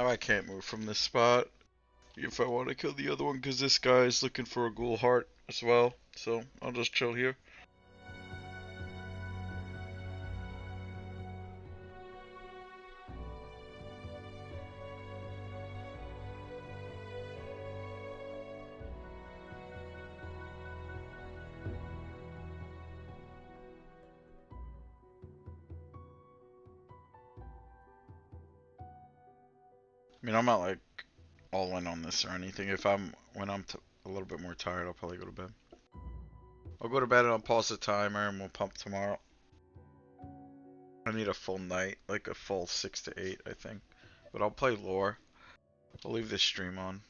I can't move from this spot if I want to kill the other one, because this guy is looking for a ghoul heart as well. So I'll just chill here. I mean, I'm not like all in on this or anything. If I'm when I'm a little bit more tired, I'll probably go to bed. I'll go to bed and I'll pause the timer and we'll pump tomorrow. I need a full night, like a full 6 to 8, I think. But I'll play lore. I'll leave this stream on.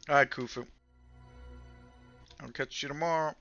Alright, Kufu. I'll catch you tomorrow.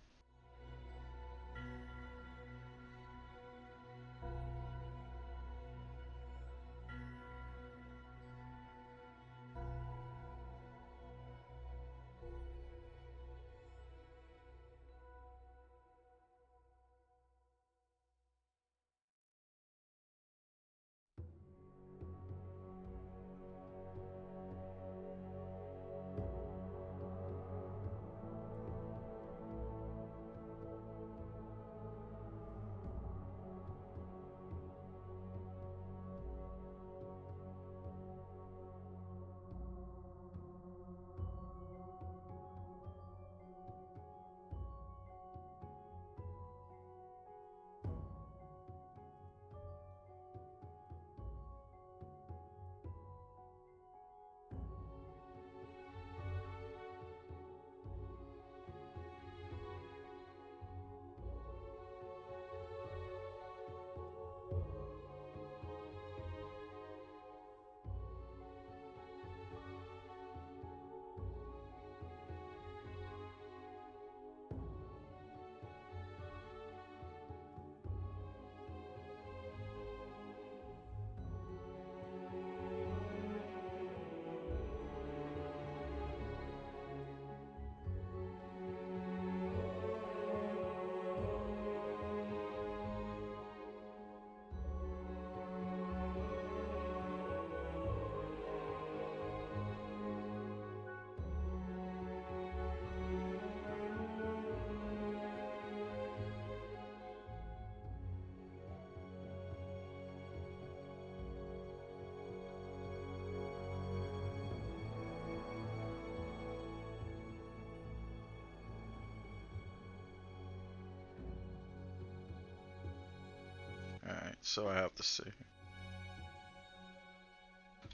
Alright, so I have to see.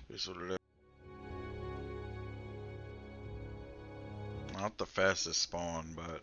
Here's what it is. Not the fastest spawn, but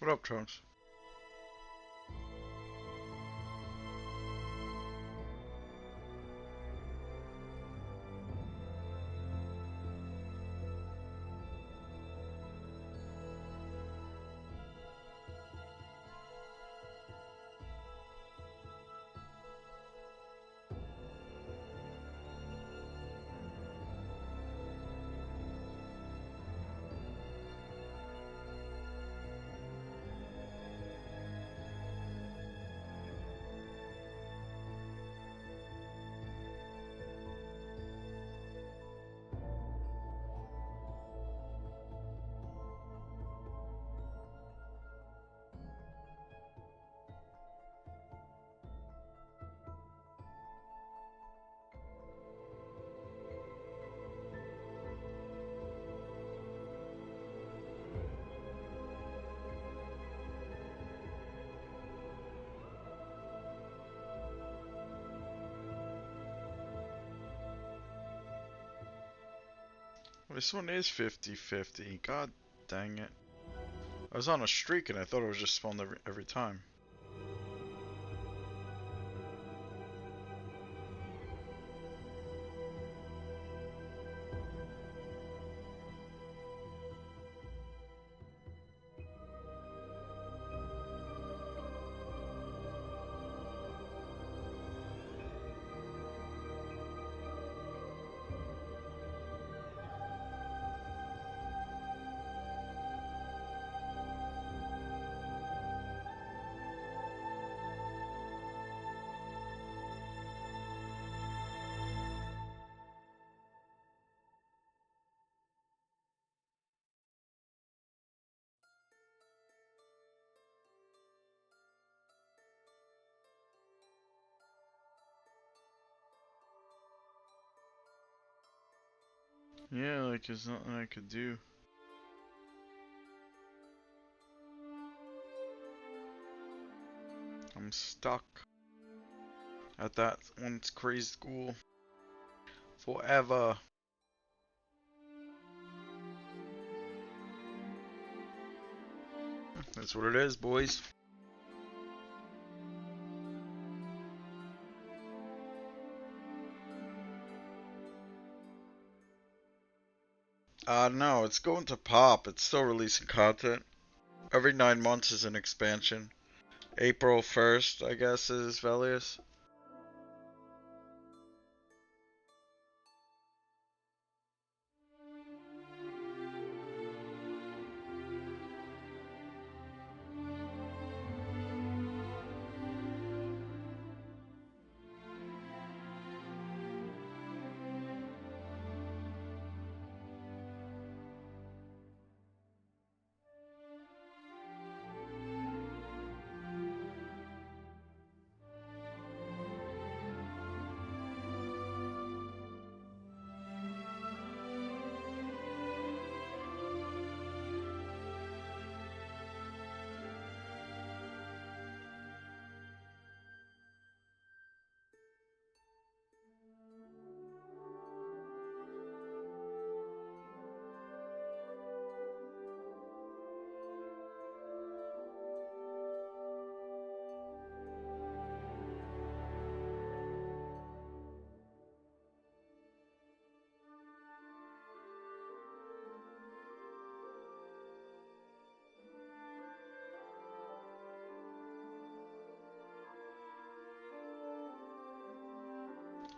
What up, Trunks? This one is 50-50. God dang it. I was on a streak and I thought it was just spawned every time. Yeah, like there's nothing I could do. I'm stuck at that one crazy school forever. That's what it is, boys. No, it's going to pop. It's still releasing content. Every 9 months is an expansion. April 1st, I guess, is Velius.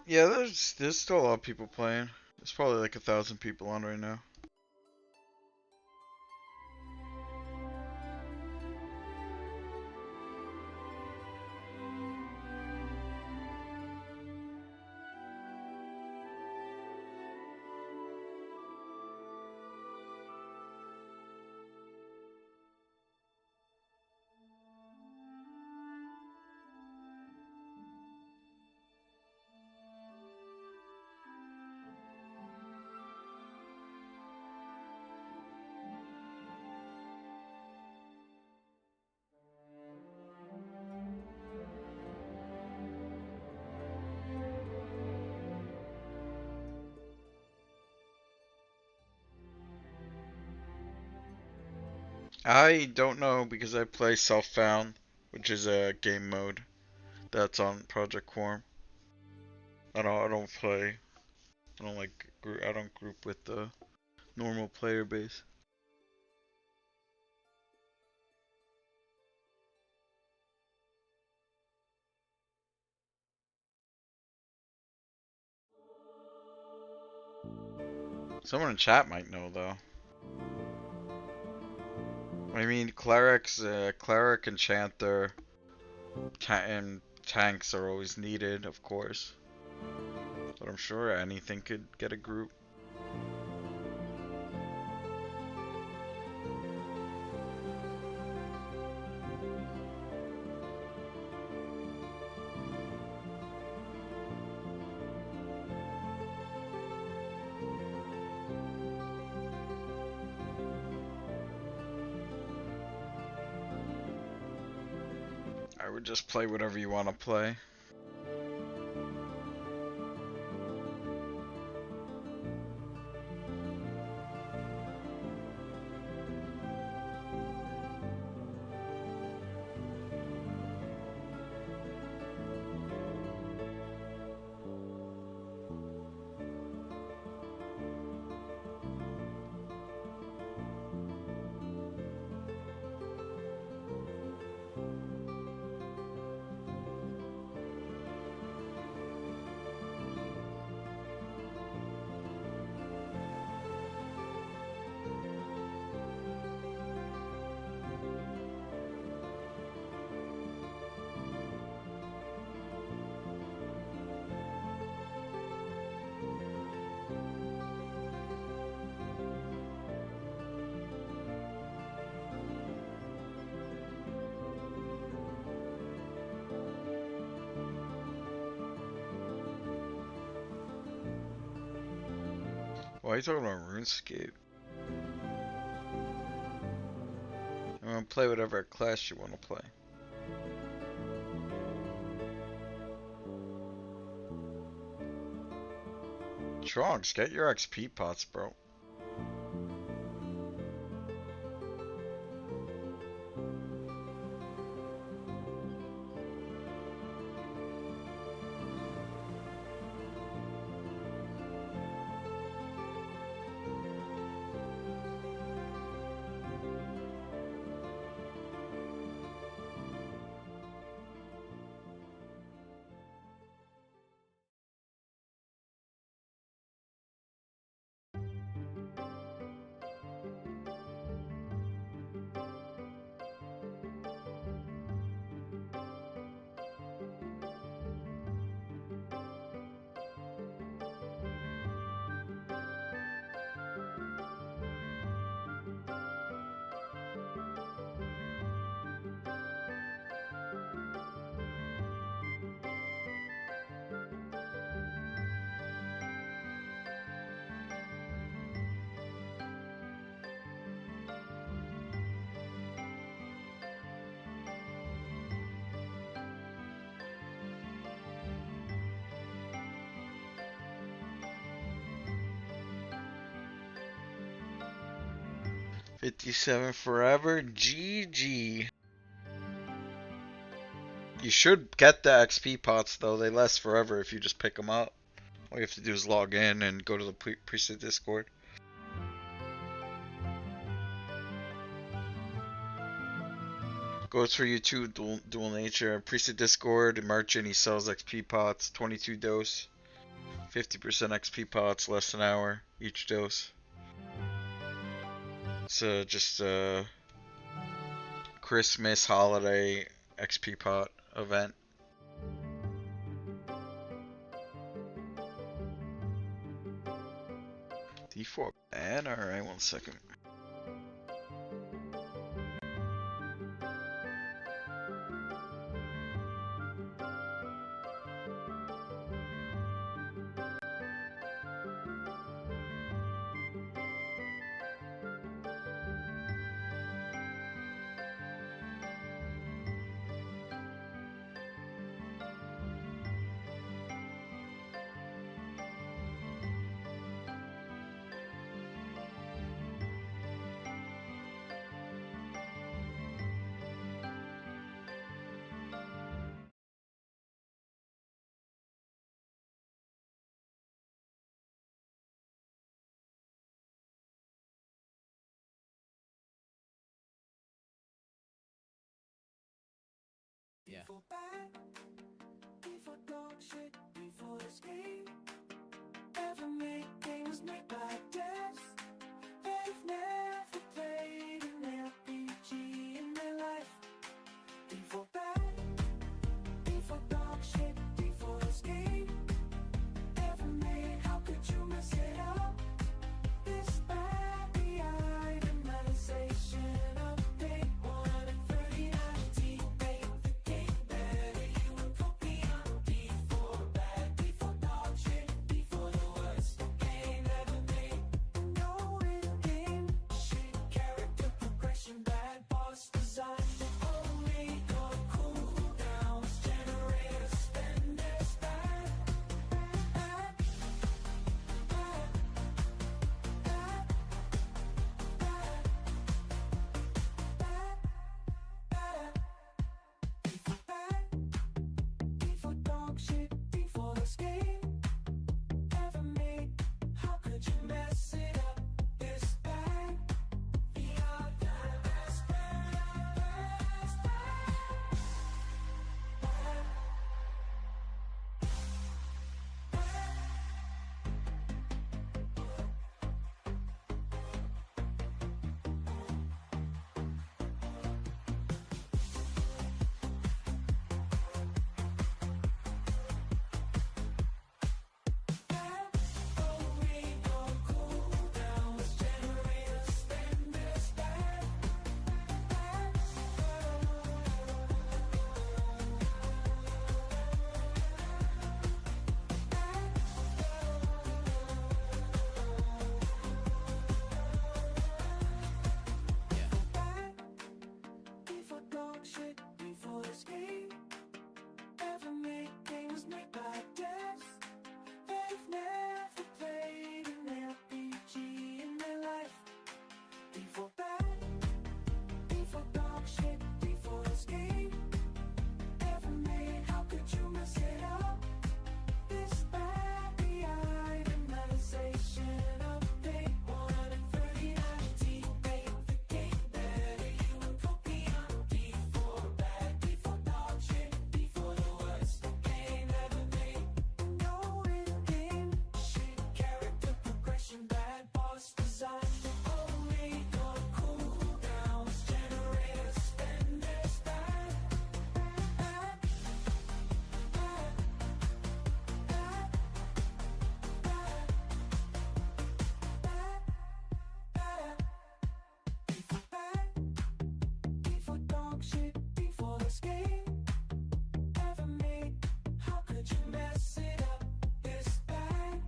Yeah, there's still a lot of people playing. There's probably like 1,000 people on right now. I don't know because I play Self-Found, which is a game mode that's on Project Quarm. I don't play. I don't like. I don't group with the normal player base. Someone in chat might know though. I mean, cleric, enchanter, and tanks are always needed, of course. But I'm sure anything could get a group. I would just play whatever you want to play. Why are you talking about RuneScape? I'm gonna play whatever class you want to play. Trunks, get your XP pots, bro. $57 forever. GG. You should get the XP pots though. They last forever if you just pick them up. All you have to do is log in and go to the preset Discord. Goes for you too, dual nature. Preset Discord, merchant, he sells XP pots, 22 dose. 50% XP pots, less than an hour each dose. It's just a Christmas holiday XP pot event. D4 ban? Alright, 1 second. Yeah. Before bad, before dog shit, before escape. Ever made games made by devs. They've never played an RPG in their life. Before bad, before dog shit, before escape. Ever made, how could you mess it up? This bad, the itemization update 139. Make the game better, you will go beyond. Before bad, before dog shit, before the worst game ever made. No in-game shit, character progression, bad boss design. Only your cooldowns, generators, spenders, bad, bad, bad, bad, bad, bad, bad. Before bad, before dog shit, before escape. Ever made, how could you mess it up? This bad, the other best, best, only your cooldowns, generators, spenders, bad, bad, Yeah. bad. Before dog shit, before escape. Ever made games made by devs. They've never played an RPG in their life. Before bad, before dog shit, before escape. Ever made, how could you mess it up? This bad, the itemization update 139. Make the game better, you will go beyond. Before bad, before dog shit, before the worst game ever made. No in-game shit, character progression, bad boss design. Only your cooldowns, generators, spenders, bad, bad, bad, bad, bad, bad, bad. Before bad, before dog shit, before escape. Ever made, how could you mess it up? This bad,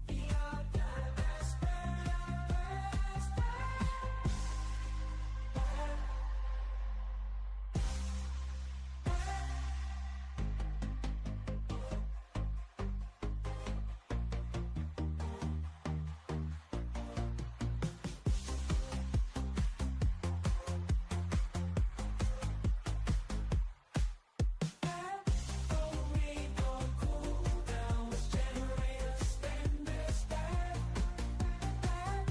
the other best, best, only your cooldowns, generators, spenders, bad, bad,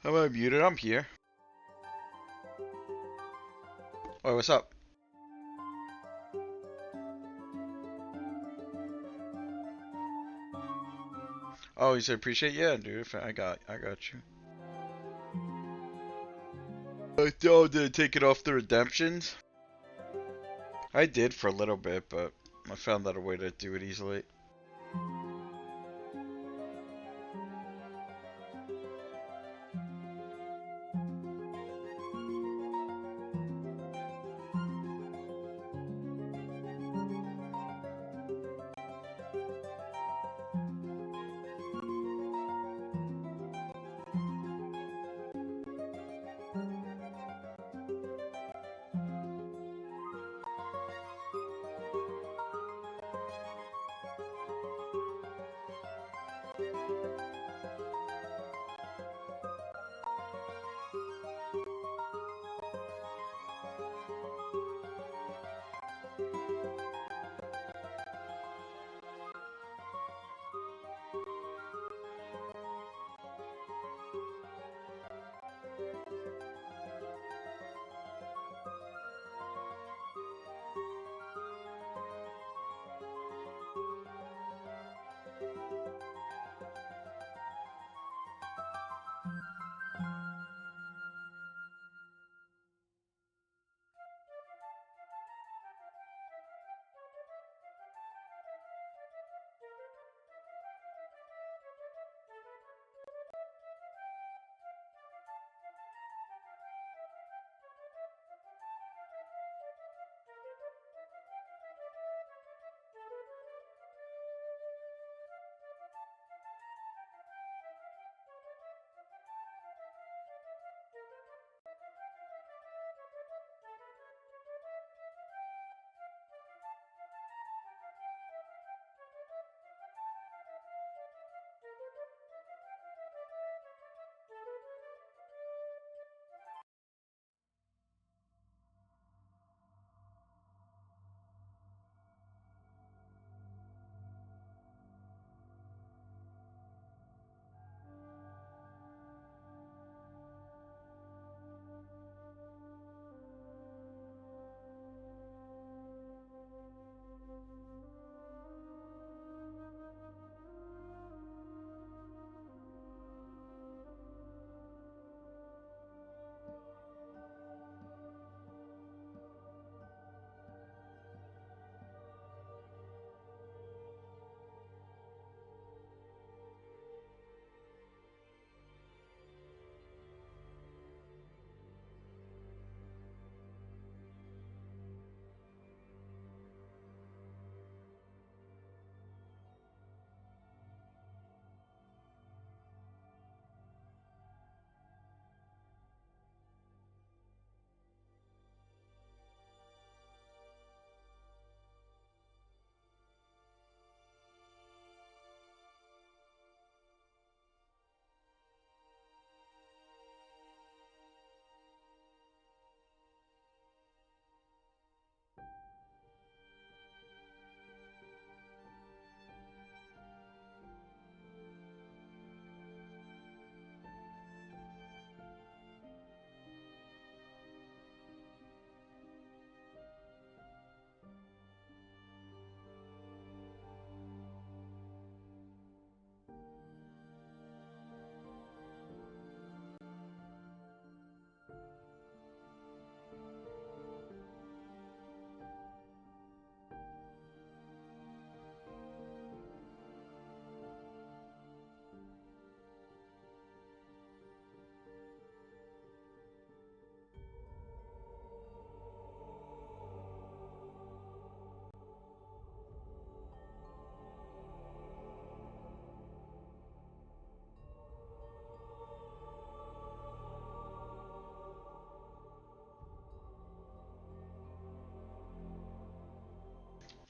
Am I muted? I'm here. Oh, what's up? Oh, you said appreciate? Yeah, dude. I got you. Oh, did I take it off the redemptions? I did for a little bit, but I found out a way to do it easily.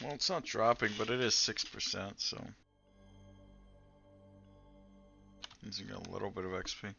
Well, it's not dropping, but it is 6%, so losing a little bit of XP.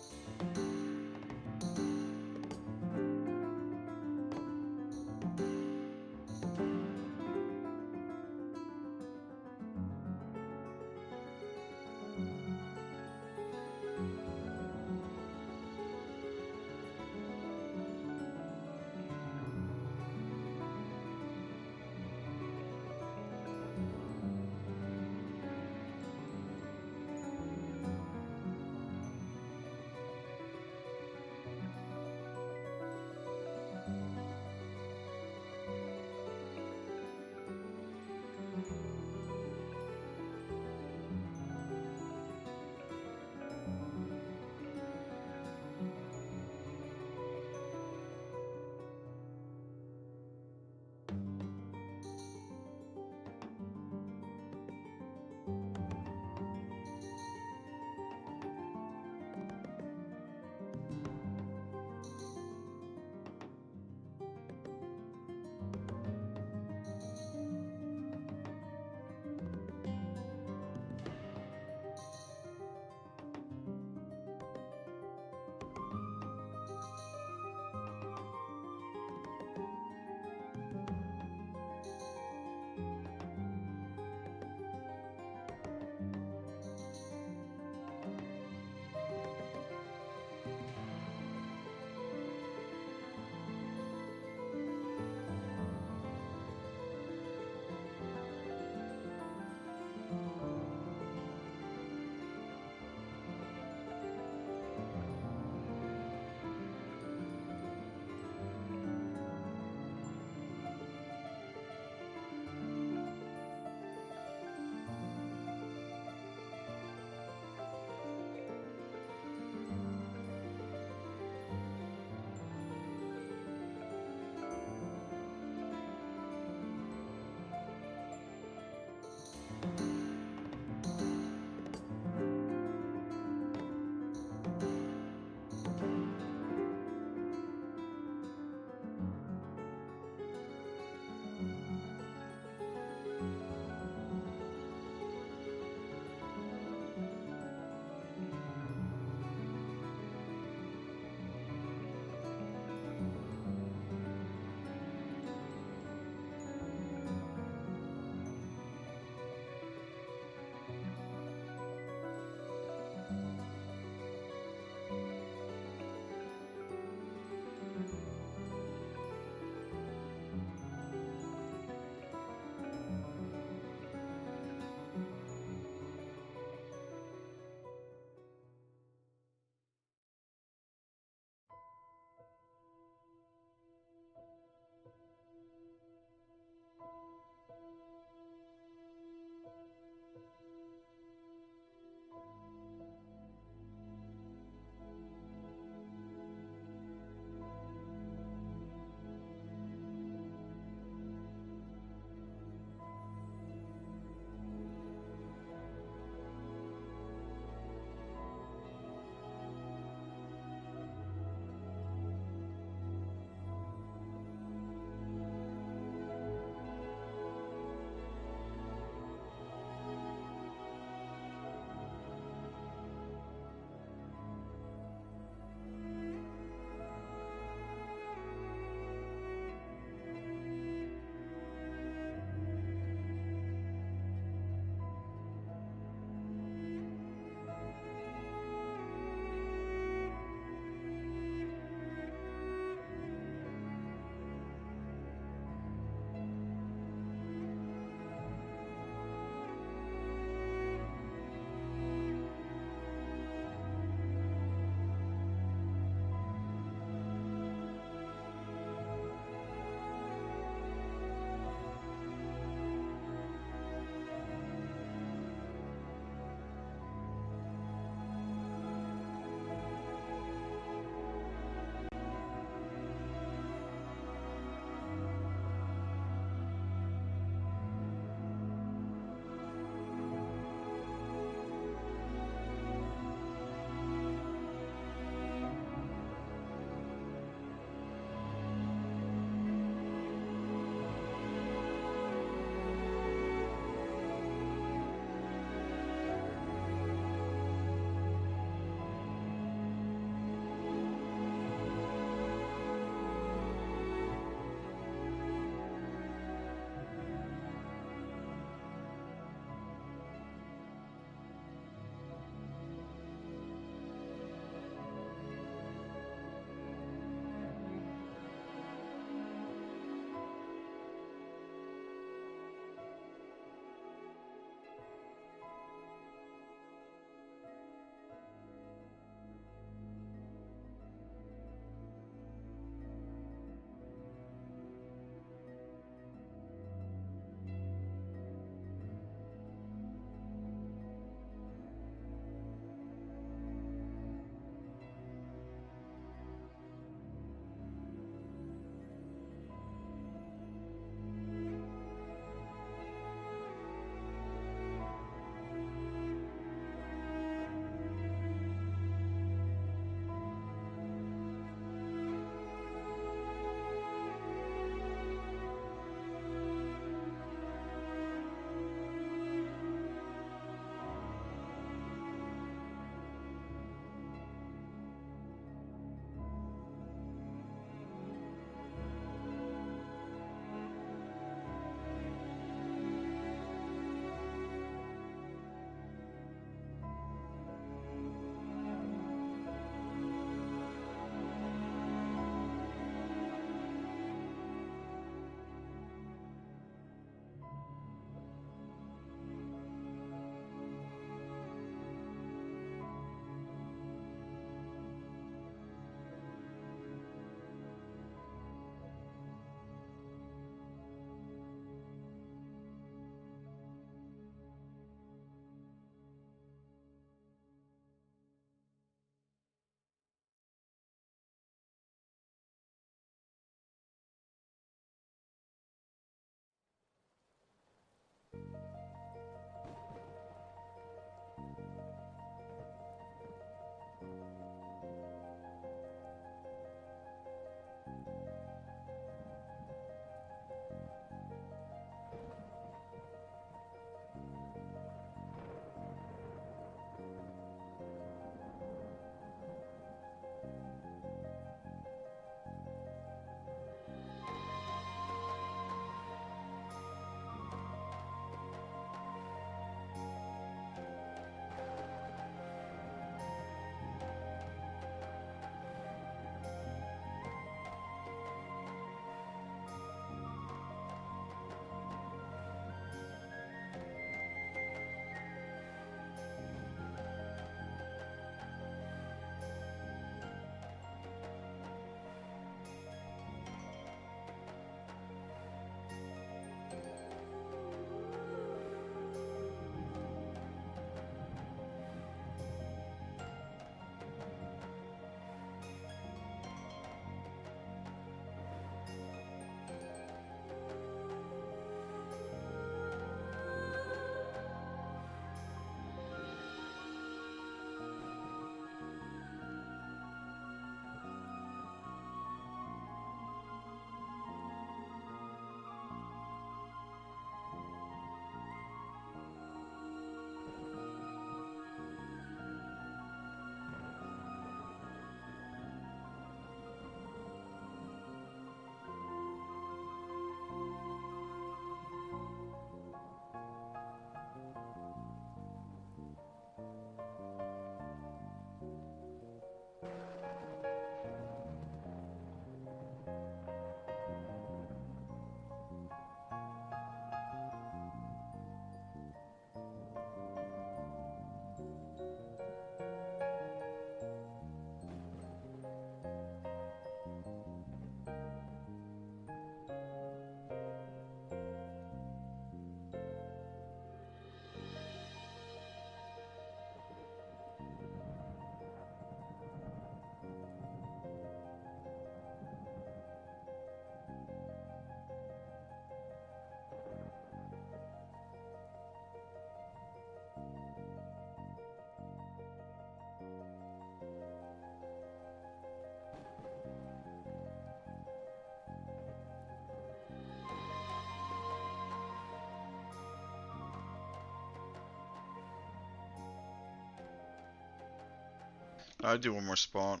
I'll do one more spawn.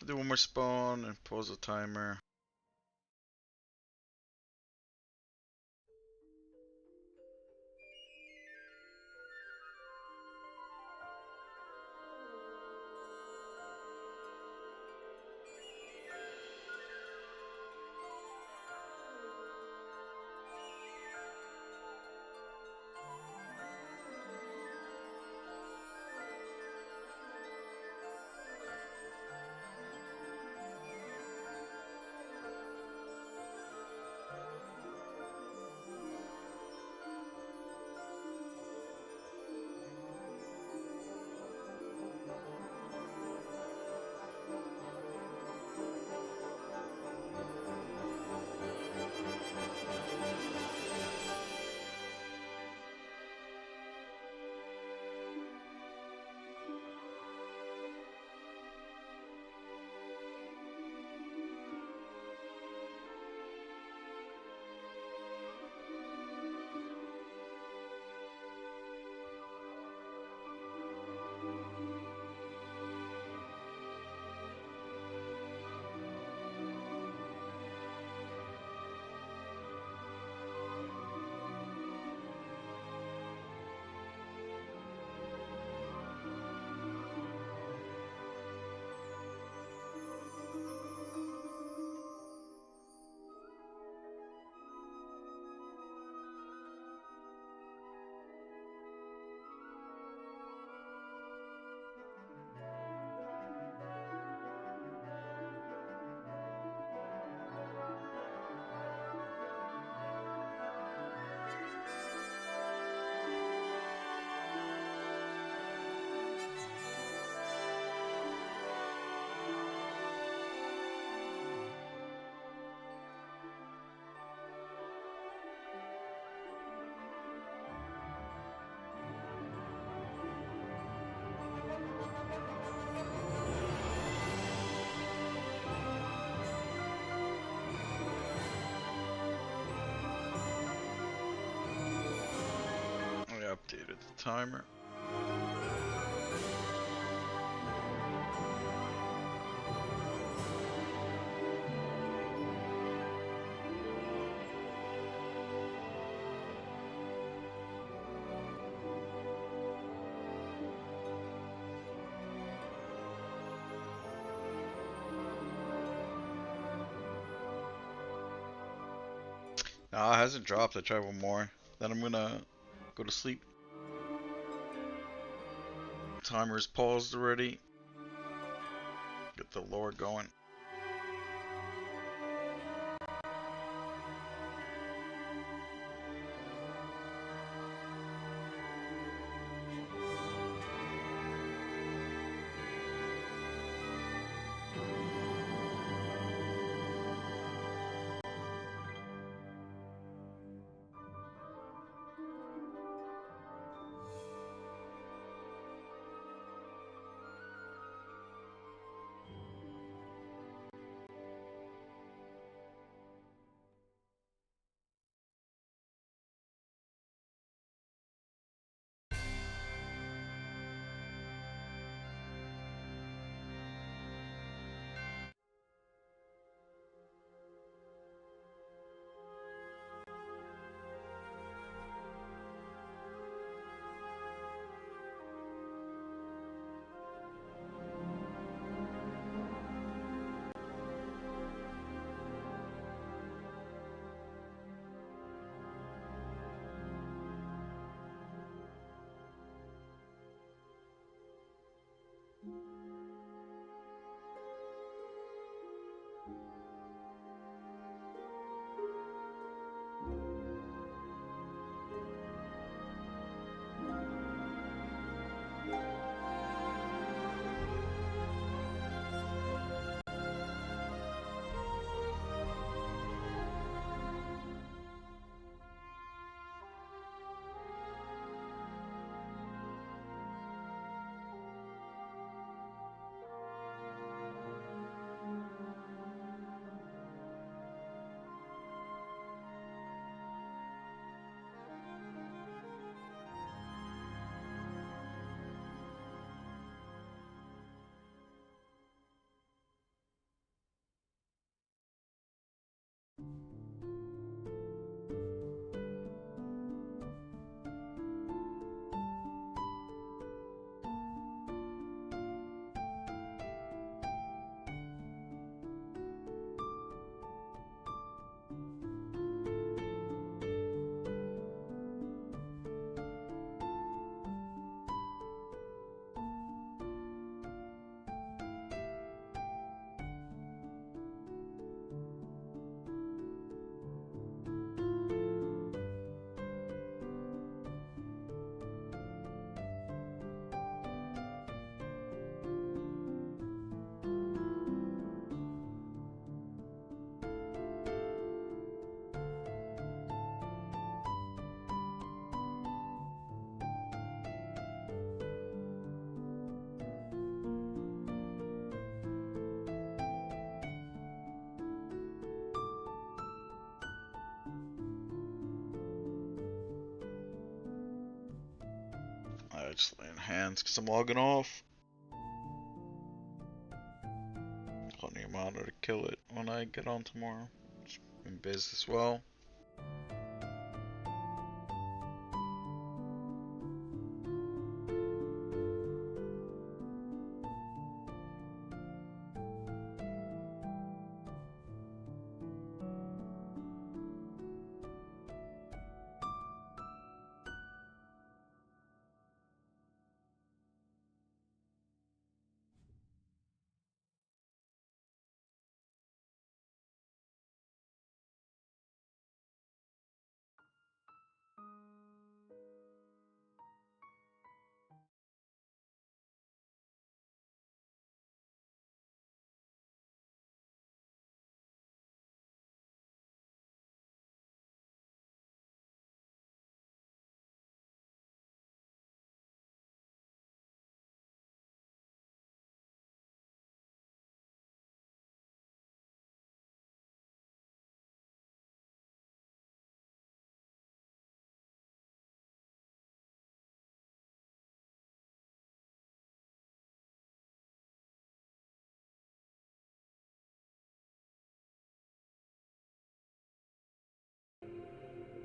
I'll do one more spawn and pause the timer. I updated the timer. Nah, it hasn't dropped. I try one more. Then I'm gonna go to sleep. Timer's paused already. Get the lore going. I just laying hands because I'm logging off. Plenty of mana to kill it when I get on tomorrow. It's in biz as well.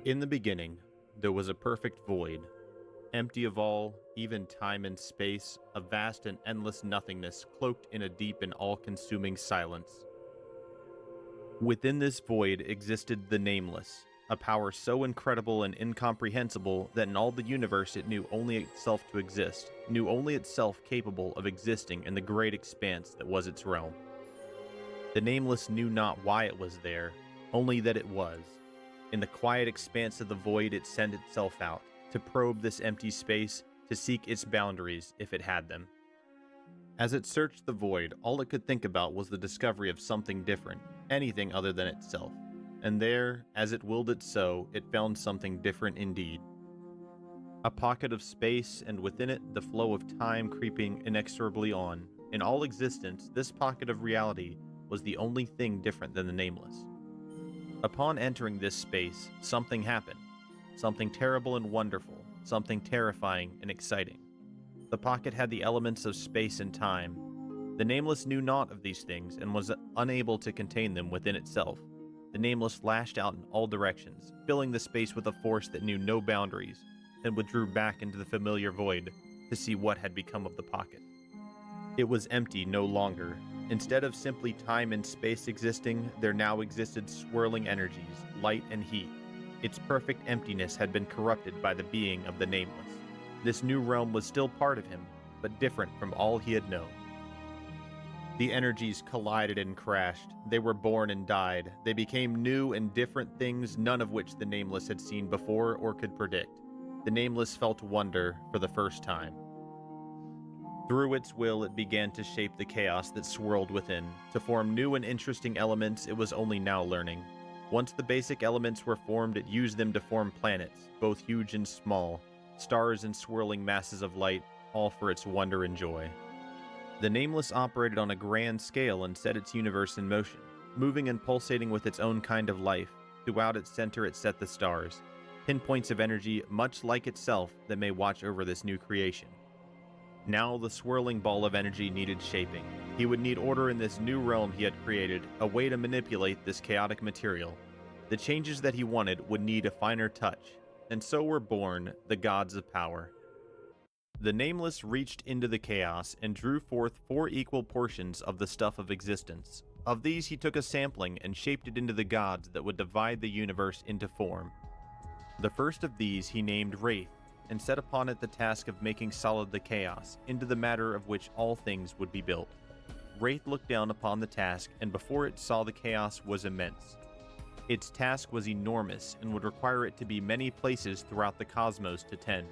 In the beginning, there was a perfect void, empty of all, even time and space, a vast and endless nothingness cloaked in a deep and all-consuming silence. Within this void existed the Nameless, a power so incredible and incomprehensible that in all the universe it knew only itself to exist, knew only itself capable of existing in the great expanse that was its realm. The Nameless knew not why it was there, only that it was. In the quiet expanse of the void, it sent itself out, to probe this empty space, to seek its boundaries if it had them. As it searched the void, all it could think about was the discovery of something different, anything other than itself. And there, as it willed it so, it found something different indeed. A pocket of space, and within it the flow of time creeping inexorably on. In all existence, this pocket of reality was the only thing different than the Nameless. Upon entering this space, something happened. Something terrible and wonderful, something terrifying and exciting. The pocket had the elements of space and time. The Nameless knew naught of these things and was unable to contain them within itself. The Nameless lashed out in all directions, filling the space with a force that knew no boundaries, then withdrew back into the familiar void to see what had become of the pocket. It was empty no longer. Instead of simply time and space existing, there now existed swirling energies, light and heat. Its perfect emptiness had been corrupted by the being of the Nameless. This new realm was still part of him, but different from all he had known. The energies collided and crashed. They were born and died. They became new and different things, none of which the Nameless had seen before or could predict. The Nameless felt wonder for the first time. Through its will, it began to shape the chaos that swirled within. To form new and interesting elements, it was only now learning. Once the basic elements were formed, it used them to form planets, both huge and small, stars and swirling masses of light, all for its wonder and joy. The Nameless operated on a grand scale and set its universe in motion, moving and pulsating with its own kind of life. Throughout its center it set the stars, pinpoints of energy much like itself that may watch over this new creation. Now the swirling ball of energy needed shaping. He would need order in this new realm he had created, a way to manipulate this chaotic material. The changes that he wanted would need a finer touch, and so were born the gods of power. The Nameless reached into the chaos and drew forth 4 equal portions of the stuff of existence. Of these he took a sampling and shaped it into the gods that would divide the universe into form. The first of these he named Wraith, and set upon it the task of making solid the chaos, into the matter of which all things would be built. Wraith looked down upon the task, and before it saw the chaos was immense. Its task was enormous, and would require it to be many places throughout the cosmos to tend.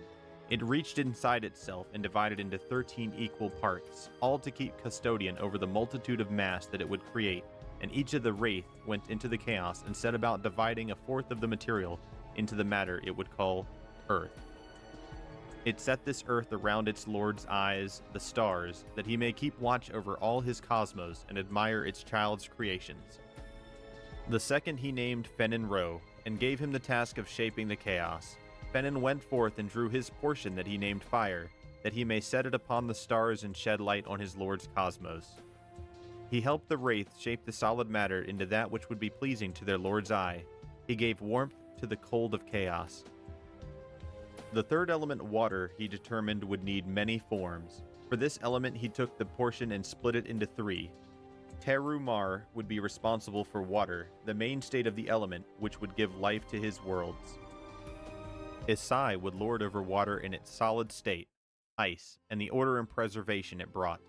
It reached inside itself and divided into 13 equal parts, all to keep custodian over the multitude of mass that it would create, and each of the Wraith went into the chaos and set about dividing a fourth of the material into the matter it would call Earth. It set this earth around its lord's eyes, the stars, that he may keep watch over all his cosmos and admire its child's creations. The second he named Fenin Ro, and gave him the task of shaping the chaos. Fenin went forth and drew his portion that he named Fire, that he may set it upon the stars and shed light on his Lord's cosmos. He helped the wraiths shape the solid matter into that which would be pleasing to their Lord's eye. He gave warmth to the cold of chaos. The third element, water, he determined would need many forms. For this element he took the portion and split it into three. Teru Mar would be responsible for water, the main state of the element which would give life to his worlds. Ssai would lord over water in its solid state, ice, and the order and preservation it brought.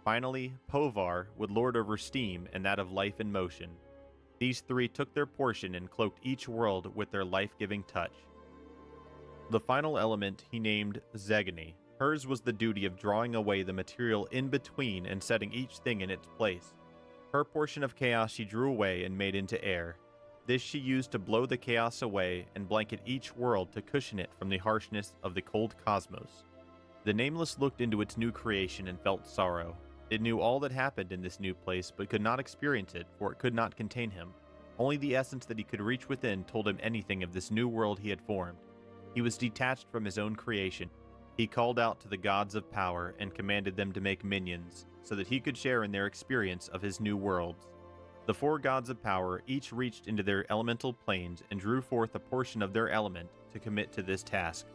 Finally, Povar would lord over steam and that of life and motion. These three took their portion and cloaked each world with their life-giving touch. The final element he named Zegani. Hers was the duty of drawing away the material in between and setting each thing in its place. Her portion of chaos she drew away and made into air. This she used to blow the chaos away and blanket each world to cushion it from the harshness of the cold cosmos. The Nameless looked into its new creation and felt sorrow. It knew all that happened in this new place but could not experience it, for it could not contain him. Only the essence that he could reach within told him anything of this new world he had formed. He was detached from his own creation. He called out to the gods of power and commanded them to make minions, so that he could share in their experience of his new worlds. The four gods of power each reached into their elemental planes and drew forth a portion of their element to commit to this task.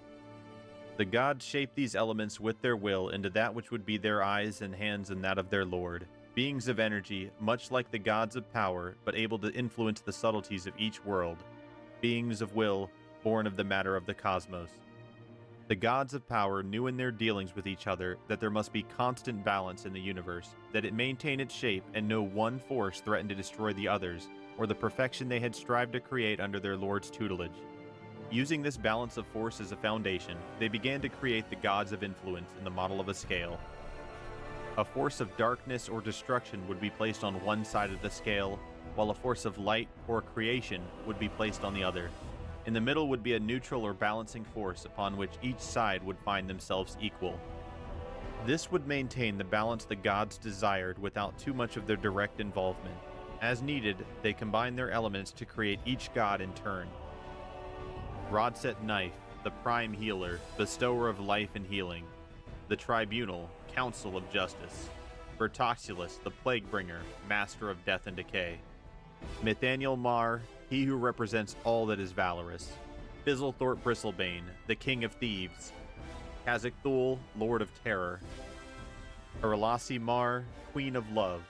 The gods shaped these elements with their will into that which would be their eyes and hands and that of their lord. Beings of energy, much like the gods of power, but able to influence the subtleties of each world. Beings of will, born of the matter of the cosmos. The gods of power knew in their dealings with each other that there must be constant balance in the universe, that it maintain its shape and no one force threatened to destroy the others, or the perfection they had strived to create under their lord's tutelage. Using this balance of force as a foundation, they began to create the gods of influence in the model of a scale. A force of darkness or destruction would be placed on one side of the scale, while a force of light or creation would be placed on the other. In the middle would be a neutral or balancing force upon which each side would find themselves equal. This would maintain the balance the gods desired without too much of their direct involvement. As needed, they combined their elements to create each god in turn. Rodset Knife, the prime healer, bestower of life and healing. The Tribunal, council of justice. Bertoxulus, the plague bringer, master of death and decay. Nathaniel Mar, he who represents all that is valorous. Fizzlethorpe Bristlebane, the king of thieves. Kazakh Thul, lord of terror. Urlasi Mar, queen of love.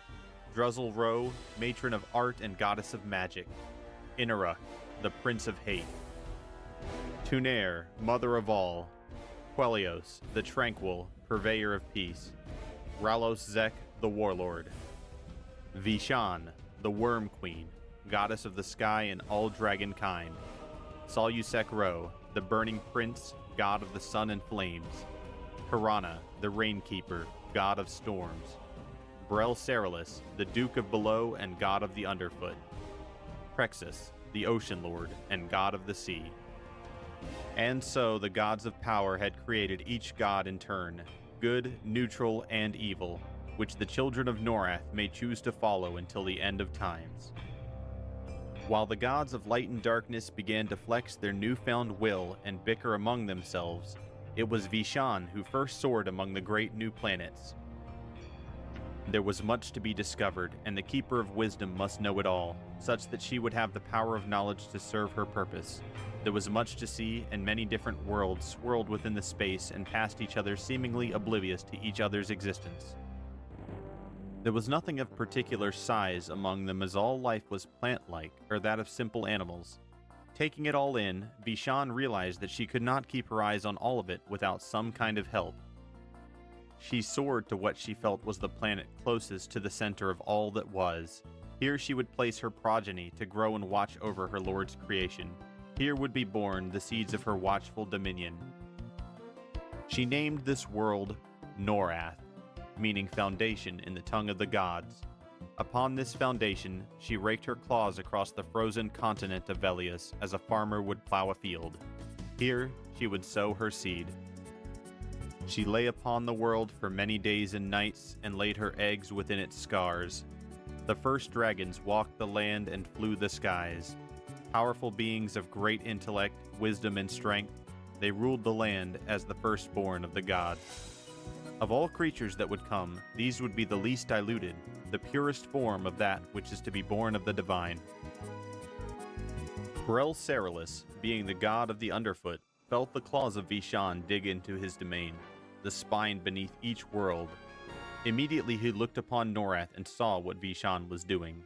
Druzzle Ro, matron of art and goddess of magic. Inara, the prince of hate. Tunair, mother of all. Quelios, the tranquil, purveyor of peace. Ralos Zek, the warlord. Vishan, the worm queen, goddess of the sky and all dragon kind. Salusek Ro, the burning prince, god of the sun and flames. Karana, the rainkeeper, god of storms. Brel Ceralis, the duke of below and god of the underfoot. Prexus, the ocean lord and god of the sea. And so the gods of power had created each god in turn, good, neutral, and evil, which the children of Norath may choose to follow until the end of times. While the gods of light and darkness began to flex their newfound will and bicker among themselves, it was Vishan who first soared among the great new planets. There was much to be discovered, and the Keeper of Wisdom must know it all, such that she would have the power of knowledge to serve her purpose. There was much to see, and many different worlds swirled within the space and past each other, seemingly oblivious to each other's existence. There was nothing of particular size among them, as all life was plant-like, or that of simple animals. Taking it all in, Vishan realized that she could not keep her eyes on all of it without some kind of help. She soared to what she felt was the planet closest to the center of all that was. Here she would place her progeny to grow and watch over her lord's creation. Here would be born the seeds of her watchful dominion. She named this world Norath, meaning foundation in the tongue of the gods. Upon this foundation, she raked her claws across the frozen continent of Velius as a farmer would plow a field. Here, she would sow her seed. She lay upon the world for many days and nights and laid her eggs within its scars. The first dragons walked the land and flew the skies. Powerful beings of great intellect, wisdom, and strength, they ruled the land as the firstborn of the gods. Of all creatures that would come, these would be the least diluted, the purest form of that which is to be born of the divine. Brel Ceralis, being the god of the underfoot, felt the claws of Vishan dig into his domain, the spine beneath each world. Immediately he looked upon Norath and saw what Vishan was doing.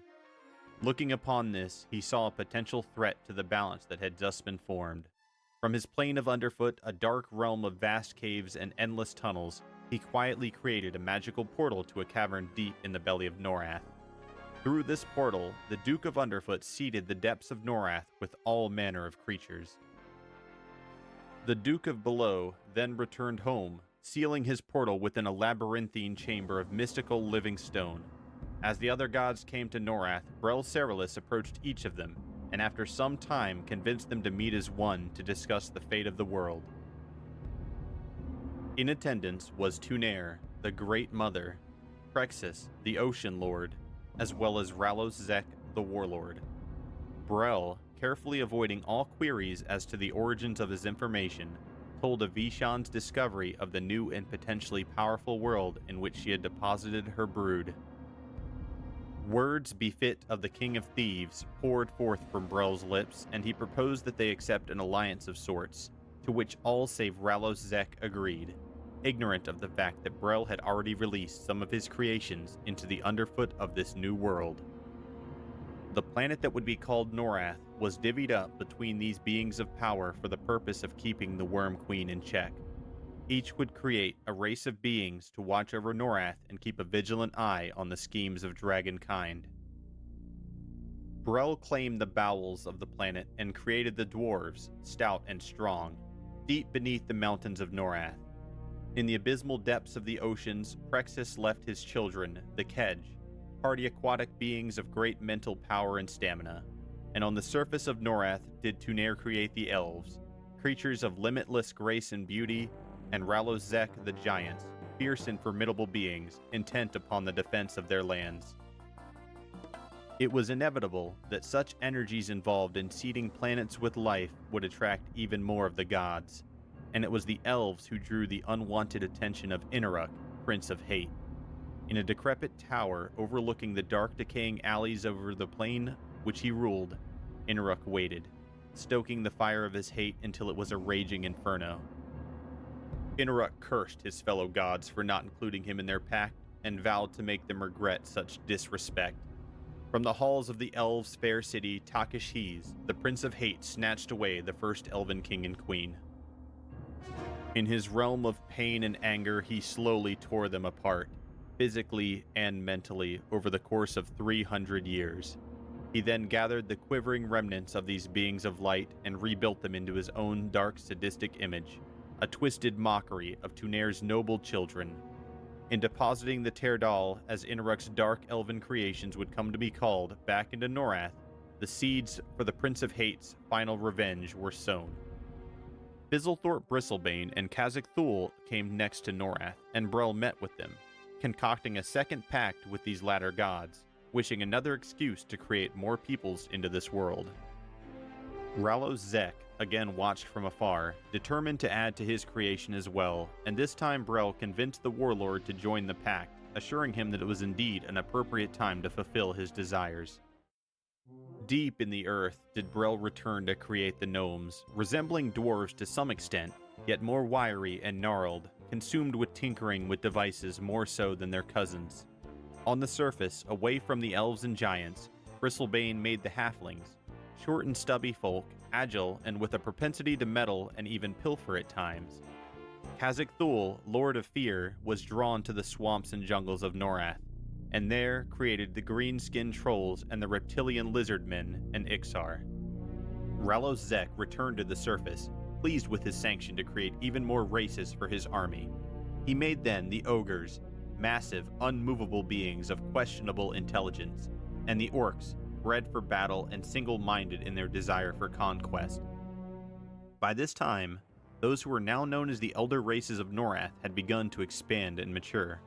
Looking upon this, he saw a potential threat to the balance that had just been formed. From his plane of underfoot, a dark realm of vast caves and endless tunnels, he quietly created a magical portal to a cavern deep in the belly of Norath. Through this portal, the Duke of Underfoot seeded the depths of Norath with all manner of creatures. The Duke of Below then returned home, sealing his portal within a labyrinthine chamber of mystical living stone. As the other gods came to Norath, Brel Ceralis approached each of them, and after some time convinced them to meet as one to discuss the fate of the world. In attendance was Tunair, the Great Mother, Prexis, the Ocean Lord, as well as Ralos Zek, the Warlord. Brel, carefully avoiding all queries as to the origins of his information, told of Vishan's discovery of the new and potentially powerful world in which she had deposited her brood. Words befit of the King of Thieves poured forth from Brel's lips, and he proposed that they accept an alliance of sorts, to which all save Ralos Zek agreed, ignorant of the fact that Brel had already released some of his creations into the underfoot of this new world. The planet that would be called Norath was divvied up between these beings of power for the purpose of keeping the Worm Queen in check. Each would create a race of beings to watch over Norath and keep a vigilant eye on the schemes of dragonkind. Brel claimed the bowels of the planet and created the dwarves, stout and strong, deep beneath the mountains of Norath. In the abysmal depths of the oceans, Prexis left his children, the Kedge, hardy aquatic beings of great mental power and stamina. And on the surface of Norath did Tunair create the elves, creatures of limitless grace and beauty, and Ralos Zek the giants, fierce and formidable beings, intent upon the defense of their lands. It was inevitable that such energies involved in seeding planets with life would attract even more of the gods, and it was the elves who drew the unwanted attention of Inaruk, Prince of Hate. In a decrepit tower overlooking the dark decaying alleys over the plain which he ruled, Inaruk waited, stoking the fire of his hate until it was a raging inferno. Inaruk cursed his fellow gods for not including him in their pact, and vowed to make them regret such disrespect. From the halls of the elves' fair city Takashi's, the Prince of Hate snatched away the first elven king and queen. In his realm of pain and anger, he slowly tore them apart, physically and mentally, over the course of 300 years. He then gathered the quivering remnants of these beings of light and rebuilt them into his own dark, sadistic image, a twisted mockery of Tunair's noble children. In depositing the Terdal, as Inaruk's dark elven creations would come to be called, back into Norath, the seeds for the Prince of Hate's final revenge were sown. Fizzlethorpe Bristlebane and Kazakh Thul came next to Norath, and Brel met with them, concocting a second pact with these latter gods, wishing another excuse to create more peoples into this world. Ralos Zek again watched from afar, determined to add to his creation as well, and this time Brel convinced the warlord to join the pact, assuring him that it was indeed an appropriate time to fulfill his desires. Deep in the earth did Brel return to create the gnomes, resembling dwarves to some extent, yet more wiry and gnarled, consumed with tinkering with devices more so than their cousins. On the surface, away from the elves and giants, Bristlebane made the halflings, short and stubby folk, agile and with a propensity to meddle and even pilfer at times. Kazakh Thul, Lord of Fear, was drawn to the swamps and jungles of Norath, and there created the green-skinned trolls and the reptilian lizard men and Ixar. Ralos Zek returned to the surface, pleased with his sanction to create even more races for his army. He made then the ogres, massive, unmovable beings of questionable intelligence, and the orcs, bred for battle and single-minded in their desire for conquest. By this time, those who were now known as the elder races of Norath had begun to expand and mature.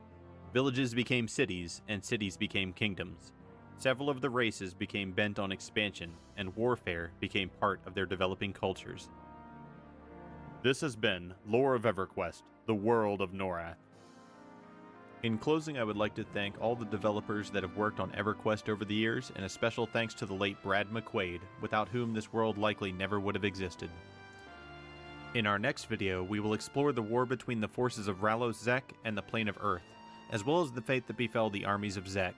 Villages became cities, and cities became kingdoms. Several of the races became bent on expansion, and warfare became part of their developing cultures. This has been Lore of EverQuest, the world of Norath. In closing, I would like to thank all the developers that have worked on EverQuest over the years, and a special thanks to the late Brad McQuaid, without whom this world likely never would have existed. In our next video, we will explore the war between the forces of Rallos Zek and the Plane of Earth, as well as the fate that befell the armies of Zek.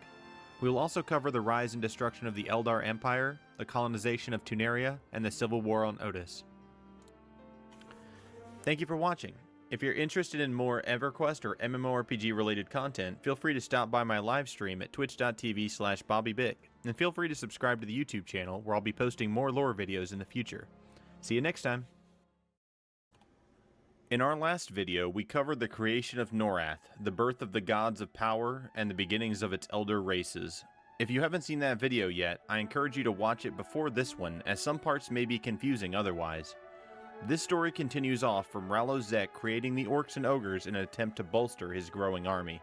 We will also cover the rise and destruction of the Eldar Empire, the colonization of Tuneria, and the civil war on Otis. Thank you for watching. If you're interested in more EverQuest or MMORPG related content, feel free to stop by my live stream at twitch.tv/BobbyBick, and feel free to subscribe to the YouTube channel where I'll be posting more lore videos in the future. See you next time! In our last video, we covered the creation of Norath, the birth of the gods of power, and the beginnings of its elder races. If you haven't seen that video yet, I encourage you to watch it before this one, as some parts may be confusing otherwise. This story continues off from Rallos Zek creating the orcs and ogres in an attempt to bolster his growing army.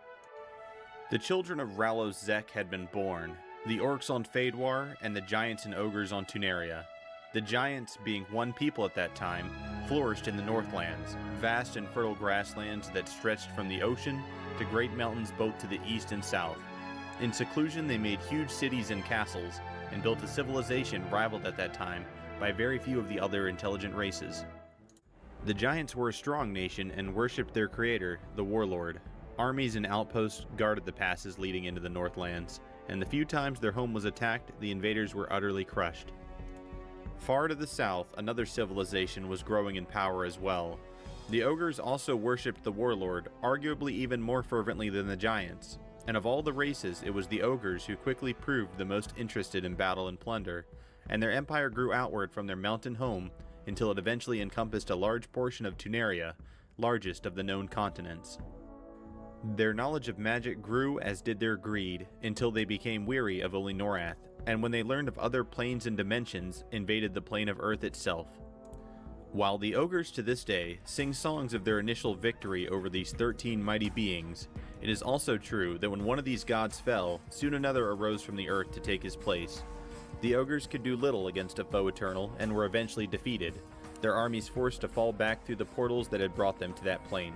The children of Rallos Zek had been born, the orcs on Fadewar and the giants and ogres on Tuneria. The giants, being one people at that time, flourished in the Northlands, vast and fertile grasslands that stretched from the ocean to great mountains both to the east and south. In seclusion, they made huge cities and castles, and built a civilization rivaled at that time by very few of the other intelligent races. The giants were a strong nation and worshipped their creator, the warlord. Armies and outposts guarded the passes leading into the Northlands, and the few times their home was attacked, the invaders were utterly crushed. Far to the south, another civilization was growing in power as well. The ogres also worshipped the warlord, arguably even more fervently than the giants. And of all the races, it was the ogres who quickly proved the most interested in battle and plunder, and their empire grew outward from their mountain home until it eventually encompassed a large portion of Tuneria, largest of the known continents. Their knowledge of magic grew, as did their greed, until they became weary of only Norath, and when they learned of other planes and dimensions, invaded the plane of Earth itself. While the ogres to this day sing songs of their initial victory over these 13 mighty beings, it is also true that when one of these gods fell, soon another arose from the earth to take his place. The ogres could do little against a foe eternal, and were eventually defeated, their armies forced to fall back through the portals that had brought them to that plane.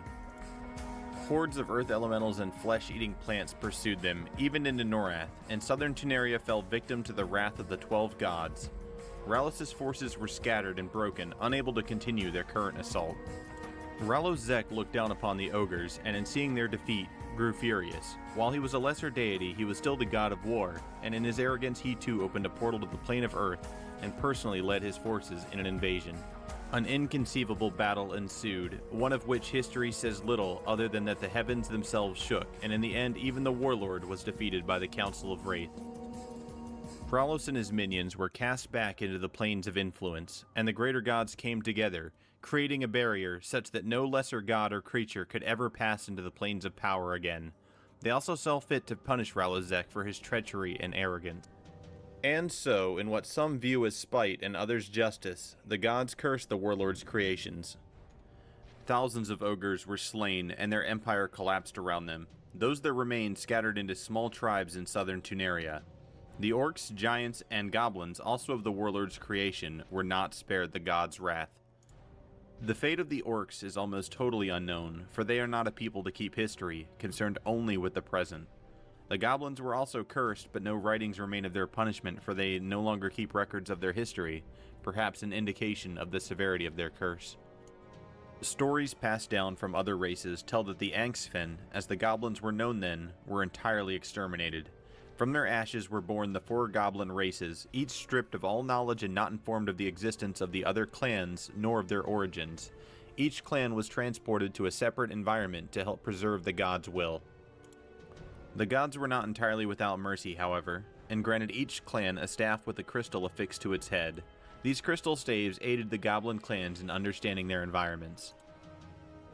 Hordes of earth elementals and flesh-eating plants pursued them, even into Norath, and southern Tuneria fell victim to the wrath of the 12 gods. Rallos' forces were scattered and broken, unable to continue their current assault. Rallos Zek looked down upon the ogres, and in seeing their defeat, grew furious. While he was a lesser deity, he was still the god of war, and in his arrogance he too opened a portal to the plane of Earth, and personally led his forces in an invasion. An inconceivable battle ensued, one of which history says little other than that the heavens themselves shook, and in the end even the warlord was defeated by the Council of Wraith. Rallos and his minions were cast back into the planes of influence, and the greater gods came together, creating a barrier such that no lesser god or creature could ever pass into the planes of power again. They also saw fit to punish Rallos Zek for his treachery and arrogance. And so, in what some view as spite and others justice, the gods cursed the warlord's creations. Thousands of ogres were slain, and their empire collapsed around them. Those that remained scattered into small tribes in southern Tuneria. The orcs, giants, and goblins, also of the warlord's creation, were not spared the gods' wrath. The fate of the orcs is almost totally unknown, for they are not a people to keep history, concerned only with the present. The goblins were also cursed, but no writings remain of their punishment, for they no longer keep records of their history, perhaps an indication of the severity of their curse. Stories passed down from other races tell that the Ssfhc, as the goblins were known then, were entirely exterminated. From their ashes were born the 4 goblin races, each stripped of all knowledge and not informed of the existence of the other clans nor of their origins. Each clan was transported to a separate environment to help preserve the gods' will. The gods were not entirely without mercy, however, and granted each clan a staff with a crystal affixed to its head. These crystal staves aided the goblin clans in understanding their environments.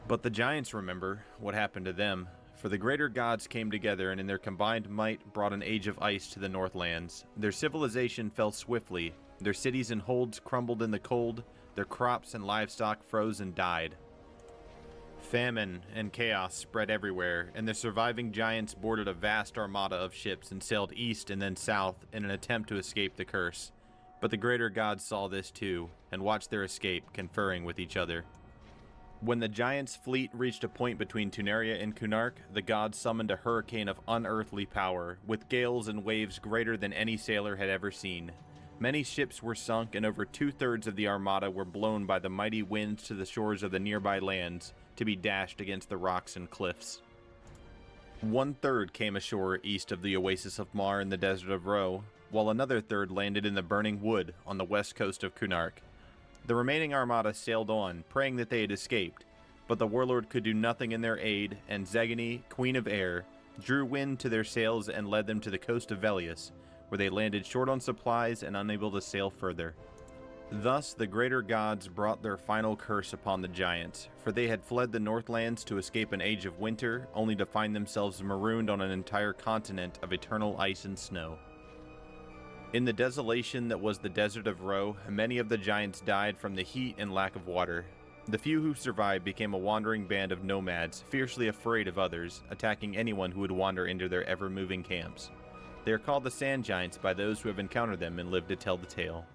But the giants remember what happened to them, for the greater gods came together and in their combined might brought an age of ice to the Northlands. Their civilization fell swiftly, their cities and holds crumbled in the cold, their crops and livestock froze and died. Famine and chaos spread everywhere, and the surviving giants boarded a vast armada of ships and sailed east and then south in an attempt to escape the curse. But the greater gods saw this too, and watched their escape, conferring with each other. When the giants' fleet reached a point between Tuneria and Kunark, the gods summoned a hurricane of unearthly power, with gales and waves greater than any sailor had ever seen. Many ships were sunk, and over 2/3 of the armada were blown by the mighty winds to the shores of the nearby lands, to be dashed against the rocks and cliffs. 1/3 came ashore east of the oasis of Mar in the desert of Ro, while another third landed in the burning wood on the west coast of Kunark. The remaining armada sailed on, praying that they had escaped, but the warlord could do nothing in their aid, and Zegany, Queen of Air, drew wind to their sails and led them to the coast of Velius, where they landed short on supplies and unable to sail further. Thus the greater gods brought their final curse upon the giants, for they had fled the Northlands to escape an age of winter, only to find themselves marooned on an entire continent of eternal ice and snow. In the desolation that was the desert of Ro, many of the giants died from the heat and lack of water. The few who survived became a wandering band of nomads, fiercely afraid of others, attacking anyone who would wander into their ever-moving camps. They are called the Sand Giants by those who have encountered them and lived to tell the tale.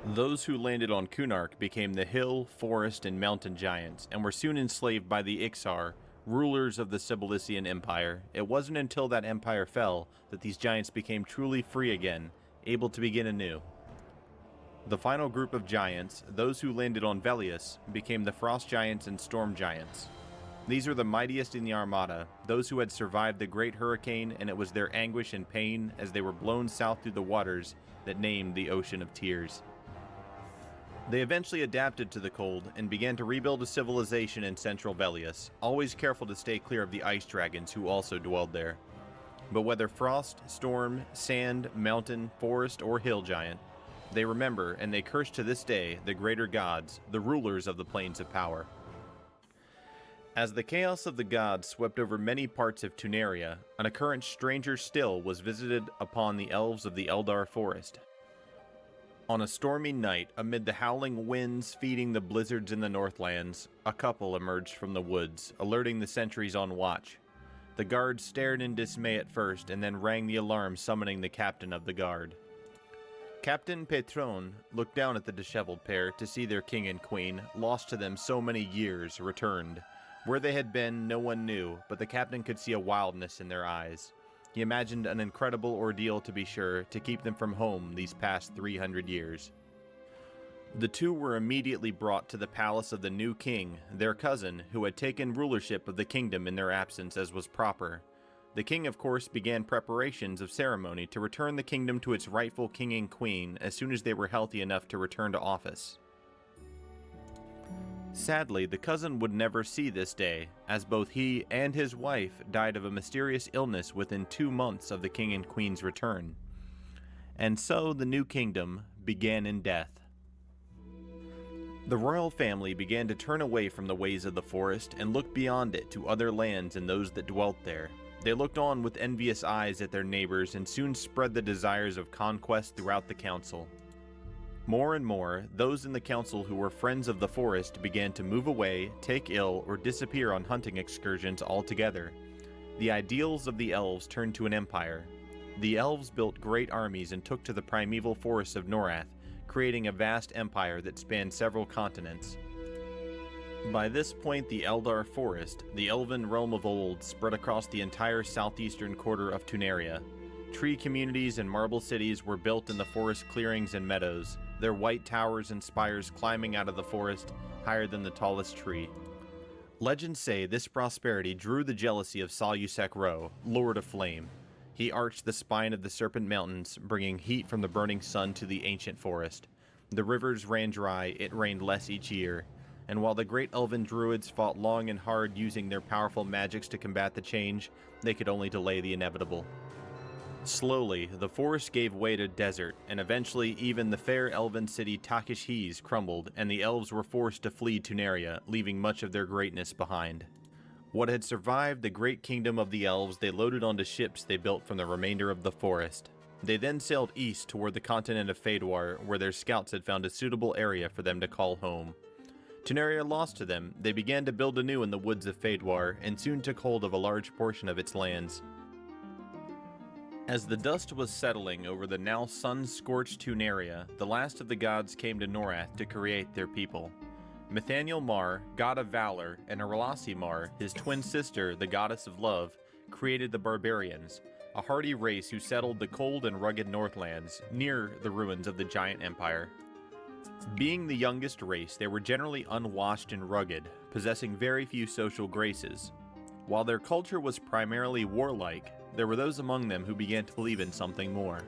Those who landed on Kunark became the hill, forest, and mountain giants, and were soon enslaved by the Ixar, rulers of the Sibilician Empire. It wasn't until that empire fell that these giants became truly free again, able to begin anew. The final group of giants, those who landed on Velius, became the Frost Giants and Storm Giants. These were the mightiest in the armada, those who had survived the great hurricane, and it was their anguish and pain as they were blown south through the waters that named the Ocean of Tears. They eventually adapted to the cold and began to rebuild a civilization in central Velius, always careful to stay clear of the ice dragons who also dwelled there. But whether frost, storm, sand, mountain, forest, or hill giant, they remember and they curse to this day the greater gods, the rulers of the planes of power. As the chaos of the gods swept over many parts of Tuneria, an occurrence stranger still was visited upon the elves of the Eldar Forest. On a stormy night, amid the howling winds feeding the blizzards in the Northlands, a couple emerged from the woods, alerting the sentries on watch. The guards stared in dismay at first, and then rang the alarm summoning the captain of the guard. Captain Petron looked down at the disheveled pair to see their king and queen, lost to them so many years, returned. Where they had been, no one knew, but the captain could see a wildness in their eyes. He imagined an incredible ordeal, to be sure, to keep them from home these past 300 years. The two were immediately brought to the palace of the new king, their cousin, who had taken rulership of the kingdom in their absence as was proper. The king, of course, began preparations of ceremony to return the kingdom to its rightful king and queen as soon as they were healthy enough to return to office. Sadly, the cousin would never see this day, as both he and his wife died of a mysterious illness within 2 months of the king and queen's return. And so the new kingdom began in death. The royal family began to turn away from the ways of the forest and look beyond it to other lands and those that dwelt there. They looked on with envious eyes at their neighbors and soon spread the desires of conquest throughout the council. More and more, those in the council who were friends of the forest began to move away, take ill, or disappear on hunting excursions altogether. The ideals of the elves turned to an empire. The elves built great armies and took to the primeval forests of Norath, creating a vast empire that spanned several continents. By this point, the Eldar Forest, the elven realm of old, spread across the entire southeastern quarter of Tuneria. Tree communities and marble cities were built in the forest clearings and meadows, their white towers and spires climbing out of the forest higher than the tallest tree. Legends say this prosperity drew the jealousy of Salusek Ro, Lord of Flame. He arched the spine of the Serpent Mountains, bringing heat from the burning sun to the ancient forest. The rivers ran dry, it rained less each year, and while the great elven druids fought long and hard using their powerful magics to combat the change, they could only delay the inevitable. Slowly, the forest gave way to desert, and eventually even the fair elven city Takishis crumbled, and the elves were forced to flee Tuneria, leaving much of their greatness behind. What had survived the great kingdom of the elves they loaded onto ships they built from the remainder of the forest. They then sailed east toward the continent of Fadwar, where their scouts had found a suitable area for them to call home. Tuneria lost to them, they began to build anew in the woods of Fadwar, and soon took hold of a large portion of its lands. As the dust was settling over the now sun-scorched Tuneria, the last of the gods came to Norath to create their people. Nathaniel Mar, god of valor, and Arlasi Mar, his twin sister, the goddess of love, created the barbarians, a hardy race who settled the cold and rugged Northlands, near the ruins of the giant empire. Being the youngest race, they were generally unwashed and rugged, possessing very few social graces. While their culture was primarily warlike, there were those among them who began to believe in something more.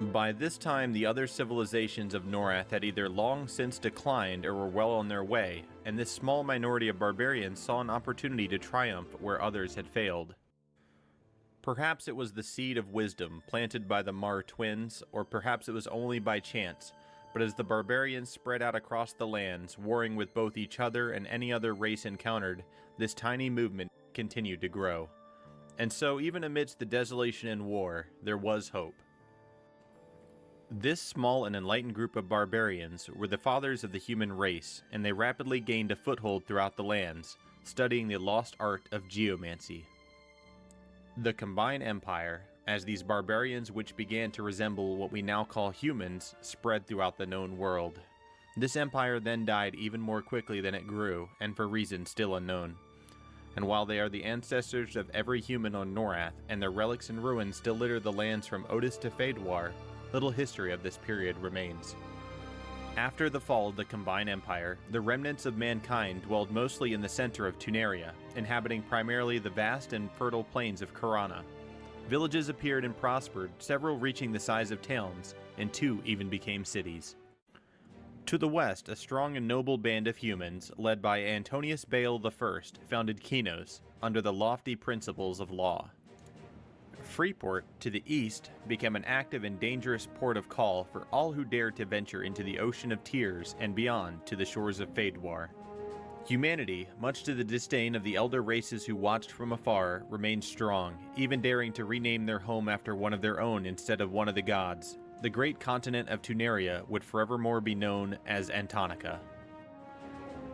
By this time, the other civilizations of Norath had either long since declined or were well on their way, and this small minority of barbarians saw an opportunity to triumph where others had failed. Perhaps it was the seed of wisdom planted by the Mar twins, or perhaps it was only by chance, but as the barbarians spread out across the lands, warring with both each other and any other race encountered, this tiny movement continued to grow. And so, even amidst the desolation and war, there was hope. This small and enlightened group of barbarians were the fathers of the human race, and they rapidly gained a foothold throughout the lands, studying the lost art of geomancy. The Combined Empire, as these barbarians which began to resemble what we now call humans, spread throughout the known world. This empire then died even more quickly than it grew, and for reasons still unknown. And while they are the ancestors of every human on Norath, and their relics and ruins still litter the lands from Otis to Fadewar, little history of this period remains. After the fall of the Combined Empire, the remnants of mankind dwelled mostly in the center of Tuneria, inhabiting primarily the vast and fertile plains of Karana. Villages appeared and prospered, several reaching the size of towns, and 2 even became cities. To the west, a strong and noble band of humans, led by Antonius Bael I, founded Kinos, under the lofty principles of law. Freeport, to the east, became an active and dangerous port of call for all who dared to venture into the Ocean of Tears and beyond to the shores of Fadewar. Humanity, much to the disdain of the elder races who watched from afar, remained strong, even daring to rename their home after one of their own instead of one of the gods. The great continent of Tuneria would forevermore be known as Antonica.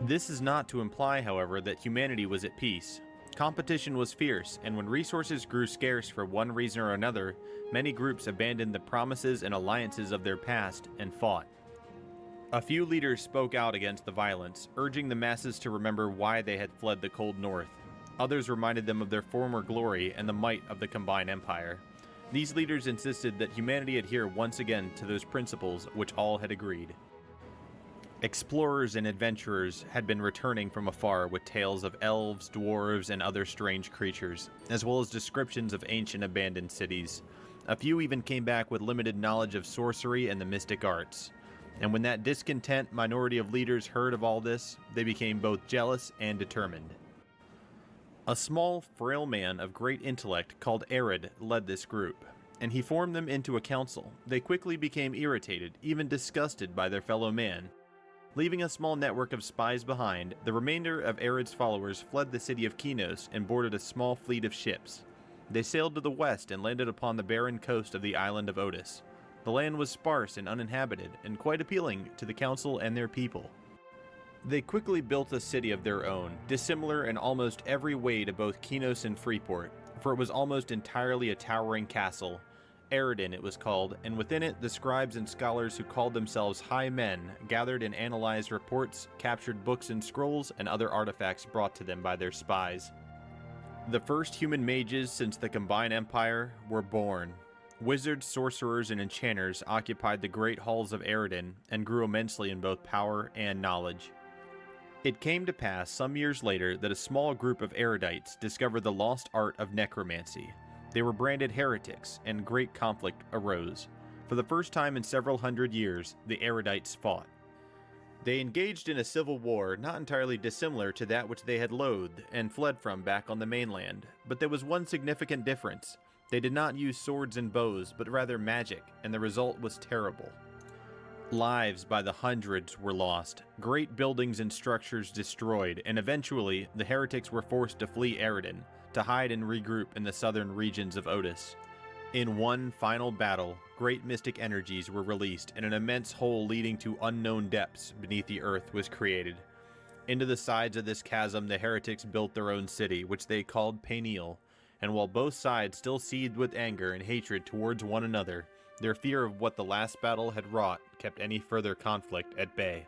This is not to imply, however, that humanity was at peace. Competition was fierce, and when resources grew scarce for one reason or another, many groups abandoned the promises and alliances of their past and fought. A few leaders spoke out against the violence, urging the masses to remember why they had fled the cold north. Others reminded them of their former glory and the might of the Combined Empire. These leaders insisted that humanity adhere once again to those principles which all had agreed. Explorers and adventurers had been returning from afar with tales of elves, dwarves, and other strange creatures, as well as descriptions of ancient abandoned cities. A few even came back with limited knowledge of sorcery and the mystic arts. And when that discontent minority of leaders heard of all this, they became both jealous and determined. A small, frail man of great intellect called Arid led this group, and he formed them into a council. They quickly became irritated, even disgusted by their fellow man. Leaving a small network of spies behind, the remainder of Arid's followers fled the city of Kinos and boarded a small fleet of ships. They sailed to the west and landed upon the barren coast of the island of Otis. The land was sparse and uninhabited, and quite appealing to the council and their people. They quickly built a city of their own, dissimilar in almost every way to both Kinos and Freeport, for it was almost entirely a towering castle. Aridin it was called, and within it the scribes and scholars who called themselves High Men gathered and analyzed reports, captured books and scrolls, and other artifacts brought to them by their spies. The first human mages since the Combined Empire were born. Wizards, sorcerers, and enchanters occupied the great halls of Aridin and grew immensely in both power and knowledge. It came to pass some years later that a small group of erudites discovered the lost art of necromancy. They were branded heretics, and great conflict arose. For the first time in several hundred years, the erudites fought. They engaged in a civil war not entirely dissimilar to that which they had loathed and fled from back on the mainland, but there was one significant difference. They did not use swords and bows, but rather magic, and the result was terrible. Lives by the hundreds were lost, great buildings and structures destroyed, and eventually the heretics were forced to flee Aridin, to hide and regroup in the southern regions of Otis. In one final battle, great mystic energies were released, and an immense hole leading to unknown depths beneath the earth was created. Into the sides of this chasm the heretics built their own city, which they called Peniel, and while both sides still seethed with anger and hatred towards one another, their fear of what the last battle had wrought kept any further conflict at bay.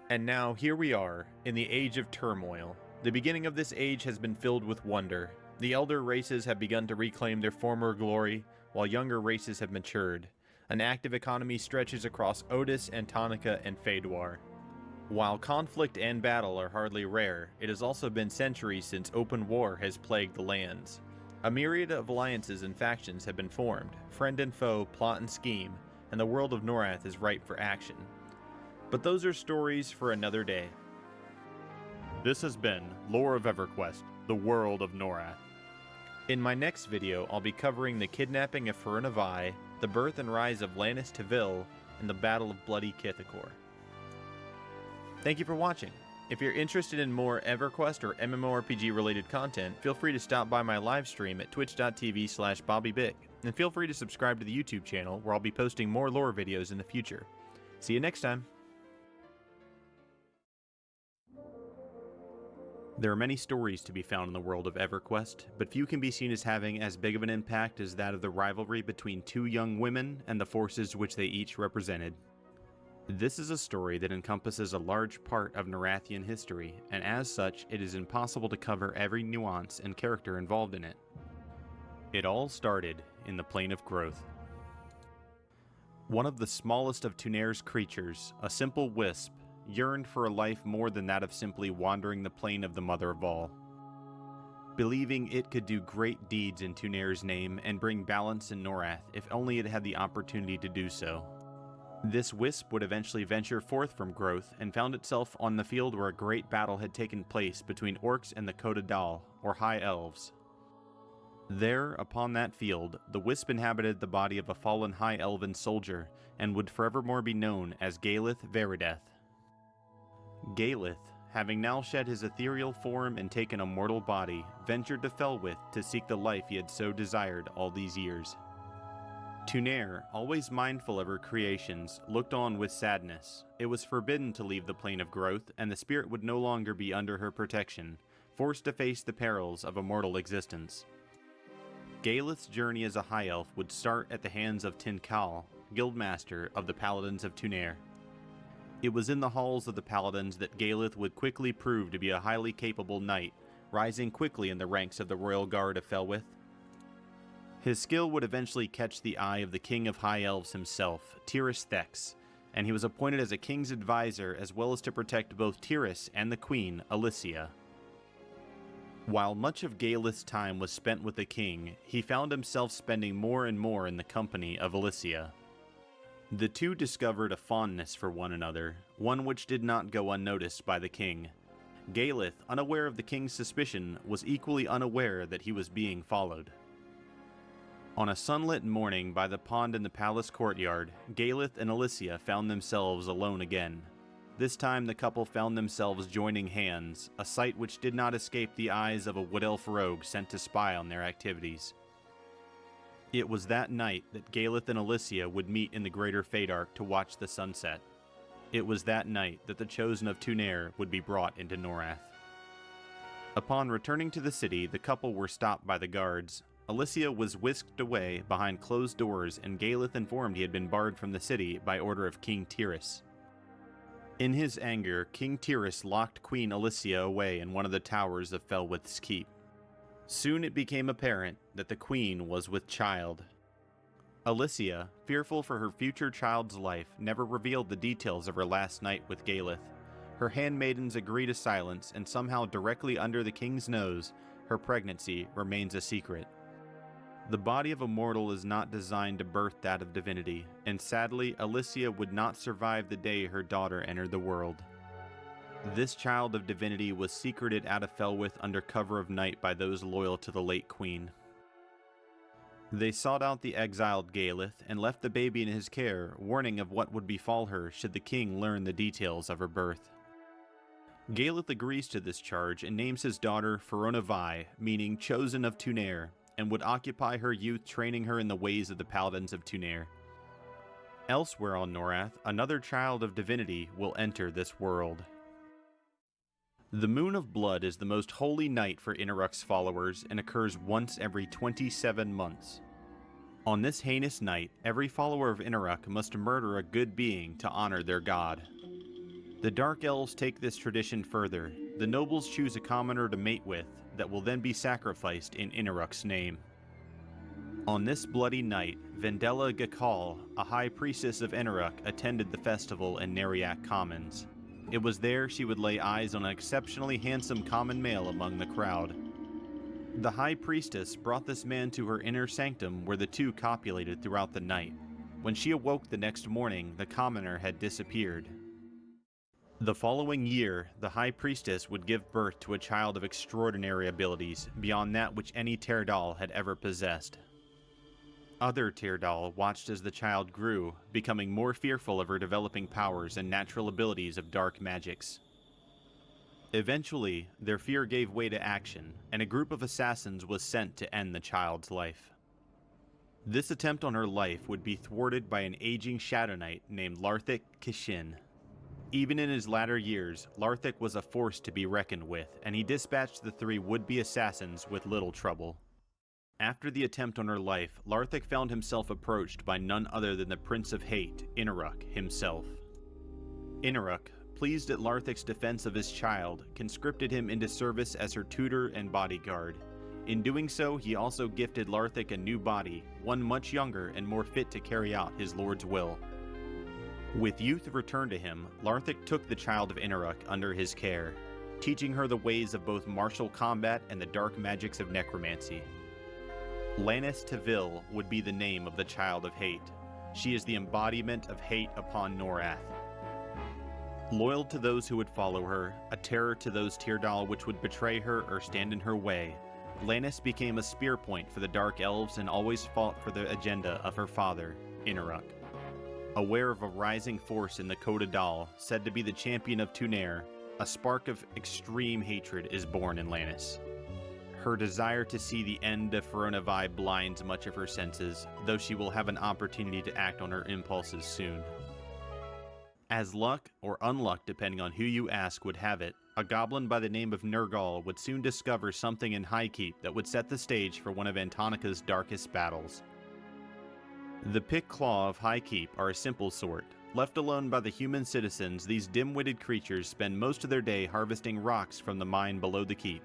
And now here we are, in the Age of Turmoil. The beginning of this age has been filled with wonder. The elder races have begun to reclaim their former glory, while younger races have matured. An active economy stretches across Otis, Antonica, and Fadewar. While conflict and battle are hardly rare, it has also been centuries since open war has plagued the lands. A myriad of alliances and factions have been formed, friend and foe plot and scheme, and the world of Norath is ripe for action. But those are stories for another day. This has been Lore of EverQuest, the world of Norath. In my next video, I'll be covering the kidnapping of Ferunavai, the birth and rise of Lannis Tevil, and the Battle of Bloody Kithakor. Thank you for watching. If you're interested in more EverQuest or MMORPG related content, feel free to stop by my live stream at twitch.tv/BobbyBig, and feel free to subscribe to the YouTube channel where I'll be posting more lore videos in the future. See you next time. There are many stories to be found in the world of EverQuest, but few can be seen as having as big of an impact as that of the rivalry between two young women and the forces which they each represented. This is a story that encompasses a large part of Norathian history, and as such, it is impossible to cover every nuance and character involved in it. It all started in the Plane of Growth. One of the smallest of Tunair's creatures, a simple wisp, yearned for a life more than that of simply wandering the plane of the Mother of All. Believing it could do great deeds in Tunair's name and bring balance in Norath if only it had the opportunity to do so. This wisp would eventually venture forth from Growth and found itself on the field where a great battle had taken place between orcs and the Kodadal, or High Elves. There, upon that field, the wisp inhabited the body of a fallen High Elven soldier and would forevermore be known as Galith Verideth. Galith, having now shed his ethereal form and taken a mortal body, ventured to Felwith to seek the life he had so desired all these years. Tunair, always mindful of her creations, looked on with sadness. It was forbidden to leave the Plane of Growth, and the spirit would no longer be under her protection, forced to face the perils of a mortal existence. Galith's journey as a High Elf would start at the hands of Tinkal, Guildmaster of the Paladins of Tunair. It was in the halls of the Paladins that Galith would quickly prove to be a highly capable knight, rising quickly in the ranks of the Royal Guard of Felwith. His skill would eventually catch the eye of the King of High Elves himself, Ssfhc, and he was appointed as a king's advisor as well as to protect both Tiras and the Queen, Alicia. While much of Galith's time was spent with the king, he found himself spending more and more in the company of Alicia. The two discovered a fondness for one another, one which did not go unnoticed by the king. Galith, unaware of the king's suspicion, was equally unaware that he was being followed. On a sunlit morning by the pond in the palace courtyard, Galith and Alicia found themselves alone again. This time the couple found themselves joining hands, a sight which did not escape the eyes of a wood elf rogue sent to spy on their activities. It was that night that Galith and Alicia would meet in the Greater Fadark to watch the sunset. It was that night that the Chosen of Tunair would be brought into Norath. Upon returning to the city, the couple were stopped by the guards. Alicia was whisked away behind closed doors, and Galith informed he had been barred from the city by order of King Tiras. In his anger, King Tiras locked Queen Alicia away in one of the towers of Felwith's keep. Soon it became apparent that the queen was with child. Alicia, fearful for her future child's life, never revealed the details of her last night with Galith. Her handmaidens agree to silence, and somehow directly under the king's nose, her pregnancy remains a secret. The body of a mortal is not designed to birth that of divinity, and sadly, Alicia would not survive the day her daughter entered the world. This child of divinity was secreted out of Felwith under cover of night by those loyal to the late queen. They sought out the exiled Galith and left the baby in his care, warning of what would befall her should the king learn the details of her birth. Galith agrees to this charge and names his daughter Ferunavai, meaning Chosen of Tunair, and would occupy her youth training her in the ways of the Paladins of Tunair. Elsewhere on Norath, another child of divinity will enter this world. The Moon of Blood is the most holy night for Inaruk's followers and occurs once every 27 months. On this heinous night, every follower of Inaruk must murder a good being to honor their god. The Dark Elves take this tradition further. The nobles choose a commoner to mate with that will then be sacrificed in Inaruk's name. On this bloody night, Vendela Gakal, a high priestess of Inaruk, attended the festival in Neriak Commons. It was there she would lay eyes on an exceptionally handsome common male among the crowd. The high priestess brought this man to her inner sanctum where the two copulated throughout the night. When she awoke the next morning, the commoner had disappeared. The following year, the high priestess would give birth to a child of extraordinary abilities, beyond that which any Terdal had ever possessed. Other Terdal watched as the child grew, becoming more fearful of her developing powers and natural abilities of dark magics. Eventually, their fear gave way to action, and a group of assassins was sent to end the child's life. This attempt on her life would be thwarted by an aging Shadow Knight named Larthik Kishin. Even in his latter years, Larthik was a force to be reckoned with, and he dispatched the three would-be assassins with little trouble. After the attempt on her life, Larthik found himself approached by none other than the Prince of Hate, Inaruk, himself. Inaruk, pleased at Larthik's defense of his child, conscripted him into service as her tutor and bodyguard. In doing so, he also gifted Larthik a new body, one much younger and more fit to carry out his lord's will. With youth returned to him, Larthik took the child of Inaruk under his care, teaching her the ways of both martial combat and the dark magics of necromancy. Lannis Tevil would be the name of the child of hate. She is the embodiment of hate upon Norath. Loyal to those who would follow her, a terror to those Tyrdahl which would betray her or stand in her way, Lannis became a spear point for the Dark Elves and always fought for the agenda of her father, Inaruk. Aware of a rising force in the Coda Dal, said to be the champion of Tunair, a spark of extreme hatred is born in Lannis. Her desire to see the end of Feronavai blinds much of her senses, though she will have an opportunity to act on her impulses soon. As luck, or unluck depending on who you ask, would have it, a goblin by the name of Nergal would soon discover something in Highkeep that would set the stage for one of Antonica's darkest battles. The Pick Claw of Highkeep are a simple sort. Left alone by the human citizens, these dim-witted creatures spend most of their day harvesting rocks from the mine below the keep.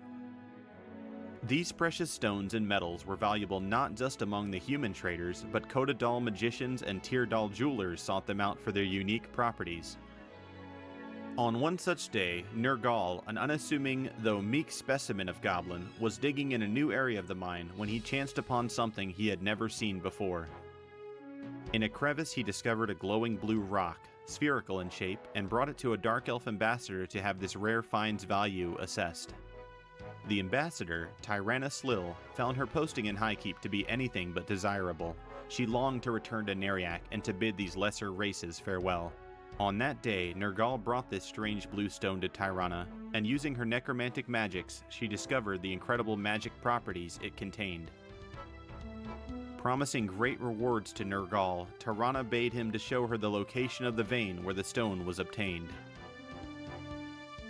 These precious stones and metals were valuable not just among the human traders, but Coda Dal magicians and Tyrdahl jewelers sought them out for their unique properties. On one such day, Nergal, an unassuming though meek specimen of goblin, was digging in a new area of the mine when he chanced upon something he had never seen before. In a crevice he discovered a glowing blue rock, spherical in shape, and brought it to a Dark Elf ambassador to have this rare find's value assessed. The ambassador, Tyranna Slill, found her posting in Highkeep to be anything but desirable. She longed to return to Neriak and to bid these lesser races farewell. On that day, Nergal brought this strange blue stone to Tyranna, and using her necromantic magics, she discovered the incredible magic properties it contained. Promising great rewards to Nergal, Tyranna bade him to show her the location of the vein where the stone was obtained.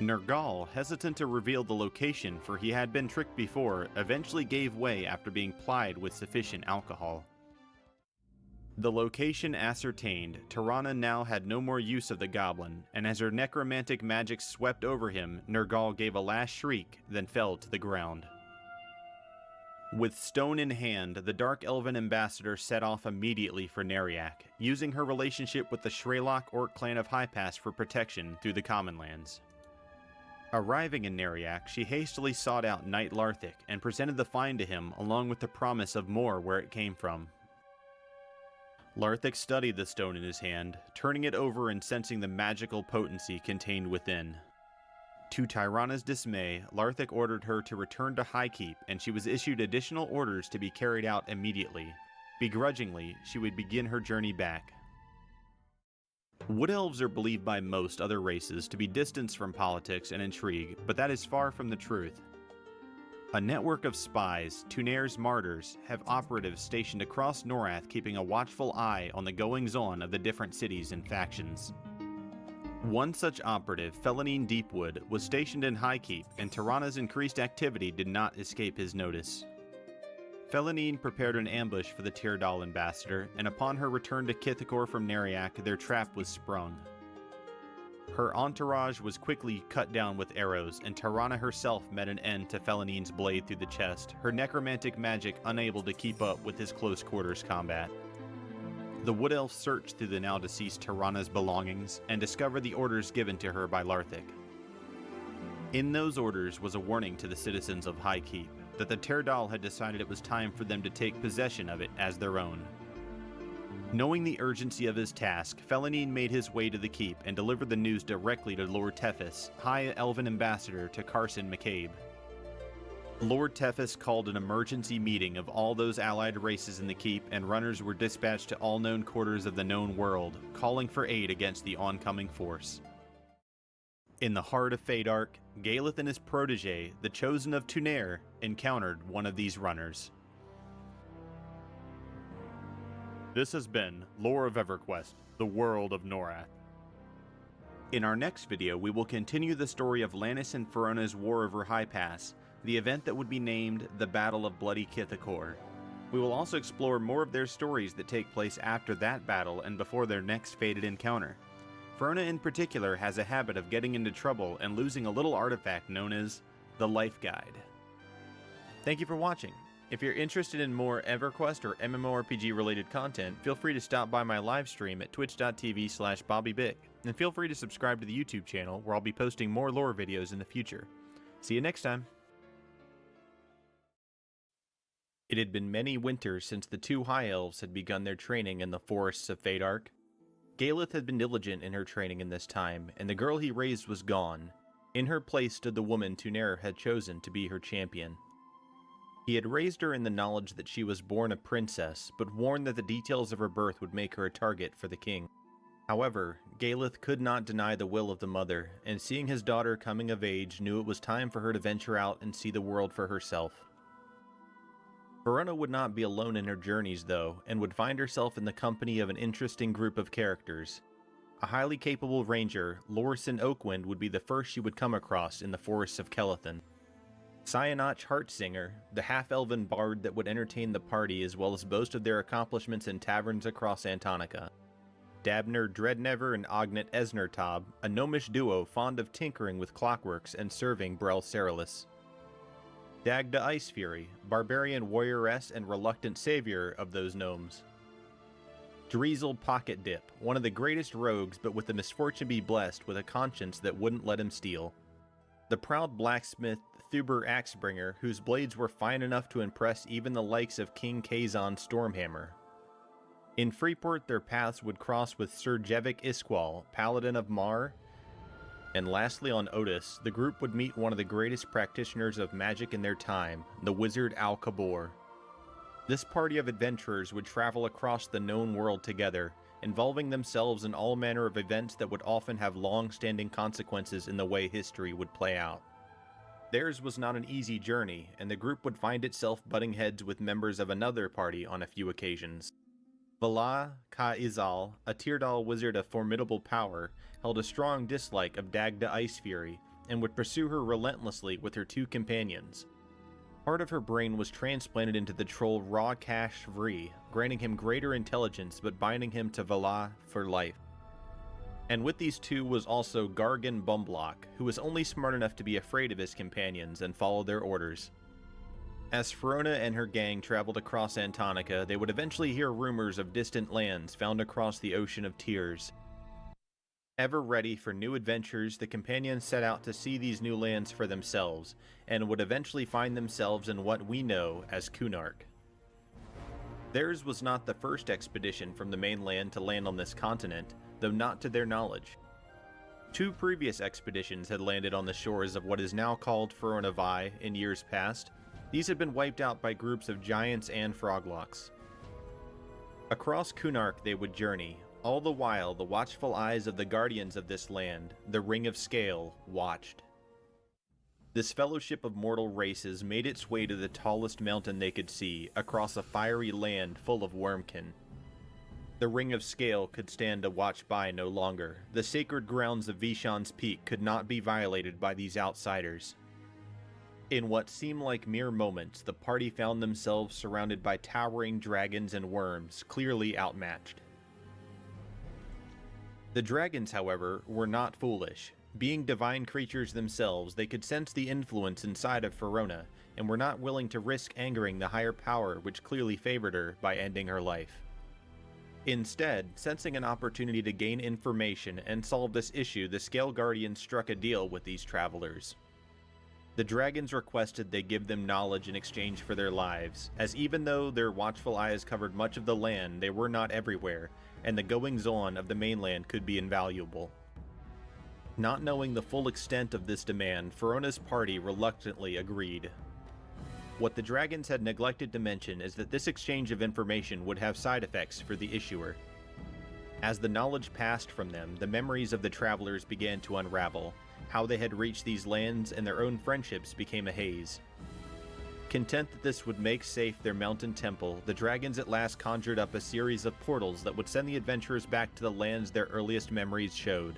Nergal, hesitant to reveal the location for he had been tricked before, eventually gave way after being plied with sufficient alcohol. The location ascertained, Tyranna now had no more use of the goblin, and as her necromantic magic swept over him, Nergal gave a last shriek, then fell to the ground. With stone in hand, the Dark Elven ambassador set off immediately for Neriak, using her relationship with the Shraylock Orc clan of Highpass for protection through the Commonlands. Arriving in Neriak, she hastily sought out Knight Larthik and presented the find to him along with the promise of more where it came from. Larthik studied the stone in his hand, turning it over and sensing the magical potency contained within. To Tyranna's dismay, Larthik ordered her to return to Highkeep, and she was issued additional orders to be carried out immediately. Begrudgingly, she would begin her journey back. Wood Elves are believed by most other races to be distanced from politics and intrigue, but that is far from the truth. A network of spies, Tunair's Martyrs, have operatives stationed across Norath keeping a watchful eye on the goings-on of the different cities and factions. One such operative, Felanine Deepwood, was stationed in Highkeep, and Tyranna's increased activity did not escape his notice. Felanine prepared an ambush for the Tyrdahl ambassador, and upon her return to Kithakor from Neriak, their trap was sprung. Her entourage was quickly cut down with arrows, and Tirana herself met an end to Felanine's blade through the chest, her necromantic magic unable to keep up with his close quarters combat. The Wood Elf searched through the now deceased Tirana's belongings and discovered the orders given to her by Larthic. In those orders was a warning to the citizens of High Keep that the Terdal had decided it was time for them to take possession of it as their own. Knowing the urgency of his task, Felanine made his way to the keep and delivered the news directly to Lord Tethys, High Elven Ambassador to Carson McCabe. Lord Tethys called an emergency meeting of all those allied races in the keep, and runners were dispatched to all known quarters of the known world, calling for aid against the oncoming force. In the heart of Fadark, Galeth and his protege, the Chosen of Tunair, encountered one of these runners. This has been Lore of EverQuest, the World of Norath. In our next video, we will continue the story of Lannis and Ferona's war over High Pass, the event that would be named the Battle of Bloody Kithakor. We will also explore more of their stories that take place after that battle and before their next fated encounter. Verona in particular has a habit of getting into trouble and losing a little artifact known as the Life Guide. Thank you for watching. If you're interested in more EverQuest or MMORPG related content, feel free to stop by my live stream at twitch.tv/BobbyBig, and feel free to subscribe to the YouTube channel where I'll be posting more lore videos in the future. See you next time! It had been many winters since the two High Elves had begun their training in the forests of Fadark. Galeth had been diligent in her training in this time, and the girl he raised was gone. In her place stood the woman Tunair had chosen to be her champion. He had raised her in the knowledge that she was born a princess, but warned that the details of her birth would make her a target for the king. However, Galeth could not deny the will of the mother, and seeing his daughter coming of age, knew it was time for her to venture out and see the world for herself. Verona would not be alone in her journeys, though, and would find herself in the company of an interesting group of characters. A highly capable ranger, Lorison Oakwind, would be the first she would come across in the forests of Kelethan. Cyanach Heartsinger, the half-elven bard that would entertain the party as well as boast of their accomplishments in taverns across Antonica. Dabner Dreadnever and Ognet Esnertob, a gnomish duo fond of tinkering with clockworks and serving Brel Ceralis. Dagda Icefury, barbarian warrioress and reluctant savior of those gnomes. Dreezel Pocket Dip, one of the greatest rogues but with the misfortune to be blessed with a conscience that wouldn't let him steal. The proud blacksmith Thuber Axebringer, whose blades were fine enough to impress even the likes of King Kazon Stormhammer. In Freeport, their paths would cross with Sir Jevic Isqual, Paladin of Mar. And lastly, on Otis, the group would meet one of the greatest practitioners of magic in their time, the wizard Al-Kabor. This party of adventurers would travel across the known world together, involving themselves in all manner of events that would often have long-standing consequences in the way history would play out. Theirs was not an easy journey, and the group would find itself butting heads with members of another party on a few occasions. Vala Ka-Izal, a Teardal wizard of formidable power, held a strong dislike of Dagda Icefury, and would pursue her relentlessly with her two companions. Part of her brain was transplanted into the troll Ra-Kash Vri, granting him greater intelligence but binding him to Vala for life. And with these two was also Gargan Bumblock, who was only smart enough to be afraid of his companions and follow their orders. As Verona and her gang traveled across Antonica, they would eventually hear rumors of distant lands found across the Ocean of Tears. Ever ready for new adventures, the companions set out to see these new lands for themselves, and would eventually find themselves in what we know as Kunark. Theirs was not the first expedition from the mainland to land on this continent, though not to their knowledge. Two previous expeditions had landed on the shores of what is now called Verona Vi in years past. These had been wiped out by groups of giants and froglocks. Across Kunark they would journey, all the while the watchful eyes of the guardians of this land, the Ring of Scale, watched. This fellowship of mortal races made its way to the tallest mountain they could see, across a fiery land full of wormkin. The Ring of Scale could stand to watch by no longer. The sacred grounds of Vishan's Peak could not be violated by these outsiders. In what seemed like mere moments, the party found themselves surrounded by towering dragons and worms, clearly outmatched. The dragons, however, were not foolish. Being divine creatures themselves, they could sense the influence inside of Verona, and were not willing to risk angering the higher power which clearly favored her by ending her life. Instead, sensing an opportunity to gain information and solve this issue, the Scale Guardians struck a deal with these travelers. The dragons requested they give them knowledge in exchange for their lives, as even though their watchful eyes covered much of the land, they were not everywhere, and the goings-on of the mainland could be invaluable. Not knowing the full extent of this demand, Verona's party reluctantly agreed. What the dragons had neglected to mention is that this exchange of information would have side effects for the issuer. As the knowledge passed from them, the memories of the travelers began to unravel. How they had reached these lands and their own friendships became a haze. Content that this would make safe their mountain temple, the dragons at last conjured up a series of portals that would send the adventurers back to the lands their earliest memories showed.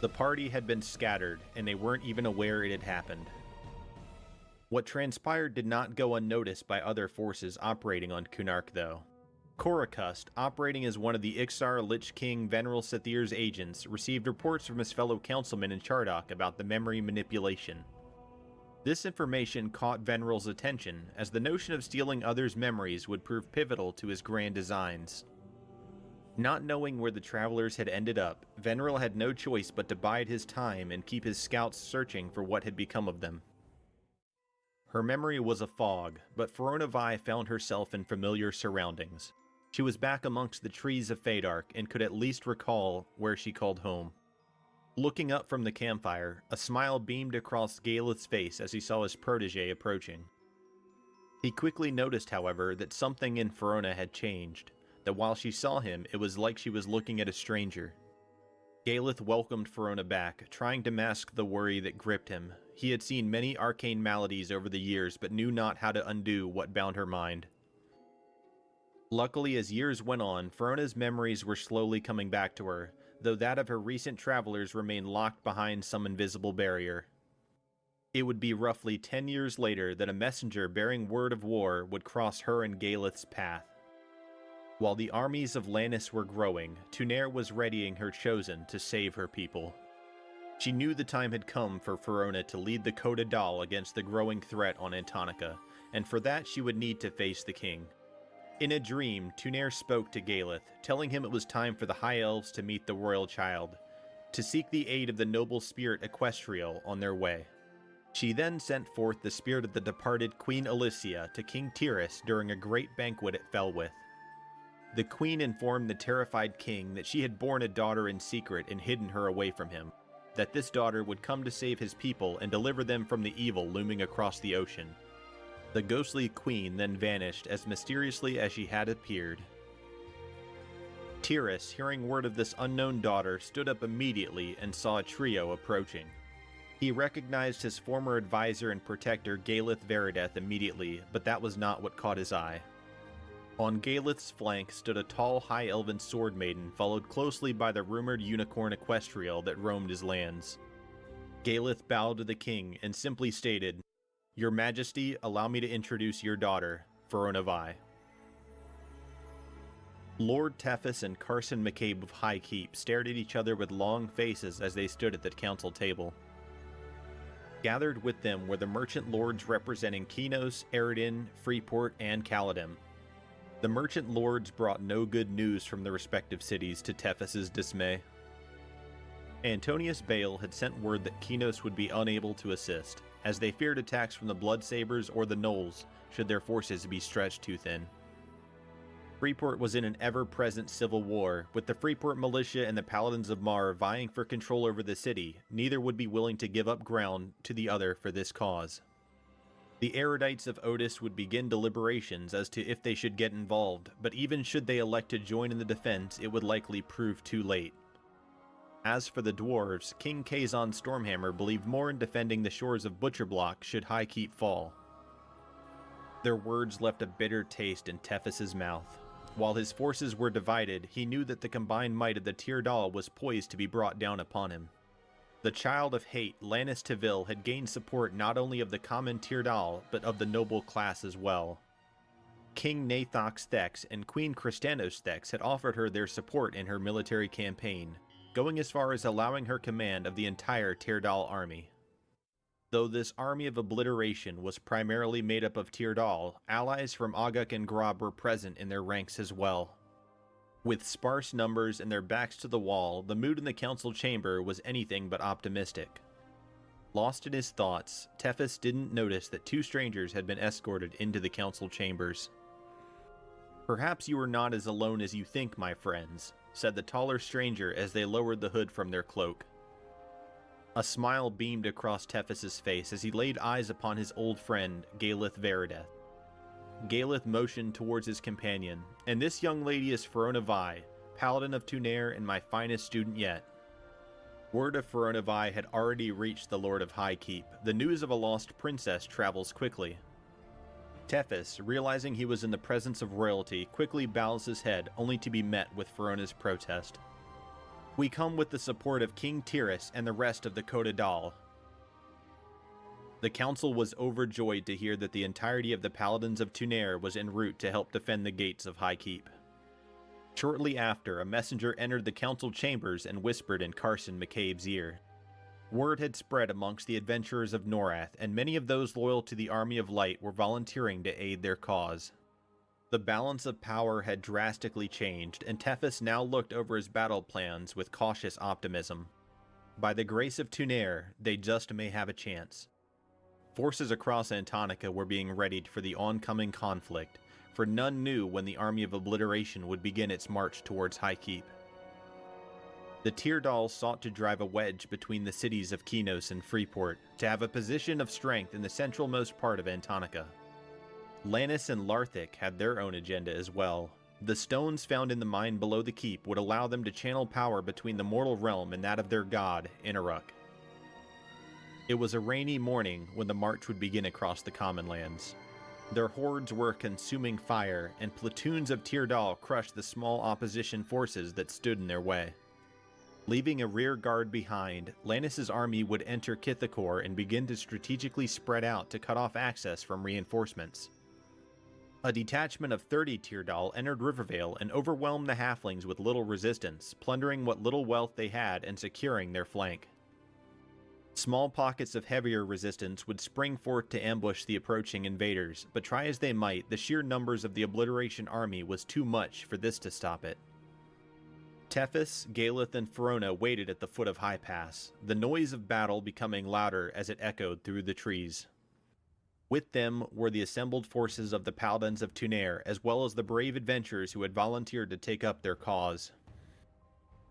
The party had been scattered, and they weren't even aware it had happened. What transpired did not go unnoticed by other forces operating on Kunark, though. Korokust, operating as one of the Ixar Lich King Veneral Sathir's agents, received reports from his fellow councilmen in Chardok about the memory manipulation. This information caught Veneral's attention, as the notion of stealing others' memories would prove pivotal to his grand designs. Not knowing where the travelers had ended up, Veneral had no choice but to bide his time and keep his scouts searching for what had become of them. Her memory was a fog, but Verona Vi found herself in familiar surroundings. She was back amongst the trees of Fadark and could at least recall where she called home. Looking up from the campfire, a smile beamed across Galeth's face as he saw his protege approaching. He quickly noticed, however, that something in Verona had changed, that while she saw him, it was like she was looking at a stranger. Galeth welcomed Verona back, trying to mask the worry that gripped him. He had seen many arcane maladies over the years, but knew not how to undo what bound her mind. Luckily, as years went on, Verona's memories were slowly coming back to her, though that of her recent travelers remained locked behind some invisible barrier. It would be roughly 10 years later that a messenger bearing word of war would cross her and Galeth's path. While the armies of Lannis were growing, Tunair was readying her chosen to save her people. She knew the time had come for Verona to lead the Coda Dal against the growing threat on Antonica, and for that she would need to face the king. In a dream, Tunair spoke to Galeth, telling him it was time for the High Elves to meet the royal child, to seek the aid of the noble spirit Equestrial on their way. She then sent forth the spirit of the departed Queen Alicia to King Tyrus during a great banquet at Felwith. The queen informed the terrified king that she had borne a daughter in secret and hidden her away from him, that this daughter would come to save his people and deliver them from the evil looming across the ocean. The ghostly queen then vanished as mysteriously as she had appeared. Tyrus, hearing word of this unknown daughter, stood up immediately and saw a trio approaching. He recognized his former advisor and protector Galeth Verideth immediately, but that was not what caught his eye. On Galeth's flank stood a tall high elven sword maiden, followed closely by the rumored unicorn Equestrial that roamed his lands. Galeth bowed to the king and simply stated, "Your Majesty, allow me to introduce your daughter, Verona Vi." Lord Tethys and Carson McCabe of High Keep stared at each other with long faces as they stood at the council table. Gathered with them were the merchant lords representing Kinos, Eredin, Freeport, and Caladim. The merchant lords brought no good news from the respective cities to Tethys's dismay. Antonius Bale had sent word that Kinos would be unable to assist, as they feared attacks from the Bloodsabers or the Gnolls should their forces be stretched too thin. Freeport was in an ever-present civil war, with the Freeport militia and the Paladins of Mar vying for control over the city. Neither would be willing to give up ground to the other for this cause. The erudites of Otis would begin deliberations as to if they should get involved, but even should they elect to join in the defense, it would likely prove too late. As for the dwarves, King Kazon Stormhammer believed more in defending the shores of Butcherblock should High Keep fall. Their words left a bitter taste in Tethys's mouth. While his forces were divided, he knew that the combined might of the Tyrdal was poised to be brought down upon him. The child of hate, Lannis Teville, had gained support not only of the common Tyrdal, but of the noble class as well. King Nathox Thex and Queen Kristanos Thex had offered her their support in her military campaign, going as far as allowing her command of the entire Tyrdal army. Though this army of obliteration was primarily made up of Tyrdal, allies from Agak and Grob were present in their ranks as well. With sparse numbers and their backs to the wall, the mood in the council chamber was anything but optimistic. Lost in his thoughts, Ssfhc didn't notice that two strangers had been escorted into the council chambers. "Perhaps you are not as alone as you think, my friends," said the taller stranger as they lowered the hood from their cloak. A smile beamed across Ssfhc's face as he laid eyes upon his old friend, Galith Verideth. Galith motioned towards his companion, "And this young lady is Verona Vi, Paladin of Tunair and my finest student yet." Word of Verona Vi had already reached the Lord of High Keep. The news of a lost princess travels quickly. Ssfhc, realizing he was in the presence of royalty, quickly bows his head, only to be met with Verona's protest. "We come with the support of King Tyrus and the rest of the Coda Dal." The council was overjoyed to hear that the entirety of the Paladins of Tunair was en route to help defend the gates of High Keep. Shortly after, a messenger entered the council chambers and whispered in Carson McCabe's ear. Word had spread amongst the adventurers of Norath, and many of those loyal to the Army of Light were volunteering to aid their cause. The balance of power had drastically changed, and Ssfhc now looked over his battle plans with cautious optimism. By the grace of Tunair, they just may have a chance. Forces across Antonica were being readied for the oncoming conflict, for none knew when the Army of Obliteration would begin its march towards High Keep. The Tyrdal sought to drive a wedge between the cities of Kinos and Freeport, to have a position of strength in the centralmost part of Antonica. Lannis and Larthic had their own agenda as well. The stones found in the mine below the keep would allow them to channel power between the mortal realm and that of their god, Inaruk. It was a rainy morning when the march would begin across the Commonlands. Their hordes were consuming fire, and platoons of Tyrdal crushed the small opposition forces that stood in their way. Leaving a rear guard behind, Lannis's army would enter Kithakor and begin to strategically spread out to cut off access from reinforcements. A detachment of 30 Tyrdal entered Rivervale and overwhelmed the halflings with little resistance, plundering what little wealth they had and securing their flank. Small pockets of heavier resistance would spring forth to ambush the approaching invaders, but try as they might, the sheer numbers of the Obliteration army was too much for this to stop it. Ssfhc, Galith, and Verona waited at the foot of High Pass, the noise of battle becoming louder as it echoed through the trees. With them were the assembled forces of the Paladins of Tunair, as well as the brave adventurers who had volunteered to take up their cause.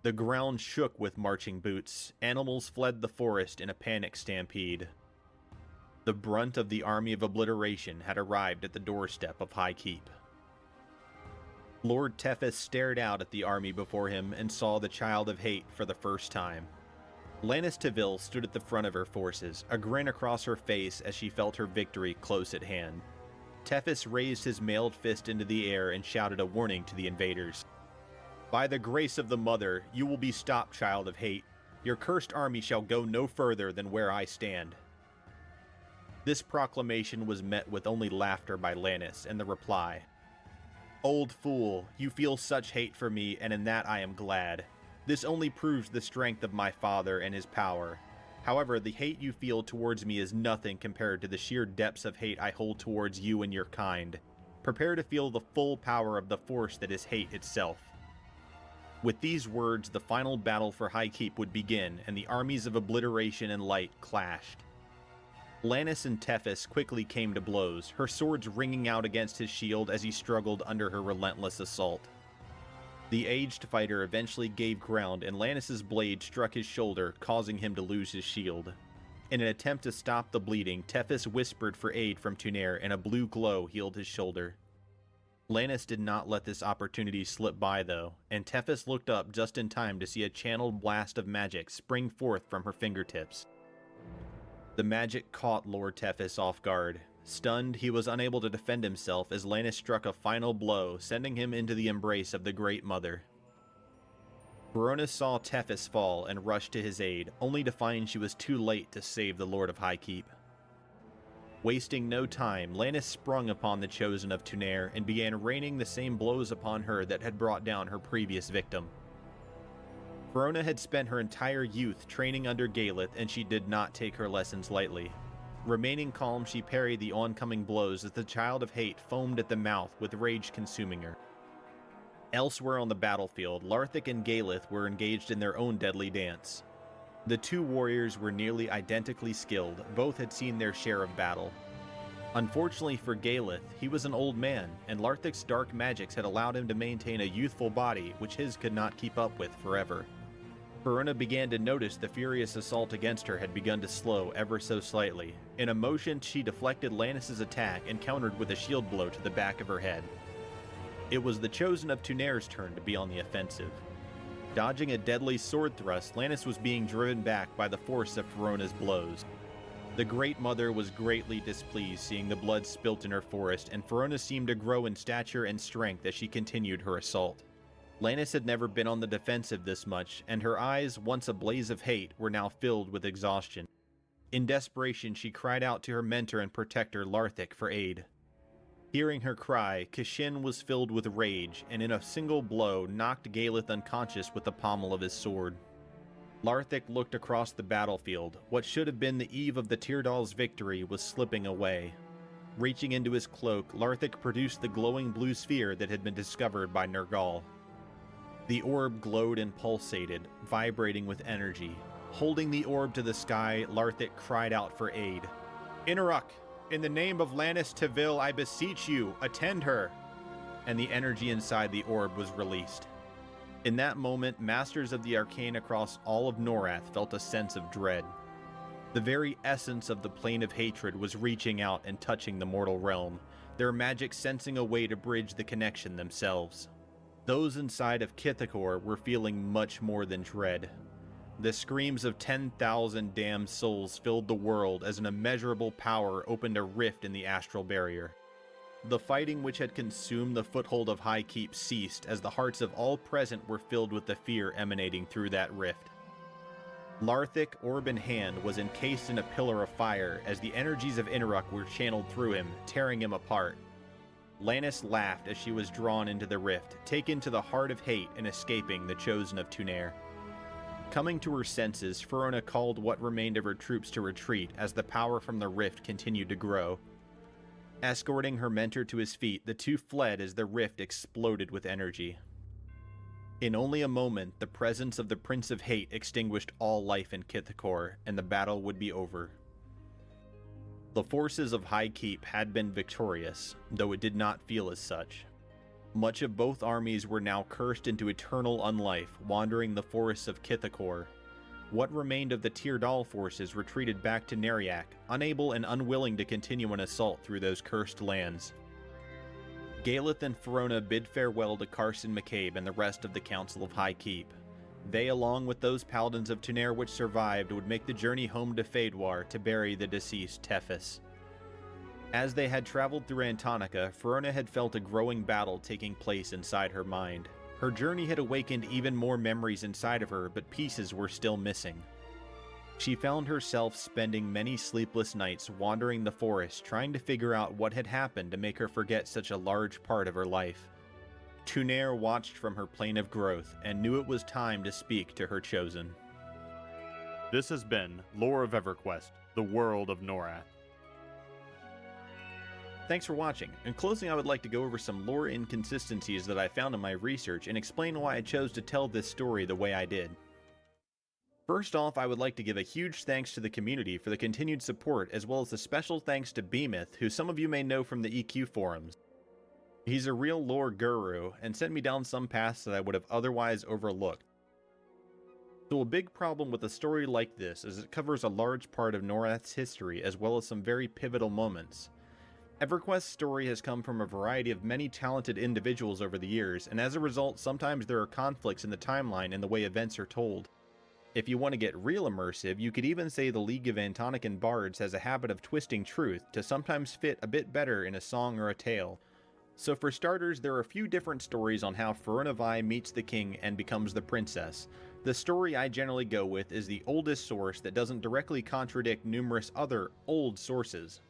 The ground shook with marching boots. Animals fled the forest in a panic stampede. The brunt of the Army of Obliteration had arrived at the doorstep of High Keep. Lord Ssfhc stared out at the army before him and saw the Child of Hate for the first time. Lannis Teville stood at the front of her forces, a grin across her face as she felt her victory close at hand. Ssfhc raised his mailed fist into the air and shouted a warning to the invaders. "By the grace of the Mother, you will be stopped, Child of Hate. Your cursed army shall go no further than where I stand." This proclamation was met with only laughter by Lannis, and the reply, "Old fool, you feel such hate for me, and in that I am glad. This only proves the strength of my father and his power. However, the hate you feel towards me is nothing compared to the sheer depths of hate I hold towards you and your kind. Prepare to feel the full power of the force that is hate itself." With these words, the final battle for High Keep would begin, and the armies of Obliteration and Light clashed. Lannis and Ssfhc quickly came to blows, her swords ringing out against his shield as he struggled under her relentless assault. The aged fighter eventually gave ground, and Lannis's blade struck his shoulder, causing him to lose his shield. In an attempt to stop the bleeding, Ssfhc whispered for aid from Tunair, and a blue glow healed his shoulder. Lannis did not let this opportunity slip by, though, and Ssfhc looked up just in time to see a channeled blast of magic spring forth from her fingertips. The magic caught Lord Ssfhc off guard. Stunned, he was unable to defend himself as Lannis struck a final blow, sending him into the embrace of the Great Mother. Verona saw Ssfhc fall and rushed to his aid, only to find she was too late to save the Lord of High Keep. Wasting no time, Lannis sprung upon the Chosen of Tunair and began raining the same blows upon her that had brought down her previous victim. Verona had spent her entire youth training under Galeth, and she did not take her lessons lightly. Remaining calm, she parried the oncoming blows as the Child of Hate foamed at the mouth with rage consuming her. Elsewhere on the battlefield, Larthic and Galeth were engaged in their own deadly dance. The two warriors were nearly identically skilled, both had seen their share of battle. Unfortunately for Galeth, he was an old man, and Larthic's dark magics had allowed him to maintain a youthful body which his could not keep up with forever. Verona began to notice the furious assault against her had begun to slow ever so slightly. In a motion, she deflected Lannis's attack and countered with a shield blow to the back of her head. It was the Chosen of Tunair's turn to be on the offensive. Dodging a deadly sword thrust, Lannis was being driven back by the force of Verona's blows. The Great Mother was greatly displeased seeing the blood spilt in her forest, and Verona seemed to grow in stature and strength as she continued her assault. Lannis had never been on the defensive this much, and her eyes, once a blaze of hate, were now filled with exhaustion. In desperation, she cried out to her mentor and protector Larthic for aid. Hearing her cry, Kashin was filled with rage, and in a single blow knocked Galeth unconscious with the pommel of his sword. Larthic looked across the battlefield. What should have been the eve of the Tyrdal's victory was slipping away. Reaching into his cloak, Larthic produced the glowing blue sphere that had been discovered by Nergal. The orb glowed and pulsated, vibrating with energy. Holding the orb to the sky, Larthic cried out for aid. "Inaruk, in the name of Lannis Tevil, I beseech you, attend her!" And the energy inside the orb was released. In that moment, masters of the arcane across all of Norath felt a sense of dread. The very essence of the plane of hatred was reaching out and touching the mortal realm, their magic sensing a way to bridge the connection themselves. Those inside of Kithakor were feeling much more than dread. The screams of 10,000 damned souls filled the world as an immeasurable power opened a rift in the astral barrier. The fighting which had consumed the foothold of High Keep ceased as the hearts of all present were filled with the fear emanating through that rift. Larthic, orb in hand, was encased in a pillar of fire as the energies of Inaruk were channeled through him, tearing him apart. Lannis laughed as she was drawn into the rift, taken to the heart of hate and escaping the Chosen of Tunair. Coming to her senses, Verona called what remained of her troops to retreat as the power from the rift continued to grow. Escorting her mentor to his feet, the two fled as the rift exploded with energy. In only a moment, the presence of the Prince of Hate extinguished all life in Kithakor, and the battle would be over. The forces of High Keep had been victorious, though it did not feel as such. Much of both armies were now cursed into eternal unlife, wandering the forests of Kithakor. What remained of the Tyrdal forces retreated back to Neriak, unable and unwilling to continue an assault through those cursed lands. Galeth and Verona bid farewell to Carson McCabe and the rest of the Council of High Keep. They, along with those paladins of Tunair which survived, would make the journey home to Fadewar to bury the deceased Tethys. As they had traveled through Antonica, Verona had felt a growing battle taking place inside her mind. Her journey had awakened even more memories inside of her, but pieces were still missing. She found herself spending many sleepless nights wandering the forest, trying to figure out what had happened to make her forget such a large part of her life. Tunair watched from her plane of growth and knew it was time to speak to her chosen. This has been Lore of EverQuest, the World of Norath. Thanks for watching. In closing, I would like to go over some lore inconsistencies that I found in my research and explain why I chose to tell this story the way I did. First off, I would like to give a huge thanks to the community for the continued support, as well as a special thanks to Beemith, who some of you may know from the EQ forums. He's a real lore guru, and sent me down some paths that I would have otherwise overlooked. So a big problem with a story like this is it covers a large part of Norath's history, as well as some very pivotal moments. EverQuest's story has come from a variety of many talented individuals over the years, and as a result, sometimes there are conflicts in the timeline and the way events are told. If you want to get real immersive, you could even say the League of Antonican Bards has a habit of twisting truth to sometimes fit a bit better in a song or a tale. So for starters, there are a few different stories on how Verona Vi meets the king and becomes the princess. The story I generally go with is the oldest source that doesn't directly contradict numerous other old sources.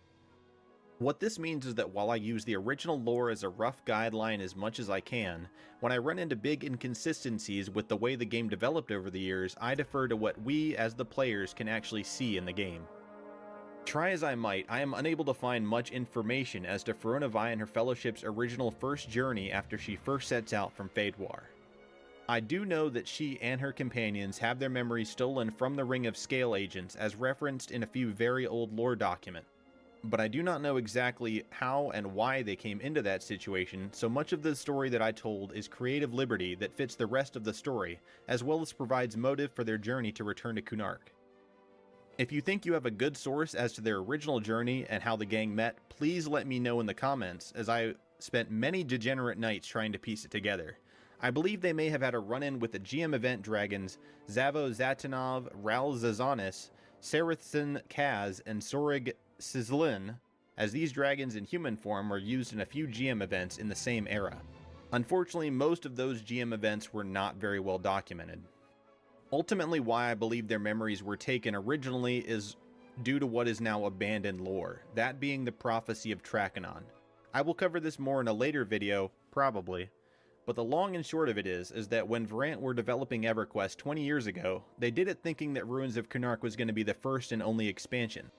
What this means is that while I use the original lore as a rough guideline as much as I can, when I run into big inconsistencies with the way the game developed over the years, I defer to what we as the players can actually see in the game. Try as I might, I am unable to find much information as to Faronavai and her fellowship's original first journey after she first sets out from Fadewar. I do know that she and her companions have their memories stolen from the Ring of Scale agents as referenced in a few very old lore documents, but I do not know exactly how and why they came into that situation, so much of the story that I told is creative liberty that fits the rest of the story, as well as provides motive for their journey to return to Kunark. If you think you have a good source as to their original journey and how the gang met, please let me know in the comments, as I spent many degenerate nights trying to piece it together. I believe they may have had a run-in with the GM event dragons Zavo Zatanov, Ral Zazanis, Sarithson Kaz, and Sorig Sizzlin, as these dragons in human form were used in a few GM events in the same era. Unfortunately, most of those GM events were not very well documented. Ultimately, why I believe their memories were taken originally is due to what is now abandoned lore, that being the prophecy of Trakenon. I will cover this more in a later video, probably, but the long and short of it is that when Varant were developing EverQuest 20 years ago, they did it thinking that Ruins of Kunark was going to be the first and only expansion.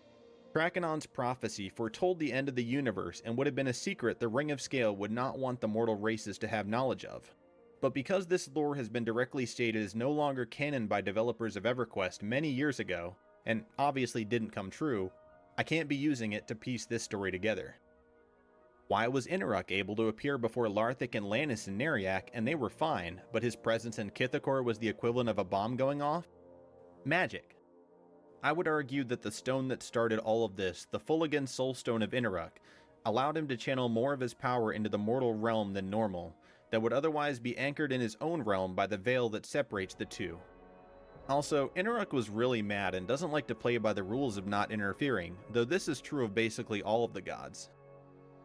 Trakenon's prophecy foretold the end of the universe and would have been a secret the Ring of Scale would not want the mortal races to have knowledge of. But because this lore has been directly stated as no longer canon by developers of EverQuest many years ago, and obviously didn't come true, I can't be using it to piece this story together. Why was Inaruk able to appear before Larthic and Lannis in Neriak and they were fine, but his presence in Kithakor was the equivalent of a bomb going off? Magic. I would argue that the stone that started all of this, the Fulligan Soulstone of Inaruk, allowed him to channel more of his power into the mortal realm than normal, that would otherwise be anchored in his own realm by the veil that separates the two. Also, Inaruk was really mad and doesn't like to play by the rules of not interfering, though this is true of basically all of the gods.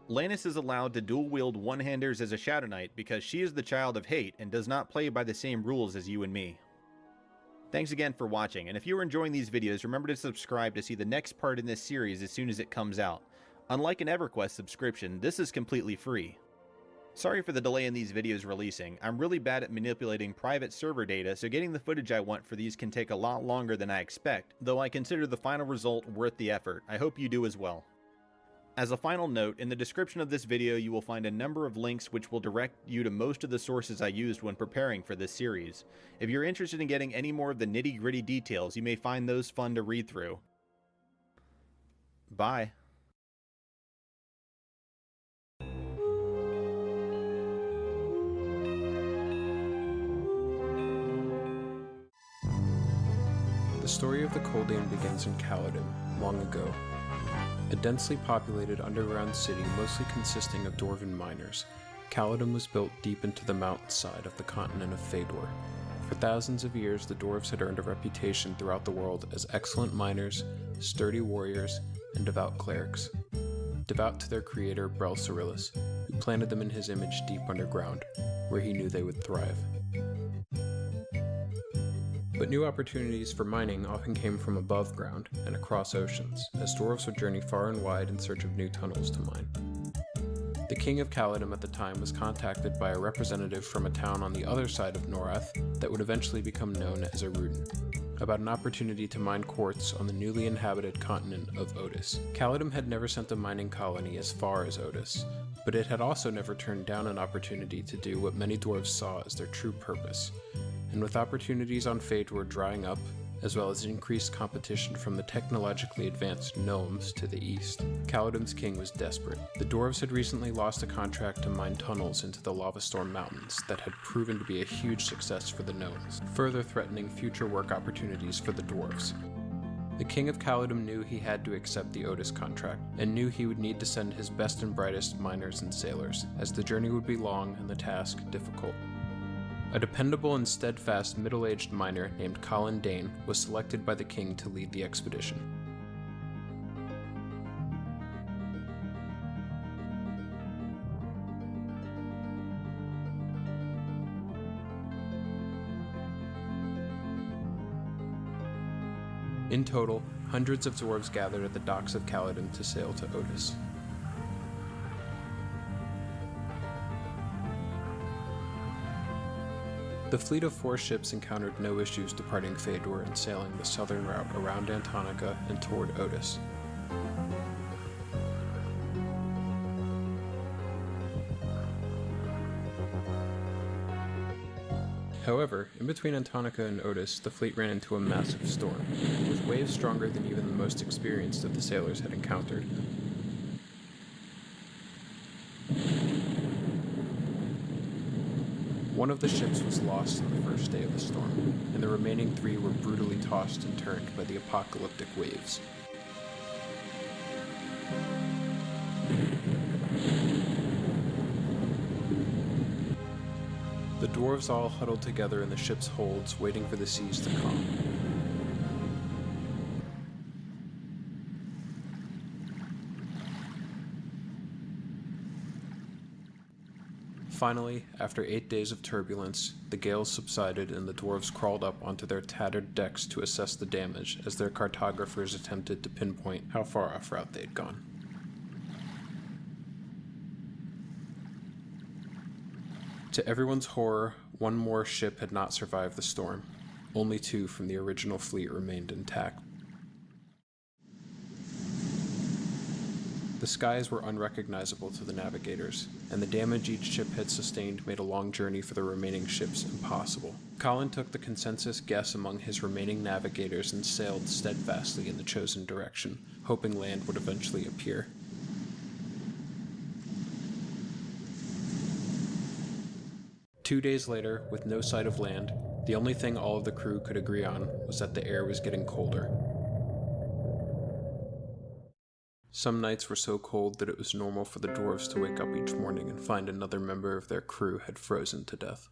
Lannis is allowed to dual-wield one-handers as a Shadow Knight because she is the child of hate and does not play by the same rules as you and me. Thanks again for watching, and if you are enjoying these videos, remember to subscribe to see the next part in this series as soon as it comes out. Unlike an EverQuest subscription, this is completely free. Sorry for the delay in these videos releasing. I'm really bad at manipulating private server data, so getting the footage I want for these can take a lot longer than I expect, though I consider the final result worth the effort. I hope you do as well. As a final note, in the description of this video you will find a number of links which will direct you to most of the sources I used when preparing for this series. If you're interested in getting any more of the nitty-gritty details, you may find those fun to read through. Bye. The story of the Koldane begins in Paladin, long ago. A densely populated underground city mostly consisting of dwarven miners, Paladin was built deep into the mountainside of the continent of Fadewar. For thousands of years, the dwarves had earned a reputation throughout the world as excellent miners, sturdy warriors, and devout clerics. Devout to their creator, Brel Cyrillus, who planted them in his image deep underground, where he knew they would thrive. But new opportunities for mining often came from above ground and across oceans, as dwarves would journey far and wide in search of new tunnels to mine. The king of Paladin at the time was contacted by a representative from a town on the other side of Norath that would eventually become known as Aruden, about an opportunity to mine quartz on the newly inhabited continent of Otis. Paladin had never sent a mining colony as far as Otis, but it had also never turned down an opportunity to do what many dwarves saw as their true purpose. And with opportunities on Fadewar drying up, as well as increased competition from the technologically advanced gnomes to the east, Paladin's king was desperate. The dwarves had recently lost a contract to mine tunnels into the Lava Storm Mountains that had proven to be a huge success for the gnomes, further threatening future work opportunities for the dwarves. The king of Paladin knew he had to accept the Otis contract, and knew he would need to send his best and brightest miners and sailors, as the journey would be long and the task difficult. A dependable and steadfast middle-aged miner named Colin Dane was selected by the king to lead the expedition. In total, hundreds of dwarves gathered at the docks of Paladin to sail to Otis. The fleet of 4 ships encountered no issues departing Fëanor and sailing the southern route around Antonica and toward Otis. However, in between Antonica and Otis, the fleet ran into a massive storm, with waves stronger than even the most experienced of the sailors had encountered. One of the ships was lost on the first day of the storm, and the remaining 3 were brutally tossed and turned by the apocalyptic waves. The dwarves all huddled together in the ship's holds, waiting for the seas to calm. Finally, after 8 days of turbulence, the gales subsided and the dwarves crawled up onto their tattered decks to assess the damage as their cartographers attempted to pinpoint how far off route they'd gone. To everyone's horror, one more ship had not survived the storm. Only 2 from the original fleet remained intact. The skies were unrecognizable to the navigators, and the damage each ship had sustained made a long journey for the remaining ships impossible. Colin took the consensus guess among his remaining navigators and sailed steadfastly in the chosen direction, hoping land would eventually appear. Two days later, with no sight of land, the only thing all of the crew could agree on was that the air was getting colder. Some nights were so cold that it was normal for the dwarves to wake up each morning and find another member of their crew had frozen to death.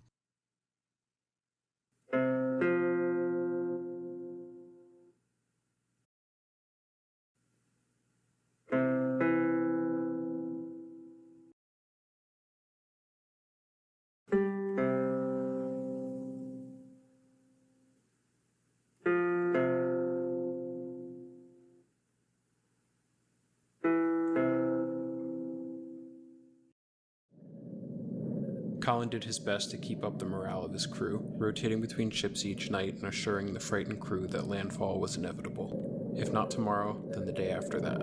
Colin did his best to keep up the morale of his crew, rotating between ships each night and assuring the frightened crew that landfall was inevitable. If not tomorrow, then the day after that.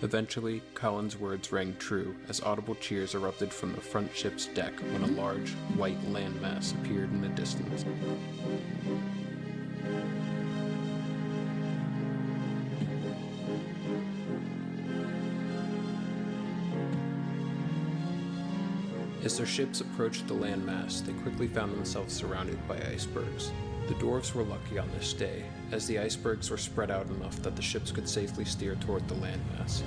Eventually, Colin's words rang true as audible cheers erupted from the front ship's deck when a large, white landmass appeared in the distance. As their ships approached the landmass, they quickly found themselves surrounded by icebergs. The dwarves were lucky on this day, as the icebergs were spread out enough that the ships could safely steer toward the landmass.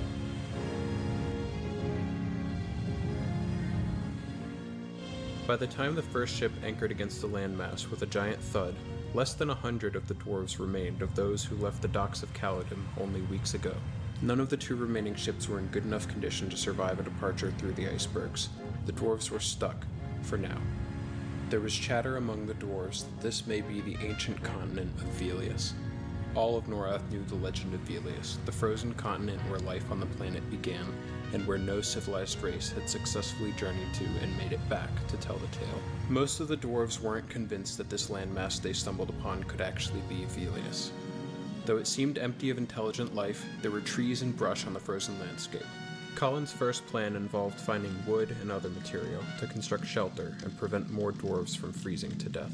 By the time the first ship anchored against the landmass with a giant thud, less than 100 of the dwarves remained of those who left the docks of Paladin only weeks ago. None of the 2 remaining ships were in good enough condition to survive a departure through the icebergs. The dwarves were stuck, for now. There was chatter among the dwarves that this may be the ancient continent of Velius. All of Norath knew the legend of Velius, the frozen continent where life on the planet began, and where no civilized race had successfully journeyed to and made it back to tell the tale. Most of the dwarves weren't convinced that this landmass they stumbled upon could actually be Velius. Though it seemed empty of intelligent life, there were trees and brush on the frozen landscape. Colin's first plan involved finding wood and other material to construct shelter and prevent more dwarves from freezing to death.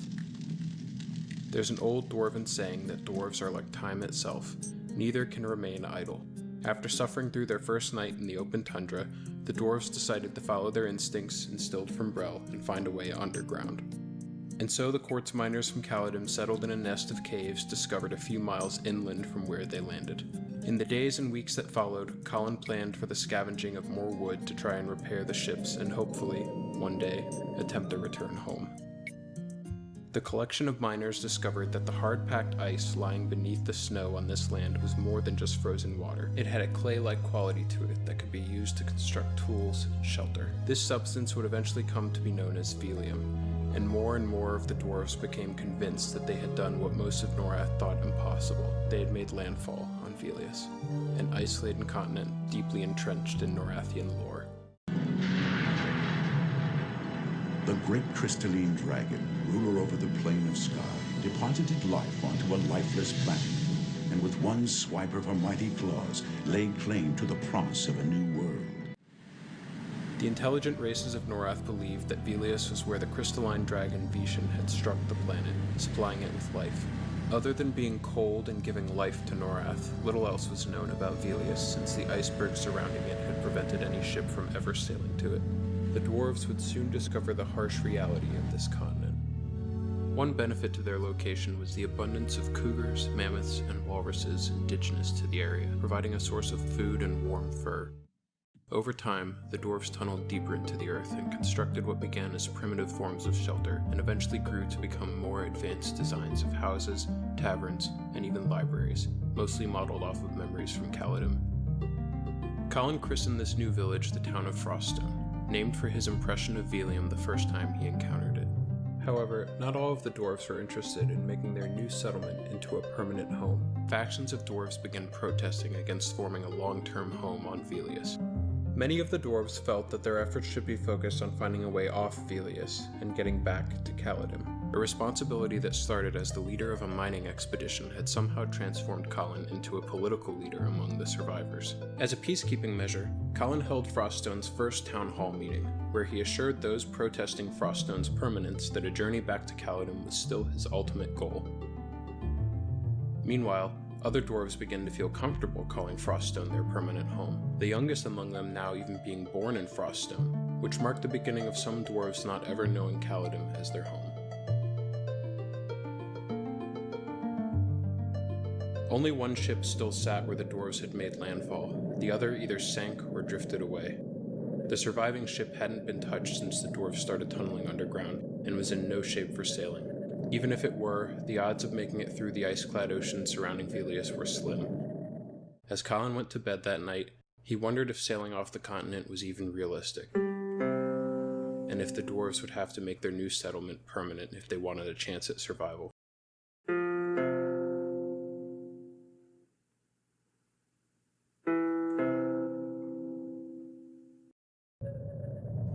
There's an old dwarven saying that dwarves are like time itself, neither can remain idle. After suffering through their first night in the open tundra, the dwarves decided to follow their instincts instilled from Brel and find a way underground. And so the quartz miners from Paladin settled in a nest of caves discovered a few miles inland from where they landed. In the days and weeks that followed, Colin planned for the scavenging of more wood to try and repair the ships and hopefully, one day, attempt a return home. The collection of miners discovered that the hard-packed ice lying beneath the snow on this land was more than just frozen water. It had a clay-like quality to it that could be used to construct tools and shelter. This substance would eventually come to be known as Velium, and more of the dwarves became convinced that they had done what most of Norath thought impossible. They had made landfall on Velius, an isolated continent deeply entrenched in Norathian lore. The great crystalline dragon, ruler over the plane of sky, deposited life onto a lifeless planet, and with one swipe of her mighty claws, laid claim to the promise of a new world. The intelligent races of Norath believed that Velius was where the crystalline dragon Vishan had struck the planet, supplying it with life. Other than being cold and giving life to Norath, little else was known about Velius since the iceberg surrounding it had prevented any ship from ever sailing to it. The dwarves would soon discover the harsh reality of this continent. One benefit to their location was the abundance of cougars, mammoths, and walruses indigenous to the area, providing a source of food and warm fur. Over time, the dwarves tunneled deeper into the earth and constructed what began as primitive forms of shelter, and eventually grew to become more advanced designs of houses, taverns, and even libraries, mostly modeled off of memories from Paladin. Colin christened this new village the town of Froststone, named for his impression of Velium the first time he encountered it. However, not all of the dwarves were interested in making their new settlement into a permanent home. Factions of dwarves began protesting against forming a long-term home on Velius. Many of the dwarves felt that their efforts should be focused on finding a way off Velius and getting back to Paladin. A responsibility that started as the leader of a mining expedition had somehow transformed Colin into a political leader among the survivors. As a peacekeeping measure, Colin held Froststone's first town hall meeting, where he assured those protesting Froststone's permanence that a journey back to Paladin was still his ultimate goal. Meanwhile, other dwarves began to feel comfortable calling Froststone their permanent home, the youngest among them now even being born in Froststone, which marked the beginning of some dwarves not ever knowing Paladin as their home. Only one ship still sat where the dwarves had made landfall. The other either sank or drifted away. The surviving ship hadn't been touched since the dwarves started tunneling underground, and was in no shape for sailing. Even if it were, the odds of making it through the ice-clad ocean surrounding Velius were slim. As Colin went to bed that night, he wondered if sailing off the continent was even realistic, and if the dwarves would have to make their new settlement permanent if they wanted a chance at survival.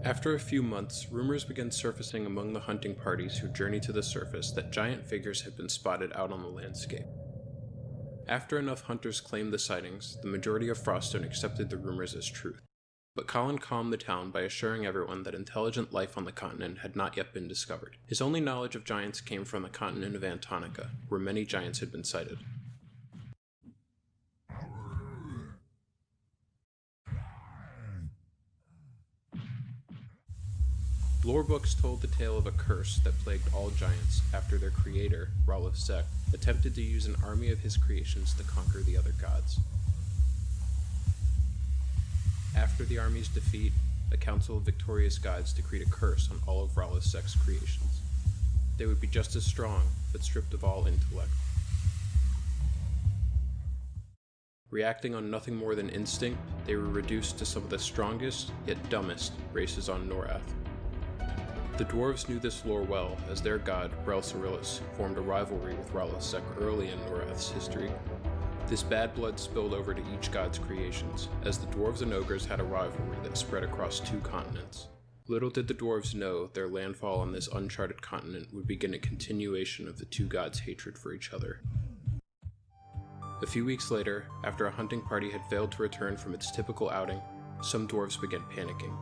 After a few months, rumors began surfacing among the hunting parties who journeyed to the surface that giant figures had been spotted out on the landscape. After enough hunters claimed the sightings, the majority of Froststone accepted the rumors as truth. But Colin calmed the town by assuring everyone that intelligent life on the continent had not yet been discovered. His only knowledge of giants came from the continent of Antonica, where many giants had been sighted. Lore books told the tale of a curse that plagued all giants after their creator, Ssfhc, attempted to use an army of his creations to conquer the other gods. After the army's defeat, a council of victorious gods decreed a curse on all of Ssfhc's creations. They would be just as strong, but stripped of all intellect. Reacting on nothing more than instinct, they were reduced to some of the strongest, yet dumbest, races on Norath. The dwarves knew this lore well, as their god, Relsarilus, formed a rivalry with Ssfhc early in Norath's history. This bad blood spilled over to each god's creations, as the dwarves and ogres had a rivalry that spread across 2 continents. Little did the dwarves know their landfall on this uncharted continent would begin a continuation of the 2 gods' hatred for each other. A few weeks later, after a hunting party had failed to return from its typical outing, some dwarves began panicking.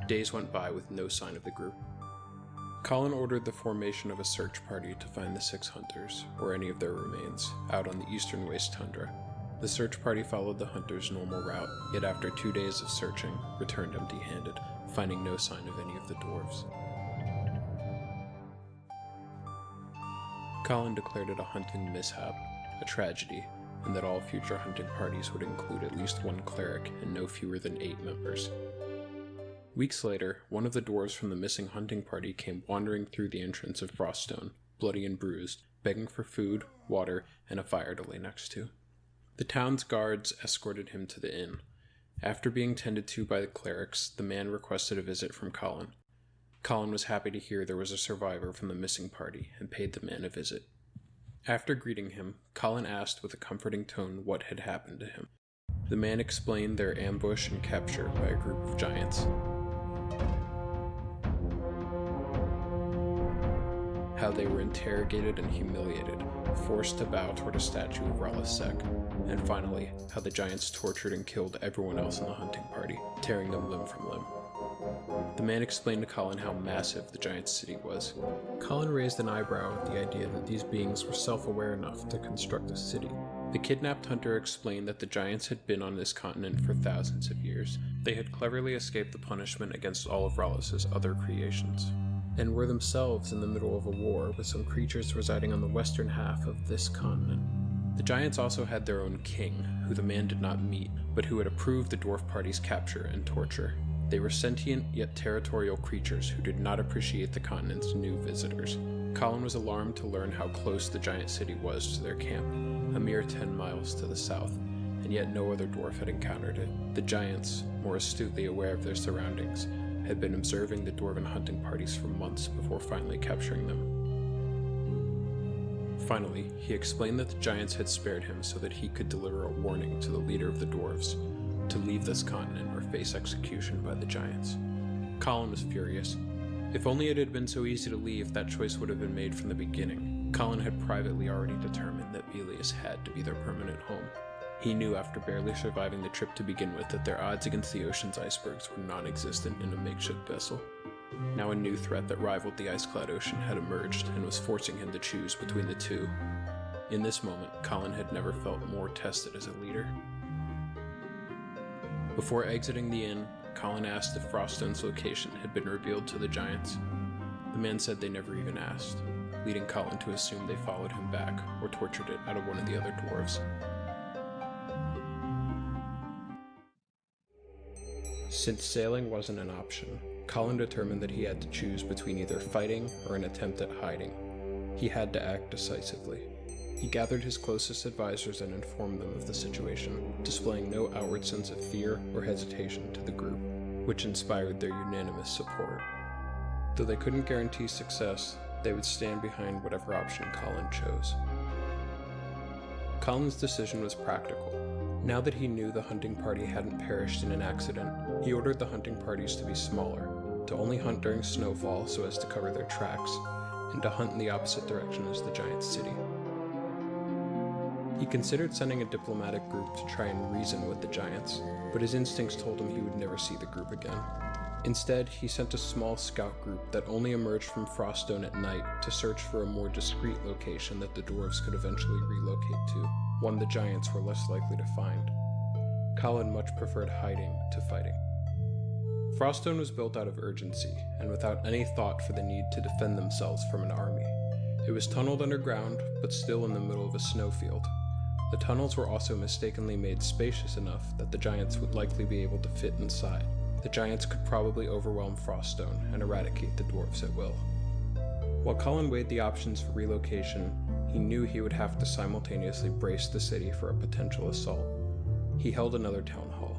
Days went by with no sign of the group. Colin ordered the formation of a search party to find the 6 hunters, or any of their remains, out on the eastern waste tundra. The search party followed the hunters' normal route, yet after 2 days of searching, returned empty-handed, finding no sign of any of the dwarves. Colin declared it a hunting mishap, a tragedy, and that all future hunting parties would include at least 1 cleric and no fewer than 8 members. Weeks later, one of the dwarves from the missing hunting party came wandering through the entrance of Froststone, bloody and bruised, begging for food, water, and a fire to lay next to. The town's guards escorted him to the inn. After being tended to by the clerics, the man requested a visit from Colin. Colin was happy to hear there was a survivor from the missing party and paid the man a visit. After greeting him, Colin asked with a comforting tone what had happened to him. The man explained their ambush and capture by a group of giants. How they were interrogated and humiliated, forced to bow toward a statue of Ssfhc, and finally, how the giants tortured and killed everyone else in the hunting party, tearing them limb from limb. The man explained to Colin how massive the giant city was. Colin raised an eyebrow at the idea that these beings were self-aware enough to construct a city. The kidnapped hunter explained that the giants had been on this continent for thousands of years. They had cleverly escaped the punishment against all of Rallis's other creations, and were themselves in the middle of a war with some creatures residing on the western half of this continent. The giants also had their own king, who the man did not meet, but who had approved the dwarf party's capture and torture. They were sentient yet territorial creatures who did not appreciate the continent's new visitors. Colin was alarmed to learn how close the giant city was to their camp, a mere 10 miles to the south, and yet no other dwarf had encountered it. The giants, more astutely aware of their surroundings, had been observing the dwarven hunting parties for months before finally capturing them. Finally, he explained that the giants had spared him so that he could deliver a warning to the leader of the dwarves, to leave this continent or face execution by the giants. Colin was furious. If only it had been so easy to leave, that choice would have been made from the beginning. Colin had privately already determined that Velius had to be their permanent home. He knew after barely surviving the trip to begin with that their odds against the ocean's icebergs were non-existent in a makeshift vessel. Now a new threat that rivaled the ice-clad ocean had emerged and was forcing him to choose between the two. In this moment, Colin had never felt more tested as a leader. Before exiting the inn, Colin asked if Froststone's location had been revealed to the giants. The man said they never even asked, leading Colin to assume they followed him back or tortured it out of one of the other dwarves. Since sailing wasn't an option, Colin determined that he had to choose between either fighting or an attempt at hiding. He had to act decisively. He gathered his closest advisors and informed them of the situation, displaying no outward sense of fear or hesitation to the group, which inspired their unanimous support. Though they couldn't guarantee success, they would stand behind whatever option Colin chose. Colin's decision was practical. Now that he knew the hunting party hadn't perished in an accident, he ordered the hunting parties to be smaller, to only hunt during snowfall so as to cover their tracks, and to hunt in the opposite direction as the giant city. He considered sending a diplomatic group to try and reason with the giants, but his instincts told him he would never see the group again. Instead, he sent a small scout group that only emerged from Froststone at night to search for a more discreet location that the dwarves could eventually relocate to, one the giants were less likely to find. Colin much preferred hiding to fighting. Froststone was built out of urgency, and without any thought for the need to defend themselves from an army. It was tunneled underground, but still in the middle of a snowfield. The tunnels were also mistakenly made spacious enough that the giants would likely be able to fit inside. The giants could probably overwhelm Froststone and eradicate the dwarves at will. While Colin weighed the options for relocation, he knew he would have to simultaneously brace the city for a potential assault. He held another town hall,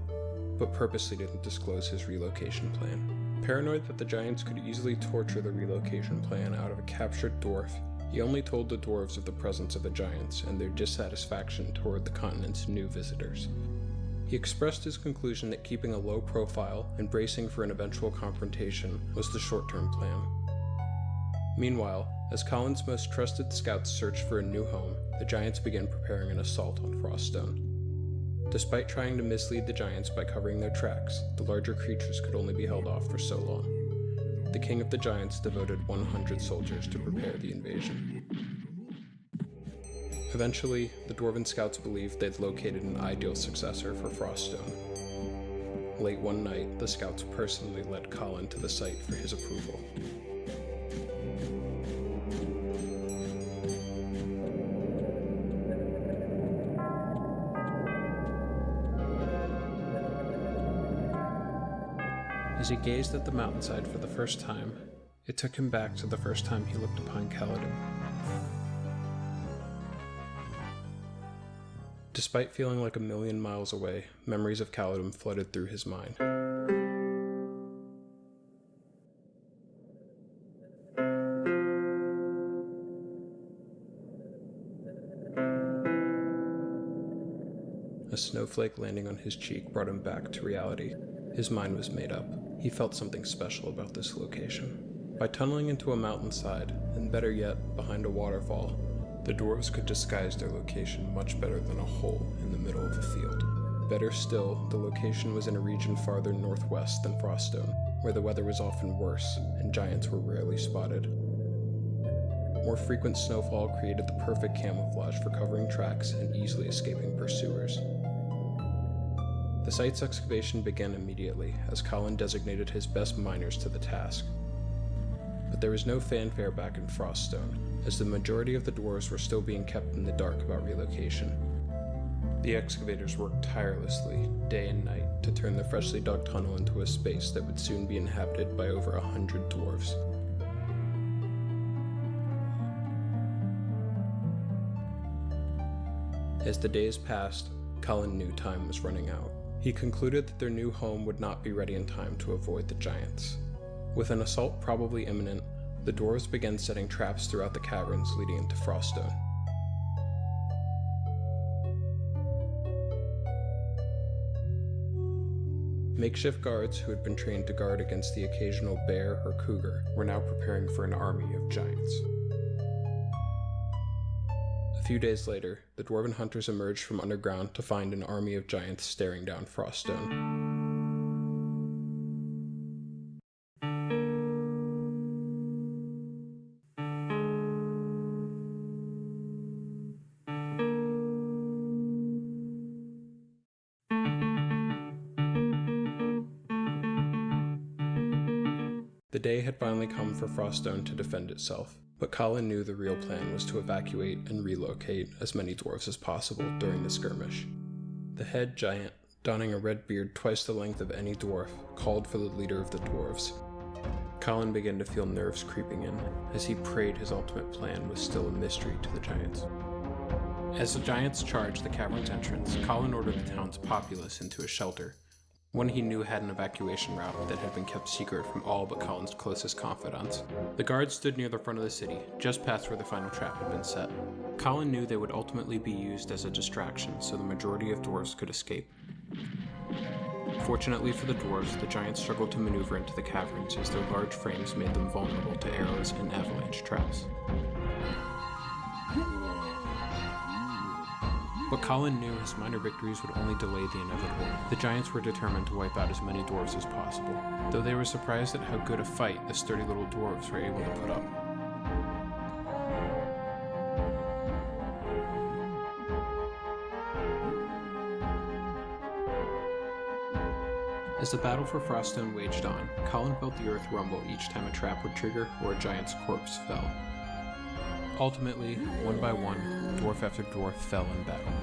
but purposely didn't disclose his relocation plan. Paranoid that the giants could easily torture the relocation plan out of a captured dwarf, he only told the dwarves of the presence of the giants and their dissatisfaction toward the continent's new visitors. He expressed his conclusion that keeping a low profile and bracing for an eventual confrontation was the short-term plan. Meanwhile, as Colin's most trusted scouts searched for a new home, the giants began preparing an assault on Froststone. Despite trying to mislead the giants by covering their tracks, the larger creatures could only be held off for so long. The king of the giants devoted 100 soldiers to prepare the invasion. Eventually, the dwarven scouts believed they'd located an ideal successor for Froststone. Late one night, the scouts personally led Colin to the site for his approval. As he gazed at the mountainside for the first time, it took him back to the first time he looked upon Paladin. Despite feeling like a million miles away, memories of Paladin flooded through his mind. snowflake landing on his cheek brought him back to reality. His mind was made up. He felt something special about this location. By tunneling into a mountainside, and better yet, behind a waterfall, the dwarves could disguise their location much better than a hole in the middle of a field. Better still, the location was in a region farther northwest than Froststone, where the weather was often worse and giants were rarely spotted. More frequent snowfall created the perfect camouflage for covering tracks and easily escaping pursuers. The site's excavation began immediately, as Colin designated his best miners to the task. But there was no fanfare back in Froststone, as the majority of the dwarves were still being kept in the dark about relocation. The excavators worked tirelessly, day and night, to turn the freshly dug tunnel into a space that would soon be inhabited by over 100 dwarves. As the days passed, Colin knew time was running out. He concluded that their new home would not be ready in time to avoid the giants. With an assault probably imminent, the dwarves began setting traps throughout the caverns leading into Froststone. Makeshift guards who had been trained to guard against the occasional bear or cougar were now preparing for an army of giants. A few days later, the dwarven hunters emerged from underground to find an army of giants staring down Froststone. The day had finally come for Froststone to defend itself, but Colin knew the real plan was to evacuate and relocate as many dwarves as possible during the skirmish. The head giant, donning a red beard twice the length of any dwarf, called for the leader of the dwarves. Colin began to feel nerves creeping in, as he prayed his ultimate plan was still a mystery to the giants. As the giants charged the cavern's entrance, Colin ordered the town's populace into a shelter, one he knew had an evacuation route that had been kept secret from all but Colin's closest confidants. The guards stood near the front of the city, just past where the final trap had been set. Colin knew they would ultimately be used as a distraction so the majority of dwarves could escape. Fortunately for the dwarves, the giants struggled to maneuver into the caverns as their large frames made them vulnerable to arrows and avalanche traps. But Colin knew his minor victories would only delay the inevitable. The giants were determined to wipe out as many dwarves as possible, though they were surprised at how good a fight the sturdy little dwarves were able to put up. As the battle for Froststone waged on, Colin felt the earth rumble each time a trap would trigger or a giant's corpse fell. Ultimately, one by one, dwarf after dwarf fell in battle.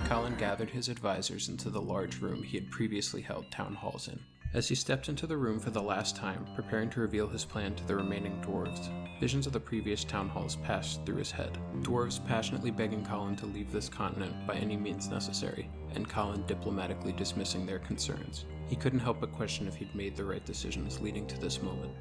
Colin gathered his advisors into the large room he had previously held town halls in. As he stepped into the room for the last time, preparing to reveal his plan to the remaining dwarves, visions of the previous town halls passed through his head. Dwarves passionately begging Colin to leave this continent by any means necessary, and Colin diplomatically dismissing their concerns. He couldn't help but question if he'd made the right decisions leading to this moment.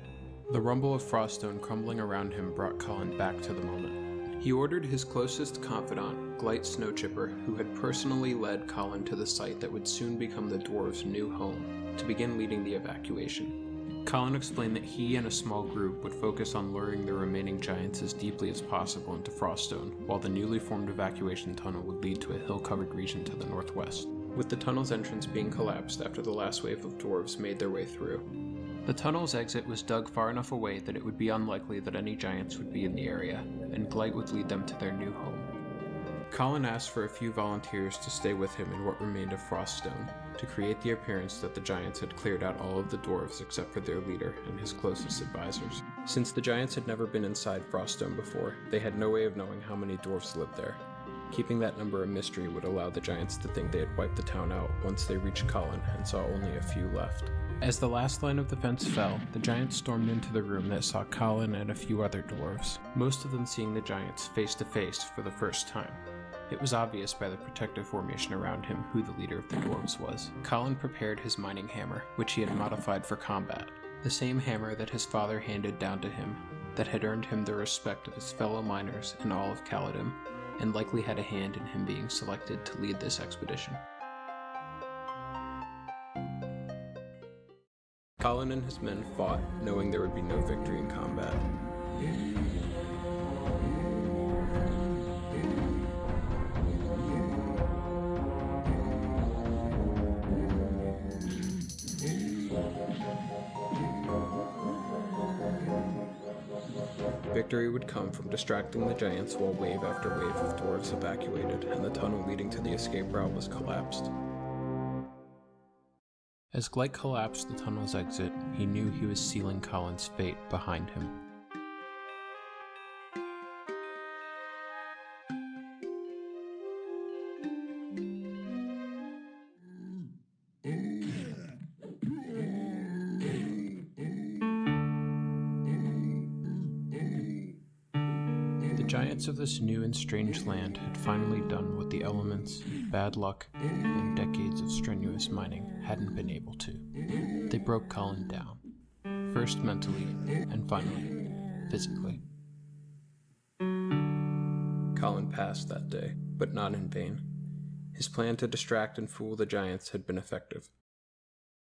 The rumble of Froststone crumbling around him brought Colin back to the moment. He ordered his closest confidant, Glite Snowchipper, who had personally led Colin to the site that would soon become the dwarves' new home, to begin leading the evacuation. Colin explained that he and a small group would focus on luring the remaining giants as deeply as possible into Froststone, while the newly formed evacuation tunnel would lead to a hill-covered region to the northwest, with the tunnel's entrance being collapsed after the last wave of dwarves made their way through. The tunnel's exit was dug far enough away that it would be unlikely that any giants would be in the area, and Glite would lead them to their new home. Colin asked for a few volunteers to stay with him in what remained of Froststone, to create the appearance that the giants had cleared out all of the dwarves except for their leader and his closest advisors. Since the giants had never been inside Froststone before, they had no way of knowing how many dwarves lived there. Keeping that number a mystery would allow the giants to think they had wiped the town out once they reached Colin and saw only a few left. As the last line of defense fell, the giants stormed into the room that saw Colin and a few other dwarves, most of them seeing the giants face to face for the first time. It was obvious by the protective formation around him who the leader of the dwarves was. Colin prepared his mining hammer, which he had modified for combat, the same hammer that his father handed down to him, that had earned him the respect of his fellow miners in all of Paladin, and likely had a hand in him being selected to lead this expedition. Colin and his men fought, knowing there would be no victory in combat. Victory would come from distracting the giants while wave after wave of dwarves evacuated and the tunnel leading to the escape route was collapsed. As Glyke collapsed the tunnel's exit, he knew he was sealing Colin's fate behind him. The giants of this new and strange land had finally done what the elements, bad luck, and decades of strenuous mining hadn't been able to. They broke Colin down, first mentally, and finally, physically. Colin passed that day, but not in vain. His plan to distract and fool the giants had been effective.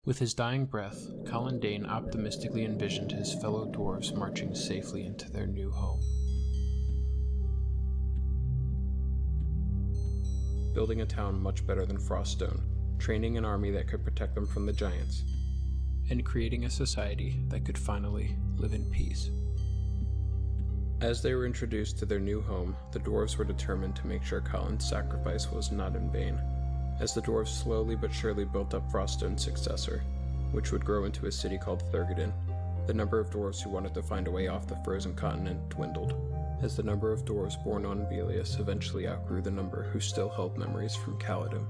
With his dying breath, Colin Dane optimistically envisioned his fellow dwarves marching safely into their new home. Building a town much better than Froststone, training an army that could protect them from the giants, and creating a society that could finally live in peace. As they were introduced to their new home, the dwarves were determined to make sure Colin's sacrifice was not in vain. As the dwarves slowly but surely built up Froststone's successor, which would grow into a city called Thurgadin, the number of dwarves who wanted to find a way off the frozen continent dwindled, as the number of dwarves born on Velius eventually outgrew the number who still held memories from Caledon.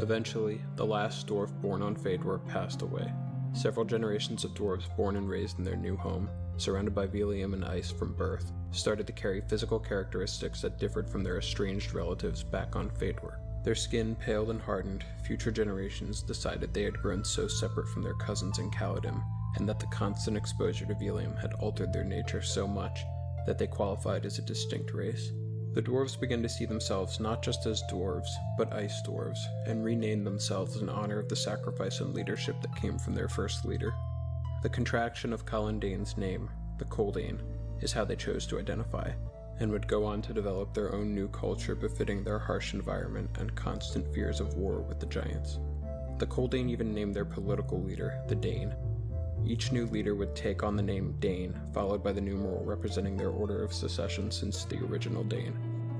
Eventually, the last dwarf born on Fëdor passed away. Several generations of dwarves born and raised in their new home, surrounded by Velium and ice from birth, started to carry physical characteristics that differed from their estranged relatives back on Fëdor. Their skin paled and hardened, future generations decided they had grown so separate from their cousins in Caledon, and that the constant exposure to Velium had altered their nature so much that they qualified as a distinct race. The dwarves began to see themselves not just as dwarves, but ice dwarves, and renamed themselves in honor of the sacrifice and leadership that came from their first leader. The contraction of Colin Dane's name, the Coldane, is how they chose to identify, and would go on to develop their own new culture befitting their harsh environment and constant fears of war with the giants. The Coldane even named their political leader the Dane. Each new leader would take on the name Dane, followed by the numeral representing their order of succession since the original Dane.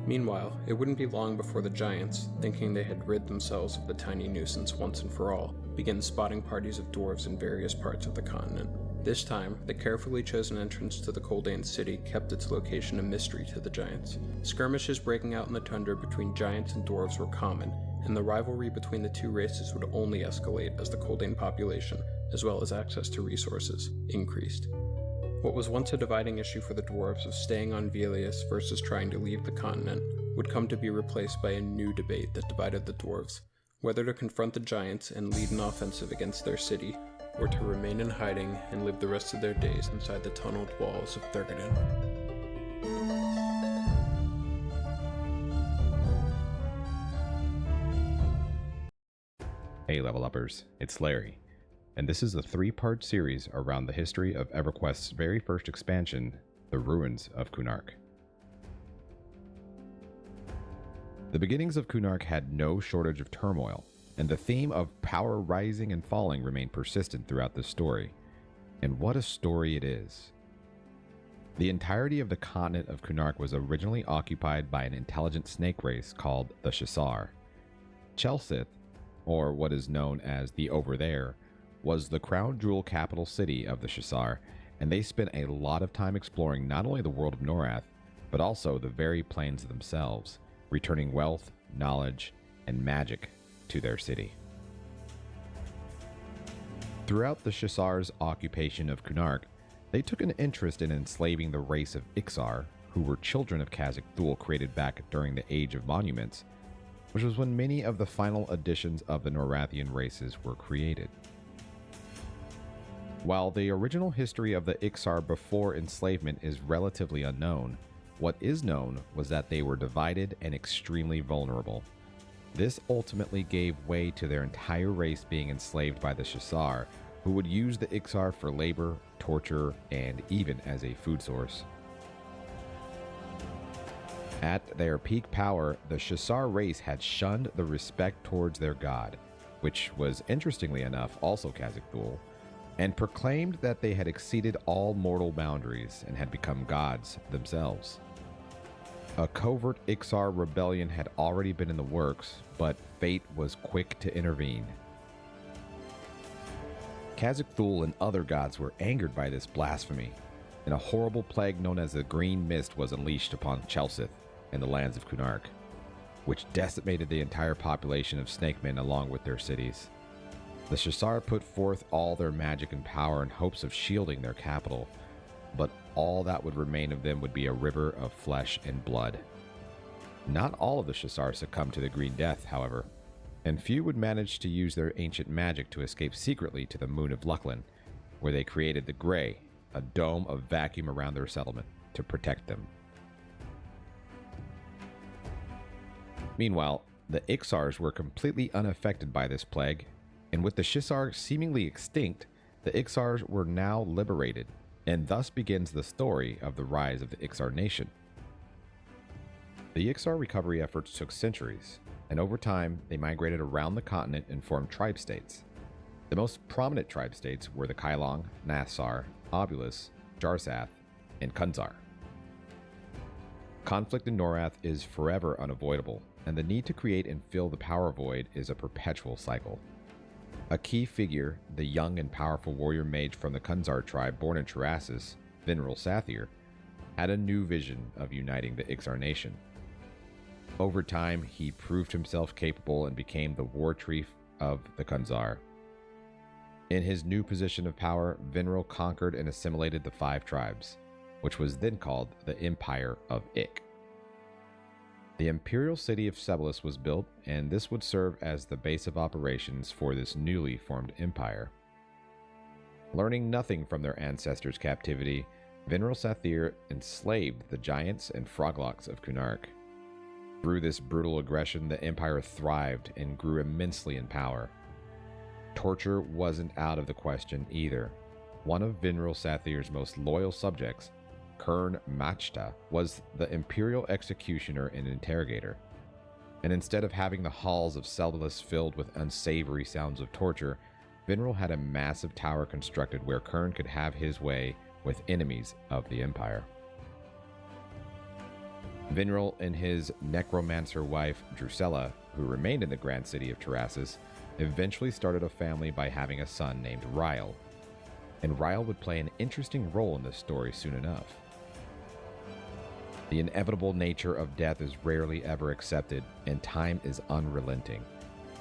Meanwhile, it wouldn't be long before the giants, thinking they had rid themselves of the tiny nuisance once and for all, began spotting parties of dwarves in various parts of the continent. This time, the carefully chosen entrance to the Coldane city kept its location a mystery to the giants. Skirmishes breaking out in the tundra between giants and dwarves were common, and the rivalry between the two races would only escalate as the Coldane population, as well as access to resources, increased. What was once a dividing issue for the dwarves of staying on Velius versus trying to leave the continent would come to be replaced by a new debate that divided the dwarves, whether to confront the giants and lead an offensive against their city, or to remain in hiding and live the rest of their days inside the tunneled walls of Thurgadin. Hey level uppers, it's Larry, and this is a 3-part series around the history of EverQuest's very first expansion, The Ruins of Kunark. The beginnings of Kunark had no shortage of turmoil, and the theme of power rising and falling remained persistent throughout the story. And what a story it is. The entirety of the continent of Kunark was originally occupied by an intelligent snake race called the Shisar. Chelsith, or what is known as the Over There, was the crown jewel capital city of the Shisar, and they spent a lot of time exploring not only the world of Norath, but also the very planes themselves, returning wealth, knowledge, and magic to their city. Throughout the Shisar's occupation of Kunark, they took an interest in enslaving the race of Ixar, who were children of Khazak Thul created back during the Age of Monuments, which was when many of the final editions of the Norathian races were created. While the original history of the Ixar before enslavement is relatively unknown, What is known was that they were divided and extremely vulnerable. This ultimately gave way to their entire race being enslaved by the Ssfhc, who would use the Ixar for labor, torture, and even as a food source. At their peak power, the Ssfhc race had shunned the respect towards their god, which was interestingly enough also Khazad-dûl, and proclaimed that they had exceeded all mortal boundaries and had become gods themselves. A covert Ixar rebellion had already been in the works, but fate was quick to intervene. Khazad-dûl and other gods were angered by this blasphemy, and a horrible plague known as the Green Mist was unleashed upon Chelsith and the lands of Kunark, which decimated the entire population of Snakemen along with their cities. The Ssfhc put forth all their magic and power in hopes of shielding their capital, but all that would remain of them would be a river of flesh and blood. Not all of the Ssfhc succumbed to the Green Death, however, and few would manage to use their ancient magic to escape secretly to the moon of Lucklin, where they created the Grey, a dome of vacuum around their settlement, to protect them. Meanwhile, the Ixars were completely unaffected by this plague, and with the Ssfhc seemingly extinct, the Ixars were now liberated, and thus begins the story of the rise of the Ixar nation. The Ixar recovery efforts took centuries, and over time they migrated around the continent and formed tribe states. The most prominent tribe states were the Kailong, Nathsar, Obulus, Jarsath, and Kunzar. Conflict in Norath is forever unavoidable, and the need to create and fill the power void is a perpetual cycle. A key figure, the young and powerful warrior mage from the Kunzar tribe born in Terrassus, Vinral Sathir, had a new vision of uniting the Ixar nation. Over time, he proved himself capable and became the war chief of the Kunzar. In his new position of power, Vinral conquered and assimilated the 5 tribes, which was then called the Empire of Ik. The imperial city of Ssfhc was built, and this would serve as the base of operations for this newly formed empire. Learning nothing from their ancestors' captivity, Vinral Sathir enslaved the giants and froglocks of Kunark. Through this brutal aggression, the empire thrived and grew immensely in power. Torture wasn't out of the question either. One of Vinral Sathir's most loyal subjects, Kern Machta, was the imperial executioner and interrogator. And instead of having the halls of Ssfhc filled with unsavory sounds of torture, Vinral had a massive tower constructed where Kern could have his way with enemies of the empire. Vinral and his necromancer wife, Drusilla, who remained in the grand city of Terrassus, eventually started a family by having a son named Ryle. And Ryle would play an interesting role in this story soon enough. The inevitable nature of death is rarely ever accepted, and time is unrelenting.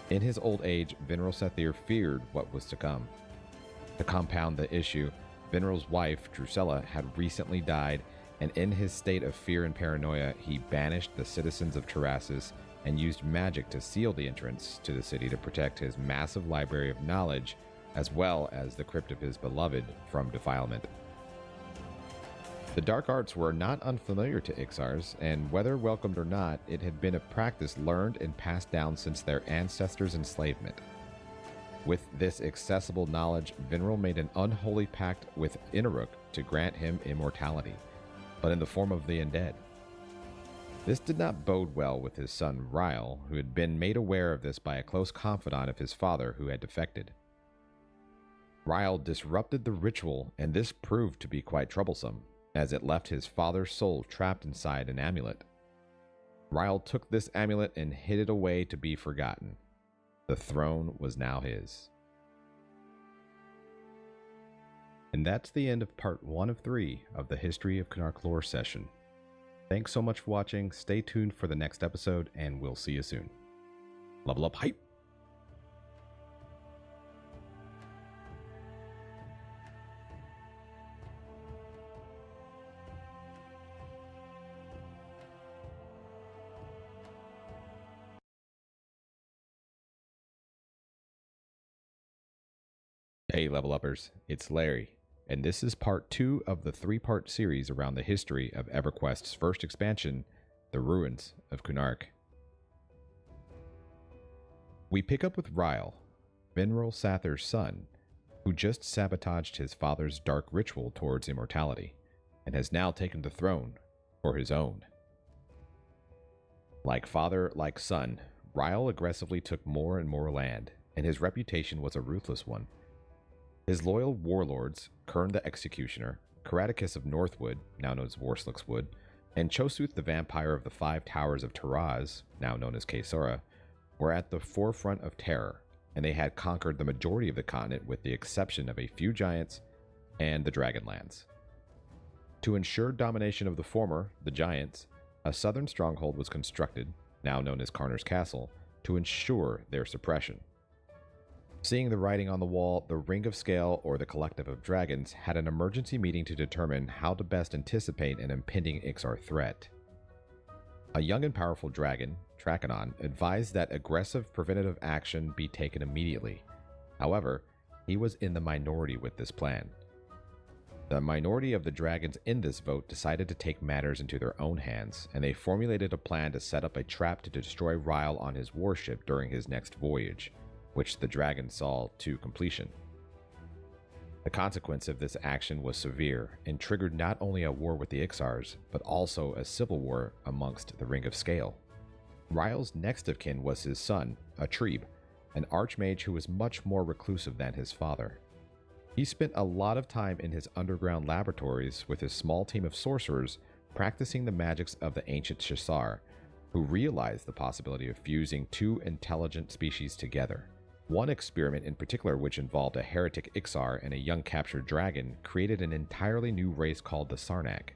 In his old age, Vinral Sathir feared what was to come. To compound the issue, Vinral's wife, Drusilla, had recently died, and in his state of fear and paranoia, he banished the citizens of Terrassus and used magic to seal the entrance to the city to protect his massive library of knowledge, as well as the crypt of his beloved, from defilement. The dark arts were not unfamiliar to Ixars, and whether welcomed or not, it had been a practice learned and passed down since their ancestors' enslavement. With this accessible knowledge, Vinral made an unholy pact with Inaruk to grant him immortality, but in the form of the undead. This did not bode well with his son Ryle, who had been made aware of this by a close confidant of his father who had defected. Ryle disrupted the ritual, and this proved to be quite troublesome, as it left his father's soul trapped inside an amulet. Ryle took this amulet and hid it away to be forgotten. The throne was now his. And that's the end of part 1 of 3 of the History of Kunark lore session. Thanks so much for watching, stay tuned for the next episode, and we'll see you soon. Level up hype! Hey level uppers, it's Larry. and this is part 2 of the 3-part series around the history of EverQuest's first expansion, The Ruins of Kunark. We pick up with Ryle, Vinral Sather's son, who just sabotaged his father's dark ritual towards immortality, and has now taken the throne for his own. Like father, like son, Ryle aggressively took more and more land, and his reputation was a ruthless one. His loyal warlords, Kern the Executioner, Karaticus of Northwood, now known as Worslick's Wood, and Chosuth the Vampire of the Five Towers of Taraz, now known as Kaesora, were at the forefront of terror, and they had conquered the majority of the continent with the exception of a few giants and the Dragonlands. To ensure domination of the former, the giants, a southern stronghold was constructed, now known as Karner's Castle, to ensure their suppression. Seeing the writing on the wall, the Ring of Scale, or the Collective of Dragons, had an emergency meeting to determine how to best anticipate an impending Ixar threat. A young and powerful dragon, Trachanon, advised that aggressive preventative action be taken immediately. However, he was in the minority with this plan. The minority of the dragons in this vote decided to take matters into their own hands, and they formulated a plan to set up a trap to destroy Ryle on his warship during his next voyage, which the dragon saw to completion. The consequence of this action was severe and triggered not only a war with the Ixars, but also a civil war amongst the Ring of Scale. Ryle's next of kin was his son, Atrib, an archmage who was much more reclusive than his father. He spent a lot of time in his underground laboratories with his small team of sorcerers practicing the magics of the ancient Shasar, who realized the possibility of fusing two intelligent species together. One experiment in particular, which involved a heretic Ixar and a young captured dragon, created an entirely new race called the Sarnak.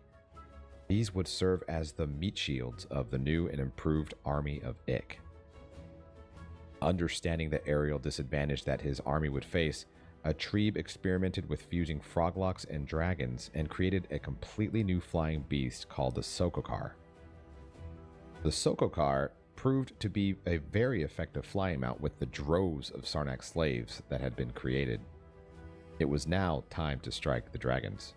These would serve as the meat shields of the new and improved army of Ik. Understanding the aerial disadvantage that his army would face, Atrib experimented with fusing froglocks and dragons and created a completely new flying beast called the Sokokar. The Sokokar proved to be a very effective flying mount with the droves of Sarnak slaves that had been created. It was now time to strike the dragons.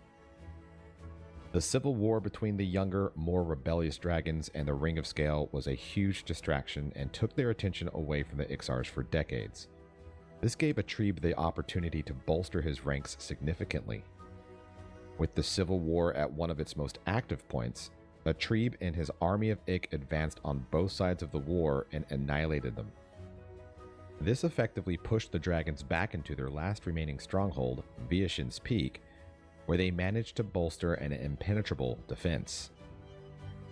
The civil war between the younger, more rebellious dragons and the Ring of Scale was a huge distraction and took their attention away from the Ixars for decades. This gave Atrib the opportunity to bolster his ranks significantly. With the civil war at one of its most active points, Atrib and his army of Ik advanced on both sides of the war and annihilated them. This effectively pushed the dragons back into their last remaining stronghold, Viashin's Peak, where they managed to bolster an impenetrable defense.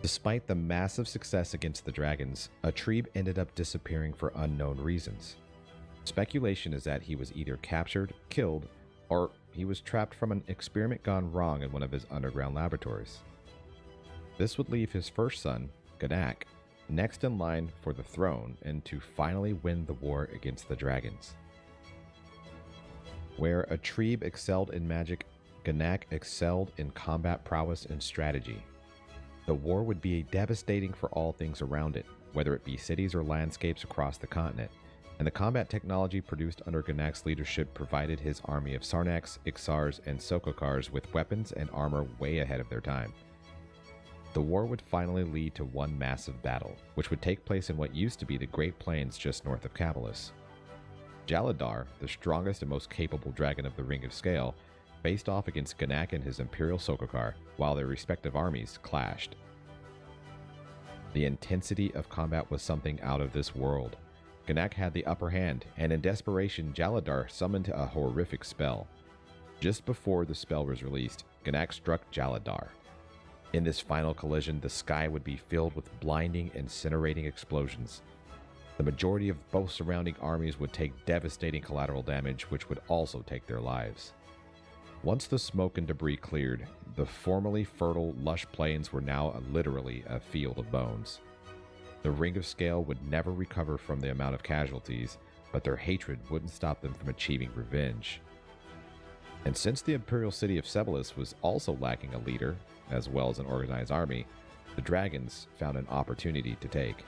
Despite the massive success against the dragons, Atrib ended up disappearing for unknown reasons. Speculation is that he was either captured, killed, or he was trapped from an experiment gone wrong in one of his underground laboratories. This would leave his first son, Ganak, next in line for the throne and to finally win the war against the dragons. Where Atrib excelled in magic, Ganak excelled in combat prowess and strategy. The war would be devastating for all things around it, whether it be cities or landscapes across the continent, and the combat technology produced under Ganak's leadership provided his army of Sarnaks, Ixars, and Sokokars with weapons and armor way ahead of their time. The war would finally lead to one massive battle, which would take place in what used to be the Great Plains just north of Cavalis. Jaladar, the strongest and most capable dragon of the Ring of Scale, faced off against Ganak and his Imperial Sokokar, while their respective armies clashed. The intensity of combat was something out of this world. Ganak had the upper hand, and in desperation, Jaladar summoned a horrific spell. Just before the spell was released, Ganak struck Jaladar. In this final collision, the sky would be filled with blinding, incinerating explosions. The majority of both surrounding armies would take devastating collateral damage, which would also take their lives. Once the smoke and debris cleared, the formerly fertile, lush plains were now literally a field of bones. The Ring of Scale would never recover from the amount of casualties, but their hatred wouldn't stop them from achieving revenge. And since the Imperial city of Sebelis was also lacking a leader, as well as an organized army, the dragons found an opportunity to take.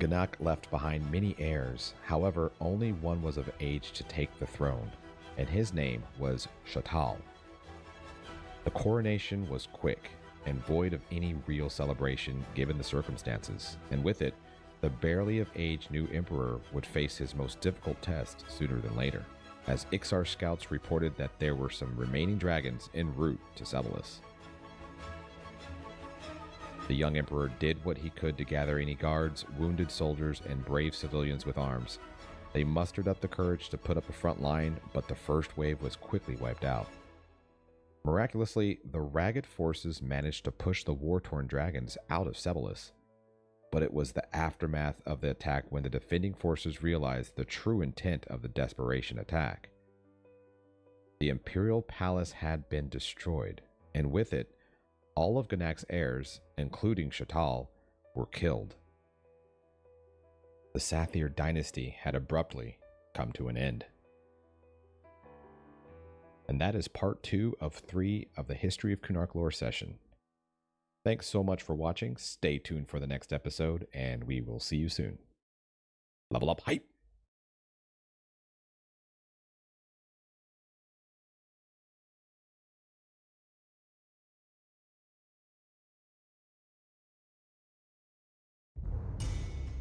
Gnak left behind many heirs, however, only one was of age to take the throne, and his name was Shatal. The coronation was quick and void of any real celebration given the circumstances, and with it, the barely of age new emperor would face his most difficult test sooner than later, as Ixar scouts reported that there were some remaining dragons en route to Ssfhc. The young emperor did what he could to gather any guards, wounded soldiers, and brave civilians with arms. They mustered up the courage to put up a front line, but the first wave was quickly wiped out. Miraculously, the ragged forces managed to push the war-torn dragons out of Ssfhc, but it was the aftermath of the attack when the defending forces realized the true intent of the desperation attack. The Imperial Palace had been destroyed, and with it, all of Gnak's heirs, including Shatal, were killed. The Sathir dynasty had abruptly come to an end. And that is part 2 of 3 of the History of Kunark lore session. Thanks so much for watching. Stay tuned for the next episode, and we will see you soon. Level up hype!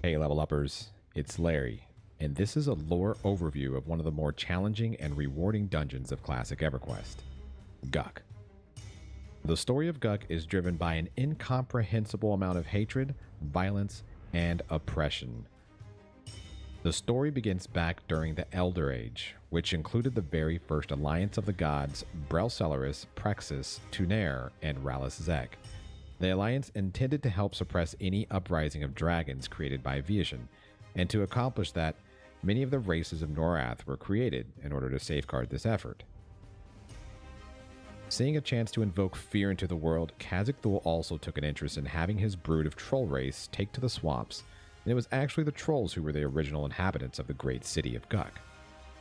Hey level uppers, it's Larry, and this is a lore overview of one of the more challenging and rewarding dungeons of classic EverQuest, Guk. The story of Guk is driven by an incomprehensible amount of hatred, violence, and oppression. The story begins back during the Elder Age, which included the very first alliance of the gods Brelcelaris, Praxis, Tunair, and Rallis Zek. The alliance intended to help suppress any uprising of dragons created by Vision, and to accomplish that, many of the races of Norath were created in order to safeguard this effort. Seeing a chance to invoke fear into the world, Khazad-Thul also took an interest in having his brood of troll race take to the swamps, and it was actually the trolls who were the original inhabitants of the great city of Guk.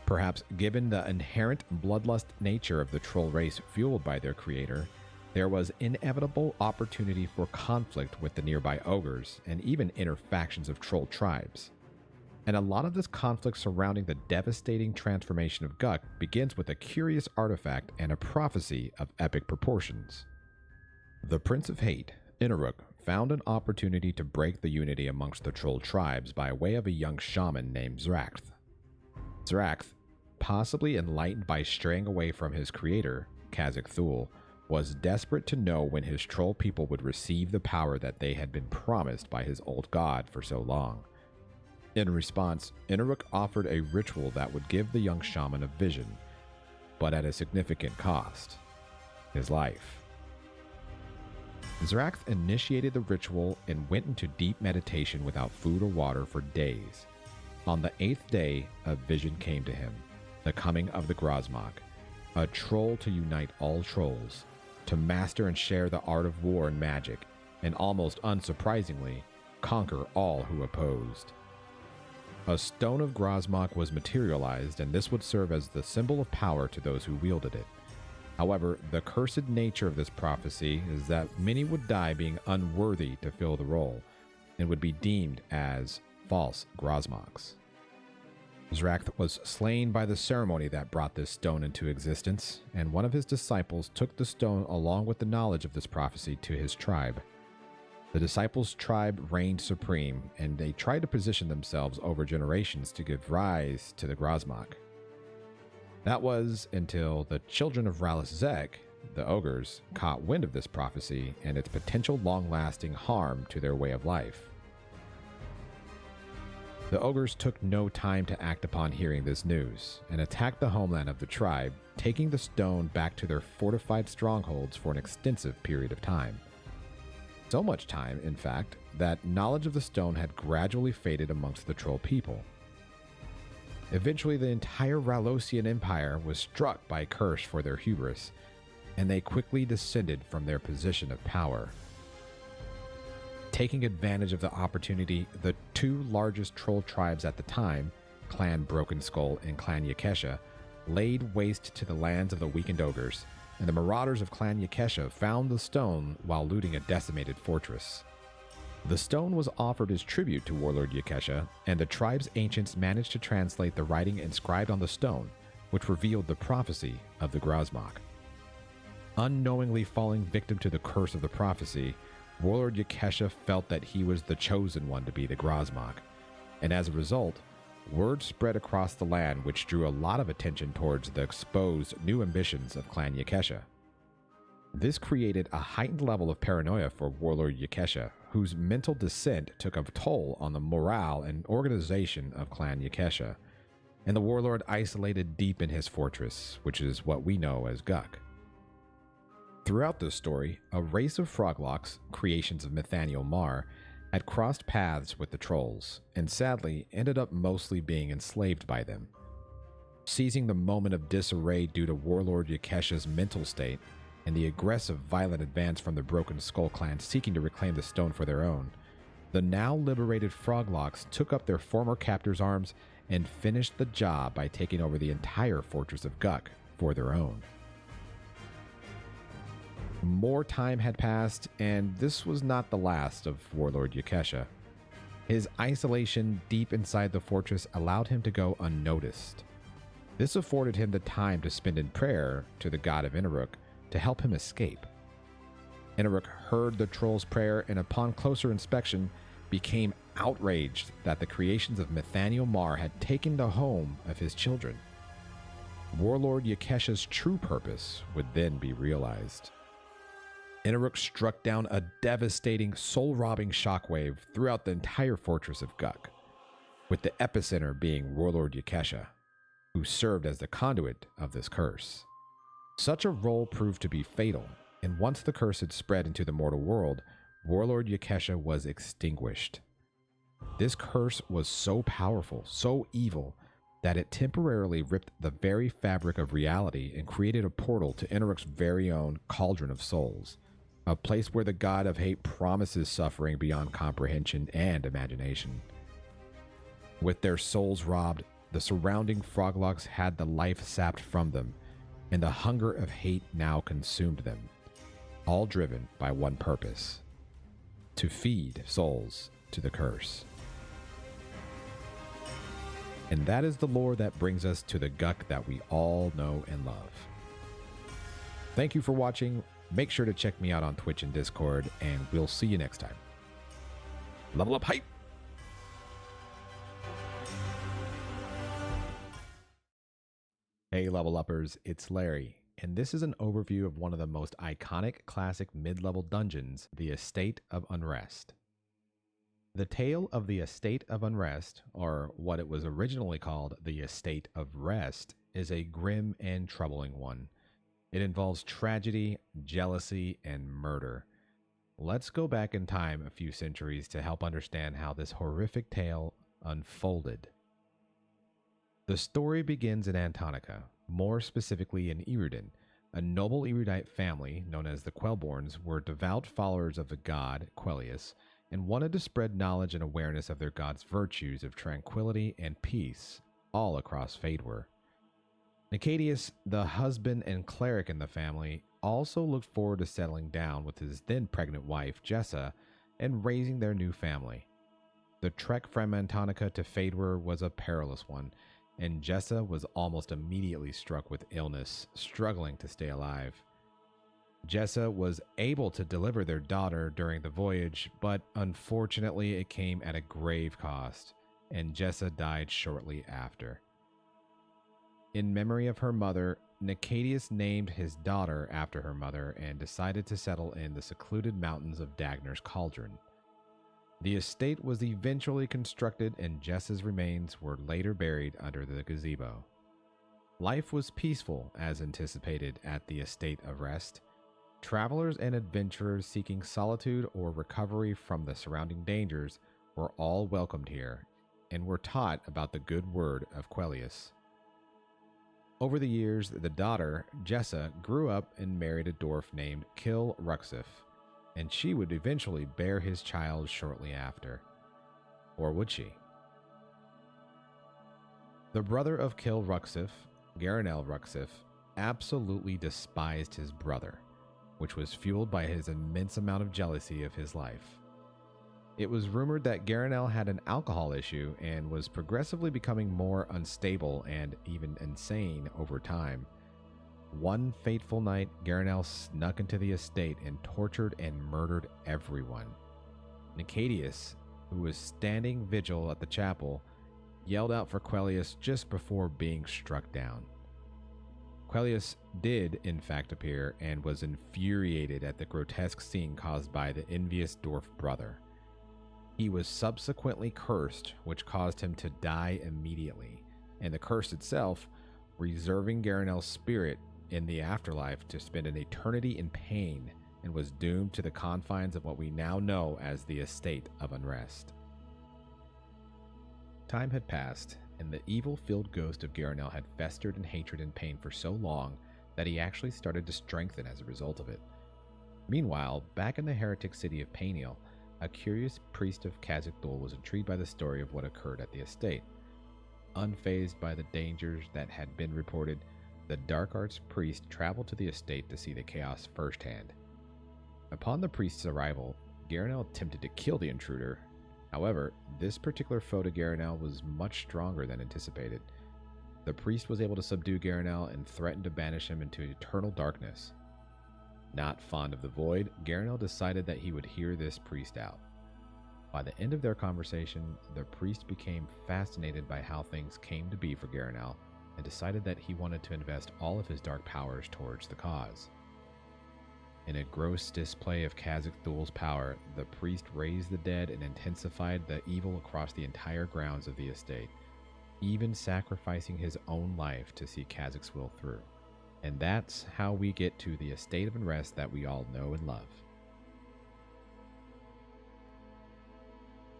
Perhaps given the inherent bloodlust nature of the troll race fueled by their creator, there was inevitable opportunity for conflict with the nearby ogres and even inner factions of troll tribes. And a lot of this conflict surrounding the devastating transformation of Guk begins with a curious artifact and a prophecy of epic proportions. The Prince of Hate, Inaruk, found an opportunity to break the unity amongst the troll tribes by way of a young shaman named Zrakth. Zrakth, possibly enlightened by straying away from his creator, Khazad-Thul, was desperate to know when his troll people would receive the power that they had been promised by his old god for so long. In response, Inaruk offered a ritual that would give the young shaman a vision, but at a significant cost: his life. Zrakth initiated the ritual and went into deep meditation without food or water for days. On the 8th day, a vision came to him, the coming of the Grozmok, a troll to unite all trolls, to master and share the art of war and magic, and almost unsurprisingly, conquer all who opposed. A stone of Grozmok was materialized, and this would serve as the symbol of power to those who wielded it. However, the cursed nature of this prophecy is that many would die being unworthy to fill the role, and would be deemed as false Grozmoks. Zrakth was slain by the ceremony that brought this stone into existence, and one of his disciples took the stone along with the knowledge of this prophecy to his tribe. The disciples' tribe reigned supreme, and they tried to position themselves over generations to give rise to the Grozmok. That was until the children of Rallis Zek, the ogres, caught wind of this prophecy and its potential long-lasting harm to their way of life. The ogres took no time to act upon hearing this news, and attacked the homeland of the tribe, taking the stone back to their fortified strongholds for an extensive period of time. So much time, in fact, that knowledge of the stone had gradually faded amongst the troll people. Eventually, the entire Ralosian Empire was struck by a curse for their hubris, and they quickly descended from their position of power. Taking advantage of the opportunity, the two largest troll tribes at the time, Clan Broken Skull and Clan Yakesha, laid waste to the lands of the weakened ogres, and the marauders of Clan Yakesha found the stone while looting a decimated fortress. The stone was offered as tribute to Warlord Yakesha, and the tribe's ancients managed to translate the writing inscribed on the stone, which revealed the prophecy of the Grozmok. Unknowingly falling victim to the curse of the prophecy, Warlord Yakesha felt that he was the chosen one to be the Grozmok, and as a result, word spread across the land which drew a lot of attention towards the exposed new ambitions of Clan Yakesha. This created a heightened level of paranoia for Warlord Yakesha, whose mental descent took a toll on the morale and organization of Clan Yakesha, and the warlord isolated deep in his fortress, which is what we know as Guk. Throughout this story, a race of froglocks, creations of Nathaniel Marr, had crossed paths with the trolls, and sadly ended up mostly being enslaved by them. Seizing the moment of disarray due to Warlord Yakesha's mental state, and the aggressive, violent advance from the Broken Skull clan seeking to reclaim the stone for their own, the now liberated Froglocks took up their former captors' arms and finished the job by taking over the entire fortress of Guk for their own. More time had passed, and this was not the last of Warlord Yakesha. His isolation deep inside the fortress allowed him to go unnoticed. This afforded him the time to spend in prayer to the god of Inaruk to help him escape. Inaruk heard the troll's prayer and upon closer inspection became outraged that the creations of Nathaniel Marr had taken the home of his children. Warlord Yakesha's true purpose would then be realized. Inaruk struck down a devastating, soul-robbing shockwave throughout the entire fortress of Guk, with the epicenter being Warlord Yakesha, who served as the conduit of this curse. Such a role proved to be fatal, and once the curse had spread into the mortal world, Warlord Yakesha was extinguished. This curse was so powerful, so evil, that it temporarily ripped the very fabric of reality and created a portal to Inaruk's very own Cauldron of Souls, a place where the god of hate promises suffering beyond comprehension and imagination. With their souls robbed, the surrounding Froglocks had the life sapped from them, and the hunger of hate now consumed them, all driven by one purpose: to feed souls to the curse. And that is the lore that brings us to the Guk that we all know and love. Thank you for watching. Make sure to check me out on Twitch and Discord, and we'll see you next time. Level up hype! Hey level uppers, it's Larry, and this is an overview of one of the most iconic classic mid-level dungeons, the Estate of Unrest. The tale of the Estate of Unrest, or what it was originally called, the Estate of Rest, is a grim and troubling one. It involves tragedy, jealousy, and murder. Let's go back in time a few centuries to help understand how this horrific tale unfolded. The story begins in Antonica, more specifically in Erudan. A noble erudite family, known as the Quelborns, were devout followers of the god Quellius, and wanted to spread knowledge and awareness of their god's virtues of tranquility and peace all across Faedwer. Nicadius, the husband and cleric in the family, also looked forward to settling down with his then pregnant wife, Jessa, and raising their new family. The trek from Antonica to Faedwer was a perilous one, and Jessa was almost immediately struck with illness, struggling to stay alive. Jessa was able to deliver their daughter during the voyage, but unfortunately it came at a grave cost, and Jessa died shortly after. In memory of her mother, Nicadius named his daughter after her mother and decided to settle in the secluded mountains of Dagnar's Cauldron. The estate was eventually constructed, and Jessa's remains were later buried under the gazebo. Life was peaceful as anticipated at the Estate of Rest. Travelers and adventurers seeking solitude or recovery from the surrounding dangers were all welcomed here, and were taught about the good word of Quellius. Over the years, the daughter, Jessa, grew up and married a dwarf named Kil Ruxif, and she would eventually bear his child shortly after. Or would she? The brother of Kil Ruxif, Garanel Ruxif, absolutely despised his brother, which was fueled by his immense amount of jealousy of his life. It was rumored that Garanel had an alcohol issue and was progressively becoming more unstable and even insane over time. One fateful night, Garanel snuck into the estate and tortured and murdered everyone. Nicadius, who was standing vigil at the chapel, yelled out for Quellius just before being struck down. Quellius did, in fact, appear and was infuriated at the grotesque scene caused by the envious dwarf brother. He was subsequently cursed, which caused him to die immediately, and the curse itself reserving Garanel's spirit in the afterlife to spend an eternity in pain, and was doomed to the confines of what we now know as the Estate of Unrest. Time had passed, and the evil-filled ghost of Garanel had festered in hatred and pain for so long that he actually started to strengthen as a result of it. Meanwhile, back in the heretic city of Painiel, a curious priest of Khazad-dûl was intrigued by the story of what occurred at the estate. Unfazed by the dangers that had been reported, the Dark Arts priest traveled to the estate to see the chaos firsthand. Upon the priest's arrival, Garanel attempted to kill the intruder. However, this particular foe to Garanel was much stronger than anticipated. The priest was able to subdue Garanel and threatened to banish him into eternal darkness. Not fond of the void, Garanel decided that he would hear this priest out. By the end of their conversation, the priest became fascinated by how things came to be for Garanel and decided that he wanted to invest all of his dark powers towards the cause. In a gross display of Khazad-dûl's power, the priest raised the dead and intensified the evil across the entire grounds of the estate, even sacrificing his own life to see Khazad's will through. And that's how we get to the Estate of Unrest that we all know and love.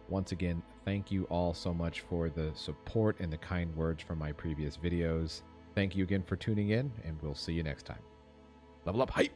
Once again, thank you all so much for the support and the kind words from my previous videos. Thank you again for tuning in, and we'll see you next time. Level up hype!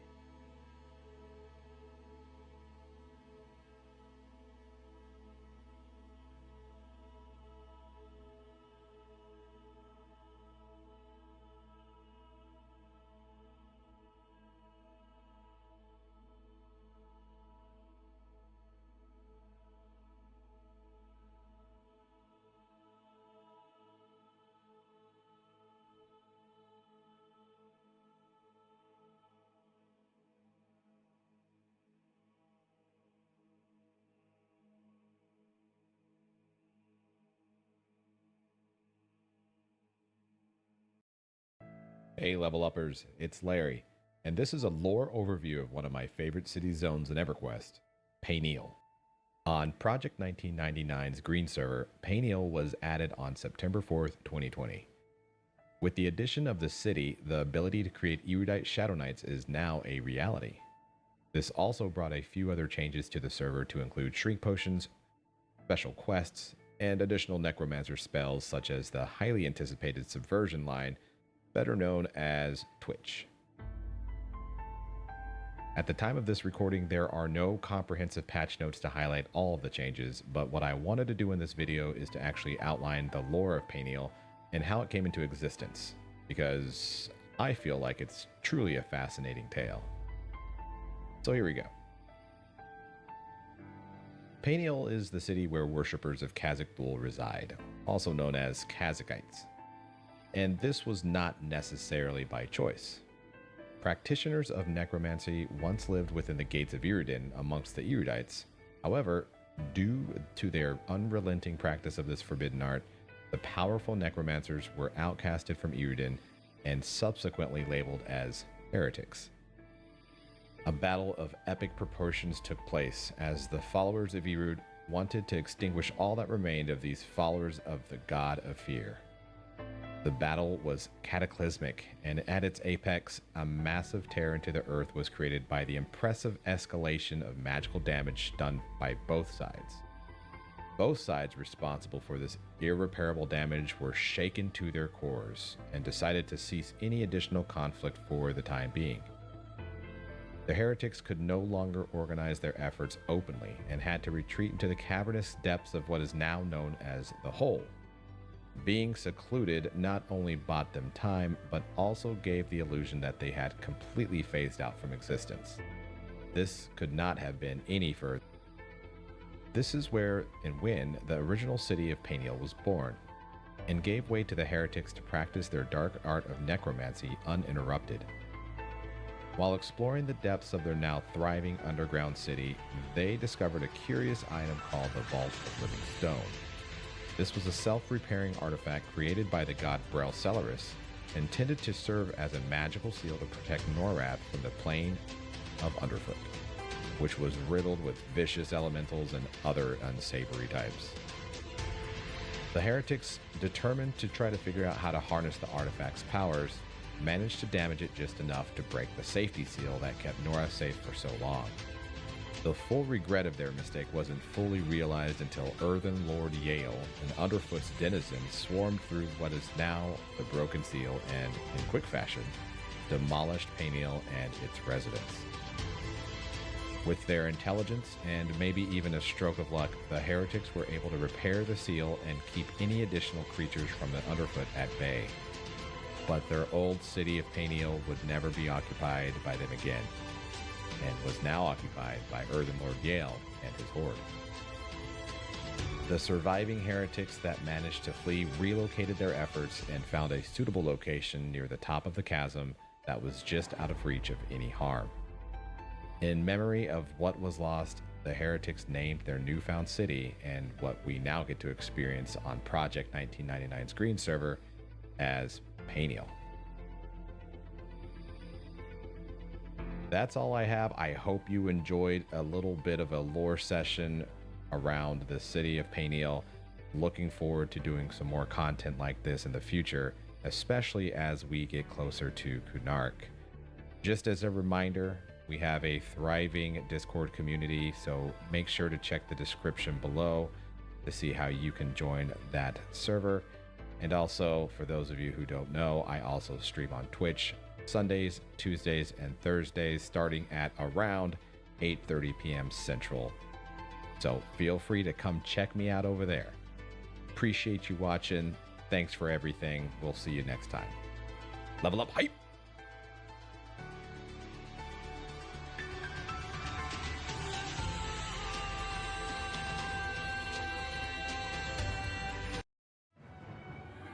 Hey level uppers, it's Larry, and this is a lore overview of one of my favorite city zones in EverQuest, Painiel. On Project 1999's Green server, Painiel was added on September 4th, 2020. With the addition of the city, the ability to create erudite Shadow Knights is now a reality. This also brought a few other changes to the server to include shrink potions, special quests, and additional necromancer spells such as the highly anticipated subversion line, better known as Twitch. At the time of this recording, there are no comprehensive patch notes to highlight all of the changes, but what I wanted to do in this video is to actually outline the lore of Painiel and how it came into existence, because I feel like it's truly a fascinating tale. So here we go. Painiel is the city where worshippers of Khazad-dûl reside, also known as Khazakites. And this was not necessarily by choice. Practitioners of necromancy once lived within the gates of Iridan amongst the erudites. However, due to their unrelenting practice of this forbidden art, the powerful necromancers were outcasted from Iridan and subsequently labeled as heretics. A battle of epic proportions took place as the followers of Irud wanted to extinguish all that remained of these followers of the god of fear. The battle was cataclysmic, and at its apex, a massive tear into the earth was created by the impressive escalation of magical damage done by both sides. Both sides responsible for this irreparable damage were shaken to their cores and decided to cease any additional conflict for the time being. The heretics could no longer organize their efforts openly and had to retreat into the cavernous depths of what is now known as the Hole. Being secluded not only bought them time, but also gave the illusion that they had completely phased out from existence. This could not have been any further. This is where and when the original city of Peniel was born, and gave way to the heretics to practice their dark art of necromancy uninterrupted. While exploring the depths of their now thriving underground city, they discovered a curious item called the Vault of Living Stone. This was a self-repairing artifact created by the god Brel-Celeris, intended to serve as a magical seal to protect Norath from the plane of Underfoot, which was riddled with vicious elementals and other unsavory types. The heretics, determined to try to figure out how to harness the artifact's powers, managed to damage it just enough to break the safety seal that kept Norath safe for so long. The full regret of their mistake wasn't fully realized until Earthen Lord Yale and Underfoot's denizens swarmed through what is now the Broken Seal and, in quick fashion, demolished Peniel and its residents. With their intelligence and maybe even a stroke of luck, the heretics were able to repair the seal and keep any additional creatures from the Underfoot at bay. But their old city of Peniel would never be occupied by them again, and was now occupied by Earthen Lord Yale and his horde. The surviving heretics that managed to flee relocated their efforts and found a suitable location near the top of the chasm that was just out of reach of any harm. In memory of what was lost, the heretics named their newfound city and what we now get to experience on Project 1999's Green server as Peniel. That's all I have. I hope you enjoyed a little bit of a lore session around the city of Peniel. Looking forward to doing some more content like this in the future, especially as we get closer to Kunark. Just as a reminder, we have a thriving Discord community, so make sure to check the description below to see how you can join that server. And also, for those of you who don't know, I also stream on Twitch Sundays, Tuesdays, and Thursdays starting at around 8:30 p.m. Central. So feel free to come check me out over there. Appreciate you watching. Thanks for everything. We'll see you next time. Level up hype!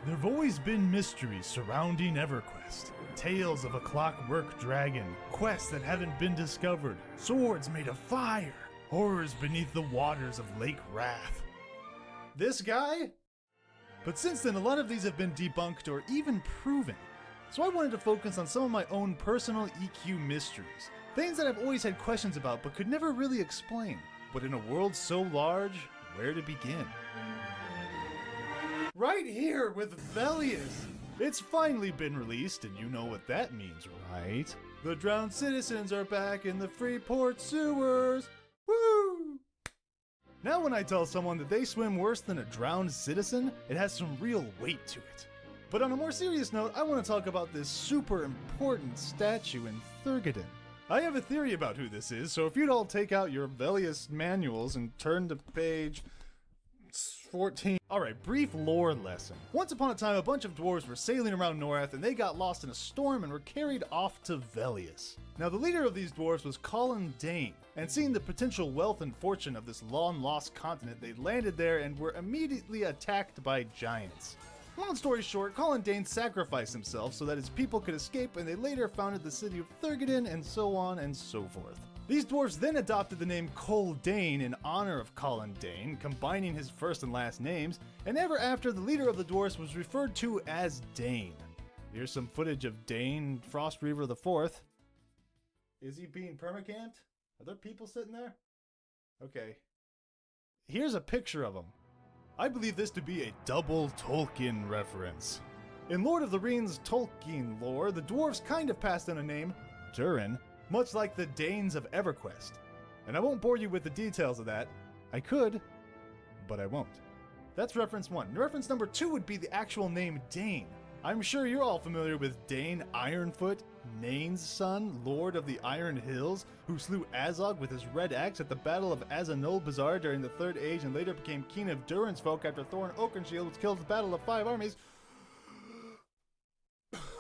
There've always been mysteries surrounding EverQuest. Tales of a clockwork dragon, quests that haven't been discovered, swords made of fire, horrors beneath the waters of Lake Wrath. This guy? But since then, a lot of these have been debunked or even proven. So I wanted to focus on some of my own personal EQ mysteries. Things that I've always had questions about but could never really explain. But in a world so large, where to begin? Right here with Velius! It's finally been released, and you know what that means, right? The drowned citizens are back in the Freeport sewers! Woo! Now when I tell someone that they swim worse than a drowned citizen, it has some real weight to it. But on a more serious note, I want to talk about this super important statue in Thurgadon. I have a theory about who this is, so if you'd all take out your Velius manuals and turn to page 14. Alright, brief lore lesson. Once upon a time, a bunch of dwarves were sailing around Norath and they got lost in a storm and were carried off to Velius. Now, the leader of these dwarves was Colin Dane, and seeing the potential wealth and fortune of this long-lost continent, they landed there and were immediately attacked by giants. Long story short, Colin Dane sacrificed himself so that his people could escape, and they later founded the city of Thurgadon, and so on and so forth. These dwarves then adopted the name Cole Dane in honor of Colin Dane, combining his first and last names, and ever after, the leader of the dwarves was referred to as Dane. Here's some footage of Dane Frostreaver IV. Is he being permacamped? Are there people sitting there? Okay. Here's a picture of him. I believe this to be a double Tolkien reference. In Lord of the Rings Tolkien lore, the dwarves kind of passed on a name, Durin, much like the Danes of EverQuest. And I won't bore you with the details of that. I could, but I won't. That's reference 1. Reference number 2 would be the actual name Dane. I'm sure you're all familiar with Dane Ironfoot, Nain's son, Lord of the Iron Hills, who slew Azog with his red axe at the Battle of Azanul Bazaar during the Third Age and later became king of Durin's folk after Thorin Oakenshield was killed at the Battle of Five Armies.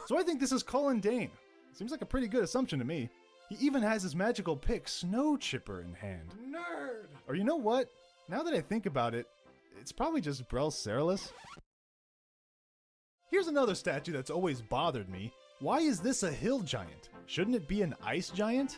So I think this is Colin Dane. Seems like a pretty good assumption to me. He even has his magical pick, Snow Chipper, in hand. Nerd! Or you know what? Now that I think about it, it's probably just Brel Ceralis. Here's another statue that's always bothered me. Why is this a hill giant? Shouldn't it be an ice giant?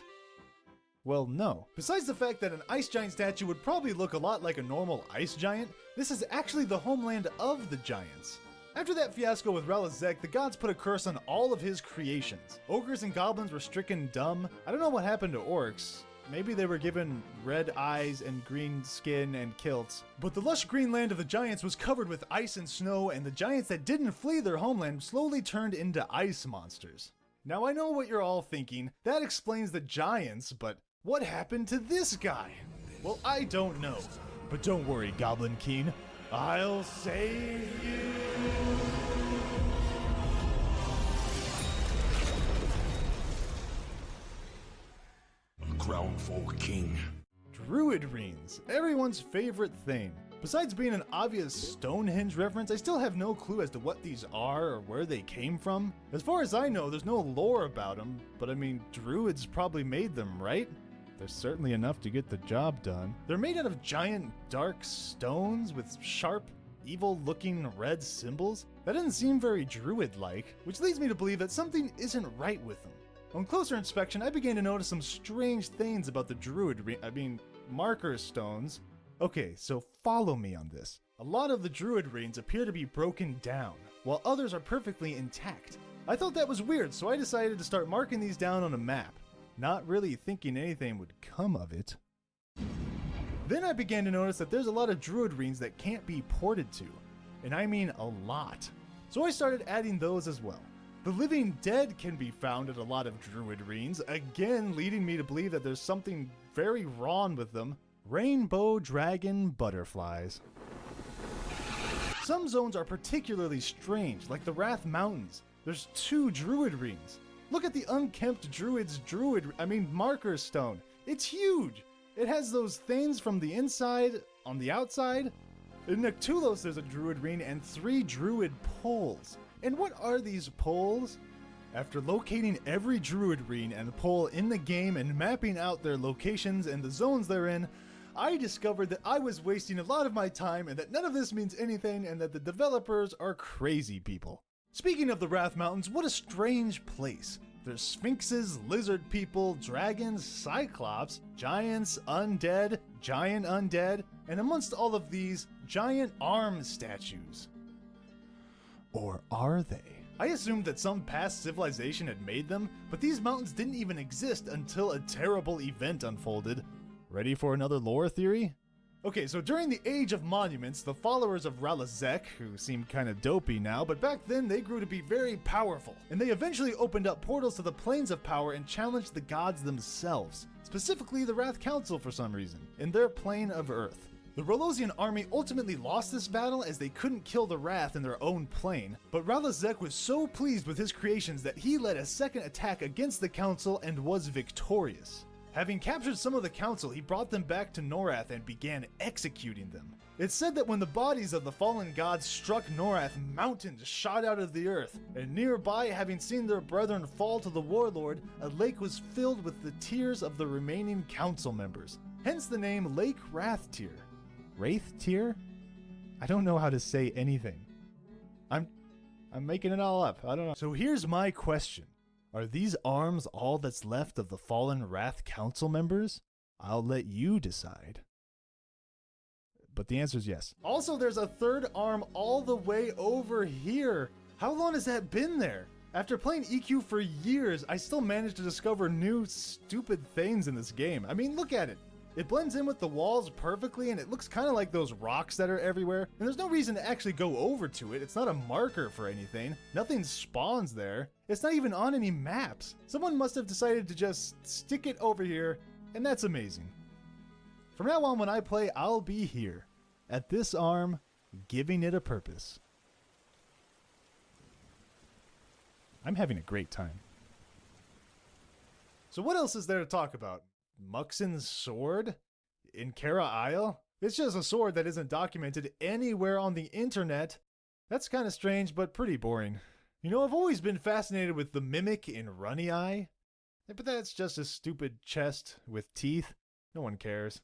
Well, no. Besides the fact that an ice giant statue would probably look a lot like a normal ice giant, this is actually the homeland of the giants. After that fiasco with Relazek, the gods put a curse on all of his creations. Ogres and goblins were stricken dumb. I don't know what happened to orcs. Maybe they were given red eyes and green skin and kilts. But the lush green land of the giants was covered with ice and snow, and the giants that didn't flee their homeland slowly turned into ice monsters. Now I know what you're all thinking. That explains the giants, but what happened to this guy? Well, I don't know. But don't worry, Goblin King. I'll save you! Groundfall King. Druid Reens, everyone's favorite thing. Besides being an obvious Stonehenge reference, I still have no clue as to what these are or where they came from. As far as I know, there's no lore about them, but I mean, druids probably made them, right? There's certainly enough to get the job done. They're made out of giant dark stones with sharp, evil-looking red symbols. That doesn't seem very druid-like, which leads me to believe that something isn't right with them. On closer inspection, I began to notice some strange things about the marker stones. Okay, so follow me on this. A lot of the druid rings appear to be broken down, while others are perfectly intact. I thought that was weird, so I decided to start marking these down on a map, not really thinking anything would come of it. Then I began to notice that there's a lot of druid rings that can't be ported to, and I mean a lot. So I started adding those as well. The living dead can be found at a lot of druid rings, again leading me to believe that there's something very wrong with them. Rainbow dragon butterflies. Some zones are particularly strange, like the Wrath Mountains. There's 2 druid rings. Look at the unkempt druid's marker stone. It's huge. It has those things from the inside on the outside. In Nectulos there's a druid ring and 3 druid poles. And what are these poles? After locating every druid ring and pole in the game and mapping out their locations and the zones they're in, I discovered that I was wasting a lot of my time and that none of this means anything and that the developers are crazy people. Speaking of the Wrath Mountains, what a strange place. There's sphinxes, lizard people, dragons, cyclops, giants, undead, giant undead, and amongst all of these, giant arm statues. Or are they? I assumed that some past civilization had made them, but these mountains didn't even exist until a terrible event unfolded. Ready for another lore theory? Okay, so during the Age of Monuments, the followers of Ralazek, who seem kinda dopey now, but back then they grew to be very powerful, and they eventually opened up portals to the Planes of Power and challenged the gods themselves, specifically the Wrath Council for some reason, in their plane of Earth. The Rolosian army ultimately lost this battle as they couldn't kill the Wrath in their own plane, but Ralazek was so pleased with his creations that he led a second attack against the council and was victorious. Having captured some of the council, he brought them back to Norath and began executing them. It's said that when the bodies of the fallen gods struck Norath, mountains shot out of the earth, and nearby, having seen their brethren fall to the warlord, a lake was filled with the tears of the remaining council members. Hence the name Lake Wrathtyr. Wraithtyr? I don't know how to say anything. I'm making it all up. I don't know. So here's my question. Are these arms all that's left of the fallen Wrath Council members? I'll let you decide. But the answer is yes. Also, there's a third arm all the way over here. How long has that been there? After playing EQ for years, I still managed to discover new stupid things in this game. I mean, look at it. It blends in with the walls perfectly, and it looks kind of like those rocks that are everywhere. And there's no reason to actually go over to it. It's not a marker for anything. Nothing spawns there. It's not even on any maps. Someone must have decided to just stick it over here, and that's amazing. From now on, when I play, I'll be here, at this arm, giving it a purpose. I'm having a great time. So what else is there to talk about? Muxon's sword? In Kara Isle? It's just a sword that isn't documented anywhere on the internet. That's kind of strange, but pretty boring. You know, I've always been fascinated with the mimic in Runny Eye. But that's just a stupid chest with teeth. No one cares.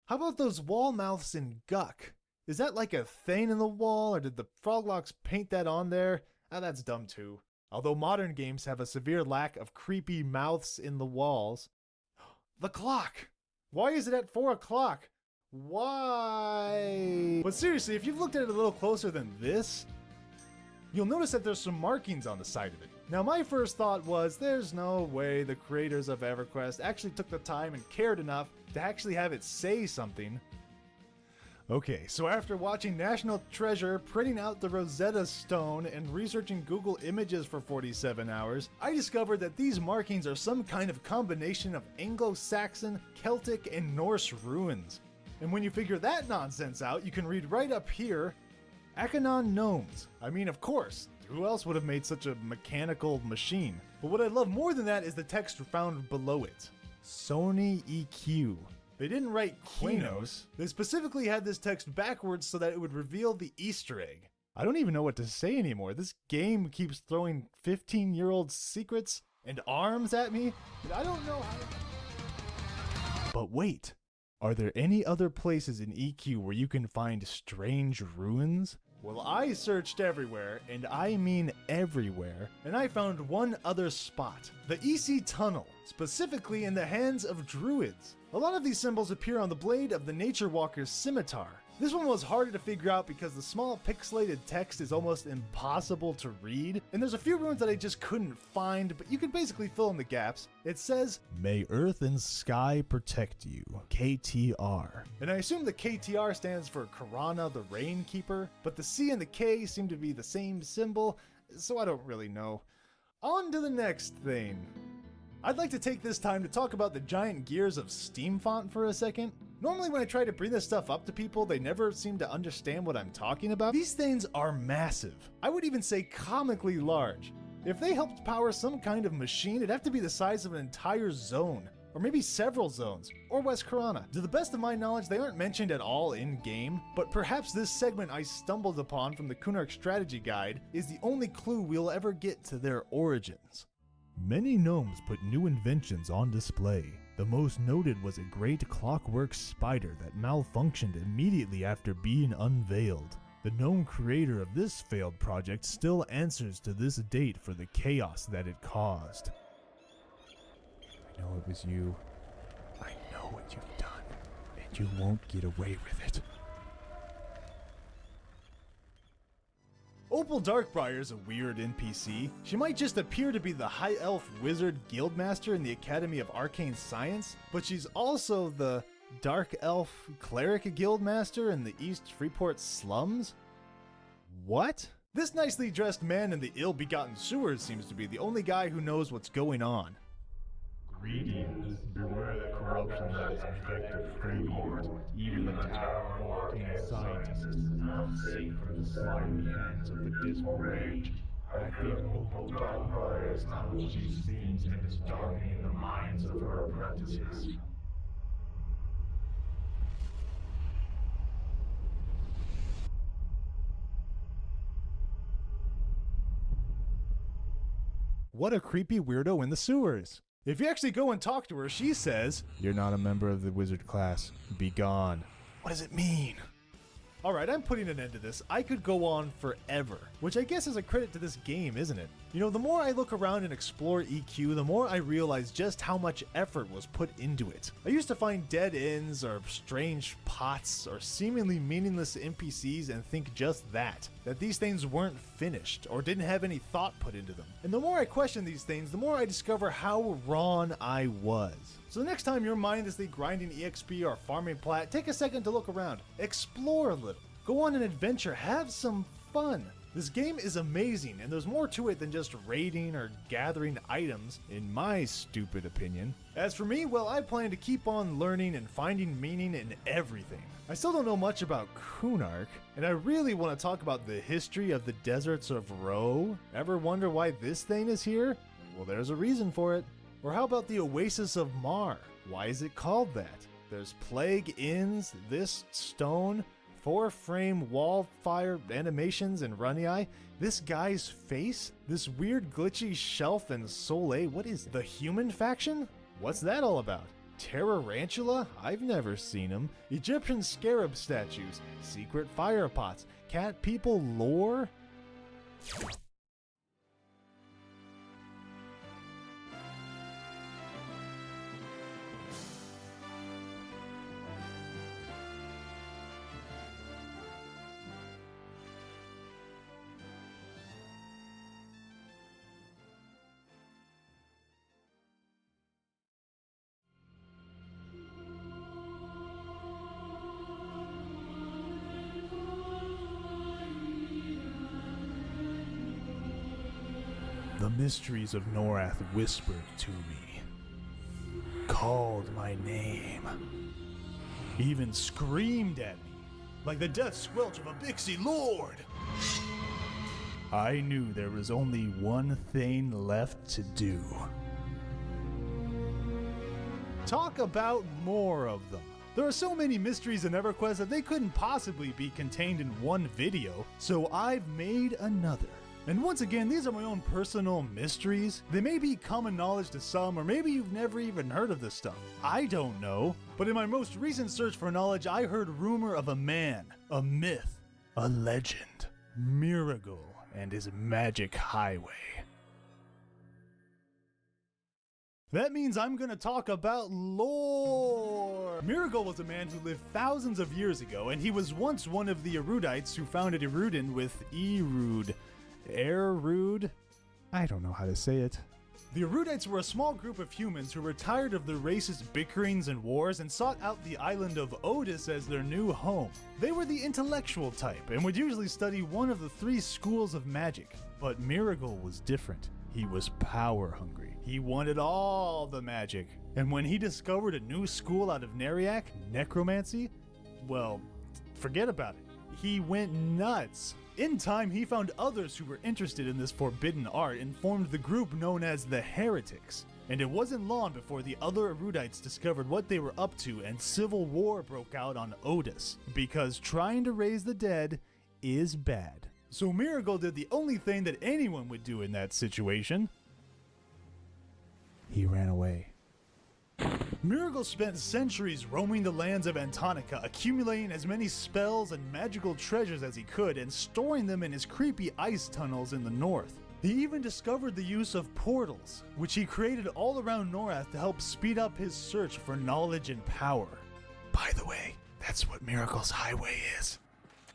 How about those wall mouths in Guck? Is that like a thing in the wall, or did the Froglocks paint that on there? Ah, that's dumb too. Although modern games have a severe lack of creepy mouths in the walls. The clock! Why is it at 4 o'clock? Why? But seriously, if you've looked at it a little closer than this, you'll notice that there's some markings on the side of it. Now my first thought was, there's no way the creators of EverQuest actually took the time and cared enough to actually have it say something. Okay, so after watching National Treasure printing out the Rosetta Stone and researching Google Images for 47 hours, I discovered that these markings are some kind of combination of Anglo-Saxon, Celtic, and Norse ruins. And when you figure that nonsense out, you can read right up here, Akanon Gnomes. I mean, of course, who else would have made such a mechanical machine? But what I love more than that is the text found below it. Sony EQ. They didn't write Quinos. They specifically had this text backwards so that it would reveal the Easter egg. I don't even know what to say anymore. This game keeps throwing 15-year-old secrets and arms at me. And I don't know how. But wait, are there any other places in EQ where you can find strange ruins? Well, I searched everywhere, and I mean everywhere, and I found one other spot. The EC Tunnel, specifically in the hands of druids. A lot of these symbols appear on the blade of the Nature Walker's scimitar. This one was harder to figure out because the small pixelated text is almost impossible to read, and there's a few runes that I just couldn't find, but you can basically fill in the gaps. It says, "May Earth and Sky protect you, KTR." And I assume the KTR stands for Karana the Rainkeeper, but the C and the K seem to be the same symbol, so I don't really know. On to the next thing. I'd like to take this time to talk about the giant gears of Steamfont for a second. Normally when I try to bring this stuff up to people, they never seem to understand what I'm talking about. These things are massive. I would even say comically large. If they helped power some kind of machine, it'd have to be the size of an entire zone, or maybe several zones, or West Karana. To the best of my knowledge, they aren't mentioned at all in-game, but perhaps this segment I stumbled upon from the Kunark Strategy Guide is the only clue we'll ever get to their origins. Many gnomes put new inventions on display. The most noted was a great clockwork spider that malfunctioned immediately after being unveiled. The gnome creator of this failed project still answers to this date for the chaos that it caused. I know it was you. I know what you've done, and you won't get away with it. Opal Darkbriar is a weird NPC. She might just appear to be the High Elf Wizard Guildmaster in the Academy of Arcane Science, but she's also the Dark Elf Cleric Guildmaster in the East Freeport slums? What? This nicely dressed man in the ill-begotten sewers seems to be the only guy who knows what's going on. Greetings, beware the corruption that has infected Freeport. Even the Tower of Arcane Scientists is not safe from the slimy hands of the dismal rage. I fear Opal Darkbriar is not what she seems and is darkening the minds of her apprentices. What a creepy weirdo in the sewers. If you actually go and talk to her, she says, "You're not a member of the wizard class. Be gone." What does it mean? Alright, I'm putting an end to this. I could go on forever, which I guess is a credit to this game, isn't it? You know, the more I look around and explore EQ, the more I realize just how much effort was put into it. I used to find dead ends or strange pots or seemingly meaningless NPCs and think just that these things weren't finished or didn't have any thought put into them. And the more I question these things, the more I discover how wrong I was. So the next time you're mindlessly grinding EXP or farming plat, take a second to look around. Explore a little. Go on an adventure. Have some fun. This game is amazing, and there's more to it than just raiding or gathering items, in my stupid opinion. As for me, well, I plan to keep on learning and finding meaning in everything. I still don't know much about Kunark, and I really want to talk about the history of the deserts of Ro. Ever wonder why this thing is here? Well, there's a reason for it. Or how about the Oasis of Mar? Why is it called that? There's plague inns, this stone, 4-frame wall fire animations and runny eye, this guy's face, this weird glitchy shelf and Soleil. What is the human faction? What's that all about? Tarantula? I've never seen them. Egyptian scarab statues, secret fire pots, cat people lore? The mysteries of Norath whispered to me, called my name, even screamed at me like the death squelch of a Bixie Lord. I knew there was only one thing left to do. Talk about more of them. There are so many mysteries in EverQuest that they couldn't possibly be contained in one video, so I've made another. And once again, these are my own personal mysteries. They may be common knowledge to some, or maybe you've never even heard of this stuff. I don't know. But in my most recent search for knowledge, I heard rumor of a man, a myth, a legend, Miracle and his magic highway. That means I'm gonna talk about lore. Miracle was a man who lived thousands of years ago, and he was once one of the erudites who founded Erudin with Erud. I don't know how to say it. The erudites were a small group of humans who were tired of the race's bickerings and wars and sought out the island of Otis as their new home. They were the intellectual type and would usually study one of the 3 schools of magic. But Miracle was different. He was power hungry. He wanted all the magic. And when he discovered a new school out of Neriak, necromancy, well, forget about it. He went nuts. In time, he found others who were interested in this forbidden art and formed the group known as the Heretics. And it wasn't long before the other erudites discovered what they were up to and civil war broke out on Otis, because trying to raise the dead is bad. So Miracle did the only thing that anyone would do in that situation. He ran away. Miracle spent centuries roaming the lands of Antonica, accumulating as many spells and magical treasures as he could and storing them in his creepy ice tunnels in the north. He even discovered the use of portals, which he created all around Norath to help speed up his search for knowledge and power. By the way, that's what Miracle's highway is.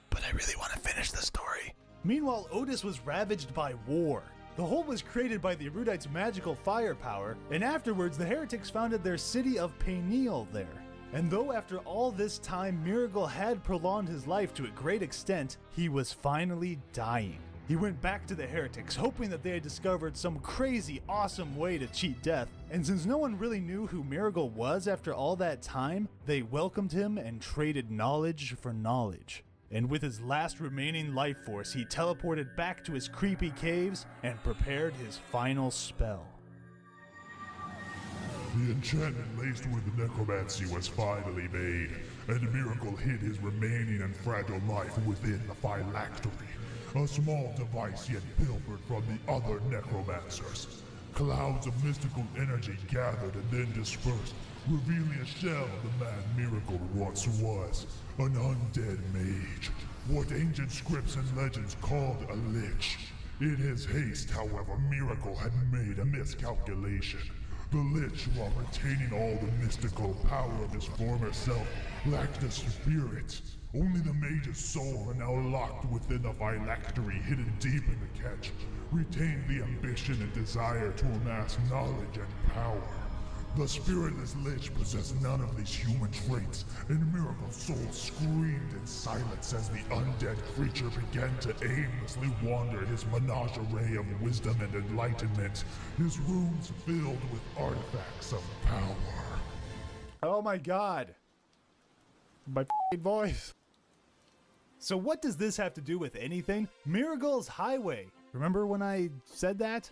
But I really want to finish the story. Meanwhile, Otis was ravaged by war. The whole was created by the erudites' magical firepower, and afterwards the heretics founded their city of Peniel there. And though after all this time Miracle had prolonged his life to a great extent, he was finally dying. He went back to the heretics, hoping that they had discovered some crazy, awesome way to cheat death, and since no one really knew who Miracle was after all that time, they welcomed him and traded knowledge for knowledge. And with his last remaining life force, he teleported back to his creepy caves and prepared his final spell. The enchantment laced with necromancy was finally made, and Miracle hid his remaining and fragile life within the phylactery, a small device yet pilfered from the other necromancers. Clouds of mystical energy gathered and then dispersed, revealing a shell of the man Miracle once was, an undead mage, what ancient scripts and legends called a lich. In his haste, however, Miracle had made a miscalculation. The lich, while retaining all the mystical power of his former self, lacked a spirit. Only the mage's soul, and now locked within the phylactery hidden deep in the catch, retained the ambition and desire to amass knowledge and power. The spiritless lich possessed none of these human traits, and Miracle's soul screamed in silence as the undead creature began to aimlessly wander his menagerie of wisdom and enlightenment, his rooms filled with artifacts of power. Oh my god. My f***ing voice. So what does this have to do with anything? Miracle's highway. Remember when I said that?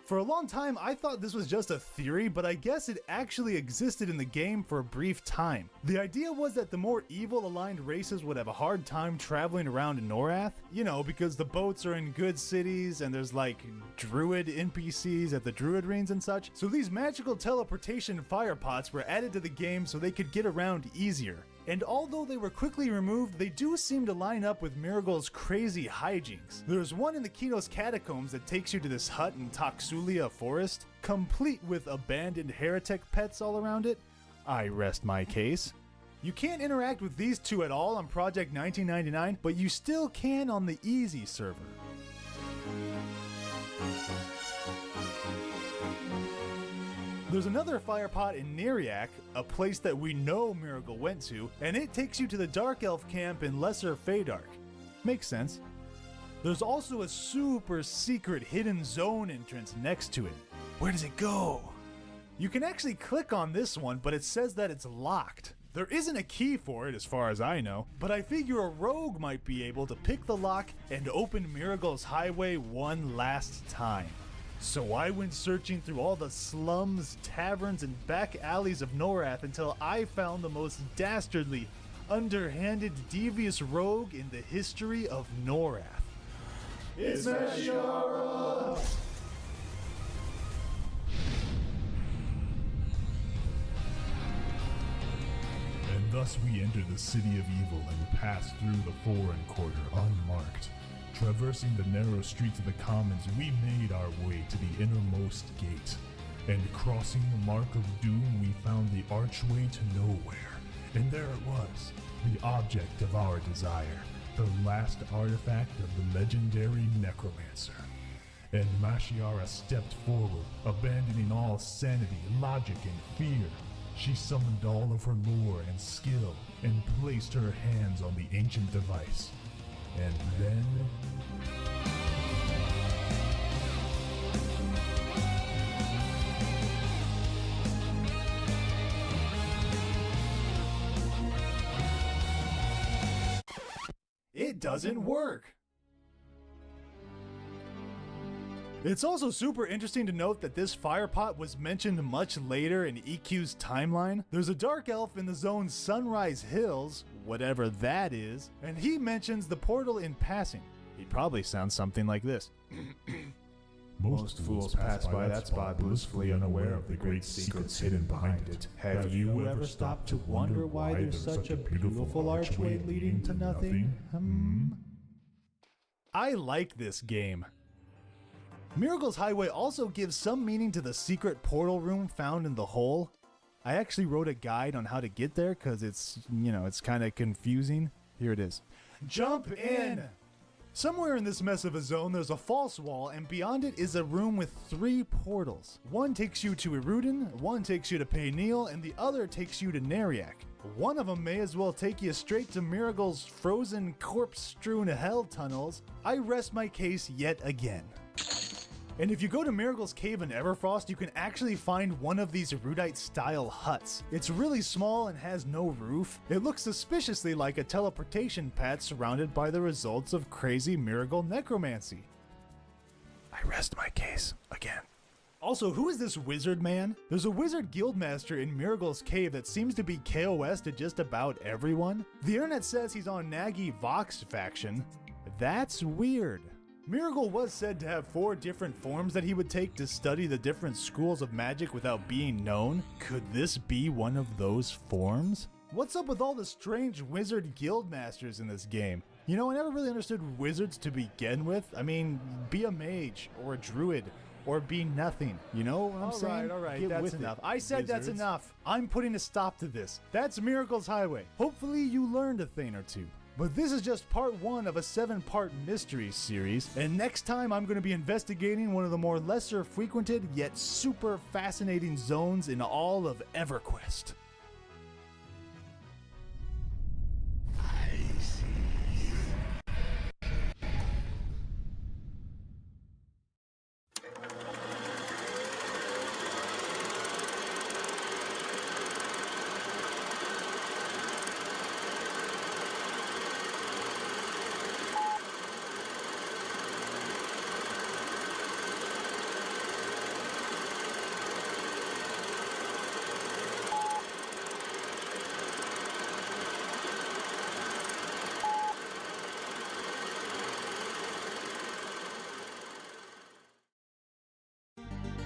For a long time, I thought this was just a theory, but I guess it actually existed in the game for a brief time. The idea was that the more evil-aligned races would have a hard time traveling around Norath, you know, because the boats are in good cities and there's like druid NPCs at the druid rings and such. So these magical teleportation fire pots were added to the game so they could get around easier. And although they were quickly removed, they do seem to line up with Miragul's crazy hijinks. There's one in the Kinos Catacombs that takes you to this hut in Toxulia Forest, complete with abandoned heretic pets all around it. I rest my case. You can't interact with these two at all on Project 1999, but you still can on the Easy server. There's another fire pot in Neriak, a place that we know Miragul went to, and it takes you to the Dark Elf camp in Lesser Feydark. Makes sense. There's also a super secret hidden zone entrance next to it. Where does it go? You can actually click on this one, but it says that it's locked. There isn't a key for it as far as I know, but I figure a rogue might be able to pick the lock and open Miragul's highway one last time. So I went searching through all the slums, taverns, and back alleys of Norath until I found the most dastardly, underhanded, devious rogue in the history of Norath. It's Mashiara! And thus we enter the city of evil and pass through the foreign quarter unmarked. Traversing the narrow streets of the commons, we made our way to the innermost gate. And crossing the mark of doom, we found the archway to nowhere. And there it was, the object of our desire, the last artifact of the legendary necromancer. And Mashiara stepped forward, abandoning all sanity, logic, and fear. She summoned all of her lore and skill, and placed her hands on the ancient device. And then... it doesn't work! It's also super interesting to note that this fire pot was mentioned much later in EQ's timeline. There's a dark elf in the zone Sunrise Hills, whatever that is, and he mentions the portal in passing. He probably sounds something like this. Most fools pass by that spot blissfully unaware of the great secrets hidden behind it. Have you ever stopped to wonder why there's such a beautiful archway leading to nothing? I like this game. Miragul's Highway also gives some meaning to the secret portal room found in the hole. I actually wrote a guide on how to get there because it's, it's kind of confusing. Here it is. Jump in! Somewhere in this mess of a zone, there's a false wall, and beyond it is a room with 3 portals. One takes you to Erudin, one takes you to Payneal, and the other takes you to Neriak. One of them may as well take you straight to Miragul's frozen, corpse-strewn hell tunnels. I rest my case yet again. And if you go to Miragul's Cave in Everfrost, you can actually find one of these Erudite-style huts. It's really small and has no roof. It looks suspiciously like a teleportation pad surrounded by the results of crazy Miragul necromancy. I rest my case again. Also, who is this wizard man? There's a wizard guildmaster in Miragul's Cave that seems to be KOS to just about everyone. The internet says he's on Nagi Vox faction. That's weird. Miragul was said to have 4 different forms that he would take to study the different schools of magic without being known. Could this be one of those forms? What's up with all the strange wizard guildmasters in this game? I never really understood wizards to begin with. I mean, be a mage or a druid or be nothing. You know what I'm saying? All right, Get that's with enough. it, I said that's wizards. enough. I'm putting a stop to this. That's Miragul's Highway. Hopefully you learned a thing or two. But this is just part 1 of a 7-part mystery series, and next time I'm going to be investigating one of the more lesser frequented yet super fascinating zones in all of EverQuest.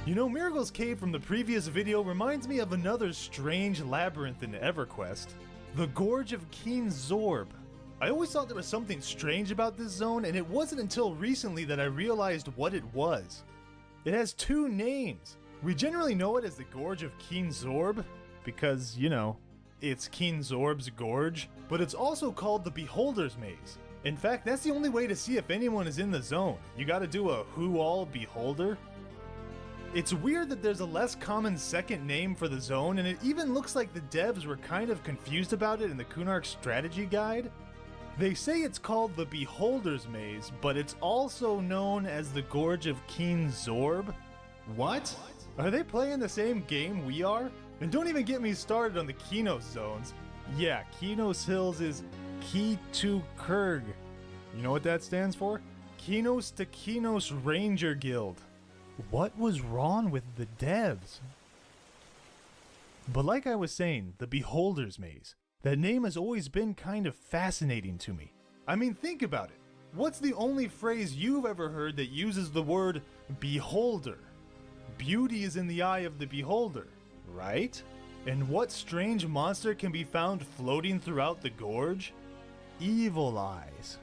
You know, Miracle's Cave from the previous video reminds me of another strange labyrinth in EverQuest, the Gorge of Keen Zorb. I always thought there was something strange about this zone, and it wasn't until recently that I realized what it was. It has two names. We generally know it as the Gorge of Keen Zorb, because, you know, it's Keen Zorb's Gorge, but it's also called the Beholder's Maze. In fact, that's the only way to see if anyone is in the zone. You gotta do a Who All Beholder. It's weird that there's a less common second name for the zone, and it even looks like the devs were kind of confused about it in the Kunark strategy guide. They say it's called the Beholder's Maze, but it's also known as the Gorge of Keen Zorb. What? Are they playing the same game we are? And don't even get me started on the Kinos zones. Yeah, Kinos Hills is Key to Kurg. You know what that stands for? Kinos to Kinos Ranger Guild. What was wrong with the devs? But like I was saying, the Beholder's Maze. That name has always been kind of fascinating to me. I mean, think about it. What's the only phrase you've ever heard that uses the word beholder? Beauty is in the eye of the beholder, right? And what strange monster can be found floating throughout the gorge? Evil Eyes.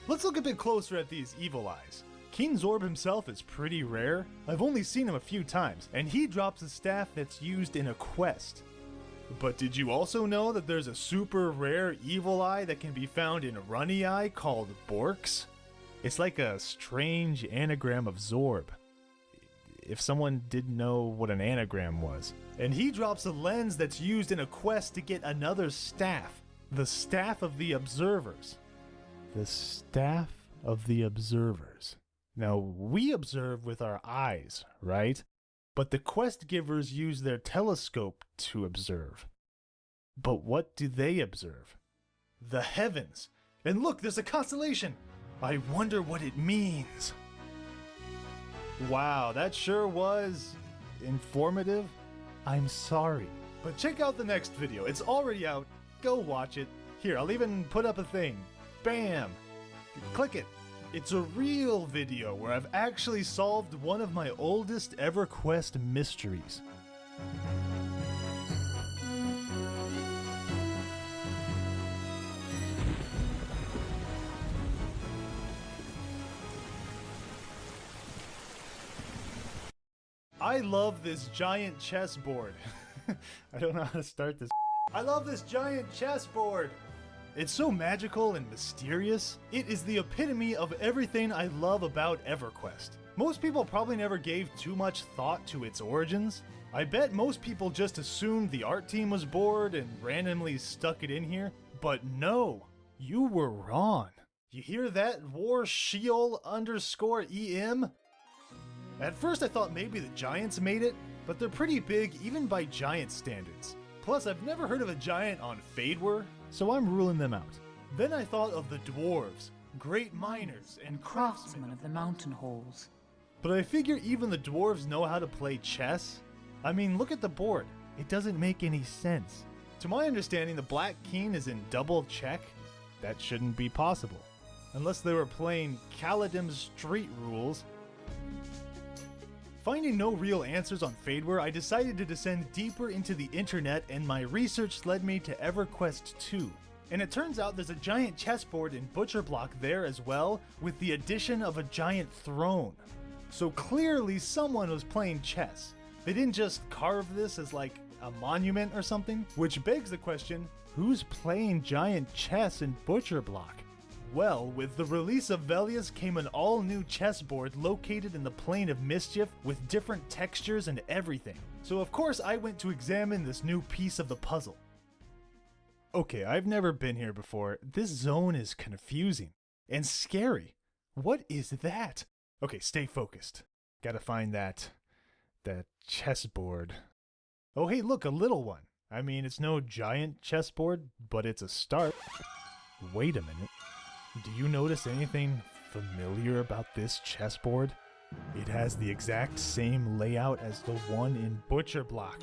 Let's look a bit closer at these Evil Eyes. Keen Zorb himself is pretty rare. I've only seen him a few times, and he drops a staff that's used in a quest. But did you also know that there's a super rare Evil Eye that can be found in Runny Eye called Borks? It's like a strange anagram of Zorb, if someone didn't know what an anagram was. And he drops a lens that's used in a quest to get another staff, the Staff of the Observers. The Staff of the Observers. Now, we observe with our eyes, right? But the quest givers use their telescope to observe. But what do they observe? The heavens. And look, there's a constellation. I wonder what it means. Wow, that sure was informative. I'm sorry. But check out the next video. It's already out. Go watch it. Here, I'll even put up a thing. Bam! Click it. It's a real video where I've actually solved one of my oldest EverQuest mysteries. I love this giant chessboard. I don't know how to start this. I love this giant chessboard. It's so magical and mysterious. It is the epitome of everything I love about EverQuest. Most people probably never gave too much thought to its origins. I bet most people just assumed the art team was bored and randomly stuck it in here. But no, you were wrong. You hear that, War Sheol _EM? At first I thought maybe the Giants made it, but they're pretty big even by Giant standards. Plus, I've never heard of a Giant on Fadewar, so I'm ruling them out. Then I thought of the Dwarves, great miners and craftsmen of the mountain halls. But I figure even the Dwarves know how to play chess. I mean, look at the board. It doesn't make any sense. To my understanding, the Black King is in double check. That shouldn't be possible. Unless they were playing Kaladim's Street Rules. Finding no real answers on Fadewar, I decided to descend deeper into the internet, and my research led me to EverQuest 2. And it turns out there's a giant chessboard in Butcher Block there as well, with the addition of a giant throne. So clearly someone was playing chess. They didn't just carve this as like a monument or something, which begs the question, who's playing giant chess in Butcher Block? Well, with the release of Velius came an all-new chessboard located in the Plane of Mischief with different textures and everything. So of course I went to examine this new piece of the puzzle. Okay, I've never been here before. This zone is confusing and scary. What is that? Okay, stay focused. Gotta find that chessboard. Oh hey, look, a little one. I mean, it's no giant chessboard, but it's a start. Wait a minute. Do you notice anything familiar about this chessboard? It has the exact same layout as the one in Butcher Block.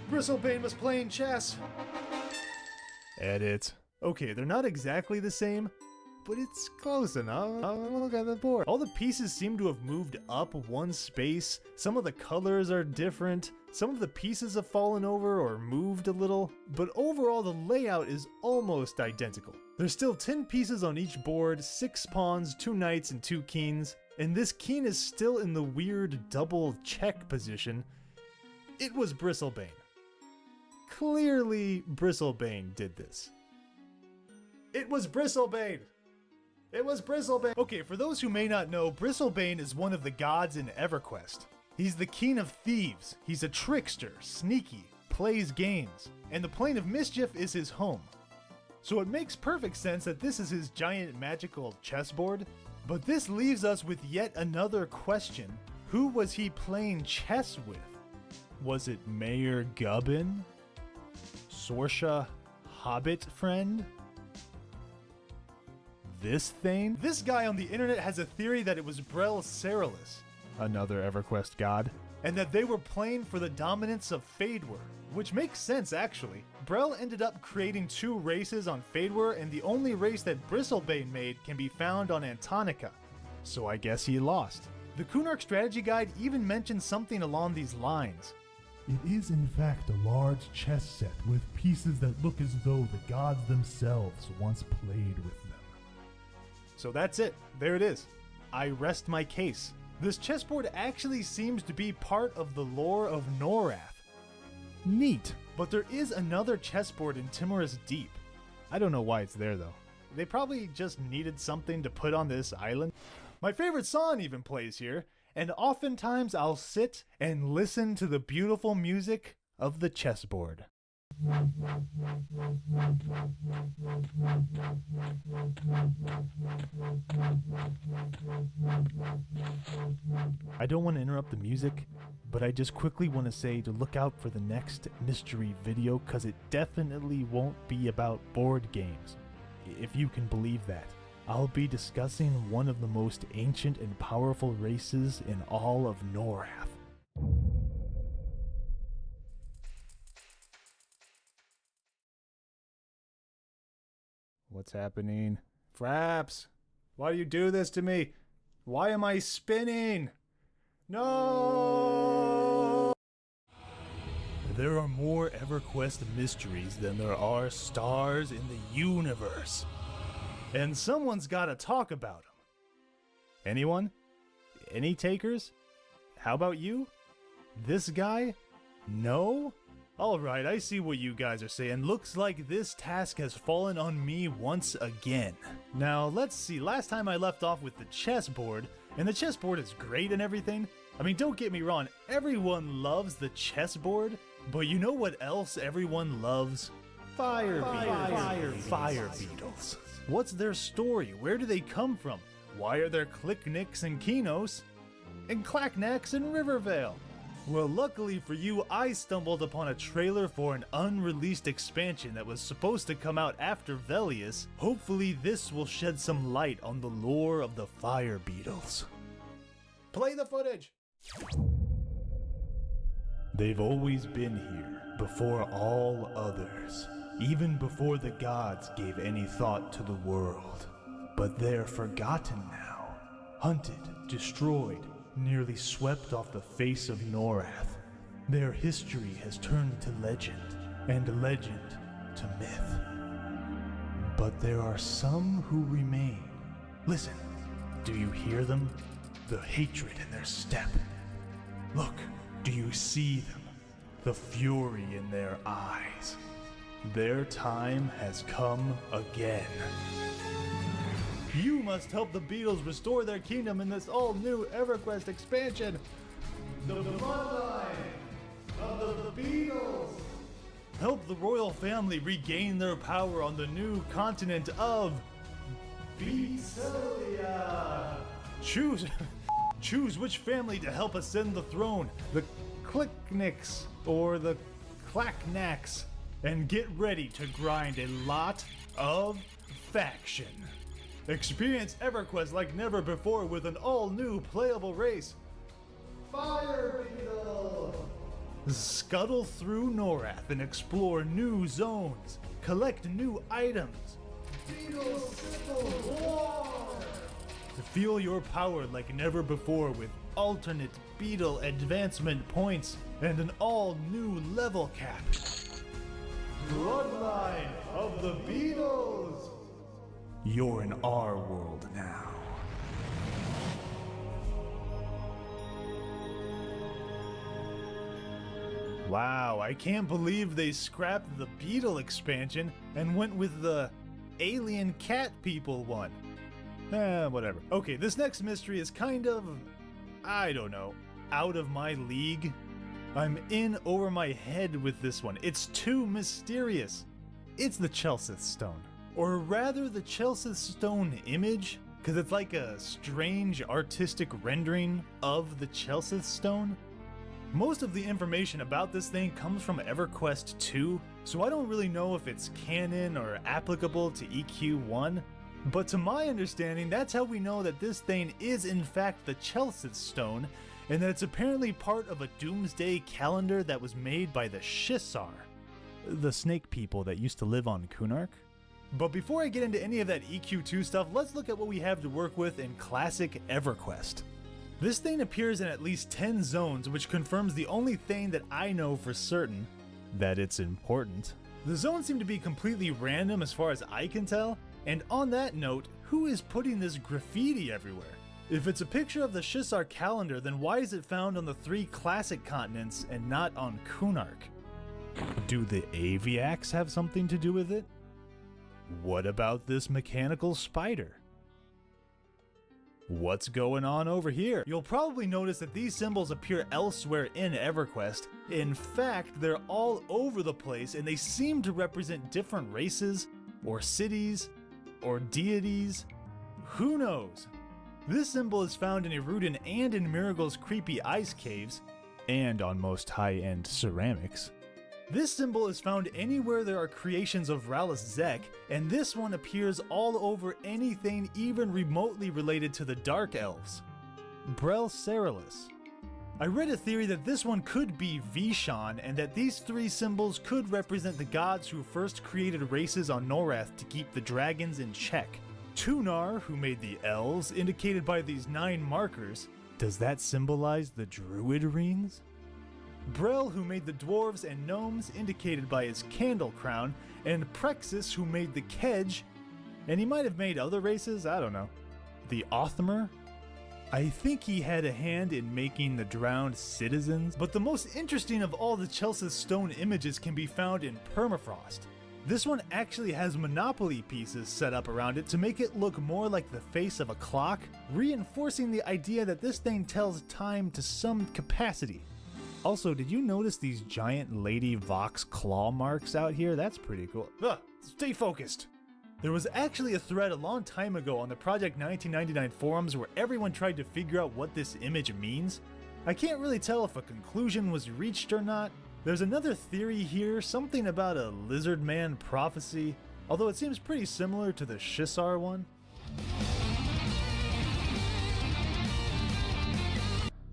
Bristlebane was playing chess! Edit. Okay, they're not exactly the same, but it's close enough. Look at the board. All the pieces seem to have moved up one space. Some of the colors are different. Some of the pieces have fallen over or moved a little, but overall the layout is almost identical. There's still 10 pieces on each board, 6 pawns, 2 knights, and 2 queens, and this king is still in the weird double check position. It was Bristlebane. Clearly, Bristlebane did this. It was Bristlebane! It was Bristlebane! Okay, for those who may not know, Bristlebane is one of the gods in EverQuest. He's the king of thieves. He's a trickster, sneaky, plays games, and the plane of mischief is his home. So it makes perfect sense that this is his giant magical chessboard, but this leaves us with yet another question. Who was he playing chess with? Was it Mayor Gubbin? Sorsha Hobbit friend? This thing? This guy on the internet has a theory that it was Brel Ceralis, another EverQuest god, and that they were playing for the dominance of Fadewar, which makes sense actually. Brel ended up creating 2 races on Fadewar, and the only race that Bristlebane made can be found on Antonica, so I guess he lost. The Kunark strategy guide even mentions something along these lines. It is in fact a large chess set with pieces that look as though the gods themselves once played with them. So that's it. There it is. I rest my case. This chessboard actually seems to be part of the lore of Norath. Neat. But there is another chessboard in Timorous Deep. I don't know why it's there though. They probably just needed something to put on this island. My favorite song even plays here, and oftentimes I'll sit and listen to the beautiful music of the chessboard. I don't want to interrupt the music, but I just quickly want to say to look out for the next mystery video, because it definitely won't be about board games, if you can believe that. I'll be discussing one of the most ancient and powerful races in all of Norath. What's happening? Fraps! Why do you do this to me? Why am I spinning? No! There are more EverQuest mysteries than there are stars in the universe. And someone's gotta talk about them. Anyone? Any takers? How about you? This guy? No? Alright, I see what you guys are saying. Looks like this task has fallen on me once again. Now, let's see. Last time I left off with the chessboard, and the chessboard is great and everything. I mean, don't get me wrong, everyone loves the chessboard, but you know what else everyone loves? Fire beetles. What's their story? Where do they come from? Why are there Clicknicks and Kinos and Clacknacks in Rivervale? Well, luckily for you, I stumbled upon a trailer for an unreleased expansion that was supposed to come out after Velius. Hopefully this will shed some light on the lore of the fire beetles. Play the footage! They've always been here, before all others, even before the gods gave any thought to the world. But they're forgotten now, hunted, destroyed, nearly swept off the face of Norath. Their history has turned to legend, and legend to myth. But there are some who remain. Listen, do you hear them? The hatred in their step. Look, do you see them? The fury in their eyes. Their time has come again. You must help the Beatles restore their kingdom in this all-new EverQuest expansion. The bloodline of the Beatles. Help the royal family regain their power on the new continent of Beatlia. Choose which family to help ascend the throne, the Clicknicks or the Clacknacks, and get ready to grind a lot of faction. Experience EverQuest like never before with an all-new playable race, Fire Beetle! Scuttle through Norath and explore new zones, collect new items. Beetle Sickle Feel your power like never before with alternate beetle advancement points and an all-new level cap. Bloodline of the Beatles! You're in our world now. Wow, I can't believe they scrapped the Beetle expansion and went with the alien cat people one. Whatever. Okay, this next mystery is kind of, I don't know, out of my league. I'm in over my head with this one. It's too mysterious. It's the Ssfhc stone. Or rather, the Ssfhc stone image, because it's like a strange artistic rendering of the Ssfhc stone. Most of the information about this thing comes from EverQuest 2, so I don't really know if it's canon or applicable to EQ1. But to my understanding, that's how we know that this thing is in fact the Ssfhc stone, and that it's apparently part of a doomsday calendar that was made by the Ssfhc, the snake people that used to live on Kunark. But before I get into any of that EQ2 stuff, let's look at what we have to work with in classic EverQuest. This thing appears in at least 10 zones, which confirms the only thing that I know for certain, that it's important. The zones seem to be completely random as far as I can tell, and on that note, who is putting this graffiti everywhere? If it's a picture of the Ssfhc calendar, then why is it found on the 3 classic continents and not on Kunark? Do the Aviacs have something to do with it? What about this mechanical spider? What's going on over here? You'll probably notice that these symbols appear elsewhere in EverQuest. In fact, they're all over the place and they seem to represent different races, or cities, or deities. Who knows? This symbol is found in Erudin and in Miragul's creepy ice caves, and on most high-end ceramics. This symbol is found anywhere there are creations of Rallis Zek, and this one appears all over anything even remotely related to the Dark Elves. Brel Ceralis. I read a theory that this one could be Vishan, and that these 3 symbols could represent the gods who first created races on Norath to keep the dragons in check. Tunar, who made the elves, indicated by these 9 markers. Does that symbolize the Druiderines? Brel, who made the dwarves and gnomes, indicated by his candle crown, and Prexis, who made the Kedge, and he might have made other races, I don't know. The Othmer? I think he had a hand in making the drowned citizens, but the most interesting of all the Ssfhc stone images can be found in Permafrost. This one actually has Monopoly pieces set up around it to make it look more like the face of a clock, reinforcing the idea that this thing tells time to some capacity. Also, did you notice these giant Lady Vox claw marks out here? That's pretty cool. Ugh, stay focused. There was actually a thread a long time ago on the Project 1999 forums where everyone tried to figure out what this image means. I can't really tell if a conclusion was reached or not. There's another theory here, something about a lizard man prophecy, although it seems pretty similar to the Shisar one.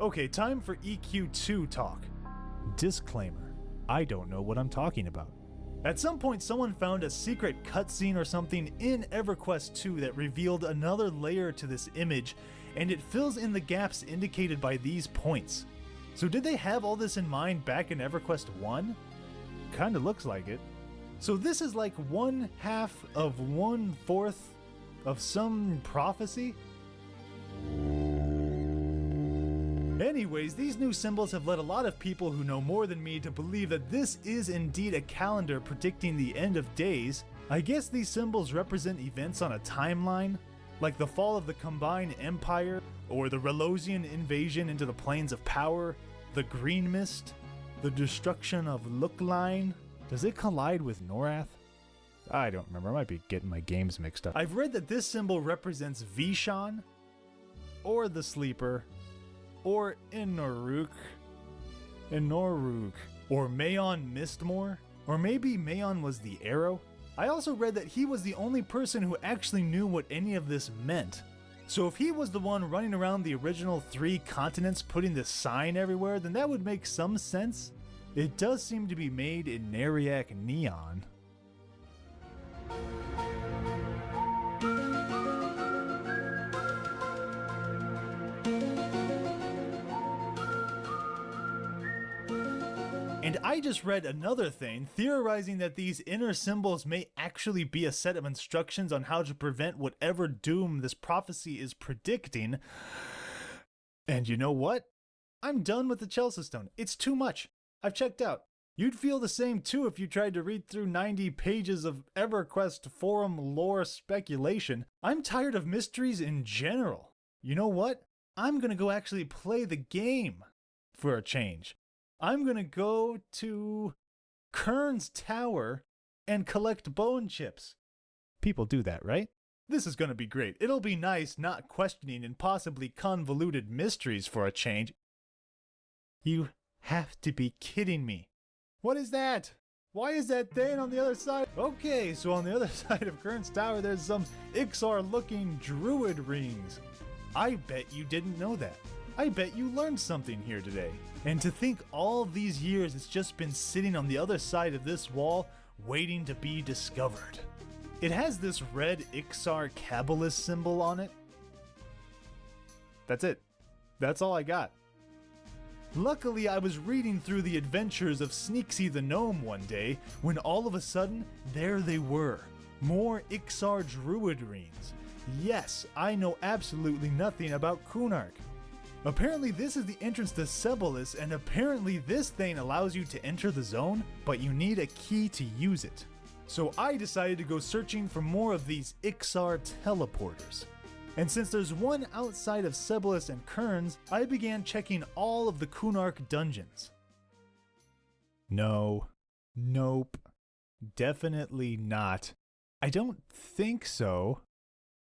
Okay, time for EQ2 talk. Disclaimer, I don't know what I'm talking about. At some point, someone found a secret cutscene or something in EverQuest 2 that revealed another layer to this image, and it fills in the gaps indicated by these points. So did they have all this in mind back in EverQuest 1? Kinda looks like it. So this is like 1/2 of 1/4 of some prophecy? Anyways, these new symbols have led a lot of people who know more than me to believe that this is indeed a calendar predicting the end of days. I guess these symbols represent events on a timeline, like the fall of the Combined Empire, or the Relosian invasion into the Plains of Power, the Green Mist, the destruction of Lookline. Does it collide with Norath? I don't remember, I might be getting my games mixed up. I've read that this symbol represents Vishan, or the Sleeper, or Inoruk, or Mayon Mistmore, or maybe Mayon was the arrow. I also read that he was the only person who actually knew what any of this meant. So if he was the one running around the original 3 continents putting this sign everywhere, then that would make some sense. It does seem to be made in Neriac neon. And I just read another thing theorizing that these inner symbols may actually be a set of instructions on how to prevent whatever doom this prophecy is predicting. And you know what? I'm done with the Chelsea Stone. It's too much. I've checked out. You'd feel the same too if you tried to read through 90 pages of EverQuest forum lore speculation. I'm tired of mysteries in general. You know what? I'm gonna go actually play the game for a change. I'm gonna go to Kern's Tower and collect bone chips. People do that, right? This is gonna be great. It'll be nice not questioning and possibly convoluted mysteries for a change. You have to be kidding me. What is that? Why is that thing on the other side? Okay, so on the other side of Kern's Tower, there's some Ixar-looking druid rings. I bet you didn't know that. I bet you learned something here today. And to think all these years it's just been sitting on the other side of this wall, waiting to be discovered. It has this red Ixar Kabbalist symbol on it. That's it. That's all I got. Luckily, I was reading through the adventures of Sneaksy the Gnome one day, when all of a sudden, there they were. More Ixar druid rings. Yes, I know absolutely nothing about Kunark. Apparently this is the entrance to Ssfhc, and apparently this thing allows you to enter the zone, but you need a key to use it. So I decided to go searching for more of these Ixar teleporters. And since there's one outside of Ssfhc and Kern's, I began checking all of the Kunark dungeons. No. Nope. Definitely not. I don't think so.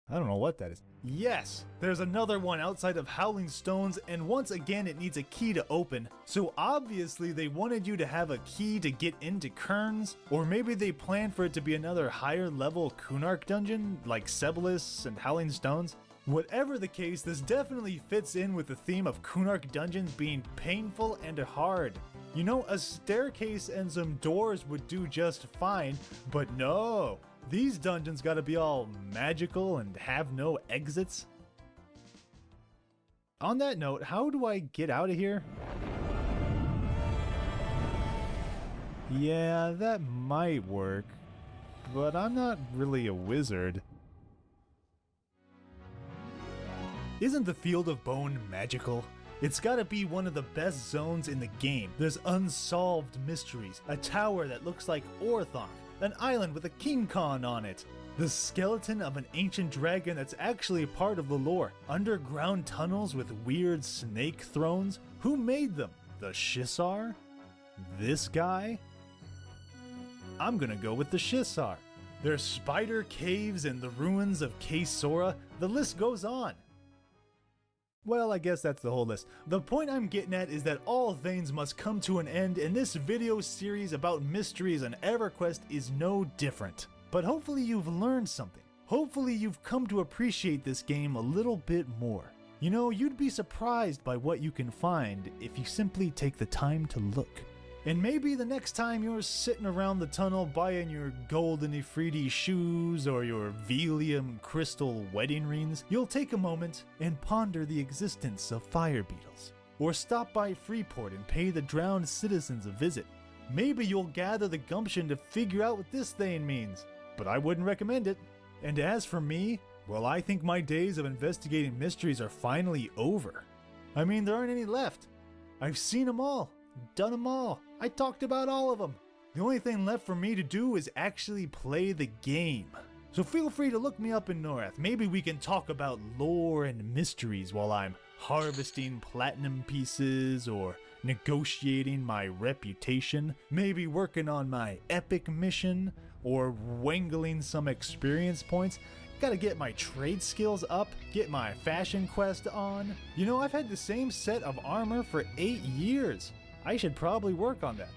I don't know what that is. Yes! There's another one outside of Howling Stones, and once again it needs a key to open, so obviously they wanted you to have a key to get into Kern's, or maybe they planned for it to be another higher level Kunark dungeon, like Ssfhc and Howling Stones. Whatever the case, this definitely fits in with the theme of Kunark dungeons being painful and hard. You know, a staircase and some doors would do just fine, but no! These dungeons gotta be all magical and have no exits. On that note, how do I get out of here? Yeah, that might work, but I'm not really a wizard. Isn't the Field of Bone magical? It's gotta be one of the best zones in the game. There's unsolved mysteries, a tower that looks like Orthoth, an island with a King Khan on it, the skeleton of an ancient dragon that's actually part of the lore, underground tunnels with weird snake thrones. Who made them? The Shisar? This guy? I'm gonna go with the Shisar. There's spider caves and the ruins of Kaysora. The list goes on. Well, I guess that's the whole list. The point I'm getting at is that all things must come to an end, and this video series about mysteries on EverQuest is no different. But hopefully you've learned something. Hopefully you've come to appreciate this game a little bit more. You know, you'd be surprised by what you can find if you simply take the time to look. And maybe the next time you're sitting around the tunnel buying your golden Ifriti shoes or your Velium crystal wedding rings, you'll take a moment and ponder the existence of fire beetles. Or stop by Freeport and pay the drowned citizens a visit. Maybe you'll gather the gumption to figure out what this thing means, but I wouldn't recommend it. And as for me, well, I think my days of investigating mysteries are finally over. I mean, there aren't any left. I've seen them all. Done them all. I talked about all of them. The only thing left for me to do is actually play the game. So feel free to look me up in North. Maybe we can talk about lore and mysteries while I'm harvesting platinum pieces or negotiating my reputation. Maybe working on my epic mission or wangling some experience points. Gotta get my trade skills up, get my fashion quest on. You know, I've had the same set of armor for 8 years. I should probably work on that.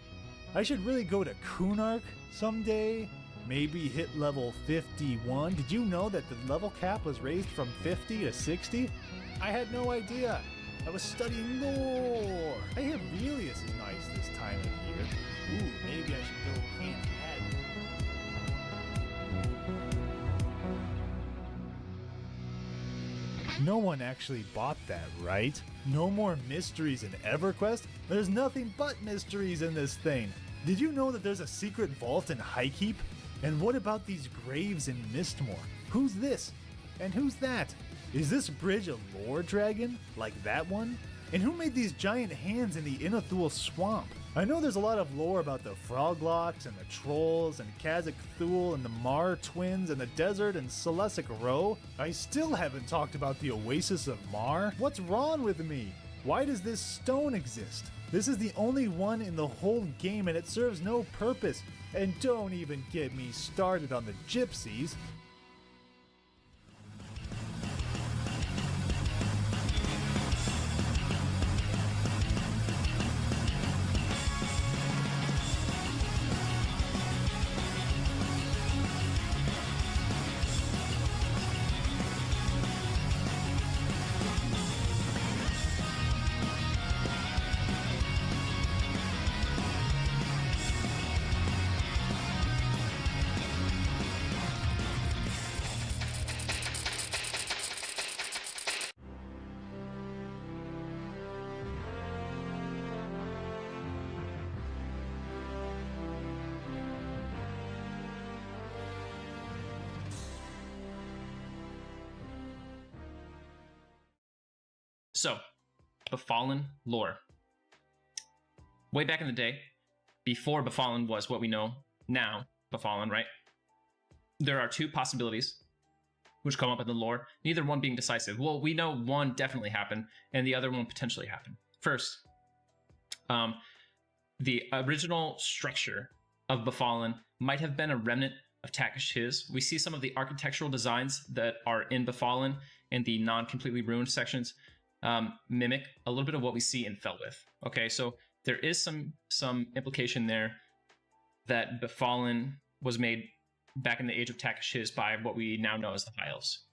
I should really go to Kunark someday. Maybe hit level 51. Did you know that the level cap was raised from 50 to 60? I had no idea. I was studying lore. I hear Velius is nice this time of year. Ooh, maybe I should go hand in hand. No one actually bought that, right? No more mysteries in EverQuest? There's nothing but mysteries in this thing. Did you know that there's a secret vault in Highkeep? And what about these graves in Mistmore? Who's this? And who's that? Is this bridge a lore dragon, like that one? And who made these giant hands in the Inathul swamp? I know there's a lot of lore about the Froglocks and the Trolls and Kazakh Thul and the Mar twins and the desert and Selesic Row. I still haven't talked about the Oasis of Mar. What's wrong with me? Why does this stone exist? This is the only one in the whole game and it serves no purpose. And don't even get me started on the gypsies. So, Befallen lore. Way back in the day, before Befallen was what we know now, Befallen, right? There are two possibilities which come up in the lore, neither one being decisive. Well, we know one definitely happened, and the other one potentially happened. First, the original structure of Befallen might have been a remnant of Ssfhc. We see some of the architectural designs that are in Befallen in the non-completely ruined sections mimic a little bit of what we see in Felwith. Okay, so there is some implication there that Befallen was made back in the age of Ssfhc by what we now know as the High Elves.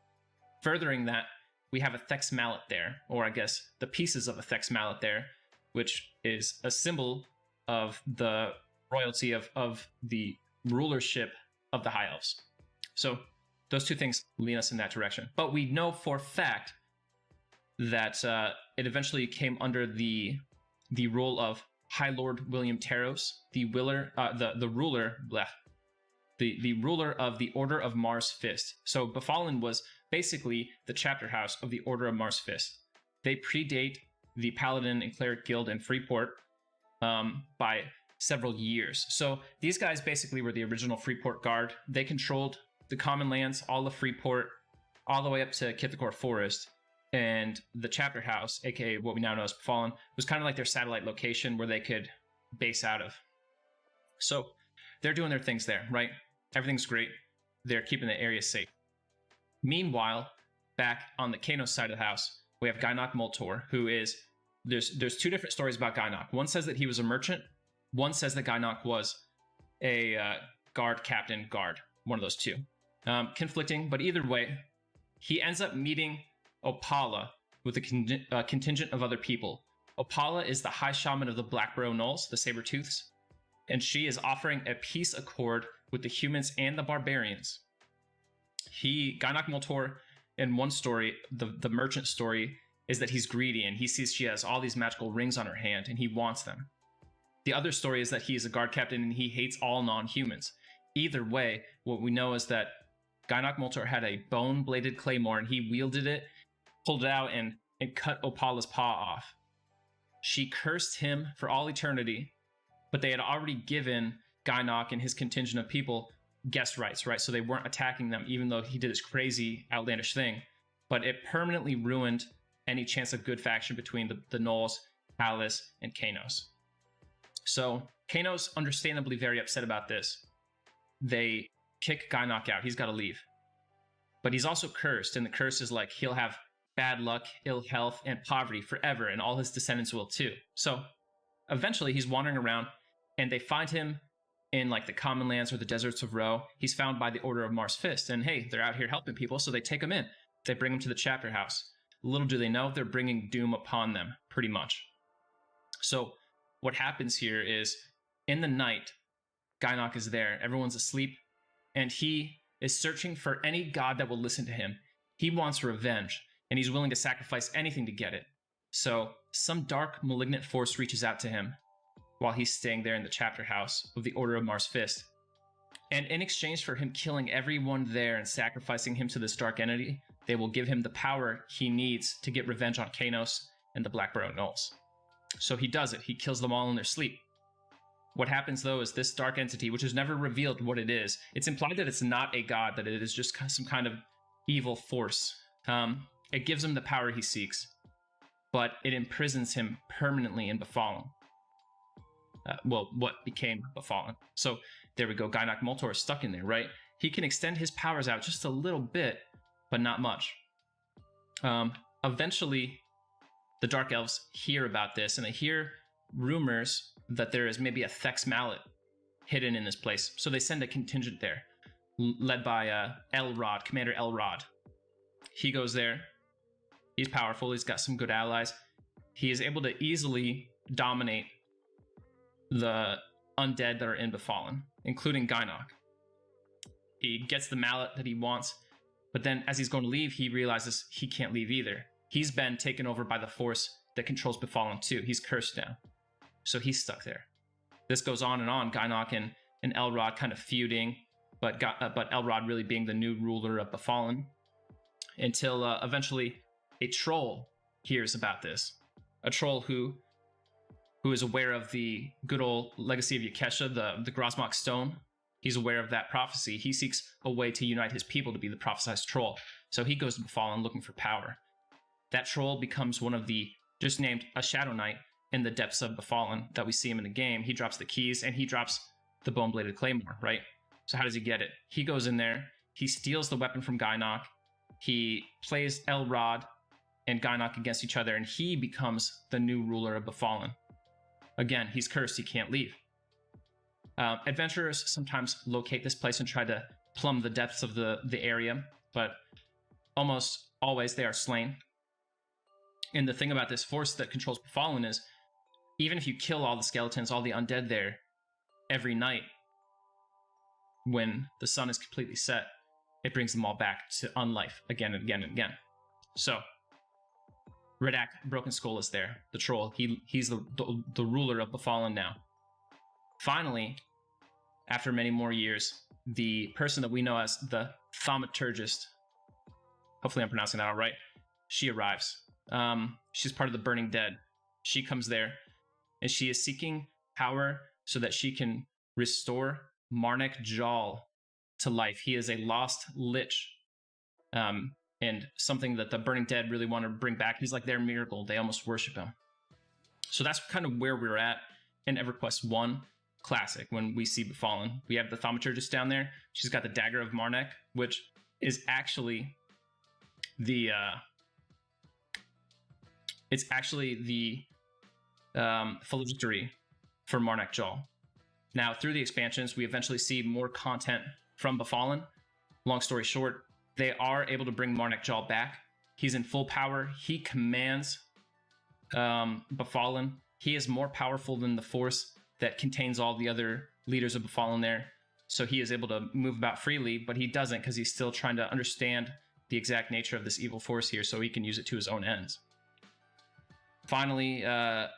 Furthering that, we have a Thex Mallet there, or I guess the pieces of a Thex Mallet there, which is a symbol of the royalty of the rulership of the High Elves. So those two things lean us in that direction. But we know for a fact that it eventually came under the rule of High Lord William Taros, the ruler of the Order of Mars Fist. So Befallen was basically the chapter house of the Order of Mars Fist. They predate the Paladin and Cleric Guild in Freeport by several years. So these guys basically were the original Freeport Guard. They controlled the common lands, all of Freeport, all the way up to Kithakor Forest. And the chapter house, aka what we now know as Befallen, was kind of like their satellite location where they could base out of. So they're doing their things there, right? Everything's great. They're keeping the area safe. Meanwhile, back on the Kanos side of the house, we have Gynok Moltor, who is... There's two different stories about Gynok. One says that he was a merchant. One says that Gynok was a guard. One of those two. Conflicting, but either way, he ends up meeting Opala with a contingent of other people. Opala is the high shaman of the Blackborough Gnolls, the Sabertooths, and she is offering a peace accord with the humans and the barbarians. Gynok Moltor, in one story, the merchant story, is that he's greedy and he sees she has all these magical rings on her hand and he wants them. The other story is that he is a guard captain and he hates all non-humans. Either way, what we know is that Gynok Moltor had a bone-bladed claymore and he wielded it, pulled it out, and cut Opala's paw off. She cursed him for all eternity, but they had already given Gynok and his contingent of people guest rights, right? So they weren't attacking them, even though he did this crazy, outlandish thing. But it permanently ruined any chance of good faction between the Gnolls, Alice, and Kanos. So Kanos, understandably very upset about this. They kick Gynok out. He's got to leave. But he's also cursed, and the curse is like he'll have bad luck, ill health, and poverty forever, and all his descendants will too. So eventually he's wandering around, and they find him in like the common lands or the deserts of Ro. He's found by the Order of Mars Fist, and hey, they're out here helping people, so they take him in. They bring him to the chapter house. Little do they know, they're bringing doom upon them, pretty much. So what happens here is, in the night, Gynok is there, everyone's asleep, and he is searching for any god that will listen to him. He wants revenge. and he's willing to sacrifice anything to get it. So some dark, malignant force reaches out to him while he's staying there in the chapter house of the Order of Mars Fist. And in exchange for him killing everyone there and sacrificing him to this dark entity, they will give him the power he needs to get revenge on Kanos and the Blackburrow Gnolls. So he does it. He kills them all in their sleep. What happens, though, is this dark entity, which is never revealed what it is, it's implied that it's not a god, that it is just some kind of evil force. It gives him the power he seeks, but it imprisons him permanently in Befallen. What became Befallen. So there we go. Gynok Moltor is stuck in there, right? He can extend his powers out just a little bit, but not much. Eventually, the Dark Elves hear about this, and they hear rumors that there is maybe a Thex mallet hidden in this place. So they send a contingent there, led by Elrod, Commander Elrod. He goes there. He's powerful. He's got some good allies. He is able to easily dominate the undead that are in Befallen, including Gynok. He gets the mallet that he wants, but then as he's going to leave, he realizes he can't leave either. He's been taken over by the force that controls Befallen too. He's cursed now. So he's stuck there. This goes on and on. Gynok and Elrod kind of feuding, but Elrod really being the new ruler of Befallen, until eventually a troll hears about this. A troll who is aware of the good old legacy of Yakesha, the Grosmok Stone. He's aware of that prophecy. He seeks a way to unite his people to be the prophesized troll. So he goes to Befallen looking for power. That troll becomes one of the, just named a Shadow Knight in the depths of Befallen that we see him in the game. He drops the keys and he drops the Bone-Bladed Claymore, right? So how does he get it? He goes in there, he steals the weapon from Gynok, he plays Elrod and Gynok against each other, and he becomes the new ruler of Befallen. Again, he's cursed, he can't leave. Adventurers sometimes locate this place and try to plumb the depths of the area, but almost always they are slain. And the thing about this force that controls Befallen is, even if you kill all the skeletons, all the undead there, every night, when the sun is completely set, it brings them all back to unlife again and again and again. So, Redak Broken Skull is there, the troll. He's the ruler of Befallen now. Finally, after many more years, the person that we know as the Thaumaturgist, hopefully I'm pronouncing that all right, she arrives. She's part of the Burning Dead. She comes there, and she is seeking power so that she can restore Marnek Jal to life. He is a lost lich, and something that the Burning Dead really want to bring back. He's like their miracle. They almost worship him. So that's kind of where we're at in EverQuest 1 Classic when we see Befallen. We have the Thaumaturgist down there. She's got the Dagger of Marnek, which is actually the phylactery for Marnek Jal. Now, through the expansions, we eventually see more content from Befallen. Long story short, they are able to bring Marnek Jal back. He's in full power. He commands Befallen. He is more powerful than the force that contains all the other leaders of Befallen there. So he is able to move about freely, but he doesn't because he's still trying to understand the exact nature of this evil force here so he can use it to his own ends. Finally, a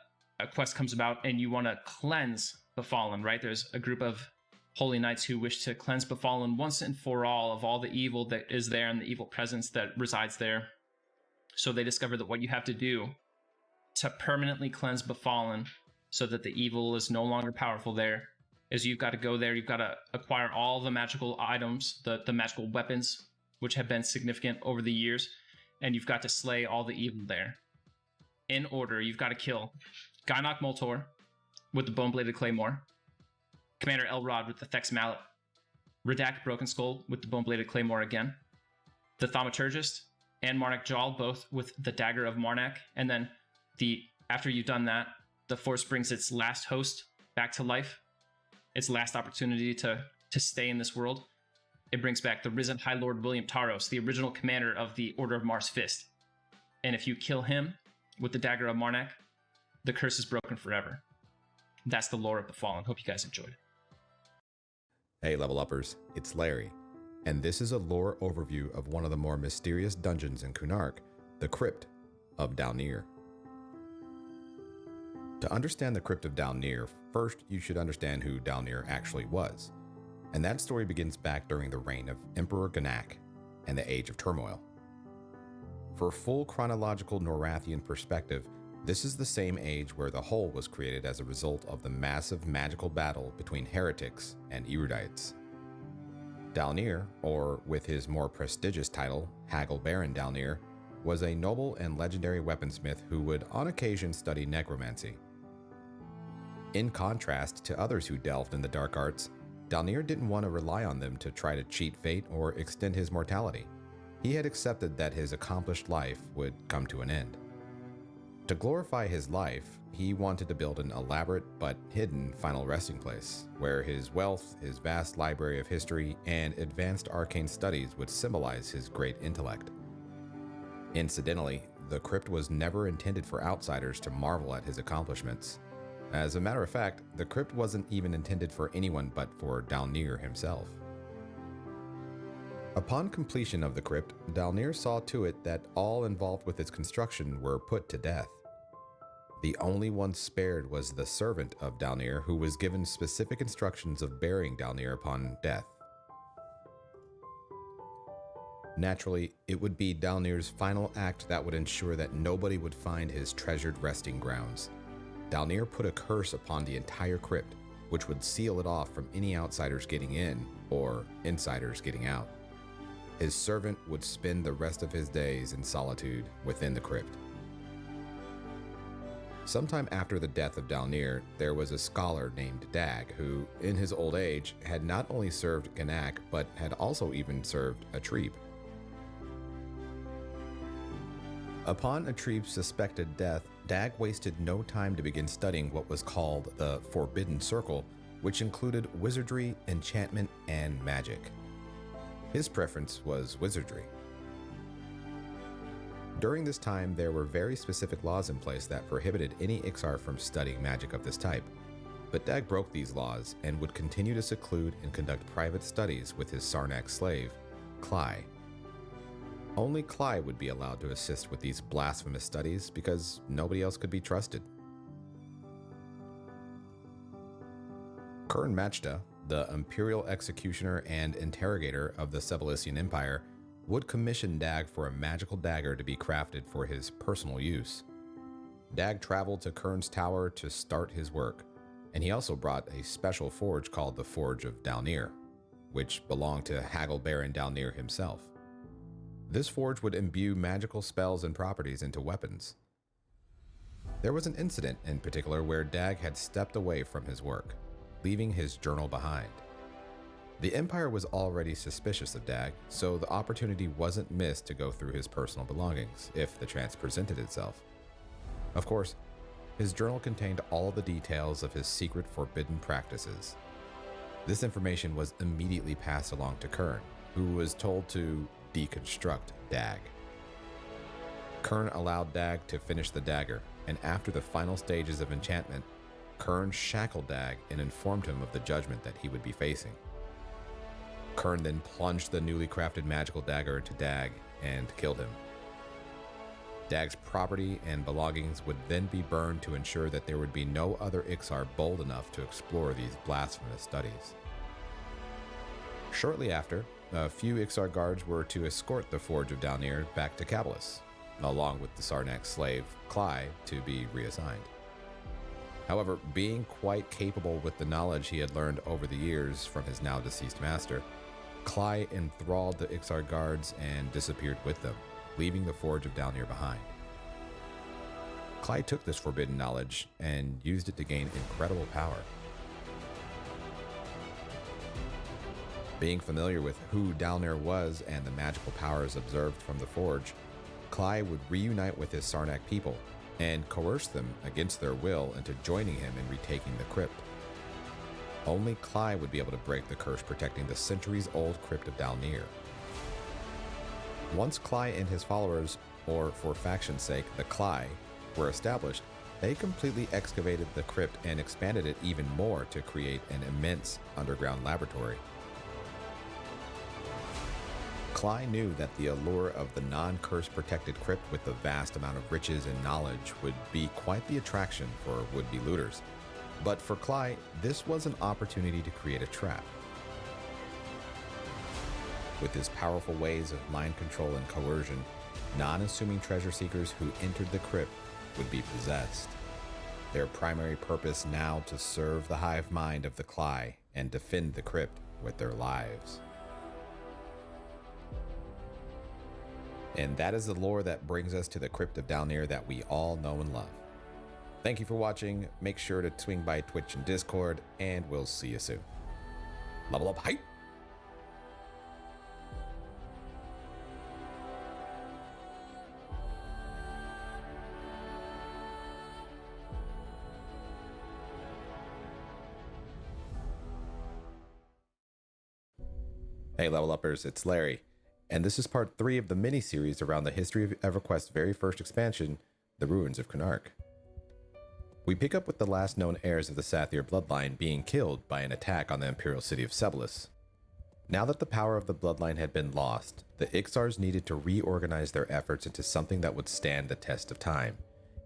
quest comes about and you want to cleanse Befallen, right? There's a group of holy knights who wish to cleanse Befallen once and for all of all the evil that is there and the evil presence that resides there. So they discover that what you have to do to permanently cleanse Befallen so that the evil is no longer powerful there is you've got to go there, you've got to acquire all the magical items, the magical weapons, which have been significant over the years, and you've got to slay all the evil there. In order, you've got to kill Gynok Moltor with the Bone-Bladed Claymore, Commander Elrod with the Thex Mallet, Redak Broken Skull with the Bone-Bladed Claymore again, the Thaumaturgist and Marnek Jal both with the Dagger of Marnek, and then after you've done that, the Force brings its last host back to life, its last opportunity to stay in this world. It brings back the risen High Lord William Taros, the original commander of the Order of Mars Fist. And if you kill him with the Dagger of Marnek, the curse is broken forever. That's the lore of Befallen. Hope you guys enjoyed. Hey, level uppers, it's Larry, and this is a lore overview of one of the more mysterious dungeons in Kunark, the Crypt of Dalnir. To understand the Crypt of Dalnir, first you should understand who Dalnir actually was, and that story begins back during the reign of Emperor Gnak and the Age of Turmoil. For full chronological Norathian perspective, this is the same age where the whole was created as a result of the massive magical battle between heretics and erudites. Dalnir, or with his more prestigious title, Haggle Baron Dalnir, was a noble and legendary weaponsmith who would on occasion study necromancy. In contrast to others who delved in the dark arts, Dalnir didn't want to rely on them to try to cheat fate or extend his mortality. He had accepted that his accomplished life would come to an end. To glorify his life, he wanted to build an elaborate but hidden final resting place, where his wealth, his vast library of history, and advanced arcane studies would symbolize his great intellect. Incidentally, the crypt was never intended for outsiders to marvel at his accomplishments. As a matter of fact, the crypt wasn't even intended for anyone but for Dalnir himself. Upon completion of the crypt, Dalnir saw to it that all involved with its construction were put to death. The only one spared was the servant of Dalnir, who was given specific instructions of burying Dalnir upon death. Naturally, it would be Dalnir's final act that would ensure that nobody would find his treasured resting grounds. Dalnir put a curse upon the entire crypt, which would seal it off from any outsiders getting in or insiders getting out. His servant would spend the rest of his days in solitude within the crypt. Sometime after the death of Dalnir, there was a scholar named Dag who, in his old age, had not only served Gnak, but had also even served Atrib. Upon Atrib's suspected death, Dag wasted no time to begin studying what was called the Forbidden Circle, which included wizardry, enchantment, and magic. His preference was wizardry. During this time, there were very specific laws in place that prohibited any Ixar from studying magic of this type, but Dag broke these laws and would continue to seclude and conduct private studies with his Sarnak slave, Cly. Only Cly would be allowed to assist with these blasphemous studies because nobody else could be trusted. Kurn Machta, the imperial executioner and interrogator of the Ssfhc Empire, would commission Dag for a magical dagger to be crafted for his personal use. Dag traveled to Kern's tower to start his work, and he also brought a special forge called the Forge of Dalnir, which belonged to Haggle Baron Dalnir himself. This forge would imbue magical spells and properties into weapons. There was an incident in particular where Dag had stepped away from his work, leaving his journal behind. The Empire was already suspicious of Dag, so the opportunity wasn't missed to go through his personal belongings, if the chance presented itself. Of course, his journal contained all the details of his secret forbidden practices. This information was immediately passed along to Kern, who was told to deconstruct Dag. Kern allowed Dag to finish the dagger, and after the final stages of enchantment, Kern shackled Dag and informed him of the judgment that he would be facing. Kern then plunged the newly crafted magical dagger into Dag and killed him. Dag's property and belongings would then be burned to ensure that there would be no other Ixar bold enough to explore these blasphemous studies. Shortly after, a few Ixar guards were to escort the Forge of Dalnir back to Kabalis, along with the Sarnak slave, Cly, to be reassigned. However, being quite capable with the knowledge he had learned over the years from his now deceased master, Cly enthralled the Ixar guards and disappeared with them, leaving the Forge of Dalnir behind. Cly took this forbidden knowledge and used it to gain incredible power. Being familiar with who Dalnir was and the magical powers observed from the Forge, Cly would reunite with his Sarnak people and coerce them against their will into joining him in retaking the crypt. Only Cly would be able to break the curse protecting the centuries-old crypt of Dalnir. Once Cly and his followers, or for faction's sake, the Cly, were established, they completely excavated the crypt and expanded it even more to create an immense underground laboratory. Cly knew that the allure of the non-curse protected crypt with the vast amount of riches and knowledge would be quite the attraction for would-be looters. But for Cly, this was an opportunity to create a trap. With his powerful ways of mind control and coercion, non-assuming treasure seekers who entered the crypt would be possessed. Their primary purpose now to serve the hive mind of the Cly and defend the crypt with their lives. And that is the lore that brings us to the Crypt of Dalnir that we all know and love. Thank you for watching. Make sure to swing by Twitch and Discord, and we'll see you soon. Level up hype! Hey Level Uppers, it's Larry, and this is part 3 of the mini-series around the history of EverQuest's very first expansion, The Ruins of Kunark. We pick up with the last known heirs of the Sathir bloodline being killed by an attack on the imperial city of Ssfhc. Now that the power of the bloodline had been lost, the Ixars needed to reorganize their efforts into something that would stand the test of time,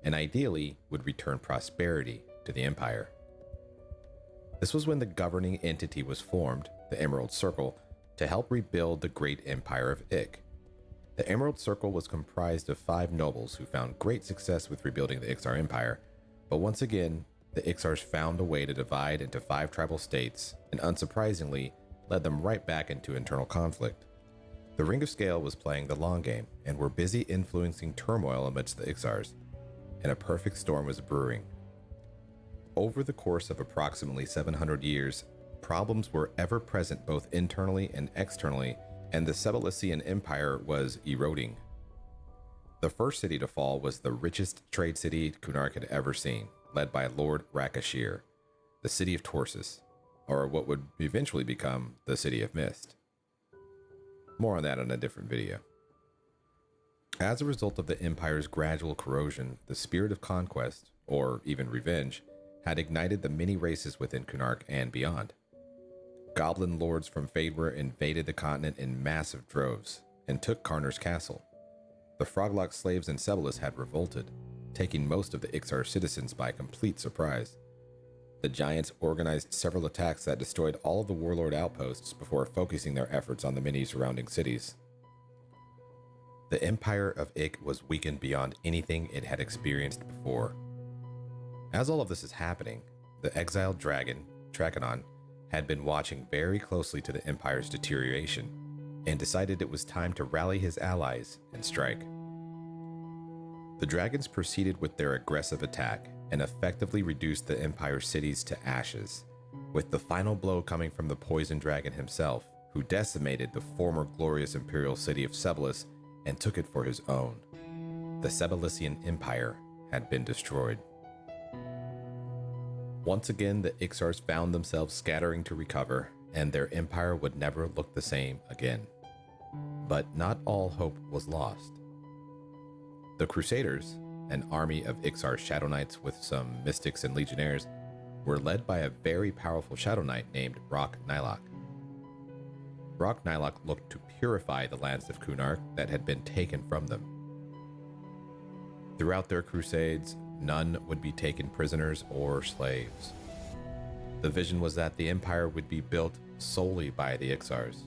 and ideally would return prosperity to the Empire. This was when the governing entity was formed, the Emerald Circle, to help rebuild the great empire of Ik. The Emerald Circle was comprised of 5 nobles who found great success with rebuilding the Ixar Empire, but once again, the Ixars found a way to divide into 5 tribal states, and unsurprisingly, led them right back into internal conflict. The Ring of Scale was playing the long game, and were busy influencing turmoil amidst the Ixars, and a perfect storm was brewing. Over the course of approximately 700 years, problems were ever present both internally and externally, and the Ssfhc Empire was eroding. The first city to fall was the richest trade city Kunark had ever seen, led by Lord Rakashir, the city of Torsus, or what would eventually become the City of Mist. More on that in a different video. As a result of the Empire's gradual corrosion, the spirit of conquest, or even revenge, had ignited the many races within Kunark and beyond. Goblin lords from Fadewar invaded the continent in massive droves and took Karnar's castle. The Froglock slaves in Ssfhc had revolted, taking most of the Ixar citizens by complete surprise. The giants organized several attacks that destroyed all of the warlord outposts before focusing their efforts on the many surrounding cities. The Empire of Ik was weakened beyond anything it had experienced before. As all of this is happening, the exiled dragon, Trakanon, had been watching very closely to the Empire's deterioration, and decided it was time to rally his allies and strike. The dragons proceeded with their aggressive attack, and effectively reduced the Empire's cities to ashes, with the final blow coming from the Poison Dragon himself, who decimated the former glorious imperial city of Ssfhc and took it for his own. The Ssfhc Empire had been destroyed. Once again, the Ixars found themselves scattering to recover, and their empire would never look the same again. But not all hope was lost. The Crusaders, an army of Ixar Shadow Knights with some mystics and legionnaires, were led by a very powerful Shadow Knight named Rock Nylok. Rock Nylok looked to purify the lands of Kunark that had been taken from them. Throughout their crusades, none would be taken prisoners or slaves. The vision was that the empire would be built solely by the Ixars.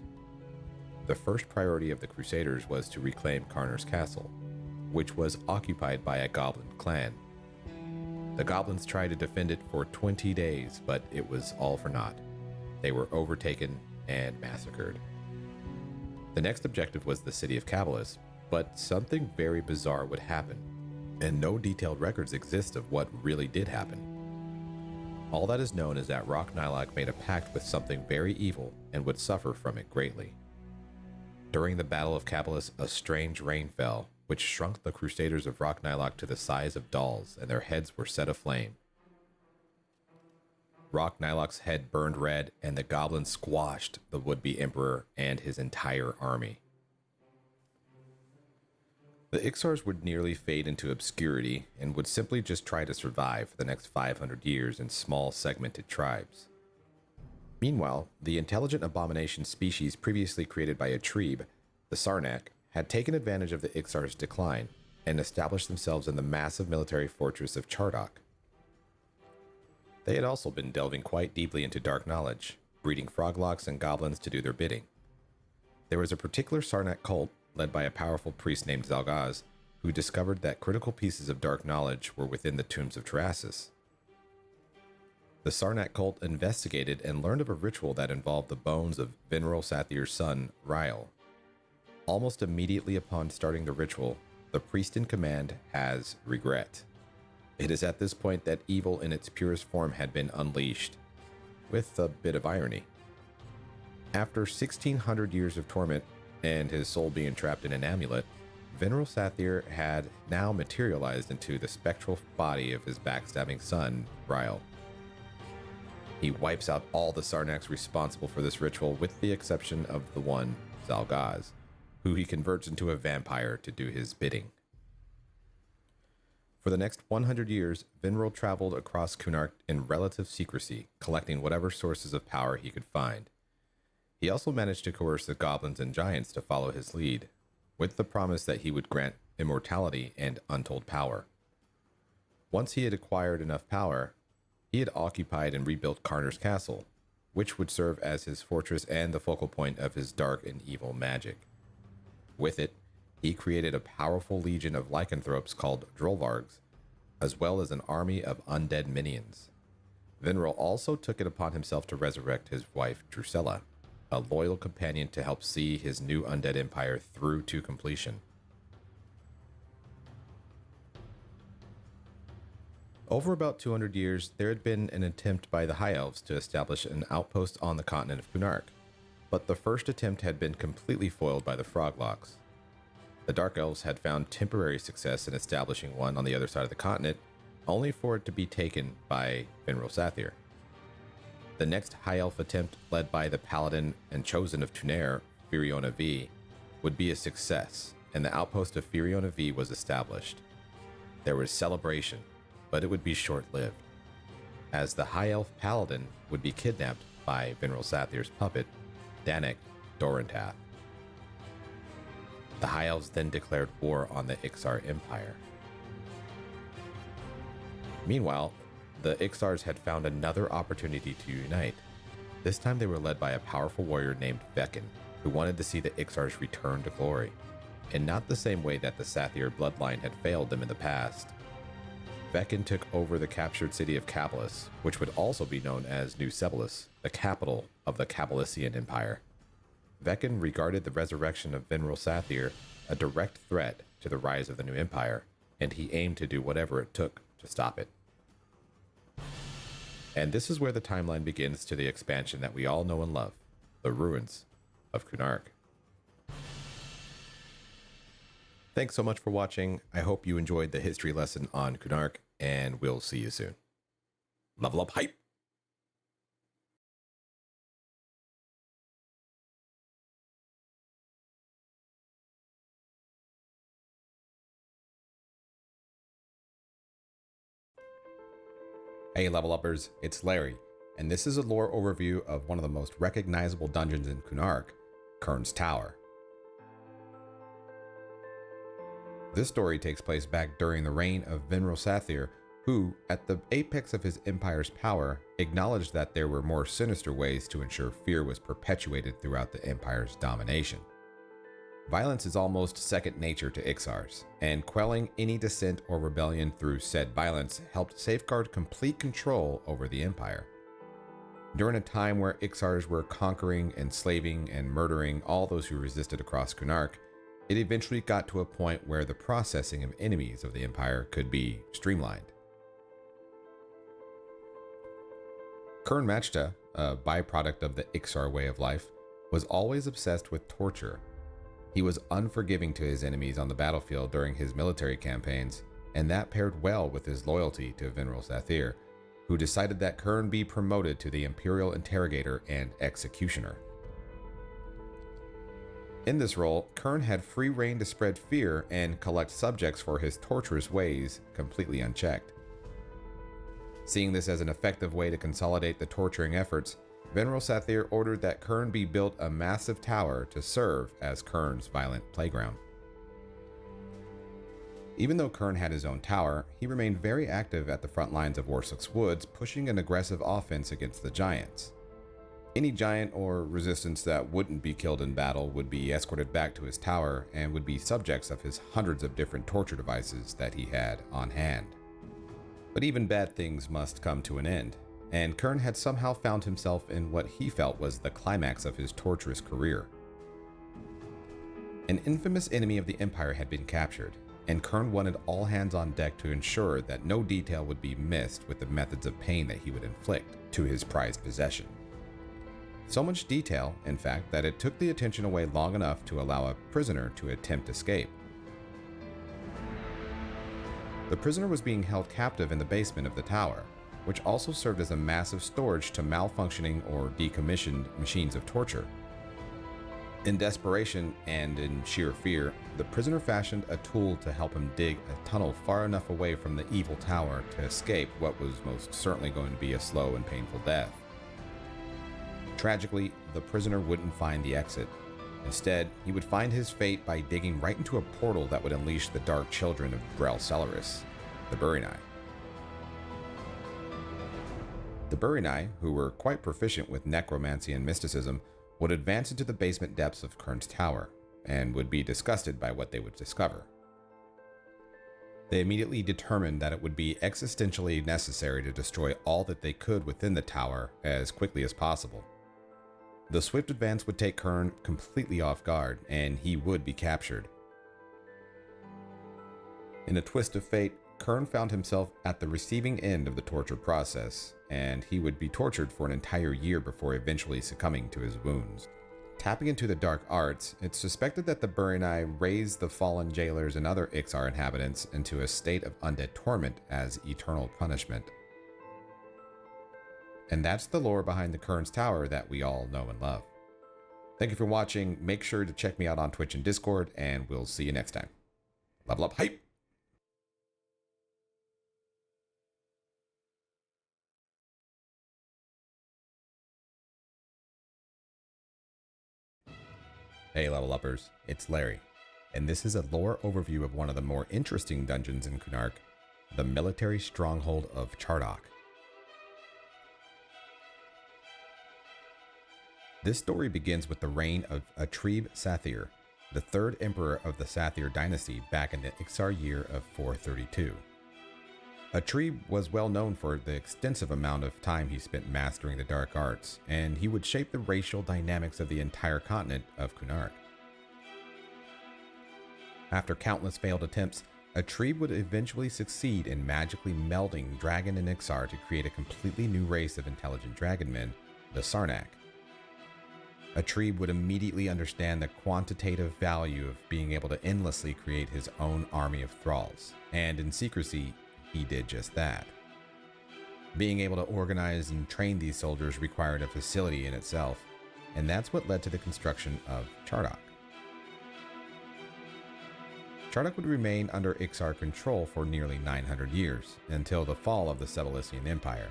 The first priority of the Crusaders was to reclaim Karnar's castle, which was occupied by a goblin clan. The goblins tried to defend it for 20 days, but it was all for naught. They were overtaken and massacred. The next objective was the city of Cavalis, but something very bizarre would happen, and no detailed records exist of what really did happen. All that is known is that Rock Nylok made a pact with something very evil and would suffer from it greatly. During the Battle of Cavalis, a strange rain fell, which shrunk the Crusaders of Rock Nylok to the size of dolls, and their heads were set aflame. Rock Nylok's head burned red, and the goblins squashed the would-be emperor and his entire army. The Ixars would nearly fade into obscurity and would simply just try to survive for the next 500 years in small segmented tribes. Meanwhile, the intelligent abomination species previously created by Atrib The Sarnak had taken advantage of the Ixar's decline and established themselves in the massive military fortress of Chardok. They had also been delving quite deeply into dark knowledge, breeding froglocks and goblins to do their bidding. There was a particular Sarnak cult, led by a powerful priest named Zalgaz, who discovered that critical pieces of dark knowledge were within the tombs of Terrassus. The Sarnak cult investigated and learned of a ritual that involved the bones of Vinral Sathir's son, Ryle. Almost immediately upon starting the ritual, the priest in command has regret. It is at this point that evil in its purest form had been unleashed, with a bit of irony. After 1600 years of torment and his soul being trapped in an amulet, Vinral Sathir had now materialized into the spectral body of his backstabbing son, Ryle. He wipes out all the Sarnaks responsible for this ritual with the exception of the one, Zalgaz, who he converts into a vampire to do his bidding. For the next 100 years, Vinral traveled across Kunark in relative secrecy, collecting whatever sources of power he could find. He also managed to coerce the goblins and giants to follow his lead, with the promise that he would grant immortality and untold power. Once he had acquired enough power, he had occupied and rebuilt Karner's castle, which would serve as his fortress and the focal point of his dark and evil magic. With it, he created a powerful legion of lycanthropes called Drolvargs, as well as an army of undead minions. Vinral also took it upon himself to resurrect his wife Drusilla, a loyal companion to help see his new undead empire through to completion. Over about 200 years, there had been an attempt by the High Elves to establish an outpost on the continent of Kunark, but the first attempt had been completely foiled by the Froglocks. The Dark Elves had found temporary success in establishing one on the other side of the continent, only for it to be taken by Vinral Sathir. The next High Elf attempt, led by the Paladin and Chosen of Tunair, Firiona V, would be a success, and the outpost of Firiona V was established. There was celebration, but it would be short-lived, as the High Elf Paladin would be kidnapped by Vinral Sathir's puppet, Danik Dorantath. The High Elves then declared war on the Ixar Empire. Meanwhile, the Ixars had found another opportunity to unite. This time they were led by a powerful warrior named Vekin, who wanted to see the Ixars return to glory, in not the same way that the Sathir bloodline had failed them in the past. Vekin took over the captured city of Cabalus, which would also be known as New Cebalus, the capital of the Cabalisian Empire. Vekin regarded the resurrection of Vinral Sathir a direct threat to the rise of the new empire, and he aimed to do whatever it took to stop it. And this is where the timeline begins to the expansion that we all know and love, the ruins of Kunark. Thanks so much for watching. I hope you enjoyed the history lesson on Kunark, and we'll see you soon. Level up hype! Hey level uppers, it's Larry, and this is a lore overview of one of the most recognizable dungeons in Kunark, Kern's Tower. This story takes place back during the reign of Vinral Sathir, who, at the apex of his empire's power, acknowledged that there were more sinister ways to ensure fear was perpetuated throughout the empire's domination. Violence is almost second nature to Ixars, and quelling any dissent or rebellion through said violence helped safeguard complete control over the empire. During a time where Ixars were conquering, enslaving, and murdering all those who resisted across Kunark, it eventually got to a point where the processing of enemies of the empire could be streamlined. Kern Machta, a byproduct of the Ixar way of life, was always obsessed with torture. He was unforgiving to his enemies on the battlefield during his military campaigns, and that paired well with his loyalty to Vinral Sathir, who decided that Kern be promoted to the Imperial Interrogator and Executioner. In this role, Kern had free rein to spread fear and collect subjects for his torturous ways completely unchecked. Seeing this as an effective way to consolidate the torturing efforts, Veneral Sathir ordered that Kern be built a massive tower to serve as Kern's violent playground. Even though Kern had his own tower, he remained very active at the front lines of Warslick's Woods, pushing an aggressive offense against the Giants. Any Giant or resistance that wouldn't be killed in battle would be escorted back to his tower and would be subjects of his hundreds of different torture devices that he had on hand. But even bad things must come to an end, and Kern had somehow found himself in what he felt was the climax of his torturous career. An infamous enemy of the Empire had been captured, and Kern wanted all hands on deck to ensure that no detail would be missed with the methods of pain that he would inflict to his prized possession. So much detail, in fact, that it took the attention away long enough to allow a prisoner to attempt escape. The prisoner was being held captive in the basement of the tower, which also served as a massive storage to malfunctioning or decommissioned machines of torture. In desperation and in sheer fear, the prisoner fashioned a tool to help him dig a tunnel far enough away from the evil tower to escape what was most certainly going to be a slow and painful death. Tragically, the prisoner wouldn't find the exit. Instead, he would find his fate by digging right into a portal that would unleash the dark children of Brel Celeris, the Burinai. The Burinai, who were quite proficient with necromancy and mysticism, would advance into the basement depths of Kern's tower, and would be disgusted by what they would discover. They immediately determined that it would be existentially necessary to destroy all that they could within the tower as quickly as possible. The swift advance would take Kern completely off guard, and he would be captured. In a twist of fate, Kern found himself at the receiving end of the torture process, and he would be tortured for an entire year before eventually succumbing to his wounds. Tapping into the dark arts, it's suspected that the Burinai raised the fallen jailers and other Ixar inhabitants into a state of undead torment as eternal punishment. And that's the lore behind the Kern's Tower that we all know and love. Thank you for watching. Make sure to check me out on Twitch and Discord, and we'll see you next time. Level up hype! Hey level uppers, it's Larry, and this is a lore overview of one of the more interesting dungeons in Kunark, the military stronghold of Chardok. This story begins with the reign of Atrib Sathir, the third emperor of the Sathir dynasty back in the Ixar year of 432. Atrib was well known for the extensive amount of time he spent mastering the dark arts, and he would shape the racial dynamics of the entire continent of Kunark. After countless failed attempts, Atrib would eventually succeed in magically melding Dragon and Ixar to create a completely new race of intelligent dragonmen, the Sarnak. Atrib would immediately understand the quantitative value of being able to endlessly create his own army of thralls, and in secrecy, he did just that. Being able to organize and train these soldiers required a facility in itself, and that's what led to the construction of Chardok. Chardok would remain under Ixar control for nearly 900 years, until the fall of the Sebalisian Empire,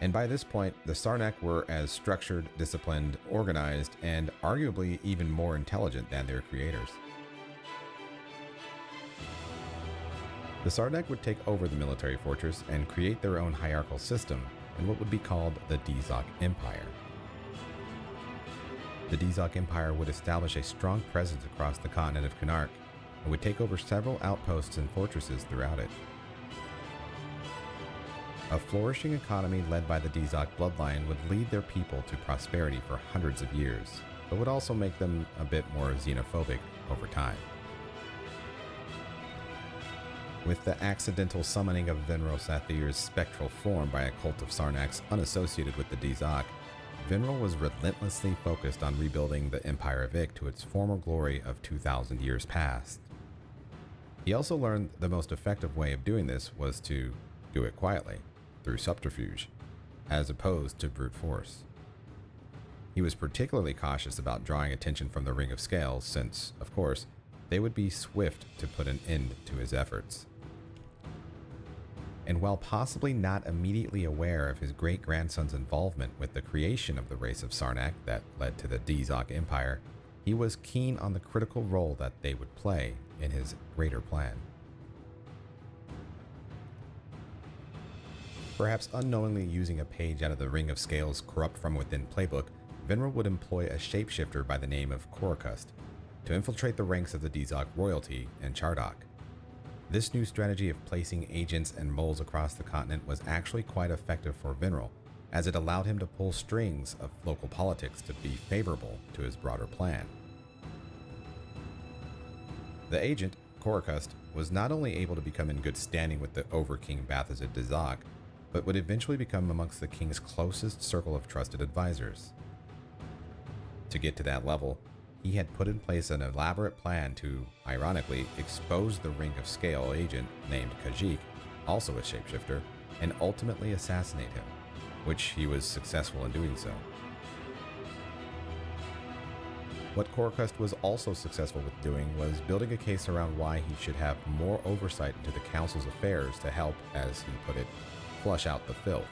and by this point, the Sarnak were as structured, disciplined, organized, and arguably even more intelligent than their creators. The Sarnak would take over the military fortress and create their own hierarchical system in what would be called the Dizok Empire. The Dizok Empire would establish a strong presence across the continent of Kunark and would take over several outposts and fortresses throughout it. A flourishing economy led by the Dizok bloodline would lead their people to prosperity for hundreds of years, but would also make them a bit more xenophobic over time. With the accidental summoning of Veneral Sathir's spectral form by a cult of Sarnaks unassociated with the Dizok, Veneral was relentlessly focused on rebuilding the Empire of Ik to its former glory of 2,000 years past. He also learned the most effective way of doing this was to do it quietly, through subterfuge, as opposed to brute force. He was particularly cautious about drawing attention from the Ring of Scales since, of course, they would be swift to put an end to his efforts. and while possibly not immediately aware of his great-grandson's involvement with the creation of the race of Sarnak that led to the Dzog Empire, he was keen on the critical role that they would play in his greater plan. Perhaps unknowingly using a page out of the Ring of Scales Corrupt from Within playbook, Vinral would employ a shapeshifter by the name of Korokust to infiltrate the ranks of the Dzog royalty and Chardok. This new strategy of placing agents and moles across the continent was actually quite effective for Vinral, as it allowed him to pull strings of local politics to be favorable to his broader plan. The agent, Korokust, was not only able to become in good standing with the Overking Bathazid Dzog, but would eventually become amongst the king's closest circle of trusted advisors. To get to that level, he had put in place an elaborate plan to, ironically, expose the Ring of Scale agent named Khajiit, also a shapeshifter, and ultimately assassinate him, which he was successful in doing so. What Korokust was also successful with doing was building a case around why he should have more oversight into the council's affairs to help, as he put it, flush out the filth.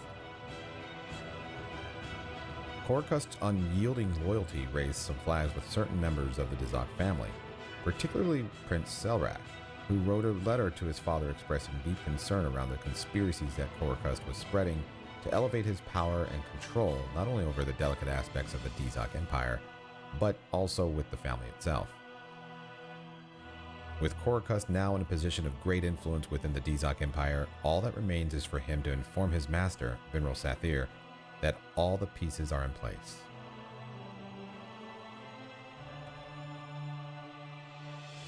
Korokust's unyielding loyalty raised some flags with certain members of the Dzog family, particularly Prince Selrak, who wrote a letter to his father expressing deep concern around the conspiracies that Korokust was spreading to elevate his power and control not only over the delicate aspects of the Dzog Empire, but also with the family itself. With Korokust now in a position of great influence within the Dzog Empire, all that remains is for him to inform his master, Vinral Sathir, that all the pieces are in place.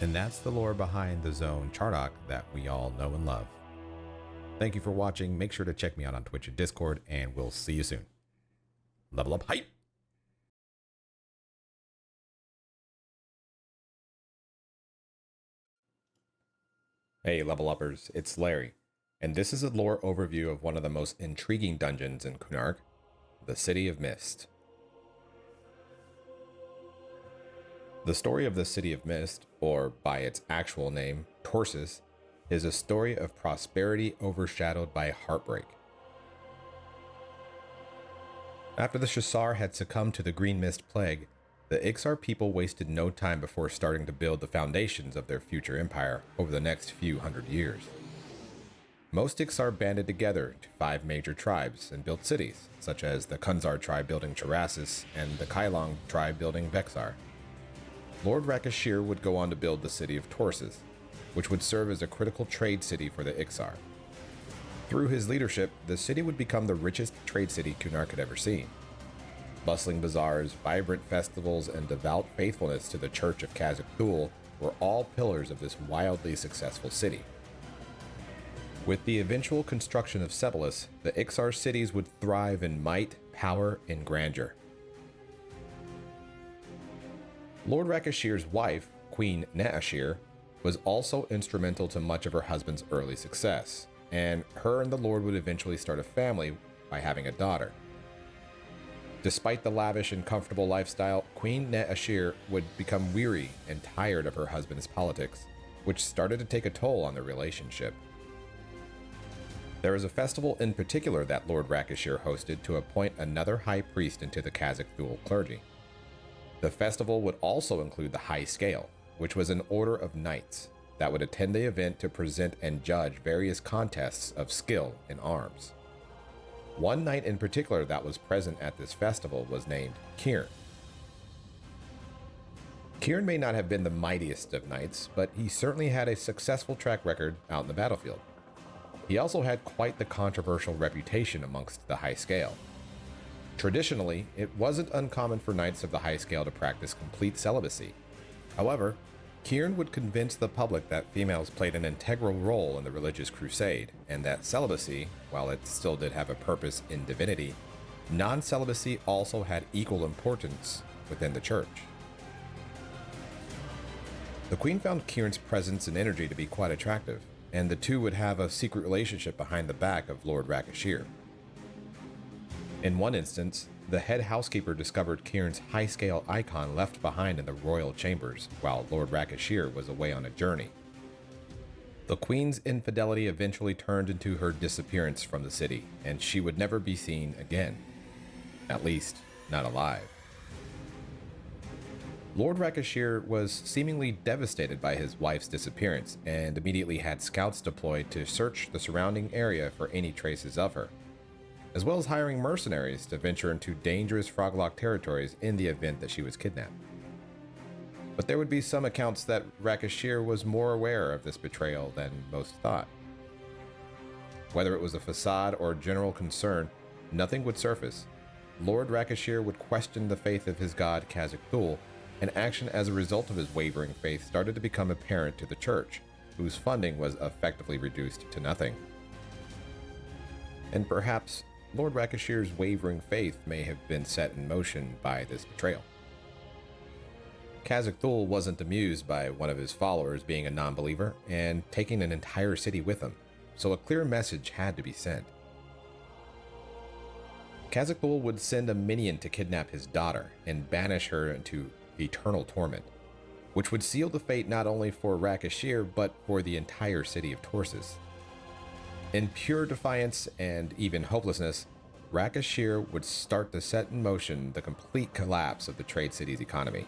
And that's the lore behind the zone Chardok that we all know and love. Thank you for watching. Make sure to check me out on Twitch and Discord, and we'll see you soon. Level up hype! Hey level uppers, it's Larry, and this is a lore overview of one of the most intriguing dungeons in Kunark, the City of Mist. The story of the City of Mist, or by its actual name, Torsis, is a story of prosperity overshadowed by heartbreak. After the Shasar had succumbed to the Green Mist Plague, the Ixar people wasted no time before starting to build the foundations of their future empire over the next few hundred years. Most Ixar banded together into 5 major tribes and built cities, such as the Kunzar tribe building Charasis and the Kailong tribe building Vexar. Lord Rakashir would go on to build the city of Torsis, which would serve as a critical trade city for the Ixar. Through his leadership, the city would become the richest trade city Kunark had ever seen. Bustling bazaars, vibrant festivals, and devout faithfulness to the Church of Khazad-dûl were all pillars of this wildly successful city. With the eventual construction of Sebelis, the Ixar cities would thrive in might, power, and grandeur. Lord Rakashir's wife, Queen Neashir, was also instrumental to much of her husband's early success, and her and the Lord would eventually start a family by having a daughter. Despite the lavish and comfortable lifestyle, Queen Neashir would become weary and tired of her husband's politics, which started to take a toll on their relationship. There is a festival in particular that Lord Rakashir hosted to appoint another high priest into the Khazad-dûl clergy. The festival would also include the High Scale, which was an order of knights that would attend the event to present and judge various contests of skill in arms. One knight in particular that was present at this festival was named Kieran. Kieran may not have been the mightiest of knights, but he certainly had a successful track record out in the battlefield. He also had quite the controversial reputation amongst the High Scale. Traditionally, it wasn't uncommon for knights of the High Scale to practice complete celibacy. However, Kieran would convince the public that females played an integral role in the religious crusade, and that celibacy, while it still did have a purpose in divinity, non-celibacy also had equal importance within the church. The Queen found Kieran's presence and energy to be quite attractive, and the two would have a secret relationship behind the back of Lord Rakashir. In one instance, the head housekeeper discovered Kieran's high-scale icon left behind in the royal chambers while Lord Rakashir was away on a journey. The queen's infidelity eventually turned into her disappearance from the city, and she would never be seen again. At least, not alive. Lord Rakashir was seemingly devastated by his wife's disappearance and immediately had scouts deployed to search the surrounding area for any traces of her, as well as hiring mercenaries to venture into dangerous Froglock territories in the event that she was kidnapped. But there would be some accounts that Rakashir was more aware of this betrayal than most thought. Whether it was a facade or general concern, nothing would surface. Lord Rakashir would question the faith of his god Khazad-dûl, and action as a result of his wavering faith started to become apparent to the church, whose funding was effectively reduced to nothing. And perhaps Lord Rakashir's wavering faith may have been set in motion by this betrayal. Khazad-dûl wasn't amused by one of his followers being a non-believer and taking an entire city with him, so a clear message had to be sent. Khazad-dûl would send a minion to kidnap his daughter and banish her into eternal torment, which would seal the fate not only for Rakashir but for the entire city of Torsis. In pure defiance and even hopelessness, Rakashir would start to set in motion the complete collapse of the trade city's economy.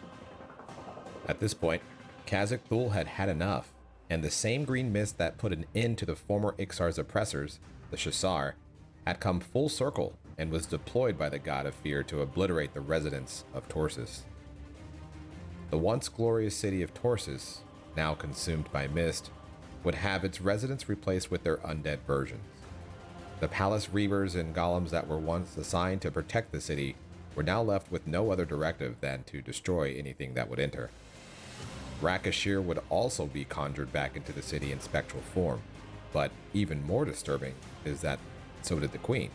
At this point, Khazad-dûl had had enough, and the same green mist that put an end to the former Ixar's oppressors, the Shasar, had come full circle and was deployed by the god of fear to obliterate the residents of Torsis. The once glorious city of Torsis, now consumed by mist, would have its residents replaced with their undead versions. The palace reavers and golems that were once assigned to protect the city were now left with no other directive than to destroy anything that would enter. Rakashir would also be conjured back into the city in spectral form, but even more disturbing is that so did the queen.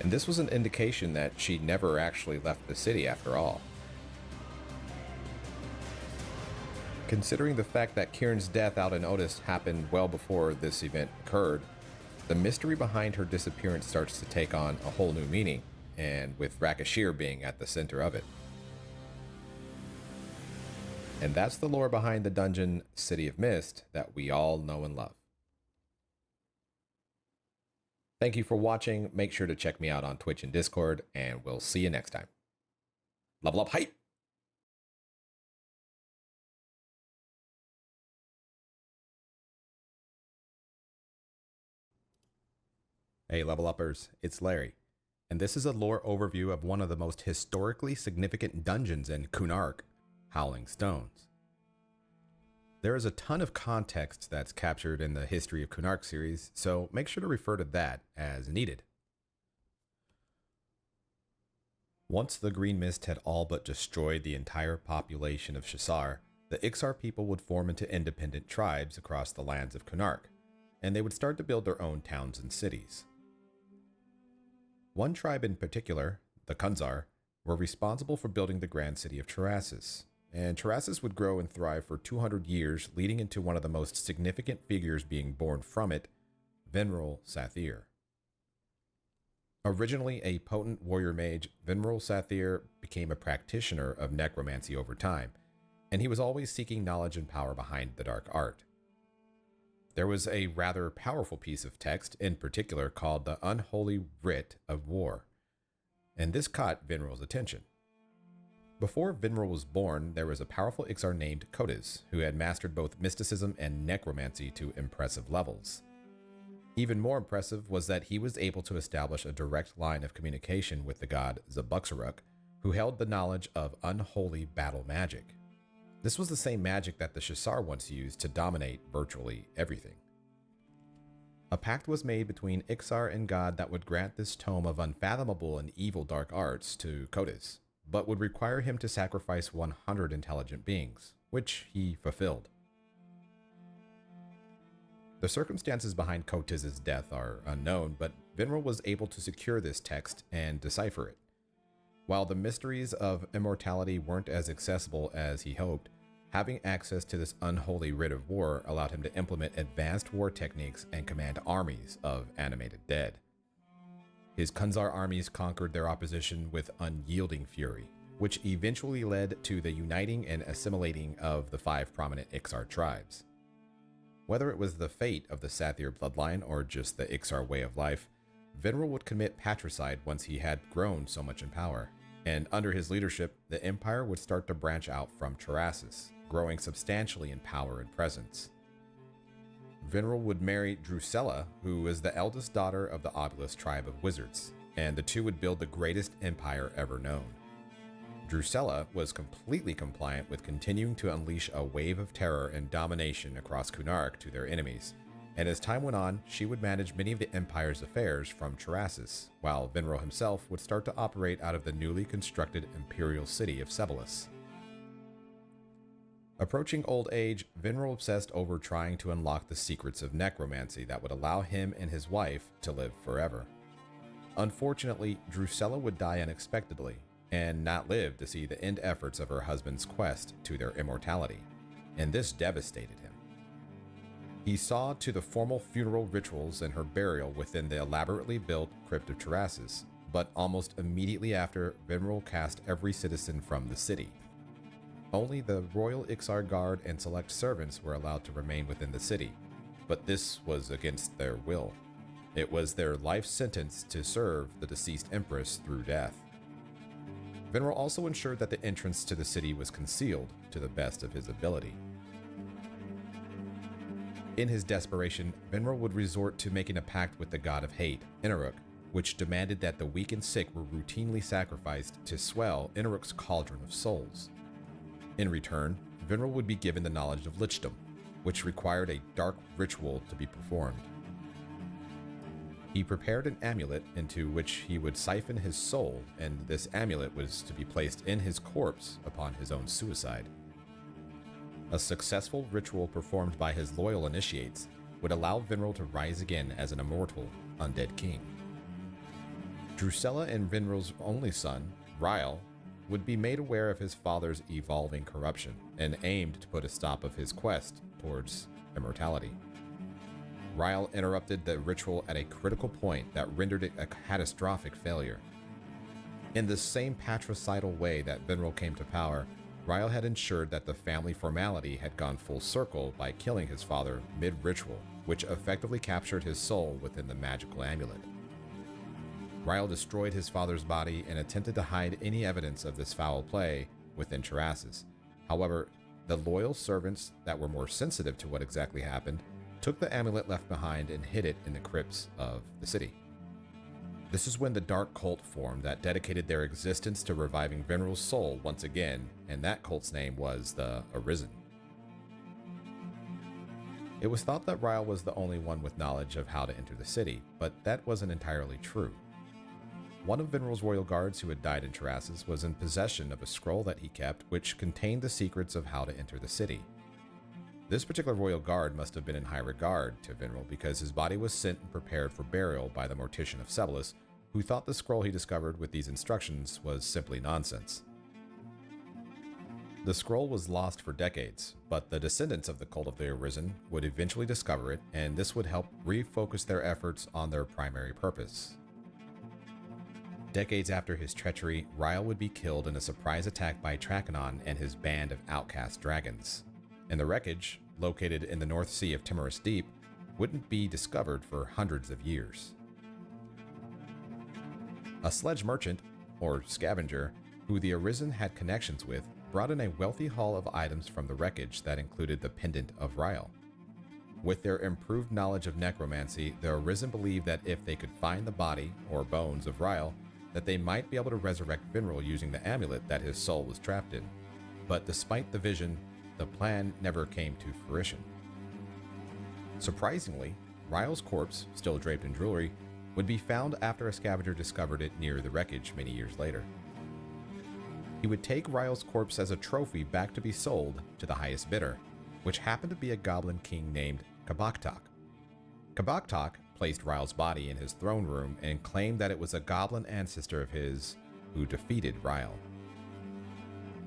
And this was an indication that she never actually left the city after all. Considering the fact that Kieran's death out in Otis happened well before this event occurred, the mystery behind her disappearance starts to take on a whole new meaning, and with Rakashir being at the center of it. And that's the lore behind the dungeon City of Mist that we all know and love. Thank you for watching. Make sure to check me out on Twitch and Discord, and we'll see you next time. Level up hype! Hey level uppers, it's Larry, and this is a lore overview of one of the most historically significant dungeons in Kunark, Howling Stones. There is a ton of context that's captured in the History of Kunark series, so make sure to refer to that as needed. Once the Green Mist had all but destroyed the entire population of Shasar, the Ixar people would form into independent tribes across the lands of Kunark, and they would start to build their own towns and cities. One tribe in particular, the Khunzar, were responsible for building the grand city of Terrassus, and Terrassus would grow and thrive for 200 years, leading into one of the most significant figures being born from it, Vinral Sathir. Originally a potent warrior mage, Vinral Sathir became a practitioner of necromancy over time, and he was always seeking knowledge and power behind the dark art. There was a rather powerful piece of text in particular called the Unholy Writ of War, and this caught Vinral's attention. Before Vinral was born, there was a powerful Ixar named Kotis, who had mastered both mysticism and necromancy to impressive levels. Even more impressive was that he was able to establish a direct line of communication with the god Zabuxaruk, who held the knowledge of unholy battle magic. This was the same magic that the Shasar once used to dominate virtually everything. A pact was made between Ixar and God that would grant this tome of unfathomable and evil dark arts to Kotis, but would require him to sacrifice 100 intelligent beings, which he fulfilled. The circumstances behind Kotis' death are unknown, but Vinral was able to secure this text and decipher it. While the mysteries of immortality weren't as accessible as he hoped, having access to this unholy writ of war allowed him to implement advanced war techniques and command armies of animated dead. His Khunzar armies conquered their opposition with unyielding fury, which eventually led to the uniting and assimilating of the 5 prominent Ixar tribes. Whether it was the fate of the Sathir bloodline or just the Ixar way of life, Vinral would commit patricide once he had grown so much in power. And under his leadership, the Empire would start to branch out from Terrassus, growing substantially in power and presence. Vinral would marry Drusilla, who is the eldest daughter of the Obelisk tribe of wizards, and the two would build the greatest empire ever known. Drusilla was completely compliant with continuing to unleash a wave of terror and domination across Kunark to their enemies, and as time went on, she would manage many of the Empire's affairs from Terrassus, while Vinral himself would start to operate out of the newly constructed imperial city of Ssfhc. Approaching old age, Vinral obsessed over trying to unlock the secrets of necromancy that would allow him and his wife to live forever. Unfortunately, Drusilla would die unexpectedly, and not live to see the end efforts of her husband's quest to their immortality, and this devastated him. He saw to the formal funeral rituals and her burial within the elaborately built Crypt of Terrassus, but almost immediately after, Vinral cast every citizen from the city. Only the Royal Ixar Guard and select servants were allowed to remain within the city, but this was against their will. It was their life sentence to serve the deceased empress through death. Vinral also ensured that the entrance to the city was concealed to the best of his ability. In his desperation, Vinral would resort to making a pact with the god of hate, Inaruk, which demanded that the weak and sick were routinely sacrificed to swell Inaruk's cauldron of souls. In return, Vinral would be given the knowledge of lichdom, which required a dark ritual to be performed. He prepared an amulet into which he would siphon his soul, and this amulet was to be placed in his corpse upon his own suicide. A successful ritual performed by his loyal initiates would allow Vinral to rise again as an immortal, undead king. Drusilla and Vinral's only son, Ryle, would be made aware of his father's evolving corruption and aimed to put a stop of his quest towards immortality. Ryle interrupted the ritual at a critical point that rendered it a catastrophic failure. In the same patricidal way that Vinral came to power, Ryle had ensured that the family formality had gone full circle by killing his father mid-ritual, which effectively captured his soul within the magical amulet. Ryle destroyed his father's body and attempted to hide any evidence of this foul play within Terrassus. However, the loyal servants that were more sensitive to what exactly happened took the amulet left behind and hid it in the crypts of the city. This is when the dark cult formed that dedicated their existence to reviving Vinral's soul once again, and that cult's name was the Arisen. It was thought that Ryle was the only one with knowledge of how to enter the city, but that wasn't entirely true. One of Vinral's royal guards who had died in Terrassus was in possession of a scroll that he kept which contained the secrets of how to enter the city. This particular royal guard must have been in high regard to Vinral because his body was sent and prepared for burial by the Mortician of Ssfhc, who thought the scroll he discovered with these instructions was simply nonsense. The scroll was lost for decades, but the descendants of the Cult of the Arisen would eventually discover it, and this would help refocus their efforts on their primary purpose. Decades after his treachery, Ryle would be killed in a surprise attack by Trakenon and his band of outcast dragons. And the wreckage, located in the North Sea of Timorous Deep, wouldn't be discovered for hundreds of years. A sledge merchant, or scavenger, who the Arisen had connections with, brought in a wealthy haul of items from the wreckage that included the pendant of Ryle. With their improved knowledge of necromancy, the Arisen believed that if they could find the body, or bones, of Ryle, that they might be able to resurrect Vinral using the amulet that his soul was trapped in. But despite the vision, the plan never came to fruition. Surprisingly, Ryle's corpse, still draped in jewelry, would be found after a scavenger discovered it near the wreckage many years later. He would take Ryle's corpse as a trophy back to be sold to the highest bidder, which happened to be a goblin king named Kabaktok. Kabaktok placed Ryle's body in his throne room and claimed that it was a goblin ancestor of his who defeated Ryle.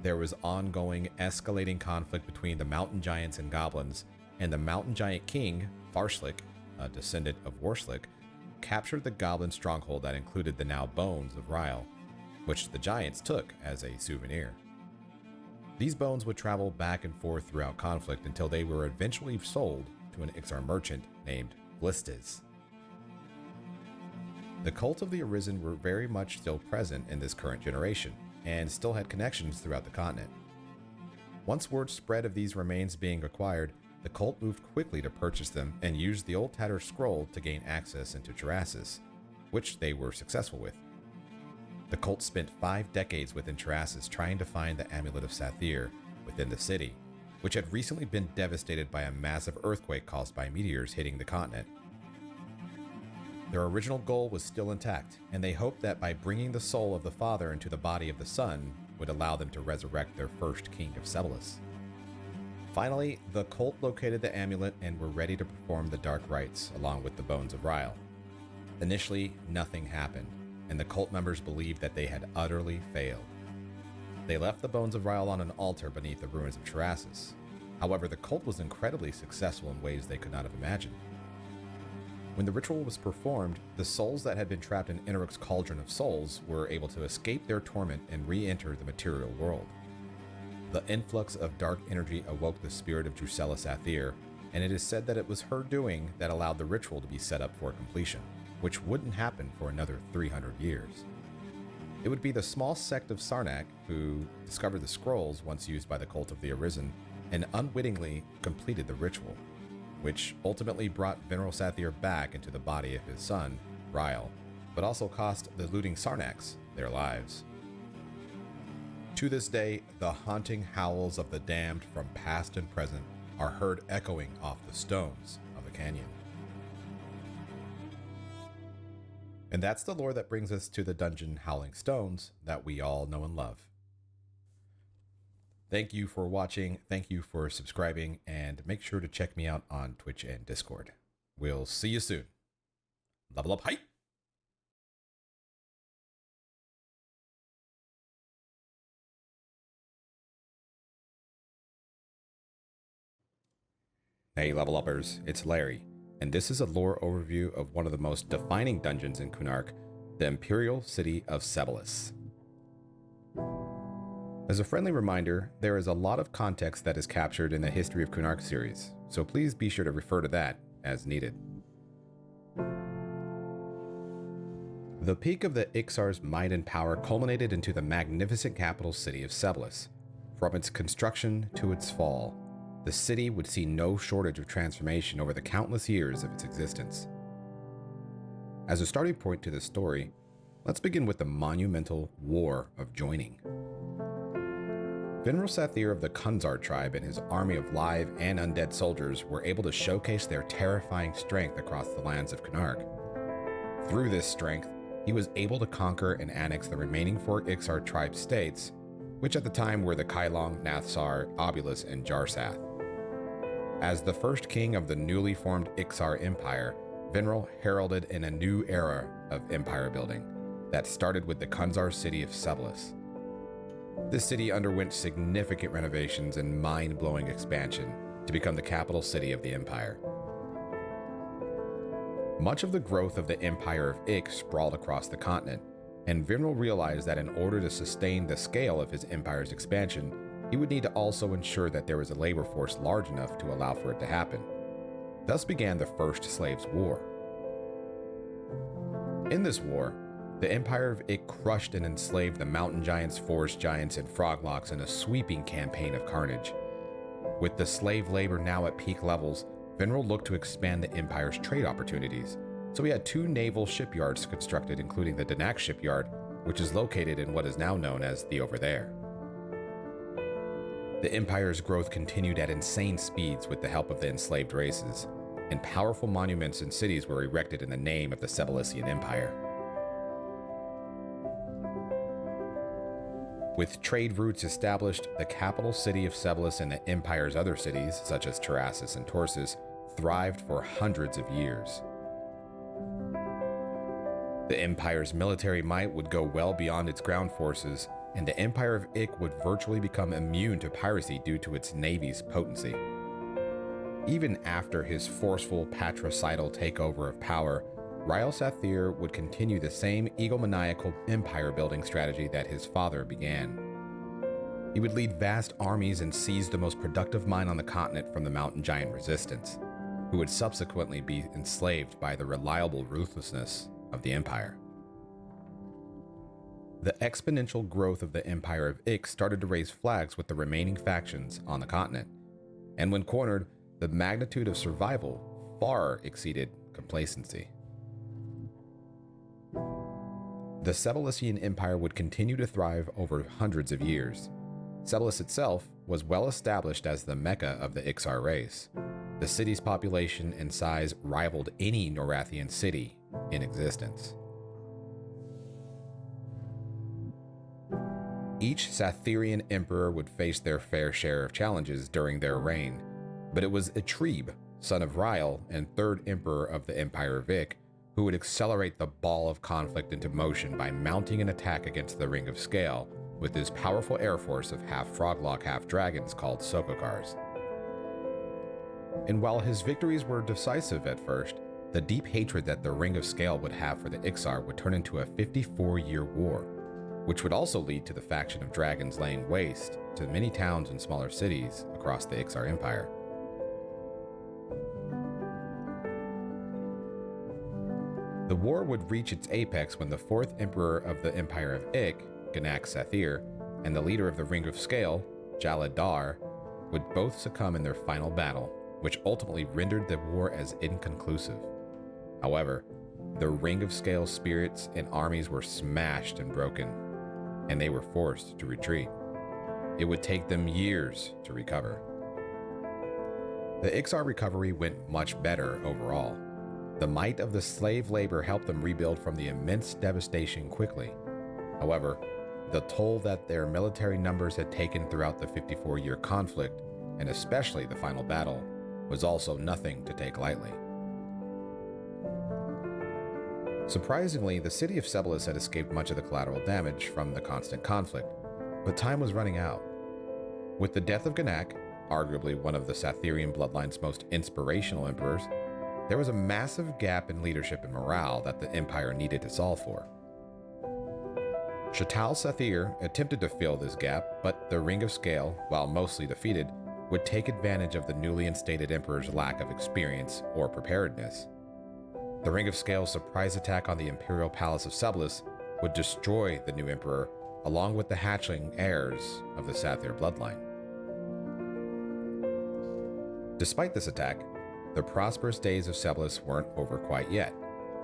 There was ongoing, escalating conflict between the mountain giants and goblins, and the mountain giant king, Farslik, a descendant of Warslik, captured the goblin stronghold that included the now bones of Ryle, which the giants took as a souvenir. These bones would travel back and forth throughout conflict until they were eventually sold to an Ixar merchant named Vlistas. The cult of the Arisen were very much still present in this current generation, and still had connections throughout the continent. Once word spread of these remains being acquired, the cult moved quickly to purchase them and used the old Tattered Scroll to gain access into Terrassus, which they were successful with. The cult spent 5 decades within Terrassus trying to find the Amulet of Sathir within the city, which had recently been devastated by a massive earthquake caused by meteors hitting the continent. Their original goal was still intact, and they hoped that by bringing the soul of the father into the body of the son would allow them to resurrect their first king of Sebelis. Finally, the cult located the amulet and were ready to perform the dark rites along with the bones of Ryle. Initially, nothing happened, and the cult members believed that they had utterly failed. They left the bones of Ryle on an altar beneath the ruins of Terrassus. However, the cult was incredibly successful in ways they could not have imagined. When the ritual was performed, the souls that had been trapped in Inaruk's Cauldron of Souls were able to escape their torment and re-enter the material world. The influx of dark energy awoke the spirit of Drusilla Sathir, and it is said that it was her doing that allowed the ritual to be set up for completion, which wouldn't happen for another 300 years. It would be the small sect of Sarnak who discovered the scrolls once used by the cult of the Arisen and unwittingly completed the ritual, which ultimately brought Veneral Sathir back into the body of his son, Ryle, but also cost the looting Sarnaks their lives. To this day, the haunting howls of the damned from past and present are heard echoing off the stones of the canyon. And that's the lore that brings us to the dungeon Howling Stones that we all know and love. Thank you for watching, thank you for subscribing, and make sure to check me out on Twitch and Discord. We'll see you soon. Level up hype! Hey level uppers, it's Larry, and this is a lore overview of one of the most defining dungeons in Kunark, the Imperial City of Sebelis. As a friendly reminder, there is a lot of context that is captured in the History of Kunark series, so please be sure to refer to that as needed. The peak of the Ixar's might and power culminated into the magnificent capital city of Sebelis. From its construction to its fall, the city would see no shortage of transformation over the countless years of its existence. As a starting point to this story, let's begin with the monumental War of Joining. Veneral Sathir of the Kunzar tribe and his army of live and undead soldiers were able to showcase their terrifying strength across the lands of Kunark. Through this strength, he was able to conquer and annex the remaining 4 Ixar tribe states, which at the time were the Kailong, Nathsar, Obulus, and Jarsath. As the first king of the newly formed Ixar Empire, Veneral heralded in a new era of empire building that started with the Kunzar city of Sebelis. This city underwent significant renovations and mind-blowing expansion to become the capital city of the empire. Much of the growth of the empire of Ik sprawled across the continent, and Veneral realized that in order to sustain the scale of his empire's expansion, he would need to also ensure that there was a labor force large enough to allow for it to happen. Thus began the First Slaves' War. In this war, the Empire of Ik crushed and enslaved the mountain giants, forest giants, and froglocks in a sweeping campaign of carnage. With the slave labor now at peak levels, Veneral looked to expand the Empire's trade opportunities, so he had 2 naval shipyards constructed, including the Danak shipyard, which is located in what is now known as the Over There. The Empire's growth continued at insane speeds with the help of the enslaved races, and powerful monuments and cities were erected in the name of the Sebelisian Empire. With trade routes established, the capital city of Sebelis and the Empire's other cities, such as Terrassus and Torsus, thrived for hundreds of years. The Empire's military might would go well beyond its ground forces, and the Empire of Ik would virtually become immune to piracy due to its navy's potency. Even after his forceful patricidal takeover of power, Ryle Sathir would continue the same egomaniacal empire-building strategy that his father began. He would lead vast armies and seize the most productive mine on the continent from the mountain giant resistance, who would subsequently be enslaved by the reliable ruthlessness of the Empire. The exponential growth of the Empire of Ix started to raise flags with the remaining factions on the continent, and when cornered, the magnitude of survival far exceeded complacency. The Ssfhc Empire would continue to thrive over hundreds of years. Ssfhc itself was well established as the mecca of the Ixar race. The city's population and size rivaled any Norathian city in existence. Each Sathirian emperor would face their fair share of challenges during their reign, but it was Etrebe, son of Ryle and third emperor of the Empire of Ik, who would accelerate the ball of conflict into motion by mounting an attack against the Ring of Scale with his powerful air force of half froglock, half dragons called Sokokars. And while his victories were decisive at first, the deep hatred that the Ring of Scale would have for the Ixar would turn into a 54-year war, which would also lead to the faction of dragons laying waste to many towns and smaller cities across the Ixar Empire. The war would reach its apex when the fourth emperor of the Empire of Ik, Gnak Sathir, and the leader of the Ring of Scale, Jalad Dar, would both succumb in their final battle, which ultimately rendered the war as inconclusive. However, the Ring of Scale spirits and armies were smashed and broken, and they were forced to retreat. It would take them years to recover. The Ixar recovery went much better overall. The might of the slave labor helped them rebuild from the immense devastation quickly. However, the toll that their military numbers had taken throughout the 54-year conflict, and especially the final battle, was also nothing to take lightly. Surprisingly, the city of Ssfhc had escaped much of the collateral damage from the constant conflict, but time was running out. With the death of Gnak, arguably one of the Sathirian bloodline's most inspirational emperors, there was a massive gap in leadership and morale that the Empire needed to solve for. Shatal Sathir attempted to fill this gap, but the Ring of Scale, while mostly defeated, would take advantage of the newly instated Emperor's lack of experience or preparedness. The Ring of Scale's surprise attack on the Imperial Palace of Ssfhc would destroy the new Emperor, along with the hatchling heirs of the Sathir bloodline. Despite this attack, the prosperous days of Ssfhc weren't over quite yet,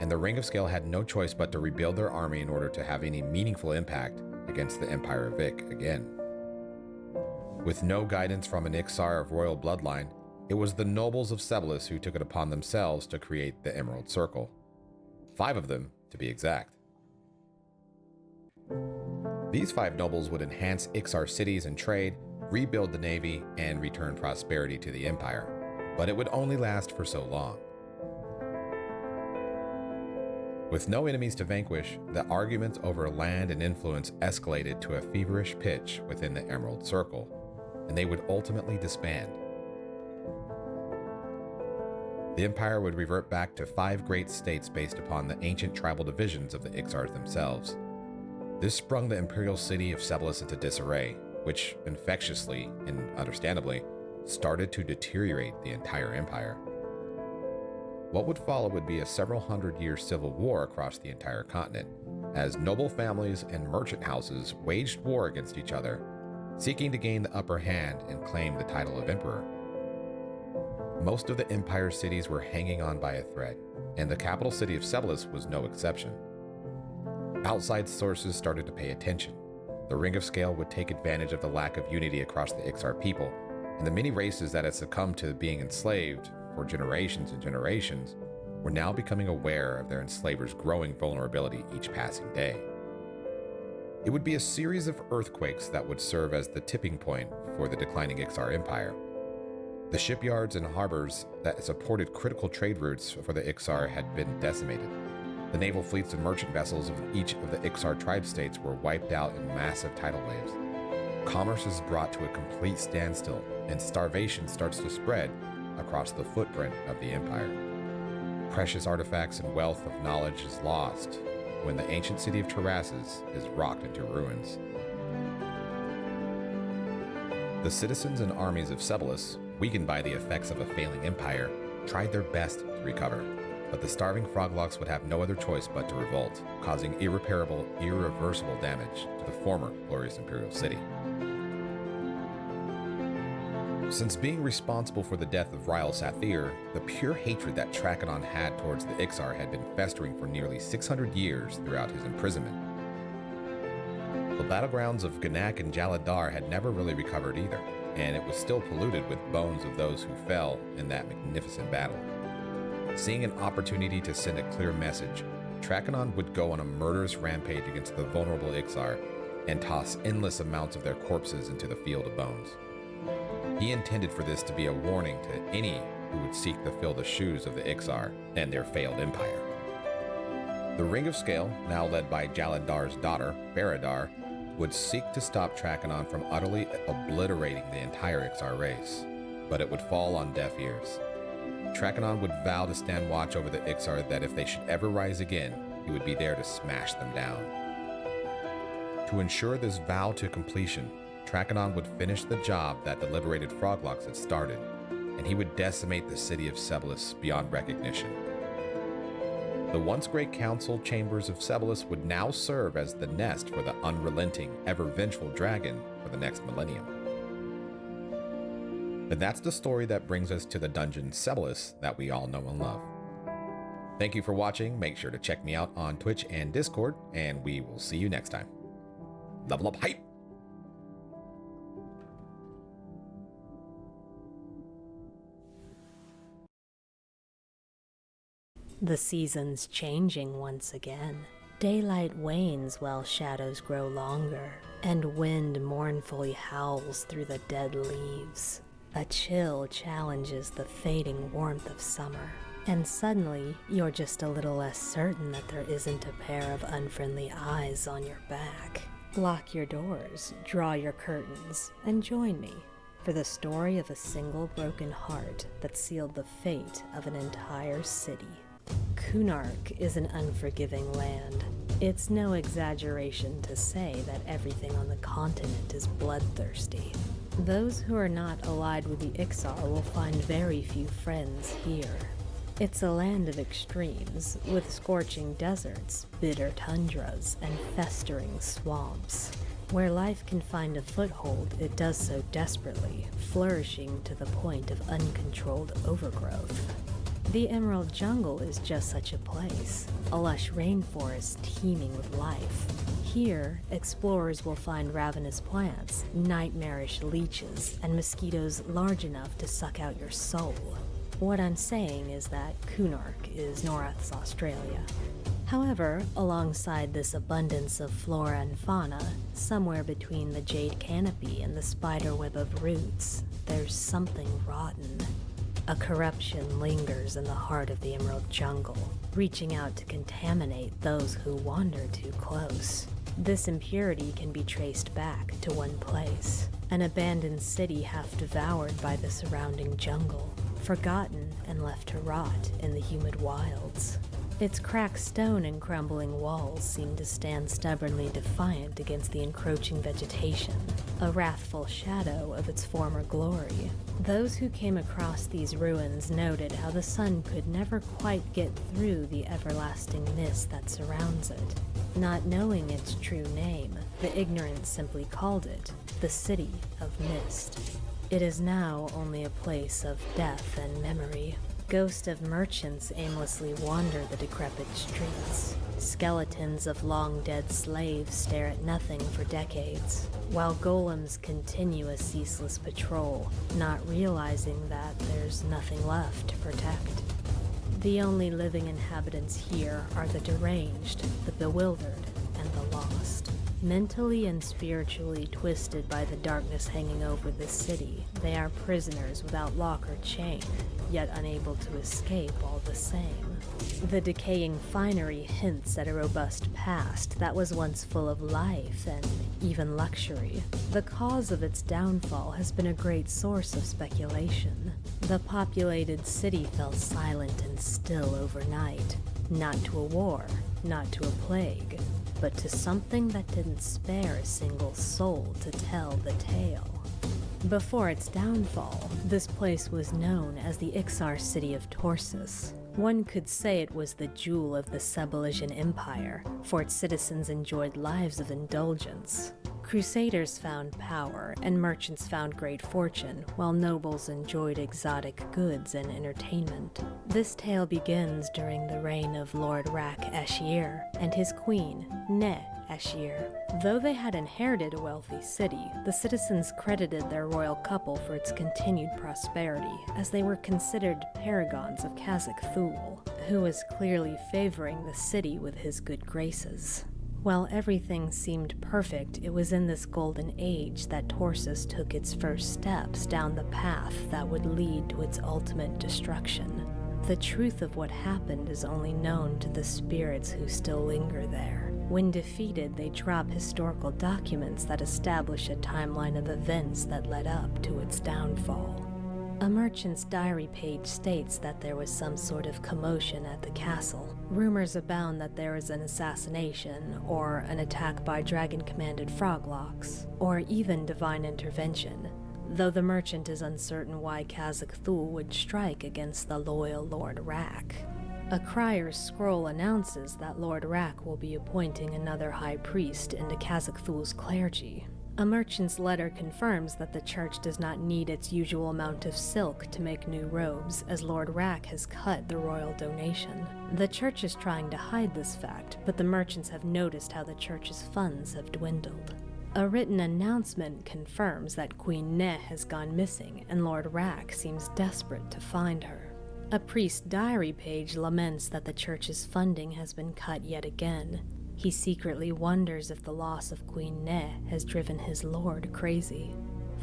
and the Ring of Scale had no choice but to rebuild their army in order to have any meaningful impact against the Empire of Ik again. With no guidance from an Ixar of royal bloodline, it was the nobles of Ssfhc who took it upon themselves to create the Emerald Circle. 5 of them, to be exact. These 5 nobles would enhance Ixar cities and trade, rebuild the navy, and return prosperity to the Empire. But it would only last for so long. With no enemies to vanquish, the arguments over land and influence escalated to a feverish pitch within the Emerald Circle, and they would ultimately disband. The Empire would revert back to 5 great states based upon the ancient tribal divisions of the Ixars themselves. This sprung the imperial city of Ssfhc into disarray, which infectiously and understandably started to deteriorate the entire empire. What would follow would be a several hundred-year civil war across the entire continent, as noble families and merchant houses waged war against each other, seeking to gain the upper hand and claim the title of emperor. Most of the empire's cities were hanging on by a thread, and the capital city of Ssfhc was no exception. Outside sources started to pay attention. The Ring of Scale would take advantage of the lack of unity across the Ixar people, and the many races that had succumbed to being enslaved for generations and generations were now becoming aware of their enslavers' growing vulnerability each passing day. It would be a series of earthquakes that would serve as the tipping point for the declining Ixar Empire. The shipyards and harbors that supported critical trade routes for the Ixar had been decimated. The naval fleets and merchant vessels of each of the Ixar tribe states were wiped out in massive tidal waves. Commerce is brought to a complete standstill, and starvation starts to spread across the footprint of the empire. Precious artifacts and wealth of knowledge is lost when the ancient city of Terrasses is rocked into ruins. The citizens and armies of Ssfhc, weakened by the effects of a failing empire, tried their best to recover, but the starving Froglocks would have no other choice but to revolt, causing irreparable, irreversible damage to the former glorious Imperial city. Since being responsible for the death of Ryle Sathir, the pure hatred that Trachanon had towards the Ixar had been festering for nearly 600 years throughout his imprisonment. The battlegrounds of Gnak and Jaladar had never really recovered either, and it was still polluted with bones of those who fell in that magnificent battle. Seeing an opportunity to send a clear message, Trachanon would go on a murderous rampage against the vulnerable Ixar and toss endless amounts of their corpses into the field of bones. He intended for this to be a warning to any who would seek to fill the shoes of the Ixar and their failed empire. The Ring of Scale, now led by Jaladar's daughter, Baradar, would seek to stop Trachanon from utterly obliterating the entire Ixar race, but it would fall on deaf ears. Trachanon would vow to stand watch over the Ixar that if they should ever rise again, he would be there to smash them down. To ensure this vow to completion, Trachanon would finish the job that the liberated Froglocks had started, and he would decimate the city of Sebelis beyond recognition. The once great council chambers of Sebelis would now serve as the nest for the unrelenting, ever-vengeful dragon for the next millennium. And that's the story that brings us to the dungeon Sebelis that we all know and love. Thank you for watching. Make sure to check me out on Twitch and Discord, and we will see you next time. Level up hype! The season's changing once again. Daylight wanes while shadows grow longer, and wind mournfully howls through the dead leaves. A chill challenges the fading warmth of summer, and suddenly you're just a little less certain that there isn't a pair of unfriendly eyes on your back. Lock your doors, draw your curtains, and join me for the story of a single broken heart that sealed the fate of an entire city. Kunark is an unforgiving land. It's no exaggeration to say that everything on the continent is bloodthirsty. Those who are not allied with the Ixar will find very few friends here. It's a land of extremes, with scorching deserts, bitter tundras, and festering swamps. Where life can find a foothold, it does so desperately, flourishing to the point of uncontrolled overgrowth. The Emerald Jungle is just such a place, a lush rainforest teeming with life. Here, explorers will find ravenous plants, nightmarish leeches, and mosquitoes large enough to suck out your soul. What I'm saying is that Kunark is North's Australia. However, alongside this abundance of flora and fauna, somewhere between the jade canopy and the spiderweb of roots, there's something rotten. A corruption lingers in the heart of the Emerald Jungle, reaching out to contaminate those who wander too close. This impurity can be traced back to one place, an abandoned city half devoured by the surrounding jungle, forgotten and left to rot in the humid wilds. Its cracked stone and crumbling walls seem to stand stubbornly defiant against the encroaching vegetation, a wrathful shadow of its former glory. Those who came across these ruins noted how the sun could never quite get through the everlasting mist that surrounds it. Not knowing its true name, the ignorant simply called it the City of Mist. It is now only a place of death and memory. Ghosts of merchants aimlessly wander the decrepit streets. Skeletons of long-dead slaves stare at nothing for decades, while golems continue a ceaseless patrol, not realizing that there's nothing left to protect. The only living inhabitants here are the deranged, the bewildered, and the lost. Mentally and spiritually twisted by the darkness hanging over this city, they are prisoners without lock or chain, yet unable to escape all the same. The decaying finery hints at a robust past that was once full of life and even luxury. The cause of its downfall has been a great source of speculation. The populated city fell silent and still overnight, not to a war, not to a plague, but to something that didn't spare a single soul to tell the tale. Before its downfall, this place was known as the Ixar city of Torsus. One could say it was the jewel of the Sebelesian Empire, for its citizens enjoyed lives of indulgence. Crusaders found power, and merchants found great fortune, while nobles enjoyed exotic goods and entertainment. This tale begins during the reign of Lord Rak Ashir and his queen, Ne Ashir. Though they had inherited a wealthy city, the citizens credited their royal couple for its continued prosperity, as they were considered paragons of Kazakh Thule, who was clearly favoring the city with his good graces. While everything seemed perfect, it was in this golden age that Torsus took its first steps down the path that would lead to its ultimate destruction. The truth of what happened is only known to the spirits who still linger there. When defeated, they drop historical documents that establish a timeline of events that led up to its downfall. A merchant's diary page states that there was some sort of commotion at the castle. Rumors abound that there is an assassination, or an attack by dragon-commanded froglocks, or even divine intervention, though the merchant is uncertain why Kazakh Thule would strike against the loyal Lord Rak. A crier's scroll announces that Lord Rak will be appointing another high priest into Kazakh Thule's clergy. A merchant's letter confirms that the church does not need its usual amount of silk to make new robes, as Lord Rak has cut the royal donation. The church is trying to hide this fact, but the merchants have noticed how the church's funds have dwindled. A written announcement confirms that Queen Ne has gone missing, and Lord Rak seems desperate to find her. A priest's diary page laments that the church's funding has been cut yet again. He secretly wonders if the loss of Queen Ne has driven his lord crazy.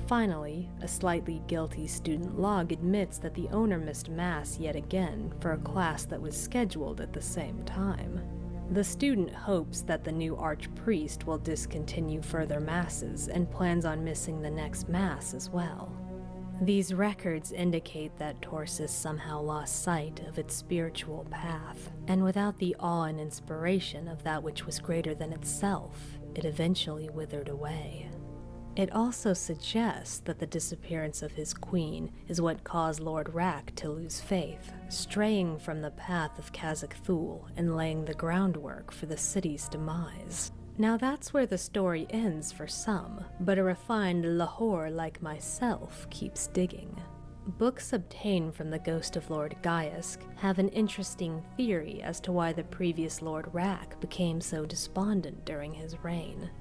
Finally, a slightly guilty student log admits that the owner missed mass yet again for a class that was scheduled at the same time. The student hopes that the new archpriest will discontinue further masses and plans on missing the next mass as well. These records indicate that Torsus somehow lost sight of its spiritual path, and without the awe and inspiration of that which was greater than itself, it eventually withered away. It also suggests that the disappearance of his queen is what caused Lord Rak to lose faith, straying from the path of Kazakh Thule and laying the groundwork for the city's demise. Now that's where the story ends for some, but a refined Lahore like myself keeps digging. Books obtained from the ghost of Lord Gaius have an interesting theory as to why the previous Lord Rak became so despondent during his reign.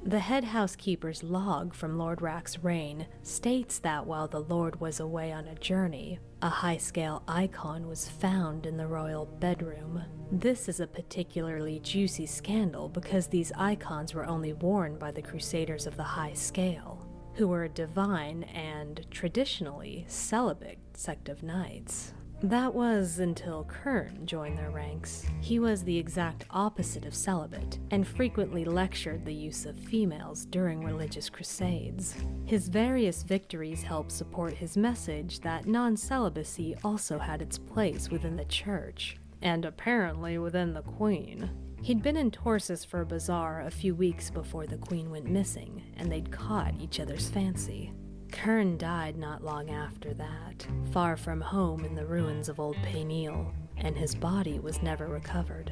The head housekeeper's log from Lord Rak's reign states that while the Lord was away on a journey, a high-scale icon was found in the royal bedroom. This is a particularly juicy scandal because these icons were only worn by the Crusaders of the high scale, who were a divine and, traditionally, celibate sect of knights. That was until Kern joined their ranks. He was the exact opposite of celibate, and frequently lectured the use of females during religious crusades. His various victories helped support his message that non-celibacy also had its place within the church, and apparently within the queen. He'd been in Torsus for a bazaar a few weeks before the queen went missing, and they'd caught each other's fancy. Kern died not long after that, far from home in the ruins of Old Payneal, and his body was never recovered.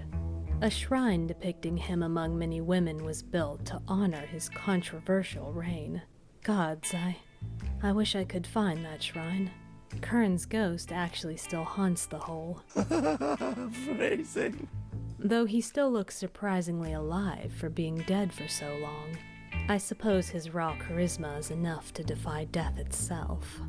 A shrine depicting him among many women was built to honor his controversial reign. Gods, I wish I could find that shrine. Kern's ghost actually still haunts the hole. Phrasing. Though he still looks surprisingly alive for being dead for so long. I suppose his raw charisma is enough to defy death itself.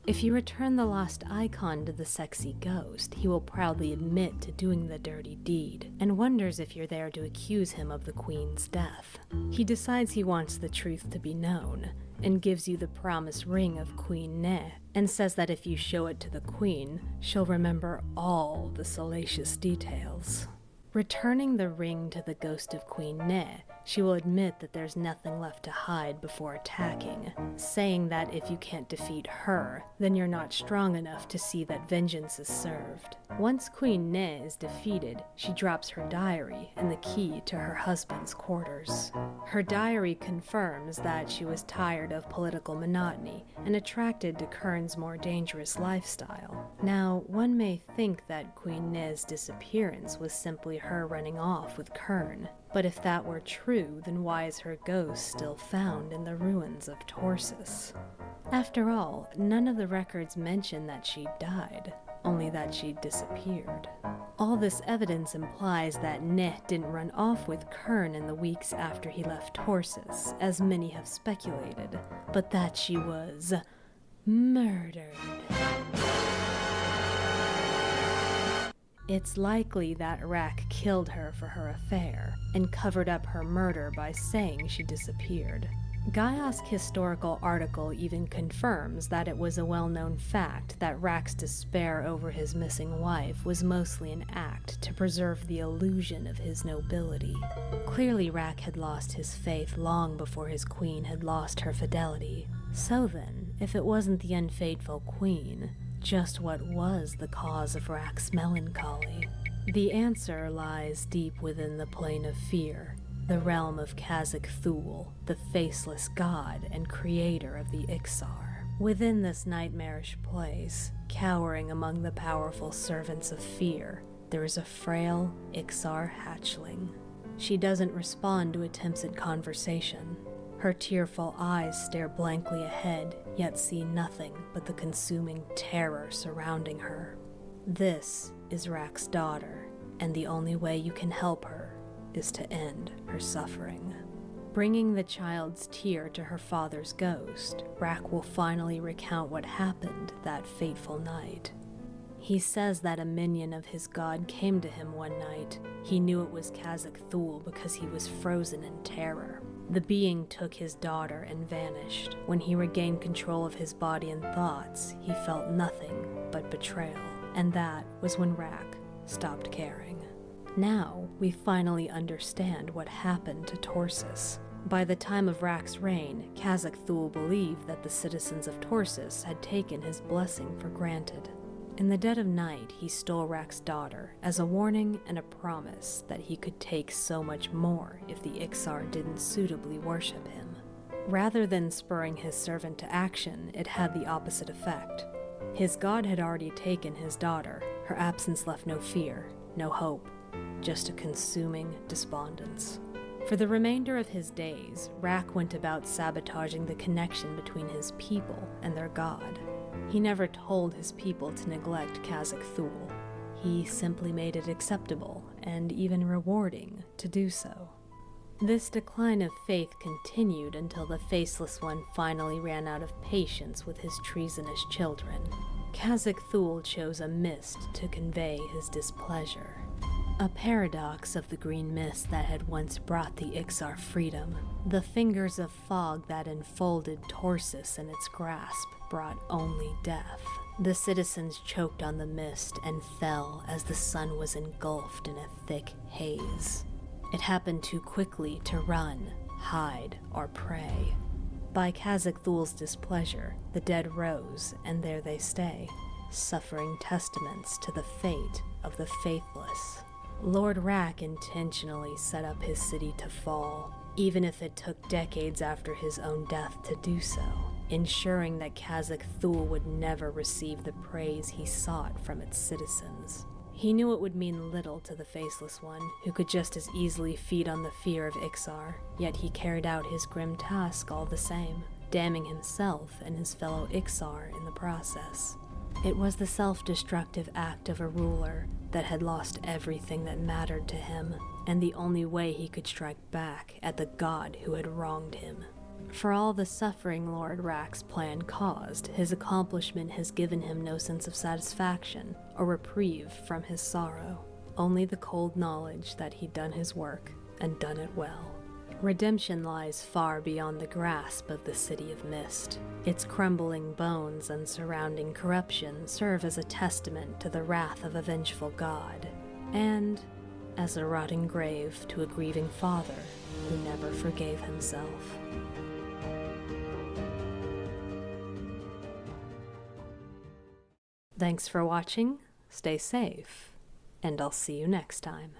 If you return the lost icon to the sexy ghost, he will proudly admit to doing the dirty deed, and wonders if you're there to accuse him of the queen's death. He decides he wants the truth to be known, and gives you the promised ring of Queen Ne, and says that if you show it to the queen, she'll remember all the salacious details. Returning the ring to the ghost of Queen Ne She will admit that there's nothing left to hide before attacking, saying that if you can't defeat her, then you're not strong enough to see that vengeance is served. Once Queen Ne is defeated, she drops her diary and the key to her husband's quarters. Her diary confirms that she was tired of political monotony and attracted to Kern's more dangerous lifestyle. Now, one may think that Queen Ne's disappearance was simply her running off with Kern, but if that were true, then why is her ghost still found in the ruins of Torsus? After all, none of the records mention that she died, only that she disappeared. All this evidence implies that Ne didn't run off with Kern in the weeks after he left Torsus, as many have speculated, but that she was murdered. It's likely that Rack killed her for her affair, and covered up her murder by saying she disappeared. Gaia's historical article even confirms that it was a well-known fact that Rack's despair over his missing wife was mostly an act to preserve the illusion of his nobility. Clearly Rack had lost his faith long before his queen had lost her fidelity. So then, if it wasn't the unfaithful queen, just what was the cause of Rack's melancholy? The answer lies deep within the plane of fear, the realm of Ssfhc, the faceless god and creator of the Ixar. Within this nightmarish place, cowering among the powerful servants of fear, there is a frail Ixar hatchling. She doesn't respond to attempts at conversation. Her tearful eyes stare blankly ahead, yet see nothing but the consuming terror surrounding her. This is Rack's daughter, and the only way you can help her is to end her suffering. Bringing the child's tear to her father's ghost, Rack will finally recount what happened that fateful night. He says that a minion of his god came to him one night. He knew it was Ssfhc because he was frozen in terror. The being took his daughter and vanished. When he regained control of his body and thoughts, he felt nothing but betrayal. And that was when Rack stopped caring. Now, we finally understand what happened to Torsus. By the time of Rack's reign, Ssfhc believed that the citizens of Torsus had taken his blessing for granted. In the dead of night, he stole Rack's daughter as a warning and a promise that he could take so much more if the Ixar didn't suitably worship him. Rather than spurring his servant to action, it had the opposite effect. His god had already taken his daughter. Her absence left no fear, no hope, just a consuming despondence. For the remainder of his days, Rack went about sabotaging the connection between his people and their god. He never told his people to neglect Ssfhc. He simply made it acceptable and even rewarding to do so. This decline of faith continued until the Faceless One finally ran out of patience with his treasonous children. Ssfhc chose a mist to convey his displeasure. A paradox of the green mist that had once brought the Ixar freedom. The fingers of fog that enfolded Torsus in its grasp brought only death. The citizens choked on the mist and fell as the sun was engulfed in a thick haze. It happened too quickly to run, hide, or pray. By Ssfhc's displeasure, the dead rose, and there they stay, suffering testaments to the fate of the faithless. Lord Rack intentionally set up his city to fall, even if it took decades after his own death to do so, ensuring that Ssfhc would never receive the praise he sought from its citizens. He knew it would mean little to the Faceless One, who could just as easily feed on the fear of Ixar, yet he carried out his grim task all the same, damning himself and his fellow Ixar in the process. It was the self-destructive act of a ruler that had lost everything that mattered to him, and the only way he could strike back at the god who had wronged him. For all the suffering Lord Rack's plan caused, his accomplishment has given him no sense of satisfaction or reprieve from his sorrow, only the cold knowledge that he'd done his work and done it well. Redemption lies far beyond the grasp of the City of Mist. Its crumbling bones and surrounding corruption serve as a testament to the wrath of a vengeful god. And as a rotting grave to a grieving father who never forgave himself. Thanks for watching, stay safe, and I'll see you next time.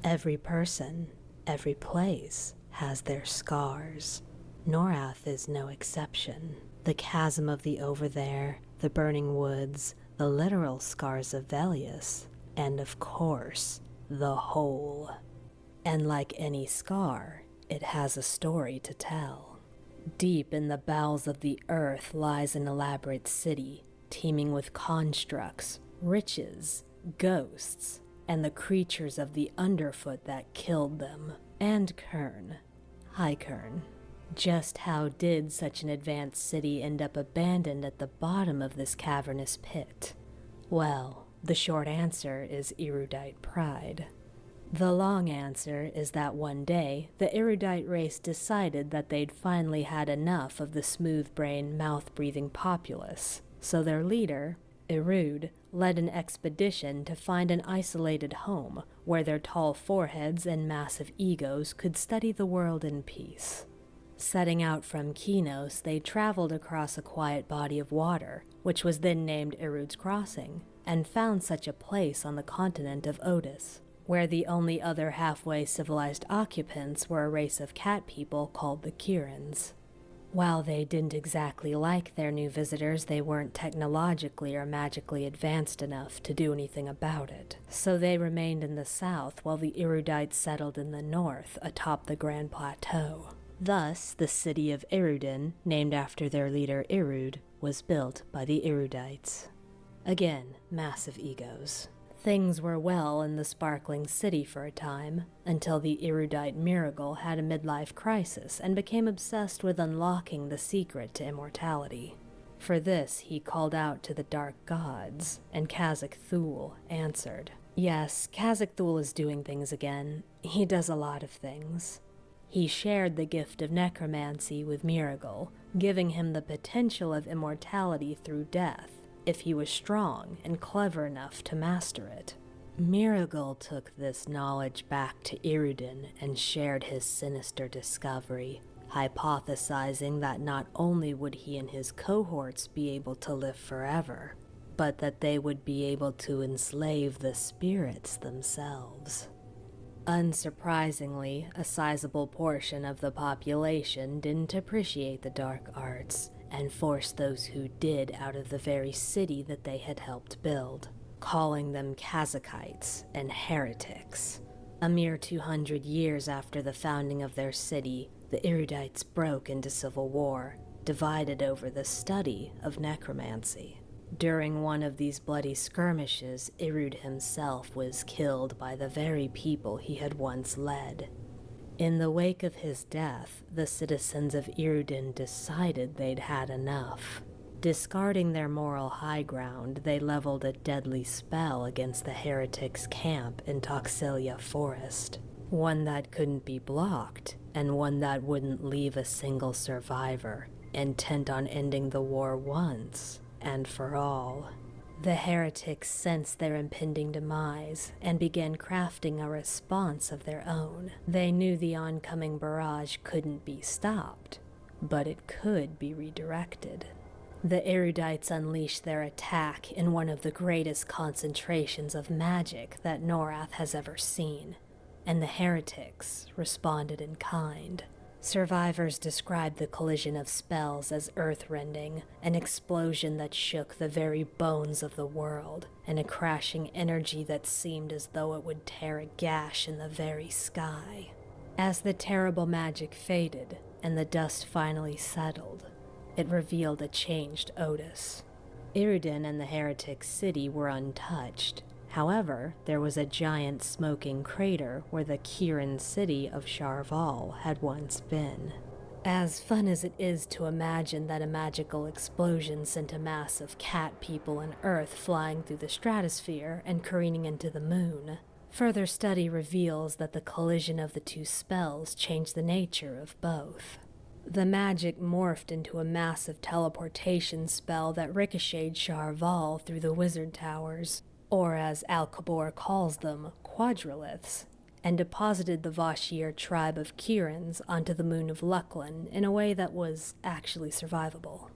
Every person, every place has their scars. Norath is no exception. The chasm of the over there, the burning woods, the literal scars of Velius, and of course, the hole. And like any scar, it has a story to tell. Deep in the bowels of the earth lies an elaborate city, teeming with constructs, riches, ghosts, and the creatures of the underfoot that killed them. And Kern. Hi, Kern. Just how did such an advanced city end up abandoned at the bottom of this cavernous pit? Well, the short answer is erudite pride. The long answer is that one day, the erudite race decided that they'd finally had enough of the smooth-brained, mouth-breathing populace, so their leader, Erud, led an expedition to find an isolated home where their tall foreheads and massive egos could study the world in peace. Setting out from Kinos, they traveled across a quiet body of water, which was then named Erud's Crossing, and found such a place on the continent of Otis, where the only other halfway civilized occupants were a race of cat people called the Kirans. While they didn't exactly like their new visitors, they weren't technologically or magically advanced enough to do anything about it. So they remained in the south while the erudites settled in the north atop the Grand Plateau. Thus, the city of Erudin, named after their leader Erud, was built by the erudites. Again, massive egos. Things were well in the sparkling city for a time, until the erudite Miracle had a midlife crisis and became obsessed with unlocking the secret to immortality. For this, he called out to the dark gods, and Kazakh Thul answered. Yes, Kazakh Thul is doing things again. He does a lot of things. He shared the gift of necromancy with Miracle, giving him the potential of immortality through death, if he was strong and clever enough to master it. Miracle took this knowledge back to Erudin and shared his sinister discovery, hypothesizing that not only would he and his cohorts be able to live forever, but that they would be able to enslave the spirits themselves. Unsurprisingly, a sizable portion of the population didn't appreciate the dark arts, and forced those who did out of the very city that they had helped build, calling them Kazakites and heretics. A mere 200 years after the founding of their city, the erudites broke into civil war, divided over the study of necromancy. During one of these bloody skirmishes, Erud himself was killed by the very people he had once led. In the wake of his death, the citizens of Erudin decided they'd had enough. Discarding their moral high ground, they leveled a deadly spell against the heretics' camp in Toxilia Forest. One that couldn't be blocked, and one that wouldn't leave a single survivor, intent on ending the war once and for all. The heretics sensed their impending demise and began crafting a response of their own. They knew the oncoming barrage couldn't be stopped, but it could be redirected. The erudites unleashed their attack in one of the greatest concentrations of magic that Norath has ever seen, and the heretics responded in kind. Survivors described the collision of spells as earth-rending, an explosion that shook the very bones of the world, and a crashing energy that seemed as though it would tear a gash in the very sky. As the terrible magic faded, and the dust finally settled, it revealed a changed Otis. Erudin and the heretic city were untouched. However, there was a giant smoking crater where the Kiran city of Sharval had once been. As fun as it is to imagine that a magical explosion sent a mass of cat people and Earth flying through the stratosphere and careening into the moon, further study reveals that the collision of the two spells changed the nature of both. The magic morphed into a massive teleportation spell that ricocheted Charval through the wizard towers, or as Alcabor calls them, quadriliths, and deposited the Vashir tribe of Kirans onto the moon of Lucklan in a way that was actually survivable.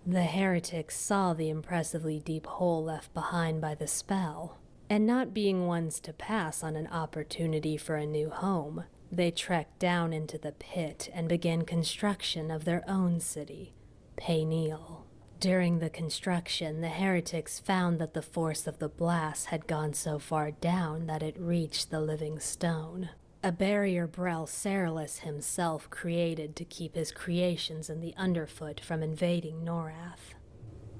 The heretics saw the impressively deep hole left behind by the spell, and not being ones to pass on an opportunity for a new home, they trekked down into the pit and began construction of their own city, Payneal. During the construction, the heretics found that the force of the blast had gone so far down that it reached the living stone, a barrier Brel Ceralis himself created to keep his creations in the underfoot from invading Norath.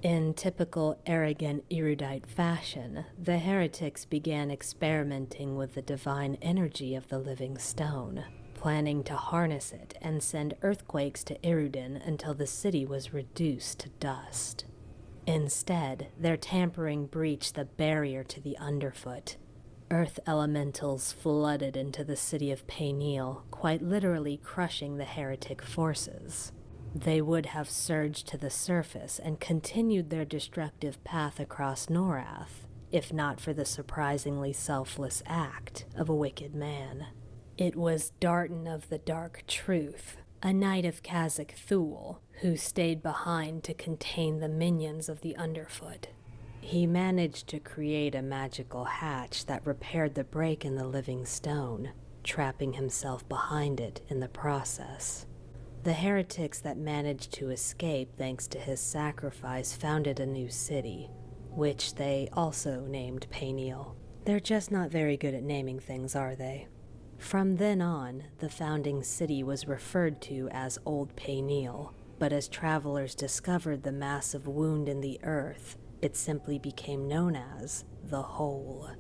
In typical arrogant erudite fashion, the heretics began experimenting with the divine energy of the living stone, planning to harness it and send earthquakes to Irudin until the city was reduced to dust. Instead, their tampering breached the barrier to the underfoot. Earth elementals flooded into the city of Payneal, quite literally crushing the heretic forces. They would have surged to the surface and continued their destructive path across Norath, if not for the surprisingly selfless act of a wicked man. It was Darton of the Dark Truth, a knight of Kazakh Thule, who stayed behind to contain the minions of the underfoot. He managed to create a magical hatch that repaired the break in the living stone, trapping himself behind it in the process. The heretics that managed to escape thanks to his sacrifice founded a new city, which they also named Payneal. They're just not very good at naming things, are they? From then on, the founding city was referred to as Old Payneal, but as travelers discovered the massive wound in the earth, it simply became known as the Hole.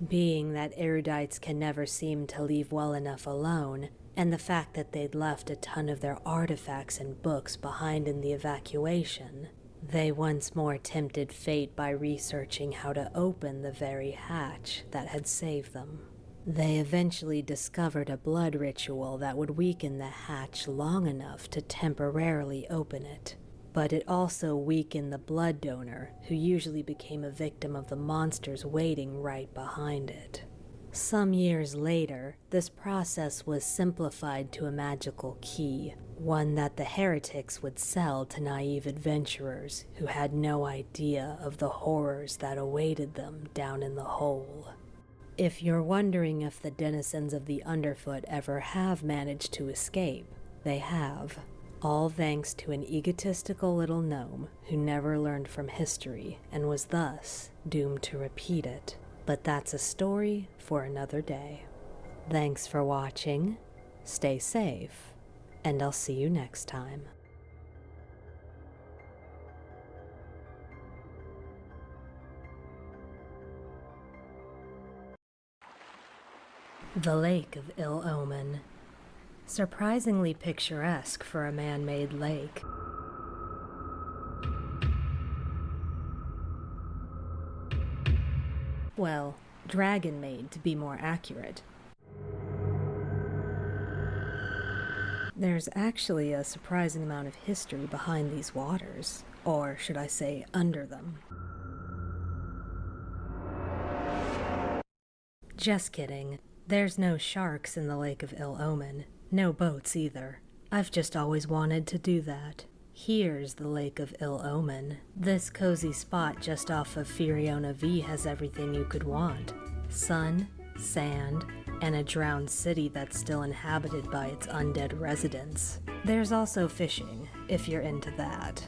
Being that erudites can never seem to leave well enough alone, and the fact that they'd left a ton of their artifacts and books behind in the evacuation, they once more tempted fate by researching how to open the very hatch that had saved them. They eventually discovered a blood ritual that would weaken the hatch long enough to temporarily open it, but it also weakened the blood donor, who usually became a victim of the monsters waiting right behind it. Some years later, this process was simplified to a magical key, one that the heretics would sell to naive adventurers who had no idea of the horrors that awaited them down in the hole. If you're wondering if the denizens of the underfoot ever have managed to escape, they have. All thanks to an egotistical little gnome who never learned from history and was thus doomed to repeat it. But that's a story for another day. Thanks for watching, stay safe, and I'll see you next time. The Lake of Ill Omen. Surprisingly picturesque for a man-made lake. Well, dragon-made to be more accurate. There's actually a surprising amount of history behind these waters, or should I say under them. Just kidding. There's no sharks in the Lake of Ill Omen. No boats either. I've just always wanted to do that. Here's the Lake of Ill Omen. This cozy spot just off of Firiona V has everything you could want. Sun, sand, and a drowned city that's still inhabited by its undead residents. There's also fishing, if you're into that.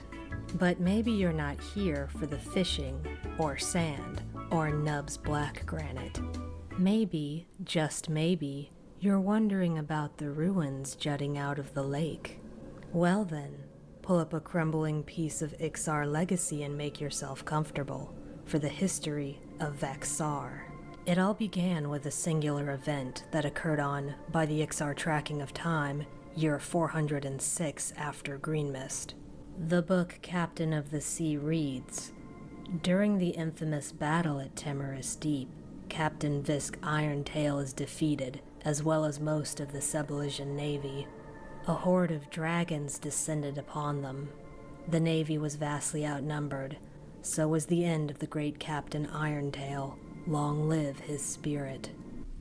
But maybe you're not here for the fishing, or sand, or Nub's black granite. Maybe, just maybe, you're wondering about the ruins jutting out of the lake. Well then, pull up a crumbling piece of Ixar legacy and make yourself comfortable for the history of Vaxar. It all began with a singular event that occurred on, by the Ixar tracking of time, year 406 after Greenmist. The book Captain of the Sea reads, during the infamous battle at Timorous Deep, Captain Visk Irontail is defeated, as well as most of the Sebelisian navy. A horde of dragons descended upon them. The navy was vastly outnumbered. So was the end of the great Captain Irontail. Long live his spirit.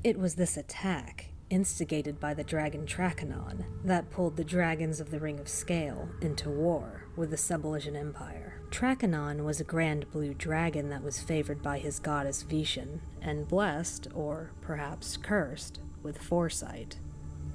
It was this attack, instigated by the dragon Trachanon, that pulled the dragons of the Ring of Scale into war with the Ssfhc Empire. Trachanon was a grand blue dragon that was favored by his goddess Vishen, and blessed, or perhaps cursed, with foresight.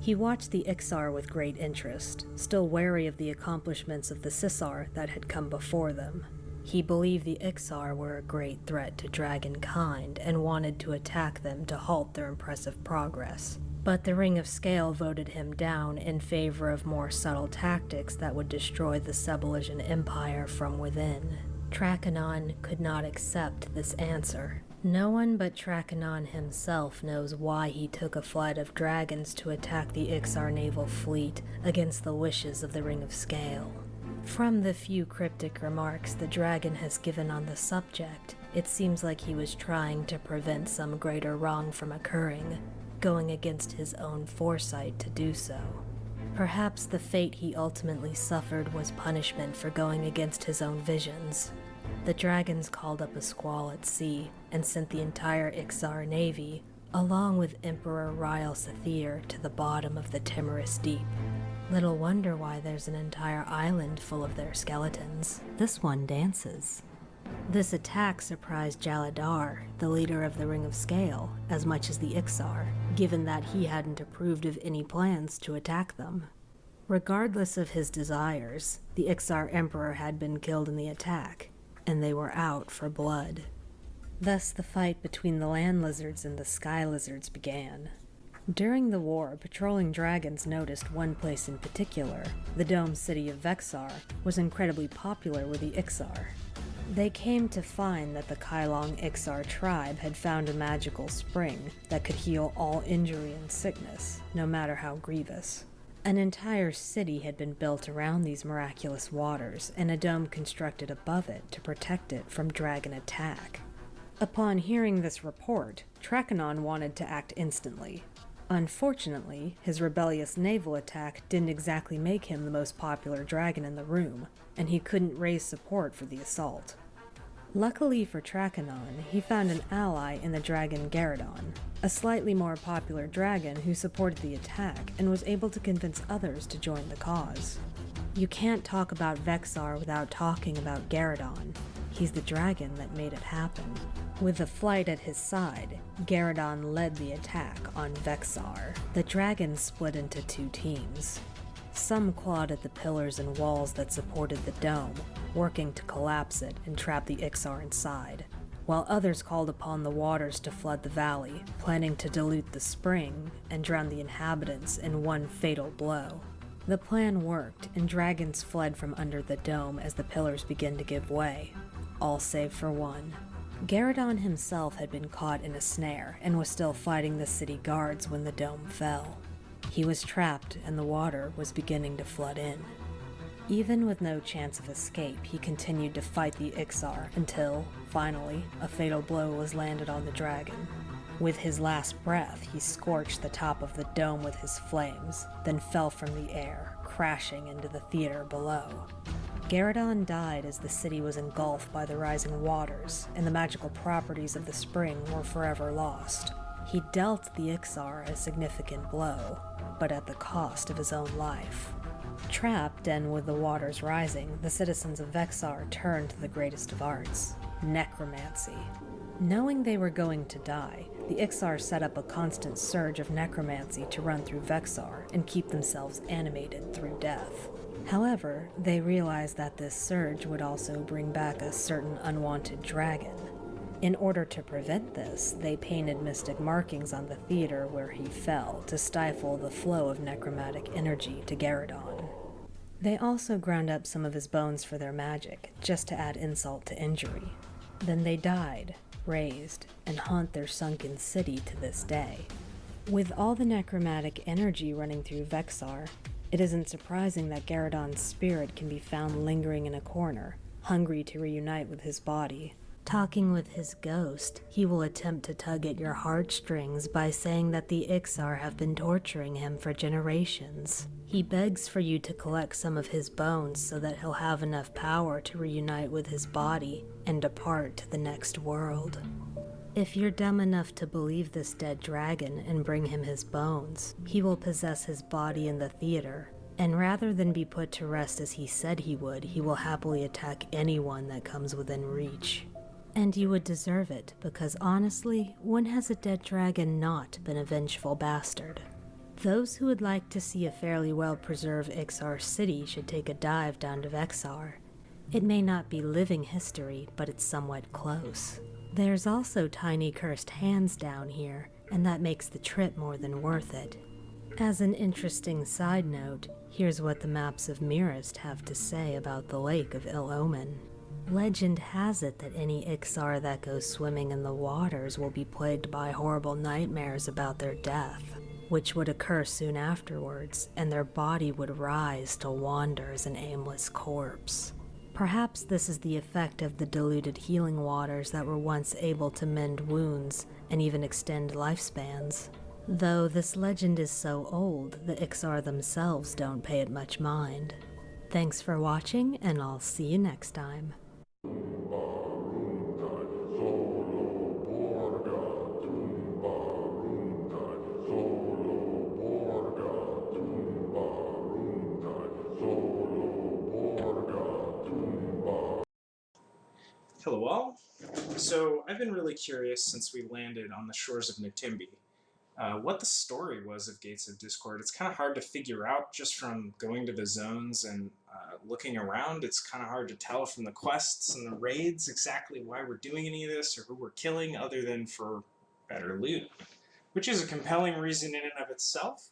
He watched the Ixar with great interest, still wary of the accomplishments of the Sissar that had come before them. He believed the Ixar were a great threat to dragonkind and wanted to attack them to halt their impressive progress. But the Ring of Scale voted him down in favor of more subtle tactics that would destroy the Ssfhc Empire from within. Trachanon could not accept this answer. No one but Trachanon himself knows why he took a flight of dragons to attack the Ixar naval fleet against the wishes of the Ring of Scale. From the few cryptic remarks the dragon has given on the subject, it seems like he was trying to prevent some greater wrong from occurring, going against his own foresight to do so. Perhaps the fate he ultimately suffered was punishment for going against his own visions. The dragons called up a squall at sea and sent the entire Ixar navy, along with Emperor Ryle Sathir, to the bottom of the timorous deep. Little wonder why there's an entire island full of their skeletons. This one dances. This attack surprised Jaladar, the leader of the Ring of Scale, as much as the Ixar, given that he hadn't approved of any plans to attack them. Regardless of his desires, the Ixar Emperor had been killed in the attack, and they were out for blood. Thus the fight between the land lizards and the sky lizards began. During the war, patrolling dragons noticed one place in particular. The domed city of Vexar was incredibly popular with the Ixar. They came to find that the Kailong Ixar tribe had found a magical spring that could heal all injury and sickness, no matter how grievous. An entire city had been built around these miraculous waters, and a dome constructed above it to protect it from dragon attack. Upon hearing this report, Trachanon wanted to act instantly. Unfortunately, his rebellious naval attack didn't exactly make him the most popular dragon in the room, and he couldn't raise support for the assault. Luckily for Trachanon, he found an ally in the dragon Garrodon, a slightly more popular dragon who supported the attack and was able to convince others to join the cause. You can't talk about Vexar without talking about Garrodon. He's the dragon that made it happen. With the flight at his side, Garrodon led the attack on Vexar. The dragons split into two teams. Some clawed at the pillars and walls that supported the dome, working to collapse it and trap the Ixar inside, while others called upon the waters to flood the valley, planning to dilute the spring and drown the inhabitants in one fatal blow. The plan worked, and dragons fled from under the dome as the pillars began to give way, all save for one. Garrodon himself had been caught in a snare and was still fighting the city guards when the dome fell. He was trapped and the water was beginning to flood in. Even with no chance of escape, he continued to fight the Ixar until, finally, a fatal blow was landed on the dragon. With his last breath, he scorched the top of the dome with his flames, then fell from the air, crashing into the theater below. Garrodon died as the city was engulfed by the rising waters, and the magical properties of the spring were forever lost. He dealt the Ixar a significant blow, but at the cost of his own life. Trapped and with the waters rising, the citizens of Vexar turned to the greatest of arts, necromancy. Knowing they were going to die, the Ixar set up a constant surge of necromancy to run through Vexar and keep themselves animated through death. However, they realized that this surge would also bring back a certain unwanted dragon. In order to prevent this, they painted mystic markings on the theater where he fell to stifle the flow of necromantic energy to Garrodon. They also ground up some of his bones for their magic, just to add insult to injury. Then they died, raised, and haunt their sunken city to this day. With all the necromantic energy running through Vexar, it isn't surprising that Garrodon's spirit can be found lingering in a corner, hungry to reunite with his body. Talking with his ghost, he will attempt to tug at your heartstrings by saying that the Ixar have been torturing him for generations. He begs for you to collect some of his bones so that he'll have enough power to reunite with his body and depart to the next world. If you're dumb enough to believe this dead dragon and bring him his bones, he will possess his body in the theater, and rather than be put to rest as he said he would, he will happily attack anyone that comes within reach. And you would deserve it, because honestly, when has a dead dragon not been a vengeful bastard? Those who would like to see a fairly well-preserved Ixar city should take a dive down to Vexar. It may not be living history, but it's somewhat close. There's also tiny cursed hands down here, and that makes the trip more than worth it. As an interesting side note, here's what the maps of Mirist have to say about the Lake of Ill Omen. Legend has it that any Ixar that goes swimming in the waters will be plagued by horrible nightmares about their death, which would occur soon afterwards, and their body would rise to wander as an aimless corpse. Perhaps this is the effect of the diluted healing waters that were once able to mend wounds and even extend lifespans. Though this legend is so old, the Ixar themselves don't pay it much mind. Thanks for watching, and I'll see you next time. Hello all. So I've been really curious since we landed on the shores of Natimbi, what the story was of Gates of Discord. It's kind of hard to figure out just from going to the zones and looking around. It's kind of hard to tell from the quests and the raids exactly why we're doing any of this or who we're killing other than for better loot, which is a compelling reason in and of itself,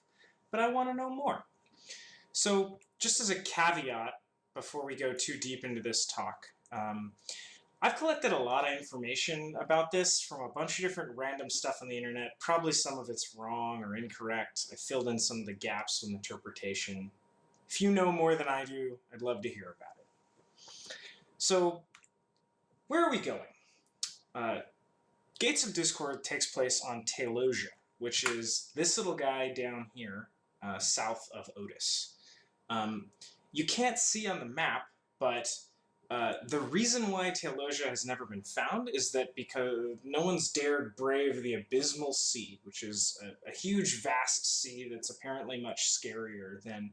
but I want to know more. So just as a caveat before we go too deep into this talk, I've collected a lot of information about this from a bunch of different random stuff on the internet. Probably some of it's wrong or incorrect. I filled in some of the gaps with interpretation. If you know more than I do, I'd love to hear about it. So, where are we going? Gates of Discord takes place on Teologia, which is this little guy down here, south of Otis. You can't see on the map, but the reason why Teologia has never been found is that because no one's dared brave the Abysmal Sea, which is a huge, vast sea that's apparently much scarier than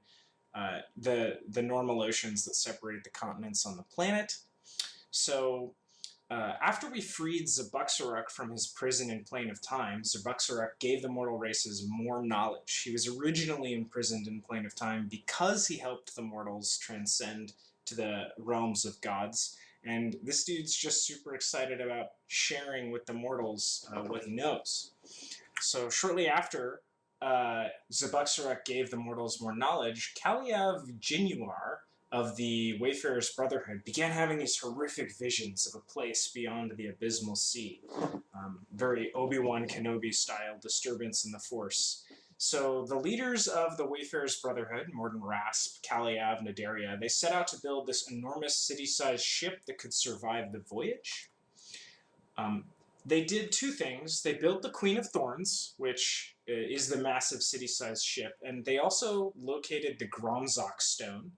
the normal oceans that separate the continents on the planet. So after we freed Ssfhc from his prison in Plane of Time, Ssfhc gave the mortal races more knowledge. He was originally imprisoned in Plane of Time because he helped the mortals transcend to the realms of gods, and this dude's just super excited about sharing with the mortals what he knows. So shortly after Ssfhc gave the mortals more knowledge, Kaliav Jinuar of the Wayfarer's Brotherhood began having these horrific visions of a place beyond the Abysmal Sea. Very Obi-Wan Kenobi style disturbance in the Force. So the leaders of the Wayfarer's Brotherhood, Morden Rasp, Kaliav, Nadaria, they set out to build this enormous city-sized ship that could survive the voyage. They did two things. They built the Queen of Thorns, which is the massive city-sized ship, and they also located the Gromzok Stone.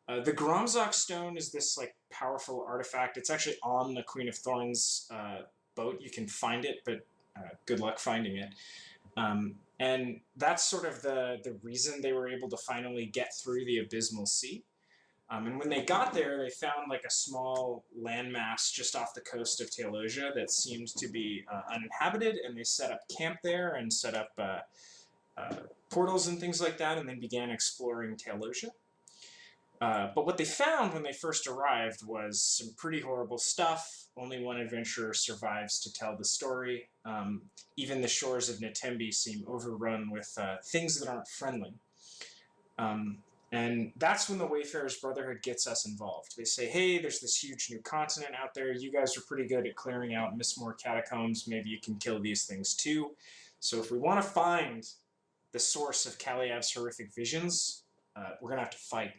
The Gromzok Stone is this like powerful artifact. It's actually on the Queen of Thorns boat. You can find it, but good luck finding it. And that's sort of the reason they were able to finally get through the Abysmal Sea. And when they got there, they found like a small landmass just off the coast of Teologia that seemed to be uninhabited, and they set up camp there and set up portals and things like that, and then began exploring Teologia. But what they found when they first arrived was some pretty horrible stuff. Only one adventurer survives to tell the story. Even the shores of Natimbi seem overrun with things that aren't friendly. And that's when the Wayfarer's Brotherhood gets us involved. They say, hey, there's this huge new continent out there. You guys are pretty good at clearing out Mistmore catacombs. Maybe you can kill these things too. So if we want to find the source of Kaliav's horrific visions, we're going to have to fight.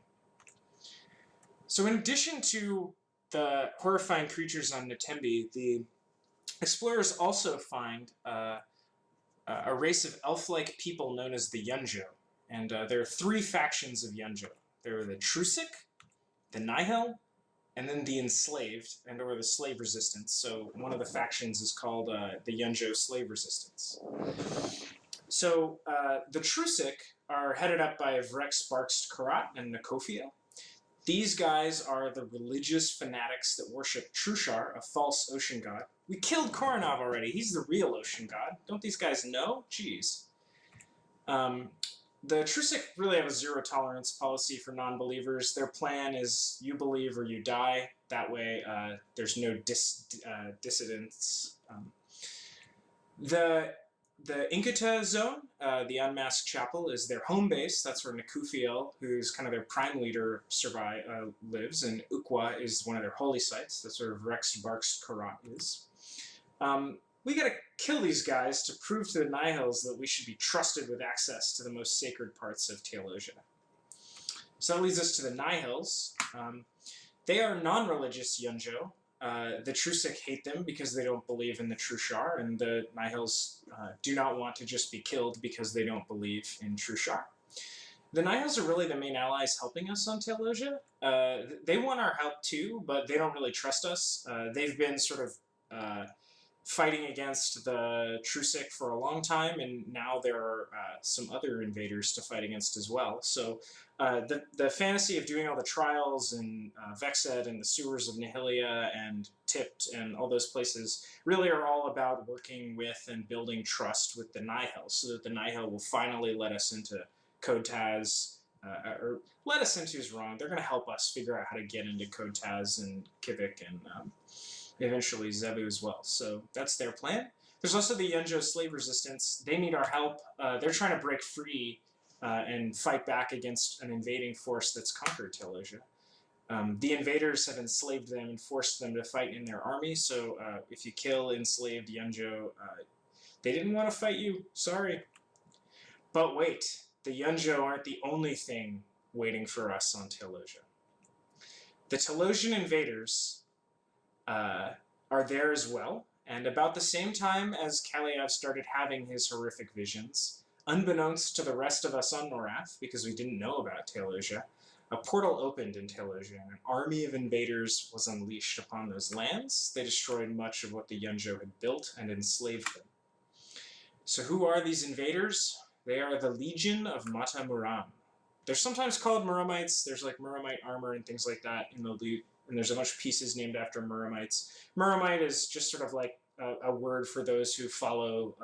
So in addition to the horrifying creatures on Natembi, the explorers also find a race of elf-like people known as the Yunjo. And there are 3 factions of Yunjo. There are the Trusik, the Nihil, and then the Enslaved, or the Slave Resistance. So one of the factions is called the Yunjo Slave Resistance. So the Trusik are headed up by Vrex Barkst Karat and Nakofia. These guys are the religious fanatics that worship Trushar, a false ocean god. We killed Koronov already. He's the real ocean god. Don't these guys know? Jeez. The Trusik really have a zero tolerance policy for non-believers. Their plan is you believe or you die. That way there's no dissidence. The Inkata zone, the Unmasked Chapel, is their home base. That's where Nakufiel, who's kind of their prime leader, lives, and Ukwa is one of their holy sites. That's where Rex Bark's Karat is. We gotta kill these guys to prove to the Nihils that we should be trusted with access to the most sacred parts of Tealosia. So that leads us to the Nihils. They are non-religious Yunjo. The Trusik hate them because they don't believe in the Trushar, and the Nihils do not want to just be killed because they don't believe in Trushar. The Nihils are really the main allies helping us on Tealosia. They want our help too, but they don't really trust us. They've been sort of fighting against the Trusik for a long time, and now there are some other invaders to fight against as well. So the fantasy of doing all the trials in Vexed and the sewers of Nihilia and Tipt and all those places really are all about working with and building trust with the Nihil, so that the Nihil will finally let us into Kotaz, or let us into is wrong. They're going to help us figure out how to get into Kotaz and Kivik and eventually Zebu as well. So that's their plan. There's also the Yunjo Slave Resistance. They need our help. They're trying to break free and fight back against an invading force that's conquered Tealosia. The invaders have enslaved them and forced them to fight in their army, so if you kill enslaved Yunjo, they didn't want to fight you. Sorry. But wait, the Yunjo aren't the only thing waiting for us on Tealosia. The Tealosian invaders are there as well, and about the same time as Kaliav started having his horrific visions, unbeknownst to the rest of us on Norath, because we didn't know about Tealosia, a portal opened in Tealosia, and an army of invaders was unleashed upon those lands. They destroyed much of what the Yunjo had built and enslaved them. So who are these invaders? They are the Legion of Mata Muram. They're sometimes called Muramites. There's like Muramite armor and things like that in the loot. And there's a bunch of pieces named after Muramites. Muramite is just sort of like a word for those who follow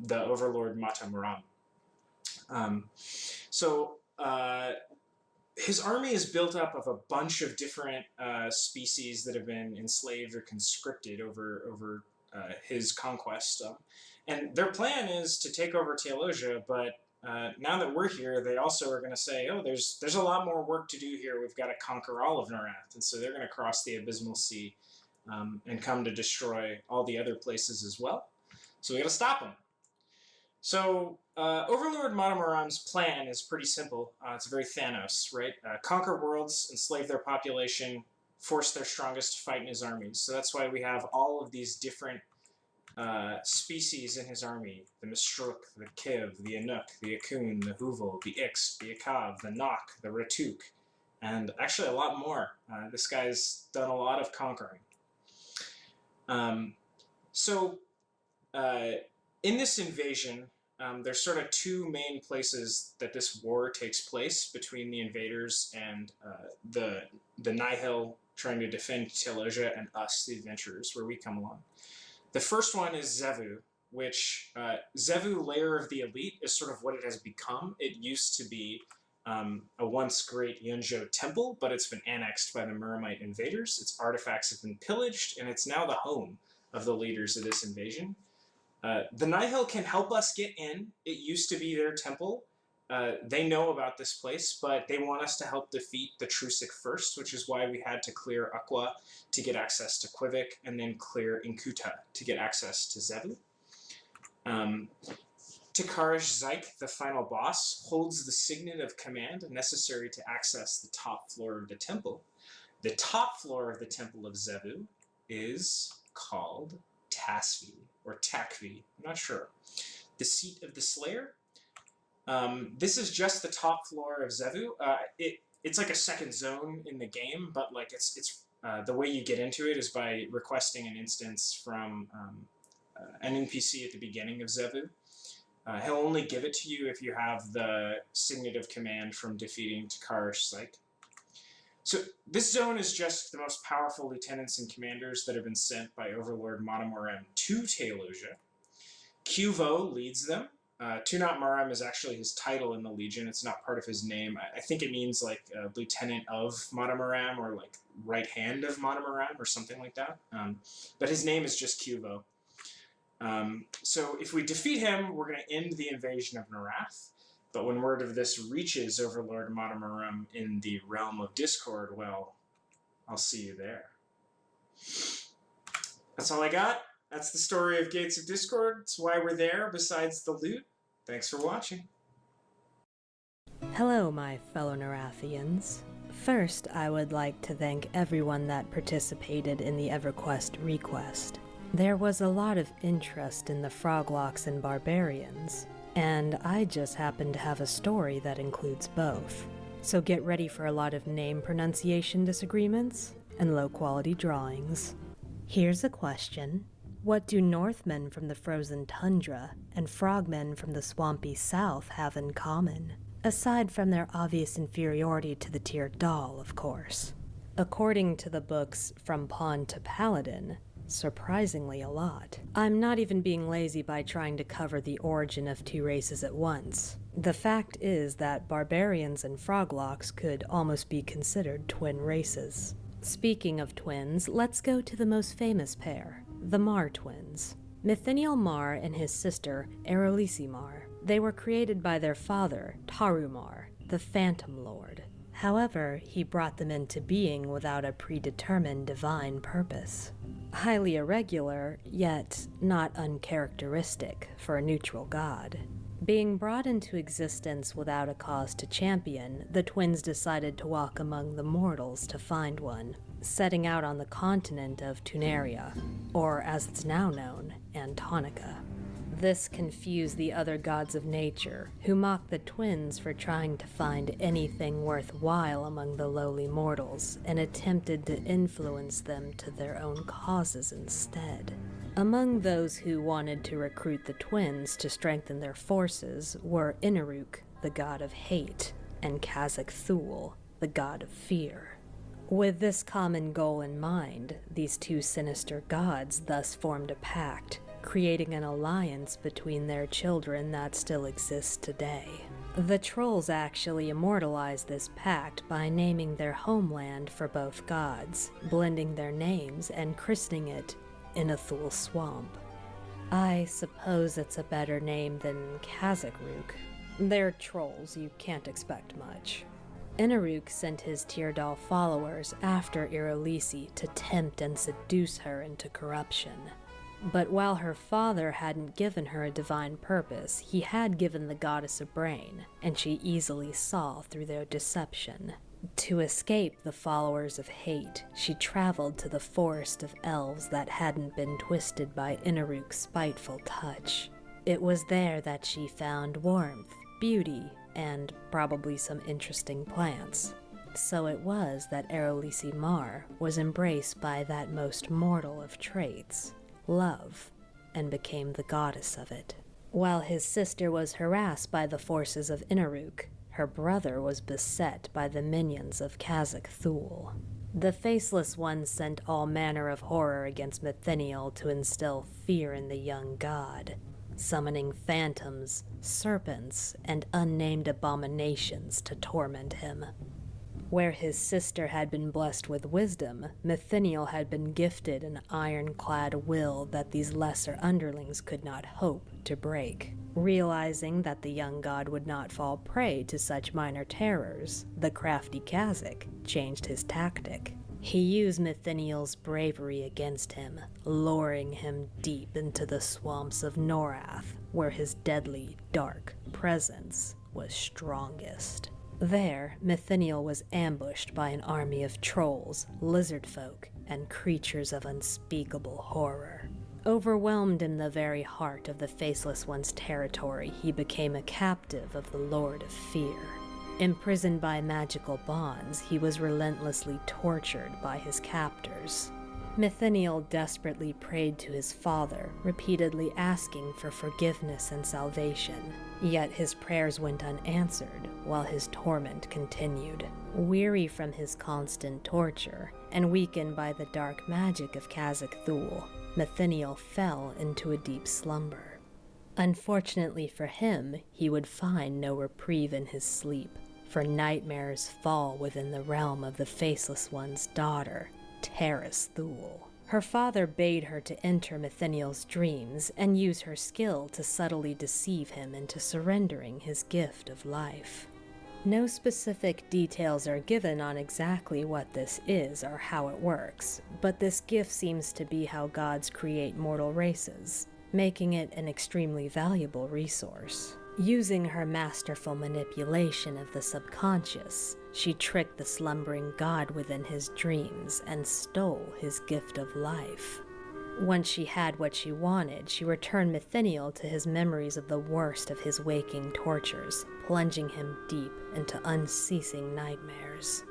the overlord Mata Muram. His army is built up of a bunch of different species that have been enslaved or conscripted over his conquest. And their plan is to take over Tealosia, but now that we're here, they also are going to say, oh, there's a lot more work to do here. We've got to conquer all of Norath. And so they're going to cross the Abysmal Sea and come to destroy all the other places as well. So we got to stop them. So Overlord Matamuram's plan is pretty simple. It's very Thanos, right? Conquer worlds, enslave their population, force their strongest to fight in his armies. So that's why we have all of these different species in his army: the Mistruk, the Kiv, the Anuk, the Akun, the Hoovel, the Ixt, the Akav, the Nok, the Ratuk, and actually a lot more. This guy's done a lot of conquering. In this invasion, there's sort of two main places that this war takes place between the invaders and the Nihil trying to defend Tealosia and us, the adventurers, where we come along. The first one is Zevu, which Zevu, Lair of the Elite, is sort of what it has become. It used to be a once great Yunjo temple, but it's been annexed by the Muramite invaders. Its artifacts have been pillaged, and it's now the home of the leaders of this invasion. The Nihil can help us get in. It used to be their temple. They know about this place, but they want us to help defeat the Trusik first, which is why we had to clear Aqua to get access to Quivik, and then clear Inkuta to get access to Zebu. Takarish Zyke, the final boss, holds the signet of command necessary to access the top floor of the temple. The top floor of the Temple of Zevu is called Tasvi, or Takvi, I'm not sure. The seat of the Slayer. This is just the top floor of Zevu. It's like a second zone in the game, but like it's the way you get into it is by requesting an instance from an NPC at the beginning of Zevu. He'll only give it to you if you have the signet of command from defeating Takarish Zyke. So this zone is just the most powerful lieutenants and commanders that have been sent by Overlord Monomorem to Tealosia. Cuvo leads them. Tunat Marem is actually his title in the Legion. It's not part of his name. I think it means like lieutenant of Monomorem or like right hand of Monomorem or something like that. But his name is just Cuvo. So if we defeat him, we're going to end the invasion of Narath. But when word of this reaches Overlord Monomorem in the realm of Discord, well, I'll see you there. That's all I got. That's the story of Gates of Discord. It's why we're there, besides the loot. Thanks for watching. Hello, my fellow Narathians. First, I would like to thank everyone that participated in the EverQuest request. There was a lot of interest in the Froglocks and Barbarians, and I just happen to have a story that includes both. So get ready for a lot of name pronunciation disagreements and low-quality drawings. Here's a question. What do Northmen from the frozen tundra and frogmen from the swampy south have in common? Aside from their obvious inferiority to the tiered doll, of course. According to the books From Pawn to Paladin, surprisingly a lot. I'm not even being lazy by trying to cover the origin of two races at once. The fact is that barbarians and froglocks could almost be considered twin races. Speaking of twins, let's go to the most famous pair, the Mar twins. Mithiniel Mar and his sister, Erolisi Mar. They were created by their father, Tarumar, the Phantom Lord. However, he brought them into being without a predetermined divine purpose. Highly irregular, yet not uncharacteristic for a neutral god. Being brought into existence without a cause to champion, the twins decided to walk among the mortals to find one, setting out on the continent of Tunaria, or as it's now known, Antonica. This confused the other gods of nature, who mocked the twins for trying to find anything worthwhile among the lowly mortals, and attempted to influence them to their own causes instead. Among those who wanted to recruit the twins to strengthen their forces were Inaruk, the god of hate, and Kazakh Thul, the god of fear. With this common goal in mind, these two sinister gods thus formed a pact, creating an alliance between their children that still exists today. The trolls actually immortalized this pact by naming their homeland for both gods, blending their names and christening it Inathul Swamp. I suppose it's a better name than Kazakruk. They're trolls, you can't expect much. Inaruk sent his Teardal followers after Erolisi to tempt and seduce her into corruption. But while her father hadn't given her a divine purpose, he had given the goddess a brain, and she easily saw through their deception. To escape the followers of hate, she traveled to the forest of elves that hadn't been twisted by Inaruk's spiteful touch. It was there that she found warmth, beauty, and probably some interesting plants. So it was that Erolisi Mar was embraced by that most mortal of traits, love, and became the goddess of it. While his sister was harassed by the forces of Inaruk, her brother was beset by the minions of Kazakh Thul. The Faceless One sent all manner of horror against Mithiniel to instill fear in the young god, summoning phantoms, serpents, and unnamed abominations to torment him. Where his sister had been blessed with wisdom, Mithiniel had been gifted an ironclad will that these lesser underlings could not hope to break. Realizing that the young god would not fall prey to such minor terrors, the crafty Kazakh changed his tactic. He used Mithiniel's bravery against him, luring him deep into the swamps of Norath, where his deadly, dark presence was strongest. There, Mithiniel was ambushed by an army of trolls, lizard folk, and creatures of unspeakable horror. Overwhelmed in the very heart of the Faceless One's territory, he became a captive of the Lord of Fear. Imprisoned by magical bonds, he was relentlessly tortured by his captors. Mithiniel desperately prayed to his father, repeatedly asking for forgiveness and salvation. Yet his prayers went unanswered, while his torment continued. Weary from his constant torture, and weakened by the dark magic of Khazak Thul, Mithiniel fell into a deep slumber. Unfortunately for him, he would find no reprieve in his sleep, for nightmares fall within the realm of the Faceless One's daughter, Terras Thul. Her father bade her to enter Mithiniel's dreams and use her skill to subtly deceive him into surrendering his gift of life. No specific details are given on exactly what this is or how it works, but this gift seems to be how gods create mortal races, making it an extremely valuable resource. Using her masterful manipulation of the subconscious, she tricked the slumbering god within his dreams and stole his gift of life. Once she had what she wanted, she returned Mithiniel to his memories of the worst of his waking tortures, plunging him deep into unceasing nightmares.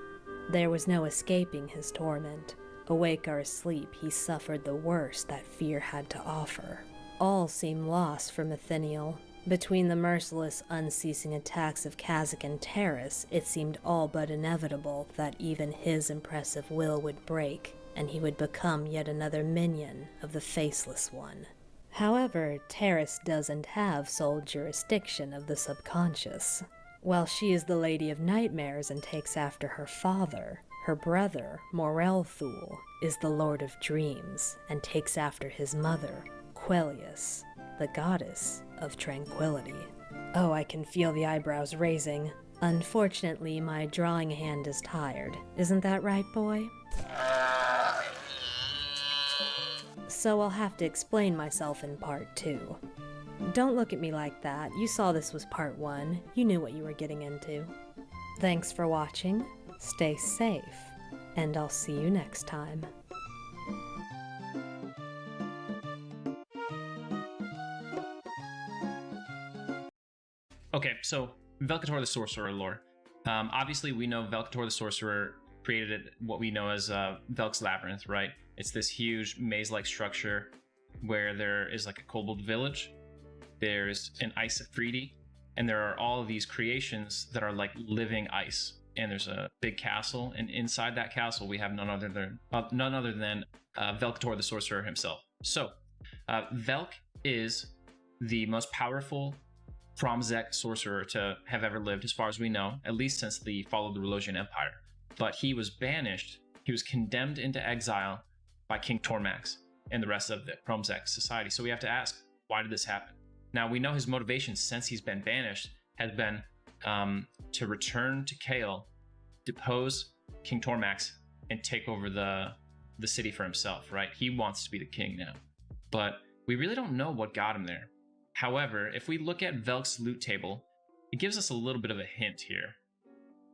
There was no escaping his torment. Awake or asleep, he suffered the worst that fear had to offer. All seemed lost for Mithiniel. Between the merciless, unceasing attacks of Khazak and Terras, it seemed all but inevitable that even his impressive will would break, and he would become yet another minion of the Faceless One. However, Terras doesn't have sole jurisdiction of the subconscious. While she is the Lady of Nightmares and takes after her father, her brother, Morel Thul, is the Lord of Dreams and takes after his mother, Quellius, the goddess of tranquility. Oh, I can feel the eyebrows raising. Unfortunately, my drawing hand is tired. Isn't that right, boy? So I'll have to explain myself in part 2. Don't look at me like that. You saw this was part 1. You knew what you were getting into. Thanks for watching. Stay safe, and I'll see you next time. Okay, so Velcator the Sorcerer lore. Obviously, we know Velcator the Sorcerer created what we know as Velk's Labyrinth, right? It's this huge maze-like structure where there is like a kobold village, there's an Ssfhc, and there are all of these creations that are like living ice. And there's a big castle, and inside that castle we have none other than Velcator the Sorcerer himself. So, Velk is the most powerful Promzek sorcerer to have ever lived, as far as we know, at least since the fall of the Relosian Empire. But he was banished, he was condemned into exile by King Tormax and the rest of the Promzek society. So we have to ask, why did this happen? Now, we know his motivation since he's been banished has been to return to Kael, depose King Tormax, and take over the city for himself, right? He wants to be the king now. But we really don't know what got him there. However, if we look at Velk's loot table, it gives us a little bit of a hint here.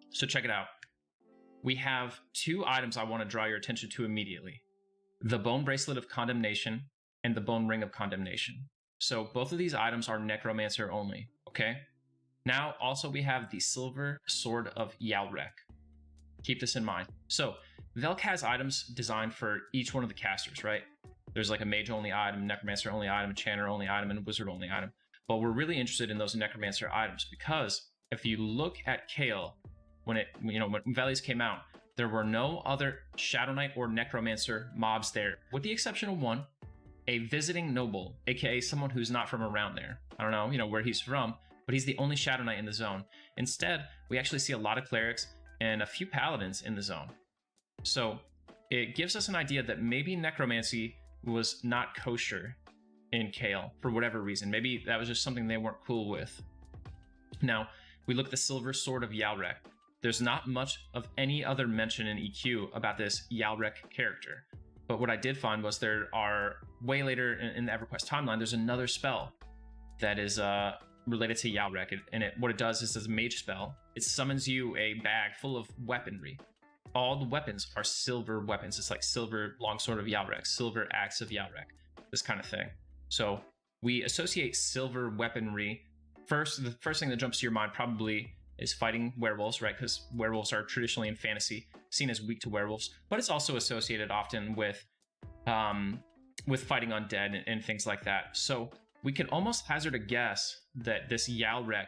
So check it out. We have 2 items I want to draw your attention to immediately. The Bone Bracelet of Condemnation and the Bone Ring of Condemnation. So both of these items are Necromancer only, okay? Now, also we have the Silver Sword of Yalrek. Keep this in mind. So, Velk has items designed for each one of the casters, right? There's like a Mage-only item, Necromancer-only item, a Chanter-only item, and a Wizard-only item. But we're really interested in those Necromancer items because if you look at Kael, when Velius came out, there were no other Shadow Knight or Necromancer mobs there, with the exception of one, a visiting noble, aka someone who's not from around there. I don't know, where he's from, but he's the only Shadow Knight in the zone. Instead, we actually see a lot of clerics and a few paladins in the zone. So it gives us an idea that maybe necromancy was not kosher in Kael for whatever reason. Maybe that was just something they weren't cool with. Now, we look at the Silver Sword of Yalrek. there's not much of any other mention in EQ about this Yalrek character. But what I did find was there are, way later in the EverQuest timeline, there's another spell that is related to Yalrek. And what it does is, as a mage spell, it summons you a bag full of weaponry. All the weapons are silver weapons. It's like silver longsword of Yalrek, silver axe of Yalrek, this kind of thing. So we associate silver weaponry. The first thing that jumps to your mind probably is fighting werewolves, right? Because werewolves are traditionally in fantasy seen as weak to werewolves, but it's also associated often with fighting undead and things like that. So we can almost hazard a guess that this Yalrek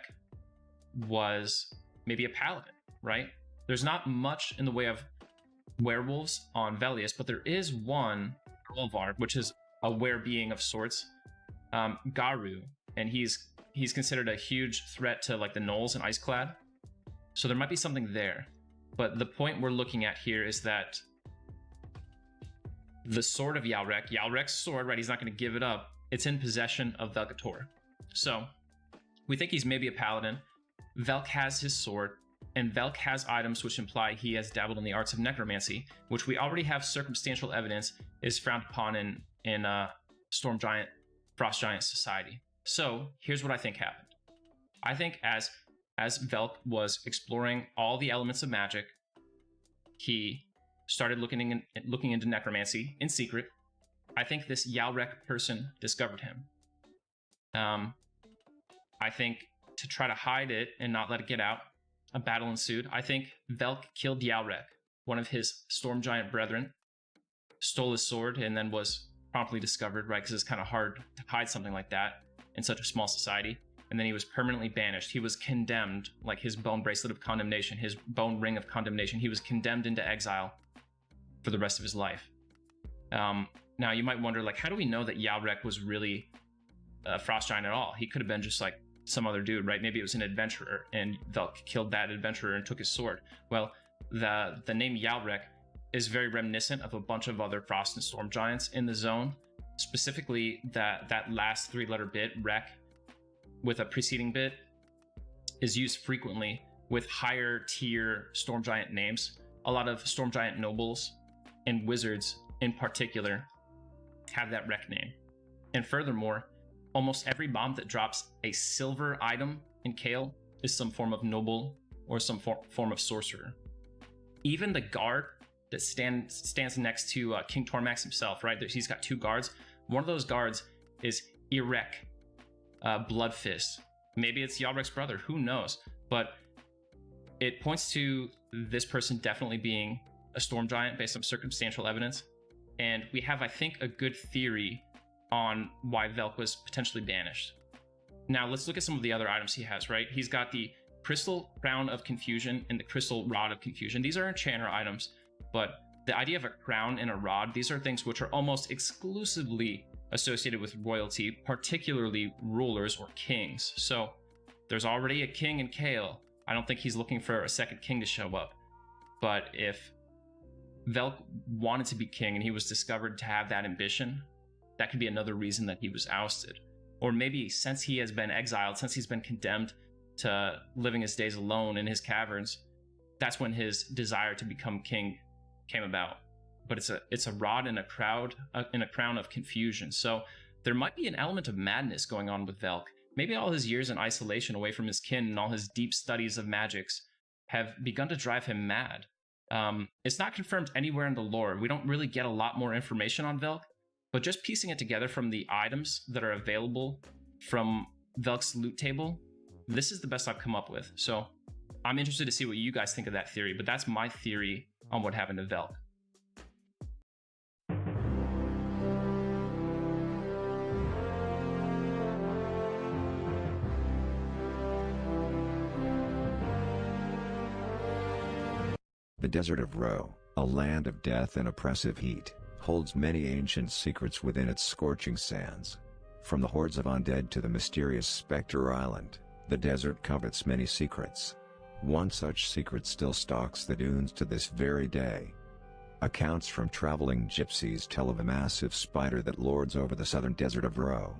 was maybe a paladin, right? There's not much in the way of werewolves on Velius, but there is one, Olvar, which is a were-being of sorts, Garu, and he's considered a huge threat to like the Gnolls and Iceclad. So there might be something there. But the point we're looking at here is that the sword of Yalrek's sword, right? He's not going to give it up. It's in possession of Velkator. So we think he's maybe a paladin. Velk has his sword, and Velk has items which imply he has dabbled in the arts of necromancy, which we already have circumstantial evidence is frowned upon in Storm Giant, Frost Giant society. So here's what I think happened. I think as Velk was exploring all the elements of magic, he started looking into necromancy in secret. I think this Yalrek person discovered him. I think to try to hide it and not let it get out, a battle ensued. I think Velk killed Yalrek, one of his Storm Giant brethren, stole his sword, and then was promptly discovered, right? Because it's kind of hard to hide something like that in such a small society. And then he was permanently banished. He was condemned, like his bone bracelet of condemnation, his bone ring of condemnation. He was condemned into exile for the rest of his life. Now, you might wonder, like, how do we know that Yalrek was really a Frost Giant at all? He could have been just like some other dude, right? Maybe it was an adventurer, and Velk killed that adventurer and took his sword. Well, the name Yalrek is very reminiscent of a bunch of other Frost and Storm Giants in the zone. Specifically, that last three-letter bit, Rek, with a preceding bit, is used frequently with higher tier Storm Giant names. A lot of Storm Giant nobles and wizards in particular have that Rek name. And furthermore, almost every bomb that drops a silver item in Kale is some form of noble or some form of sorcerer. Even the guard that stands next to King Tormax himself, right? He's got two guards. One of those guards is Irek, Bloodfist. Maybe it's Yalrek's brother, who knows? But it points to this person definitely being a Storm Giant based on circumstantial evidence. And we have, I think, a good theory on why Velk was potentially banished. Now, let's look at some of the other items he has, right? He's got the Crystal Crown of Confusion and the Crystal Rod of Confusion. These are enchanter items, but the idea of a crown and a rod, these are things which are almost exclusively associated with royalty, particularly rulers or kings. So there's already a king in Kale. I don't think he's looking for a second king to show up. But if Velk wanted to be king and he was discovered to have that ambition, that could be another reason that he was ousted. Or maybe since he has been exiled, since he's been condemned to living his days alone in his caverns, that's when his desire to become king came about. But it's a rod in a crown of confusion. So there might be an element of madness going on with Velk. Maybe all his years in isolation away from his kin and all his deep studies of magics have begun to drive him mad. It's not confirmed anywhere in the lore. We don't really get a lot more information on Velk, but just piecing it together from the items that are available from Velk's loot table, this is the best I've come up with. So I'm interested to see what you guys think of that theory, but that's my theory on what happened to Velk. The desert of Ro, a land of death and oppressive heat, holds many ancient secrets within its scorching sands. From the hordes of undead to the mysterious Spectre Island, the desert covets many secrets. One such secret still stalks the dunes to this very day. Accounts from traveling gypsies tell of a massive spider that lords over the southern desert of Ro.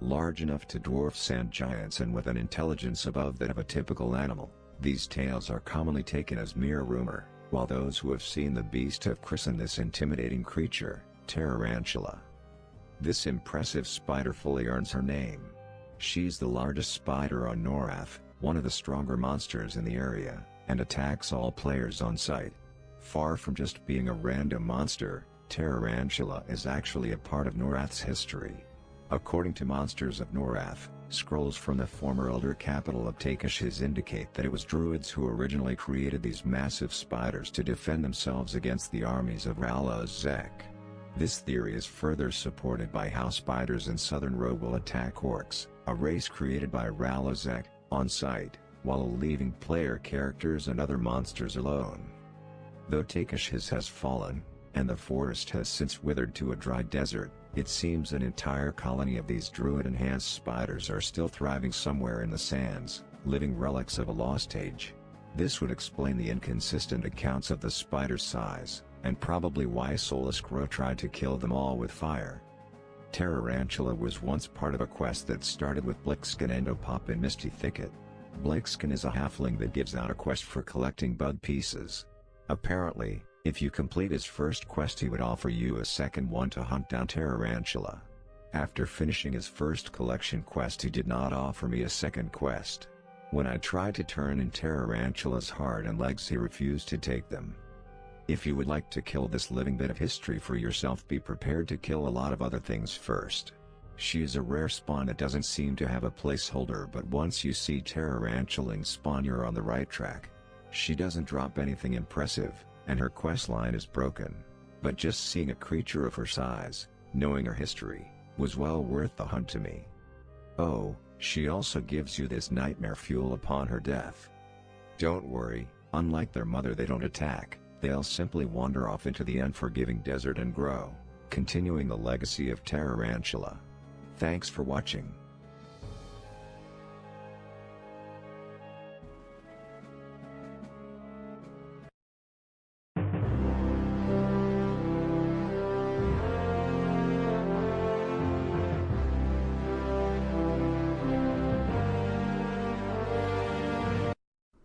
Large enough to dwarf sand giants and with an intelligence above that of a typical animal, These tales are commonly taken as mere rumor, while those who have seen the beast have christened this intimidating creature, Tarantula. This impressive spider fully earns her name. She's the largest spider on Norath, one of the stronger monsters in the area, and attacks all players on sight. Far from just being a random monster, Tarantula is actually a part of Norath's history. According to Monsters of Norath, scrolls from the former elder capital of Ssfhc indicate that it was druids who originally created these massive spiders to defend themselves against the armies of Rallo-Zek. This theory is further supported by how spiders in southern Rogue will attack orcs, a race created by Rallo-Zek, on sight, while leaving player characters and other monsters alone. Though Ssfhc has fallen, and the forest has since withered to a dry desert, it seems an entire colony of these druid-enhanced spiders are still thriving somewhere in the sands, living relics of a lost age. This would explain the inconsistent accounts of the spider's size, and probably why Solus Crow tried to kill them all with fire. Tarantula was once part of a quest that started with Blixkin and Opop in Misty Thicket. Blixkin is a halfling that gives out a quest for collecting bug pieces. Apparently, if you complete his first quest he would offer you a second one to hunt down Tarantula. After finishing his first collection quest he did not offer me a second quest. When I tried to turn in Tarantula's heart and legs he refused to take them. If you would like to kill this living bit of history for yourself, be prepared to kill a lot of other things first. She is a rare spawn that doesn't seem to have a placeholder, but once you see Tarantuling spawn you're on the right track. She doesn't drop anything impressive, and her questline is broken. But just seeing a creature of her size, knowing her history, was well worth the hunt to me. Oh, she also gives you this nightmare fuel upon her death. Don't worry, unlike their mother they don't attack, they'll simply wander off into the unforgiving desert and grow, continuing the legacy of Tarantula. Thanks for watching.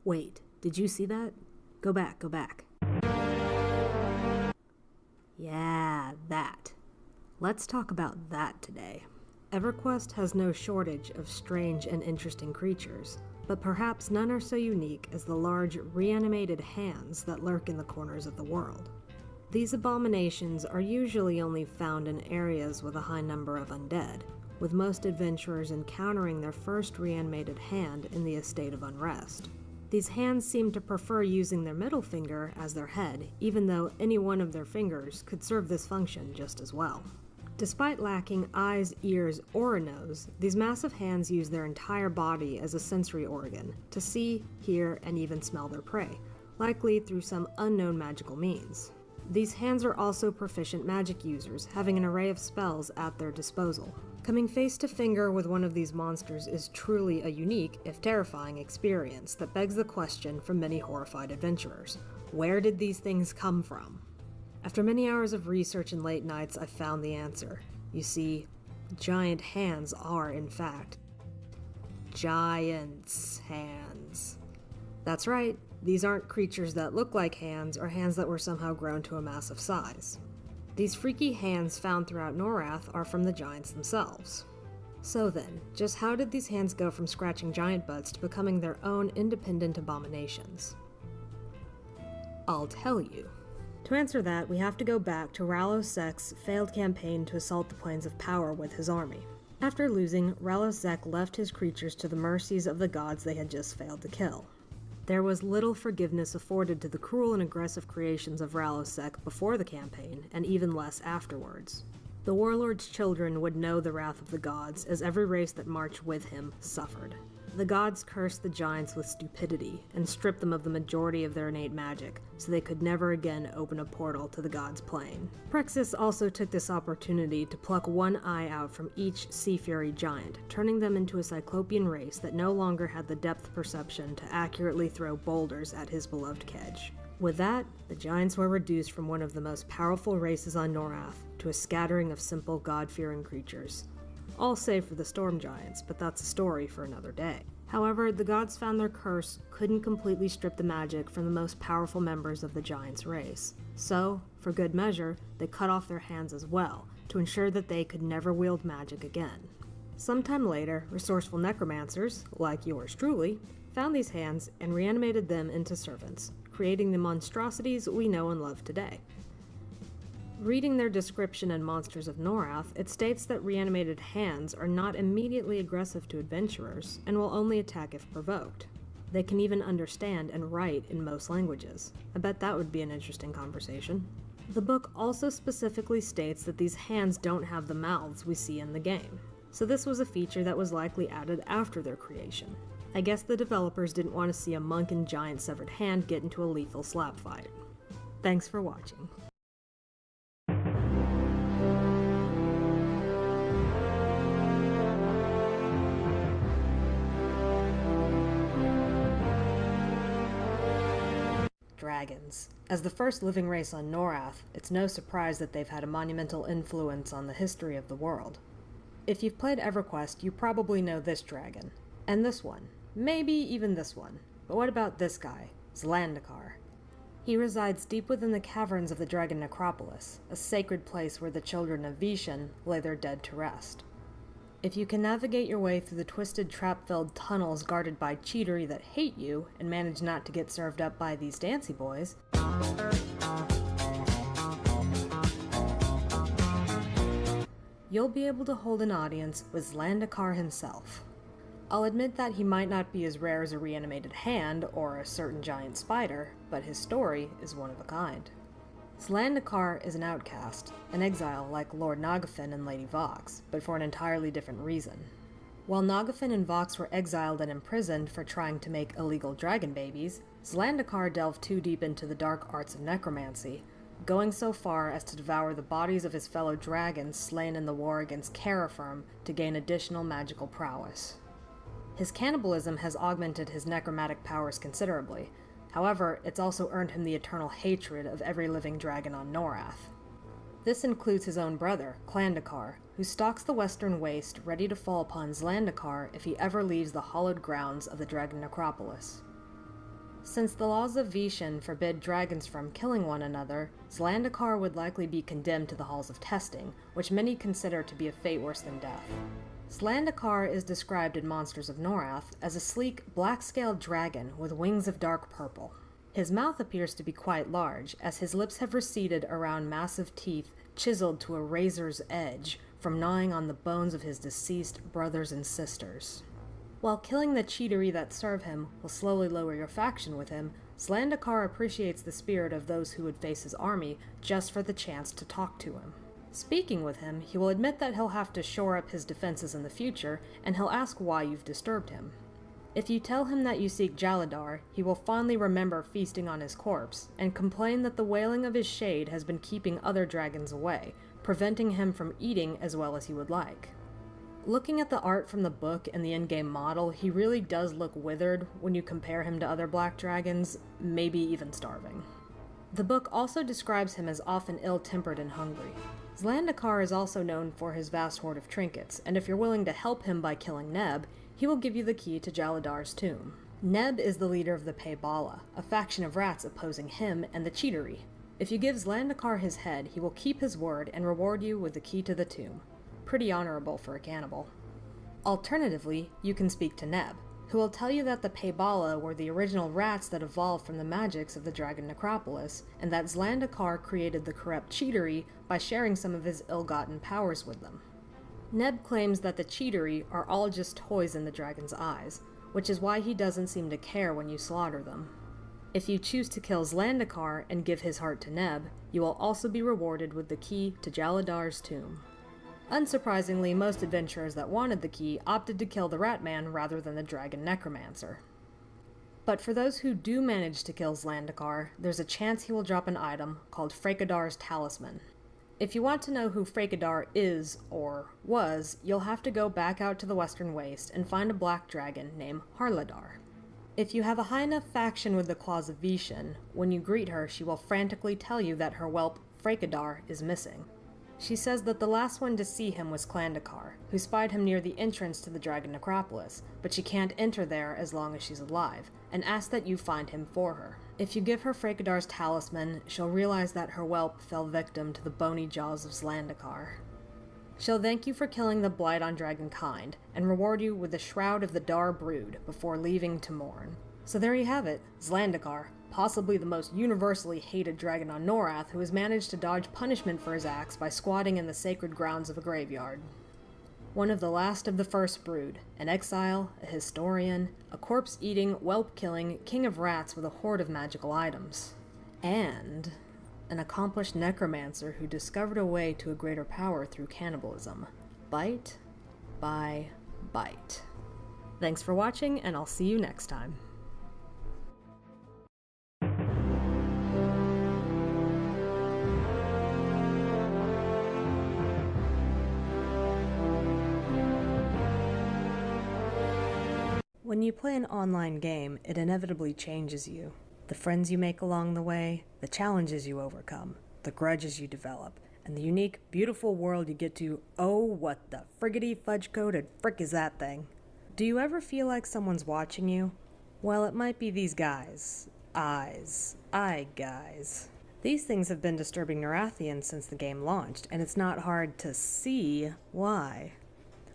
Wait, did you see that? Go back, go back. Yeah, that. Let's talk about that today. EverQuest has no shortage of strange and interesting creatures, but perhaps none are so unique as the large, reanimated hands that lurk in the corners of the world. These abominations are usually only found in areas with a high number of undead, with most adventurers encountering their first reanimated hand in the estate of Unrest. These hands seem to prefer using their middle finger as their head, even though any one of their fingers could serve this function just as well. Despite lacking eyes, ears, or a nose, these massive hands use their entire body as a sensory organ to see, hear, and even smell their prey, likely through some unknown magical means. These hands are also proficient magic users, having an array of spells at their disposal. Coming face to finger with one of these monsters is truly a unique, if terrifying, experience that begs the question from many horrified adventurers: where did these things come from? After many hours of research and late nights, I found the answer. You see, giant hands are, in fact, giants' hands. That's right, these aren't creatures that look like hands or hands that were somehow grown to a massive size. These freaky hands found throughout Norath are from the giants themselves. So then, just how did these hands go from scratching giant butts to becoming their own independent abominations? I'll tell you. To answer that, we have to go back to Rallo-Zek's failed campaign to assault the Plains of Power with his army. After losing, Rallo-Zek left his creatures to the mercies of the gods they had just failed to kill. There was little forgiveness afforded to the cruel and aggressive creations of Rallo-Zek before the campaign, and even less afterwards. The warlord's children would know the wrath of the gods, as every race that marched with him suffered. The gods cursed the giants with stupidity, and stripped them of the majority of their innate magic, so they could never again open a portal to the gods' plane. Praxis also took this opportunity to pluck one eye out from each sea fury giant, turning them into a cyclopean race that no longer had the depth perception to accurately throw boulders at his beloved Kedge. With that, the giants were reduced from one of the most powerful races on Norath to a scattering of simple god-fearing creatures. All save for the storm giants, but that's a story for another day. However, the gods found their curse couldn't completely strip the magic from the most powerful members of the Giants' race. So, for good measure, they cut off their hands as well, to ensure that they could never wield magic again. Sometime later, resourceful necromancers, like yours truly, found these hands and reanimated them into servants, creating the monstrosities we know and love today. Reading their description in Monsters of Norath, it states that reanimated hands are not immediately aggressive to adventurers and will only attack if provoked. They can even understand and write in most languages. I bet that would be an interesting conversation. The book also specifically states that these hands don't have the mouths we see in the game, so this was a feature that was likely added after their creation. I guess the developers didn't want to see a monk and giant severed hand get into a lethal slap fight. Thanks for watching. Dragons. As the first living race on Norath, it's no surprise that they've had a monumental influence on the history of the world. If you've played EverQuest, you probably know this dragon. And this one. Maybe even this one. But what about this guy, Zlandakar? He resides deep within the caverns of the Dragon Necropolis, a sacred place where the children of Vishen lay their dead to rest. If you can navigate your way through the twisted, trap-filled tunnels guarded by cheatery that hate you, and manage not to get served up by these Dancy boys, you'll be able to hold an audience with Zlandakar himself. I'll admit that he might not be as rare as a reanimated hand or a certain giant spider, but his story is one of a kind. Zlandakar is an outcast, an exile like Lord Nagafin and Lady Vox, but for an entirely different reason. While Nagafin and Vox were exiled and imprisoned for trying to make illegal dragon babies, Zlandakar delved too deep into the dark arts of necromancy, going so far as to devour the bodies of his fellow dragons slain in the war against Carafirm to gain additional magical prowess. His cannibalism has augmented his necromantic powers considerably. However, it's also earned him the eternal hatred of every living dragon on Norath. This includes his own brother, Clandakar, who stalks the western waste ready to fall upon Zlandakar if he ever leaves the hallowed grounds of the Dragon Necropolis. Since the laws of Vishen forbid dragons from killing one another, Zlandakar would likely be condemned to the halls of testing, which many consider to be a fate worse than death. Zlandakar is described in Monsters of Norath as a sleek, black-scaled dragon with wings of dark purple. His mouth appears to be quite large, as his lips have receded around massive teeth chiseled to a razor's edge from gnawing on the bones of his deceased brothers and sisters. While killing the cheatery that serve him will slowly lower your faction with him, Zlandakar appreciates the spirit of those who would face his army just for the chance to talk to him. Speaking with him, he will admit that he'll have to shore up his defenses in the future, and he'll ask why you've disturbed him. If you tell him that you seek Jaladar, he will fondly remember feasting on his corpse, and complain that the wailing of his shade has been keeping other dragons away, preventing him from eating as well as he would like. Looking at the art from the book and the in-game model, he really does look withered when you compare him to other black dragons, maybe even starving. The book also describes him as often ill-tempered and hungry. Zlandakar is also known for his vast hoard of trinkets, and if you're willing to help him by killing Neb, he will give you the key to Jaladar's tomb. Neb is the leader of the Paybala, a faction of rats opposing him and the cheatery. If you give Zlandakar his head, he will keep his word and reward you with the key to the tomb. Pretty honorable for a cannibal. Alternatively, you can speak to Neb, who will tell you that the Paybala were the original rats that evolved from the magics of the Dragon Necropolis, and that Zlandakar created the corrupt cheatery by sharing some of his ill-gotten powers with them. Neb claims that the cheatery are all just toys in the dragon's eyes, which is why he doesn't seem to care when you slaughter them. If you choose to kill Zlandakar and give his heart to Neb, you will also be rewarded with the key to Jaladar's tomb. Unsurprisingly, most adventurers that wanted the key opted to kill the Ratman rather than the Dragon Necromancer. But for those who do manage to kill Zlandakar, there's a chance he will drop an item called Frekadar's Talisman. If you want to know who Frekadar is, or was, you'll have to go back out to the Western Waste and find a black dragon named Harladar. If you have a high enough faction with the Claws of Vishen, when you greet her she will frantically tell you that her whelp, Frekadar, is missing. She says that the last one to see him was Clandakar, who spied him near the entrance to the Dragon Necropolis, but she can't enter there as long as she's alive, and asks that you find him for her. If you give her Frekadar's talisman, she'll realize that her whelp fell victim to the bony jaws of Zlandakar. She'll thank you for killing the blight on dragonkind, and reward you with the Shroud of the Dar Brood before leaving to mourn. So there you have it, Zlandakar, possibly the most universally hated dragon on Norath, who has managed to dodge punishment for his acts by squatting in the sacred grounds of a graveyard. One of the last of the first brood, an exile, a historian, a corpse-eating, whelp-killing king of rats with a hoard of magical items. And an accomplished necromancer who discovered a way to a greater power through cannibalism. Bite by bite. Thanks for watching, and I'll see you next time. When you play an online game, it inevitably changes you. The friends you make along the way, the challenges you overcome, the grudges you develop, and the unique, beautiful world you get to, oh, what the friggity fudge-coated frick is that thing? Do you ever feel like someone's watching you? Well, it might be these guys. Eye guys. These things have been disturbing Norathians since the game launched, and it's not hard to see why.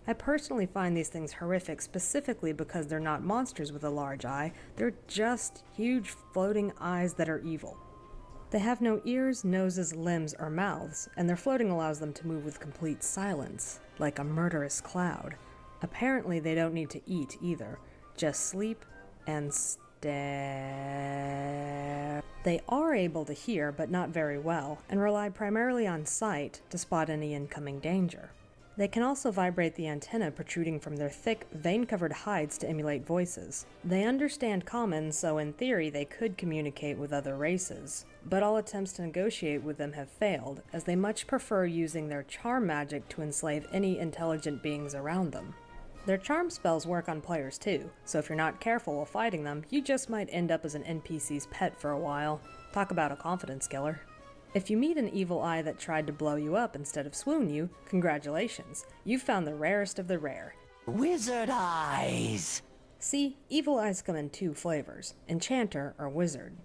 I personally find these things horrific specifically because they're not monsters with a large eye, they're just huge floating eyes that are evil. They have no ears, noses, limbs, or mouths, and their floating allows them to move with complete silence, like a murderous cloud. Apparently they don't need to eat either, just sleep and stare. They are able to hear, but not very well, and rely primarily on sight to spot any incoming danger. They can also vibrate the antenna protruding from their thick, vein-covered hides to emulate voices. They understand common, so in theory they could communicate with other races. But all attempts to negotiate with them have failed, as they much prefer using their charm magic to enslave any intelligent beings around them. Their charm spells work on players too, so if you're not careful while fighting them, you just might end up as an NPC's pet for a while. Talk about a confidence killer. If you meet an evil eye that tried to blow you up instead of swoon you, congratulations, you've found the rarest of the rare. Wizard eyes! See, evil eyes come in two flavors, enchanter or wizard.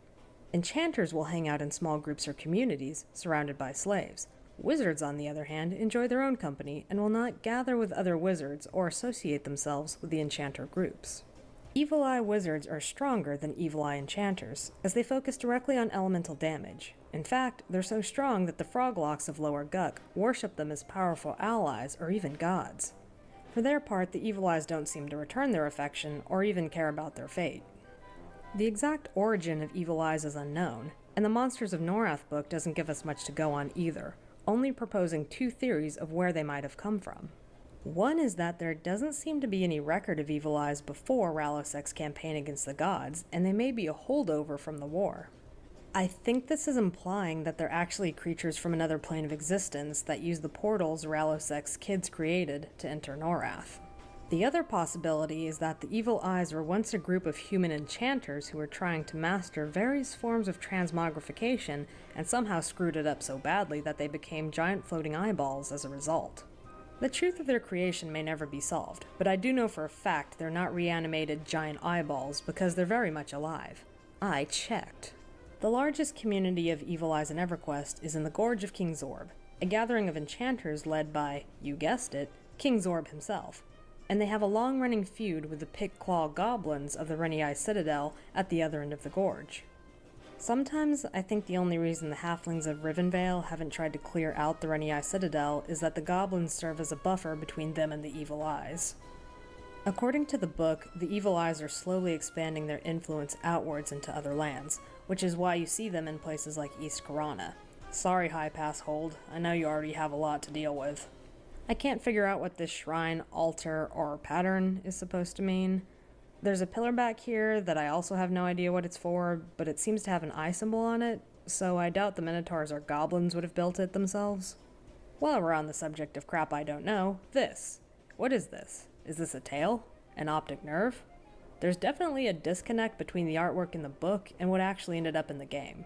Enchanters will hang out in small groups or communities, surrounded by slaves. Wizards, on the other hand, enjoy their own company and will not gather with other wizards or associate themselves with the enchanter groups. Evil eye wizards are stronger than evil eye enchanters, as they focus directly on elemental damage. In fact, they're so strong that the froglocks of Lower Guck worship them as powerful allies or even gods. For their part, the evil eyes don't seem to return their affection or even care about their fate. The exact origin of evil eyes is unknown, and the Monsters of Norath book doesn't give us much to go on either, only proposing two theories of where they might have come from. One is that there doesn't seem to be any record of evil eyes before Ralosek's campaign against the gods, and they may be a holdover from the war. I think this is implying that they're actually creatures from another plane of existence that use the portals Ralosek's kids created to enter Norath. The other possibility is that the evil eyes were once a group of human enchanters who were trying to master various forms of transmogrification and somehow screwed it up so badly that they became giant floating eyeballs as a result. The truth of their creation may never be solved, but I do know for a fact they're not reanimated giant eyeballs because they're very much alive. I checked. The largest community of evil eyes in EverQuest is in the Gorge of King Zorb, a gathering of enchanters led by, you guessed it, King Zorb himself, and they have a long-running feud with the Pick-Claw goblins of the Renii Citadel at the other end of the gorge. Sometimes I think the only reason the halflings of Rivenvale haven't tried to clear out the Renii Citadel is that the goblins serve as a buffer between them and the evil eyes. According to the book, the evil eyes are slowly expanding their influence outwards into other lands, which is why you see them in places like East Corana. Sorry, High Pass Hold, I know you already have a lot to deal with. I can't figure out what this shrine, altar, or pattern is supposed to mean. There's a pillar back here that I also have no idea what it's for, but it seems to have an eye symbol on it, so I doubt the Minotaurs or goblins would have built it themselves. While we're on the subject of crap I don't know, this. What is this? Is this a tail? An optic nerve? There's definitely a disconnect between the artwork in the book and what actually ended up in the game.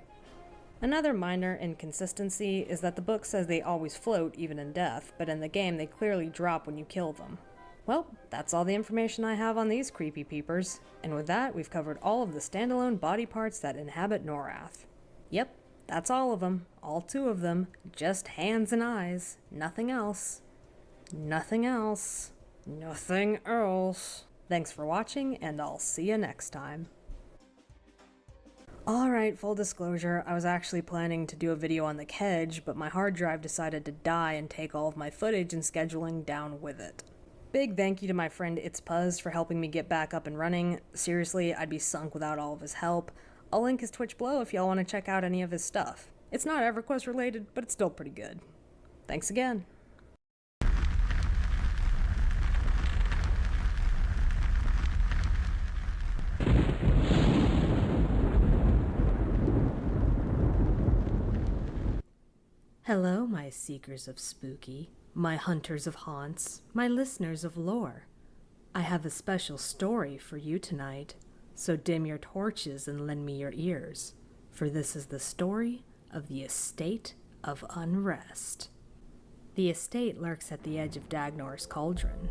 Another minor inconsistency is that the book says they always float even in death, but in the game they clearly drop when you kill them. Well, that's all the information I have on these creepy peepers, and with that we've covered all of the standalone body parts that inhabit Norath. Yep, that's all of them, all 2 of them, just hands and eyes, nothing else. Nothing else. Nothing else. Thanks for watching, and I'll see you next time. Alright, full disclosure, I was actually planning to do a video on the Kedge, but my hard drive decided to die and take all of my footage and scheduling down with it. Big thank you to my friend Ssfhc for helping me get back up and running. Seriously, I'd be sunk without all of his help. I'll link his Twitch below if y'all want to check out any of his stuff. It's not EverQuest related, but it's still pretty good. Thanks again. Hello, my seekers of spooky, my hunters of haunts, my listeners of lore. I have a special story for you tonight, so dim your torches and lend me your ears, for this is the story of the Estate of Unrest. The estate lurks at the edge of Dagnor's cauldron,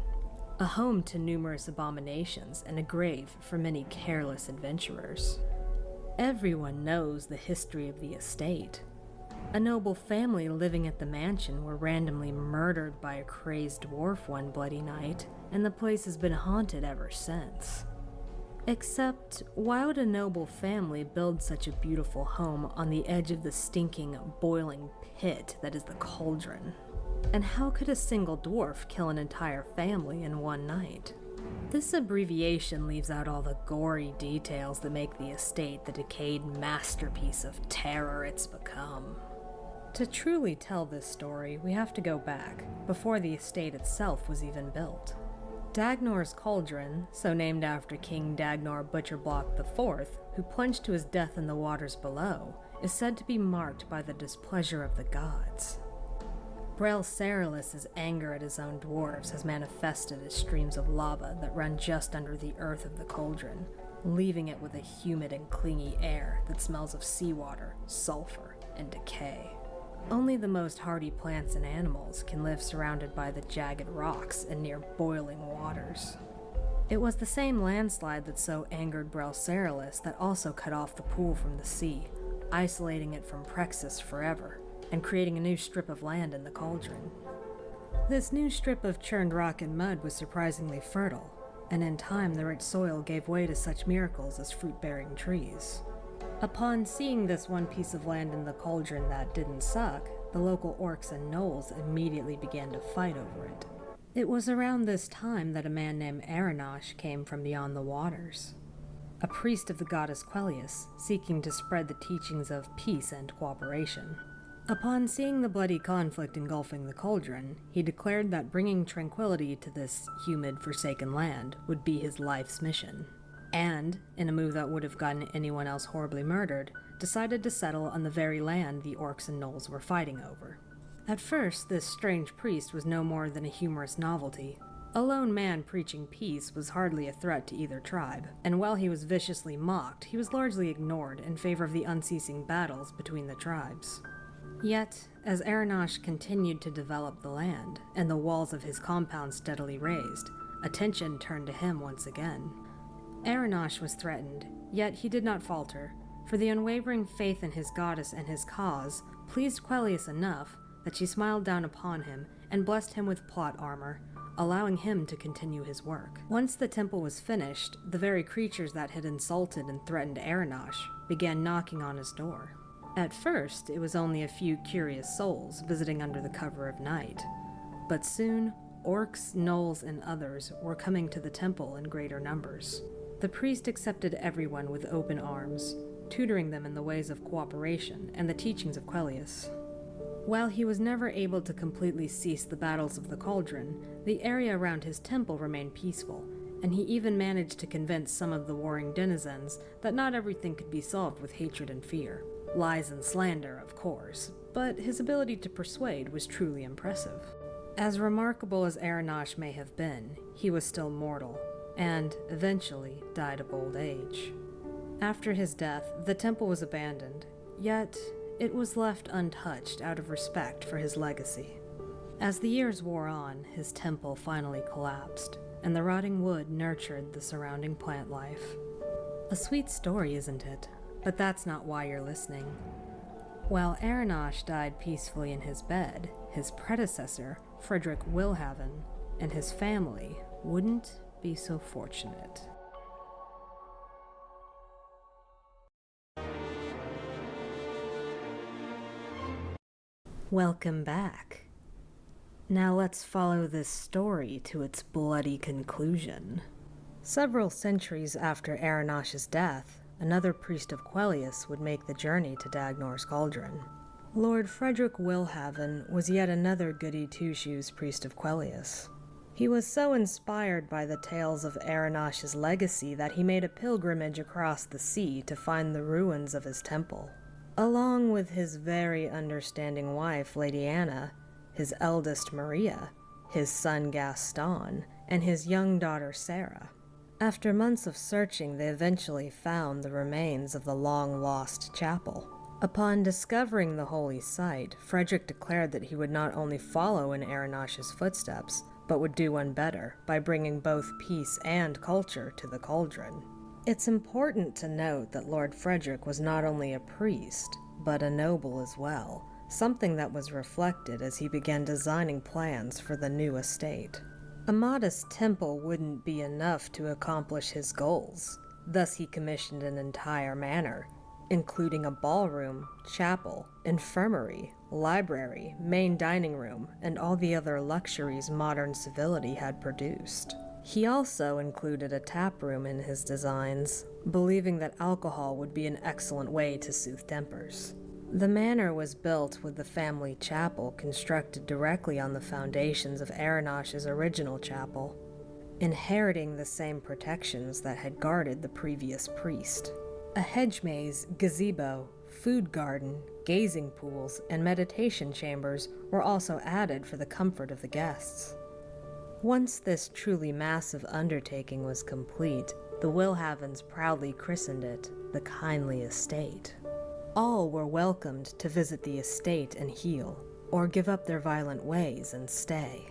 a home to numerous abominations and a grave for many careless adventurers. Everyone knows the history of the estate. A noble family living at the mansion were randomly murdered by a crazed dwarf one bloody night, and the place has been haunted ever since. Except, why would a noble family build such a beautiful home on the edge of the stinking, boiling pit that is the cauldron? And how could a single dwarf kill an entire family in one night? This abbreviation leaves out all the gory details that make the estate the decayed masterpiece of terror it's become. To truly tell this story, we have to go back, before the estate itself was even built. Dagnor's Cauldron, so named after King Dagnor Butcherblock IV, who plunged to his death in the waters below, is said to be marked by the displeasure of the gods. Brel Ceralis' anger at his own dwarves has manifested as streams of lava that run just under the earth of the cauldron, leaving it with a humid and clingy air that smells of seawater, sulfur, and decay. Only the most hardy plants and animals can live surrounded by the jagged rocks and near boiling waters. It was the same landslide that so angered Brel Ceralis that also cut off the pool from the sea, isolating it from Prexis forever, and creating a new strip of land in the cauldron. This new strip of churned rock and mud was surprisingly fertile, and in time the rich soil gave way to such miracles as fruit-bearing trees. Upon seeing this one piece of land in the cauldron that didn't suck, the local orcs and gnolls immediately began to fight over it. It was around this time that a man named Aranosh came from beyond the waters, a priest of the goddess Quellius, seeking to spread the teachings of peace and cooperation. Upon seeing the bloody conflict engulfing the cauldron, he declared that bringing tranquility to this humid, forsaken land would be his life's mission. And, in a move that would have gotten anyone else horribly murdered, decided to settle on the very land the orcs and gnolls were fighting over. At first, this strange priest was no more than a humorous novelty. A lone man preaching peace was hardly a threat to either tribe, and while he was viciously mocked, he was largely ignored in favor of the unceasing battles between the tribes. Yet, as Aranosh continued to develop the land, and the walls of his compound steadily raised, attention turned to him once again. Aranosh was threatened, yet he did not falter, for the unwavering faith in his goddess and his cause pleased Quellius enough that she smiled down upon him and blessed him with plot armor, allowing him to continue his work. Once the temple was finished, the very creatures that had insulted and threatened Aranosh began knocking on his door. At first, it was only a few curious souls visiting under the cover of night, but soon, orcs, gnolls, and others were coming to the temple in greater numbers. The priest accepted everyone with open arms, tutoring them in the ways of cooperation and the teachings of Quellius. While he was never able to completely cease the battles of the cauldron, the area around his temple remained peaceful, and he even managed to convince some of the warring denizens that not everything could be solved with hatred and fear. Lies and slander, of course, but his ability to persuade was truly impressive. As remarkable as Aranosh may have been, he was still mortal, and eventually died of old age. After his death, the temple was abandoned, yet it was left untouched out of respect for his legacy. As the years wore on, his temple finally collapsed, and the rotting wood nurtured the surrounding plant life. A sweet story, isn't it? But that's not why you're listening. While Aranosh died peacefully in his bed, his predecessor, Frederick Willhaven, and his family wouldn't be so fortunate. Welcome back. Now let's follow this story to its bloody conclusion. Several centuries after Aranosh's death, another priest of Quellius would make the journey to Dagnor's Cauldron. Lord Frederick Willhaven was yet another goody-two-shoes priest of Quellius. He was so inspired by the tales of Aranosh's legacy that he made a pilgrimage across the sea to find the ruins of his temple. Along with his very understanding wife, Lady Anna, his eldest Maria, his son Gaston, and his young daughter Sarah. After months of searching, they eventually found the remains of the long-lost chapel. Upon discovering the holy site, Frederick declared that he would not only follow in Aranosh's footsteps, but would do one better by bringing both peace and culture to the cauldron. It's important to note that Lord Frederick was not only a priest, but a noble as well, something that was reflected as he began designing plans for the new estate. A modest temple wouldn't be enough to accomplish his goals, thus he commissioned an entire manor, including a ballroom, chapel, infirmary, library, main dining room, and all the other luxuries modern civility had produced. He also included a tap room in his designs, believing that alcohol would be an excellent way to soothe tempers. The manor was built with the family chapel constructed directly on the foundations of Aranosh's original chapel, inheriting the same protections that had guarded the previous priest. A hedge maze, gazebo, food garden, gazing pools, and meditation chambers were also added for the comfort of the guests. Once this truly massive undertaking was complete, the Willhavens proudly christened it the Kindly Estate. All were welcomed to visit the estate and heal, or give up their violent ways and stay.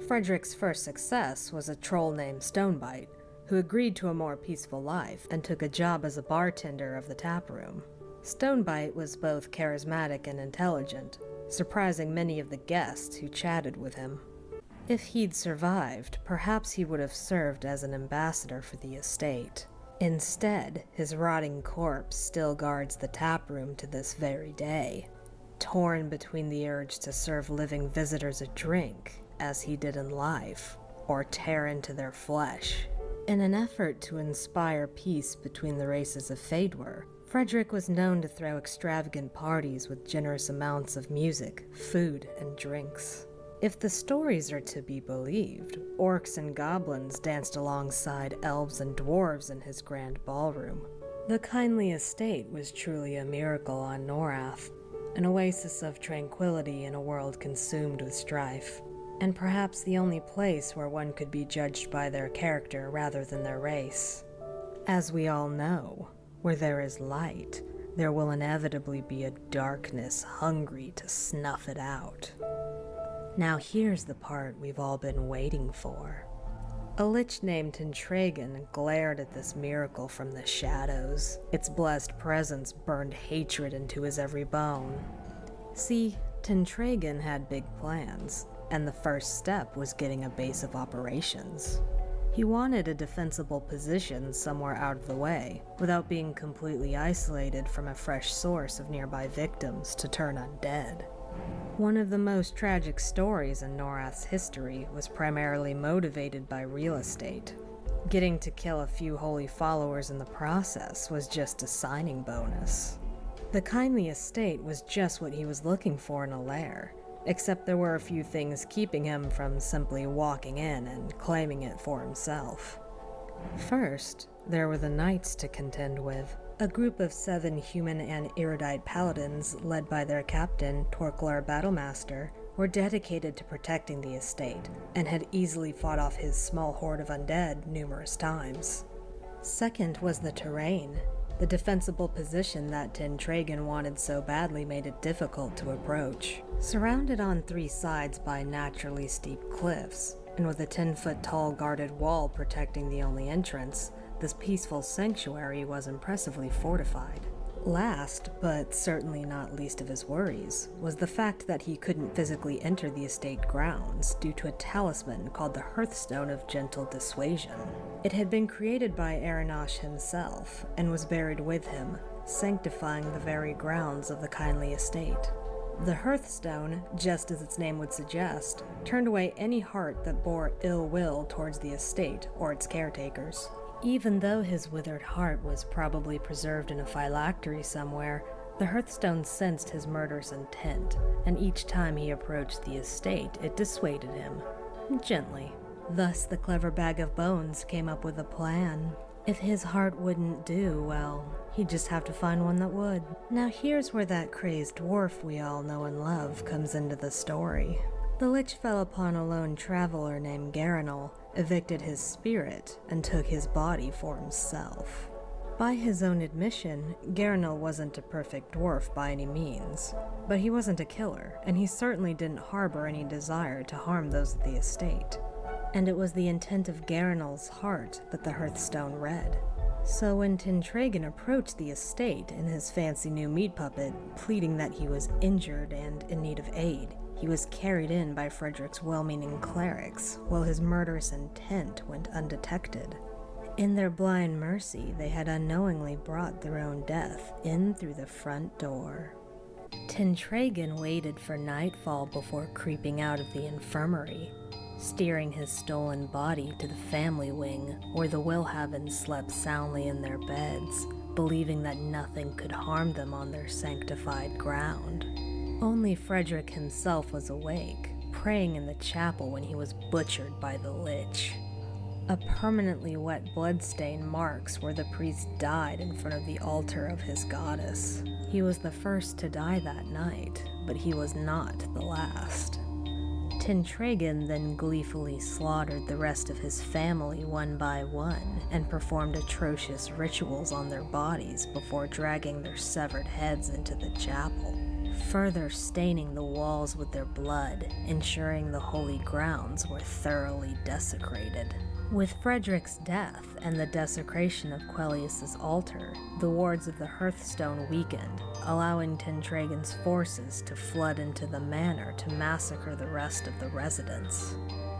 Frederick's first success was a troll named Stonebite, who agreed to a more peaceful life and took a job as a bartender of the tap room. Stonebite was both charismatic and intelligent, surprising many of the guests who chatted with him. If he'd survived, perhaps he would have served as an ambassador for the estate. Instead, his rotting corpse still guards the tap room to this very day, torn between the urge to serve living visitors a drink, as he did in life, or tear into their flesh. In an effort to inspire peace between the races of Fadwer, Frederick was known to throw extravagant parties with generous amounts of music, food, and drinks. If the stories are to be believed, orcs and goblins danced alongside elves and dwarves in his grand ballroom. The Kindly Estate was truly a miracle on Norath, an oasis of tranquility in a world consumed with strife, and perhaps the only place where one could be judged by their character rather than their race. As we all know, where there is light, there will inevitably be a darkness hungry to snuff it out. Now here's the part we've all been waiting for. A lich named Tentragon glared at this miracle from the shadows. Its blessed presence burned hatred into his every bone. See, Tentragon had big plans, and the first step was getting a base of operations. He wanted a defensible position somewhere out of the way, without being completely isolated from a fresh source of nearby victims to turn undead. One of the most tragic stories in Norath's history was primarily motivated by real estate. Getting to kill a few holy followers in the process was just a signing bonus. The Kindly Estate was just what he was looking for in a lair, except there were a few things keeping him from simply walking in and claiming it for himself. First, there were the knights to contend with. A group of 7 human and erudite paladins, led by their captain, Torklar Battlemaster, were dedicated to protecting the estate, and had easily fought off his small horde of undead numerous times. Second was the terrain. The defensible position that Tintragen wanted so badly made it difficult to approach. Surrounded on 3 sides by naturally steep cliffs, and with a 10-foot-tall guarded wall protecting the only entrance, this peaceful sanctuary was impressively fortified. Last, but certainly not least of his worries, was the fact that he couldn't physically enter the estate grounds due to a talisman called the Hearthstone of Gentle Dissuasion. It had been created by Aranosh himself, and was buried with him, sanctifying the very grounds of the kindly estate. The Hearthstone, just as its name would suggest, turned away any heart that bore ill will towards the estate or its caretakers. Even though his withered heart was probably preserved in a phylactery somewhere, the Hearthstone sensed his murderous intent, and each time he approached the estate, it dissuaded him. Gently. Thus, the clever bag of bones came up with a plan. If his heart wouldn't do, well, he'd just have to find one that would. Now here's where that crazed dwarf we all know and love comes into the story. The Lich fell upon a lone traveler named Garanol, evicted his spirit, and took his body for himself. By his own admission, Garanol wasn't a perfect dwarf by any means, but he wasn't a killer, and he certainly didn't harbor any desire to harm those at the estate. And it was the intent of Garanol's heart that the Hearthstone read. So when Tintragen approached the estate in his fancy new meat puppet, pleading that he was injured and in need of aid, he was carried in by Frederick's well-meaning clerics, while his murderous intent went undetected. In their blind mercy, they had unknowingly brought their own death in through the front door. Tintragen waited for nightfall before creeping out of the infirmary, steering his stolen body to the family wing, where the Willhavens slept soundly in their beds, believing that nothing could harm them on their sanctified ground. Only Frederick himself was awake, praying in the chapel when he was butchered by the Lich. A permanently wet bloodstain marks where the priest died in front of the altar of his goddess. He was the first to die that night, but he was not the last. Tintragen then gleefully slaughtered the rest of his family one by one, and performed atrocious rituals on their bodies before dragging their severed heads into the chapel, further staining the walls with their blood, ensuring the holy grounds were thoroughly desecrated. With Frederick's death and the desecration of Quellius's altar, the wards of the Hearthstone weakened, allowing Tintragen's forces to flood into the manor to massacre the rest of the residents.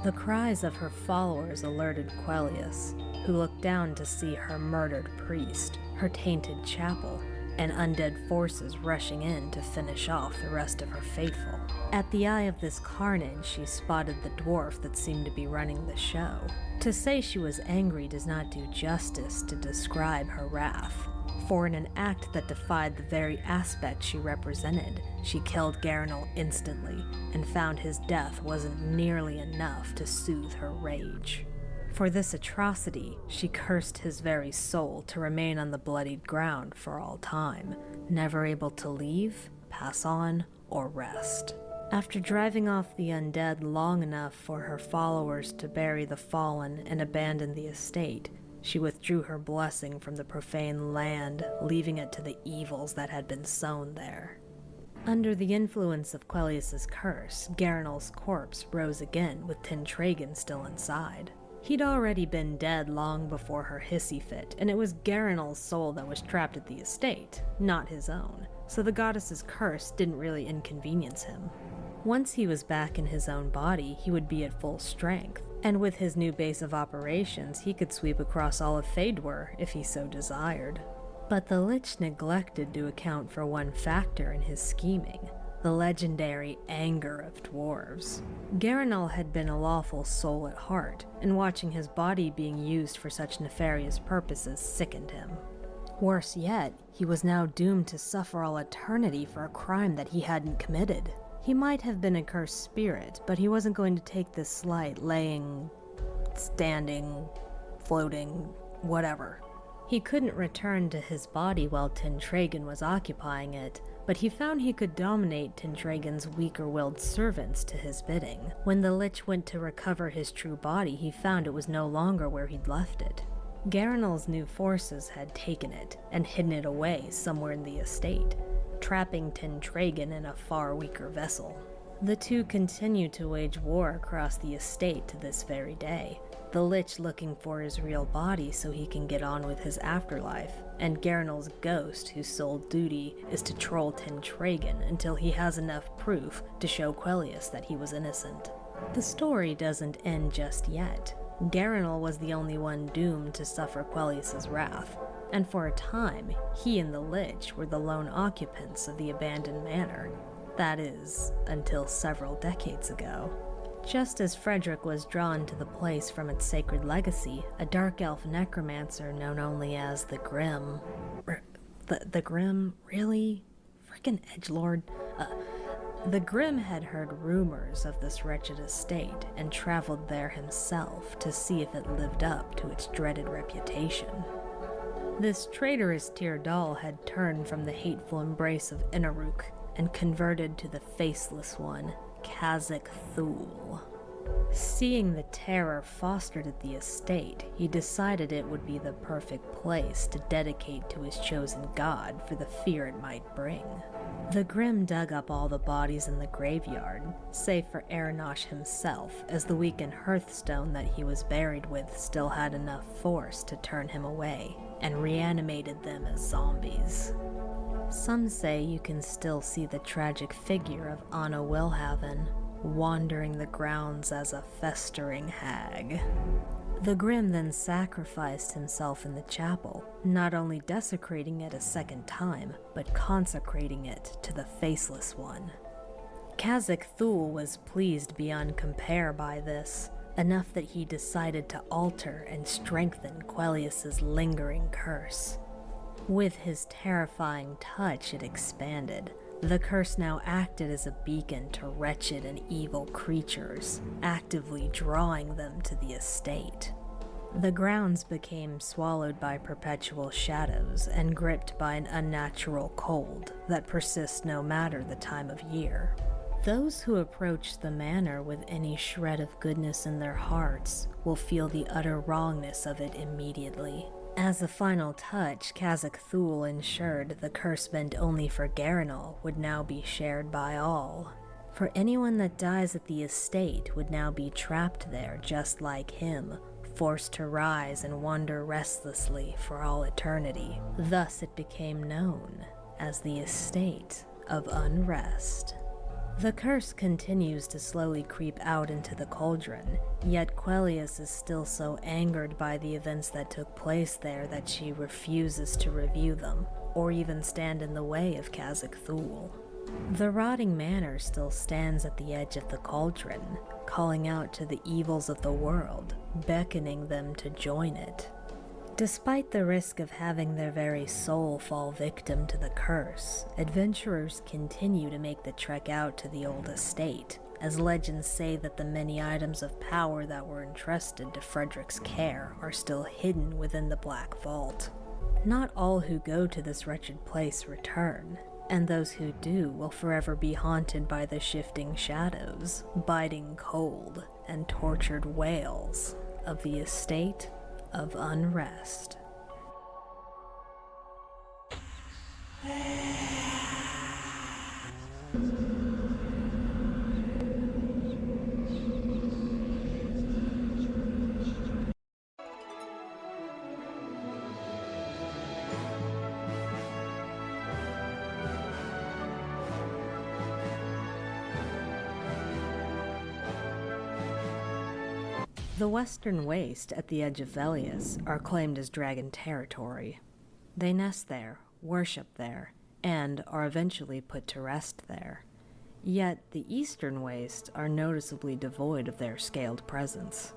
The cries of her followers alerted Quellius, who looked down to see her murdered priest, her tainted chapel, and undead forces rushing in to finish off the rest of her faithful. At the eye of this carnage, she spotted the dwarf that seemed to be running the show. To say she was angry does not do justice to describe her wrath, for in an act that defied the very aspect she represented, she killed Garanol instantly, and found his death wasn't nearly enough to soothe her rage. For this atrocity, she cursed his very soul to remain on the bloodied ground for all time, never able to leave, pass on, or rest. After driving off the undead long enough for her followers to bury the fallen and abandon the estate, she withdrew her blessing from the profane land, leaving it to the evils that had been sown there. Under the influence of Quellius's curse, Garanol's corpse rose again with Tintragen still inside. He'd already been dead long before her hissy fit, and it was Garanol's soul that was trapped at the estate, not his own, so the goddess's curse didn't really inconvenience him. Once he was back in his own body, he would be at full strength, and with his new base of operations, he could sweep across all of Fadewar if he so desired. But the Lich neglected to account for one factor in his scheming: the legendary anger of dwarves. Garanol had been a lawful soul at heart, and watching his body being used for such nefarious purposes sickened him. Worse yet, he was now doomed to suffer all eternity for a crime that he hadn't committed. He might have been a cursed spirit, but he wasn't going to take this slight laying, standing, floating, whatever. He couldn't return to his body while Tintragen was occupying it, but he found he could dominate Tintragen's weaker-willed servants to his bidding. When the Lich went to recover his true body, he found it was no longer where he'd left it. Garanel's new forces had taken it and hidden it away somewhere in the estate, trapping Tentragon in a far weaker vessel. The two continue to wage war across the estate to this very day, the Lich looking for his real body so he can get on with his afterlife, and Garanel's ghost whose sole duty is to troll Tentragon until he has enough proof to show Quellius that he was innocent. The story doesn't end just yet. Garanel was the only one doomed to suffer Quellius's wrath, and for a time, he and the Lich were the lone occupants of the abandoned manor. That is, until several decades ago. Just as Frederick was drawn to the place from its sacred legacy, a dark elf necromancer known only as the Grim... The Grim? Really? Frickin' edgelord? The Grim had heard rumors of this wretched estate and traveled there himself to see if it lived up to its dreaded reputation. This traitorous Tyrdal had turned from the hateful embrace of Inaruk and converted to the faceless one, Kazakh Thul. Seeing the terror fostered at the estate, he decided it would be the perfect place to dedicate to his chosen god for the fear it might bring. The Grim dug up all the bodies in the graveyard, save for Aranosh himself, as the weakened hearthstone that he was buried with still had enough force to turn him away, and reanimated them as zombies. Some say you can still see the tragic figure of Anna Wilhaven, wandering the grounds as a festering hag. The Grim then sacrificed himself in the chapel, not only desecrating it a second time, but consecrating it to the Faceless One. Kazakh Thul was pleased beyond compare by this, enough that he decided to alter and strengthen Quellius's lingering curse. With his terrifying touch, it expanded. The curse now acted as a beacon to wretched and evil creatures, actively drawing them to the estate. The grounds became swallowed by perpetual shadows and gripped by an unnatural cold that persists no matter the time of year. Those who approach the manor with any shred of goodness in their hearts will feel the utter wrongness of it immediately. As a final touch, Kazakh Thul ensured the curse meant only for Garanel would now be shared by all. For anyone that dies at the estate would now be trapped there just like him, forced to rise and wander restlessly for all eternity. Thus it became known as the Estate of Unrest. The curse continues to slowly creep out into the cauldron, yet Quellius is still so angered by the events that took place there that she refuses to review them, or even stand in the way of Kazakh Thul. The rotting manor still stands at the edge of the cauldron, calling out to the evils of the world, beckoning them to join it. Despite the risk of having their very soul fall victim to the curse, adventurers continue to make the trek out to the old estate, as legends say that the many items of power that were entrusted to Frederick's care are still hidden within the Black Vault. Not all who go to this wretched place return, and those who do will forever be haunted by the shifting shadows, biting cold, and tortured wails of the Estate of Unrest. The western waste at the edge of Velius are claimed as dragon territory. They nest there, worship there, and are eventually put to rest there. Yet the eastern wastes are noticeably devoid of their scaled presence.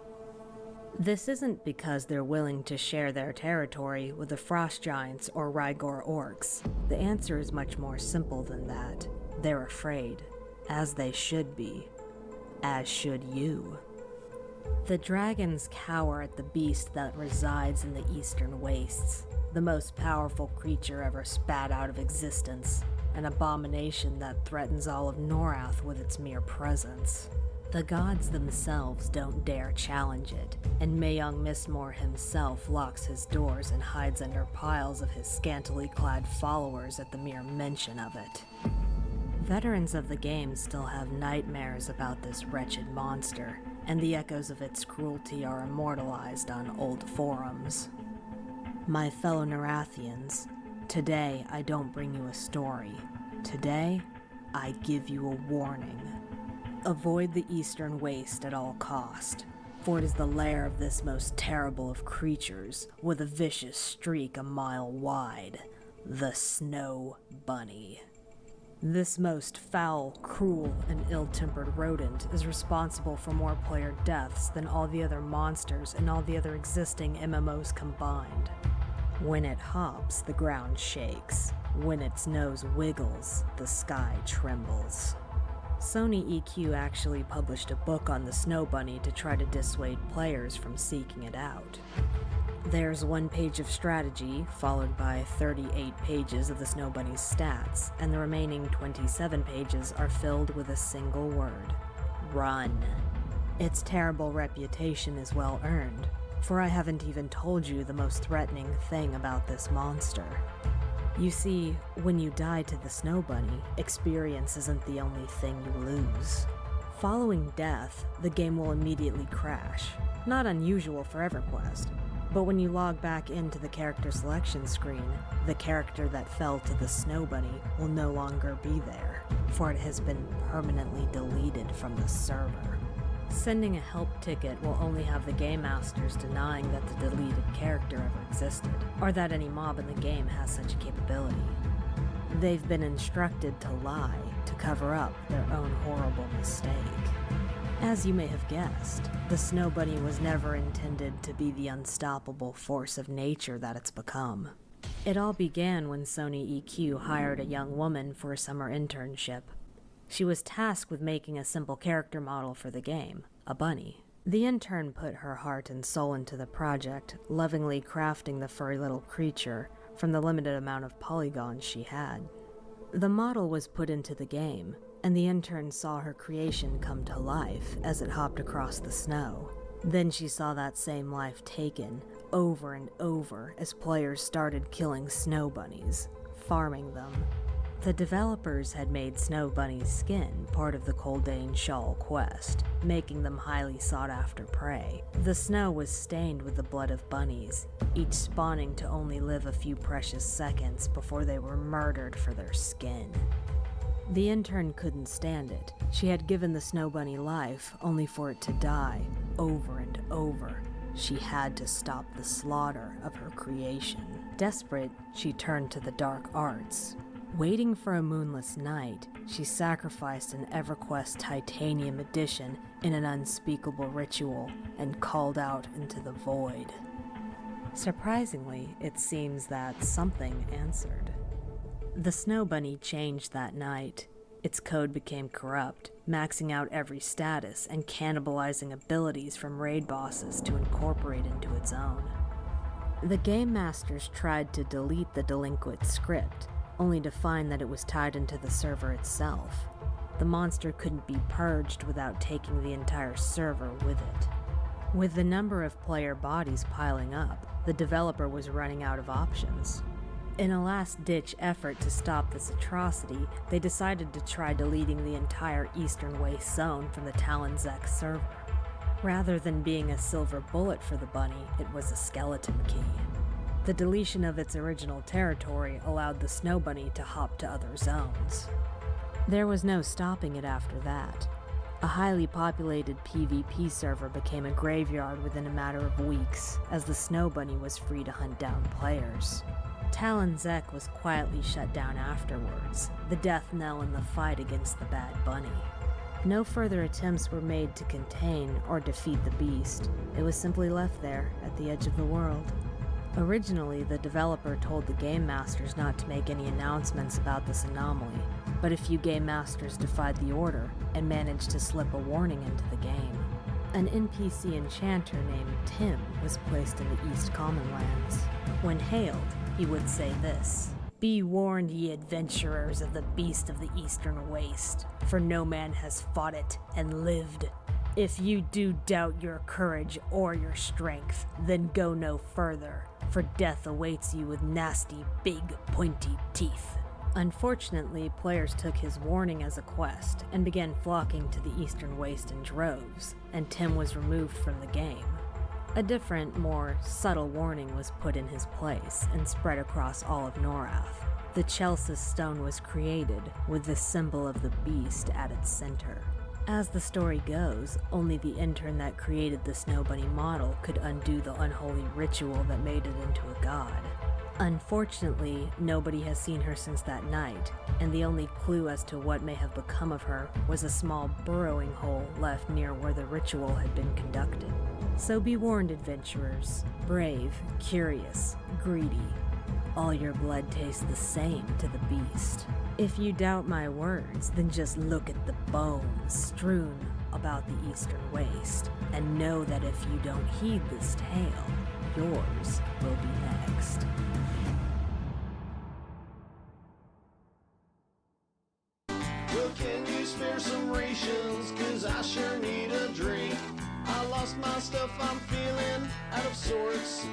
This isn't because they're willing to share their territory with the frost giants or Rygor orcs. The answer is much more simple than that. They're afraid, as they should be, as should you. The dragons cower at the beast that resides in the eastern wastes, the most powerful creature ever spat out of existence, an abomination that threatens all of Norath with its mere presence. The gods themselves don't dare challenge it, and Mayong Mistmore himself locks his doors and hides under piles of his scantily clad followers at the mere mention of it. Veterans of the game still have nightmares about this wretched monster, and the echoes of its cruelty are immortalized on old forums. My fellow Nerathians, today I don't bring you a story. Today, I give you a warning. Avoid the Eastern Waste at all cost, for it is the lair of this most terrible of creatures, with a vicious streak a mile wide, the Snow Bunny. This most foul, cruel, and ill-tempered rodent is responsible for more player deaths than all the other monsters and all the other existing MMOs combined. When it hops, the ground shakes. When its nose wiggles, the sky trembles. Sony EQ actually published a book on the Snow Bunny to try to dissuade players from seeking it out. There's 1 page of strategy, followed by 38 pages of the Snow Bunny's stats, and the remaining 27 pages are filled with a single word: run. Its terrible reputation is well earned, for I haven't even told you the most threatening thing about this monster. You see, when you die to the Snow Bunny, experience isn't the only thing you lose. Following death, the game will immediately crash. Not unusual for EverQuest, but when you log back into the character selection screen, the character that fell to the Snow Bunny will no longer be there, for it has been permanently deleted from the server. Sending a help ticket will only have the game masters denying that the deleted character ever existed, or that any mob in the game has such a capability. They've been instructed to lie to cover up their own horrible mistake. As you may have guessed, the Snow Bunny was never intended to be the unstoppable force of nature that it's become. It all began when Sony EQ hired a young woman for a summer internship. She was tasked with making a simple character model for the game, a bunny. The intern put her heart and soul into the project, lovingly crafting the furry little creature from the limited amount of polygons she had. The model was put into the game, and the intern saw her creation come to life as it hopped across the snow. Then she saw that same life taken, over and over, as players started killing snow bunnies, farming them. The developers had made Snow Bunny's skin part of the Coldane Shawl quest, making them highly sought-after prey. The snow was stained with the blood of bunnies, each spawning to only live a few precious seconds before they were murdered for their skin. The intern couldn't stand it. She had given the Snow Bunny life, only for it to die, over and over. She had to stop the slaughter of her creation. Desperate, she turned to the dark arts. Waiting for a moonless night, she sacrificed an EverQuest Titanium edition in an unspeakable ritual and called out into the void. Surprisingly, it seems that something answered. The Snow Bunny changed that night. Its code became corrupt, maxing out every status and cannibalizing abilities from raid bosses to incorporate into its own. The game masters tried to delete the delinquent script, only to find that it was tied into the server itself. The monster couldn't be purged without taking the entire server with it. With the number of player bodies piling up, the developer was running out of options. In a last-ditch effort to stop this atrocity, they decided to try deleting the entire Eastern Waste zone from the Talonzek server. Rather than being a silver bullet for the bunny, it was a skeleton key. The deletion of its original territory allowed the Snow Bunny to hop to other zones. There was no stopping it after that. A highly populated PvP server became a graveyard within a matter of weeks, as the Snow Bunny was free to hunt down players. Talonzek was quietly shut down afterwards, the death knell in the fight against the Bad Bunny. No further attempts were made to contain or defeat the beast. It was simply left there, at the edge of the world. Originally, the developer told the game masters not to make any announcements about this anomaly, but a few game masters defied the order and managed to slip a warning into the game. An NPC enchanter named Tim was placed in the East Commonlands. When hailed, he would say this: Be warned, ye adventurers of the beast of the eastern waste, for no man has fought it and lived. If you do doubt your courage or your strength, then go no further, for death awaits you with nasty, big, pointy teeth. Unfortunately, players took his warning as a quest and began flocking to the eastern waste in droves, and Tim was removed from the game. A different, more subtle warning was put in his place and spread across all of Norath. The Chelsis stone was created with the symbol of the beast at its center. As the story goes, only the intern that created the Snow Bunny model could undo the unholy ritual that made it into a god. Unfortunately, nobody has seen her since that night, and the only clue as to what may have become of her was a small burrowing hole left near where the ritual had been conducted. So be warned, adventurers. Brave, curious, greedy. All your blood tastes the same to the beast. If you doubt my words, then just look at the bones strewn about the eastern waste, and know that if you don't heed this tale, yours will be next. Well, can you spare some rations? 'Cause I sure need a drink. I lost my stuff, I'm feeling out of sorts.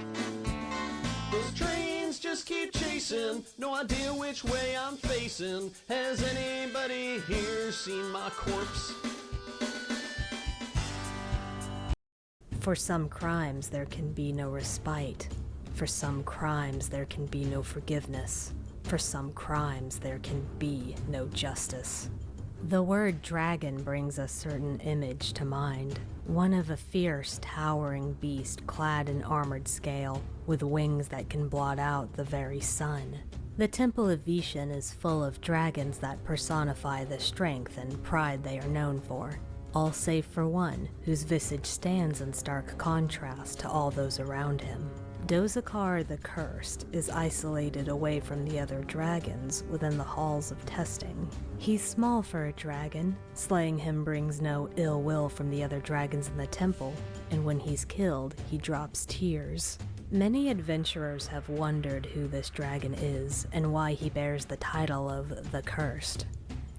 Those trains just keep chasing, no idea which way I'm facing. Has anybody here seen my corpse? For some crimes there can be no respite. For some crimes there can be no forgiveness. For some crimes there can be no justice. The word dragon brings a certain image to mind. One of a fierce, towering beast clad in armored scale, with wings that can blot out the very sun. The Temple of Vishen is full of dragons that personify the strength and pride they are known for, all save for one, whose visage stands in stark contrast to all those around him. Dozakar the Cursed is isolated away from the other dragons within the halls of testing. He's small for a dragon, slaying him brings no ill will from the other dragons in the temple, and when he's killed, he drops tears. Many adventurers have wondered who this dragon is and why he bears the title of the Cursed.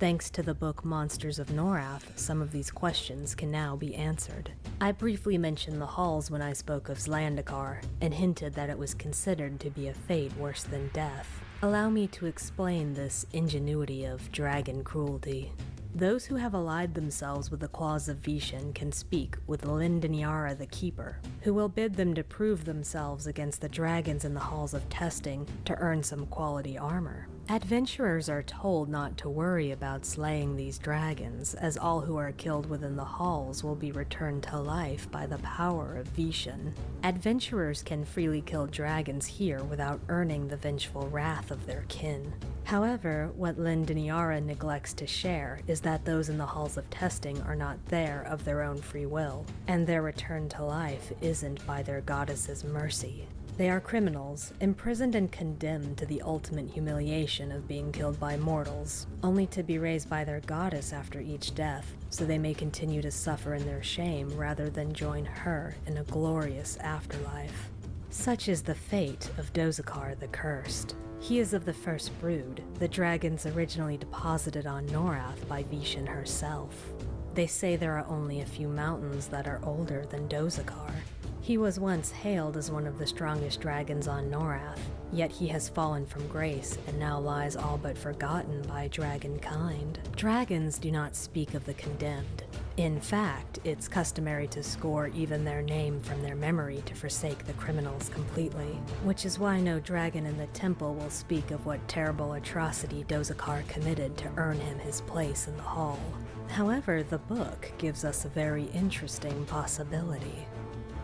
Thanks to the book Monsters of Norath, some of these questions can now be answered. I briefly mentioned the halls when I spoke of Zlandakar, and hinted that it was considered to be a fate worse than death. Allow me to explain this ingenuity of dragon cruelty. Those who have allied themselves with the Claws of Vishen can speak with Lindaniara the Keeper, who will bid them to prove themselves against the dragons in the halls of testing to earn some quality armor. Adventurers are told not to worry about slaying these dragons, as all who are killed within the halls will be returned to life by the power of Vishen. Adventurers can freely kill dragons here without earning the vengeful wrath of their kin. However, what Lindaniara neglects to share is that those in the halls of testing are not there of their own free will, and their return to life isn't by their goddess's mercy. They are criminals, imprisoned and condemned to the ultimate humiliation of being killed by mortals, only to be raised by their goddess after each death, so they may continue to suffer in their shame rather than join her in a glorious afterlife. Such is the fate of Dozakar the Cursed. He is of the First Brood, the dragons originally deposited on Norath by Vishen herself. They say there are only a few mountains that are older than Dozakar. He was once hailed as one of the strongest dragons on Norath, yet he has fallen from grace and now lies all but forgotten by dragonkind. Dragons do not speak of the condemned. In fact, it's customary to score even their name from their memory to forsake the criminals completely, which is why no dragon in the temple will speak of what terrible atrocity Dozakar committed to earn him his place in the hall. However, the book gives us a very interesting possibility.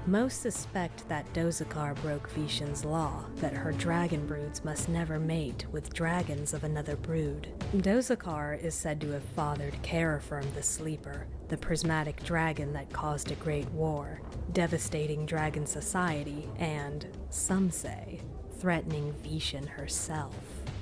Most suspect that Dozakar broke Vishen's law, that her dragon broods must never mate with dragons of another brood. Dozakar is said to have fathered Carafirm the Sleeper, the prismatic dragon that caused a great war, devastating dragon society, and, some say, threatening Vishen herself.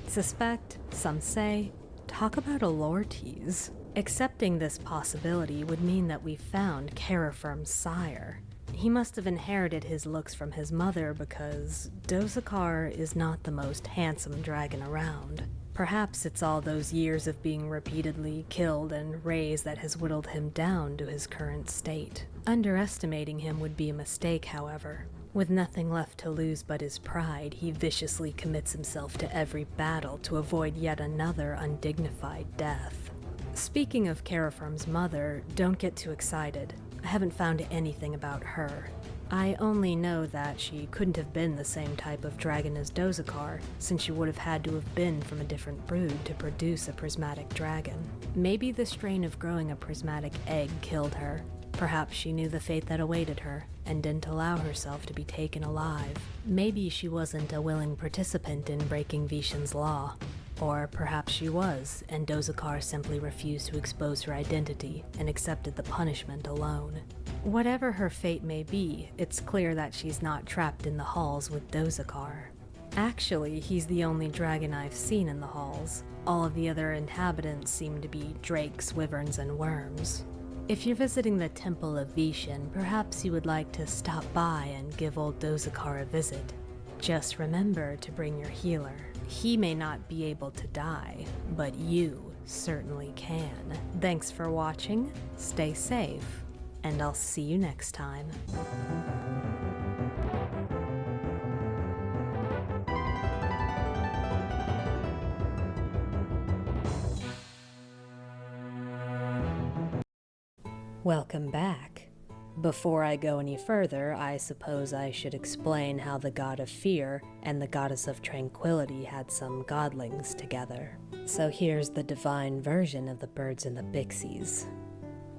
Suspect, some say, talk about a lore tease. Accepting this possibility would mean that we found Carafirm's sire. He must have inherited his looks from his mother because Dozakar is not the most handsome dragon around. Perhaps it's all those years of being repeatedly killed and raised that has whittled him down to his current state. Underestimating him would be a mistake, however. With nothing left to lose but his pride, he viciously commits himself to every battle to avoid yet another undignified death. Speaking of Caraform's mother, don't get too excited. I haven't found anything about her. I only know that she couldn't have been the same type of dragon as Dozakar, since she would have had to have been from a different brood to produce a prismatic dragon. Maybe the strain of growing a prismatic egg killed her. Perhaps she knew the fate that awaited her, and didn't allow herself to be taken alive. Maybe she wasn't a willing participant in breaking Vishan's law. Or perhaps she was, and Dozakar simply refused to expose her identity and accepted the punishment alone. Whatever her fate may be, it's clear that she's not trapped in the halls with Dozakar. Actually, he's the only dragon I've seen in the halls. All of the other inhabitants seem to be drakes, wyverns, and worms. If you're visiting the Temple of Vishan, perhaps you would like to stop by and give old Dozakar a visit. Just remember to bring your healer. He may not be able to die, but you certainly can. Thanks for watching, stay safe, and I'll see you next time. Welcome back. Before I go any further, I suppose I should explain how the god of fear and the goddess of tranquility had some godlings together. So here's the divine version of the birds and the pixies.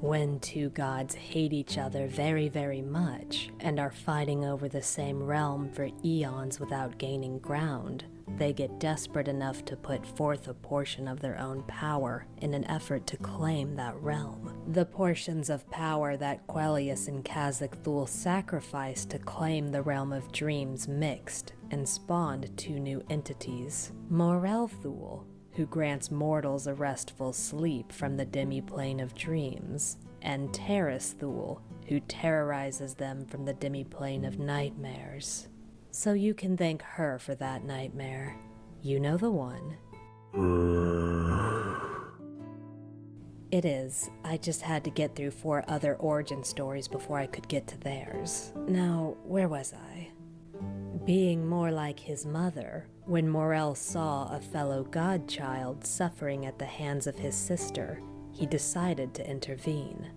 When two gods hate each other very, very much and are fighting over the same realm for eons without gaining ground, they get desperate enough to put forth a portion of their own power in an effort to claim that realm. The portions of power that Quellius and Khazak-Thul sacrificed to claim the realm of dreams mixed and spawned two new entities. Morel-Thul, who grants mortals a restful sleep from the demi-plane of dreams, and Terras-Thul, who terrorizes them from the demi-plane of nightmares. So you can thank her for that nightmare. You know the one. It is. I just had to get through 4 other origin stories before I could get to theirs. Now, where was I? Being more like his mother, when Morel saw a fellow godchild suffering at the hands of his sister, he decided to intervene.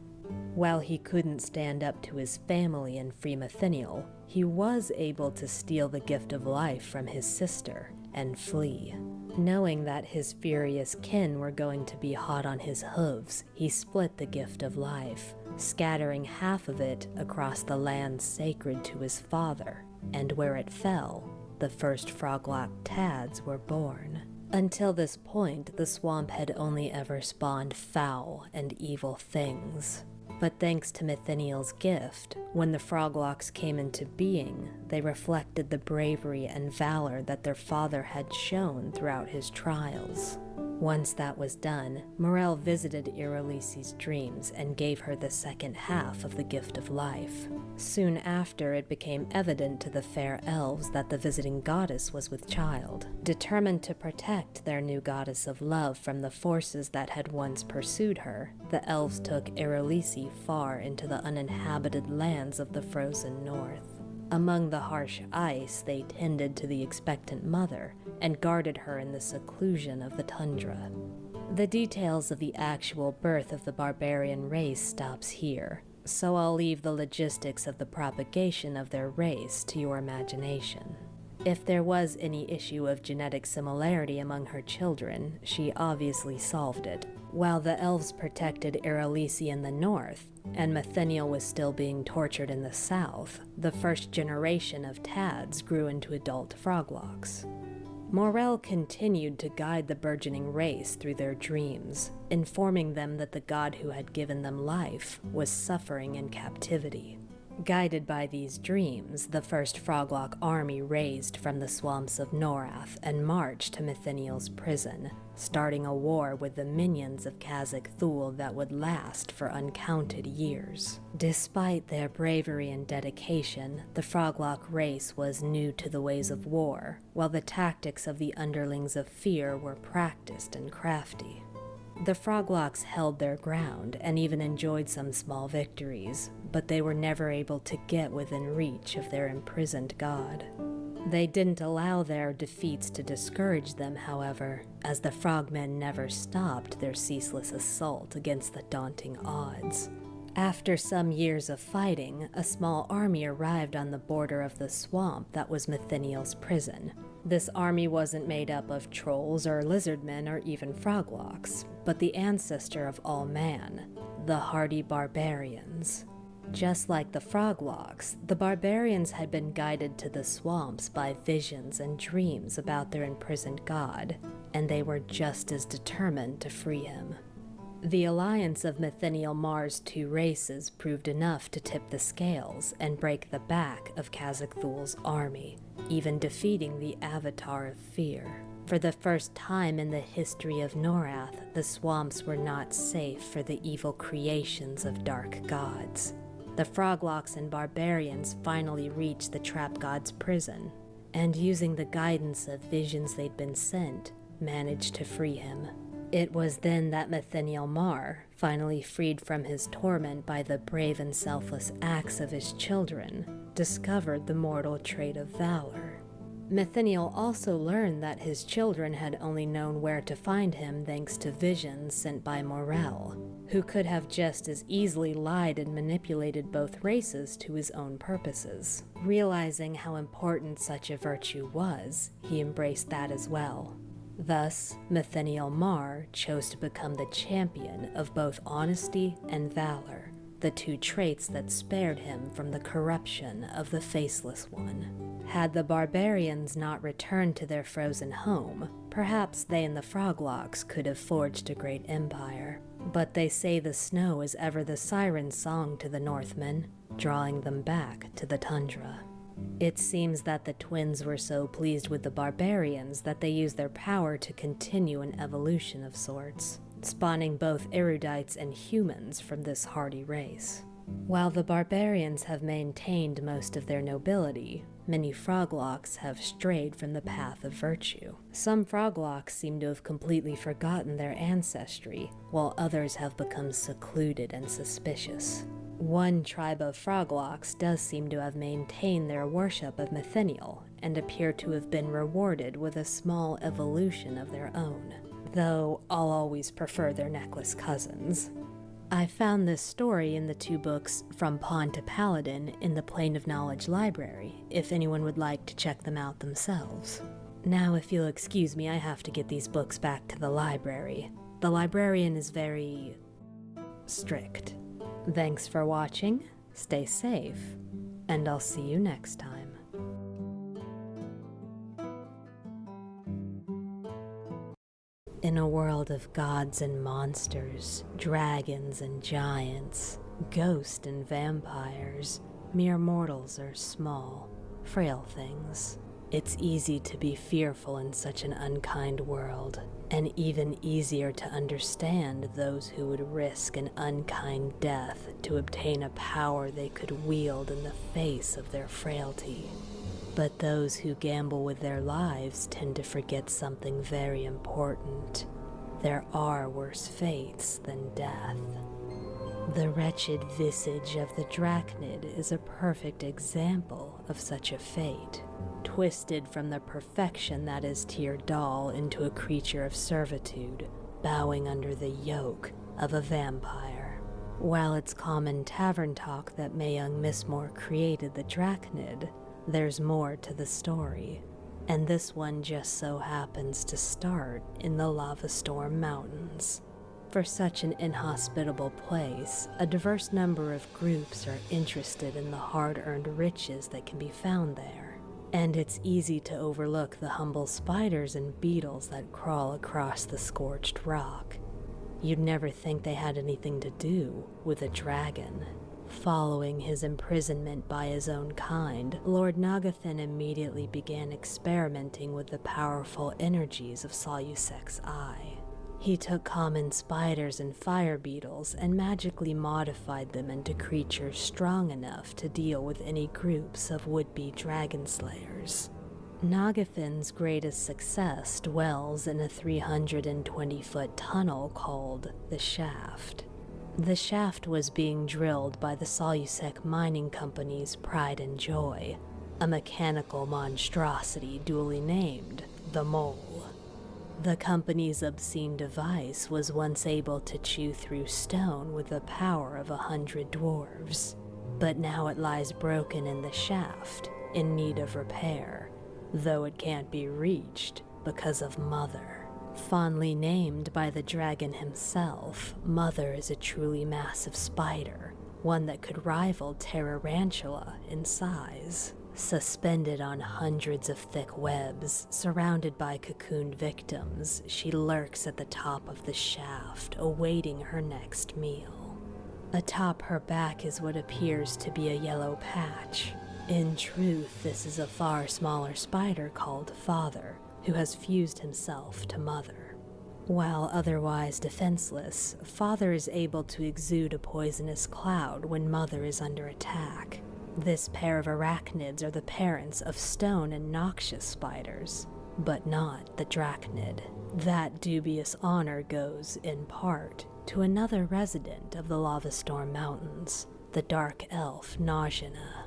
While he couldn't stand up to his family and free Methiniel, he was able to steal the gift of life from his sister and flee. Knowing that his furious kin were going to be hot on his hooves, he split the gift of life, scattering half of it across the land sacred to his father, and where it fell, the first frog-locked Tads were born. Until this point, the swamp had only ever spawned foul and evil things. But thanks to Methiniel's gift, when the Froglocks came into being, they reflected the bravery and valor that their father had shown throughout his trials. Once that was done, Morel visited Irolisi's dreams and gave her the second half of the gift of life. Soon after, it became evident to the fair elves that the visiting goddess was with child. Determined to protect their new goddess of love from the forces that had once pursued her, the elves took Irolisi far into the uninhabited lands of the frozen north. Among the harsh ice, they tended to the expectant mother and guarded her in the seclusion of the tundra. The details of the actual birth of the barbarian race stops here, so I'll leave the logistics of the propagation of their race to your imagination. If there was any issue of genetic similarity among her children, she obviously solved it. While the elves protected Irolisi in the north, and Methiniel was still being tortured in the south, the first generation of Tads grew into adult Froglocks. Morel continued to guide the burgeoning race through their dreams, informing them that the god who had given them life was suffering in captivity. Guided by these dreams, the first Froglock army raised from the swamps of Norath and marched to Mithiniel's prison, starting a war with the minions of Khazak Thul that would last for uncounted years. Despite their bravery and dedication, the Froglock race was new to the ways of war, while the tactics of the underlings of fear were practiced and crafty. The Froglocks held their ground and even enjoyed some small victories, but they were never able to get within reach of their imprisoned god. They didn't allow their defeats to discourage them, however, as the Frogmen never stopped their ceaseless assault against the daunting odds. After some years of fighting, a small army arrived on the border of the swamp that was Mithiniel's prison. This army wasn't made up of trolls or lizardmen or even froglocks, but the ancestor of all man, the hardy barbarians. Just like the froglocks, the barbarians had been guided to the swamps by visions and dreams about their imprisoned god, and they were just as determined to free him. The alliance of Mithiniel Mar's two races proved enough to tip the scales and break the back of Khazak Thul's army, even defeating the Avatar of Fear. For the first time in the history of Norath, the swamps were not safe for the evil creations of dark gods. The Froglocks and barbarians finally reached the trap god's prison, and using the guidance of visions they'd been sent, managed to free him. It was then that Mithiniel Mar, finally freed from his torment by the brave and selfless acts of his children, discovered the mortal trait of valor. Mithiniel also learned that his children had only known where to find him thanks to visions sent by Morel, who could have just as easily lied and manipulated both races to his own purposes. Realizing how important such a virtue was, he embraced that as well. Thus, Mithiniel Mar chose to become the champion of both honesty and valor, the two traits that spared him from the corruption of the Faceless One. Had the barbarians not returned to their frozen home, perhaps they and the Froglocks could have forged a great empire. But they say the snow is ever the siren's song to the Northmen, drawing them back to the tundra. It seems that the twins were so pleased with the barbarians that they used their power to continue an evolution of sorts, spawning both erudites and humans from this hardy race. While the barbarians have maintained most of their nobility, many Froglocks have strayed from the path of virtue. Some Froglocks seem to have completely forgotten their ancestry, while others have become secluded and suspicious. One tribe of Froglocks does seem to have maintained their worship of Mithiniel, and appear to have been rewarded with a small evolution of their own, though I'll always prefer their necklace cousins. I found this story in the two books From Pawn to Paladin in the Plane of Knowledge library, if anyone would like to check them out themselves. Now, if you'll excuse me, I have to get these books back to the library. The librarian is very strict. Thanks for watching, stay safe, and I'll see you next time. In a world of gods and monsters, dragons and giants, ghosts and vampires, mere mortals are small, frail things. It's easy to be fearful in such an unkind world, and even easier to understand those who would risk an unkind death to obtain a power they could wield in the face of their frailty. But those who gamble with their lives tend to forget something very important. There are worse fates than death. The wretched visage of the Drachnid is a perfect example of such a fate, twisted from the perfection that is Tyrdal into a creature of servitude, bowing under the yoke of a vampire. While it's common tavern talk that Mayung Mistmore created the Drachnid, there's more to the story, and this one just so happens to start in the Lava Storm Mountains. For such an inhospitable place, a diverse number of groups are interested in the hard-earned riches that can be found there, and it's easy to overlook the humble spiders and beetles that crawl across the scorched rock. You'd never think they had anything to do with a dragon. Following his imprisonment by his own kind, Lord Nagathan immediately began experimenting with the powerful energies of Ssfhc's eye. He took common spiders and fire beetles and magically modified them into creatures strong enough to deal with any groups of would-be dragon slayers. Nagathan's greatest success dwells in a 320-foot tunnel called the Shaft. The shaft was being drilled by the Ssfhc mining company's Pride and Joy, a mechanical monstrosity duly named the Mole. The company's obscene device was once able to chew through stone with the power of 100 dwarves, but now it lies broken in the shaft, in need of repair, though it can't be reached because of Mother. Fondly named by the dragon himself, Mother is a truly massive spider, one that could rival Tarantula in size. Suspended on hundreds of thick webs, surrounded by cocooned victims, she lurks at the top of the shaft, awaiting her next meal. Atop her back is what appears to be a yellow patch. In truth, this is a far smaller spider called Father, who has fused himself to Mother. While otherwise defenseless, Father is able to exude a poisonous cloud when Mother is under attack. This pair of arachnids are the parents of stone and noxious spiders, but not the drachnid. That dubious honor goes, in part, to another resident of the Lava Storm Mountains, the dark elf Najina.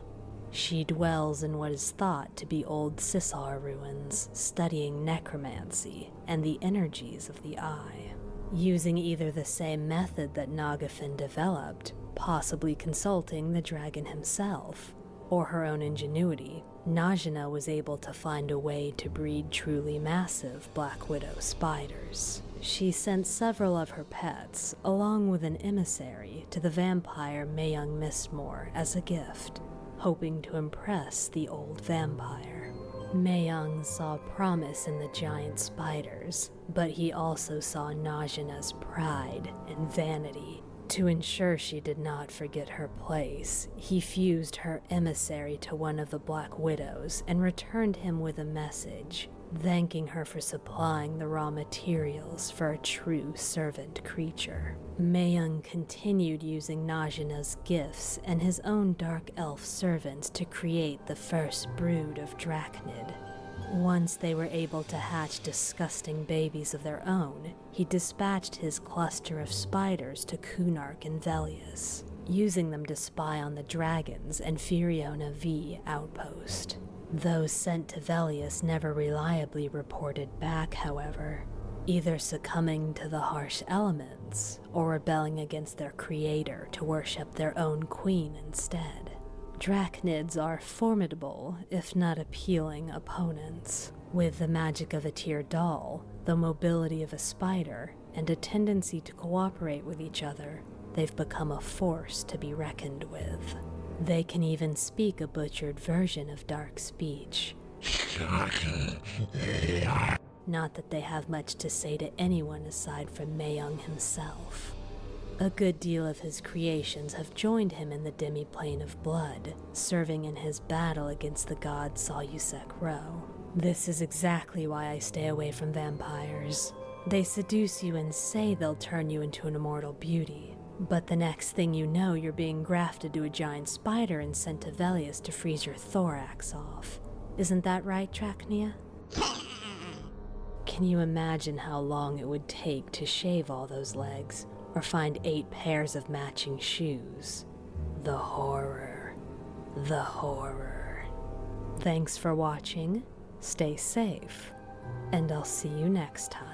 She dwells in what is thought to be old Ssfhc ruins, studying necromancy and the energies of the eye. Using either the same method that Nagathan developed, possibly consulting the dragon himself, or her own ingenuity, Najina was able to find a way to breed truly massive Black Widow spiders. She sent several of her pets, along with an emissary, to the vampire Mayung Mistmore as a gift, hoping to impress the old vampire. Mayung saw promise in the giant spiders, but he also saw Najina's pride and vanity. To ensure she did not forget her place, he fused her emissary to one of the Black Widows and returned him with a message, thanking her for supplying the raw materials for a true servant creature. Mayung continued using Najina's gifts and his own dark elf servants to create the first brood of drachnid. Once they were able to hatch disgusting babies of their own, he dispatched his cluster of spiders to Kunark and Velius, using them to spy on the dragons and Firiona V outpost. Those sent to Velius never reliably reported back, however, either succumbing to the harsh elements or rebelling against their creator to worship their own queen instead. Drachnids are formidable, if not appealing, opponents. With the magic of a tier doll, the mobility of a spider, and a tendency to cooperate with each other, they've become a force to be reckoned with. They can even speak a butchered version of dark speech. Not that they have much to say to anyone aside from Mayung himself. A good deal of his creations have joined him in the demi-plane of blood, serving in his battle against the god Ssfhc Ro. This is exactly why I stay away from vampires. They seduce you and say they'll turn you into an immortal beauty, but the next thing you know, you're being grafted to a giant spider and sent to Velius to freeze your thorax off. Isn't that right, Trachnia? Can you imagine how long it would take to shave all those legs, or find 8 pairs of matching shoes? The horror. The horror. Thanks for watching, stay safe, and I'll see you next time.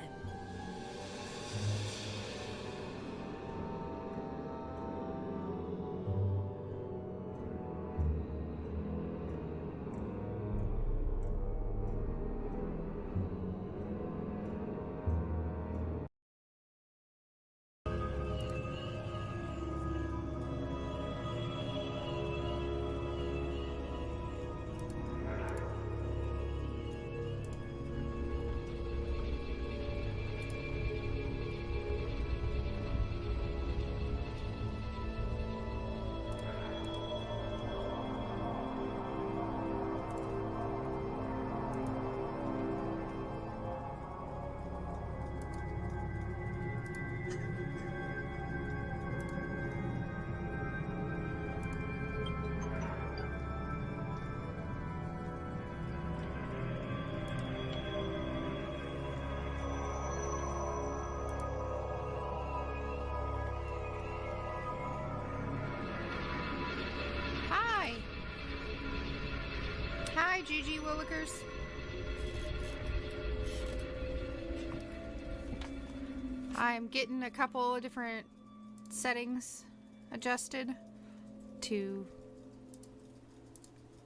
Hi, GG Willikers. I'm getting a couple of different settings adjusted to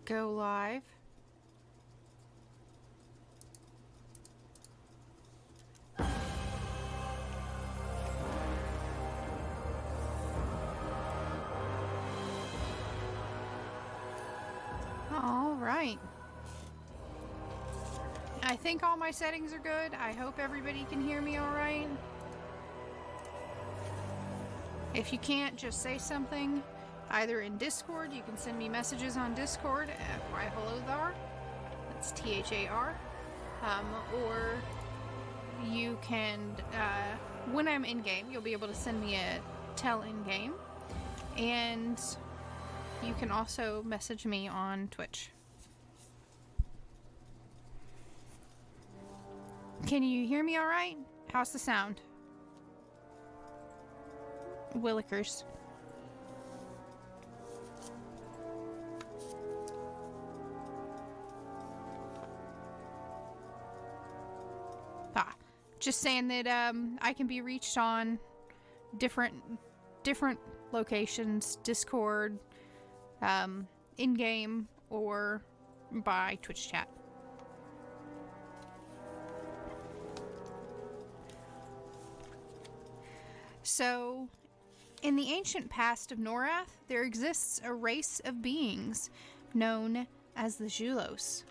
go live. All right. I think all my settings are good. I hope everybody can hear me all right. If you can't, just say something. Either in Discord, you can send me messages on Discord at why hello thar. That's THAR. Or you can, when I'm in game, you'll be able to send me a tell in game. And you can also message me on Twitch. Can you hear me all right? How's the sound? Willikers. Just saying that I can be reached on different locations, Discord, in-game, or by Twitch chat. So, in the ancient past of Norath, there exists a race of beings known as the Julos.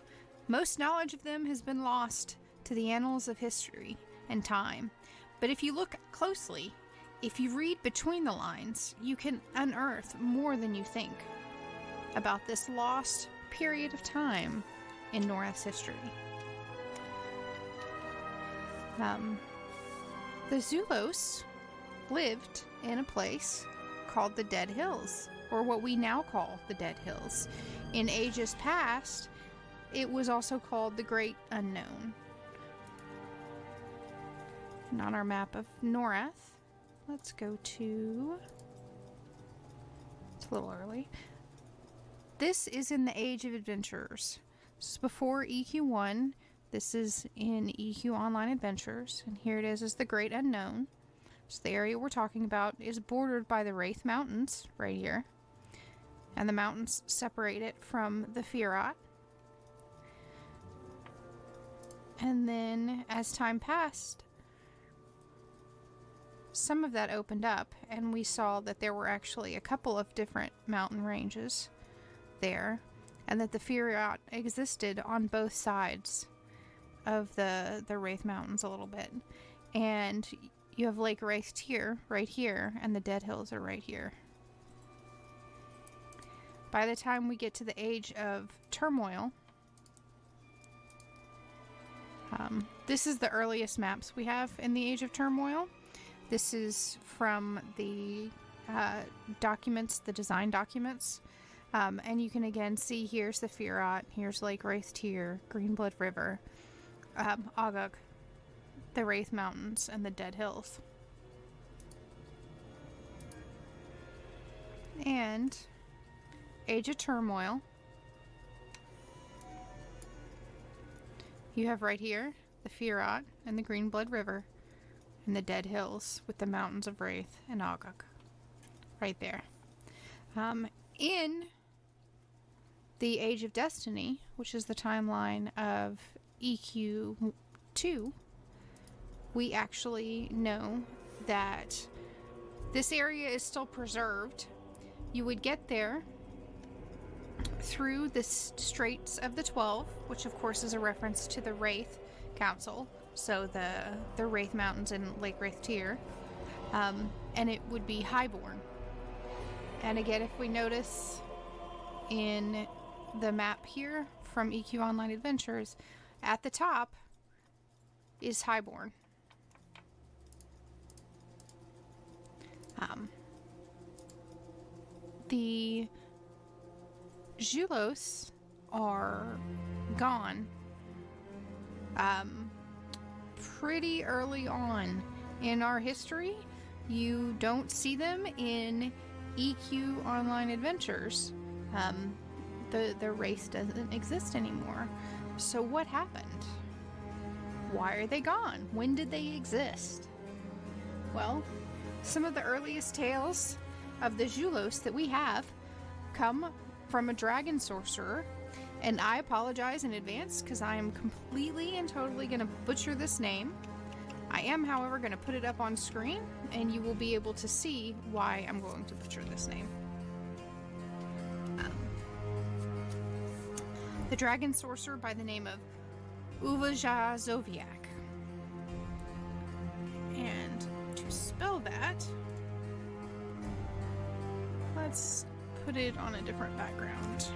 Most knowledge of them has been lost to the annals of history and time. But if you look closely, if you read between the lines, you can unearth more than you think about this lost period of time in Norath's history. The Zulos lived in a place called the Dead Hills, or what we now call the Dead Hills. In ages past, it was also called the Great Unknown. And on our map of Norath, let's go to... It's a little early. This is in the Age of Adventurers. This is before EQ1. This is in EQ Online Adventures. And here it is the Great Unknown. So the area we're talking about is bordered by the Wraith Mountains, right here. And the mountains separate it from the Firat. And then, as time passed, some of that opened up, and we saw that there were actually a couple of different mountain ranges there, and that the Firat existed on both sides of the Wraith Mountains a little bit. And you have Lake Wraith Tier right here, and the Dead Hills are right here. By the time we get to the Age of Turmoil, this is the earliest maps we have in the Age of Turmoil. This is from the documents, the design documents. And you can again see here's the Firat, here's Lake Wraith Tier, Greenblood River, Agug, the Wraith Mountains, and the Dead Hills. And Age of Turmoil. You have right here the Firat and the Greenblood River and the Dead Hills with the Mountains of Wraith and Agug. Right there. In the Age of Destiny, which is the timeline of EQ2, we actually know that this area is still preserved. You would get there through the Straits of the 12, which of course is a reference to the Wraith Council, so the Wraith Mountains in Lake Wraith Tier, and it would be highborn. And again, if we notice in the map here from EQ Online Adventures, at the top is highborn. The Julos are gone pretty early on in our history. You don't see them in EQ Online Adventures. the race doesn't exist anymore. So what happened? Why are they gone? When did they exist? Well, some of the earliest tales of the Julos that we have come from a dragon sorcerer, and I apologize in advance because I am completely and totally going to butcher this name. I am, however, going to put it up on screen, and you will be able to see why I'm going to butcher this name. The dragon sorcerer by the name of Ssfhc. And to spell that, let's put it on a different background.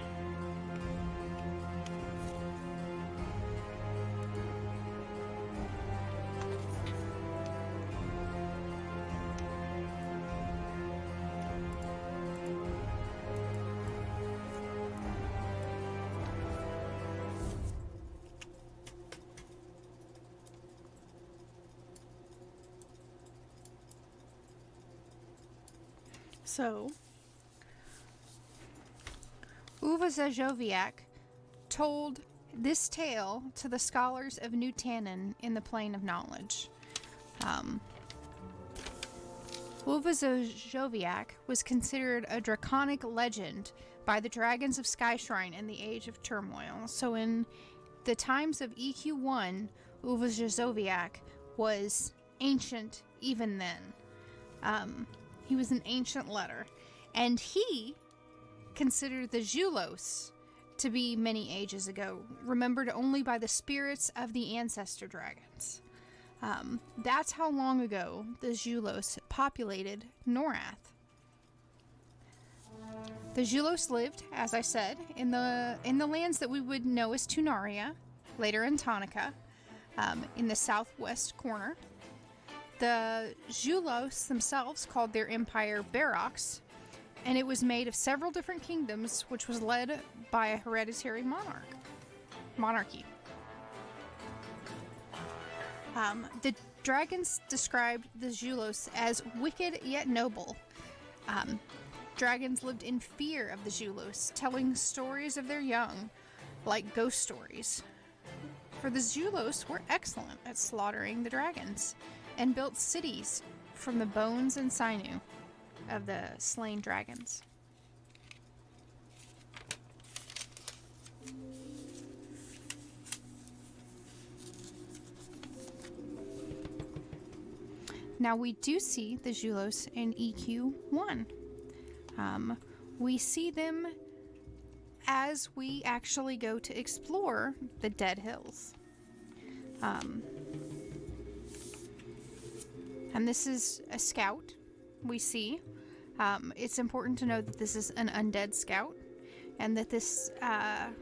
So, Ssfhc told this tale to the scholars of New Tannin in the Plane of Knowledge. Ssfhc was considered a draconic legend by the dragons of Skyshrine in the Age of Turmoil. So in the times of EQ1, Ssfhc was ancient even then. He was an ancient letter, and he considered the Julos to be many ages ago, remembered only by the spirits of the ancestor dragons. That's how long ago the Julos populated Norath. The Julos lived, as I said, in the lands that we would know as Tunaria, later in Tonica, in the southwest corner. The Julos themselves called their empire Barox, and it was made of several different kingdoms, which was led by a hereditary monarchy. The dragons described the Julos as wicked yet noble. Dragons lived in fear of the Julos, telling stories of their young, like ghost stories. For the Julos were excellent at slaughtering the dragons, and built cities from the bones and sinew of the slain dragons. Now we do see the Julos in EQ1. We see them as we actually go to explore the Dead Hills. And this is a scout we see. It's important to know that this is an undead scout, and that this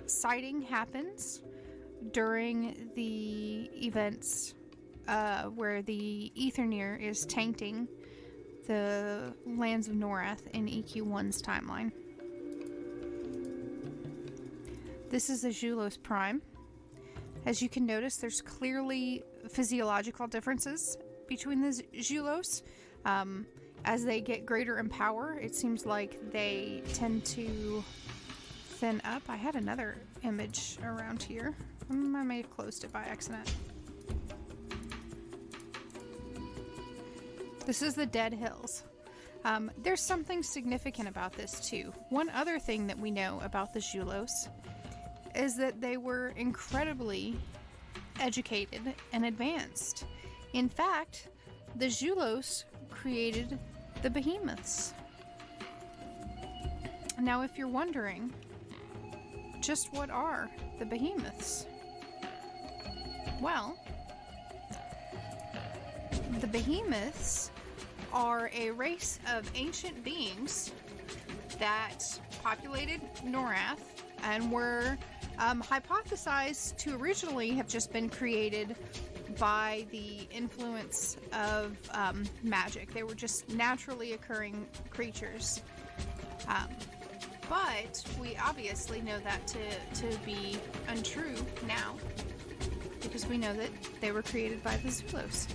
sighting happens during the events where the Aetherneer is tainting the lands of Norath in EQ1's timeline. This is a Julos Prime. As you can notice, there's clearly physiological differences between the Julos. As they get greater in power, it seems like they tend to thin up. I had another image around here. I may have closed it by accident. This is the Dead Hills. There's something significant about this too. One other thing that we know about the Julos is that they were incredibly educated and advanced. In fact, the Julos created the behemoths. Now, if you're wondering, just what are the behemoths? Well, the behemoths are a race of ancient beings that populated Norath and were hypothesized to originally have just been created by the influence of magic. They were just naturally occurring creatures. But we obviously know that to be untrue now, because we know that they were created by the Julos.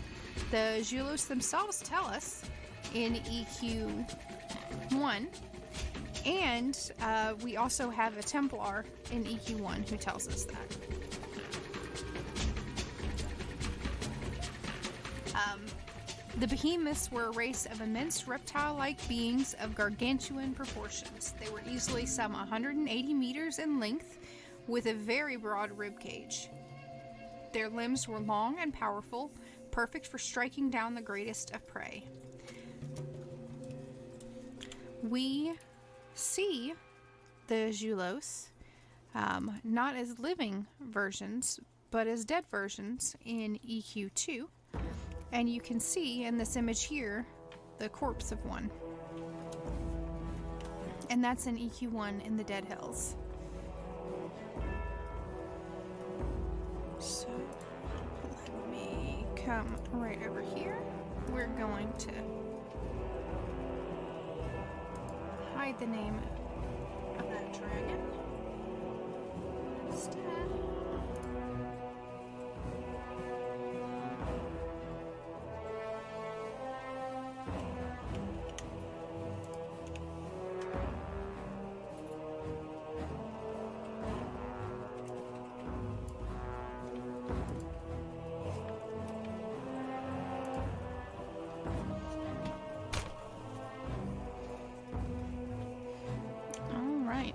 The Julos themselves tell us in EQ1 And we also have a Templar in EQ1 who tells us that. The behemoths were a race of immense reptile-like beings of gargantuan proportions. They were easily some 180 meters in length, with a very broad rib cage. Their limbs were long and powerful, perfect for striking down the greatest of prey. We see the Julos not as living versions, but as dead versions in EQ2. And you can see in this image here the corpse of one. And that's in EQ1 in the Dead Hills. So let me come right over here. We're going to hide the name of that dragon instead.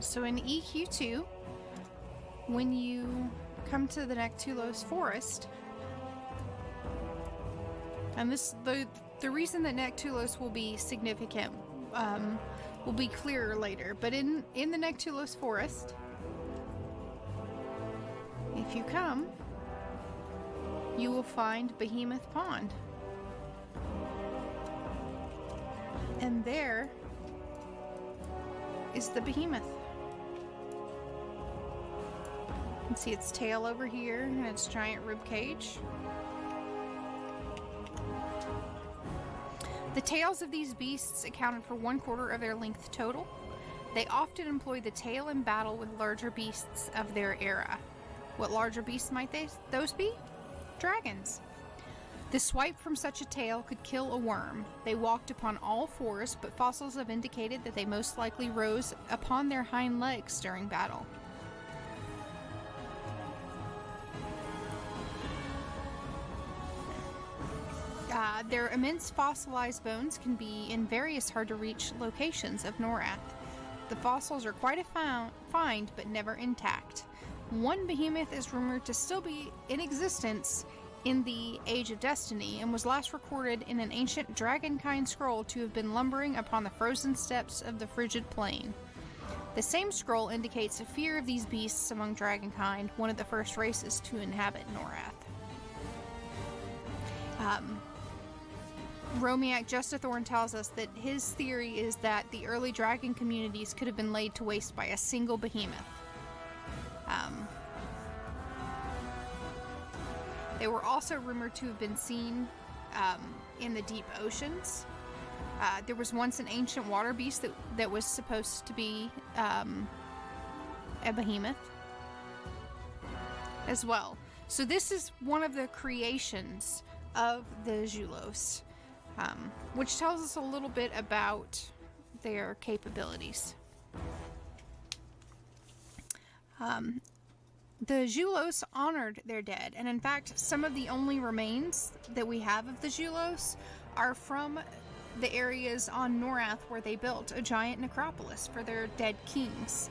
So in EQ2, when you come to the Nectulos forest, and the reason that Nectulos will be significant will be clearer later, but in the Nectulos forest, if you come, you will find Behemoth Pond. And there is the behemoth. You can see its tail over here and its giant rib cage. The tails of these beasts accounted for 1/4 of their length total. They often employ the tail in battle with larger beasts of their era. What larger beasts might those be? Dragons. The swipe from such a tail could kill a worm. They walked upon all fours, but fossils have indicated that they most likely rose upon their hind legs during battle. Their immense fossilized bones can be in various hard-to-reach locations of Norath. The fossils are quite a find, but never intact. One behemoth is rumored to still be in existence in the Age of Destiny, and was last recorded in an ancient dragonkind scroll to have been lumbering upon the frozen steppes of the frigid plain. The same scroll indicates a fear of these beasts among dragonkind, one of the first races to inhabit Norath. Romiak Justathorn tells us that his theory is that the early dragon communities could have been laid to waste by a single behemoth. They were also rumored to have been seen in the deep oceans. There was once an ancient water beast that was supposed to be a behemoth as well. So this is one of the creations of the Julos, which tells us a little bit about their capabilities. The Julos honored their dead, and in fact, some of the only remains that we have of the Julos are from the areas on Norath where they built a giant necropolis for their dead kings.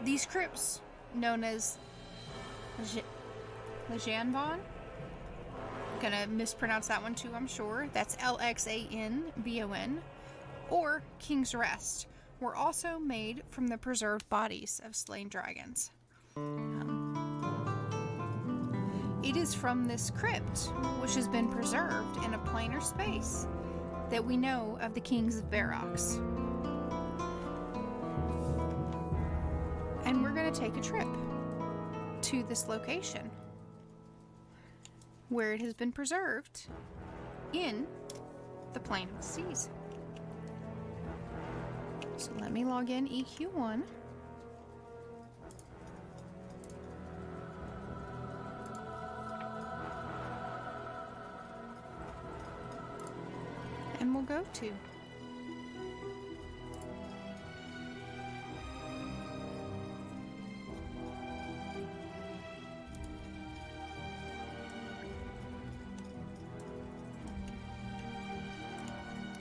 These crypts, known as Ljanban, gonna mispronounce that one too, I'm sure. That's Lxanbon, or King's Rest, were also made from the preserved bodies of slain dragons. It is from this crypt, which has been preserved in a planar space, that we know of the kings of Barox. And we're going to take a trip to this location, where it has been preserved in the Plane of the Seas. So let me log in EQ1. And we'll go to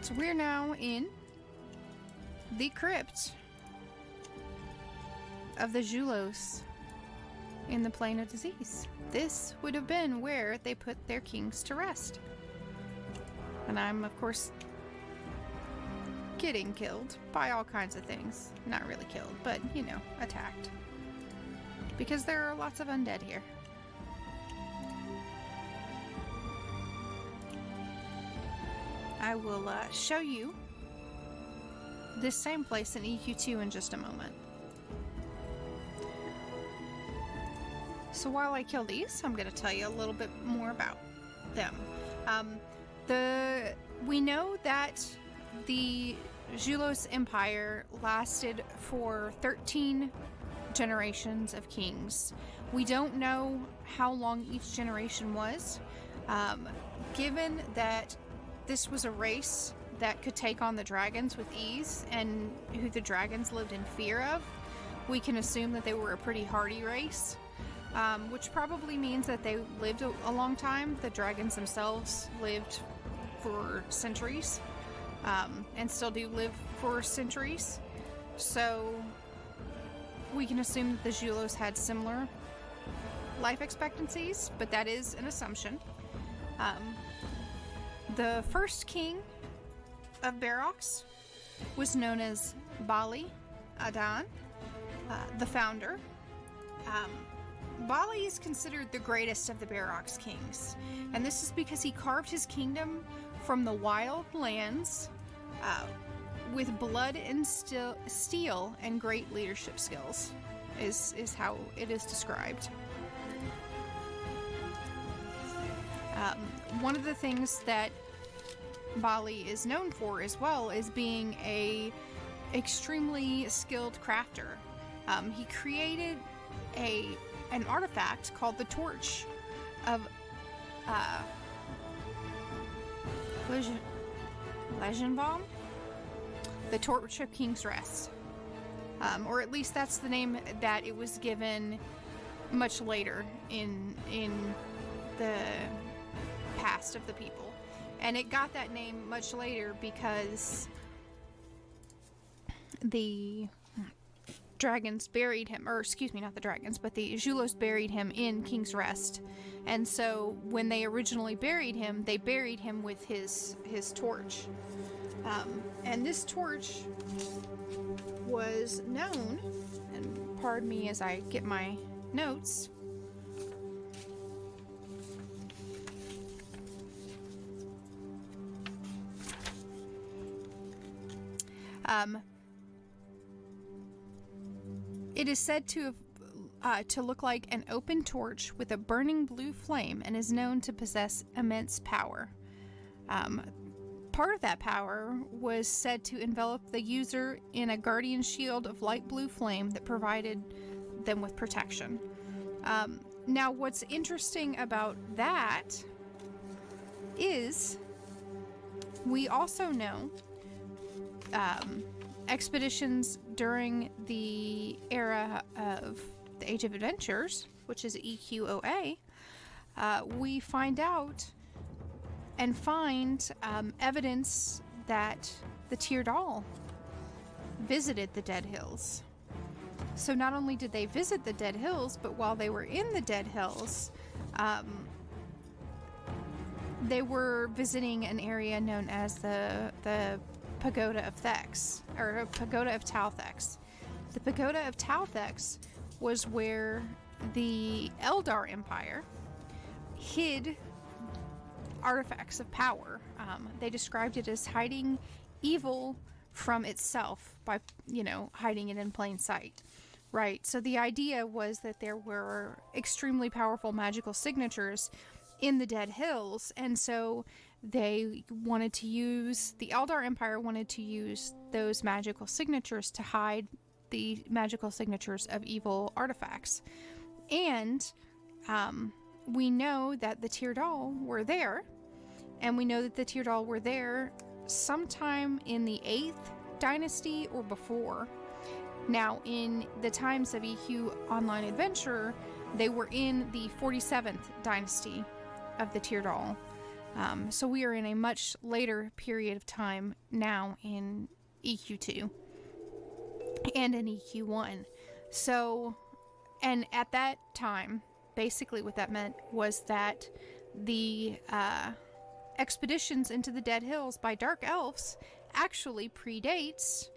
So we're now in the crypt of the Julos in the Plane of Disease. This would have been where they put their kings to rest. And I'm, of course, getting killed by all kinds of things. Not really killed, but, you know, attacked. Because there are lots of undead here. I will show you this same place in EQ2 in just a moment. So while I kill these, I'm going to tell you a little bit more about them. We know that the Julos Empire lasted for 13 generations of kings. We don't know how long each generation was. Given that this was a race that could take on the dragons with ease, and who the dragons lived in fear of, we can assume that they were a pretty hardy race, which probably means that they lived a long time. The dragons themselves lived for centuries, and still do live for centuries. So we can assume that the Julos had similar life expectancies, but that is an assumption. The first king of Barox was known as Bali Adan, the founder. Bali is considered the greatest of the Barox kings, and this is because he carved his kingdom from the wild lands with blood and steel and great leadership skills, is how it is described. One of the things that Bali is known for as well is being a extremely skilled crafter. He created an artifact called the Torch of Legendbaum, the Torch of King's Rest, or at least that's the name that it was given much later in the past of the people. And it got that name much later because the dragons buried him, or excuse me, not the dragons, but the Julos buried him in King's Rest. And so when they originally buried him, they buried him with his torch. And this torch was known, and pardon me as I get my notes, it is said to look like an open torch with a burning blue flame, and is known to possess immense power. Part of that power was said to envelop the user in a guardian shield of light blue flame that provided them with protection. Now, what's interesting about that is we also know expeditions during the era of the Age of Adventures, which is EQOA, we find out and find evidence that the Tyrdal visited the Dead Hills. So not only did they visit the Dead Hills, but while they were in the Dead Hills, they were visiting an area known as the Pagoda of Thex, or Pagoda of Talthex. The Pagoda of Talthex was where the Eldar Empire hid artifacts of power. They described it as hiding evil from itself by, hiding it in plain sight. Right, so the idea was that there were extremely powerful magical signatures in the Dead Hills, and so the Eldar Empire wanted to use those magical signatures to hide the magical signatures of evil artifacts. And we know that the Tyrdal were there, and we know that the Tyrdal were there sometime in the 8th dynasty or before. Now, in the times of EQ Online Adventure, they were in the 47th dynasty of the Tyrdal. So we are in a much later period of time now in EQ2 and in EQ1. So, and at that time, basically what that meant was that the expeditions into the Dead Hills by Dark Elves actually predates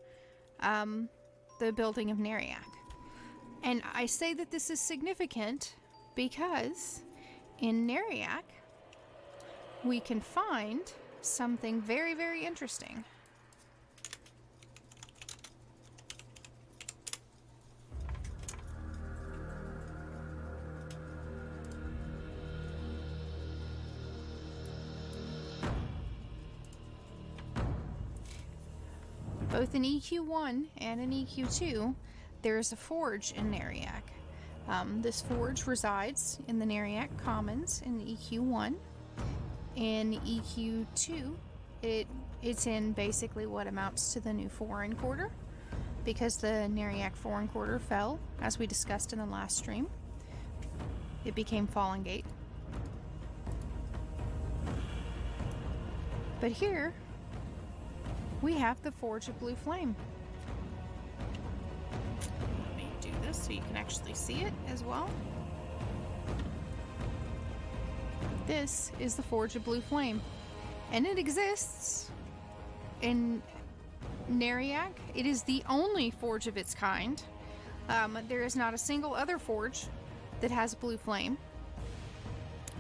the building of Neriak. And I say that this is significant because in Neriak, we can find something very, very interesting. Both in EQ1 and in EQ2, there is a forge in Neriak. This forge resides in the Neriak Commons in EQ1. In EQ2, it's in basically what amounts to the new Foreign Quarter, because the Neriak Foreign Quarter fell, as we discussed in the last stream. It became Fallen Gate. But here, we have the Forge of Blue Flame. Let me do this so you can actually see it as well. This is the Forge of Blue Flame, and it exists in Neriak. It is the only forge of its kind. There is not a single other forge that has blue flame.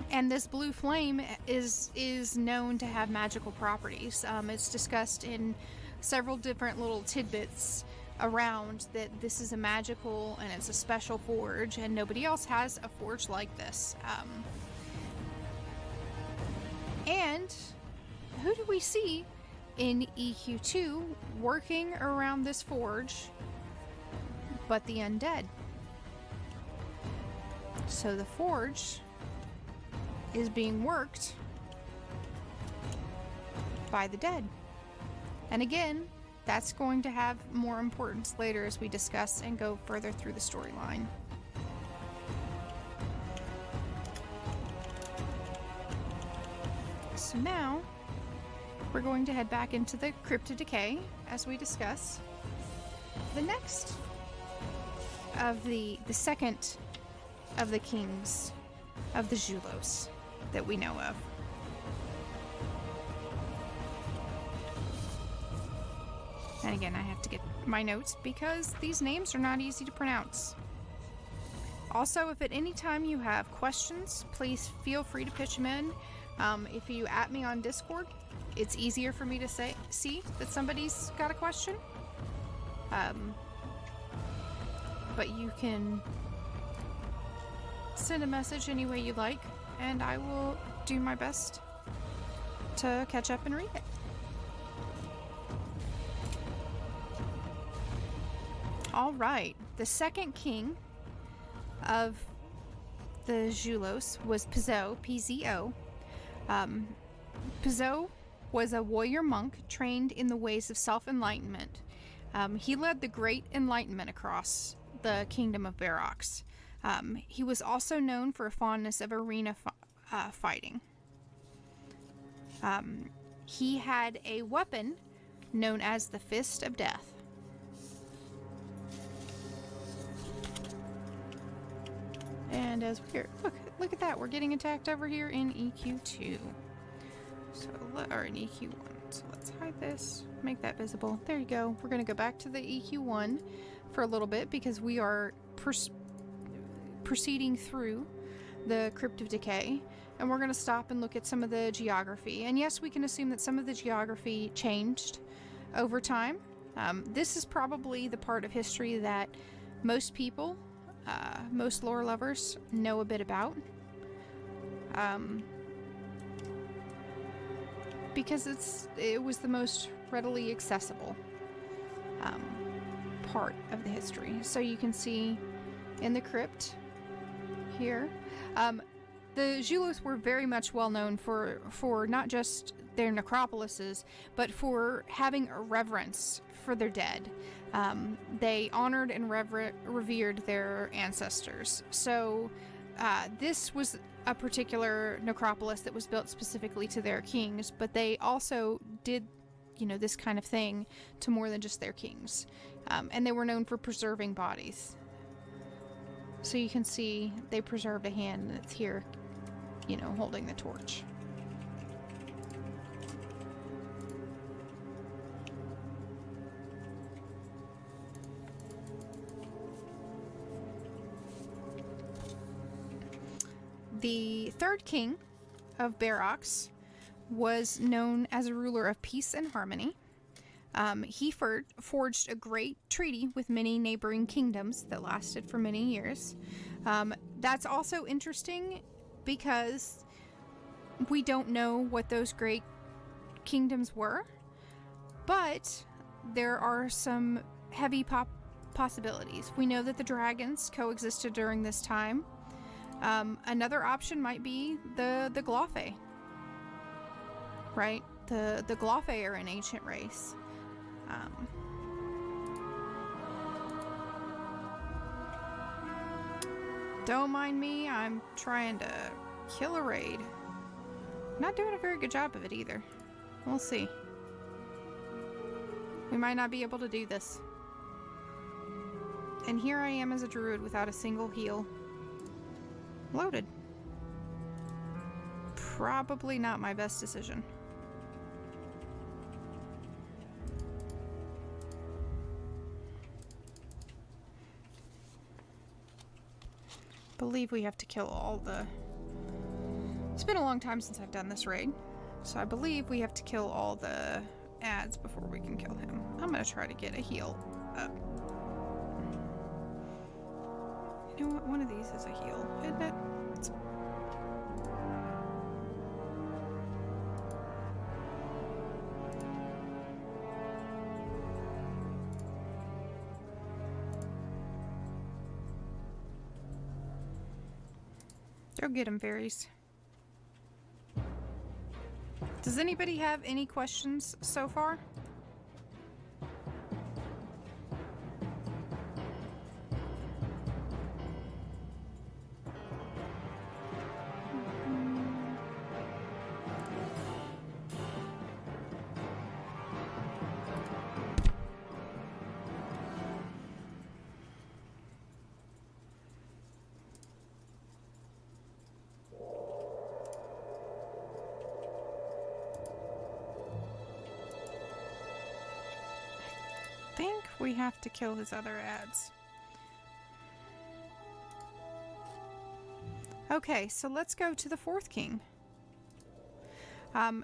And this blue flame is known to have magical properties. It's discussed in several different little tidbits around that this is a magical and it's a special forge, and nobody else has a forge like this. And who do we see in EQ2 working around this forge but the undead? So the forge is being worked by the dead. And again, that's going to have more importance later as we discuss and go further through the storyline. So now, we're going to head back into the Crypt of Decay as we discuss the next of the second of the kings of the Julos that we know of. And again, I have to get my notes because these names are not easy to pronounce. Also, if at any time you have questions, please feel free to pitch them in. If you at me on Discord, it's easier for me to see that somebody's got a question. But you can send a message any way you like, and I will do my best to catch up and read it. All right, the second king of the Julos was Pizzo, P-Z-O. Pizzo was a warrior monk trained in the ways of self-enlightenment. He led the Great Enlightenment across the Kingdom of Barox. He was also known for a fondness of arena fighting. He had a weapon known as the Fist of Death. And as we're look at that, we're getting attacked over here in EQ2. So, or in EQ1. So let's hide this, make that visible. There you go. We're going to go back to the EQ1 for a little bit because we are proceeding through the Crypt of Decay, and we're going to stop and look at some of the geography. And yes, we can assume that some of the geography changed over time. This is probably the part of history that most people, most lore lovers, know a bit about. Because it was the most readily accessible part of the history. So you can see in the crypt here, the Julos were very much well known for not just their necropolises, but for having a reverence for their dead. They honored and revered their ancestors. So this was a particular necropolis that was built specifically to their kings, but they also did, this kind of thing to more than just their kings. And they were known for preserving bodies. So you can see they preserved a hand that's here, holding the torch. The third king of Barox was known as a ruler of peace and harmony. He forged a great treaty with many neighboring kingdoms that lasted for many years. That's also interesting because we don't know what those great kingdoms were, but there are some heavy possibilities. We know that the dragons coexisted during this time. Another option might be the Glothae, right? The Glothae are an ancient race. Don't mind me, I'm trying to kill a raid. Not doing a very good job of it either. We'll see. We might not be able to do this. And here I am as a druid without a single heal. Loaded. Probably not my best decision. Believe we have to kill all the... It's been a long time since I've done this raid, so I believe we have to kill all the ads before we can kill him. I'm gonna try to get a heal up. You know what? One of these is a heal, isn't it? Go get him, fairies. Does anybody have any questions so far? We have to kill his other ads. Okay, so let's go to the fourth king.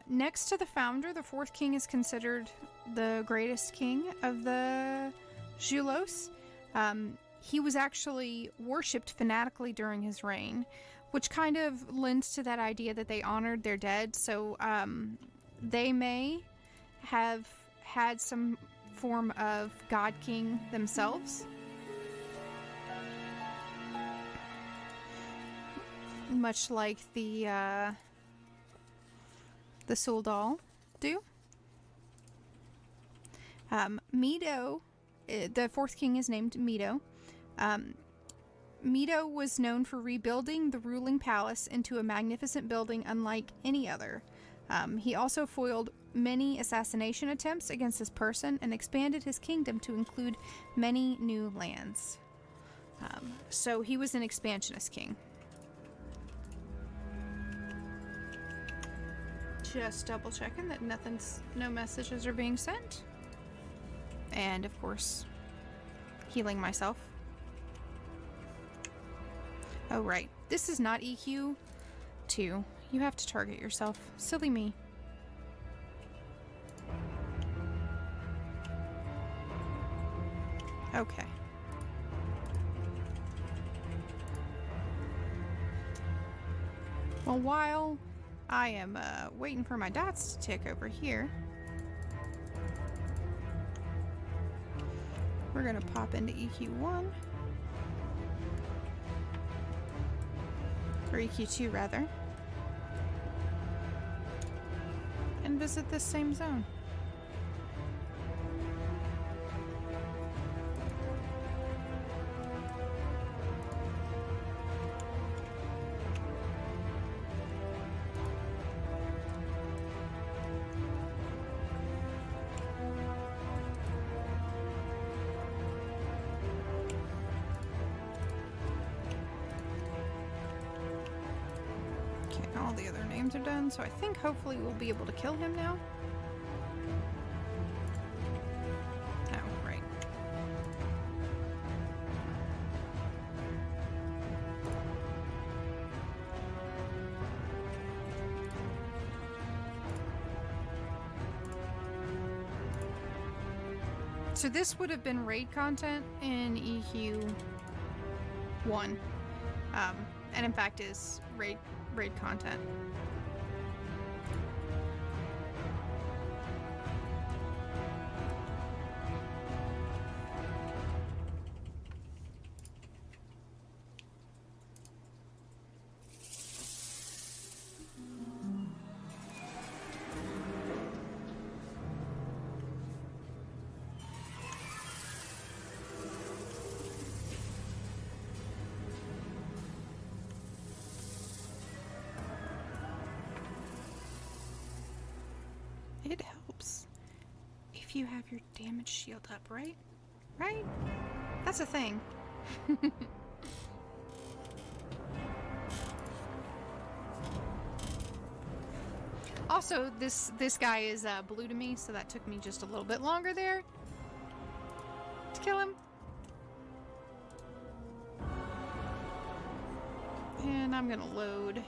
Next to the founder, the fourth king is considered the greatest king of the Julos. He was actually worshipped fanatically during his reign, which kind of lends to that idea that they honored their dead. So they may have had some form of god king themselves, much like the Suldal do. Mido, the fourth king is named Mido. Mido was known for rebuilding the ruling palace into a magnificent building unlike any other. He also foiled many assassination attempts against his person and expanded his kingdom to include many new lands. So he was an expansionist king. Just double checking that no messages are being sent. And of course, healing myself. Oh right, this is not EQ 2. You have to target yourself. Silly me. Okay. Well, while I am waiting for my dots to tick over here, we're gonna pop into EQ1. Or EQ2 rather. And visit this same zone. All the other names are done, so I think hopefully we'll be able to kill him now. Oh, right. So this would have been raid content in EQ 1. And in fact is raid content. It helps if you have your damage shield up, right? Right? That's a thing. Also, this guy is blue to me, so that took me just a little bit longer there to kill him. And I'm gonna load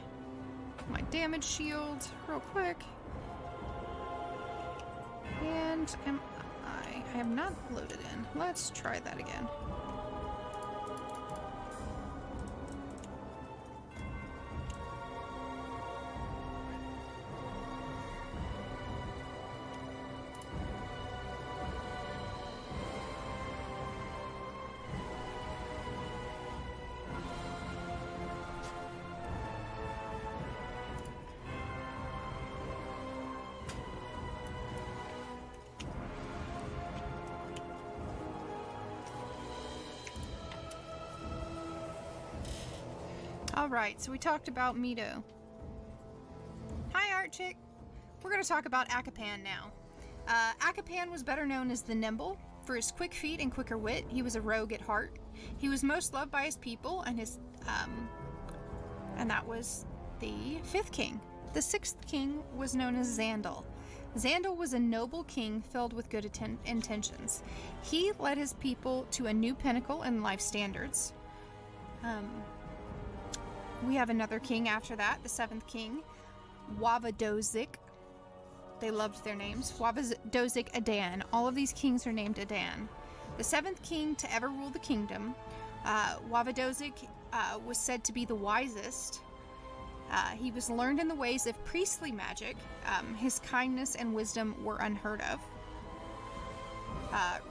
my damage shield real quick. And I have not loaded in. Let's try that again. Alright, so we talked about Mito. Hi, Art Chick. We're going to talk about Akapan now. Akapan was better known as the Nimble. For his quick feet and quicker wit, he was a rogue at heart. He was most loved by his people, and that was the 5th king. The 6th king was known as Xandal. Xandal was a noble king filled with good intentions. He led his people to a new pinnacle in life standards. We have another king after that, the 7th king, Wavadozik. They loved their names. Wavadozik Adan. All of these kings are named Adan. The 7th king to ever rule the kingdom. Wavadozik was said to be the wisest. He was learned in the ways of priestly magic. His kindness and wisdom were unheard of.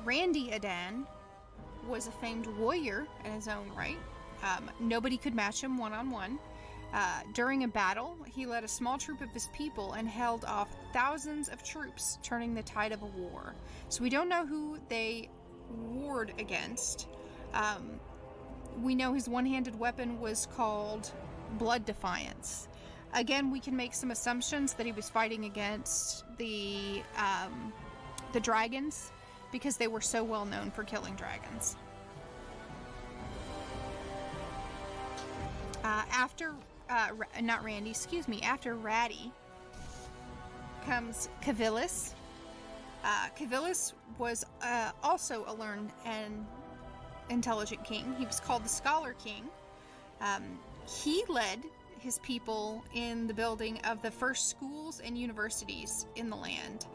Randy Adan was a famed warrior in his own right. Nobody could match him one-on-one. During a battle, he led a small troop of his people and held off thousands of troops, turning the tide of a war. So we don't know who they warred against. We know his one-handed weapon was called Blood Defiance. Again, we can make some assumptions that he was fighting against the dragons, because they were so well known for killing dragons. After Ratty comes Cavilus. Cavilus was also a learned and intelligent king. He was called the Scholar King. He led his people in the building of the first schools and universities in the land,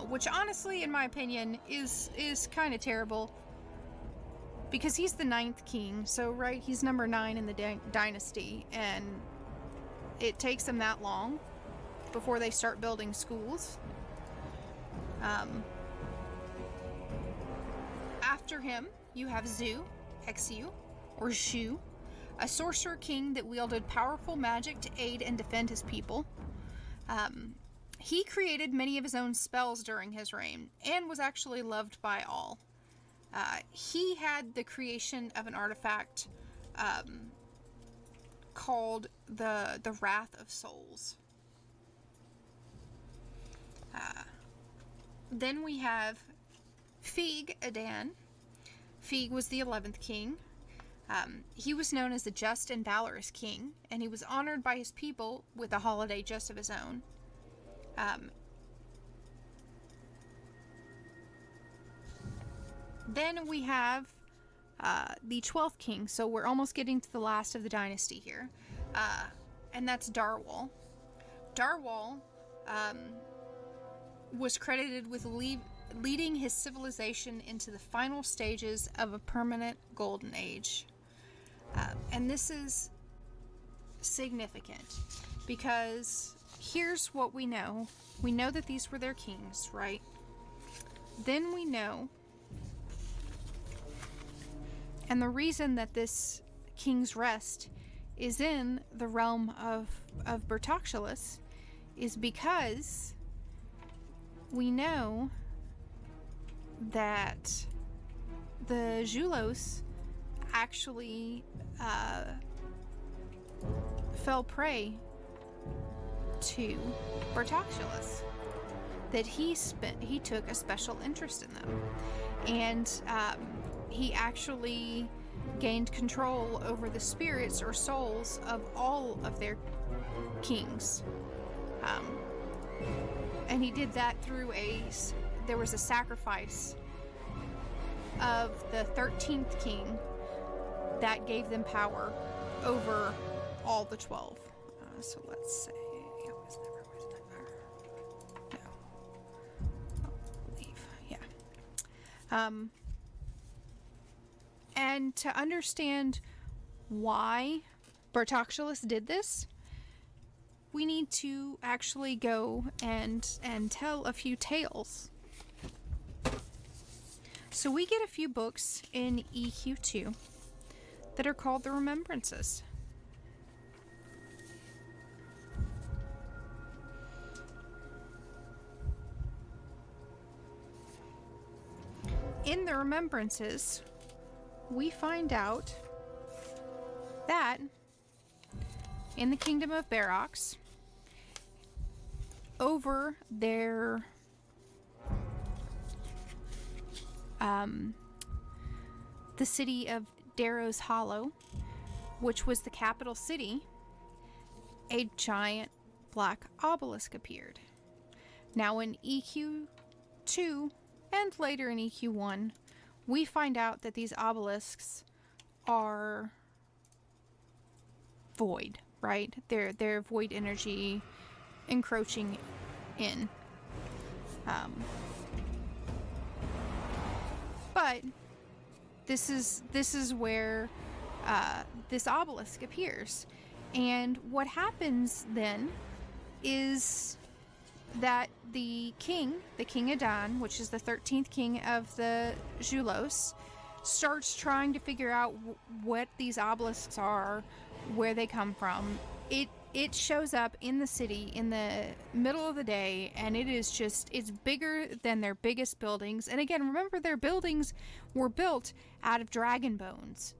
which honestly, in my opinion, is kind of terrible. Because he's the 9th king, so right, he's number 9 in the dynasty, and it takes them that long before they start building schools. After him, you have Xu, or Xu, a sorcerer king that wielded powerful magic to aid and defend his people. He created many of his own spells during his reign, and was actually loved by all. He had the creation of an artifact called the Wrath of Souls. Then we have Feig Adan. Feig was the 11th king. He was known as a just and valorous king, and he was honored by his people with a holiday just of his own. Then we have the 12th king, so we're almost getting to the last of the dynasty here, and that's Darwal. Darwal was credited with leading his civilization into the final stages of a permanent golden age. And this is significant because here's what we know. We know that these were their kings, right? Then we know, and the reason that this King's Rest is in the realm of Bertoxulus is because we know that the Julos actually fell prey to Bertoxulus. That he took a special interest in them, and he actually gained control over the spirits or souls of all of their kings. And he did that through there was a sacrifice of the 13th king that gave them power over all the 12. So let's say, and to understand why Bertoxulus did this, we need to actually go and tell a few tales. So we get a few books in EQ2 that are called the Remembrances. In the Remembrances, we find out that in the kingdom of Barox, over their the city of Darrow's Hollow, which was the capital city, a giant black obelisk appeared. Now in EQ2 and later in EQ1, we find out that these obelisks are void, right? They're void energy encroaching in. But this is where this obelisk appears, and what happens then is that the king Adan, which is the 13th king of the Julos, starts trying to figure out what these obelisks are, where they come from. It shows up in the city in the middle of the day, and it's bigger than their biggest buildings. And again, remember, their buildings were built out of dragon bones,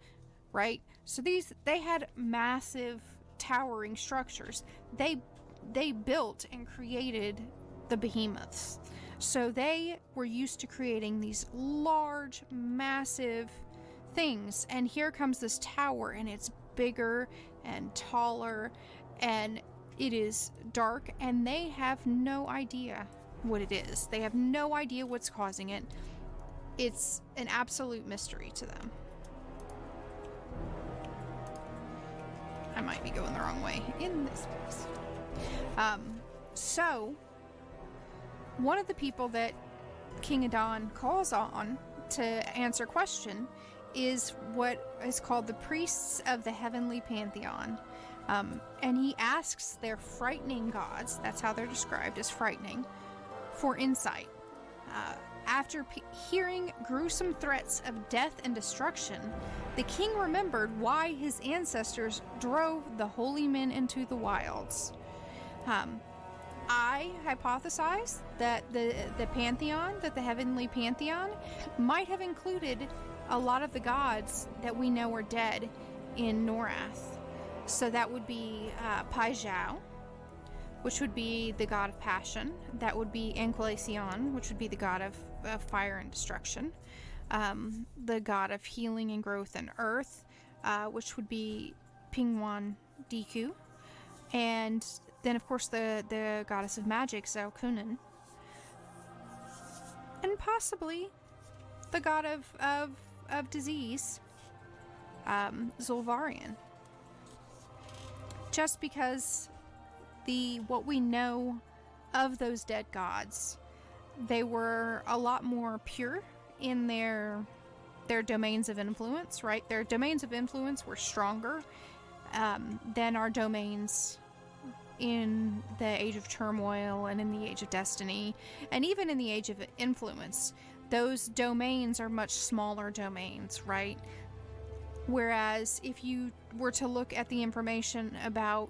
right? So they had massive towering structures. They built and created the behemoths. So they were used to creating these large, massive things. And here comes this tower, and it's bigger and taller, and it is dark, and they have no idea what it is. They have no idea what's causing it. It's an absolute mystery to them. I might be going the wrong way in this place. So, one of the people that King Adan calls on to answer question is what is called the Priests of the Heavenly Pantheon. And he asks their frightening gods, that's how they're described, as frightening, for insight. After hearing gruesome threats of death and destruction, the king remembered why his ancestors drove the holy men into the wilds. I hypothesize that the pantheon, that the heavenly pantheon, might have included a lot of the gods that we know are dead in Norath. So that would be Pai Zhao, which would be the god of passion. That would be Anquilacion, which would be the god of fire and destruction. The god of healing and growth and earth, which would be Pingwan Diku, and then of course the goddess of magic, Zaukunin, and possibly the god of disease, Zulvarian. Just because what we know of those dead gods, they were a lot more pure in their domains of influence, right? Their domains of influence were stronger than our domains in the Age of Turmoil and in the Age of Destiny, and even in the Age of Influence. Those domains are much smaller domains, right? Whereas if you were to look at the information about,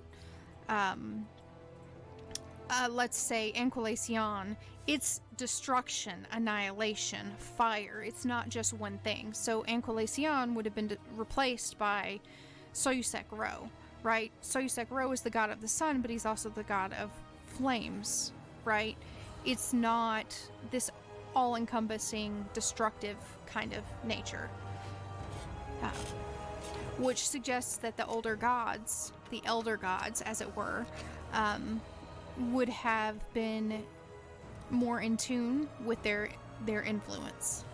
let's say, Enquilation, it's destruction, annihilation, fire. It's not just one thing. So Enquilation would have been replaced by Soyusek Ro, right? Soyusek Ro is the god of the sun, but he's also the god of flames, right? It's not this all-encompassing, destructive kind of nature. Which suggests that the older gods, the elder gods, as it were, would have been more in tune with their influence,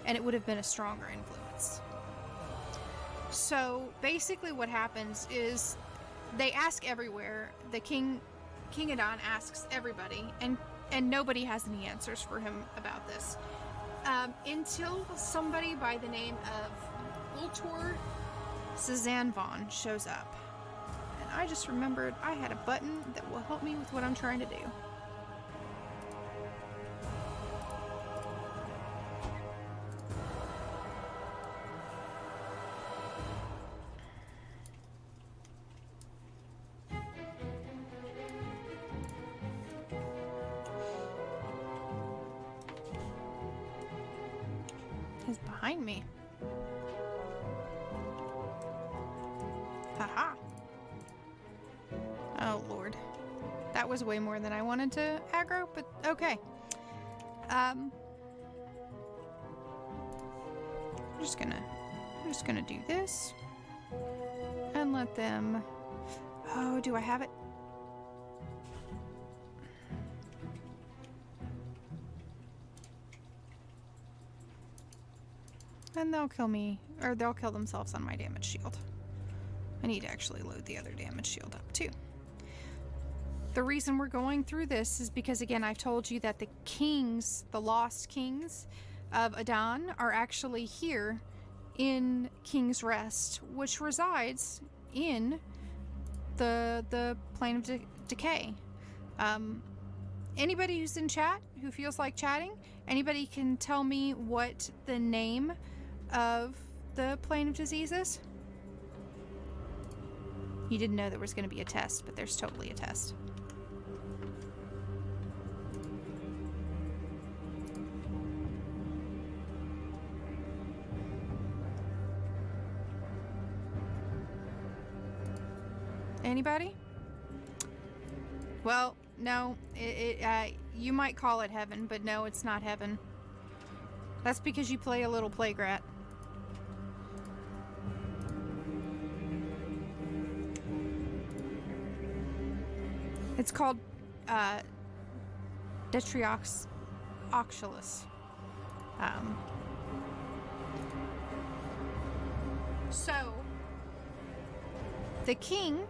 and it would have been a stronger influence. So basically what happens is they ask everywhere. The King Adon asks everybody, and nobody has any answers for him about this, until somebody by the name of Ultor Szanvan shows up. And I just remembered I had a button that will help me with what I'm trying to do. He's behind me. Haha. Oh lord. That was way more than I wanted to aggro, but okay. I'm just gonna do this. And let them... Oh, do I have it? And they'll kill me, or they'll kill themselves on my damage shield. I need to actually load the other damage shield up too. The reason we're going through this is because, again, I've told you that the kings, the lost kings of Adon, are actually here in King's Rest, which resides in the plane of decay. Anybody who's in chat who feels like chatting, anybody can tell me what the name of the plane of disease is? You didn't know there was going to be a test, but there's totally a test. Anybody? Well, no, you might call it heaven, but no, it's not heaven. That's because you play a little plague-rat. It's called Detriox Oxulus. So the king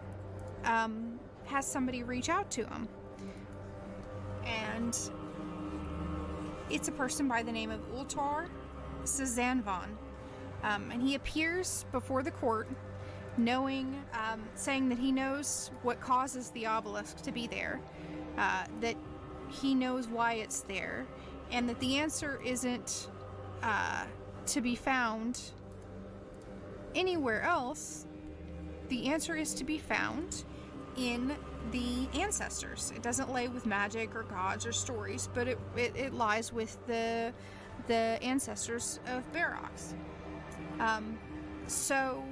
has somebody reach out to him, and it's a person by the name of Ultor Szanvan, and he appears before the court, knowing, saying that he knows what causes the obelisk to be there, that he knows why it's there, and that the answer isn't to be found anywhere else. The answer is to be found in the ancestors. It doesn't lay with magic or gods or stories, but it lies with the ancestors of Barox. So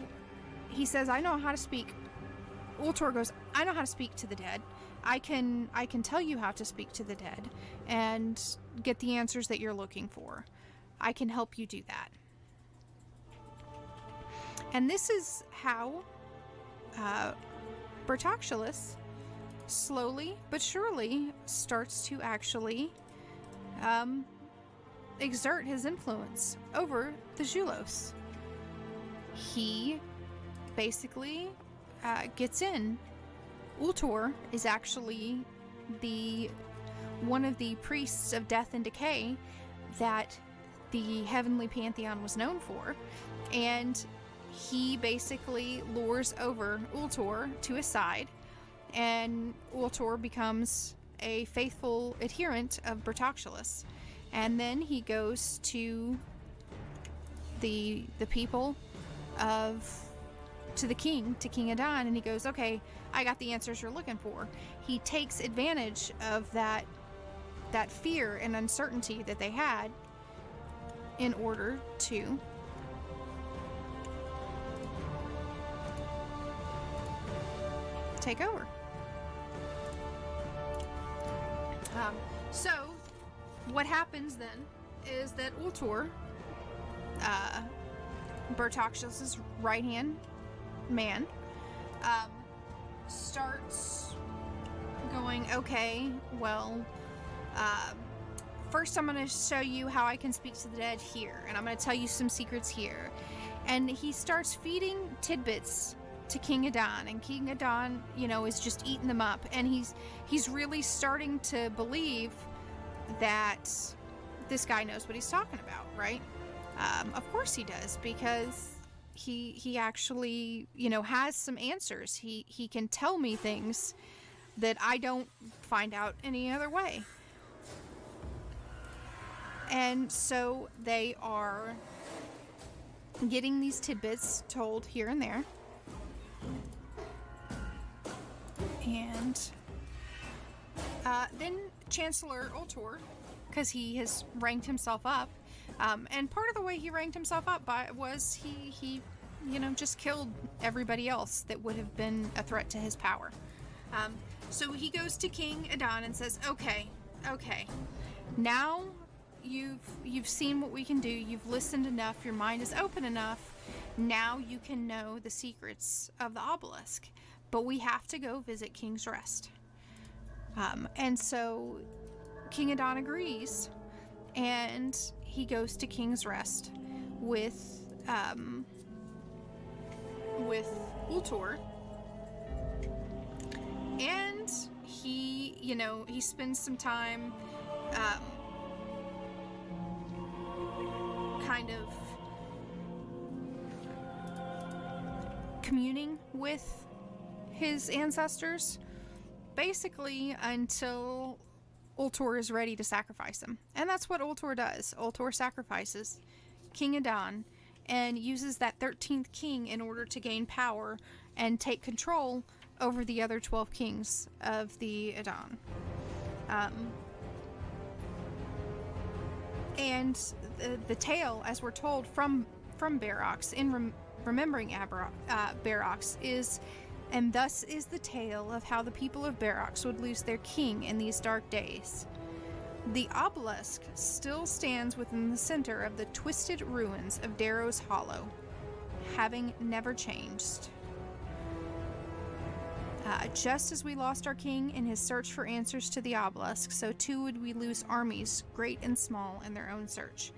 he says, I know how to speak. Ultor goes, I know how to speak to the dead. I can tell you how to speak to the dead and get the answers that you're looking for. I can help you do that. And this is how Bertoxulus slowly but surely starts to actually exert his influence over the Julos. He basically gets in. Ultor is actually one of the priests of death and decay that the Heavenly Pantheon was known for, and he basically lures over Ultor to his side, and Ultor becomes a faithful adherent of Bertoxulus. And then he goes to the people to the king, to King Adon, and he goes, okay, I got the answers you're looking for. He takes advantage of that fear and uncertainty that they had in order to take over. So what happens then is that Ultor, Bertoxulus' right-hand man, starts going, okay, well, first I'm going to show you how I can speak to the dead here, and I'm going to tell you some secrets here. And he starts feeding tidbits to King Adon, and King Adon, is just eating them up, and he's really starting to believe that this guy knows what he's talking about, right? Of course he does, because he actually, has some answers. He can tell me things that I don't find out any other way. And so they are getting these tidbits told here and there. And then Chancellor Ultor, because he has ranked himself up, and part of the way he ranked himself up was he just killed everybody else that would have been a threat to his power. So he goes to King Adon and says, okay, now you've seen what we can do, you've listened enough, your mind is open enough, now you can know the secrets of the obelisk, but we have to go visit King's Rest. And so King Adon agrees, and he goes to King's Rest with Ultor, and he spends some time kind of communing with his ancestors, basically until Ultor is ready to sacrifice him. And that's what Ultor does. Ultor sacrifices King Adon and uses that 13th king in order to gain power and take control over the other 12 kings of the Adon. And the tale, as we're told from Barox, in remembering Barox, is, and thus is the tale of how the people of Barox would lose their king in these dark days. The obelisk still stands within the center of the twisted ruins of Darrow's Hollow, having never changed. Just as we lost our king in his search for answers to the obelisk, so too would we lose armies, great and small, in their own search.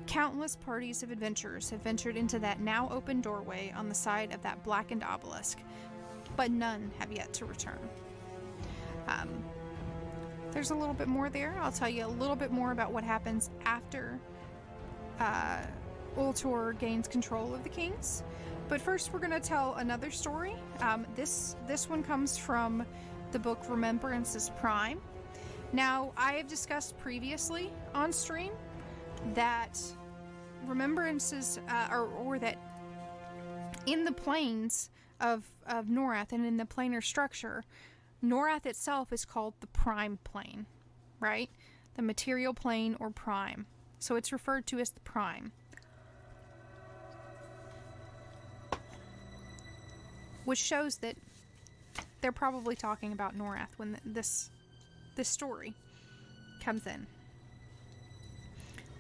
Countless parties of adventurers have ventured into that now open doorway on the side of that blackened obelisk, but none have yet to return. There's a little bit more there. I'll tell you a little bit more about what happens after Ultor gains control of the kings. But first, we're going to tell another story. This one comes from the book Remembrances Prime. Now, I have discussed previously on stream that Remembrances, or that in the planes of Norath and in the planar structure, Norath itself is called the prime plane, right? The material plane, or prime. So it's referred to as the prime. Which shows that they're probably talking about Norath when this story comes in.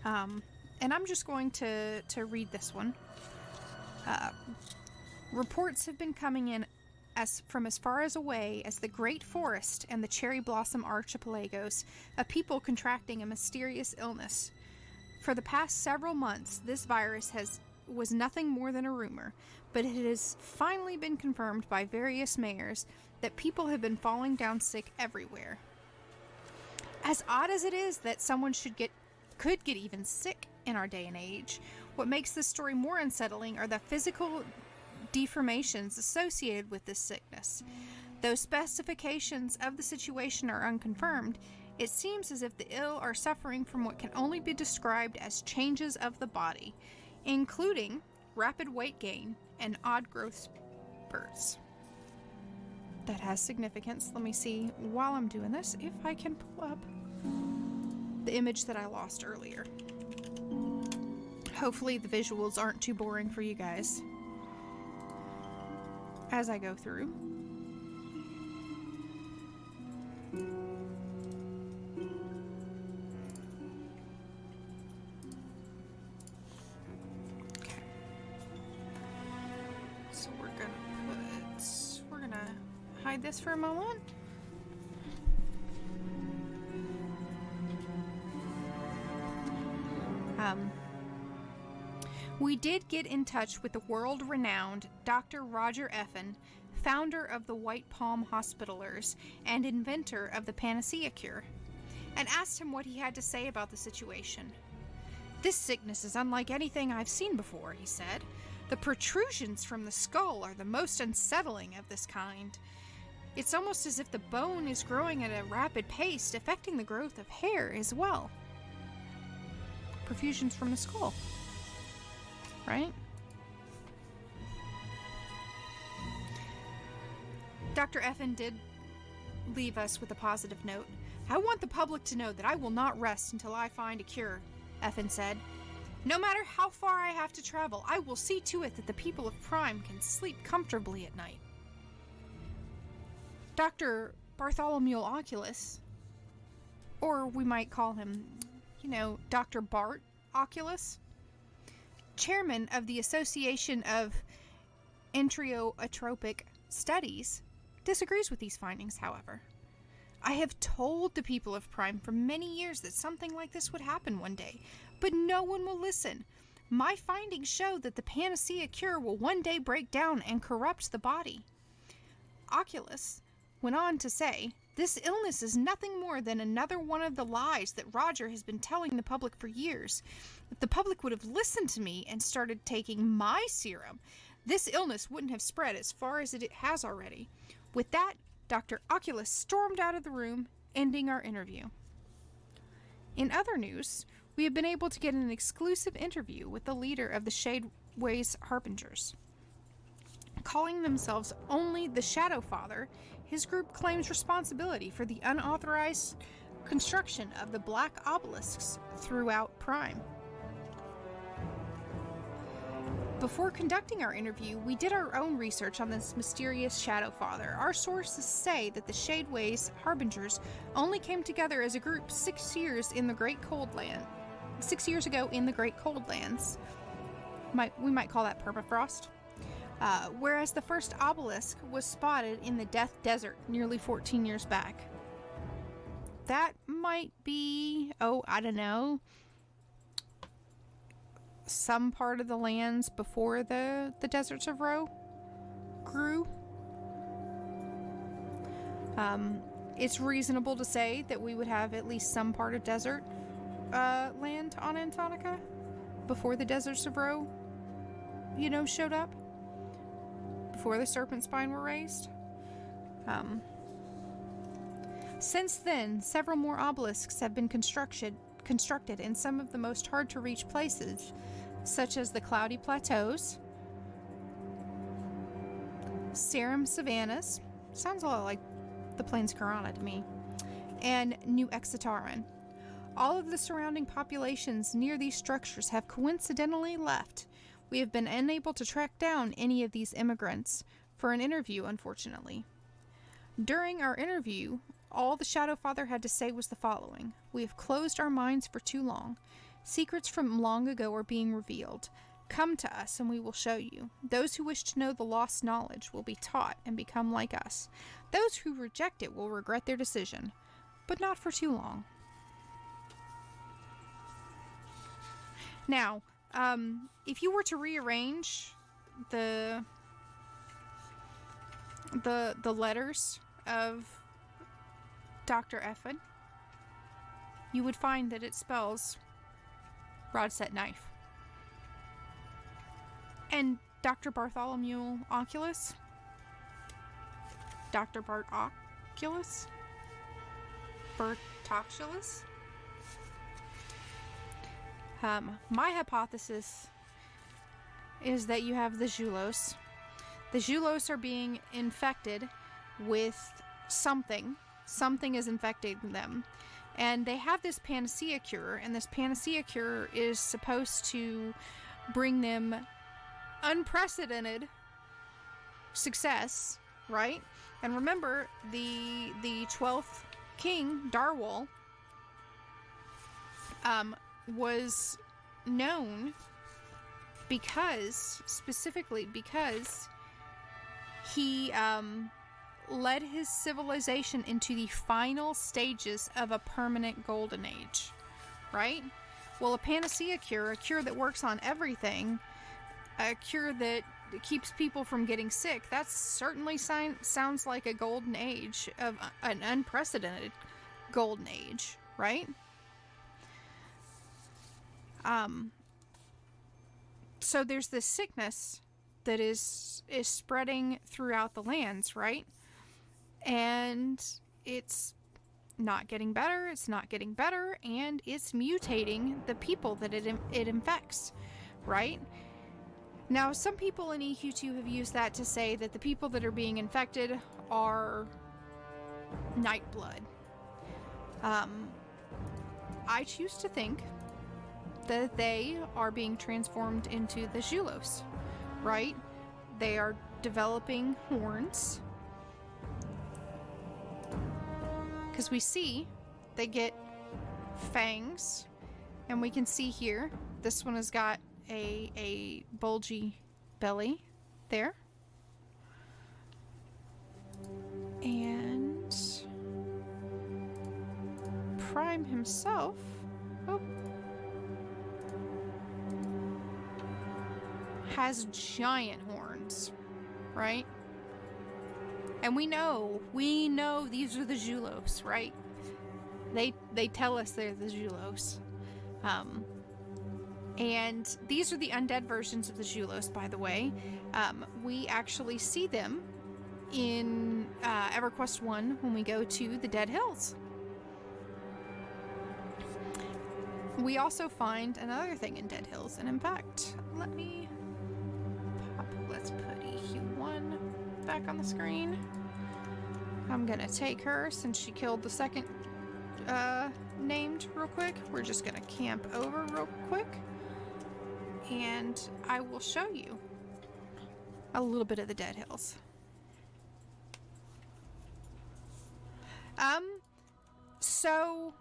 And I'm just going to read this one. Reports have been coming in from as far away as the Great Forest and the Cherry Blossom Archipelagos of people contracting a mysterious illness. For the past several months, this virus was nothing more than a rumor, but it has finally been confirmed by various mayors that people have been falling down sick everywhere. As odd as it is that someone could get even sick in our day and age, what makes this story more unsettling are the physical deformations associated with this sickness. Though specifications of the situation are unconfirmed, it seems as if the ill are suffering from what can only be described as changes of the body, including rapid weight gain and odd growth spurts. That has significance. Let me see, while I'm doing this, if I can pull up the image that I lost earlier. Hopefully the visuals aren't too boring for you guys as I go through. Okay. So we're gonna hide this for a moment. We did get in touch with the world-renowned Dr. Roger Effin, founder of the White Palm Hospitalers and inventor of the Panacea Cure, and asked him what he had to say about the situation. "This sickness is unlike anything I've seen before," he said. "The protrusions from the skull are the most unsettling of this kind. It's almost as if the bone is growing at a rapid pace, affecting the growth of hair as well." Protrusions from the skull. Right? Dr. Effin did leave us with a positive note. "I want the public to know that I will not rest until I find a cure," Effin said. "No matter how far I have to travel, I will see to it that the people of Prime can sleep comfortably at night." Dr. Bartholomew Oculus, or we might call him, Dr. Bart Oculus, chairman of the Association of Enterotropic Studies, disagrees with these findings, however. "I have told the people of Prime for many years that something like this would happen one day, but no one will listen. My findings show that the Panacea Cure will one day break down and corrupt the body." Oculus went on to say, "This illness is nothing more than another one of the lies that Roger has been telling the public for years. If the public would have listened to me and started taking my serum, this illness wouldn't have spread as far as it has already." With that, Dr. Oculus stormed out of the room, ending our interview. In other news, we have been able to get an exclusive interview with the leader of the Shadeways Harbingers. Calling themselves only the Shadow Father, his group claims responsibility for the unauthorized construction of the black obelisks throughout Prime. Before conducting our interview, we did our own research on this mysterious Shadow Father. Our sources say that the Shadeways Harbingers only came together as a group 6 years ago in the Great Coldlands. We might call that permafrost. Whereas the first obelisk was spotted in the Death Desert nearly 14 years back. That might be, I don't know, some part of the lands before the deserts of Ro grew. It's reasonable to say that we would have at least some part of desert land on Antonica before the deserts of Ro, showed up. Before the serpent spine were raised. Since then, several more obelisks have been constructed in some of the most hard-to-reach places, such as the Cloudy Plateaus, Serum Savannas, sounds a lot like the Plains Karana to me, and New Exitaran. All of the surrounding populations near these structures have coincidentally left. We have been unable to track down any of these immigrants for an interview, unfortunately. During our interview, all the Shadow Father had to say was the following: "We have closed our minds for too long. Secrets from long ago are being revealed. Come to us, and we will show you. Those who wish to know the lost knowledge will be taught and become like us. Those who reject it will regret their decision, but not for too long. Now, if you were to rearrange the letters of Dr. Effin, you would find that it spells Broadset Knife. And Dr. Bartholomew Oculus? Dr. Bart Oculus? Bertoculus? My hypothesis is that you have the Julos. The Julos are being infected with something. Something is infecting them. And they have this panacea cure, and this panacea cure is supposed to bring them unprecedented success, right? And remember, the 12th king, Darwal, was known specifically because he led his civilization into the final stages of a permanent golden age, right? Well, a panacea cure, a cure that works on everything, a cure that keeps people from getting sick, that certainly sounds like a golden age, of an unprecedented golden age, right? So there's this sickness that is spreading throughout the lands, right? And it's not getting better, and it's mutating the people that it infects, right? Now, some people in EQ2 have used that to say that the people that are being infected are Nightblood. I choose to think that they are being transformed into the Julos, right? They are developing horns. Because we see they get fangs, and we can see here, this one has got a bulgy belly there. And Prime himself, has giant horns, right? And we know these are the Julos, right? They tell us they're the Julos. And these are the undead versions of the Julos, by the way. We actually see them in EverQuest 1 when we go to the Dead Hills. We also find another thing in Dead Hills, and in fact, let's put EQ1 back on the screen. I'm gonna take her since she killed the second named real quick. We're just gonna camp over real quick, and I will show you a little bit of the Dead Hills. So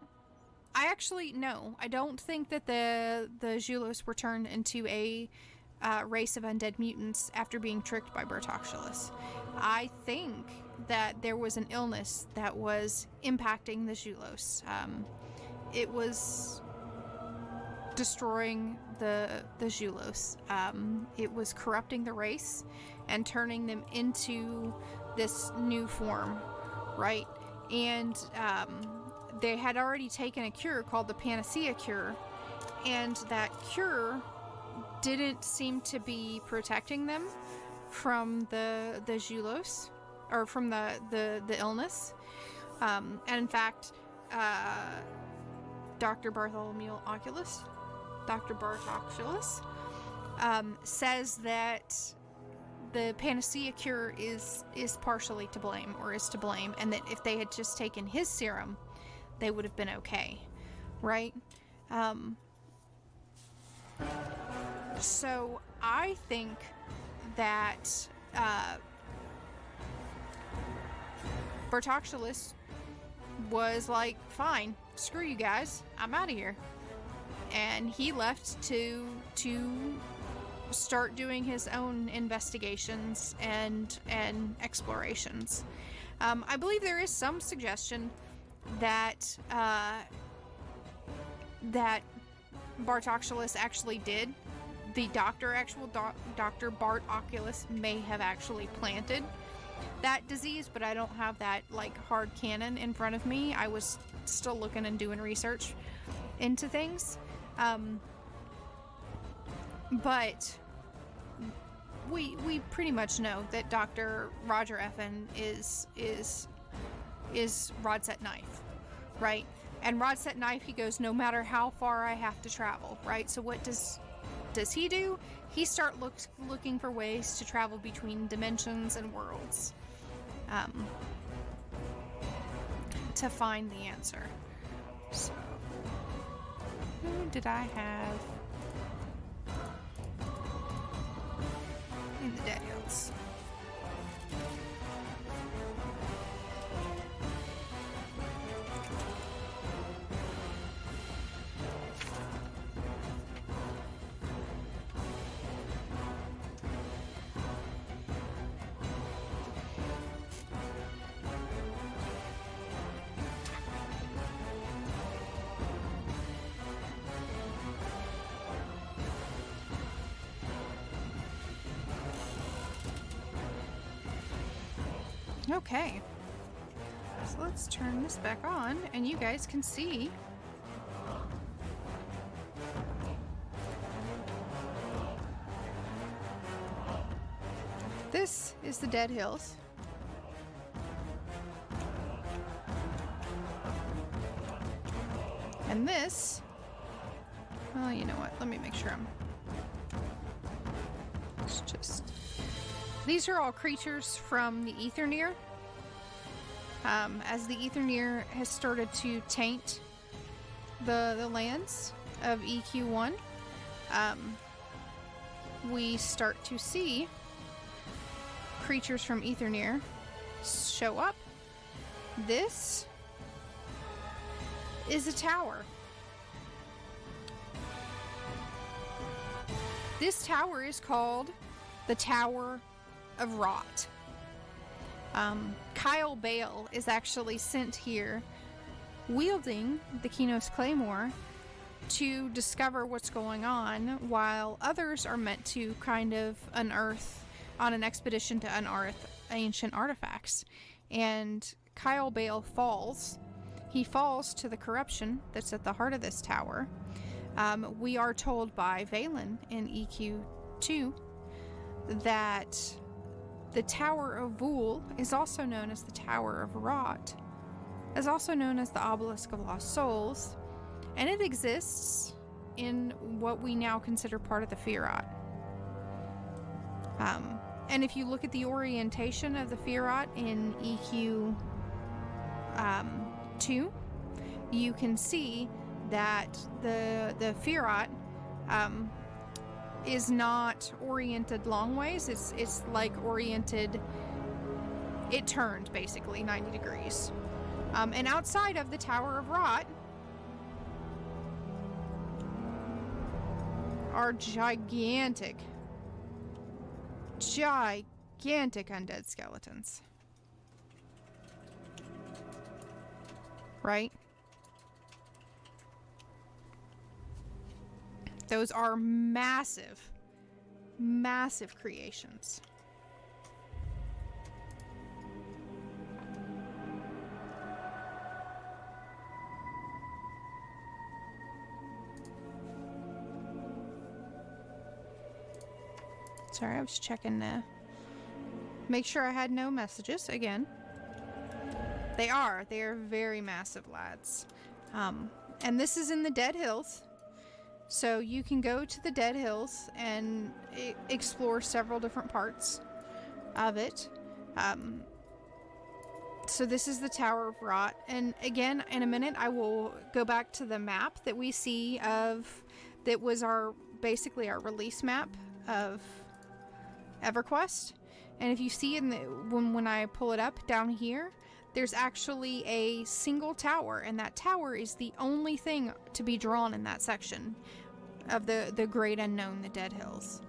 I don't think that the Julos were turned into a race of undead mutants after being tricked by Bertoculus. I think that there was an illness that was impacting the Julos. It was destroying the Julos. It was corrupting the race and turning them into this new form, right? And they had already taken a cure called the Panacea Cure, and that cure didn't seem to be protecting them from the Julos, or from the illness. And in fact, Dr. Bartholomew Oculus, Dr. Bartoculus, says that the Panacea Cure is partially to blame, or is to blame, and that if they had just taken his serum, they would have been okay, right? So I think that Bertoculus was like, fine, screw you guys, I'm out of here. And he left to start doing his own investigations and explorations. I believe there is some suggestion that that Bartoculus actually did. The Dr. Bart Oculus may have actually planted that disease, but I don't have that like hard canon in front of me. I was still looking and doing research into things. But we pretty much know that Dr. Roger Effin is Rodset Knife, right? And Rodset Knife, he goes, no matter how far I have to travel, right? So what does he do? He start looking for ways to travel between dimensions and worlds, to find the answer. So, who did I have in the Dead Hills? Okay, so let's turn this back on and you guys can see this is the Dead Hills. And this, well, you know what, let me make sure it's just, these are all creatures from the Aetherneer. As the Aetherneer has started to taint the lands of EQ1, we start to see creatures from Aetherneer show up. This is a tower. This tower is called the Tower of Rot. Kyle Bale is actually sent here wielding the Kinos Claymore to discover what's going on, while others are meant to kind of unearth, on an expedition to unearth ancient artifacts. And Kyle Bale falls. He falls to the corruption that's at the heart of this tower. We are told by Valen in EQ2 that the Tower of Vul is also known as the Tower of Rot, is also known as the Obelisk of Lost Souls, and it exists in what we now consider part of the Firat. And if you look at the orientation of the Firat in EQ 2, you can see that the Firat is not oriented long ways. It's like oriented, it turned basically 90 degrees. And outside of the Tower of Rot are gigantic undead skeletons. Right? Those are massive creations. Sorry, I was checking to make sure I had no messages again. They are very massive lads. And this is in the Dead Hills. So you can go to the Dead Hills and explore several different parts of it. So this is the Tower of Rot. And again, in a minute, I will go back to the map that we see that was basically our release map of EverQuest. And if you see when I pull it up down here, there's actually a single tower, and that tower is the only thing to be drawn in that section of the great unknown, the Dead Hills.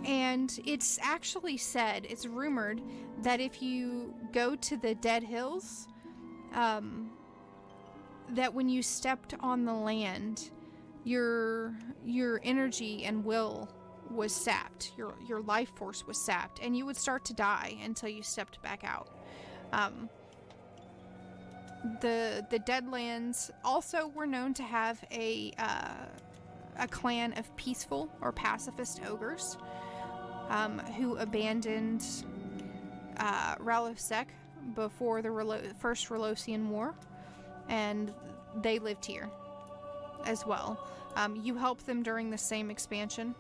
And it's actually said, it's rumored, that if you go to the Dead Hills, that when you stepped on the land, your energy and will was sapped. Your life force was sapped, and you would start to die until you stepped back out. The Deadlands also were known to have a clan of peaceful or pacifist ogres who abandoned Ralosek before the First Relosian War, and they lived here as well. You helped them during the same expansion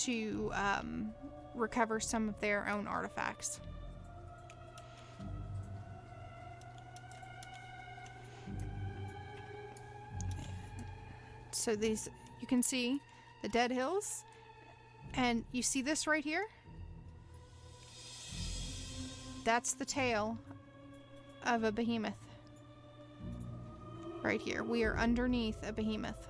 to recover some of their own artifacts. So these, you can see the Dead Hills, and you see this right here? That's the tail of a behemoth. Right here. We are underneath a behemoth.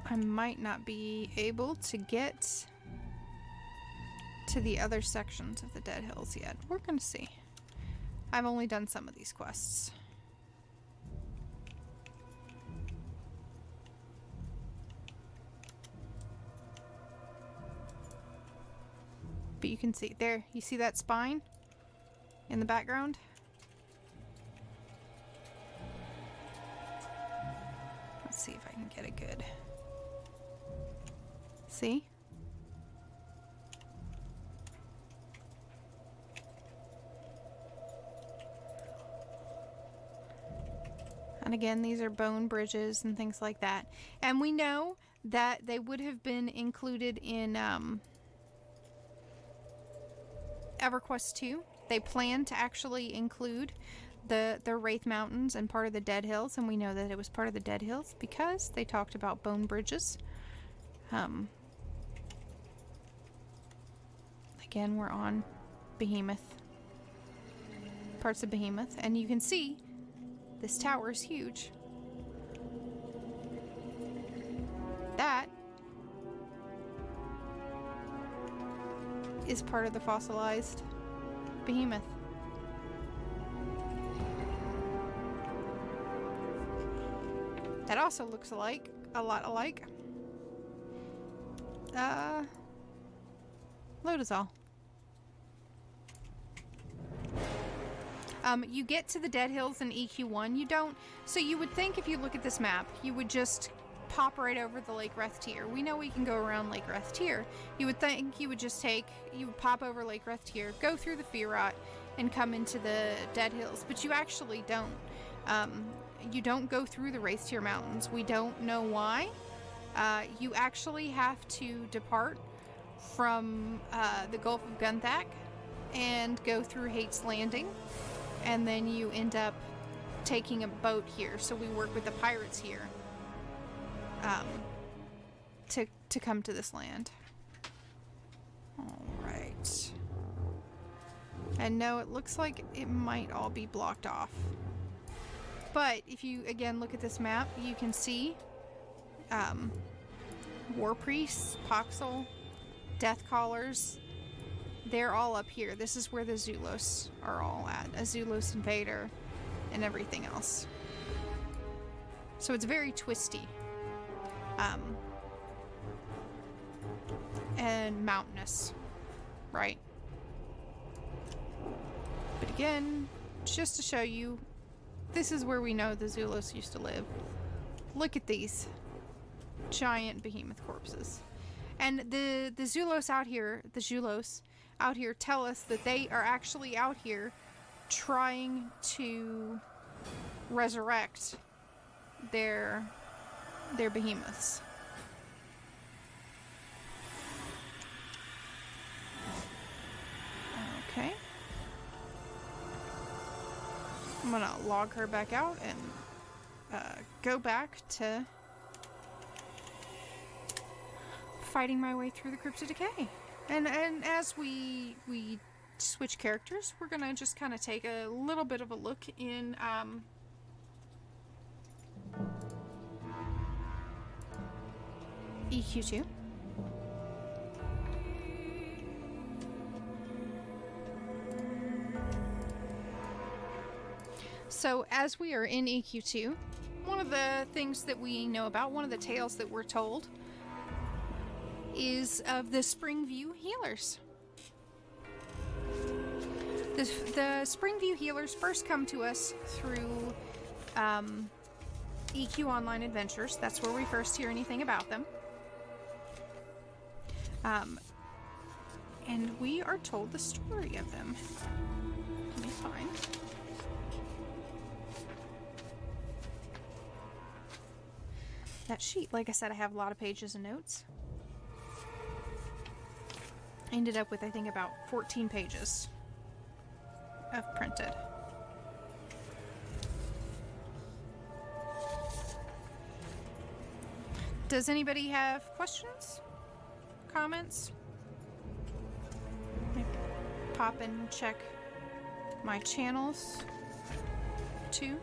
I might not be able to get to the other sections of the Dead Hills yet. We're gonna see. I've only done some of these quests. But you can see there, you see that spine in the background? Let's see if I can get it good. See? And again, these are bone bridges and things like that. And we know that they would have been included in EverQuest 2. They plan to actually include the Wraith Mountains and part of the Dead Hills, and we know that it was part of the Dead Hills because they talked about bone bridges. Again, we're on Behemoth. Parts of Behemoth, and you can see this tower is huge. That is part of the fossilized behemoth. That also looks alike, a lot alike. Lodazal. You get to the Dead Hills in EQ1. You don't. So you would think if you look at this map, you would just pop right over the Lake Rethtier. We know we can go around Lake Rethtier. You would think you would just you would pop over Lake Rethtier, go through the Fearot, and come into the Dead Hills. But you actually don't. You don't go through the Wraithtier Mountains. We don't know why. You actually have to depart from the Gulf of Gunthak and go through Hate's Landing. And then you end up taking a boat here. So we work with the pirates here to come to this land. Alright. And no, it looks like it might all be blocked off. But if you, again, look at this map, you can see War Priests, Poxel, Death Callers. They're all up here. This is where the Zulos are all at. A Zulos invader and everything else. So it's very twisty. And mountainous. Right? But again, just to show you, this is where we know the Zulos used to live. Look at these giant behemoth corpses. And the Zulos out here, the Zulos out here tell us that they are actually out here trying to resurrect their behemoths. Okay. I'm gonna log her back out and go back to fighting my way through the Crypt of Decay. And as we switch characters, we're gonna just kind of take a little bit of a look in EQ2. So as we are in EQ2, one of the things that we know about, one of the tales that we're told, is of the Springview Healers. The Springview Healers first come to us through EQ Online Adventures. That's where we first hear anything about them. And we are told the story of them. Let me find. That sheet. Like I said, I have a lot of pages and notes. I ended up with, I think, about 14 pages of printed. Does anybody have questions? Comments? Maybe pop and check my channels too.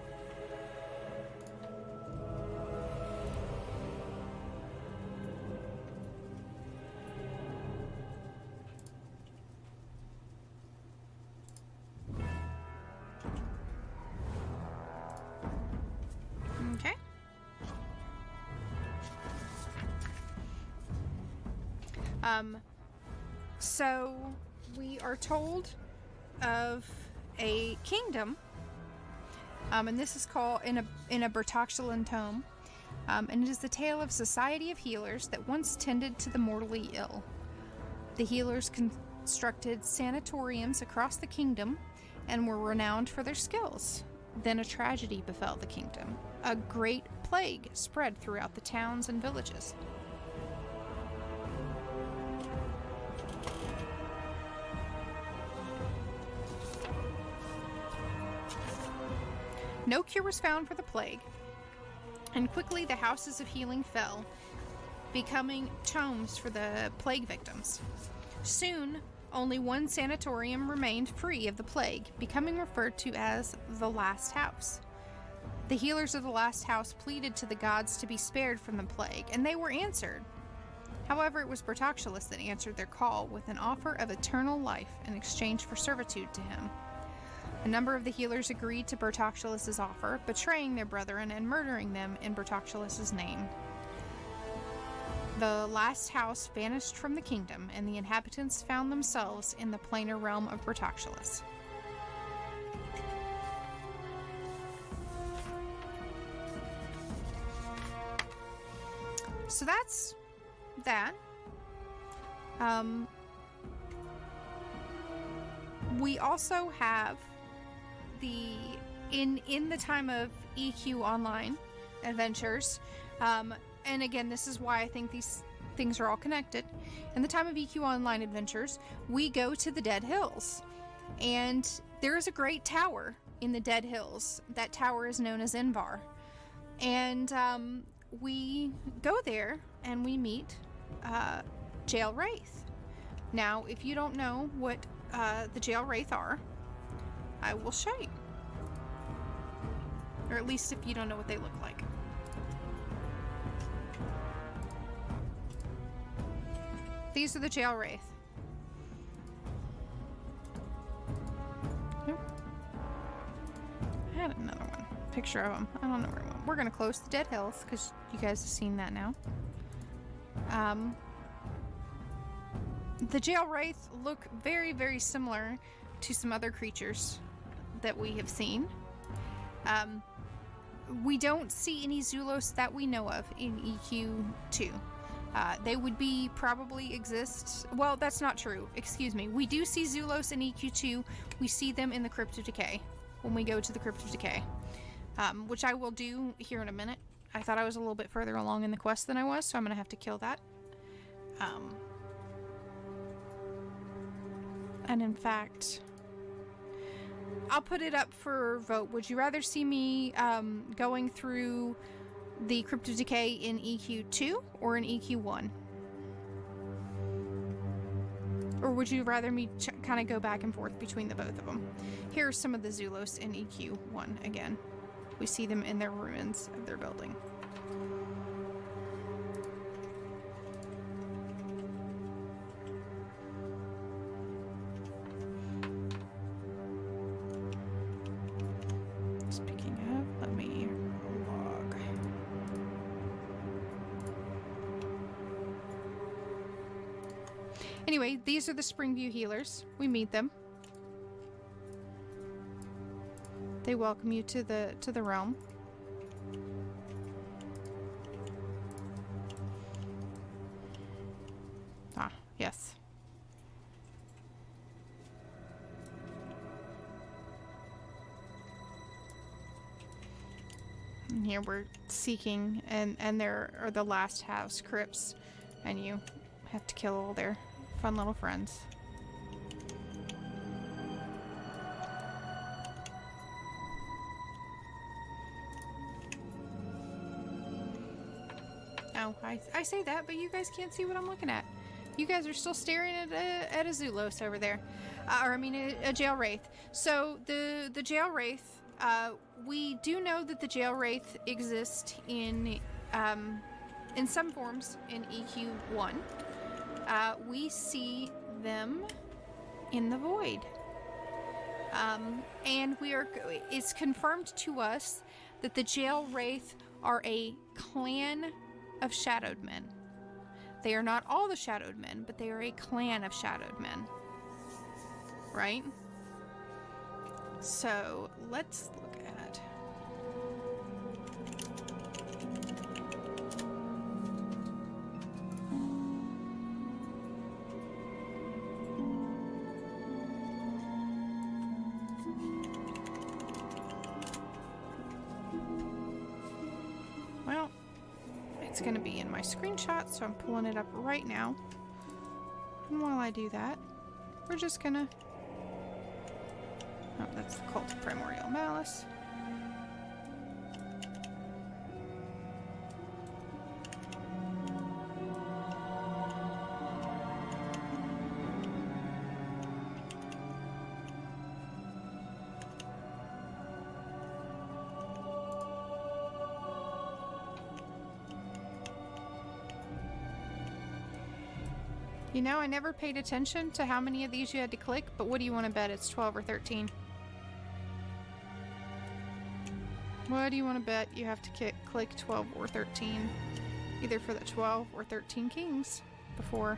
Okay. So we are told of a kingdom, and this is called in a Bertoxulan tome, and it is the tale of a society of healers that once tended to the mortally ill. The healers constructed sanatoriums across the kingdom and were renowned for their skills. Then a tragedy befell the kingdom. A great plague spread throughout the towns and villages. No cure was found for the plague, and quickly the houses of healing fell, becoming tombs for the plague victims. Soon, only one sanatorium remained free of the plague, becoming referred to as the Last House. The healers of the Last House pleaded to the gods to be spared from the plague, and they were answered. However, it was Bertoxulus that answered their call with an offer of eternal life in exchange for servitude to him. A number of the healers agreed to Bertoxulus's offer, betraying their brethren and murdering them in Bertoxulus's name. The Last House vanished from the kingdom, and the inhabitants found themselves in the planar realm of Bertoxulus. So that's that. We also have in the time of EQ Online Adventures, and again, this is why I think these things are all connected. In the time of EQ Online Adventures, we go to the Dead Hills, and there is a great tower in the Dead Hills. That tower is known as Invar, and we go there and we meet Jail Wraith. Now, if you don't know what the Jail Wraith are, I will show you. Or at least if you don't know what they look like. These are the Jail Wraith. I had another one. Picture of them. I don't know where it went. We're going to close the Dead Hills because you guys have seen that now. The Jail Wraith look very, very similar to some other creatures that we have seen. We don't see any Zulos that we know of in EQ2. They would be probably exist. Well, that's not true. Excuse me. We do see Zulos in EQ2. We see them in the Crypt of Decay when we go to the Crypt of Decay, which I will do here in a minute. I thought I was a little bit further along in the quest than I was, so I'm going to have to kill that. And in fact, I'll put it up for vote. Would you rather see me going through the Crypt of Decay in EQ2 or in EQ1? Or would you rather me kind of go back and forth between the both of them? Here are some of the Zulos in EQ1 again. We see them in their ruins of their building. Anyway, these are the Springview healers. We meet them. They welcome you to the realm. Ah, yes. And here we're seeking, and there are the last house crypts, and you have to kill all their fun little friends. Oh, I say that, but you guys can't see what I'm looking at. You guys are still staring at a Zulos over there. Or, I mean, a Jail Wraith. So, the Jail Wraith, we do know that the Jail Wraith exist in some forms in EQ1. We see them in the Void. And it's confirmed to us that the Jail Wraith are a clan of Shadowed Men. They are not all the Shadowed Men, but they are a clan of Shadowed Men. Right? So, let's look at... Well, it's going to be in my screenshot, so I'm pulling it up right now. And while I do that, we're just going to... Oh, that's the Cult of Primordial Malice. You know, I never paid attention to how many of these you had to click, but what do you want to bet? It's 12 or 13. What do you want to bet you have to click 12 or 13? Either for the 12 or 13 kings before.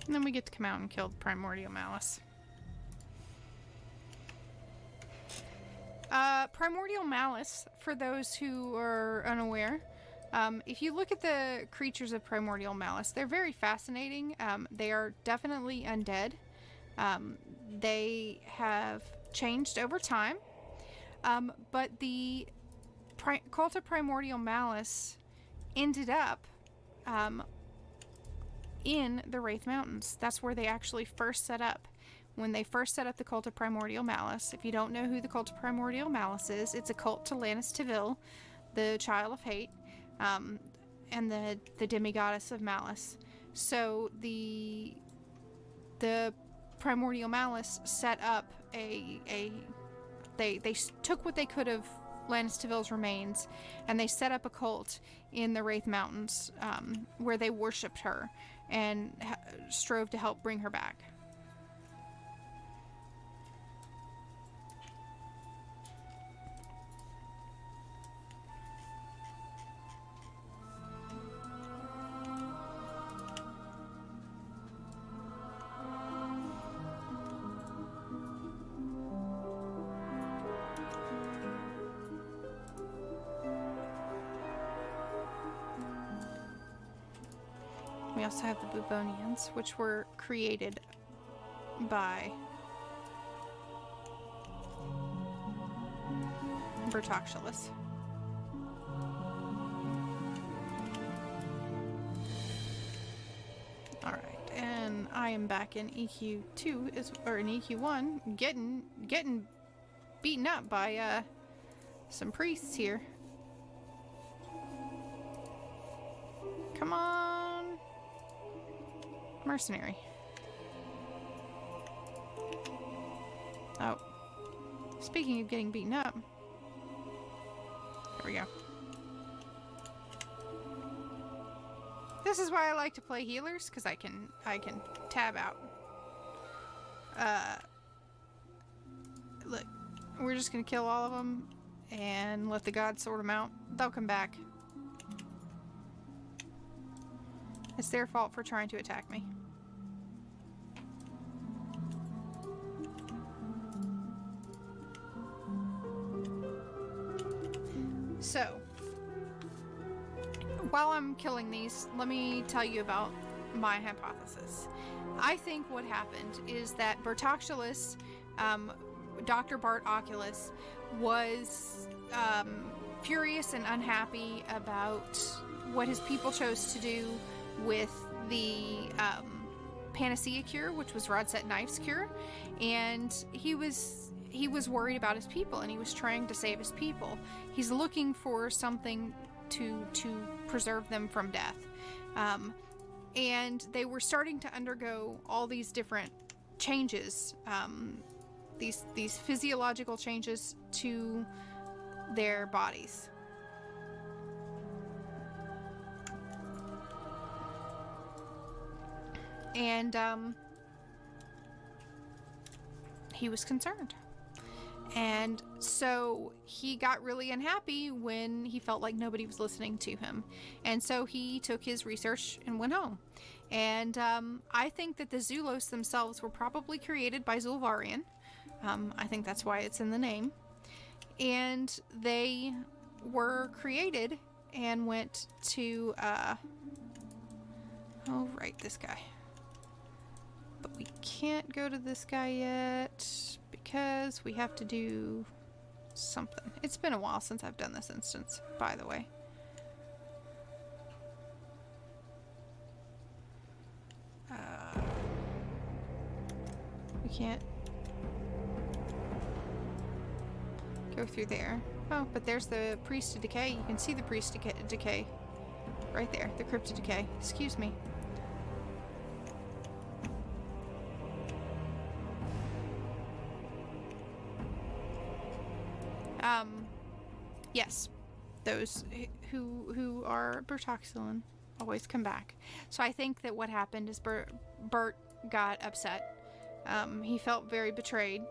And then we get to come out and kill the Primordial Malice. Primordial Malice, for those who are unaware, if you look at the creatures of Primordial Malice, they're very fascinating. They are definitely undead. They have changed over time. But the Cult of Primordial Malice ended up in the Wraith Mountains. That's where they actually first set up. When they first set up the Cult of Primordial Malice, if you don't know who the Cult of Primordial Malice is, it's a cult to Lannis Teville, the Child of Hate, and the demigoddess of Malice. So the Primordial Malice set up they took what they could of Lannis Teville's remains, and they set up a cult in the Wraith Mountains, where they worshipped her and strove to help bring her back. We also have the Bubonians, which were created by Bertoxulus. I am back in EQ2 or in EQ1, getting beaten up by some priests here. Come on, mercenary. Oh, speaking of getting beaten up, there we go. This is why I like to play healers, because I can tab out. Look, we're just gonna kill all of them and let the gods sort them out. They'll come back. It's their fault for trying to attack me. So, while I'm killing these, let me tell you about my hypothesis. I think what happened is that Bertoxulus, Dr. Bart Oculus, was furious and unhappy about what his people chose to do with the panacea cure, which was Rodset Knife's cure, and he was worried about his people, and he was trying to save his people. He's looking for something to preserve them from death. And they were starting to undergo all these different changes, these physiological changes to their bodies. And he was concerned. And so he got really unhappy when he felt like nobody was listening to him. And so he took his research and went home. And I think that the Zulos themselves were probably created by Zul'Varian. I think that's why it's in the name. And they were created and went to, oh, right, this guy. But we can't go to this guy yet because we have to do something. It's been a while since I've done this instance, by the way. We can't go through there. Oh, but there's the Priest of Decay. You can see the Priest of Decay right there, the Crypt of Decay. Excuse me. Yes, those who are Bertoxulin always come back. So I think that what happened is Bert got upset. He felt very betrayed,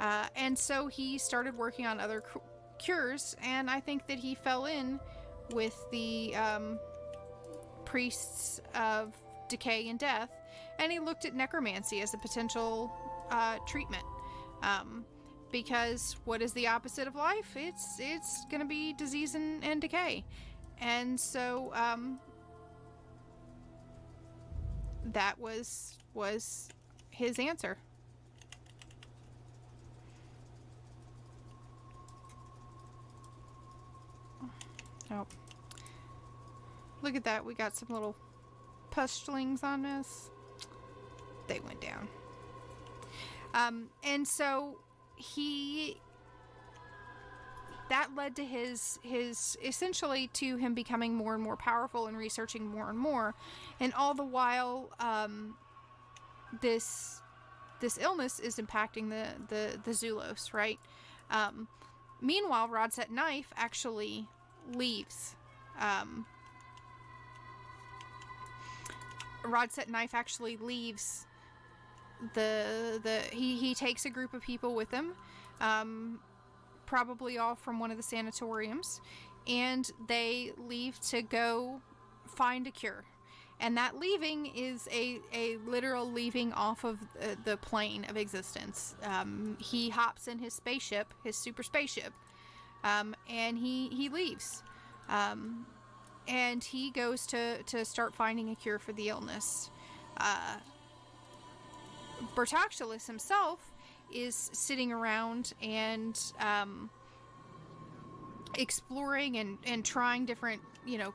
and so he started working on other cures. And I think that he fell in with the priests of decay and death, and he looked at necromancy as a potential treatment. Because what is the opposite of life? It's gonna be disease and decay. And so that was his answer. Oh, look at that, we got some little pustlings on us. They went down. And so that led to his essentially to him becoming more and more powerful and researching more and more. And all the while, this illness is impacting the Zulos, right? Meanwhile, Rodset Knife actually leaves. Rodset Knife actually leaves he takes a group of people with him, probably all from one of the sanatoriums, and they leave to go find a cure. And that leaving is a literal leaving off of the plane of existence. He hops in his spaceship, his super spaceship, and he leaves. And he goes to start finding a cure for the illness. Bertoxulus himself is sitting around and exploring and trying different,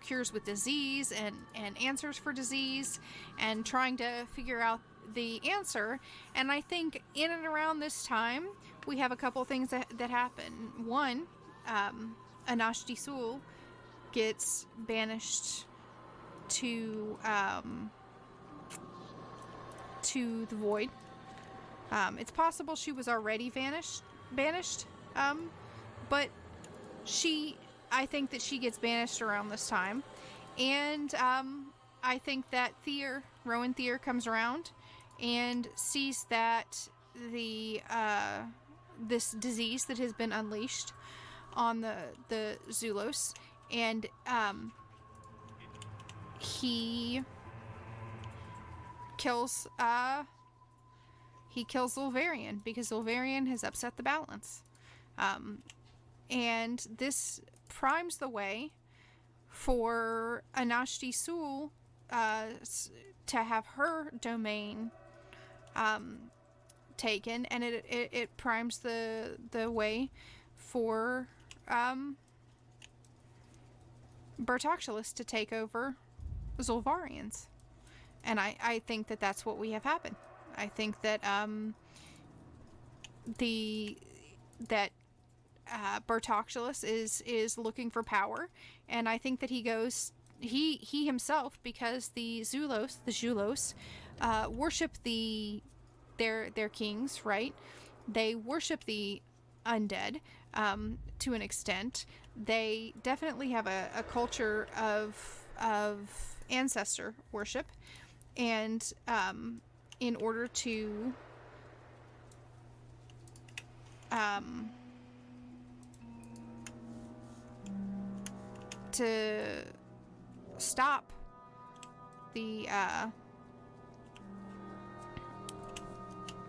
cures with disease and answers for disease, and trying to figure out the answer. And I think in and around this time, we have a couple things that happen. One, Anashti Sul gets banished to the void. It's possible she was already banished, but I think that she gets banished around this time, and I think that Rowan Thier comes around and sees that this disease that has been unleashed on the Zulos, and he kills Zulvarian because Zulvarian has upset the balance. And this primes the way for Anashti Sul to have her domain taken, and it primes the way for Bertoxulus to take over Zulvarians. And I think that that's what we have happen. I think that Bertoxulus is looking for power, and I think that he himself, because the Julos worship their kings, right? They worship the undead to an extent. They definitely have a culture of ancestor worship, and in order to stop the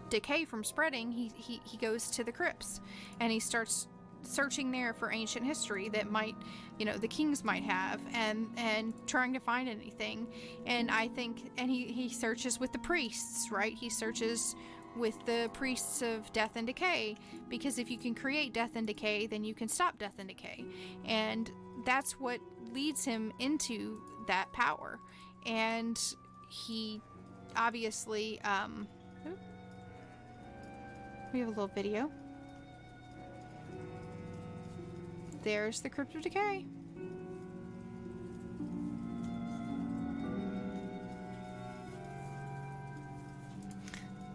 decay from spreading, he goes to the crypts, and he starts searching there for ancient history that might, the kings might have, and trying to find anything. And I think, and he searches with the priests, right? He searches with the priests of death and decay, because if you can create death and decay, then you can stop death and decay. And that's what leads him into that power. And he obviously, we have a little video. There's the Crypt of Decay.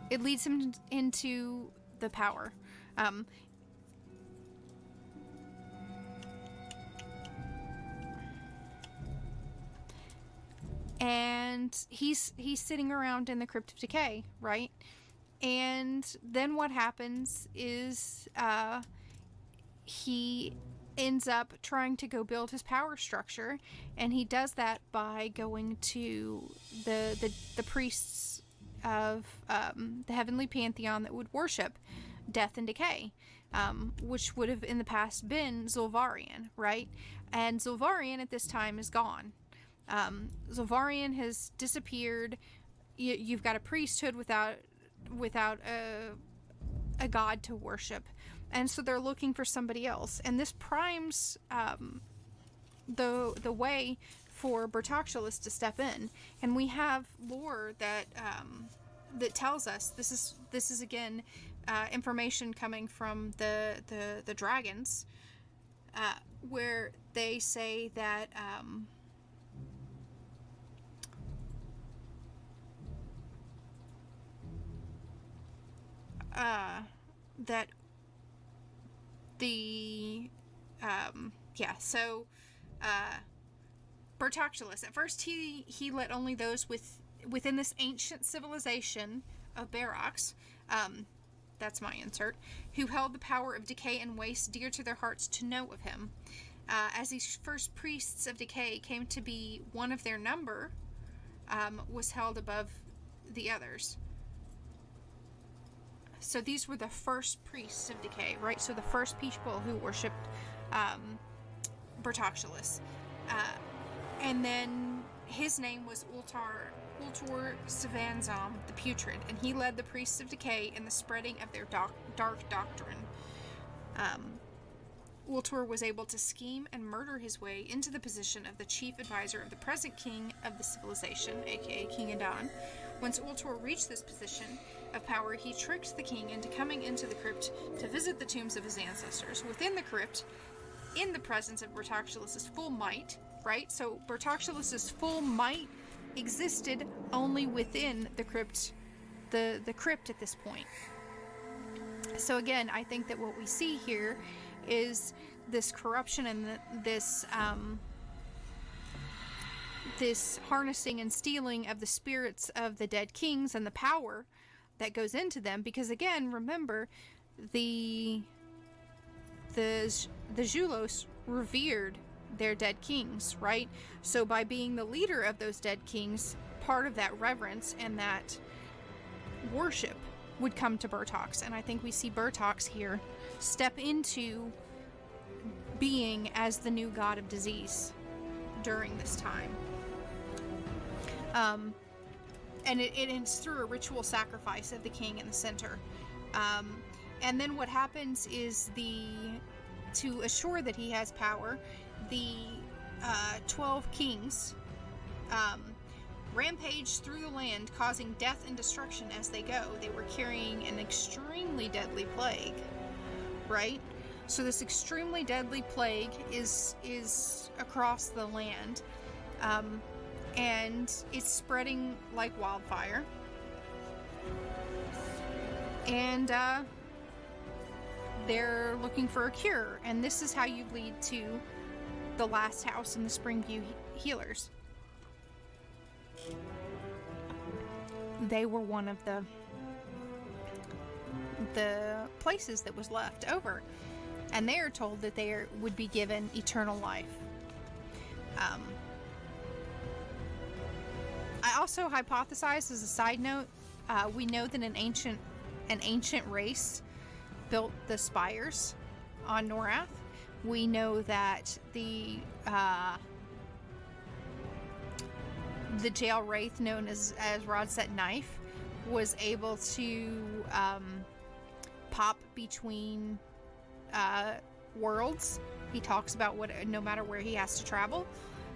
It leads him into the power. And he's sitting around in the Crypt of Decay, right? And then what happens is he ends up trying to go build his power structure, and he does that by going to the priests of the heavenly pantheon that would worship death and decay, which would have in the past been Zulvarian, right? And Zulvarian at this time is gone. Zulvarian has disappeared. You've got a priesthood without a god to worship, and so they're looking for somebody else. And this primes the way for Bertoxulus to step in. And we have lore that tells us this is again information coming from the dragons, where they say that Bertoxulus, at first he let only those within this ancient civilization of Barox, that's my insert, who held the power of decay and waste dear to their hearts to know of him. As these first priests of decay came to be one of their number, was held above the others. So these were the first priests of decay, right? So the first people who worshipped Bertoxulus. And then his name was Ultor Svanzam, the Putrid, and he led the priests of decay in the spreading of their dark doctrine. Ultor was able to scheme and murder his way into the position of the chief advisor of the present king of the civilization, aka King Adon. Once Ultor reached this position of power, he tricked the king into coming into the crypt to visit the tombs of his ancestors. Within the crypt, in the presence of Bertoxulus's full might, right? So Bertoxulus's full might existed only within the crypt, the crypt at this point. So again, I think that what we see here is this corruption and this harnessing and stealing of the spirits of the dead kings and the power that goes into them. Because again, remember, the Julos revered their dead kings, right? So by being the leader of those dead kings, part of that reverence and that worship would come to Bertox. And I think we see Bertox here step into being as the new god of disease during this time. And it's through a ritual sacrifice of the king in the center. And then what happens is to assure that he has power, the 12 kings rampage through the land, causing death and destruction as they go. They were carrying an extremely deadly plague, right? So this extremely deadly plague is across the land, and it's spreading like wildfire. And they're looking for a cure, and this is how you lead to the last house in the Springview Healers. They were one of the places that was left over, and they are told that they would be given eternal life. I also hypothesize, as a side note, we know that an ancient race built the spires on Norath. We know that the jail wraith, known as Rodset Knife, was able to pop between worlds. He talks about no matter where he has to travel.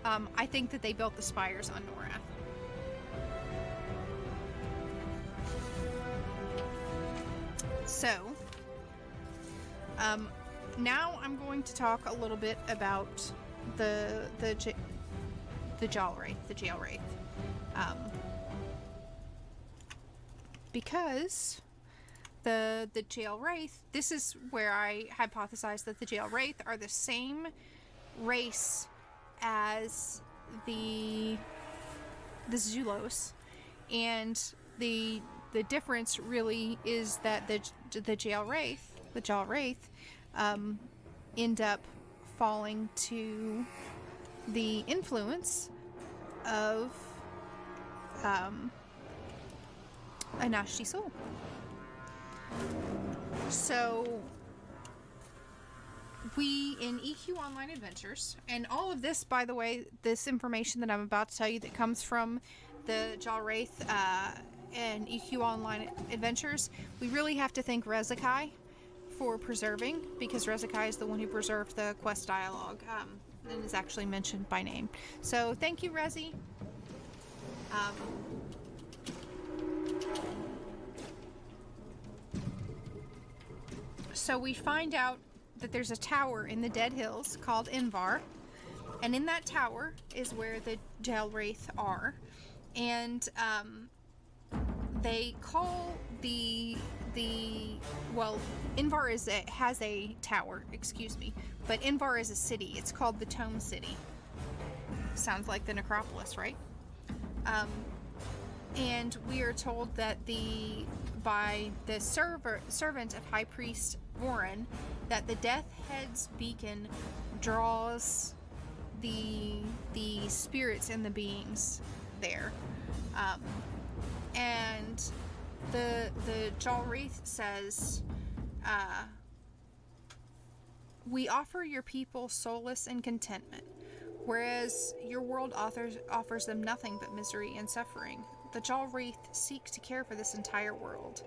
I think that they built the spires on Norath. So, now I'm going to talk a little bit about the jail wraith, because the jail wraith. This is where I hypothesize that the jail wraith are the same race as the Zulos, and the difference really is that the jail wraith end up falling to the influence of Anashti Soul. So we, in EQ Online Adventures, and all of this, by the way, this information that I'm about to tell you that comes from the Jalwraith and EQ Online Adventures, we really have to thank Rezakai for preserving, because Rezakai is the one who preserved the quest dialogue and is actually mentioned by name. So thank you, Rezi. So we find out that there's a tower in the Dead Hills called Invar, and in that tower is where the Jalwraith are, and they call Invar has a tower, excuse me, but Invar is a city. It's called the Tome City. Sounds like the necropolis, right? And we are told that by the servant of High Priest Warren, that the Death Head's beacon draws the spirits and the beings there. And the Jalwraith says, we offer your people solace and contentment, whereas your world offers them nothing but misery and suffering. The Jalwraith seek to care for this entire world.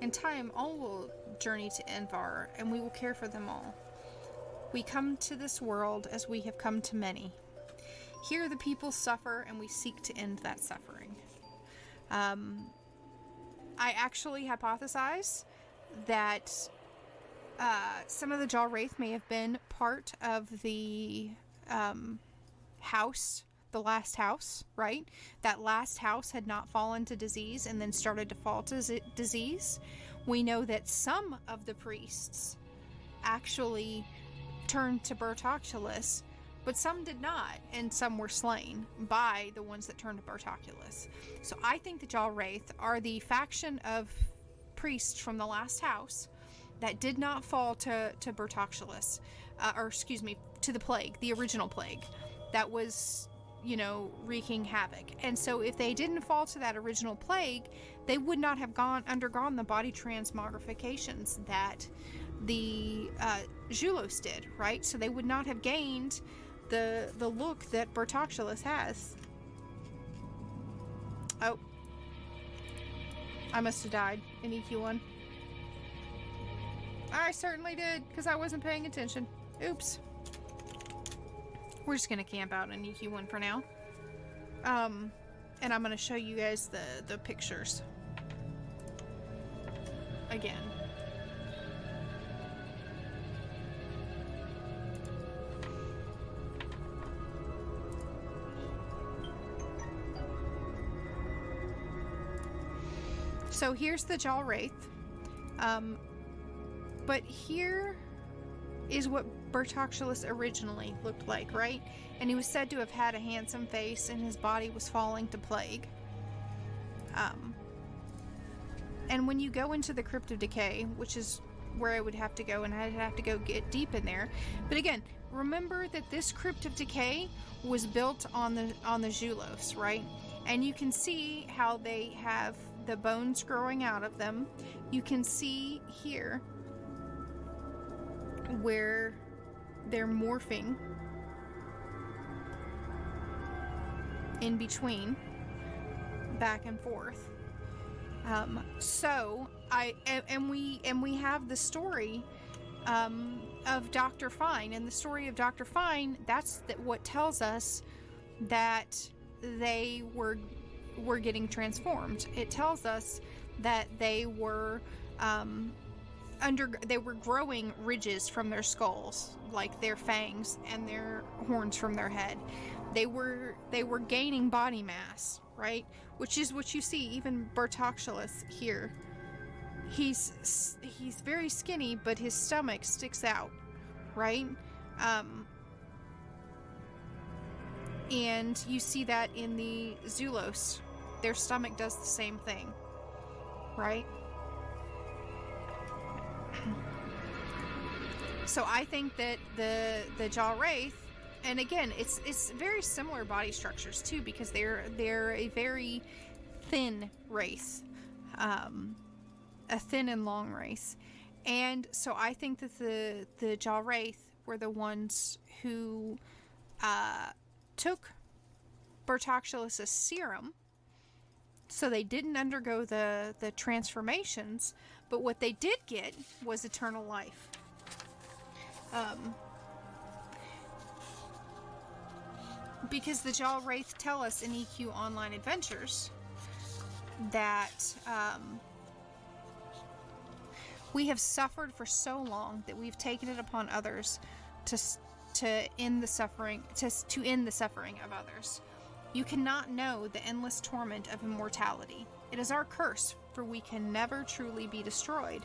In time, all will journey to Invar, and we will care for them all. We come to this world as we have come to many. Here the people suffer, and we seek to end that suffering. I actually hypothesize that some of the Jaw Wraith may have been part of the house, the last house, right? That last house had not fallen to disease and then started to fall to disease. We know that some of the priests actually turned to Bertocculus, but some did not, and some were slain by the ones that turned to Bertocculus. So I think the Jaw Wraith are the faction of priests from the last house that did not fall to Bertocculus, to the plague, the original plague, that was, wreaking havoc. And so if they didn't fall to that original plague, they would not have undergone the body transmogrifications that the Julos did, right? So they would not have gained the look that Bertocculus has. Oh. I must have died in EQ1. I certainly did, because I wasn't paying attention. Oops. We're just gonna camp out in EQ1 for now. And I'm gonna show you guys the pictures. Again. So here's the Jaw Wraith. But here is what Bertocculus originally looked like, right? And he was said to have had a handsome face, and his body was falling to plague. And when you go into the Crypt of Decay, which is where I would have to go, and I'd have to go get deep in there. But again, remember that this Crypt of Decay was built on the Julos, right? And you can see how they have the bones growing out of them. You can see here where they're morphing in between, back and forth. We have the story of Dr. Fine, and the story of Dr. Fine, that's what tells us that they were getting transformed. It tells us that they were they were growing ridges from their skulls, like their fangs, and their horns from their head. They were gaining body mass, right? Which is what you see even Bertocculus here. He's very skinny, but his stomach sticks out, right? And you see that in the Zulos. Their stomach does the same thing, right? So I think that the Jaw Wraith, and again, it's very similar body structures too, because they're a very thin race, a thin and long race, and so I think that the Jaw Wraith were the ones who took Bertocculus' serum, so they didn't undergo the transformations, but what they did get was eternal life. Because the Jaw Wraith tell us in EQ Online Adventures that we have suffered for so long that we've taken it upon others to end the suffering, to end the suffering of others. You cannot know the endless torment of immortality. It is our curse, for we can never truly be destroyed.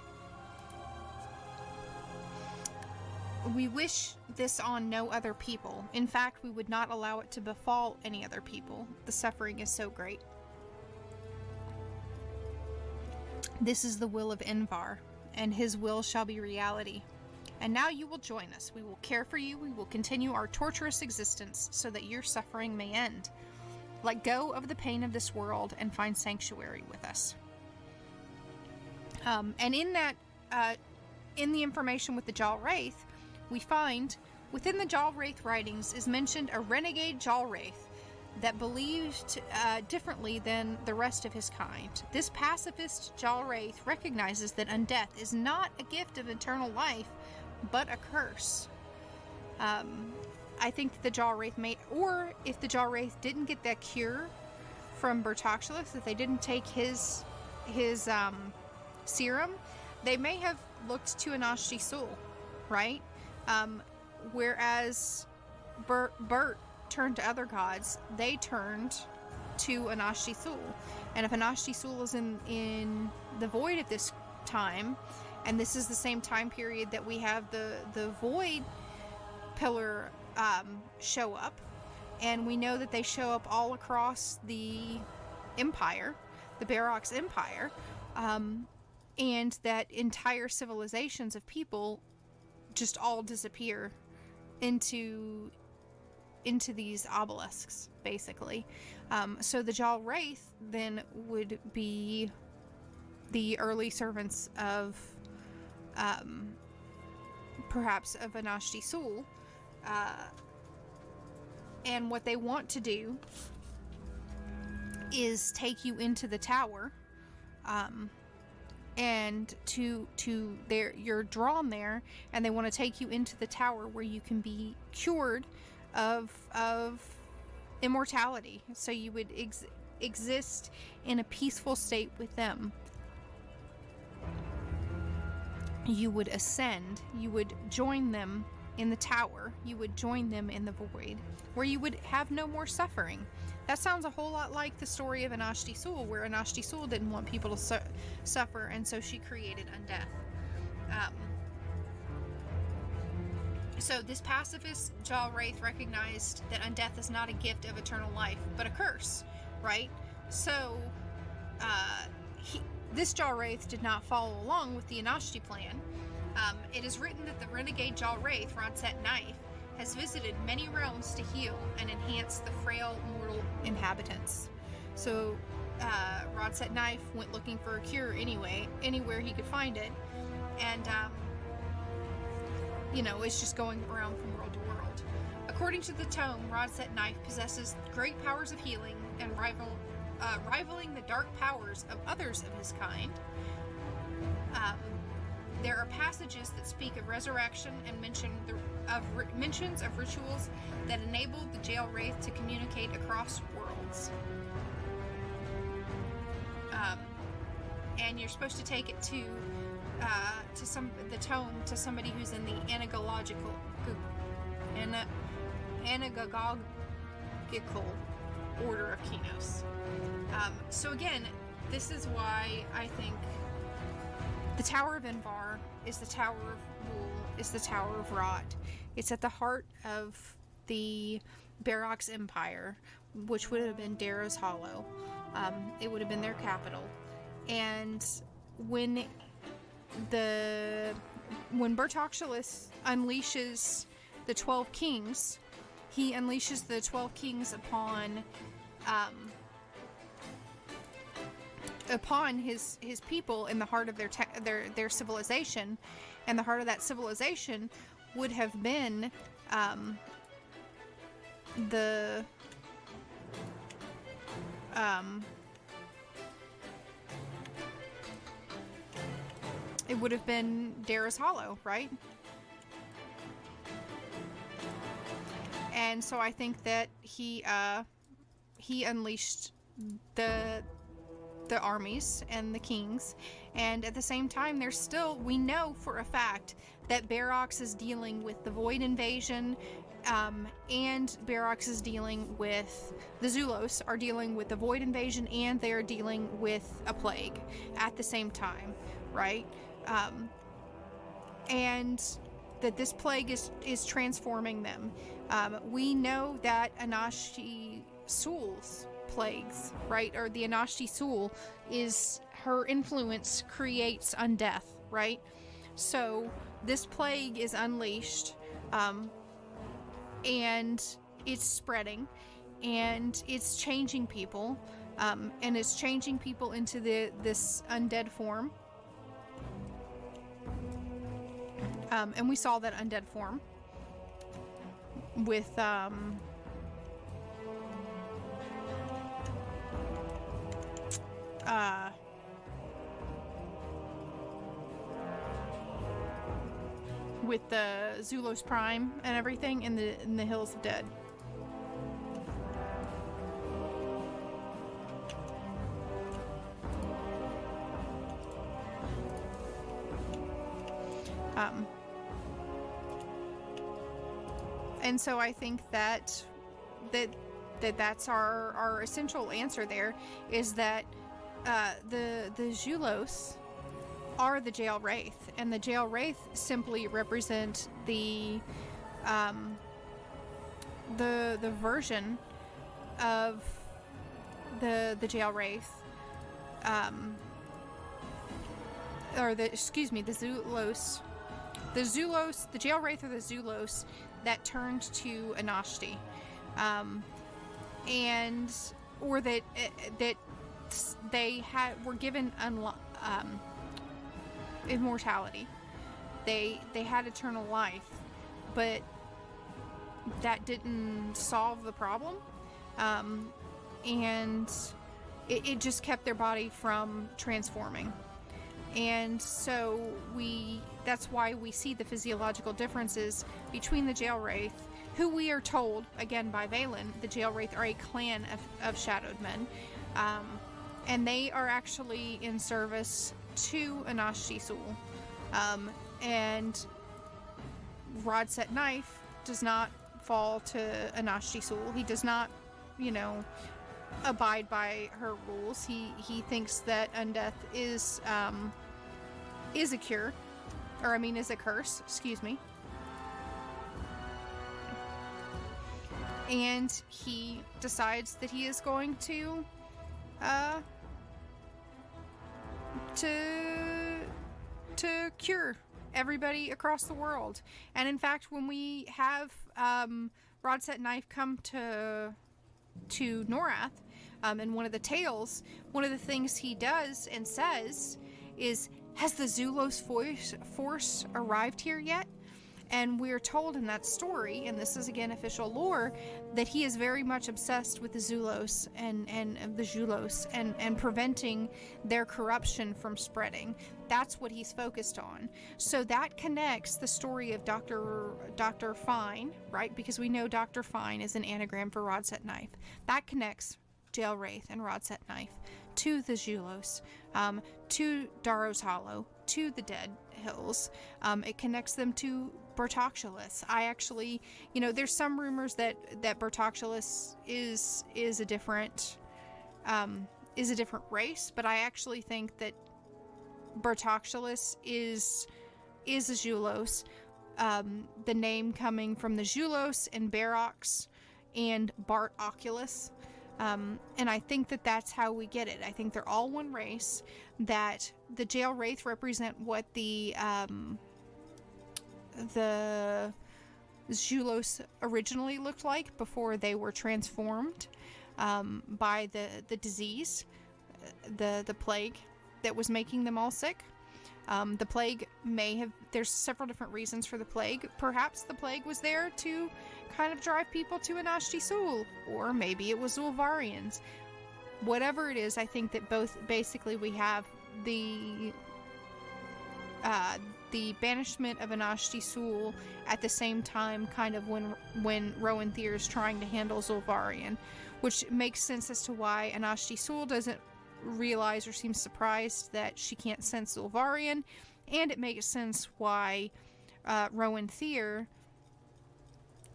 We wish this on no other people. In fact, we would not allow it to befall any other people. The suffering is so great. This is the will of Envar, and his will shall be reality. And now you will join us. We will care for you. We will continue our torturous existence so that your suffering may end. Let go of the pain of this world and find sanctuary with us. And in that, in the information with the Jaw Wraith, we find within the Jaw Wraith writings is mentioned a renegade Jaw Wraith that believed differently than the rest of his kind. This pacifist Jaw Wraith recognizes that undeath is not a gift of eternal life, but a curse. I think the Jaw Wraith may, or if the Jaw Wraith didn't get that cure from Bertoxulus, if they didn't take his serum, they may have looked to Anashti Sul, right? Whereas Bert turned to other gods, they turned to Anashti Sul. And if Anashti Sul is in the void at this time, and this is the same time period that we have the void pillar show up, and we know that they show up all across the empire, the Barox Empire, and that entire civilizations of people just all disappear into these obelisks, basically. So the Jaw Wraith then would be the early servants of perhaps of Anashti Sul, and what they want to do is take you into the tower, and you're drawn there, and they want to take you into the tower where you can be cured of immortality, so you would exist in a peaceful state with them. You would ascend, you would join them in the tower, you would join them in the void, where you would have no more suffering. That sounds a whole lot like the story of Anashti Sul, where Anashti Sul didn't want people to suffer, and so she created undeath. So this pacifist Jaw Wraith recognized that undeath is not a gift of eternal life, but a curse, right? So this Jaw Wraith did not follow along with the Anashti plan. It is written that the renegade Jaw Wraith, Rodset Knife, has visited many realms to heal and enhance the frail mortal inhabitants. So Rodset Knife went looking for a cure anyway, anywhere he could find it, and it's just going around from world to world. According to the tome, Rodset Knife possesses great powers of healing and rivaling the dark powers of others of his kind. There are passages that speak of resurrection and mentions of rituals that enabled the Jail Wraith to communicate across worlds. And you're supposed to take it to the tome to somebody who's in the anagogical order of Kinos. So again, this is why I think the Tower of Invar is the Tower of Wool, is the Tower of Rot. It's at the heart of the Barox Empire, which would have been Dara's Hollow. It would have been their capital. And when Bertoxulus unleashes the 12 kings, he unleashes the 12 kings upon his people in the heart of their civilization, and the heart of that civilization would have been it would have been Dara's Hollow, right? And so I think that he unleashed the armies and the kings, and at the same time we know for a fact that Barox is dealing with the Void Invasion, and Barox is dealing with the Zulos are dealing with the Void Invasion, and they are dealing with a plague at the same time, right? And that this plague is transforming them. We know that Anashti Sul's plagues, right, or the Anashti Sul, is her influence creates undeath, right? So this plague is unleashed, and it's spreading, and it's changing people, and it's changing people into this undead form. And we saw that undead form with with the Zulos Prime and everything in the Hills of Dead. And so I think that's our essential answer there, is that the Zulos are the Jail Wraith, and the Jail Wraith simply represent the version of the Jail Wraith, or the Zulos. The Zulos, the Jail Wraith, are the Zulos that turned to Anashti, or that they were given immortality. They had eternal life, but that didn't solve the problem, and it just kept their body from transforming. And so that's why we see the physiological differences between the Jail Wraith, who we are told, again by Valen, the Jail Wraith are a clan of shadowed men. And they are actually in service to Anashti Sul. And Rodset Knife does not fall to Anashti Sul. He does not, abide by her rules. He thinks that undeath is a cure, is a curse, excuse me. And he decides that he is going to cure everybody across the world. And in fact, when we have Rodset Knife come to Norath, in one of the tales, one of the things he does and says is, "Has the Zulos force arrived here yet?" And we're told in that story, and this is again official lore, that he is very much obsessed with the Zulos and the Julos and preventing their corruption from spreading. That's what he's focused on. So that connects the story of Dr. Fine, right? Because we know Dr. Fine is an anagram for Rodset Knife. That connects Jail Wraith and Rodset Knife to the Julos, to Daros Hollow, to the Dead Hills. It connects them to Bertoxulus. I actually, there's some rumors that Bertoxulus is a different race, but I actually think that Bertoxulus is a Julos. The name coming from the Julos and Barox and Bart Oculus. And I think that that's how we get it. I think they're all one race, that the Jail Wraith represent what the Julos originally looked like before they were transformed by the disease, the plague that was making them all sick. The plague there's several different reasons for the plague. Perhaps the plague was there to kind of drive people to Anashti Sul, or maybe it was Zulvarians. Whatever it is, I think that both, basically we have the banishment of Anashti Sul at the same time, kind of when Rowan Thier is trying to handle Zulvarian, which makes sense as to why Anashti Sul doesn't realize or seems surprised that she can't sense Zulvarian, and it makes sense why Rowan Thier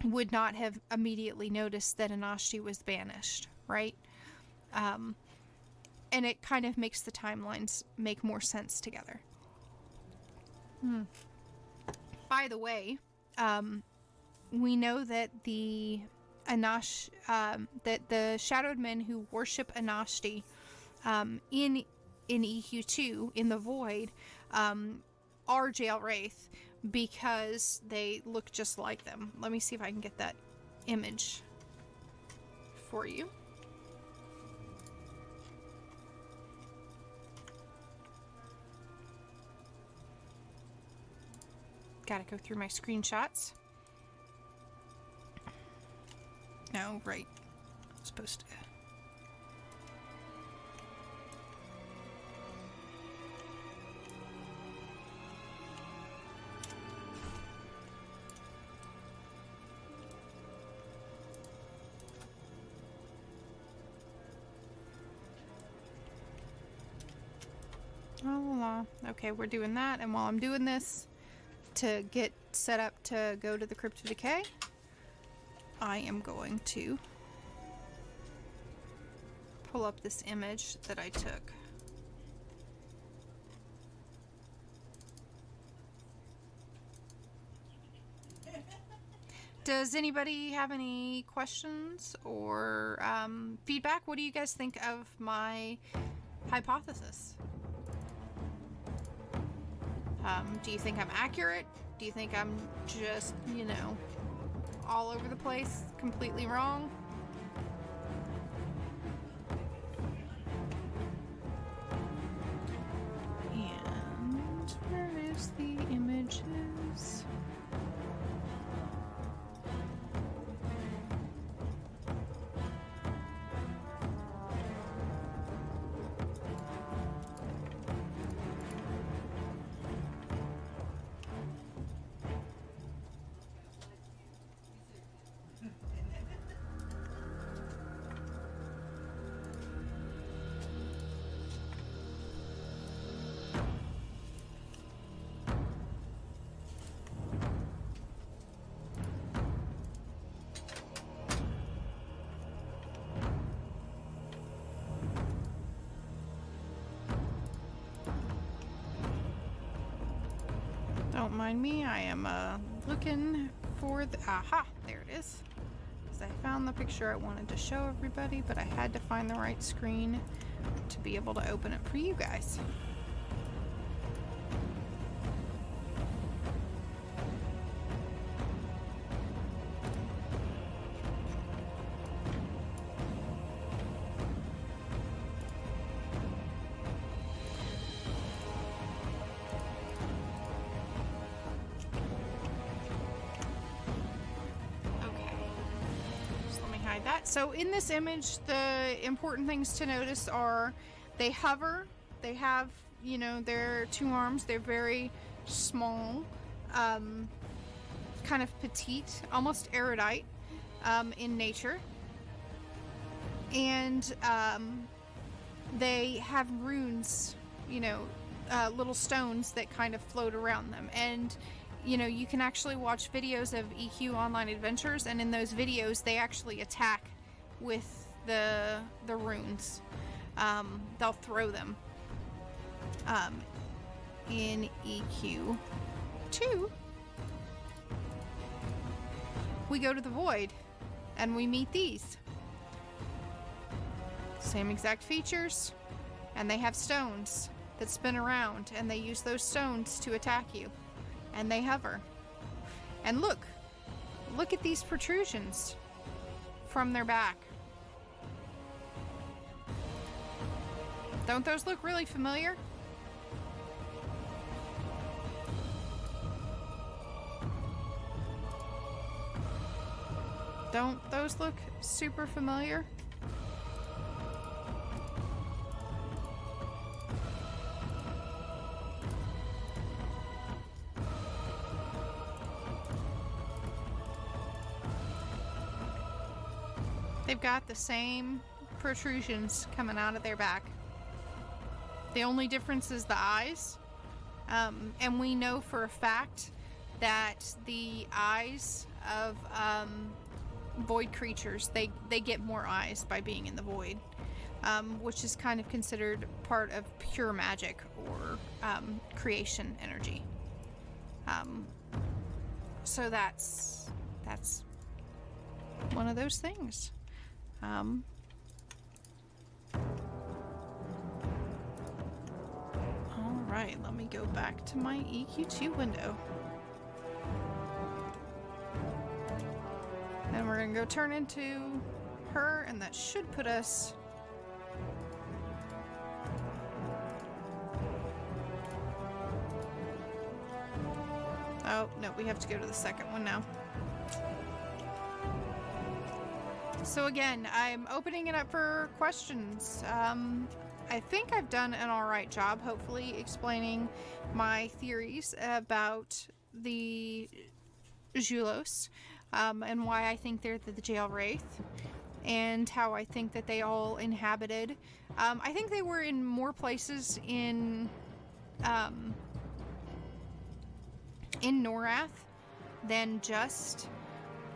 would not have immediately noticed that Anashti was banished, right? And it kind of makes the timelines make more sense together. By the way, we know that the shadowed men who worship Anashti in EQ2, in the Void, are Jail Wraith, because they look just like them. Let me see if I can get that image for you. Gotta go through my screenshots. No, right. I'm supposed to. Okay, we're doing that, and while I'm doing this to get set up to go to the Crypt of Decay, I am going to pull up this image that I took. Does anybody have any questions or feedback? What do you guys think of my hypothesis? Do you think I'm accurate? Do you think I'm just, you know, all over the place, completely wrong? And where is the images? Don't mind me, I am looking for the... Aha! There it is. Because I found the picture I wanted to show everybody, but I had to find the right screen to be able to open it for you guys. So in this image, the important things to notice are they hover, they have, you know, their two arms, they're very small, kind of petite, almost erudite in nature. And they have runes, you know, little stones that kind of float around them. And you know, you can actually watch videos of EQ Online Adventures, and in those videos they actually attack with the runes. They'll throw them. In EQ2, we go to the Void, and we meet these. Same exact features, and they have stones that spin around, and they use those stones to attack you. And they hover. And look at these protrusions from their back. Don't those look really familiar? Don't those look super familiar? They've got the same protrusions coming out of their back. The only difference is the eyes. And we know for a fact that the eyes of void creatures, they get more eyes by being in the void, which is kind of considered part of pure magic or creation energy. So that's one of those things. Alright, let me go back to my EQ2 window. And we're gonna go turn into her, and that should put us... Oh, no, we have to go to the second one now. So again, I'm opening it up for questions. I think I've done an alright job, hopefully, explaining my theories about the Julos, and why I think they're the jail wraith, and how I think that they all inhabited. I think they were in more places in in Norath than just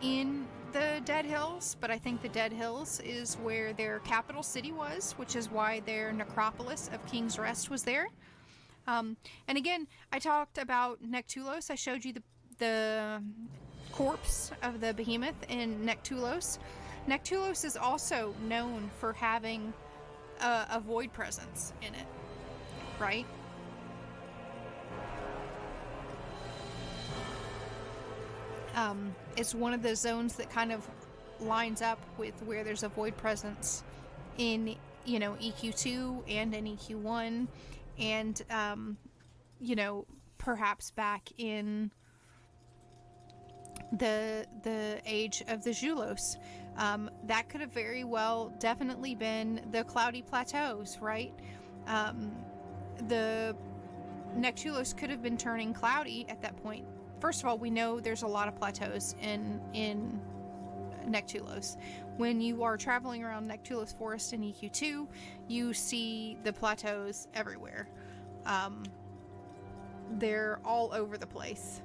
in the Dead Hills, but I think the Dead Hills is where their capital city was, which is why their necropolis of King's Rest was there. And again, I talked about Nectulos. I showed you the corpse of the behemoth in Nectulos. Nectulos is also known for having a void presence in it, right? It's one of the zones that kind of lines up with where there's a void presence in, you know, EQ2 and in EQ1, and, you know, perhaps back in the age of the Julos. That could have very well definitely been the Cloudy Plateaus, right? The Nectulos could have been turning cloudy at that point. First of all, we know there's a lot of plateaus in Nectulos. When you are traveling around Nectulos Forest in EQ2, you see the plateaus everywhere. They're all over the place.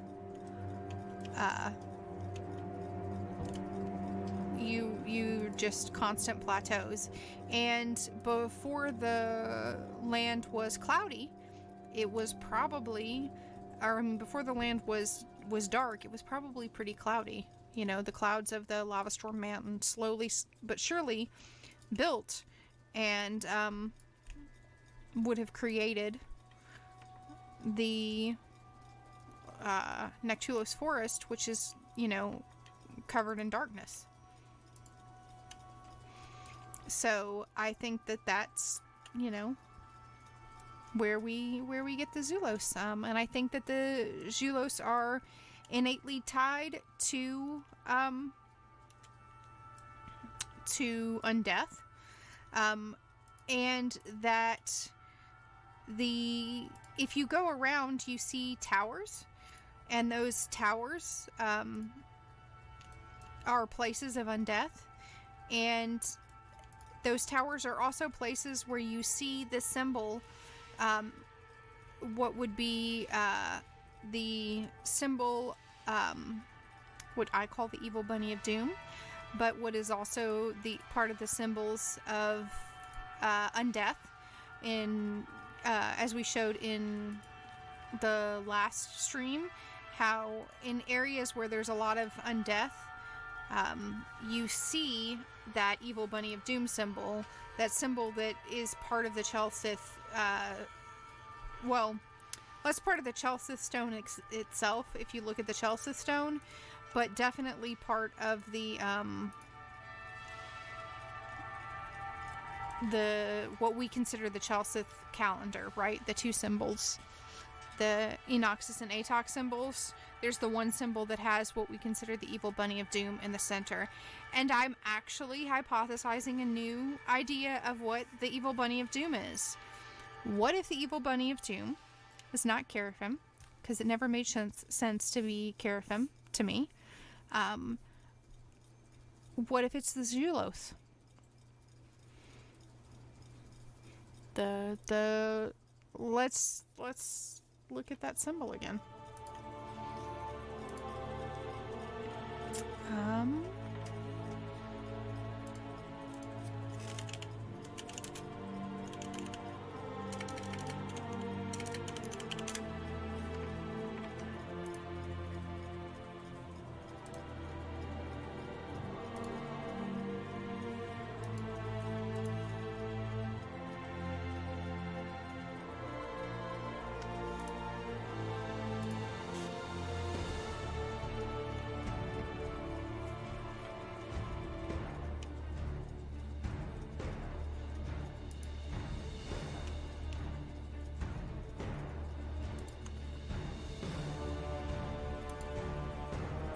You just constant plateaus. And before the land was cloudy, it was probably, or I mean, before the land was dark, it was probably pretty cloudy. You know, the clouds of the Lava Storm Mountain slowly but surely built and would have created the Nectulos Forest, which is, you know, covered in darkness. So I think that that's, you know, where we get the Zulos, and I think that the Zulos are innately tied to undeath, and that if you go around, you see towers, and those towers are places of undeath, and those towers are also places where you see the symbol, what would be the symbol, what I call the Evil Bunny of Doom, but what is also the part of the symbols of undeath, in as we showed in the last stream, how in areas where there's a lot of undeath, you see that Evil Bunny of Doom symbol, that symbol that is part of the Ssfhc, well, that's part of the Ssfhc stone itself, if you look at the Ssfhc stone, but definitely part of the what we consider the Ssfhc calendar, right? The two symbols, the Enoxus and Atok symbols. There's the one symbol that has what we consider the Evil Bunny of Doom in the center. And I'm actually hypothesizing a new idea of what the Evil Bunny of Doom is. What if the Evil Bunny of Doom is not Keraphim? Because it never made sense to be Keraphim to me. What if it's the Zulos? Let's look at that symbol again.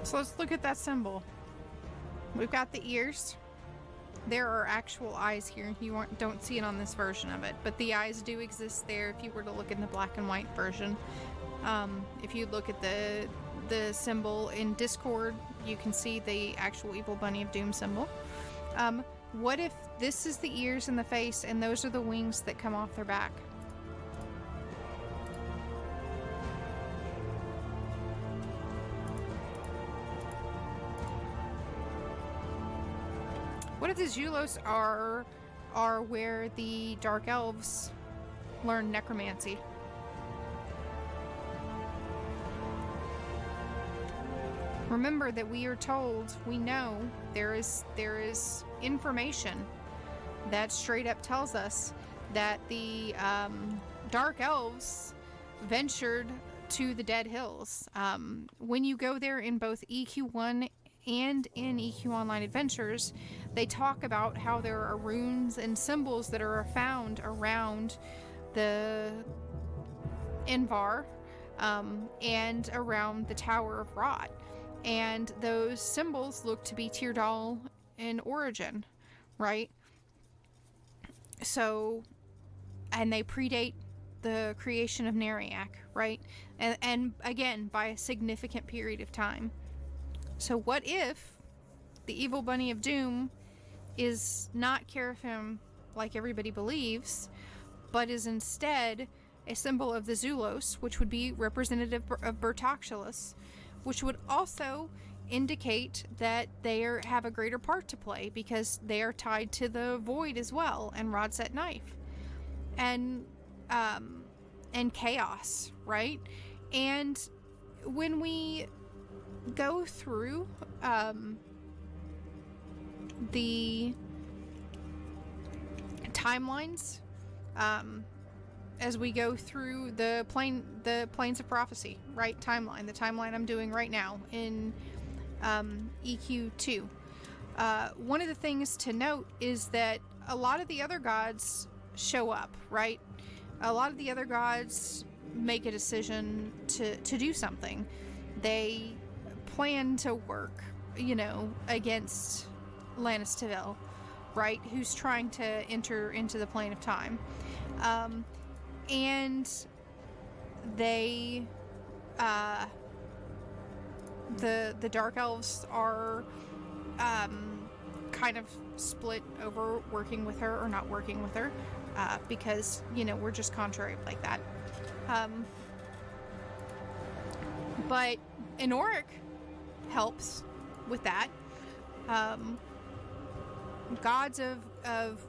So let's look at that symbol. We've got the ears. There are actual eyes here. You don't see it on this version of it, but the eyes do exist there if you were to look in the black and white version. If you look at the symbol in Discord, you can see the actual Evil Bunny of Doom symbol. What if this is the ears and the face, and those are the wings that come off their back? What if the Zulos are where the Dark Elves learn necromancy? Remember that we are told, we know there is information that straight up tells us that the Dark Elves ventured to the Dead Hills. When you go there in both EQ1 and in EQ Online Adventures, they talk about how there are runes and symbols that are found around the Invar and around the Tower of Rot. And those symbols look to be Tyrdal in origin, right? So, and they predate the creation of Neriak, right? And again, by a significant period of time. So what if the evil bunny of doom is not Seraphim like everybody believes, but is instead a symbol of the Zulos, which would be representative of Bertoxulus, which would also indicate that they have a greater part to play because they are tied to the void as well, and Rodset Knife, and chaos, right? And when we go through the timelines, as we go through the Plains of Prophecy, right? The timeline I'm doing right now in EQ2. One of the things to note is that a lot of the other gods show up, right? A lot of the other gods make a decision to do something. They plan to work, against Lannis Tavil, right? Who's trying to enter into the plane of time. And they, the Dark Elves are kind of split over working with her or not working with her, because, we're just contrary like that. But Enoric helps with that. Gods of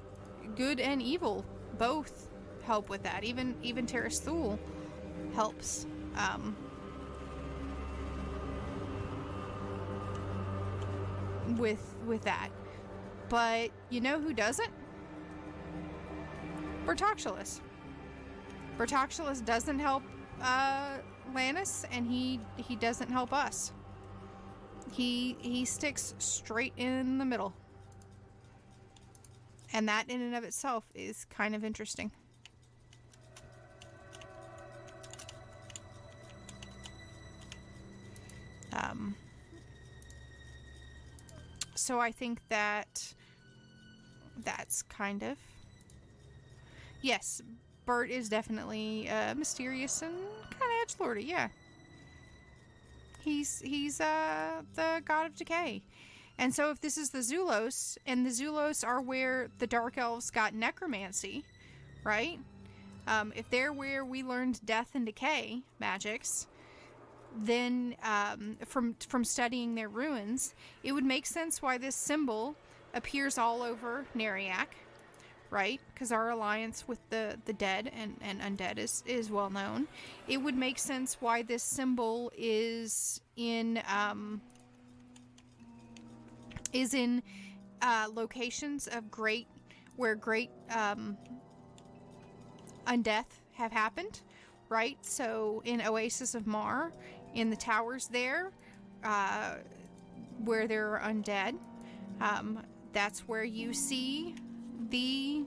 good and evil both help with that. Even Terras Thul helps. With that. But you know who doesn't? Bertoxulus. Bertoxulus doesn't help Lannis, and he doesn't help us. He sticks straight in the middle. And that in and of itself is kind of interesting. So I think that's kind of... Yes, Bert is definitely mysterious and kind of edgelordy, yeah. He's the god of decay. And so if this is the Zulos, and the Zulos are where the Dark Elves got necromancy, right? If they're where we learned death and decay magics, then from studying their ruins, it would make sense why this symbol appears all over Neriak, right? Because our alliance with the dead and undead is well known. It would make sense why this symbol is in locations of where great undeath have happened, right? So in Oasis of Mar, in the towers there, where there are undead, that's where you see the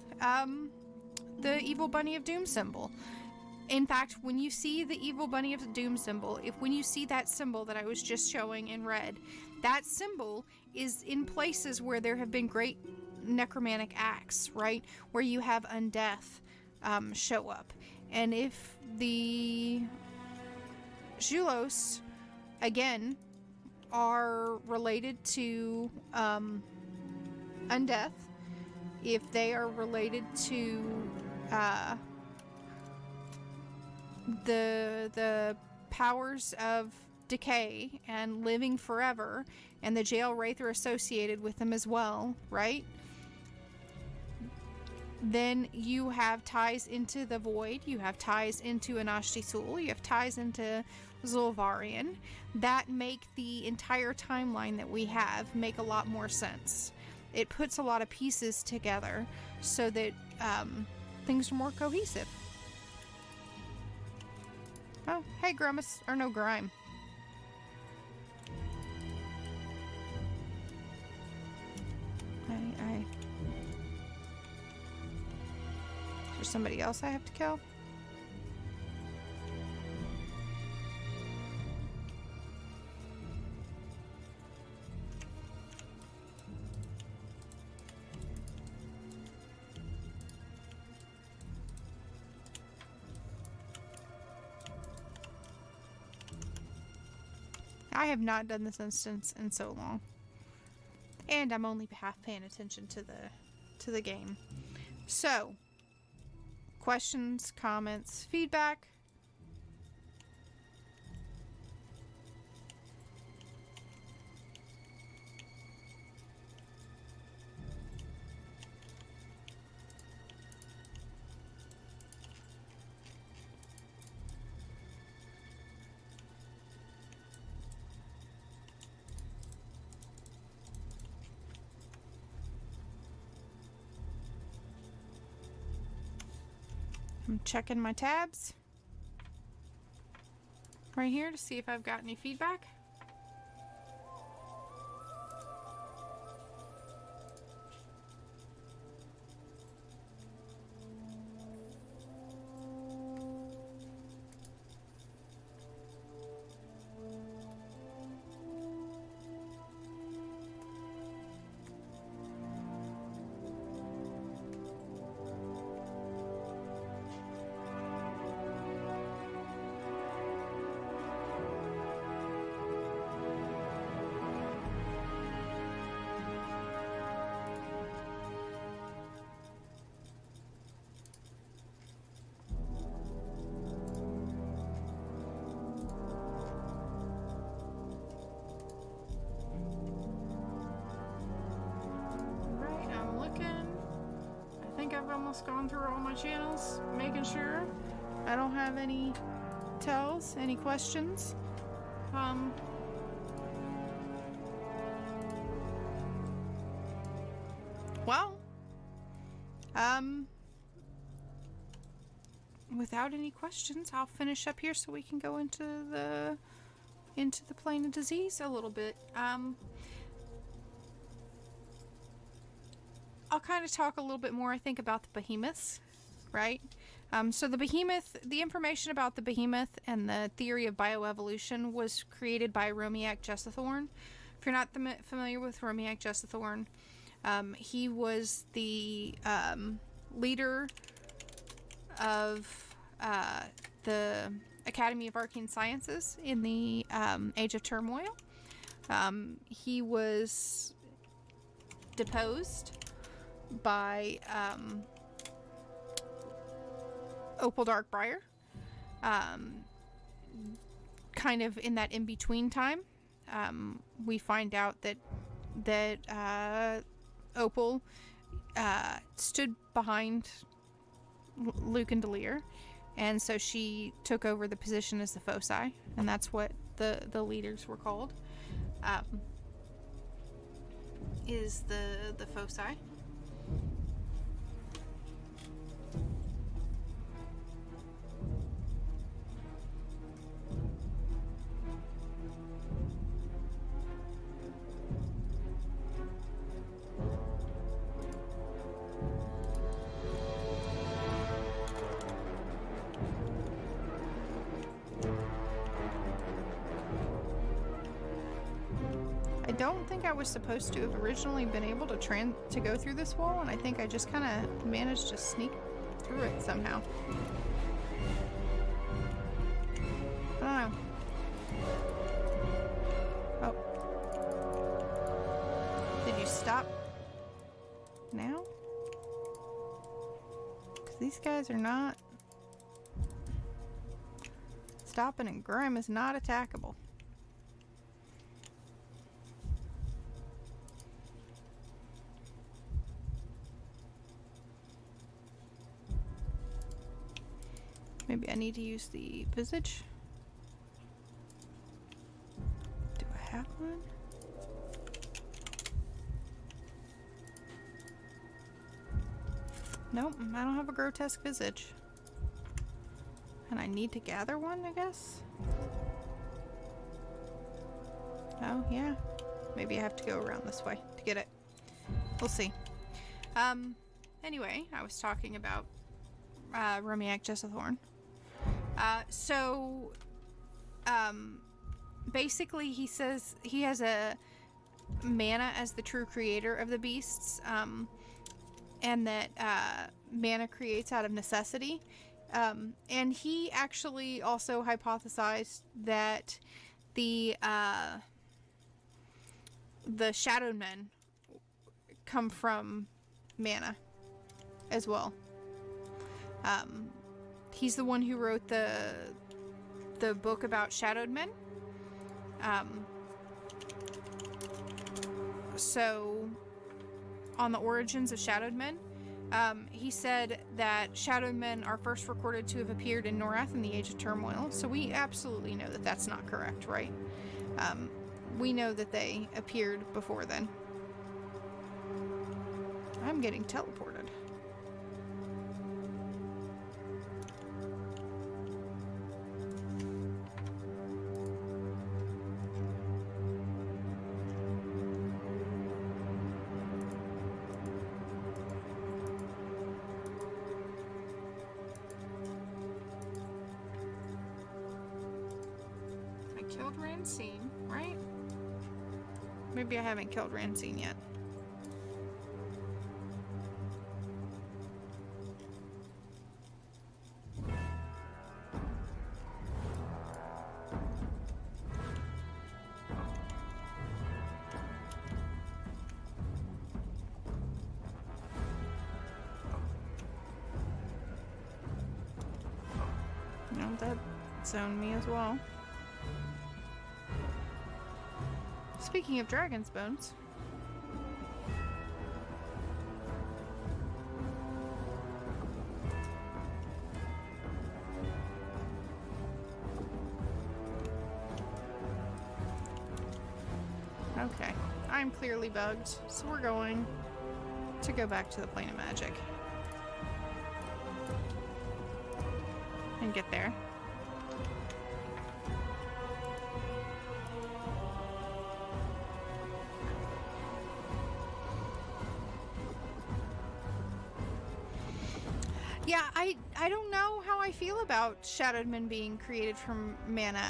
evil bunny of doom symbol. In fact, when you see the evil bunny of doom symbol, when you see that symbol that I was just showing in red, that symbol is in places where there have been great necromantic acts, right? Where you have undeath show up. And if the Zulos, again, are related to undeath, if they are related to the powers of decay and living forever, and the jail wraith are associated with them as well, right? Then you have ties into the Void, you have ties into Anashti Sul, you have ties into Zulvarian that make the entire timeline that we have make a lot more sense. It puts a lot of pieces together so that things are more cohesive. Oh, hey Grimace, or no, Grime. Is there somebody else I have to kill? I have not done this instance in so long. And I'm only half paying attention to the game. So, questions, comments, feedback? I'm checking my tabs right here to see if I've got any feedback. I've almost gone through all my channels, making sure I don't have any tells, any questions. Without any questions, I'll finish up here so we can go into the plane of disease a little bit. I'll kind of talk a little bit more, I think, about the behemoths, right? So the behemoth, the information about the behemoth and the theory of bioevolution was created by Romiak Justithorn. If you're not familiar with Romiak Justithorn, he was the leader of the Academy of Arcane Sciences in the Age of Turmoil. He was deposed by Opal Darkbriar, kind of in that in-between time. We find out that Opal stood behind Luke and Delir, and so she took over the position as the Foci, and that's what the leaders were called, is the Foci. I don't think I was supposed to have originally been able to go through this wall, and I think I just kind of managed to sneak through it somehow. I don't know. Oh. Did you stop now? 'Cause these guys are not stopping, and Grime is not attackable. Maybe I need to use the visage. Do I have one? Nope, I don't have a grotesque visage. And I need to gather one, I guess? Oh, yeah. Maybe I have to go around this way to get it. We'll see. Anyway, I was talking about Romiak Jessethorn. Basically he says he has a mana as the true creator of the beasts, and that mana creates out of necessity. And he actually also hypothesized that the Shadowed Men come from mana as well. He's the one who wrote the book about Shadowed Men. So on the origins of Shadowed Men, he said that Shadowed Men are first recorded to have appeared in Norath in the Age of Turmoil. So we absolutely know that that's not correct, right? We know that they appeared before then. I'm getting teleported. I killed Rancine, right? Maybe I haven't killed Rancine yet. No, that zoned me as well. Speaking of dragon's bones. Okay, I'm clearly bugged, so we're going to go back to the plane of magic. And get there. Yeah, I don't know how I feel about Shadowed Men being created from mana.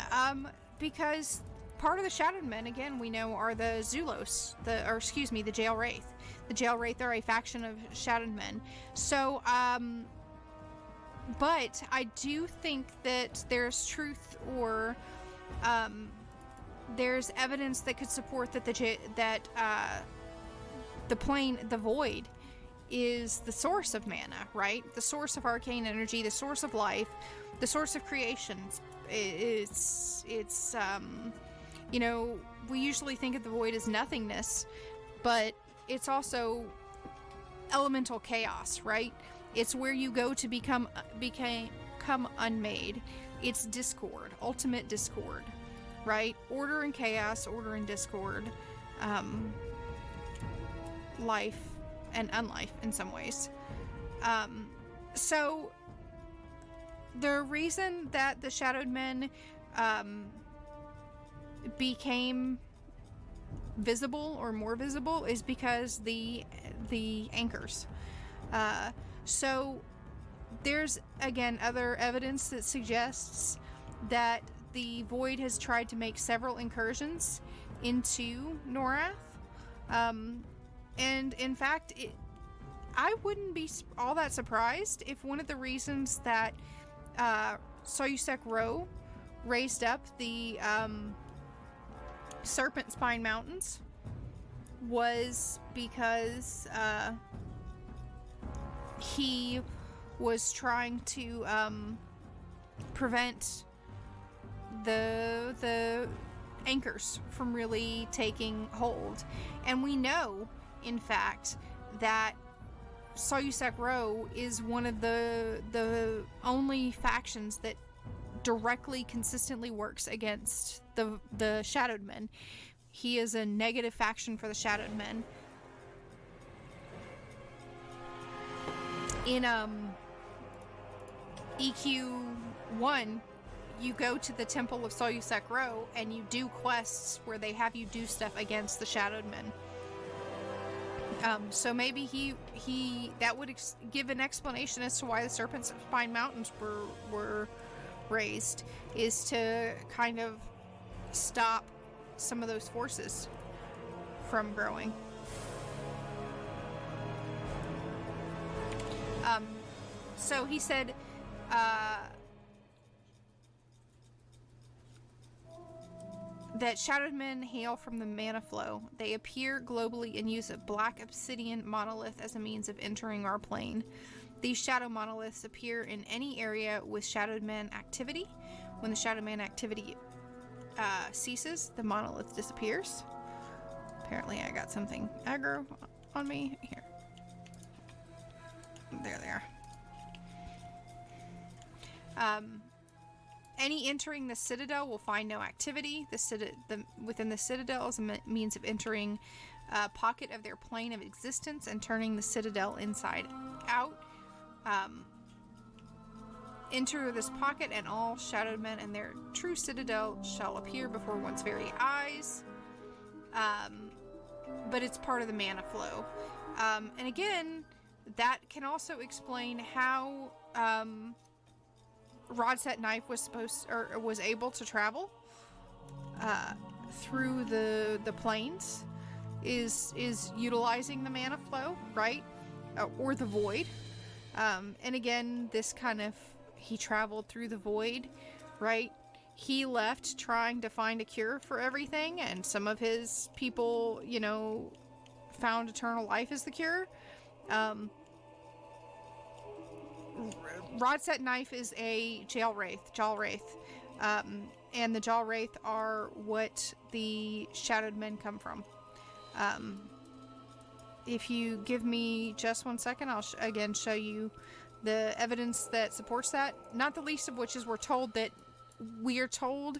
Because part of the Shadowed Men, again, we know are the Zulos, the Jail Wraith. The Jail Wraith are a faction of Shadowed Men. So, but I do think that there's truth or there's evidence that could support that the plane, the void, is the source of mana, right? The source of arcane energy, the source of life, the source of creation. It's you know, we usually think of the void as nothingness, but it's also elemental chaos, right? It's where you go to become unmade. It's discord, ultimate discord, right? Order and chaos, order and discord, life and unlife in some ways. So the reason that the Shadowed Men became visible or more visible is because the anchors. So there's again other evidence that suggests that the void has tried to make several incursions into Norath. And in fact, I wouldn't be all that surprised if one of the reasons that Soyusek Ro raised up the Serpent Spine Mountains was because he was trying to prevent the anchors from really taking hold. And we know, in fact, that Ssfhc Row is one of the only factions that directly consistently works against the Shadowed Men. He is a negative faction for the Shadowed Men. In EQ1, you go to the Temple of Ssfhc Row and you do quests where they have you do stuff against the Shadowed Men. So maybe he that would give an explanation as to why the Serpent Spine Mountains were raised, is to kind of stop some of those forces from growing. So he said, that Shadowed Men hail from the mana flow. They appear globally and use a black obsidian monolith as a means of entering our plane. These shadow monoliths appear in any area with Shadowed Man activity. When the Shadowed Man activity ceases, the monolith disappears. Apparently I got something aggro on me. Here. There they are. Any entering the Citadel will find no activity. Within the Citadel is a means of entering a pocket of their plane of existence and turning the Citadel inside out. Enter this pocket and all Shadowed Men and their true Citadel shall appear before one's very eyes. But it's part of the mana flow. And again, that can also explain how Rodset Knife was able to travel through the planes, is utilizing the mana flow, right? Or the void. And again, this kind of, he traveled through the void, right? He left trying to find a cure for everything, and some of his people, you know, found eternal life as the cure. Rodset Knife is a Jalwraith. And the Jalwraith are what the Shadowed Men come from. If you give me just 1 second, I'll again show you the evidence that supports that. Not the least of which is we are told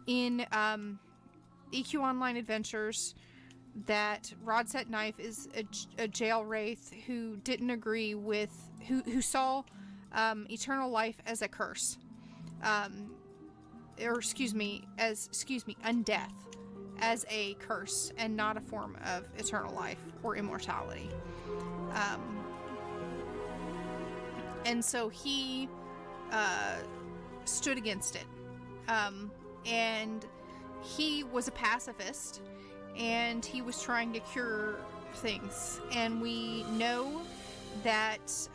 in EQ Online Adventures that Rodset Knife is a Jalwraith who didn't agree with, who saw eternal life as a curse. Undeath as a curse and not a form of eternal life or immortality. And so he stood against it. And he was a pacifist, and he was trying to cure things. And we know that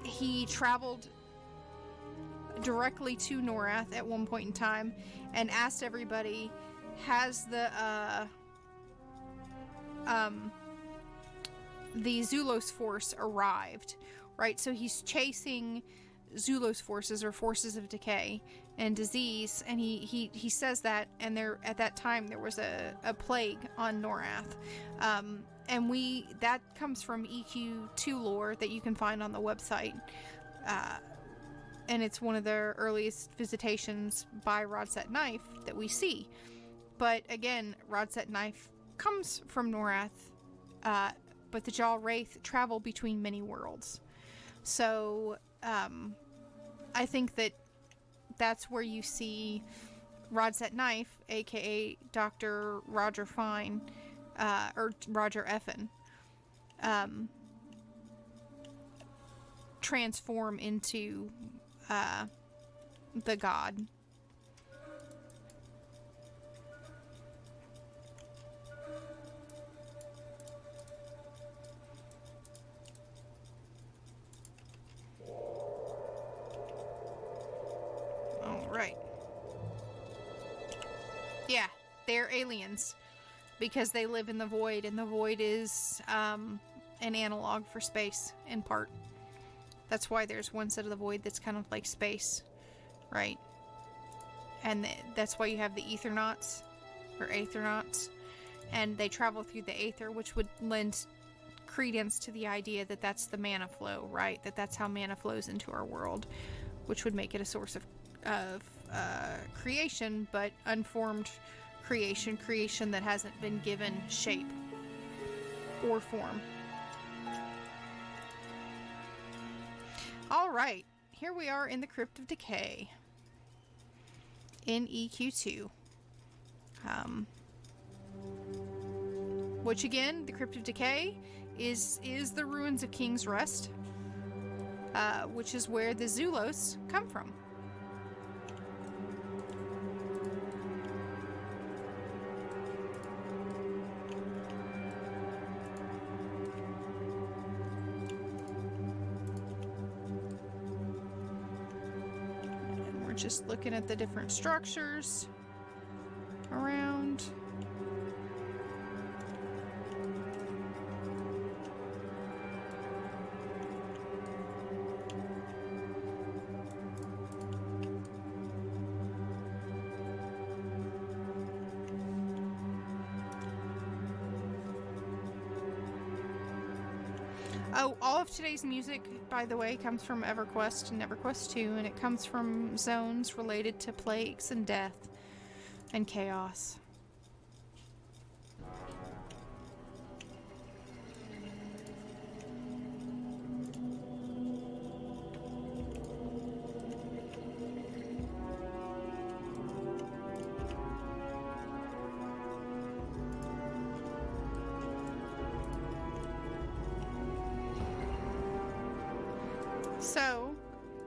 he traveled directly to Norath at one point in time and asked everybody, has the Zulos force arrived, right? So he's chasing Zulos forces, or forces of decay and disease, and he says that, and there at that time there was a plague on Norath. And that comes from EQ2 lore that you can find on the website. And it's one of the earliest visitations by Rodset Knife that we see. But again, Rodset Knife comes from Norath, but the Jalwraith travel between many worlds. So I think that's where you see Rodset Knife, aka Dr. Roger Fine, or Roger Effin, transform into the god. All right. Yeah, they're aliens because they live in the void, and the void is an analog for space in part. That's why there's one side of the void that's kind of like space, right? And that's why you have the Aethernauts, or Aethernauts, and they travel through the Aether, which would credence to the idea that that's the mana flow, right? That's how mana flows into our world, which would make it a source of creation, but unformed creation that hasn't been given shape or form. All right, here we are in the Crypt of Decay in EQ2. Which again, the Crypt of Decay is the ruins of King's Rest, which is where the Zulos come from. And we're just looking at the different structures around. Oh, all of today's music, by the way, comes from EverQuest and EverQuest 2, and it comes from zones related to plagues and death and chaos. So,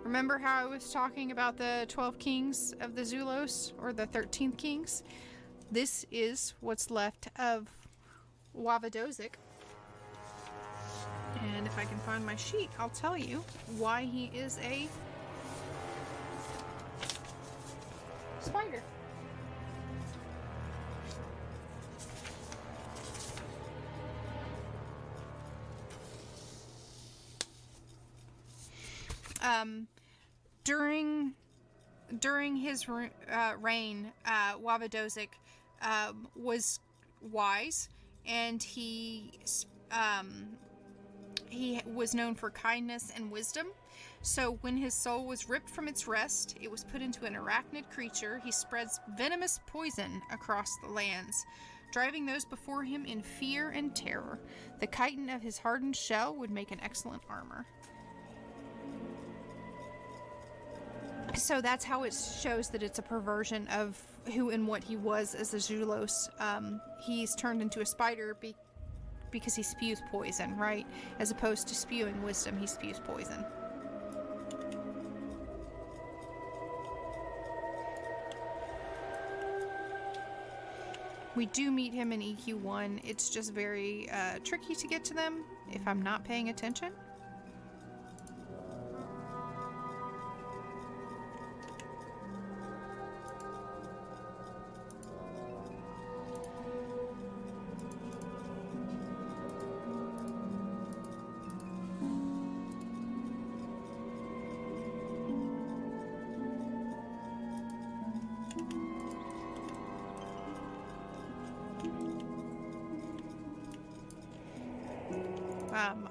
remember how I was talking about the 12 kings of the Zulos, or the 13th kings? This is what's left of Wavidozik. And if I can find my sheet, I'll tell you why he is a spider. During his reign, Wavidozik was wise, and he was known for kindness and wisdom. So when his soul was ripped from its rest, it was put into an arachnid creature. He spreads venomous poison across the lands, driving those before him in fear and terror. The chitin of his hardened shell would make an excellent armor. So that's how it shows that it's a perversion of who and what he was as a Zulos. He's turned into a spider because he spews poison, right? As opposed to spewing wisdom, he spews poison. We do meet him in EQ1. It's just very tricky to get to them if I'm not paying attention.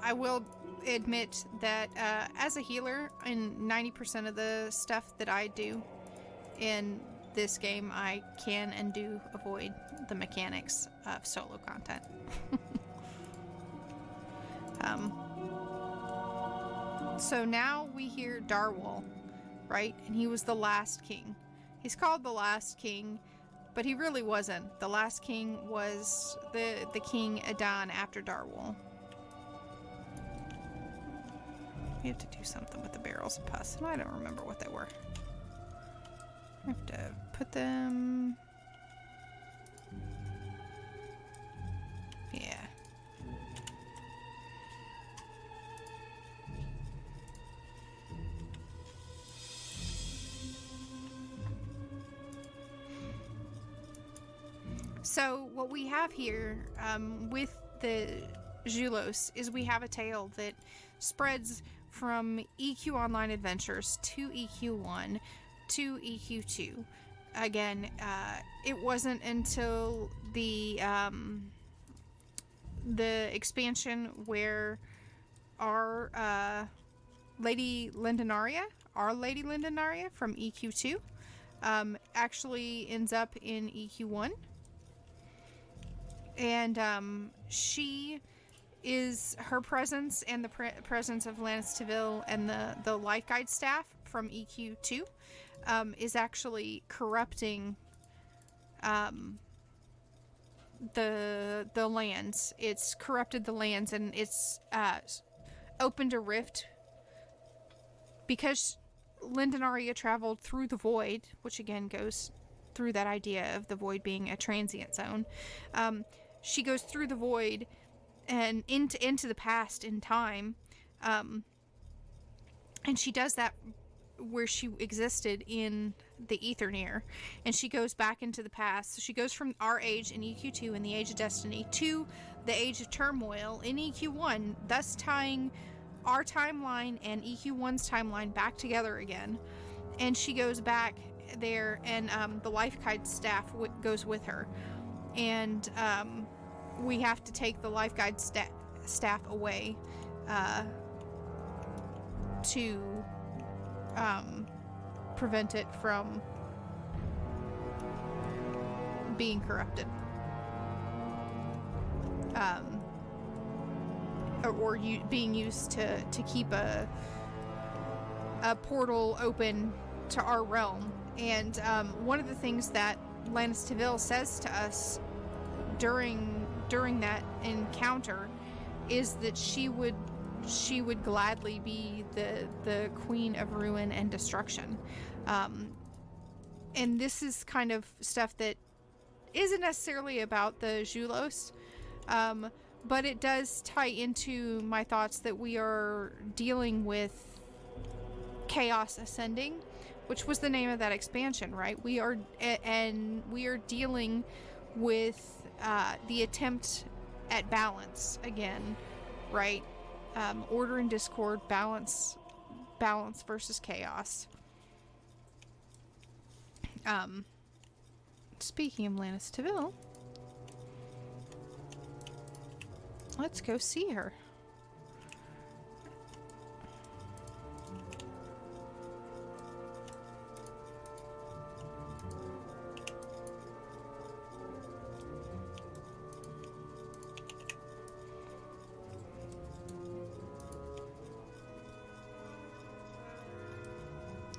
I will admit that as a healer, in 90% of the stuff that I do in this game, I can and do avoid the mechanics of solo content. So now we hear Darwal, right? And he was the last king. He's called the last king, but he really wasn't. The last king was the king Adan after Darwal. We have to do something with the barrels of pus, and I don't remember what they were. I have to put them... Yeah. So what we have here with the Zulos is we have a tale that spreads from EQ Online Adventures to EQ1 to EQ2. Again, it wasn't until the the expansion where our Lady Lindenaria from EQ2 actually ends up in EQ1. And she is her presence and the presence of Lannis Teville and the life guide staff from EQ2 is actually corrupting the lands. It's corrupted the lands, and it's opened a rift because Lindenaria traveled through the void, which again goes through that idea of the void being a transient zone. She goes through the void and into the past in time, and she does that where she existed in the Aetherneer, and she goes back into the past. So she goes from our age in EQ2 in the Age of Destiny to the Age of Turmoil in EQ1, thus tying our timeline and EQ1's timeline back together again. And she goes back there, and the life guide staff goes with her, and we have to take the life guide staff away to prevent it from being corrupted, or being used to keep a portal open to our realm. And one of the things that Lannis Teville says to us during that encounter is that she would gladly be the queen of ruin and destruction. And this is kind of stuff that isn't necessarily about the Julos, but it does tie into my thoughts that we are dealing with chaos ascending, which was the name of that expansion, right? We are dealing with the attempt at balance again, right? Order and discord, balance versus chaos. Speaking of Lannis Teville, let's go see her.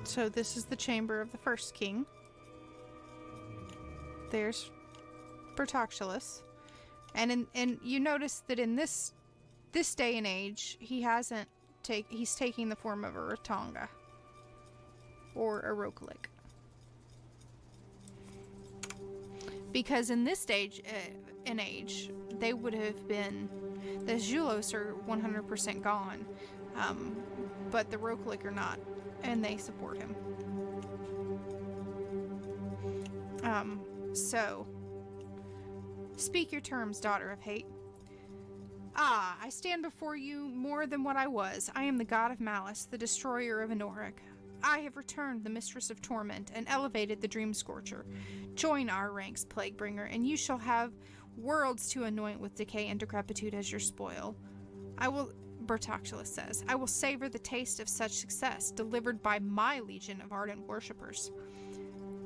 So this is the chamber of the first king. There's Bertoxulus. And you notice that in this day and age, he's taking the form of a Ratonga or a Rokulik. Because in this stage and age, they would have been, the Julos are 100% gone, but the Rokulik are not, and they support him. So, speak your terms, daughter of hate. Ah, I stand before you more than what I was. I am the god of malice, the destroyer of Anoric. I have returned the mistress of torment and elevated the dream scorcher. Join our ranks, Plaguebringer, and you shall have worlds to anoint with decay and decrepitude as your spoil. Bertoxulus says, I will savor the taste of such success, delivered by my legion of ardent worshippers.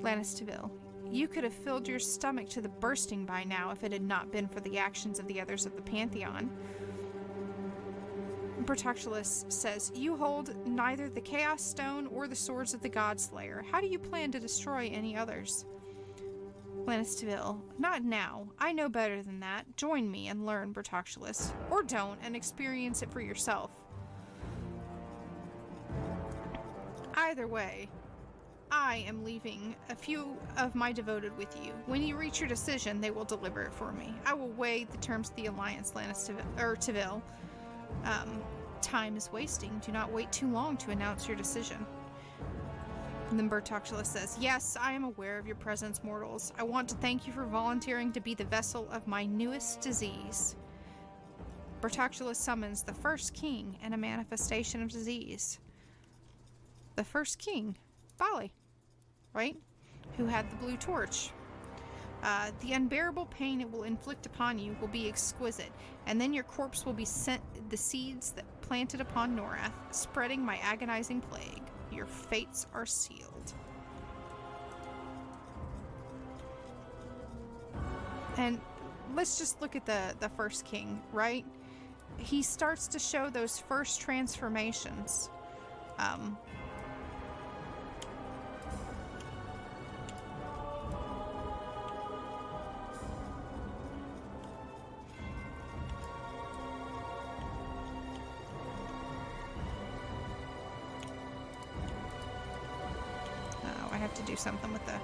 Lannis Teville, you could have filled your stomach to the bursting by now if it had not been for the actions of the others of the Pantheon. Bertoxulus says, you hold neither the Chaos Stone or the swords of the Godslayer. How do you plan to destroy any others? Lannis Teville, not now. I know better than that. Join me and learn, Bertoxulus. Or don't, and experience it for yourself. Either way, I am leaving a few of my devoted with you. When you reach your decision, they will deliver it for me. I will weigh the terms of the alliance, Lannis Teville. Time is wasting. Do not wait too long to announce your decision. And then Bertoxulus says, yes, I am aware of your presence, mortals. I want to thank you for volunteering to be the vessel of my newest disease. Bertoxulus summons the first king and a manifestation of disease. The first king, Bali, right? Who had the blue torch. The unbearable pain it will inflict upon you will be exquisite, and then your corpse will be sent the seeds that planted upon Norath, spreading my agonizing plague. Your fates are sealed. And let's just look at the first king, right? He starts to show those first transformations. I have to do something with the...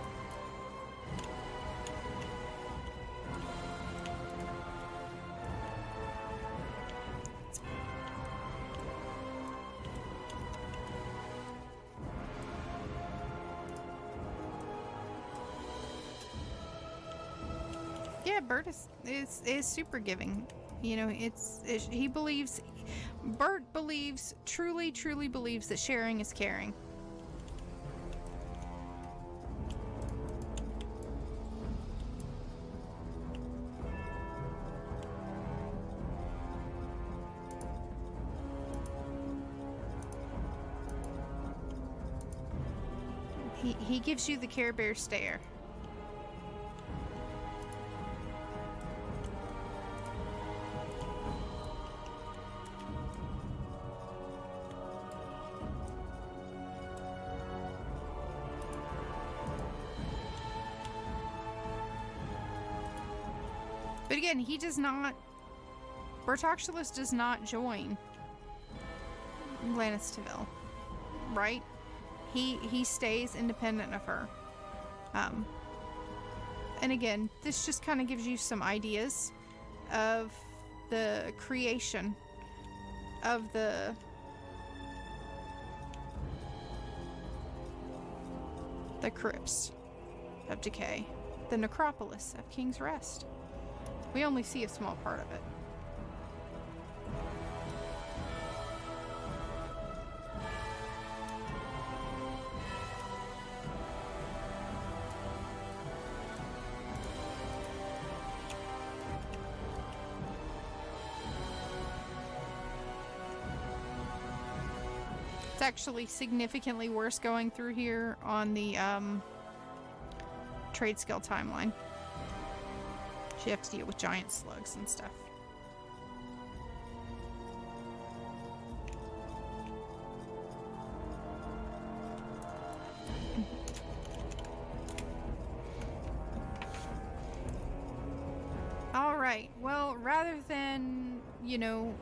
Yeah, Bert is super giving. You know, he believes... Bert believes, truly believes that sharing is caring. He gives you the Care Bear stare. But again, he does not... Bertoxulus does not join Lannisterville, right? He stays independent of her. And again, this just kind of gives you some ideas of the creation of the crypts of decay, the necropolis of King's Rest. We only see a small part of it. It's actually significantly worse going through here on the trade skill timeline. So you have to deal with giant slugs and stuff. Alright, well, rather than, you know,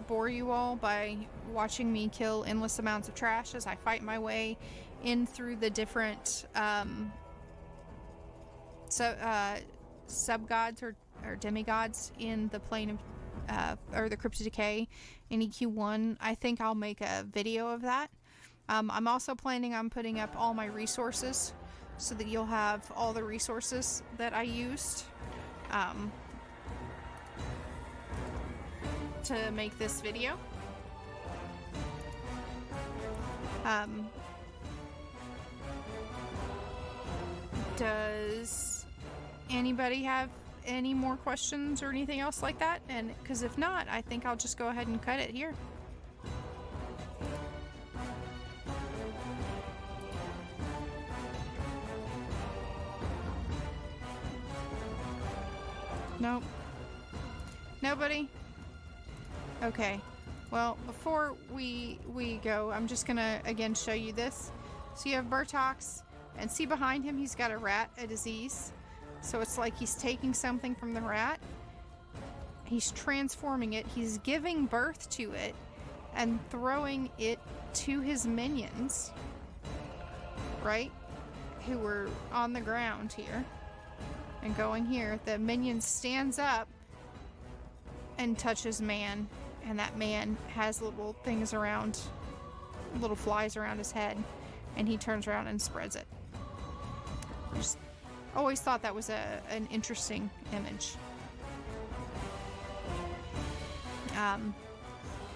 bore you all by watching me kill endless amounts of trash as I fight my way in through the different sub-gods or demigods in the plane of or the Crypt of Decay in EQ1, I think I'll make a video of that. I'm also planning on putting up all my resources so that you'll have all the resources that I used to make this video. Does anybody have any more questions or anything else like that? And because if not, I think I'll just go ahead and cut it here. Nope. Nobody? Okay. Well, before we go, I'm just gonna again show you this. So you have Bertox, and see behind him he's got a rat, a disease. So it's like he's taking something from the rat, he's transforming it, he's giving birth to it, and throwing it to his minions, right? Who were on the ground here. And going here, the minion stands up and touches man, and that man has little things around, little flies around his head, and he turns around and spreads it. I just always thought that was an interesting image.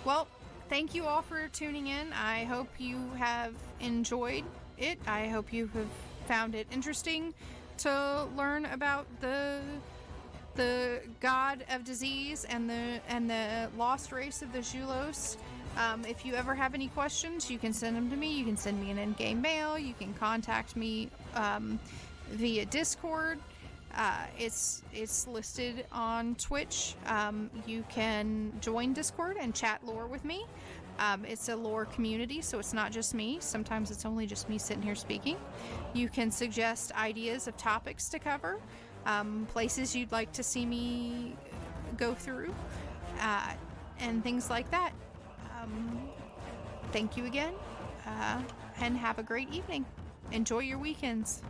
Well, thank you all for tuning in. I hope you have enjoyed it. I hope you have found it interesting. to learn about the god of disease and the lost race of the Julos. If you ever have any questions, you can send them to me. You can send me an in-game mail. You can contact me via Discord. It's listed on Twitch. You can join Discord and chat lore with me. It's a lore community, so it's not just me. Sometimes it's only just me sitting here speaking. You can suggest ideas of topics to cover, places you'd like to see me go through, and things like that. Thank you again, and have a great evening. Enjoy your weekends.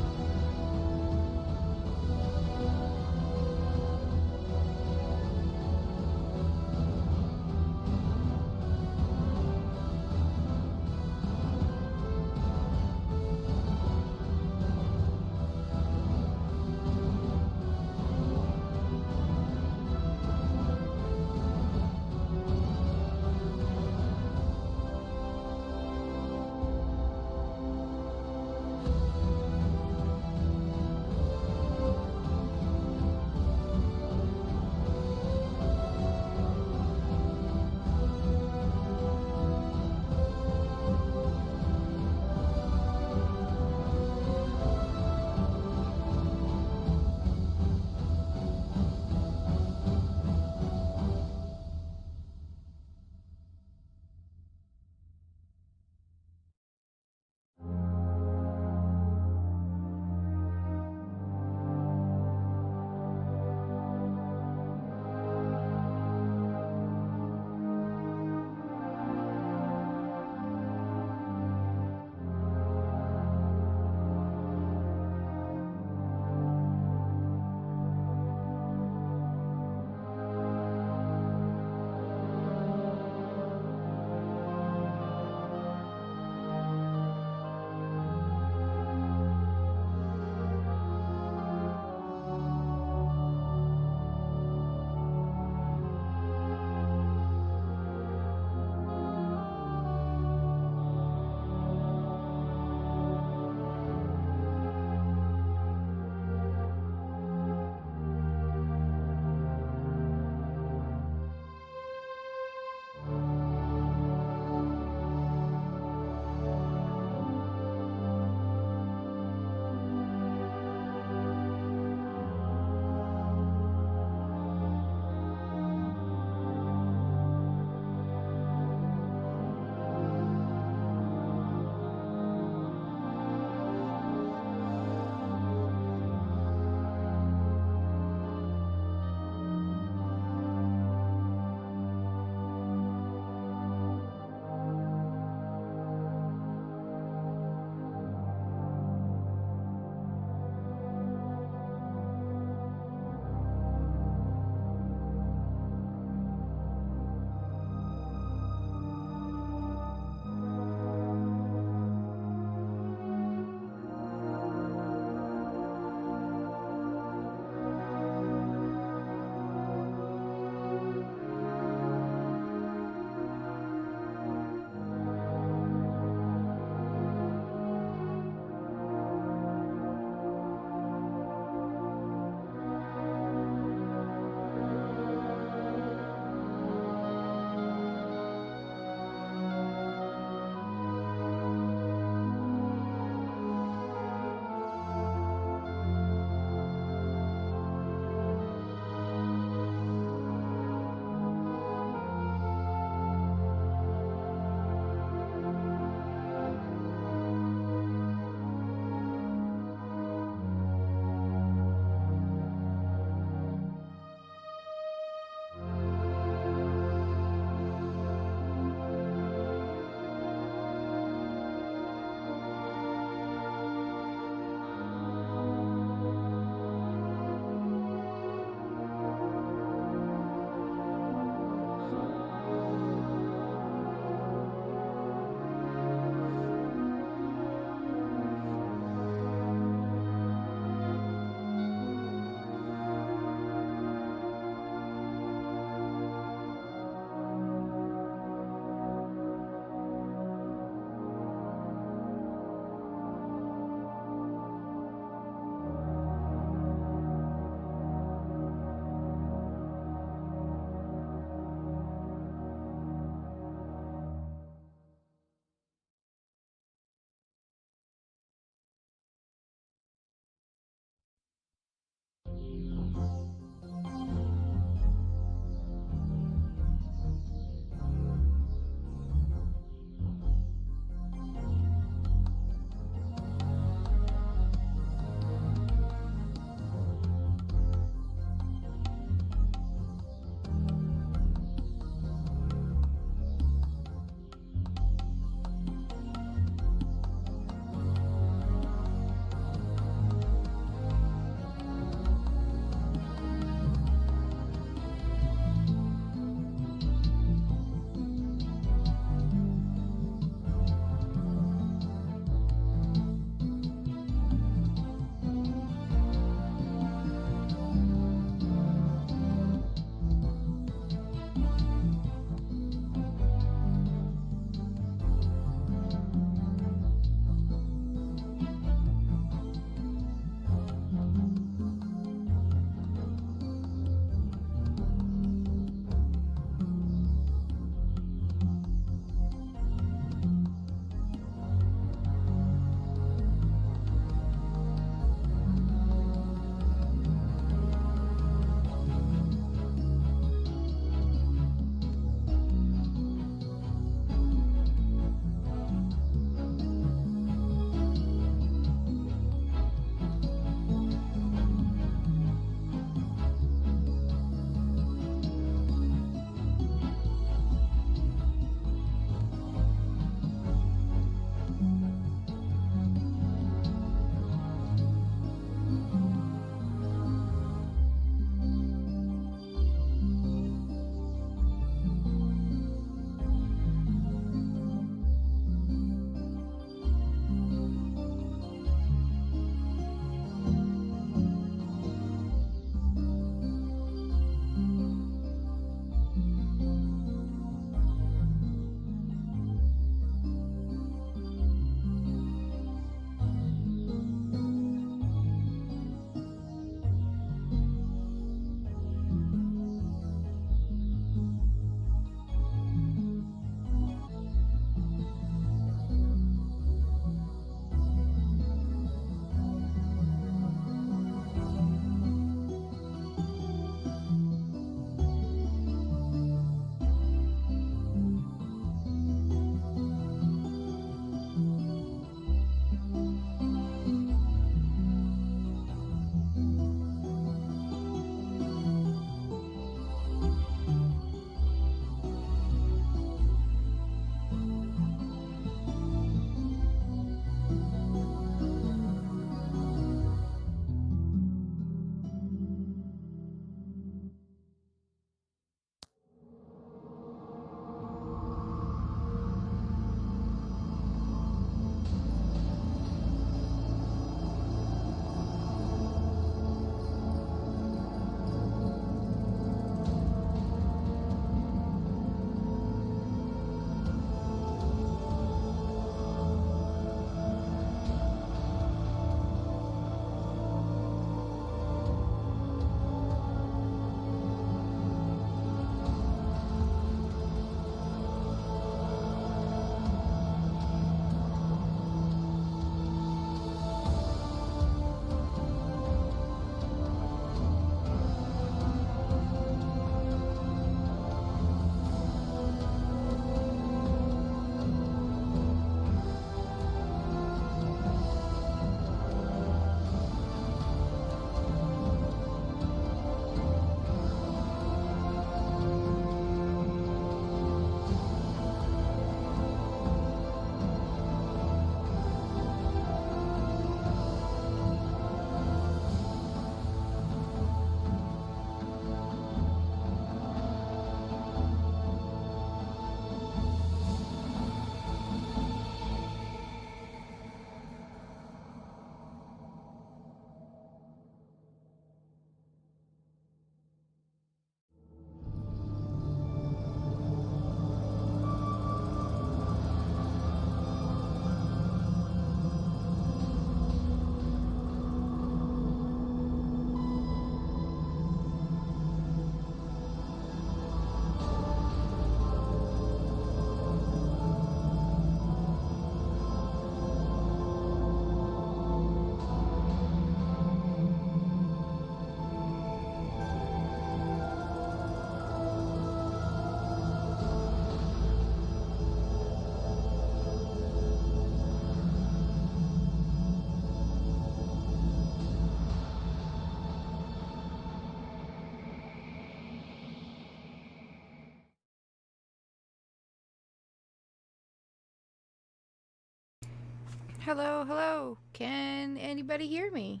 Hello, hello. Can anybody hear me?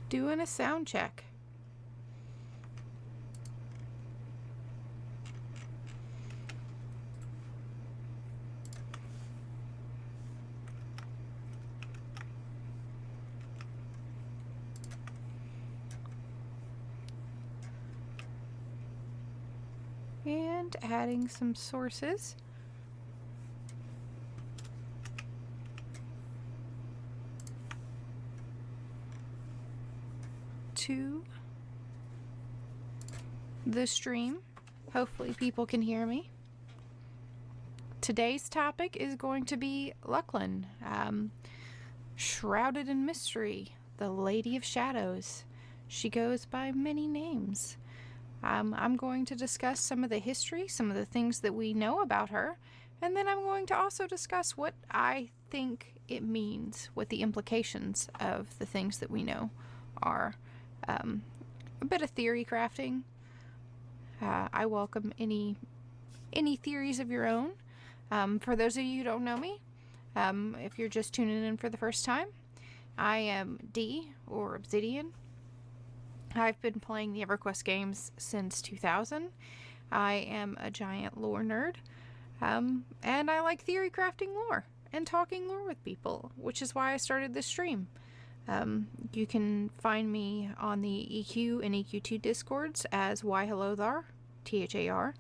Doing a sound check. And adding some sources. To the stream. Hopefully people can hear me. Today's topic is going to be Luclin, shrouded in mystery, the Lady of Shadows. She goes by many names. I'm going to discuss some of the history, some of the things that we know about her, and then I'm going to also discuss what I think it means, what the implications of the things that we know are. A bit of theory crafting. I welcome any theories of your own. For those of you who don't know me, if you're just tuning in for the first time, I am D, or Obsidian. I've been playing the EverQuest games since 2000. I am a giant lore nerd, and I like theory crafting lore and talking lore with people, which is why I started this stream. You can find me on the EQ and EQ2 discords as Why Hello Thar, THAR.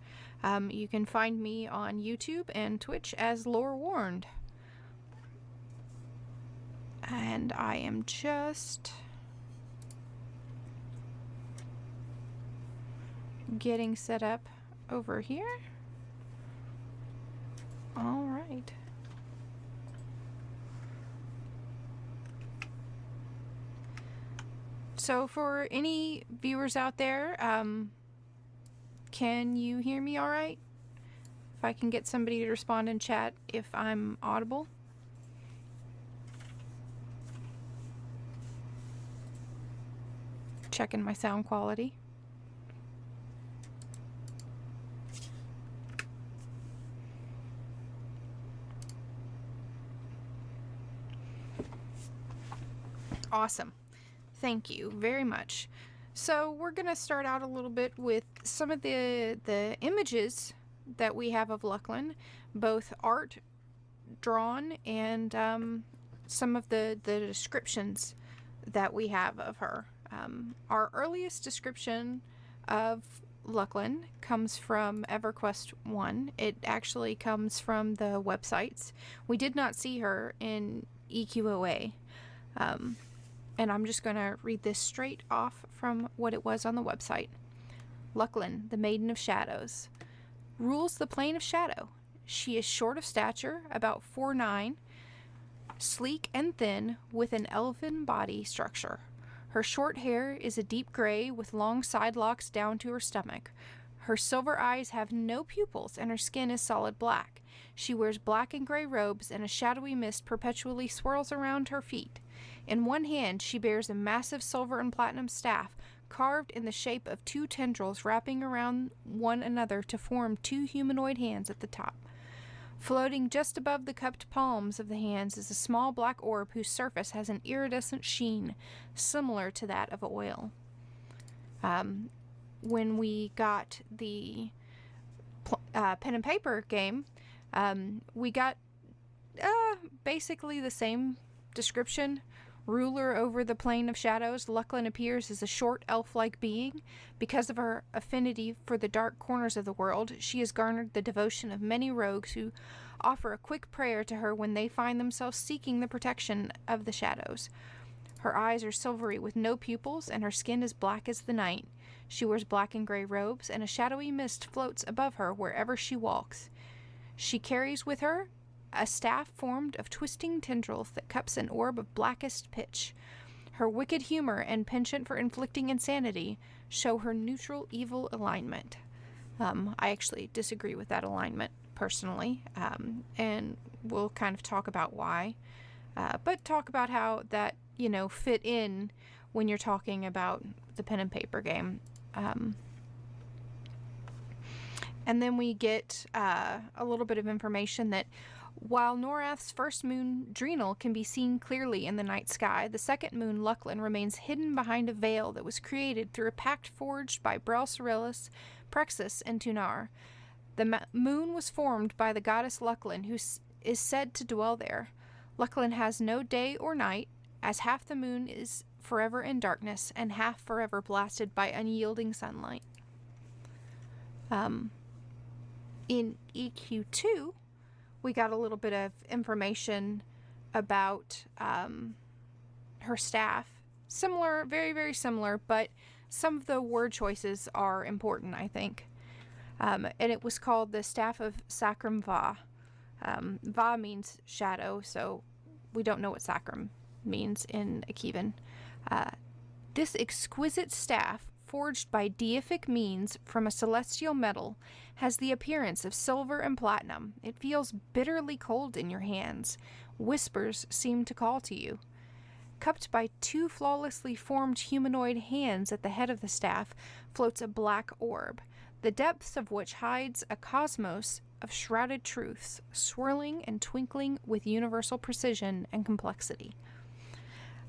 You can find me on YouTube and Twitch as Lore Warned. And I am just getting set up over here. All right. So for any viewers out there, can you hear me all right? If I can get somebody to respond in chat if I'm audible. Checking my sound quality. Awesome. Thank you very much. So we're going to start out a little bit with some of the images that we have of Luclin, both art drawn and some of the descriptions that we have of her. Our earliest description of Luclin comes from EverQuest 1. It actually comes from the websites. We did not see her in EQOA. And I'm just going to read this straight off from what it was on the website. Luclin, the Maiden of Shadows, rules the Plane of Shadow. She is short of stature, about 4'9", sleek and thin, with an elven body structure. Her short hair is a deep gray with long side locks down to her stomach. Her silver eyes have no pupils, and her skin is solid black. She wears black and gray robes, and a shadowy mist perpetually swirls around her feet. In one hand, she bears a massive silver and platinum staff, carved in the shape of two tendrils wrapping around one another to form two humanoid hands at the top. Floating just above the cupped palms of the hands is a small black orb whose surface has an iridescent sheen, similar to that of oil. When we got the pen and paper game, we got basically the same description. Ruler over the Plane of Shadows, Luclin appears as a short elf-like being. Because of her affinity for the dark corners of the world, she has garnered the devotion of many rogues who offer a quick prayer to her when they find themselves seeking the protection of the shadows. Her eyes are silvery with no pupils, and her skin is black as the night. She wears black and gray robes, and a shadowy mist floats above her wherever she walks. She carries with her a staff formed of twisting tendrils that cups an orb of blackest pitch. Her wicked humor and penchant for inflicting insanity show her neutral evil alignment. I actually disagree with that alignment personally, and we'll kind of talk about why, but talk about how that fit in when you're talking about the pen and paper game. And then we get a little bit of information that while Norath's first moon, Drenal, can be seen clearly in the night sky, the second moon, Luclin, remains hidden behind a veil that was created through a pact forged by Brel Cerillus, Prexus, and Tunar. The moon was formed by the goddess Luclin, who is said to dwell there. Luclin has no day or night, as half the moon is forever in darkness and half forever blasted by unyielding sunlight. In EQ2, we got a little bit of information about her staff. Similar, very, very similar, but some of the word choices are important, I think. And it was called the Staff of Sacrum Va. Va means shadow, so we don't know what Sacrum means in Akeevan. This exquisite staff, forged by deific means from a celestial metal, has the appearance of silver and platinum. It feels bitterly cold in your hands. Whispers seem to call to you. Cupped by two flawlessly formed humanoid hands at the head of the staff floats a black orb, the depths of which hides a cosmos of shrouded truths, swirling and twinkling with universal precision and complexity.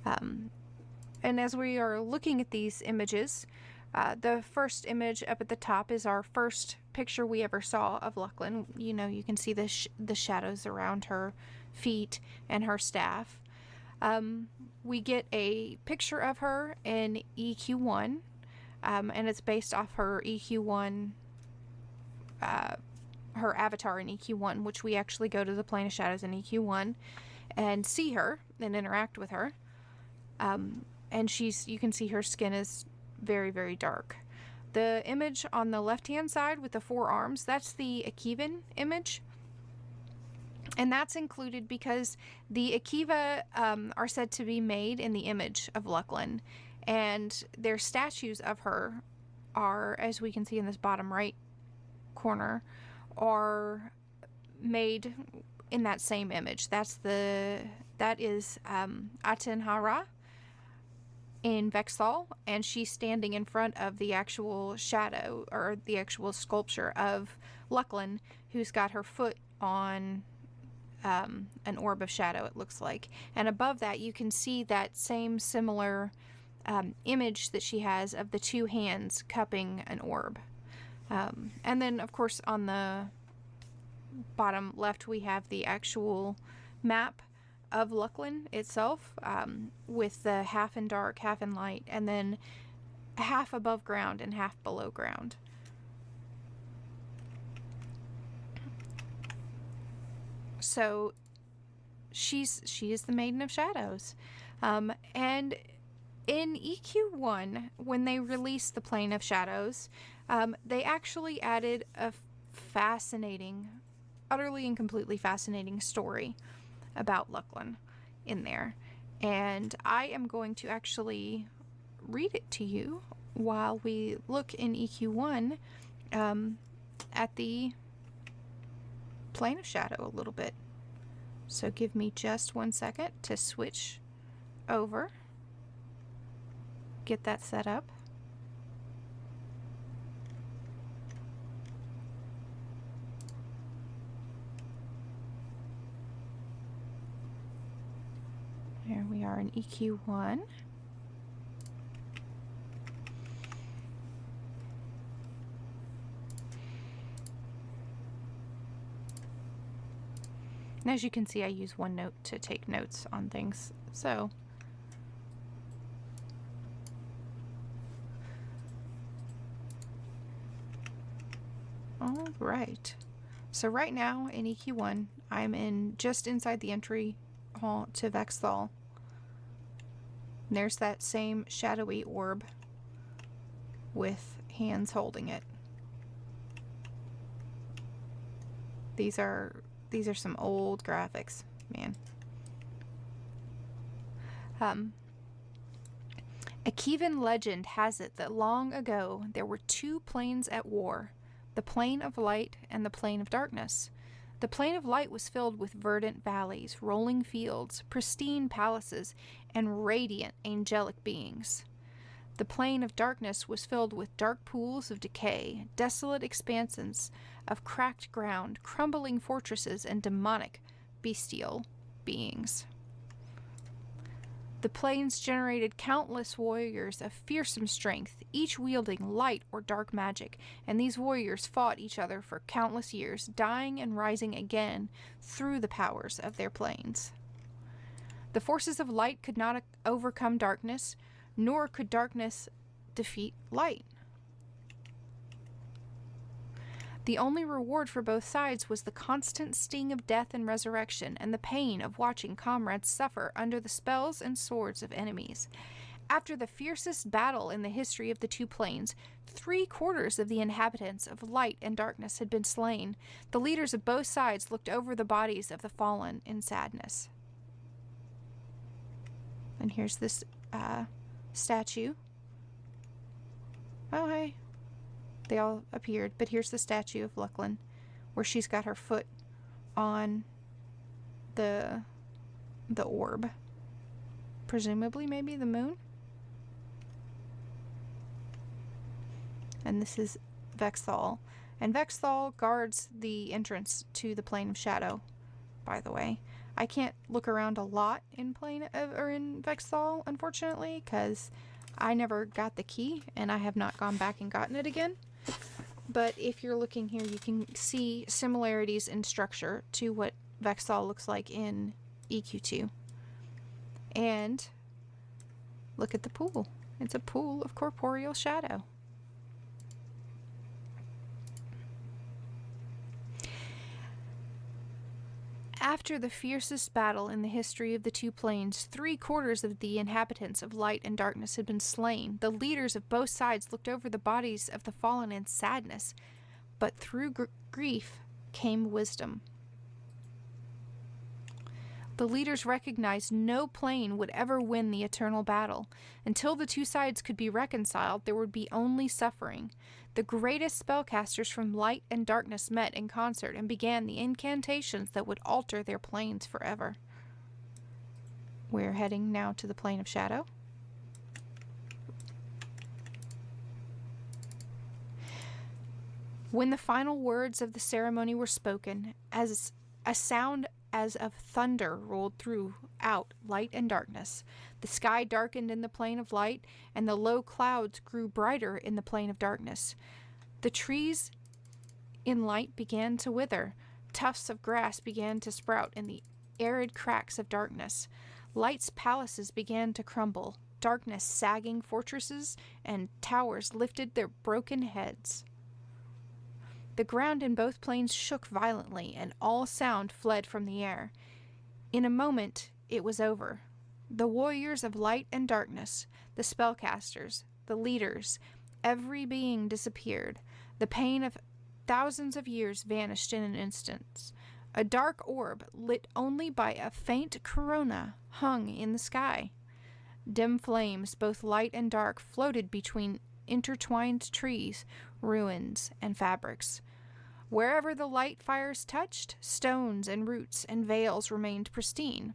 And as we are looking at these images, the first image up at the top is our first picture we ever saw of Luclin. You can see the shadows around her feet and her staff. We get a picture of her in EQ1, and it's based off her EQ1, her avatar in EQ1, which we actually go to the Plane of Shadows in EQ1 and see her and interact with her. And you can see her skin is very, very dark. The image on the left-hand side with the 4 arms, that's the Akeevan image. And that's included because the Akiva are said to be made in the image of Luclin. And their statues of her are, as we can see in this bottom right corner, are made in that same image. That is Atenhara in Vexthal, and she's standing in front of the actual shadow, or the actual sculpture of Luclin, who's got her foot on an orb of shadow, it looks like. And above that, you can see that same similar image that she has of the 2 hands cupping an orb. And then, of course, on the bottom left, we have the actual map of Luclin itself, with the half in dark, half in light, and then half above ground and half below ground. So she is the Maiden of Shadows. And in EQ1, when they released the Plane of Shadows, they actually added a fascinating, utterly and completely fascinating story about Luclin in there. And I am going to actually read it to you while we look in EQ1 at the Plane of Shadow a little bit. So give me just 1 second to switch over, get that set up. Here we are in EQ1. And as you can see, I use OneNote to take notes on things. So all right. So right now in EQ1, I'm just inside the entry hall to Vexthal. And there's that same shadowy orb with hands holding it. These are some old graphics, man. Akeevan legend has it that long ago there were 2 planes at war, the plane of light and the plane of darkness. The plane of light was filled with verdant valleys, rolling fields, pristine palaces, and radiant angelic beings. The plane of darkness was filled with dark pools of decay, desolate expanses of cracked ground, crumbling fortresses, and demonic, bestial beings. The plains generated countless warriors of fearsome strength, each wielding light or dark magic, and these warriors fought each other for countless years, dying and rising again through the powers of their planes. The forces of light could not overcome darkness, nor could darkness defeat light. The only reward for both sides was the constant sting of death and resurrection, and the pain of watching comrades suffer under the spells and swords of enemies. After the fiercest battle in the history of the two planes, 3/4 of the inhabitants of light and darkness had been slain. The leaders of both sides looked over the bodies of the fallen in sadness. And here's this statue. Oh, hey. They all appeared, but here's the statue of Luclin, where she's got her foot on the orb. Presumably, maybe the moon? And this is Vexthal. And Vexthal guards the entrance to the Plane of Shadow, by the way. I can't look around a lot in in Vexthal, unfortunately, because I never got the key, and I have not gone back and gotten it again. But if you're looking here, you can see similarities in structure to what Vexthal looks like in EQ2. And look at the pool. It's a pool of corporeal shadow. After the fiercest battle in the history of the two planes, 3/4 of the inhabitants of light and darkness had been slain. The leaders of both sides looked over the bodies of the fallen in sadness, but through grief came wisdom. The leaders recognized no plane would ever win the eternal battle. Until the two sides could be reconciled, there would be only suffering. The greatest spellcasters from light and darkness met in concert and began the incantations that would alter their planes forever. We're heading now to the Plane of Shadow. When the final words of the ceremony were spoken, as a sound as of thunder rolled throughout light and darkness. The sky darkened in the plane of light, and the low clouds grew brighter in the plane of darkness. The trees in light began to wither. Tufts of grass began to sprout in the arid cracks of darkness. Light's palaces began to crumble. Darkness sagging fortresses and towers lifted their broken heads. The ground in both planes shook violently, and all sound fled from the air. In a moment, it was over. The warriors of light and darkness, the spellcasters, the leaders, every being disappeared. The pain of thousands of years vanished in an instant. A dark orb, lit only by a faint corona, hung in the sky. Dim flames, both light and dark, floated between intertwined trees, ruins, and fabrics. Wherever the light fires touched, stones and roots and veils remained pristine.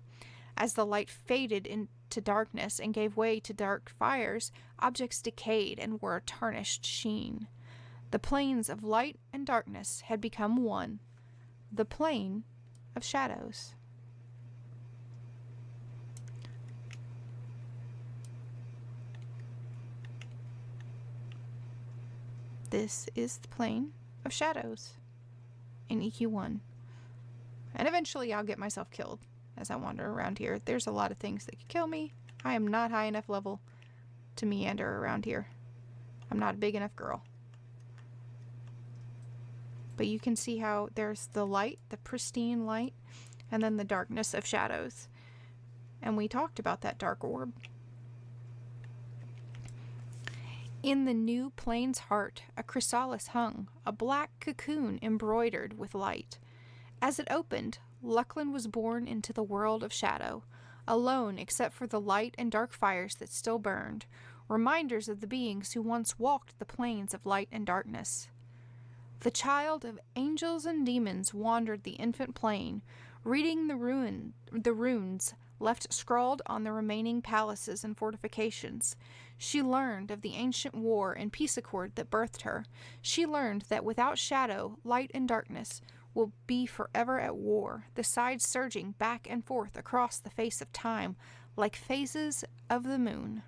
As the light faded into darkness and gave way to dark fires, objects decayed and wore a tarnished sheen. The planes of light and darkness had become one, the plane of shadows. This is the plane of shadows in EQ1. And eventually I'll get myself killed as I wander around here. There's a lot of things that could kill me. I am not high enough level to meander around here. I'm not a big enough girl. But you can see how there's the light, the pristine light, and then the darkness of shadows. And we talked about that dark orb. In the new plane's heart, a chrysalis hung, a black cocoon embroidered with light. As it opened, Luclin was born into the world of shadow, alone except for the light and dark fires that still burned, reminders of the beings who once walked the plains of light and darkness. The child of angels and demons wandered the infant plain, reading the runes left scrawled on the remaining palaces and fortifications. She learned of the ancient war and peace accord that birthed her. She learned that without shadow, light and darkness will be forever at war, the sides surging back and forth across the face of time like phases of the moon.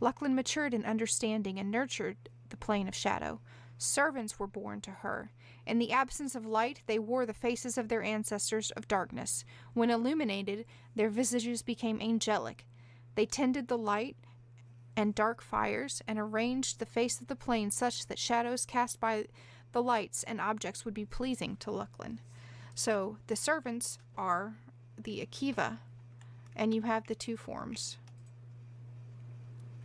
Luclin matured in understanding and nurtured the plane of shadow. Servants were born to her. In the absence of light, they wore the faces of their ancestors of darkness. When illuminated, their visages became angelic. They tended the light and dark fires and arranged the face of the plane such that shadows cast by the lights and objects would be pleasing to Luclin. So the servants are the Akiva, and you have the two forms.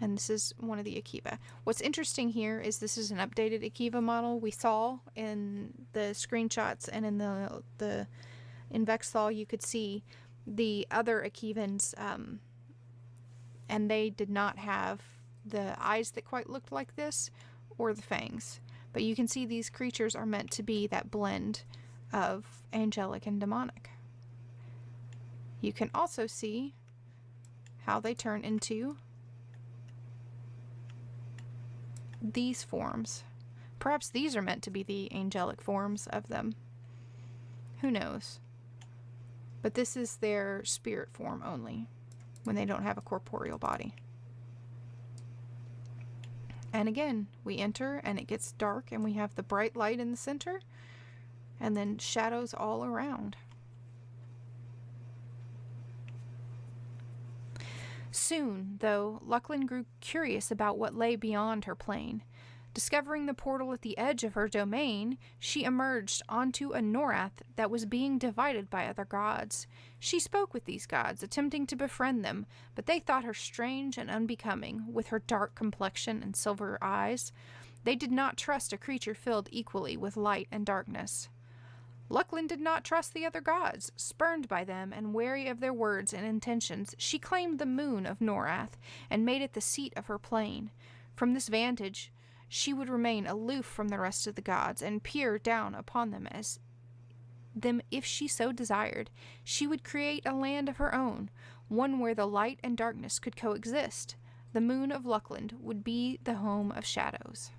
And this is one of the Akiva. What's interesting here is this is an updated Akiva model. We saw in the screenshots and in the in Vexthal you could see the other Akivans, and they did not have the eyes that quite looked like this or the fangs. But you can see these creatures are meant to be that blend of angelic and demonic. You can also see how they turn into these forms. Perhaps these are meant to be the angelic forms of them. Who knows? But this is their spirit form only, when they don't have a corporeal body. And again, we enter and it gets dark and we have the bright light in the center and then shadows all around. Soon, though, Luclin grew curious about what lay beyond her plane. Discovering the portal at the edge of her domain, she emerged onto a Norath that was being divided by other gods. She spoke with these gods, attempting to befriend them, but they thought her strange and unbecoming, with her dark complexion and silver eyes. They did not trust a creature filled equally with light and darkness. Luclin did not trust the other gods. Spurned by them and wary of their words and intentions, she claimed the moon of Norath and made it the seat of her plane. From this vantage, she would remain aloof from the rest of the gods and peer down upon them as them if she so desired. She would create a land of her own, one where the light and darkness could coexist. The moon of Luclin would be the home of shadows.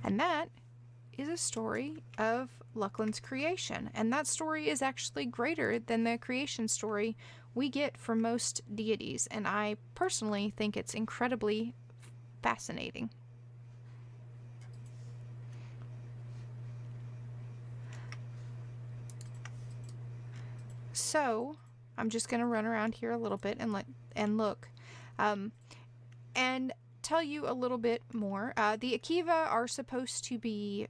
And that is a story of Luclin's creation, and that story is actually greater than the creation story we get from most deities, and I personally think it's incredibly fascinating. So I'm just going to run around here a little bit and look and tell you a little bit more. The Akiva are supposed to be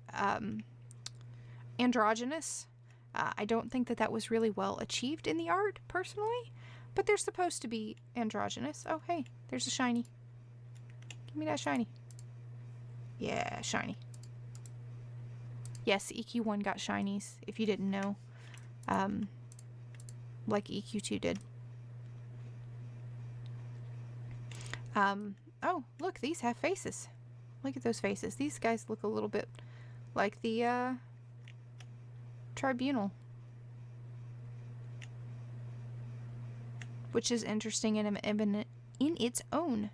androgynous. I don't think that was really well achieved in the art, personally, but they're supposed to be androgynous. Oh, hey, there's a shiny. Give me that shiny. Yeah, shiny. Yes, EQ1 got shinies, if you didn't know. Like EQ2 did. Oh, look, these have faces. Look at those faces. These guys look a little bit like the, Tribunal. Which is interesting in its own.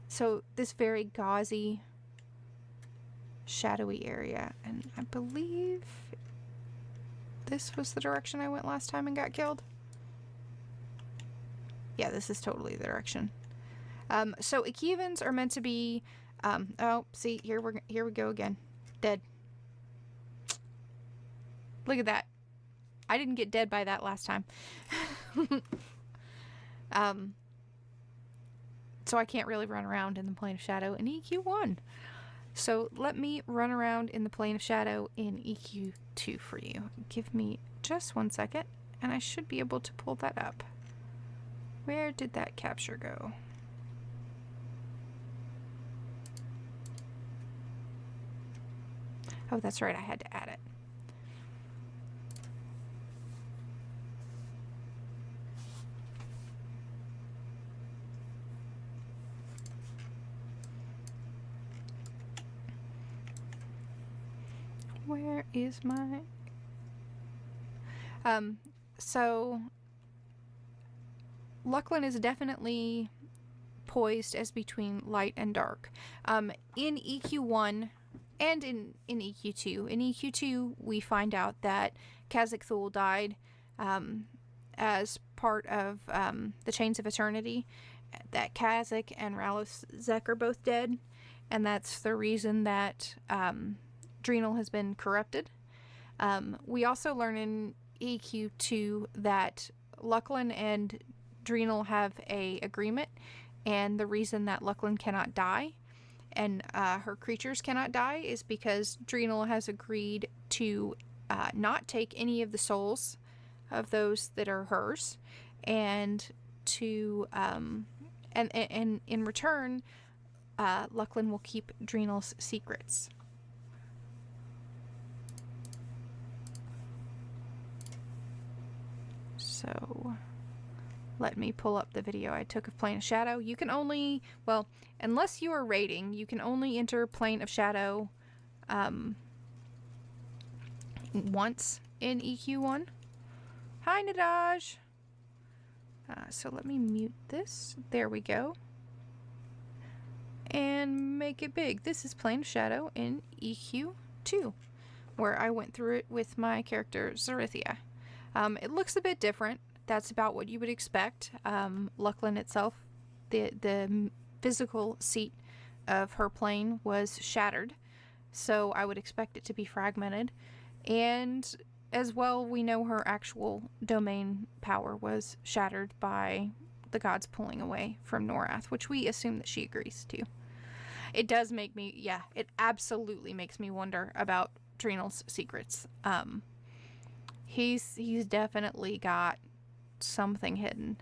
So this very gauzy, shadowy area. And I believe this was the direction I went last time and got killed. Yeah, this is totally the direction. So Akivans are meant to be, oh, see, here we go again. Dead. Look at that. I didn't get dead by that last time. So I can't really run around in the plane of shadow in EQ1. So let me run around in the plane of shadow in EQ2 for you. Give me just 1 second, and I should be able to pull that up. Where did that capture go? Oh, that's right, I had to add it. Where is my... So Luclin is definitely poised as between light and dark. In EQ1 and in EQ2. In EQ2, we find out that Khazak Thul died as part of the Chains of Eternity, that Khazak and Ralosek are both dead, and that's the reason that Drenal has been corrupted. We also learn in EQ2 that Luclin and Drenal have a agreement, and the reason that Luclin cannot die and her creatures cannot die is because Drenal has agreed to not take any of the souls of those that are hers, and to and in return, Luclin will keep Drenal's secrets. So let me pull up the video I took of Plane of Shadow. You can only, well, unless you are raiding, you can only enter Plane of Shadow once in EQ1. Hi, Nadaj! So let me mute this. There we go. And make it big. This is Plane of Shadow in EQ2, where I went through it with my character, Zarithia. It looks a bit different. That's about what you would expect. Luclin itself, the physical seat of her plane was shattered, so I would expect it to be fragmented. And as well, we know her actual domain power was shattered by the gods pulling away from Norath, which we assume that she agrees to. It does make me, yeah, it absolutely makes me wonder about Drenal's secrets. He's definitely got something hidden.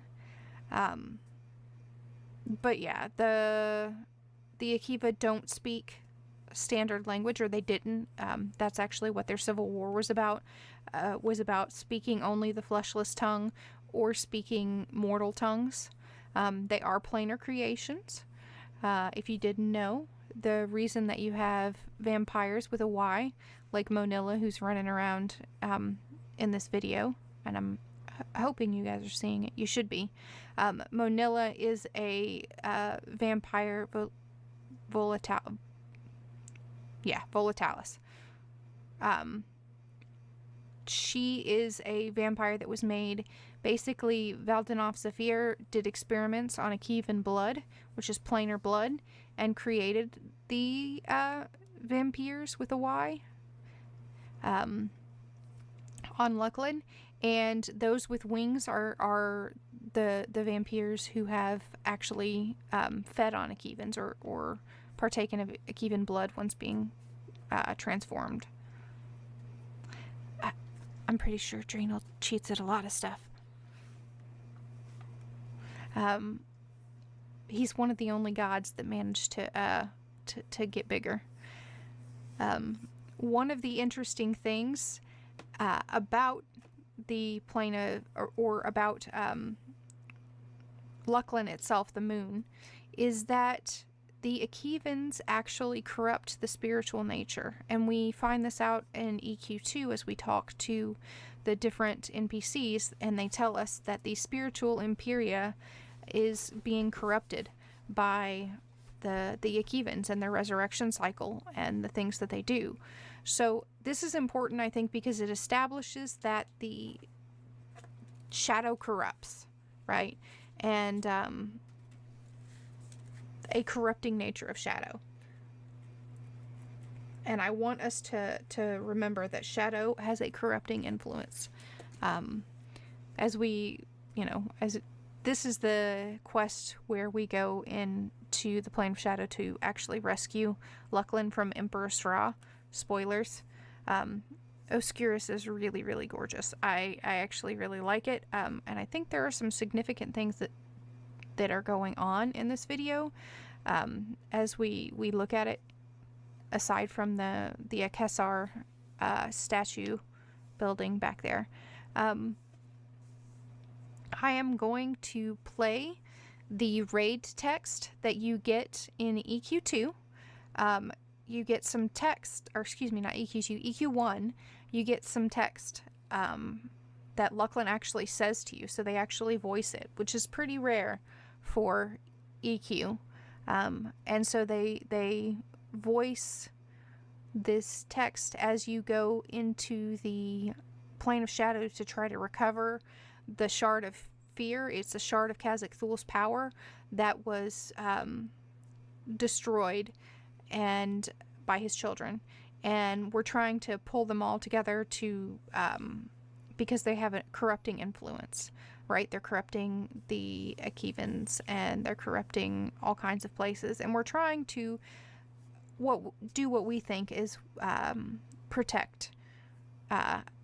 But yeah, the Akiva don't speak standard language, or they didn't. That's actually what their civil war was about speaking only the fleshless tongue or speaking mortal tongues. They are planar creations. If you didn't know, the reason that you have vampires with a Y, like Monilla, who's running around in this video, and I'm hoping you guys are seeing it. You should be. Monilla is a vampire volatalis. She is a vampire that was made. Basically, Valdenoff Zephyr did experiments on Akivan blood, which is planar blood, and created the vampires with a Y on Luclin. And those with wings are the vampires who have actually fed on Akivans or partaken of Akivan blood once being transformed. I'm pretty sure Drenal cheats at a lot of stuff. He's one of the only gods that managed to get bigger. One of the interesting things about the plane of, or about Luclin itself, the moon, is that the Akivans actually corrupt the spiritual nature, and we find this out in EQ2 as we talk to the different NPCs, and they tell us that the spiritual Imperia is being corrupted by the Akivans and their resurrection cycle and the things that they do. So this is important, I think, because it establishes that the shadow corrupts, right? And a corrupting nature of shadow. And I want us to remember that shadow has a corrupting influence. As we, this is the quest where we go into the plane of shadow to actually rescue Luclin from Emperor Sra. Spoilers. Oscurus is really, really gorgeous. I actually really like it. And I think there are some significant things that are going on in this video as we look at it, aside from the Akessar statue building back there. I am going to play the raid text that you get in EQ2. you get some text, or excuse me, not EQ2, EQ1, you get some text that Lucklin actually says to you. So they actually voice it, which is pretty rare for EQ. And so they voice this text as you go into the plane of shadows to try to recover the shard of fear. It's a shard of Khazak Thul's power that was destroyed and by his children, and we're trying to pull them all together to because they have a corrupting influence, right? They're corrupting the Akivans and they're corrupting all kinds of places, and we're trying to do what we think is protect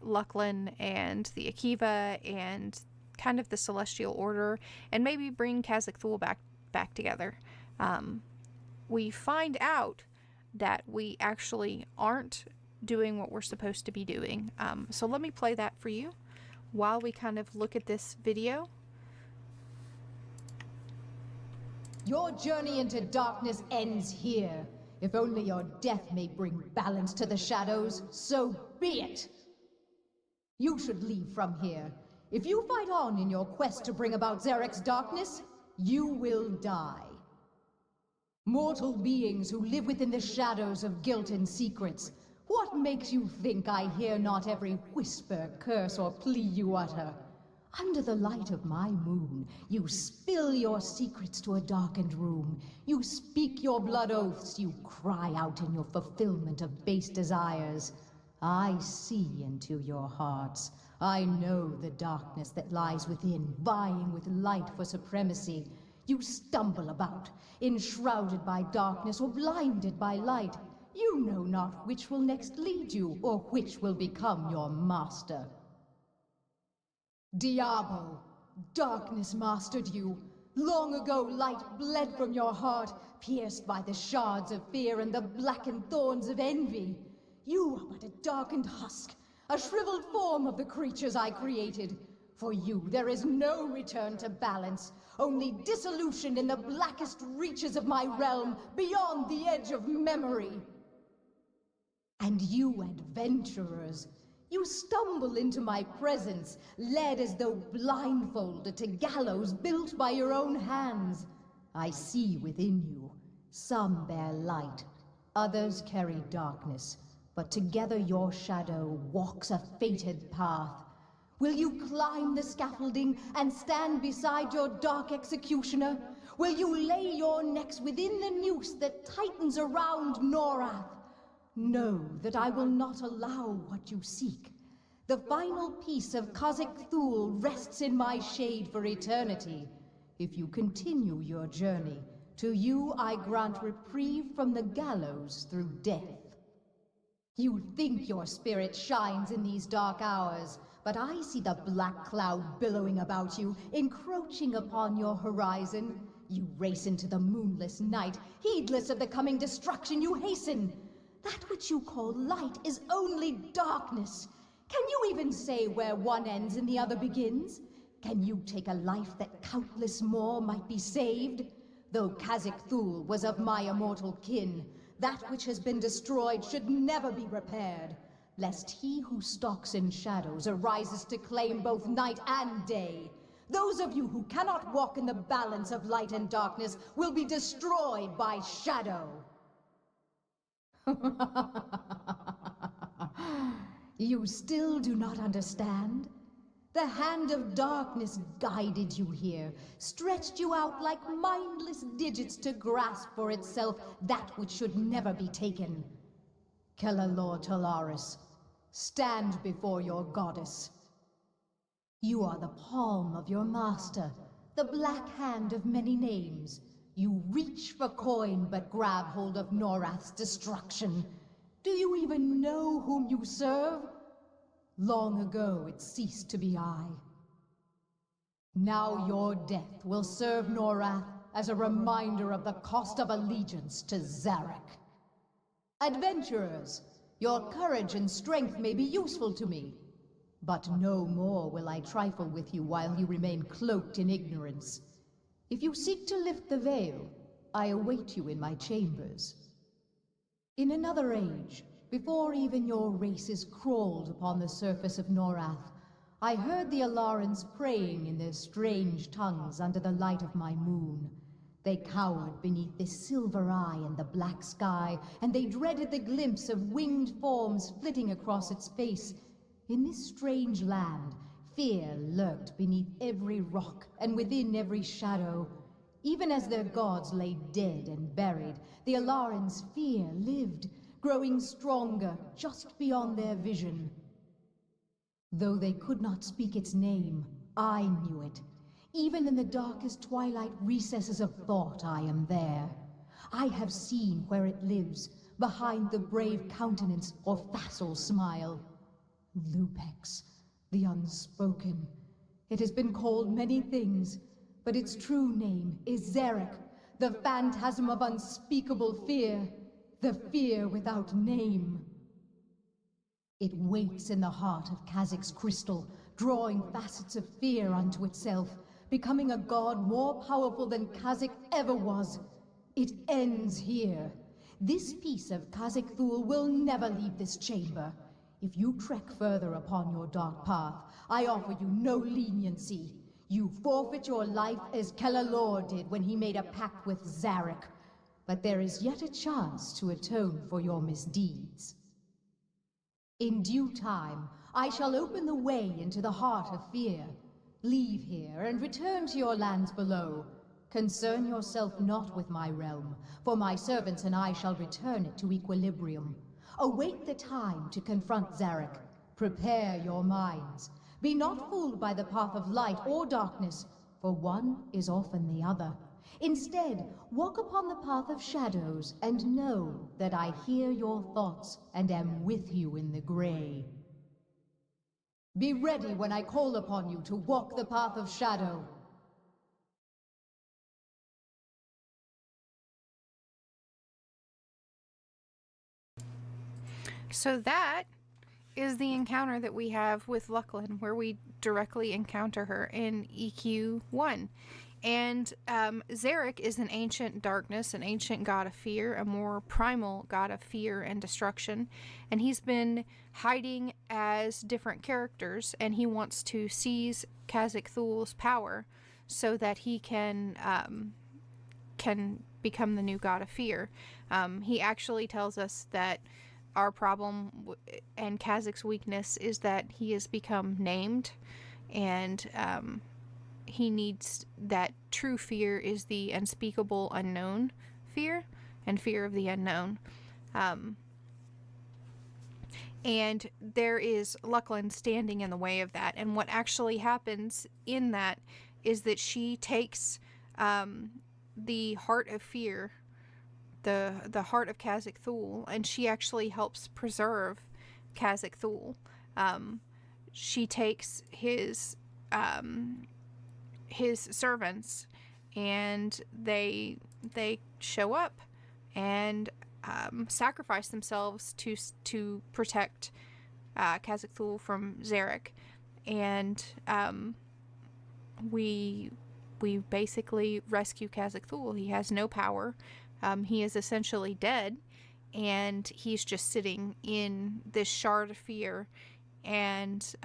Lucklin and the Akiva and kind of the Celestial Order, and maybe bring Khazak Thul back together. We find out that we actually aren't doing what we're supposed to be doing. So let me play that for you while we kind of look at this video. Your journey into darkness ends here. If only your death may bring balance to the shadows, so be it. You should leave from here. If you fight on in your quest to bring about Zarek's darkness, you will die. Mortal beings who live within the shadows of guilt and secrets, what makes you think I hear not every whisper, curse, or plea you utter? Under the light of my moon, you spill your secrets to a darkened room. You speak your blood oaths, you cry out in your fulfillment of base desires. I see into your hearts. I know the darkness that lies within, vying with light for supremacy. You stumble about, enshrouded by darkness or blinded by light. You know not which will next lead you, or which will become your master. Diabo, darkness mastered you. Long ago light bled from your heart, pierced by the shards of fear and the blackened thorns of envy. You are but a darkened husk, a shriveled form of the creatures I created. For you, there is no return to balance, only dissolution in the blackest reaches of my realm, beyond the edge of memory. And you adventurers, you stumble into my presence, led as though blindfolded to gallows built by your own hands. I see within you. Some bear light, others carry darkness, but together your shadow walks a fated path. Will you climb the scaffolding and stand beside your dark executioner? Will you lay your necks within the noose that tightens around Norath? Know that I will not allow what you seek. The final piece of Khazak Thul rests in my shade for eternity. If you continue your journey, to you I grant reprieve from the gallows through death. You think your spirit shines in these dark hours, but I see the black cloud billowing about you, encroaching upon your horizon. You race into the moonless night, heedless of the coming destruction you hasten. That which you call light is only darkness. Can you even say where one ends and the other begins? Can you take a life that countless more might be saved? Though Khazak Thul was of my immortal kin, that which has been destroyed should never be repaired, lest he who stalks in shadows arises to claim both night and day. Those of you who cannot walk in the balance of light and darkness will be destroyed by shadow. You still do not understand? The hand of darkness guided you here, stretched you out like mindless digits to grasp for itself that which should never be taken. Kellalor Talaris, stand before your goddess. You are the palm of your master, the black hand of many names. You reach for coin but grab hold of Norath's destruction. Do you even know whom you serve? Long ago it ceased to be I. Now your death will serve Norath as a reminder of the cost of allegiance to Zarek. Adventurers, your courage and strength may be useful to me, but no more will I trifle with you while you remain cloaked in ignorance. If you seek to lift the veil, I await you in my chambers. In another age, before even your races crawled upon the surface of Norath, I heard the Alarans praying in their strange tongues under the light of my moon. They cowered beneath this silver eye in the black sky, and they dreaded the glimpse of winged forms flitting across its face. In this strange land, fear lurked beneath every rock and within every shadow. Even as their gods lay dead and buried, the Alarans' fear lived, growing stronger just beyond their vision. Though they could not speak its name, I knew it. Even in the darkest twilight recesses of thought, I am there. I have seen where it lives, behind the brave countenance or facile smile. Lupex, the unspoken. It has been called many things, but its true name is Zarek, the phantasm of unspeakable fear, the fear without name. It waits in the heart of Kazak's crystal, drawing facets of fear unto itself, becoming a god more powerful than Kazakh ever was. It ends here. This piece of Kazakh Thul will never leave this chamber. If you trek further upon your dark path, I offer you no leniency. You forfeit your life as Kelalor did when he made a pact with Zarek. But there is yet a chance to atone for your misdeeds. In due time, I shall open the way into the heart of fear. Leave here and return to your lands below. Concern yourself not with my realm, for my servants and I shall return it to equilibrium. Await the time to confront Zarek. Prepare your minds. Be not fooled by the path of light or darkness, for one is often the other. Instead, walk upon the path of shadows and know that I hear your thoughts and am with you in the gray. Be ready when I call upon you to walk the path of shadow. So that is the encounter that we have with Lucklin, where we directly encounter her in EQ1. And Zarek is an ancient darkness, an ancient god of fear, a more primal god of fear and destruction. And he's been hiding as different characters, and he wants to seize Kazakh Thul's power so that he can become the new god of fear. He actually tells us that our problem and Kazakh's weakness is that he has become named, and he needs that true fear is the unspeakable unknown fear and fear of the unknown. And there is Lucklin standing in the way of that. And what actually happens in that is that she takes the heart of fear, the heart of Kazakh Thul, and she actually helps preserve Kazakh Thul. She takes his servants, and they show up and sacrifice themselves to protect Kazakh Thul from Zarek, and we basically rescue Kazakh Thul. He has no power. He is essentially dead, and he's just sitting in this shard of fear, and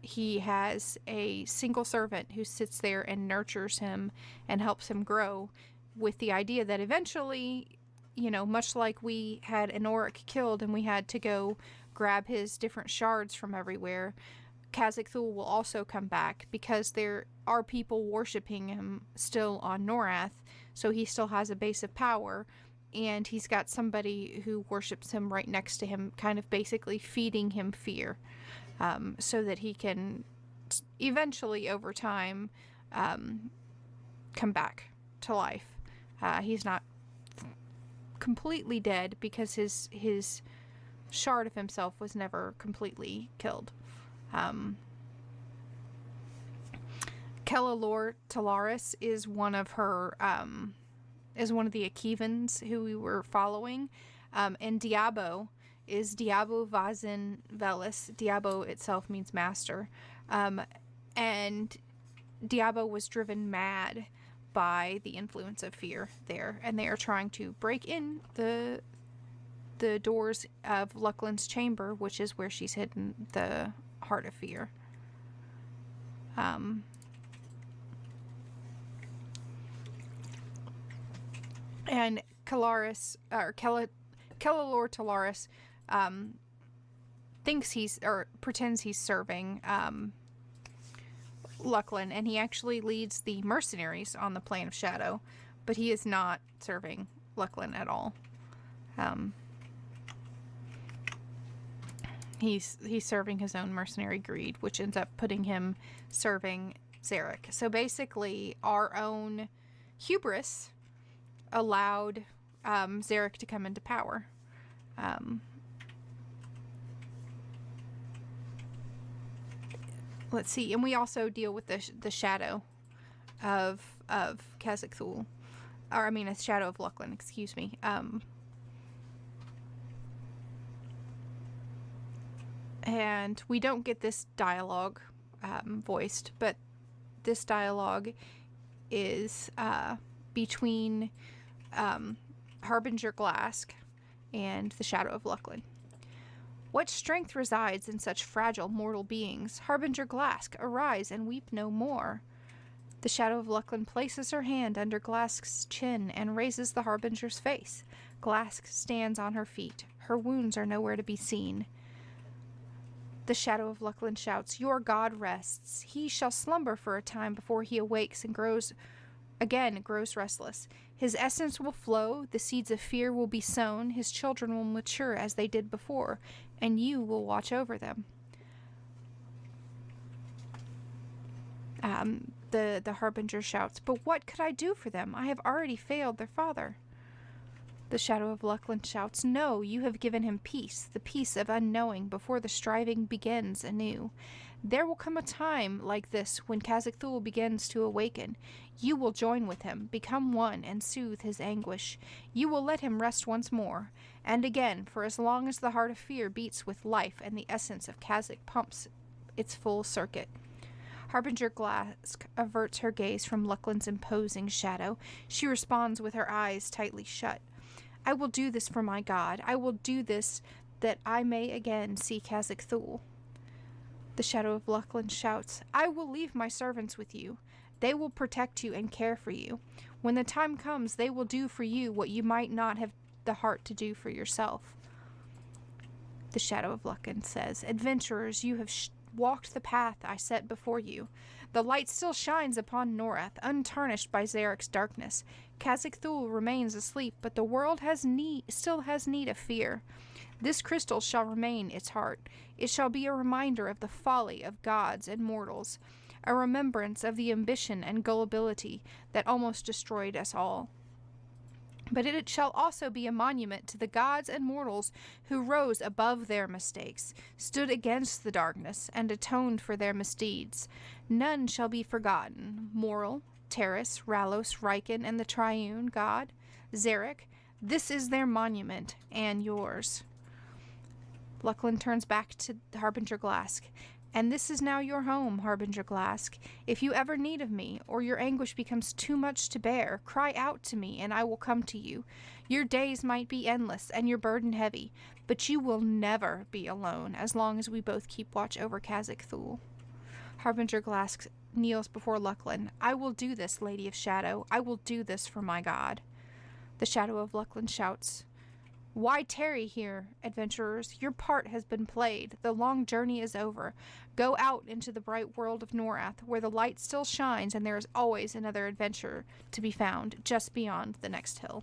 he has a single servant who sits there and nurtures him and helps him grow, with the idea that eventually, much like we had Anorik killed and we had to go grab his different shards from everywhere, Kazakh Thul will also come back, because there are people worshipping him still on Norath, so he still has a base of power, and he's got somebody who worships him right next to him, kind of basically feeding him fear, so that he can eventually, over time, come back to life. He's not completely dead, because his shard of himself was never completely killed. Kelalor Talaris is one of her is one of the Akivans who we were following, and Diabo is Diabo Vazin Velis. Diabo itself means master, and Diabo was driven mad by the influence of fear there, and they are trying to break in the the doors of Luckland's chamber, which is where she's hidden the Heart of Fear. And Kalaris, or Kellalor Talaris, thinks pretends he's serving Luckland, and he actually leads the mercenaries on the plane of shadow, but he is not serving Luckland at all. He's serving his own mercenary greed, which ends up putting him serving Zarek. So basically, our own hubris allowed Zarek to come into power. Let's see, and we also deal with the shadow of Khazak Thul, or I mean, a shadow of Luckland. Excuse me. And we don't get this dialogue voiced, but this dialogue is between Harbinger Glask and the Shadow of Luckland. What strength resides in such fragile mortal beings? Harbinger Glask, arise and weep no more. The Shadow of Luckland places her hand under Glask's chin and raises the Harbinger's face. Glask stands on her feet. Her wounds are nowhere to be seen. The Shadow of Luckland shouts, "Your God rests. He shall slumber for a time before he awakes and grows restless. His essence will flow, the seeds of fear will be sown, his children will mature as they did before, and you will watch over them." The Harbinger shouts, "But what could I do for them? I have already failed their father." The Shadow of Luckland shouts, "No, you have given him peace, the peace of unknowing before the striving begins anew. There will come a time like this when Khazak Thul begins to awaken. You will join with him, become one, and soothe his anguish. You will let him rest once more, and again, for as long as the Heart of Fear beats with life and the essence of Khazak pumps its full circuit." Harbinger Glask averts her gaze from Luckland's imposing shadow. She responds with her eyes tightly shut. "I will do this for my God. I will do this that I may again see Khazak Thul." The Shadow of Luckland shouts, "I will leave my servants with you. They will protect you and care for you. When the time comes, they will do for you what you might not have the heart to do for yourself." The Shadow of Luckland says, "Adventurers, you have walked the path I set before you. The light still shines upon Norath, untarnished by Zarek's darkness. Khazak Thul remains asleep, but the world still has need of fear. This crystal shall remain its heart. It shall be a reminder of the folly of gods and mortals, a remembrance of the ambition and gullibility that almost destroyed us all. But it shall also be a monument to the gods and mortals who rose above their mistakes, stood against the darkness, and atoned for their misdeeds. None shall be forgotten. Moral, Terrace, Ralos, Riken, and the Triune God, Zarek, this is their monument, and yours." Luckland turns back to Harbinger Glask. "And this is now your home, Harbinger Glask. If you ever need of me, or your anguish becomes too much to bear, cry out to me, and I will come to you. Your days might be endless, and your burden heavy, but you will never be alone, as long as we both keep watch over Khazak Thul." Harbinger Glask kneels before Luckland. "I will do this, Lady of Shadow. I will do this for my God." The Shadow of Luckland shouts, "Why tarry here, adventurers? Your part has been played. The long journey is over. Go out into the bright world of Norath, where the light still shines, and there is always another adventure to be found just beyond the next hill."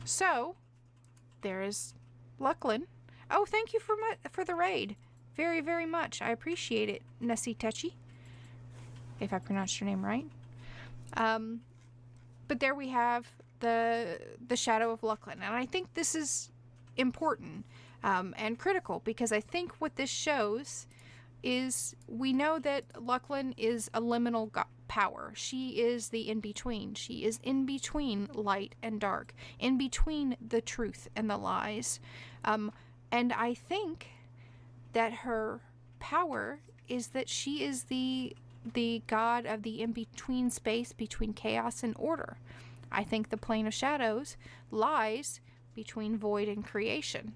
So, there is Luckland. Oh, thank you for the raid. Very, very much. I appreciate it, Nessie Techi, if I pronounced your name right. But there we have the Shadow of Luckland, and I think this is important and critical, because I think what this shows is we know that Luckland is a liminal power. She is the in-between. She is in between light and dark, in between the truth and the lies. And I think that her power is that she is the god of the in-between space between chaos and order. I think the plane of shadows lies between void and creation.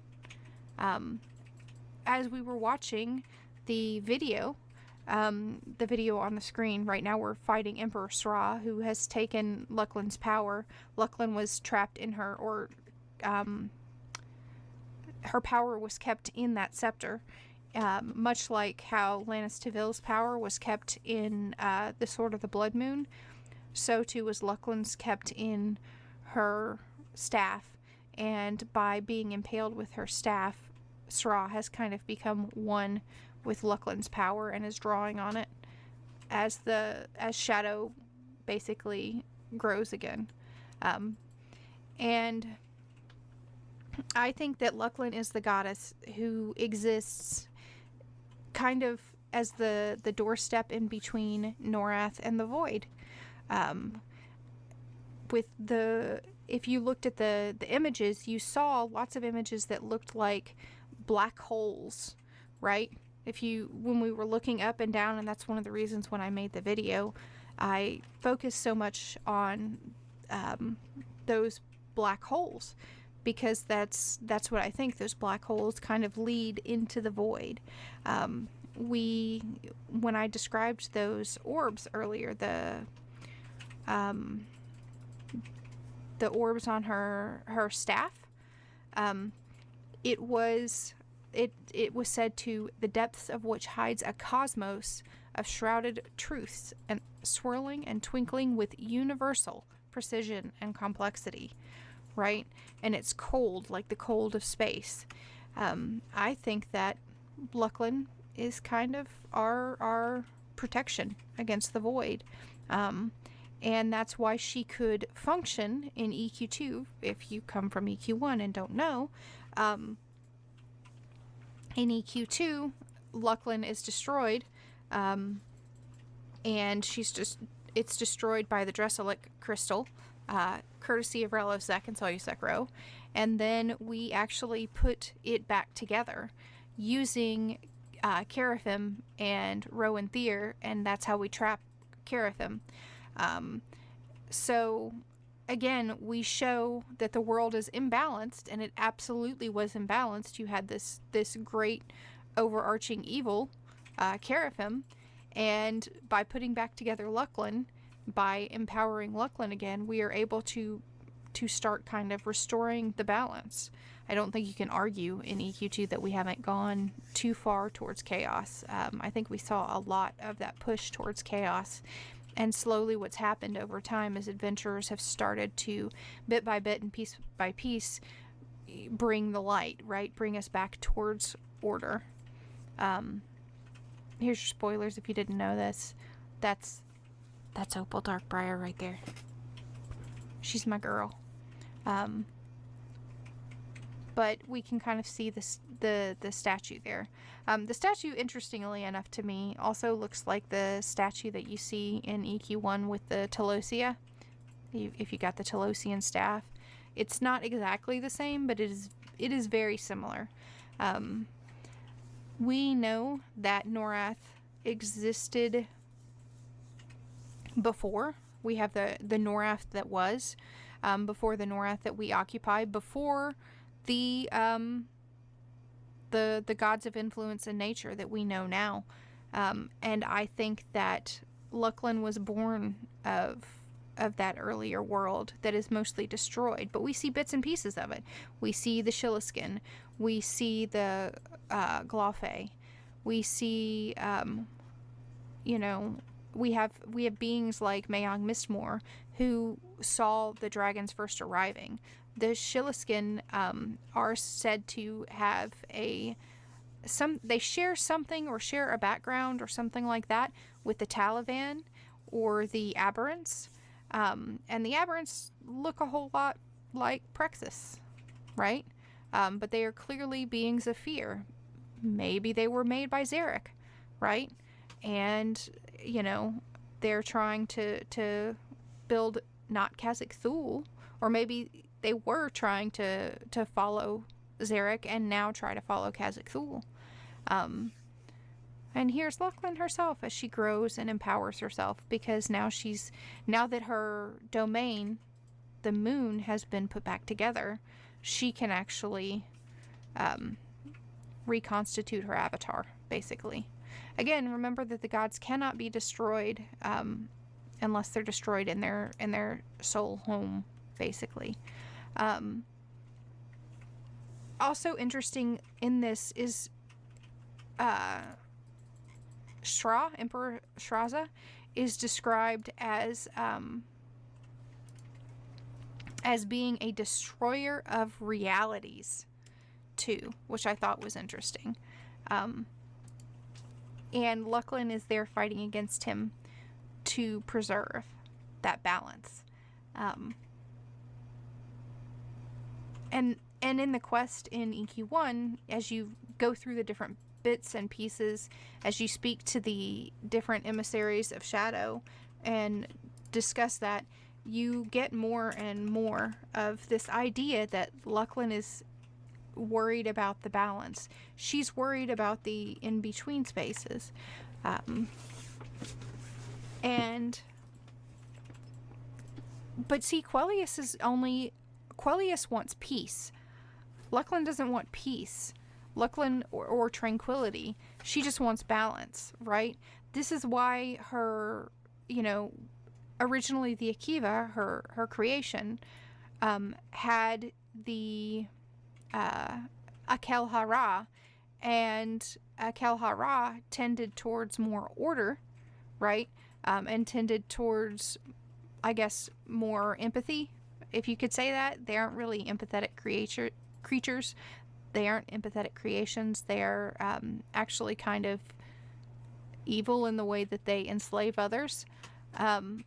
As we were watching the video on the screen right now, we're fighting Emperor Sra, who has taken Luclin's power. Luclin was trapped in her, or her power was kept in that scepter, much like how Lannis Taville's power was kept in the Sword of the Blood Moon. So too was Luclin's kept in her staff, and by being impaled with her staff, Sra has kind of become one with Luclin's power and is drawing on it as Shadow basically grows again. And I think that Luclin is the goddess who exists kind of as the doorstep in between Norath and the Void. If you looked at the images, you saw lots of images that looked like black holes, right? When we were looking up and down, and that's one of the reasons when I made the video, I focused so much on those black holes, because that's what I think. Those black holes kind of lead into the void. When I described those orbs earlier, the orbs on her staff, it was said to the depths of which hides a cosmos of shrouded truths and swirling and twinkling with universal precision and complexity, right? And it's cold, like the cold of space. I think that Luclin is kind of our protection against the void. And that's why she could function in EQ2. If you come from EQ1 and don't know, in EQ2, Luclin is destroyed, and it's destroyed by the Dresselic crystal, courtesy of Relosek and Solusek Ro, and then we actually put it back together using Carathim and Rowan Thyr, and that's how we trap Carathim. So again, we show that the world is imbalanced, and it absolutely was imbalanced. You had this great overarching evil, Carathim, and by putting back together Luclin, by empowering Luclin again, we are able to start kind of restoring the balance. I don't think you can argue in EQ2 that we haven't gone too far towards chaos. I think we saw a lot of that push towards chaos. And slowly what's happened over time is adventurers have started to, bit by bit and piece by piece, bring the light, right? Bring us back towards order. Here's your spoilers if you didn't know this. That's Opal Darkbriar right there. She's my girl. But we can kind of see the statue there. The statue, interestingly enough to me, also looks like the statue that you see in EQ1 with the Telosia. If you got the Telosian staff. It's not exactly the same, but it is very similar. We know that Norath existed before. We have the Norath that was, before the Norath that we occupy, before the gods of influence and nature that we know now. And I think that Luclin was born of that earlier world that is mostly destroyed, but we see bits and pieces of it. We see the Shilliskin, we see the Glawfey, we see we have beings like Mayong Mistmore who saw the dragons first arriving. The Shilliskin are said to have they share something, or share a background or something like that with the Taliban or the Aberrants. And the Aberrants look a whole lot like Prexis, right? But they are clearly beings of fear. Maybe they were made by Zarek, right? And, they're trying to build not Khazak Thul, or maybe they were trying to follow Zarek and now try to follow Khazak Thul. And here's Luclin herself as she grows and empowers herself, because now that her domain the moon has been put back together, she can actually reconstitute her avatar, basically. Again, remember that the gods cannot be destroyed unless they're destroyed in their soul home, basically. Also interesting in this is Emperor Shraza is described as being a destroyer of realities too, which I thought was interesting. And Lucklin is there fighting against him to preserve that balance. And in the quest in EQ1, as you go through the different bits and pieces, as you speak to the different emissaries of Shadow and discuss that, you get more and more of this idea that Lucklin is worried about the balance. She's worried about the in-between spaces. But see, Quellius wants peace. Lucklin doesn't want peace. Lucklin or tranquility. She just wants balance, right? This is why her, originally the Akiva, her creation, had the Akel Hara, and Akel Hara tended towards more order, right? And tended towards, I guess, more empathy, if you could say that. They aren't really empathetic creatures. They aren't empathetic creations. They're actually kind of evil in the way that they enslave others. And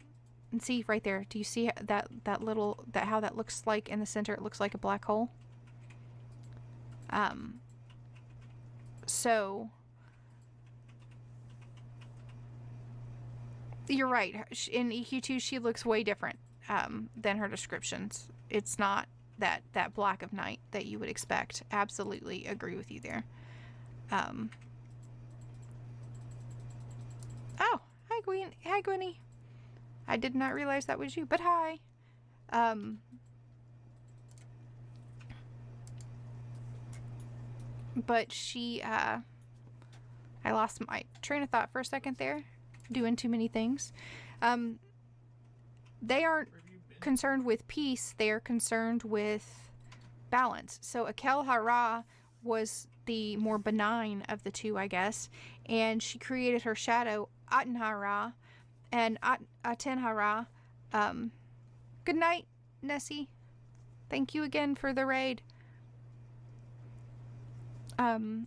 see right there, do you see that how that looks like in the center? It looks like a black hole. So you're right. In EQ2, she looks way different than her descriptions. It's not that black of night that you would expect. Absolutely agree with you there. Oh, hi Gwen. Hi Gwenny. I did not realize that was you, but hi. But she, I lost my train of thought for a second there, doing too many things. They aren't concerned with peace, they are concerned with balance. So Akel Hara was the more benign of the two, I guess, and she created her shadow, Aten Hara, and Aten Hara. Good night, Nessie. Thank you again for the raid. Aten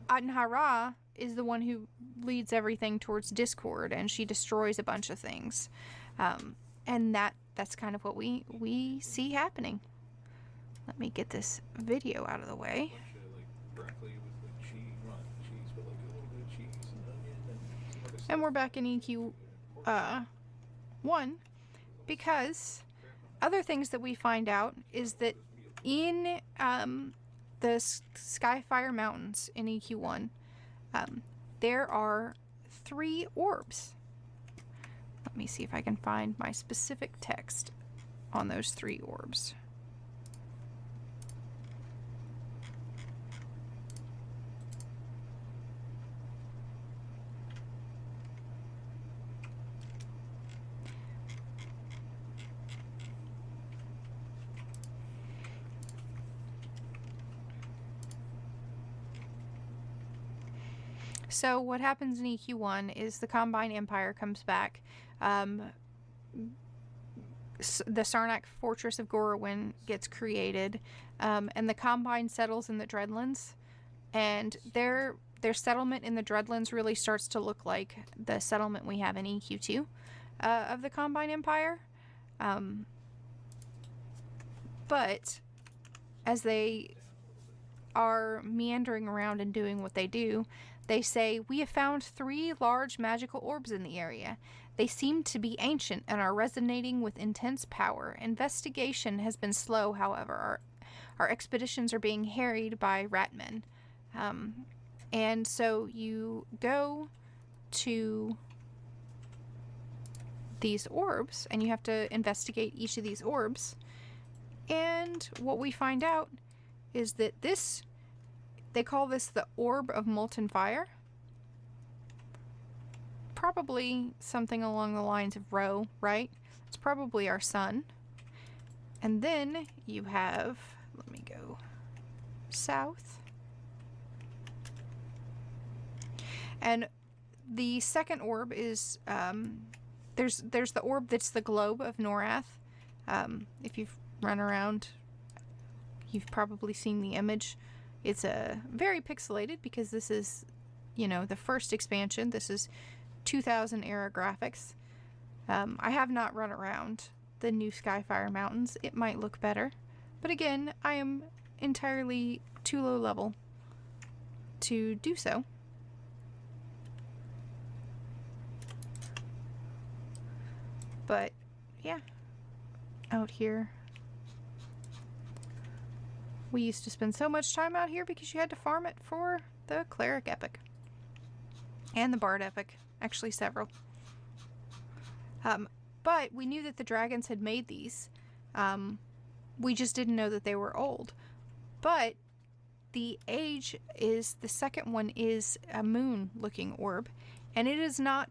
Hara is the one who leads everything towards discord, and she destroys a bunch of things. And that's kind of what we see happening. Let me get this video out of the way. And we're back in EQ 1, because other things that we find out is that in the Skyfire Mountains in EQ1, there are 3 orbs. Let me see if I can find my specific text on those 3 orbs. So what happens in EQ1 is the Combine Empire comes back. The Sarnak Fortress of Gorowin gets created, and the Combine settles in the Dreadlands, and their settlement in the Dreadlands really starts to look like the settlement we have in EQ2 of the Combine Empire. But as they are meandering around and doing what they do, they say, "We have found 3 large magical orbs in the area. They seem to be ancient and are resonating with intense power. Investigation has been slow, however. Our expeditions are being harried by ratmen." And so you go to these orbs, and you have to investigate each of these orbs. And what we find out is that they call this the Orb of Molten Fire. Probably something along the lines of Ro, right? It's probably our sun. And then you have, let me go south. And the second orb is, there's the orb that's the globe of Norath. If you've run around, you've probably seen the image. It's very pixelated because this is, the first expansion. This is 2000 era graphics. I have not run around the new Skyfire Mountains. It might look better. But again, I am entirely too low level to do so. But yeah, out here. We used to spend so much time out here because you had to farm it for the Cleric Epic. And the Bard Epic. Actually, several. But we knew that the dragons had made these. We just didn't know that they were old. But the second one is a moon-looking orb. And it is not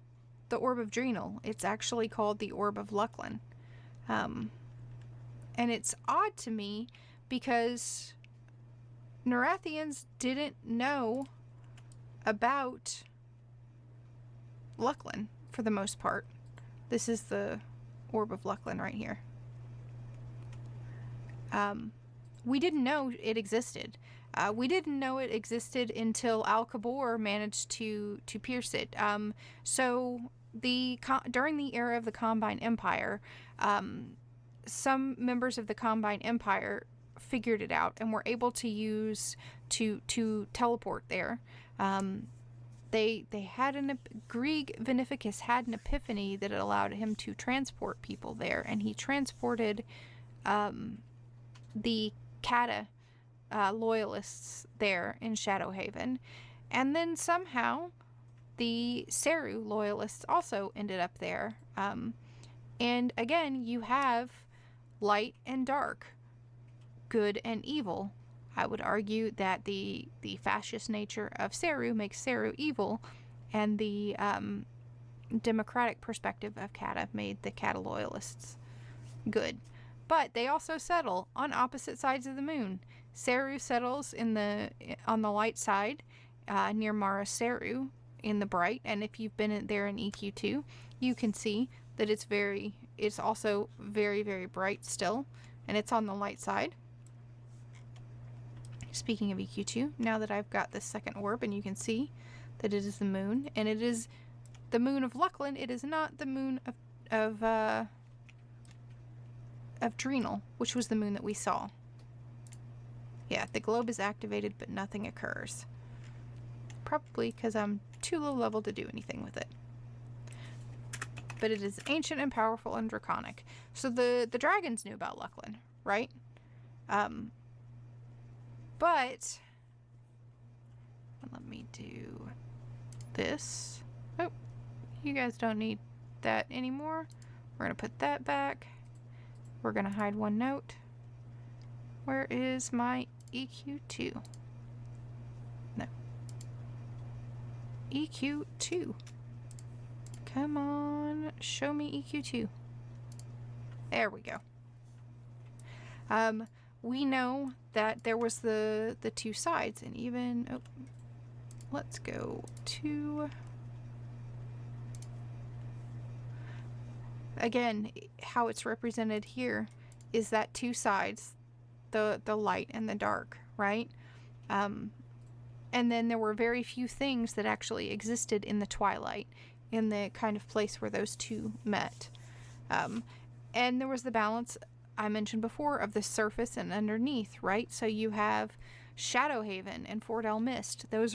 the Orb of Drenal. It's actually called the Orb of Lucklin. And it's odd to me because Norathians didn't know about Lucklin for the most part. This is the Orb of Lucklin right here. We didn't know it existed. We didn't know it existed until Al-Kabor managed to pierce it. So during the era of the Combine Empire, some members of the Combine Empire figured it out and were able to use to teleport there. They had Grieg Vinificus had an epiphany that allowed him to transport people there, and he transported the Kata loyalists there in Shadowhaven, and then somehow the Seru loyalists also ended up there. And again, you have light and dark, good and evil. I would argue that the fascist nature of Seru makes Seru evil, and the democratic perspective of Kata made the Kata loyalists good. But they also settle on opposite sides of the moon. Seru settles on the light side, near Mara Seru in the bright, and if you've been there in EQ2, you can see that it's also very, very bright still, and it's on the light side. Speaking of EQ2, now that I've got this second orb and you can see that it is the moon, and it is the moon of Lucklin, it is not the moon of Drenal, which was the moon that we saw. Yeah, the globe is activated, but nothing occurs. Probably because I'm too low level to do anything with it. But it is ancient and powerful and draconic. So the dragons knew about Lucklin, right? But let me do this. Oh, you guys don't need that anymore. We're going to put that back. We're going to hide one note. Where is my EQ2? No. EQ2. Come on, show me EQ2. There we go. We know that there was the two sides, and even, let's go to, again, how it's represented here is that two sides, the light and the dark, right? And then there were very few things that actually existed in the twilight, in the kind of place where those two met. And there was the balance I mentioned before of the surface and underneath, right? So you have Shadowhaven and Fort El Mist. Those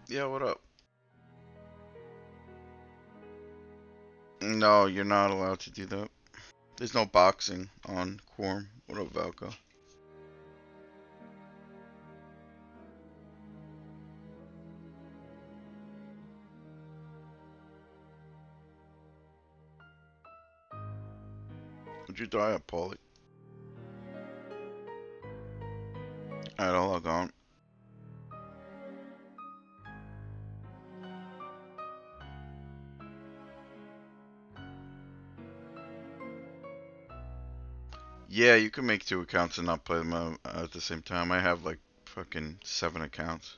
Yeah, what up? No, you're not allowed to do that. There's no boxing on Quarm. What up, Valko? Would you die at Paulie? Alright, I'll log on. Yeah, you can make 2 accounts and not play them at the same time. I have like fucking 7 accounts.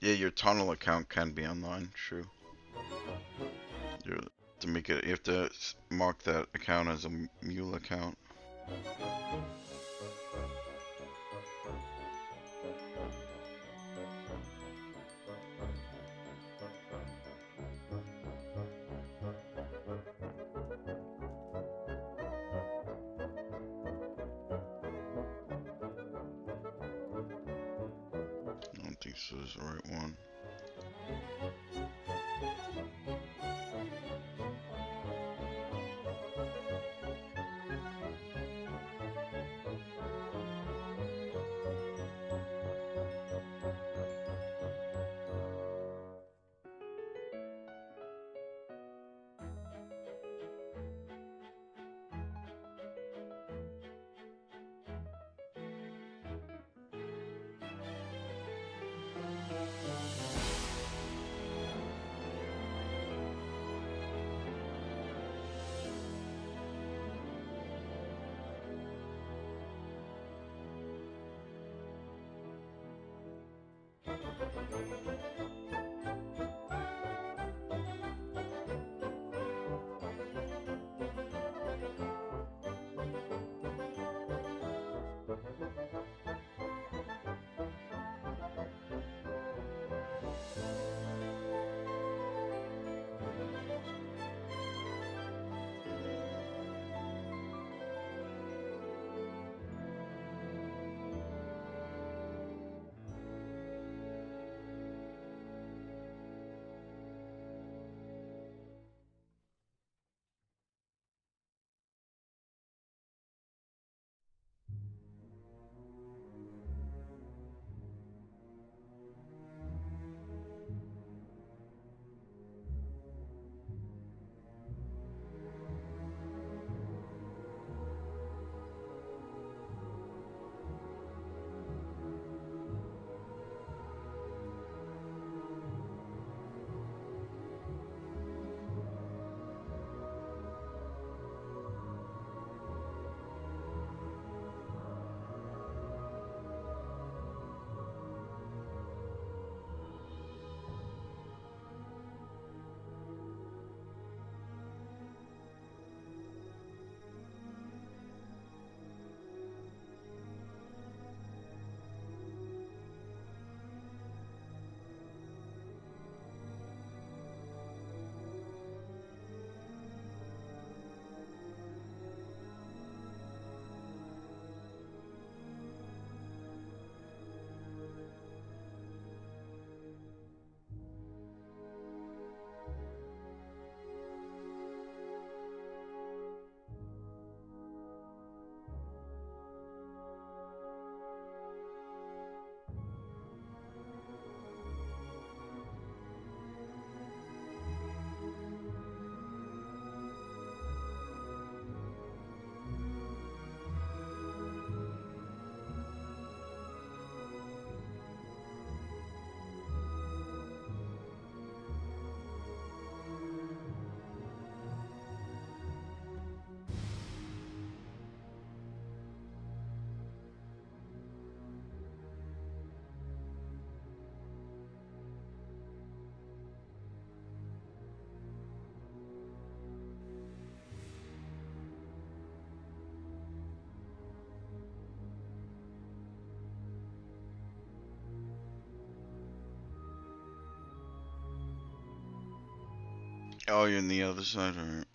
Yeah, your tunnel account can be online, true. To make it, you have to mark that account as a mule account. I don't think this is the right one. Oh, you're on the other side, alright.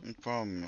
No problem.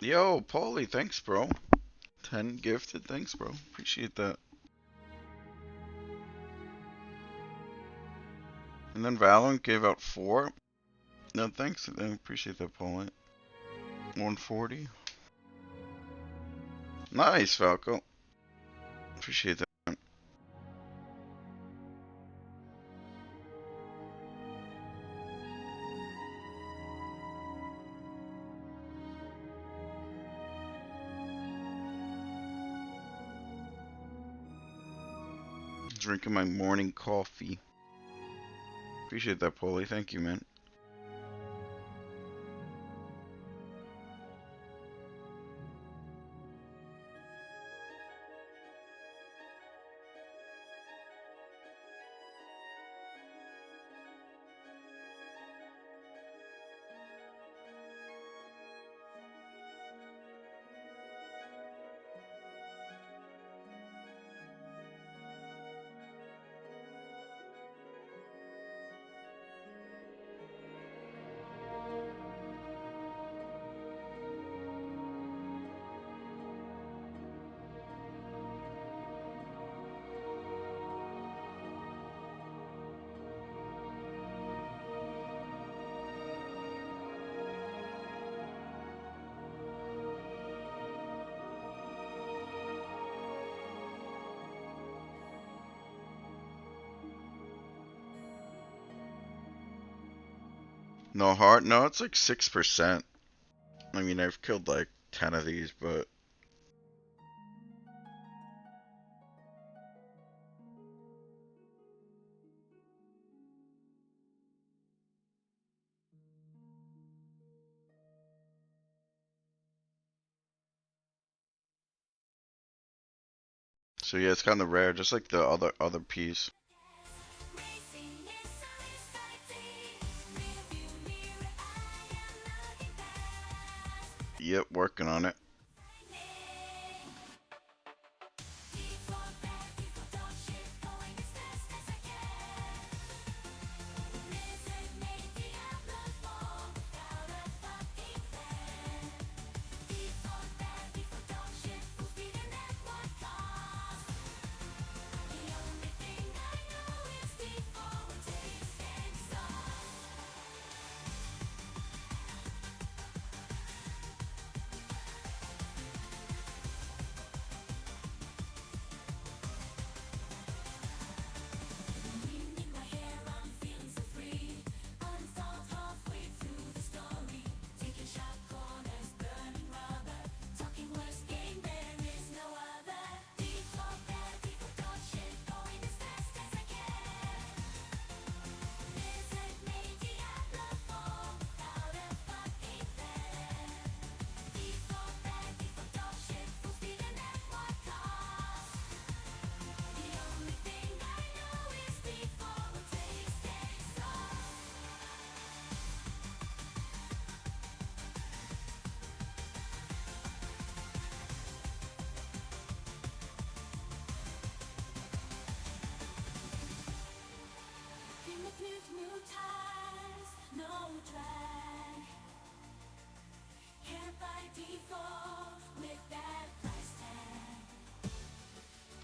Yo, Paulie, thanks, bro. 10 gifted, thanks, bro. Appreciate that. And then Valorant gave out 4. No, thanks. I appreciate that, Paulie. 140. Nice, Falco. Appreciate that. Drinking my morning coffee. Appreciate that, Polly. Thank you, man. No heart? No, it's like 6%. I mean, I've killed like 10 of these, but... So yeah, it's kind of rare, just like the other piece. Yep, working on it.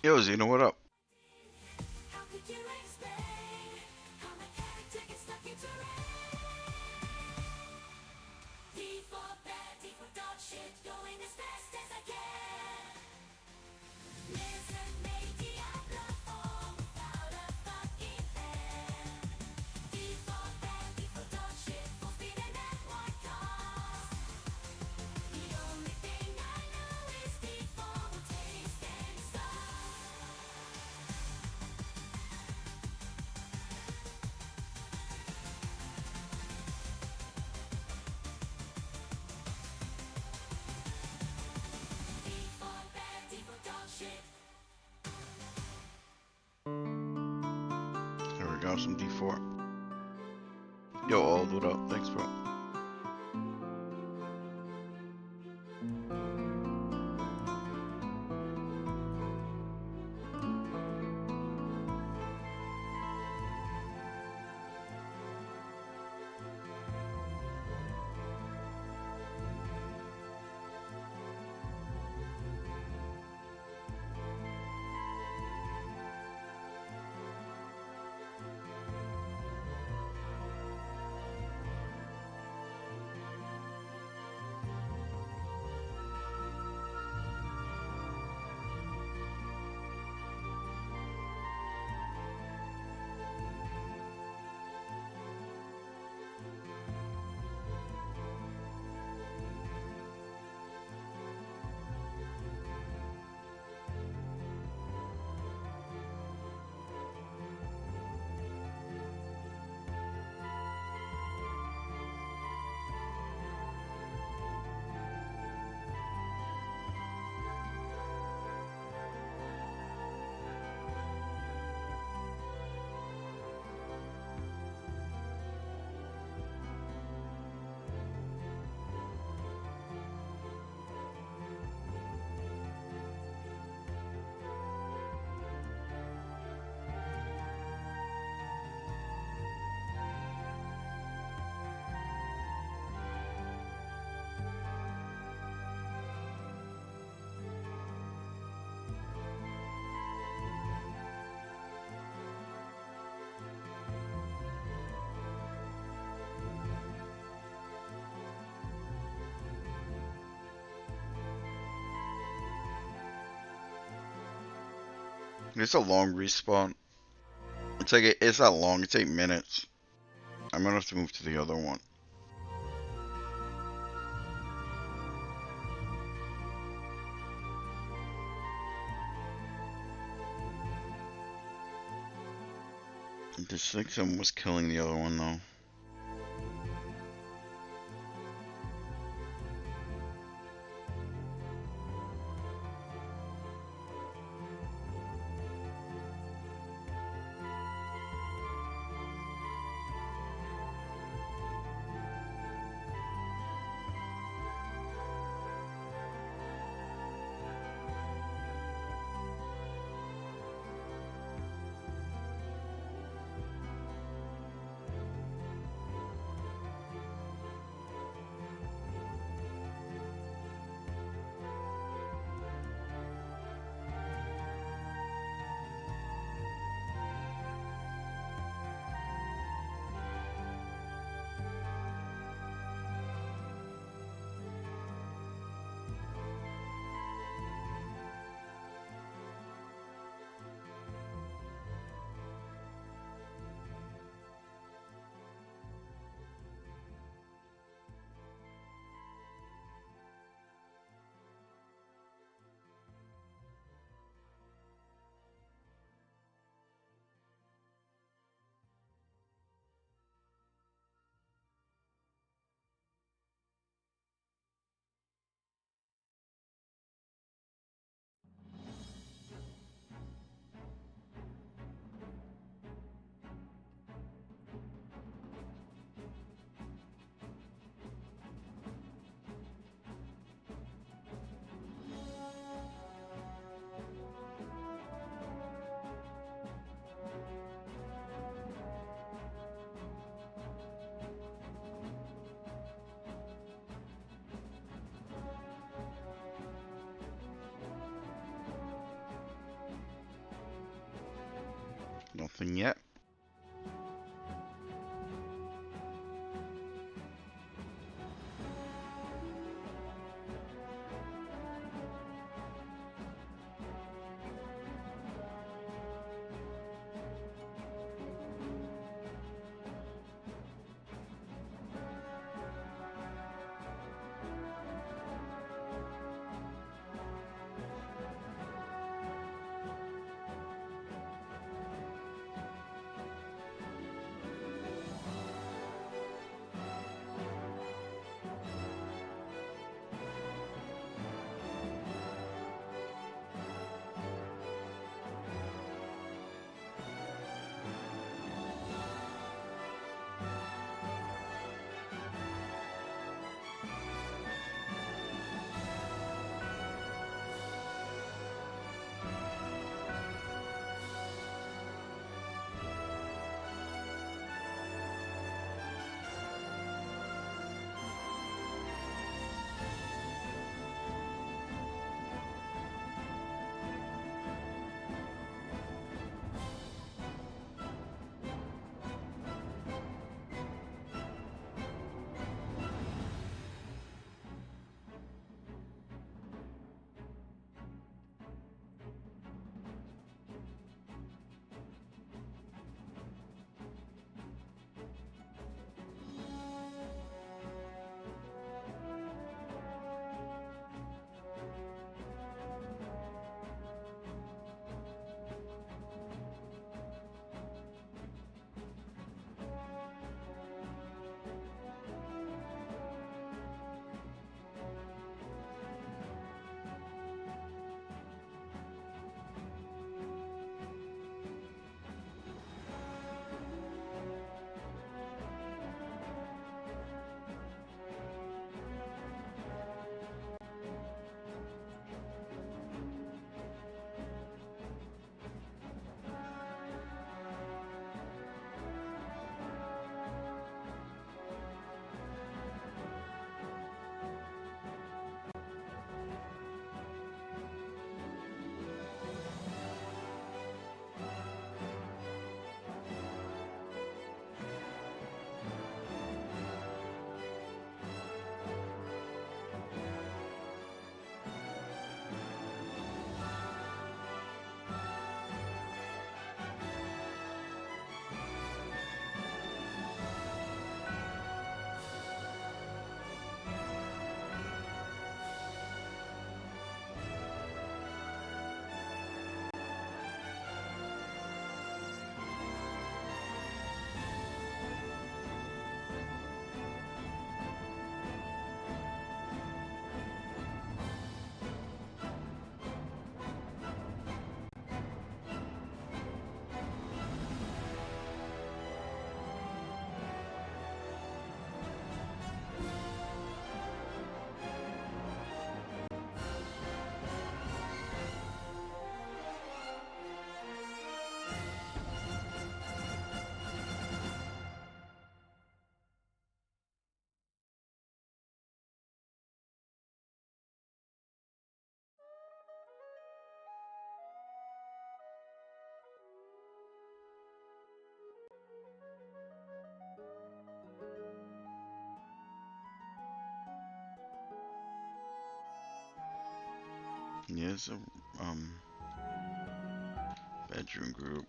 Yo, Zeno, what up? There we go, some D4. Yo, old, what up? Thanks, bro. It's a long respawn. It's not long. It's 8 minutes. I'm gonna have to move to the other one. This victim was killing the other one though. Nothing yet. Yeah, it's a bedroom group.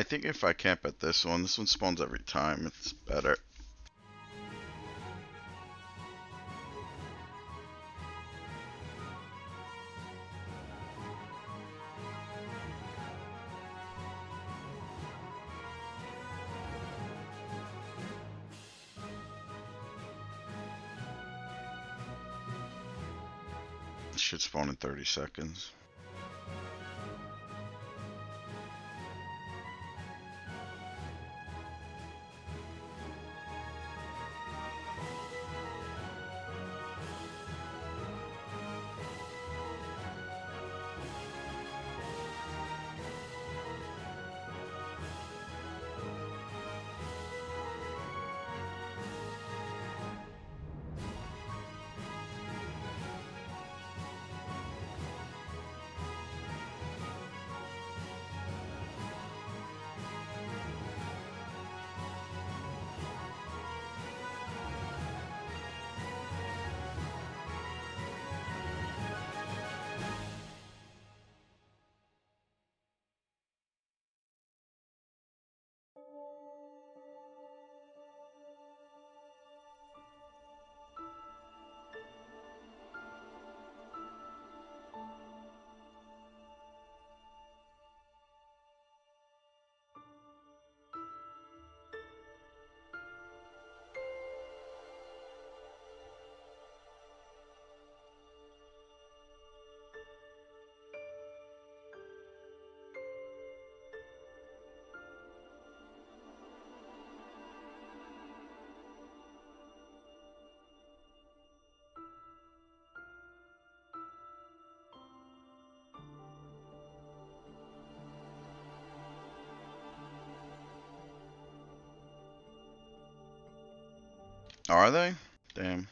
I think if I camp at this one spawns every time. It's better. It should spawn in 30 seconds. Are they? Damn.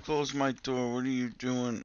Close my door. What are you doing?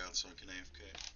out so I can AFK.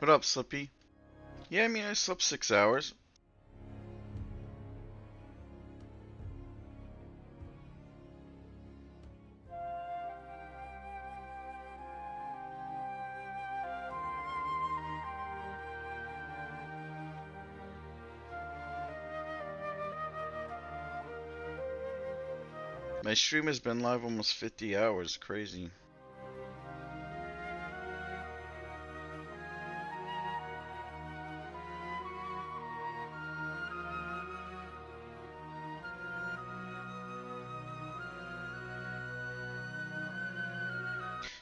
What up, Slippy? Yeah, I mean, I slept 6 hours. My stream has been live almost 50 hours. Crazy.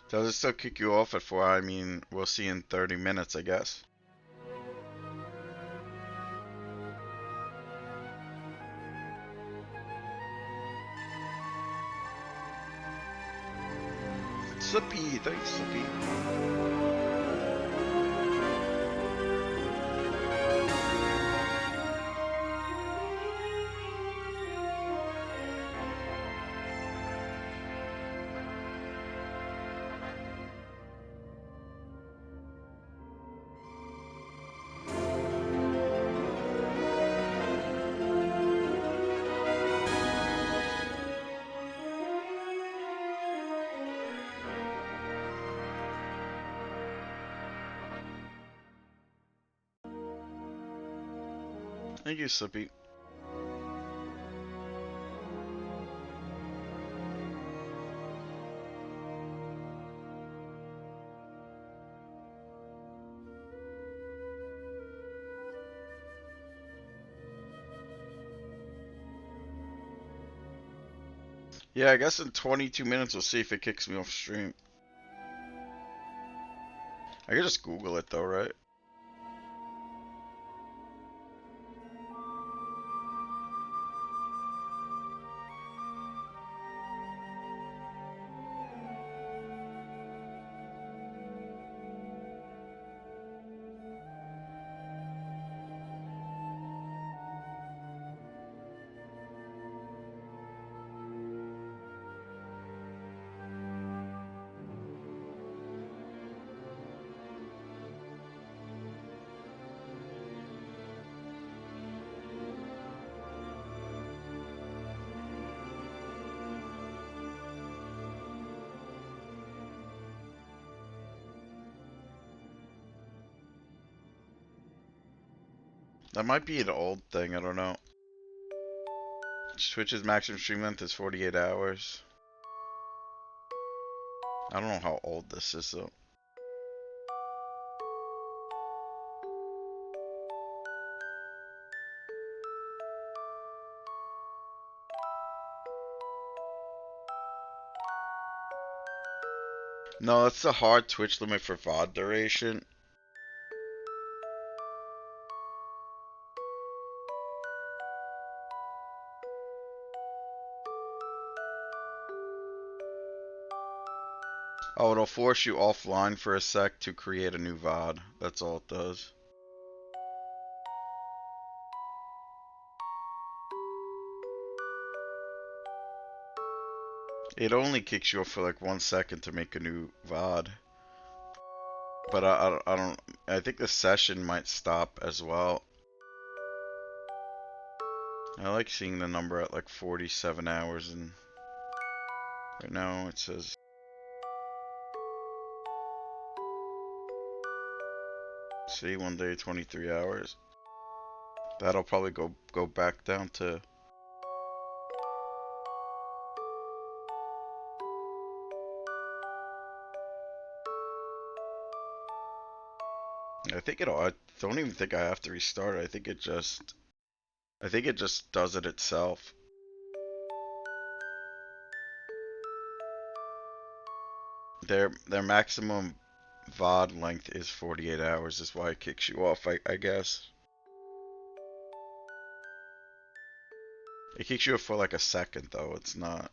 Does it still kick you off at 4? I mean, we'll see in 30 minutes, I guess. Slippy, thanks, Slippy. Thank you, Slippy. Yeah, I guess in 22 minutes we'll see if it kicks me off stream. I could just Google it though, right? That might be an old thing, I don't know. Twitch's maximum stream length is 48 hours. I don't know how old this is though. No, that's the hard Twitch limit for VOD duration. Oh, it'll force you offline for a sec to create a new VOD. That's all it does. It only kicks you off for like 1 second to make a new VOD. But I don't, I think the session might stop as well. I like seeing the number at like 47 hours, and right now it says see 1 day 23 hours. That'll probably go back down to I don't even think I have to restart it. I think it just does it itself. Their maximum VOD length is 48 hours. Is why it kicks you off, I guess. It kicks you off for like a second though. It's not.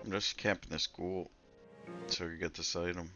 I'm just camping this ghoul so you get this item.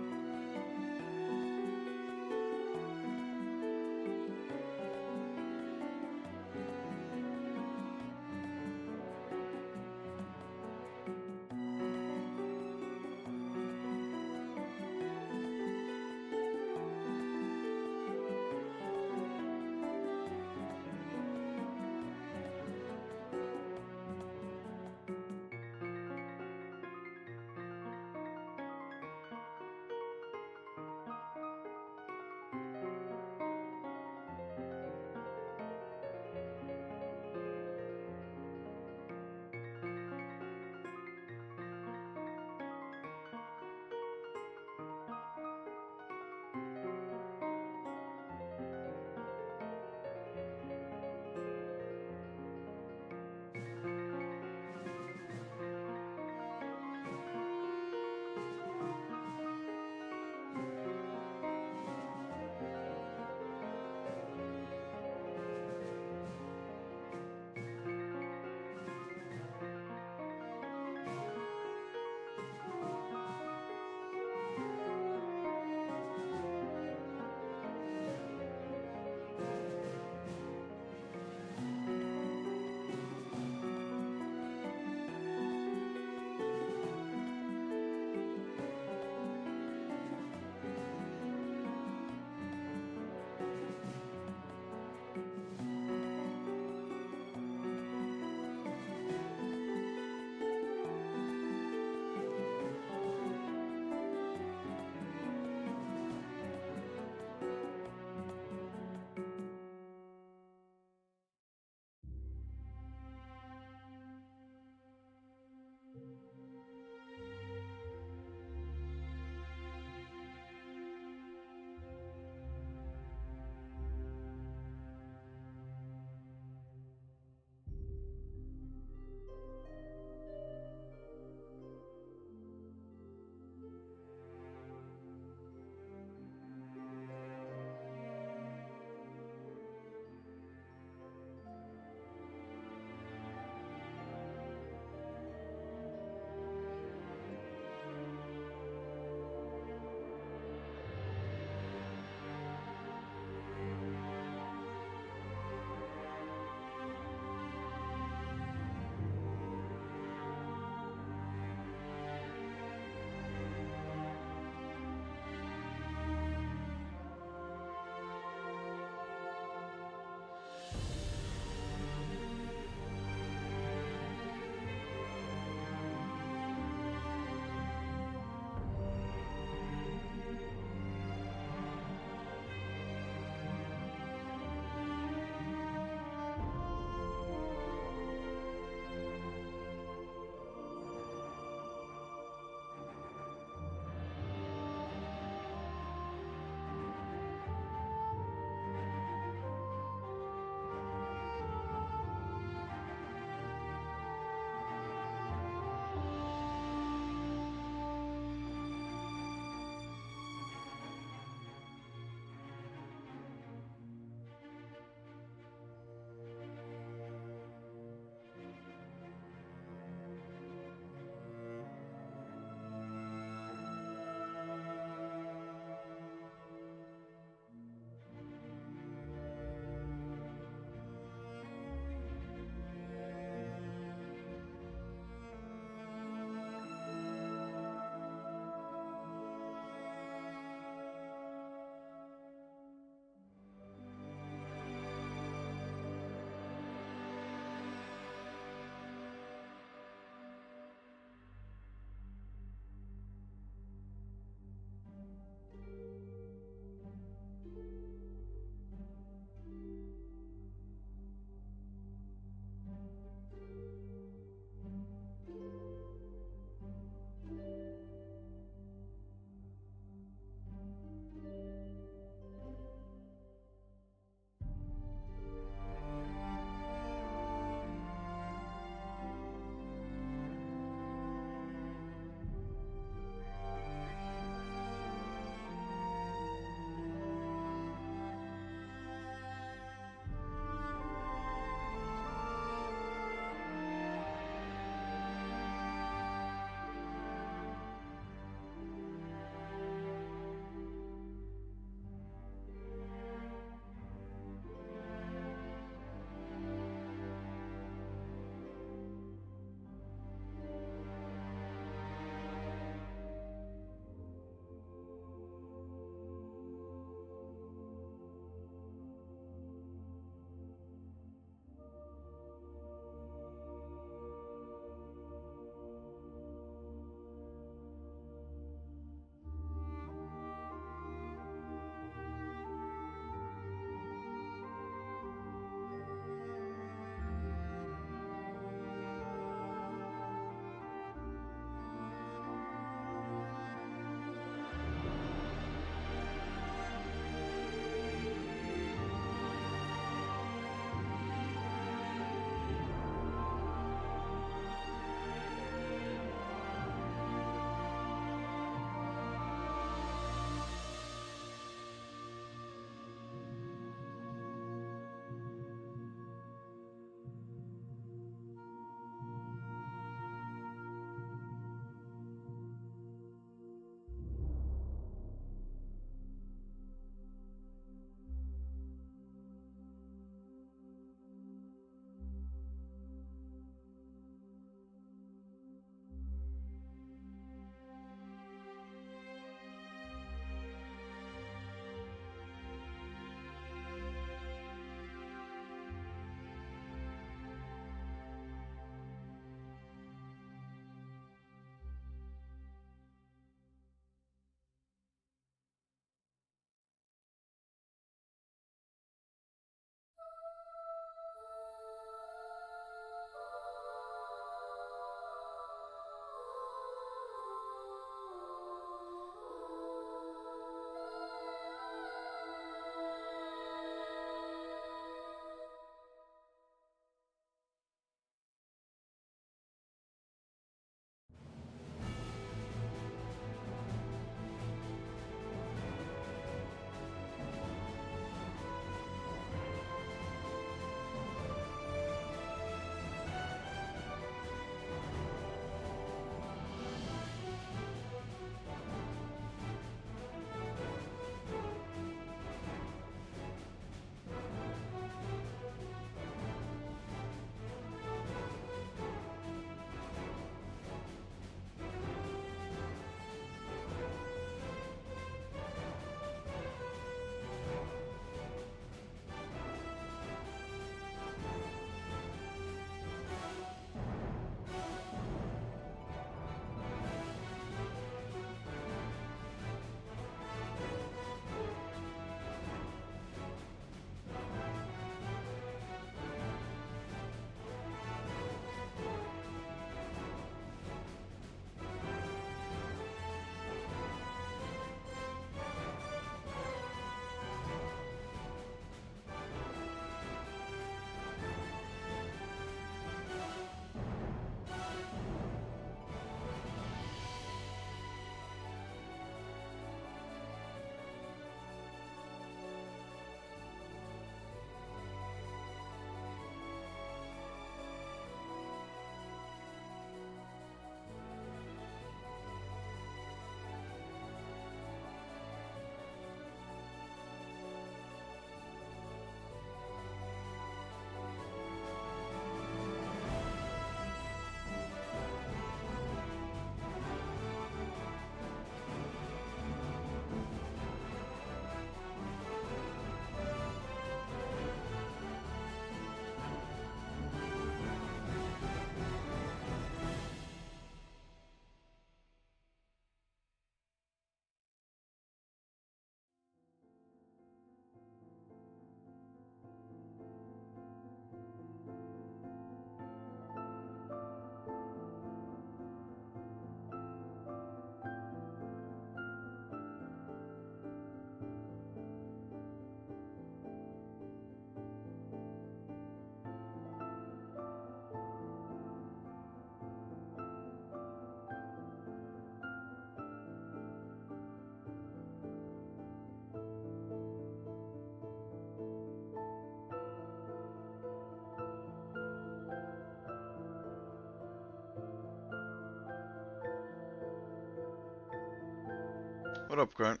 What up, Grant?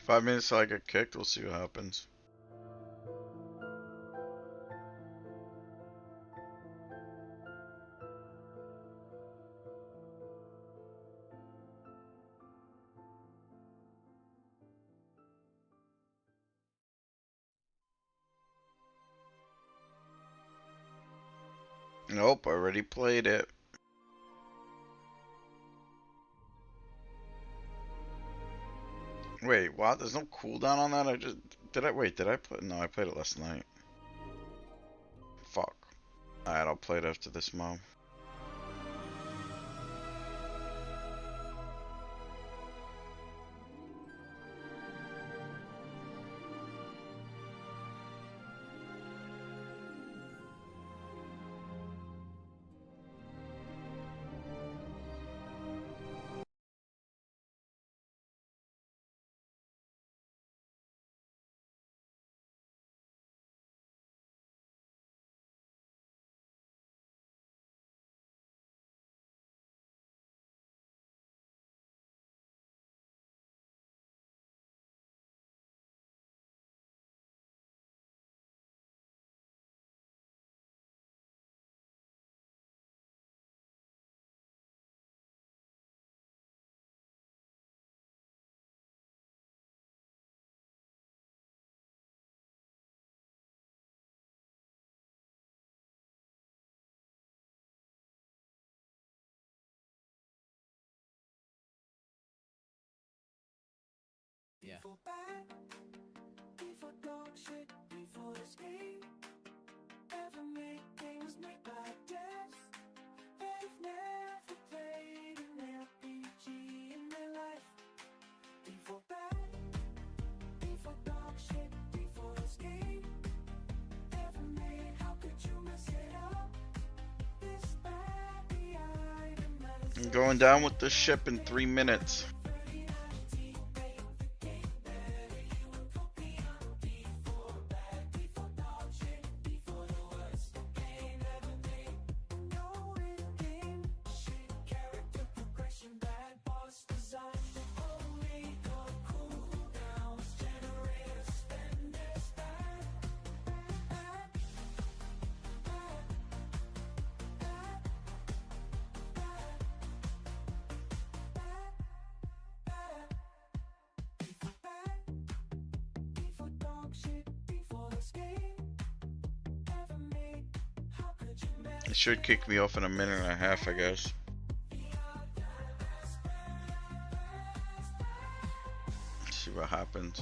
"5 minutes till I get kicked. We'll see what happens." Nope, I already played it. Wait, what? There's no cooldown on that? Did I play? No, I played it last night. Fuck. Alright, I'll play it after this mob. Yeah. Before bad, before dog shit, before this game ever made games made by devs. They've never played an RPG in their life. Before bad. I'm going down with the ship in 3 minutes. It should kick me off in a minute and a half, I guess. Let's see what happens.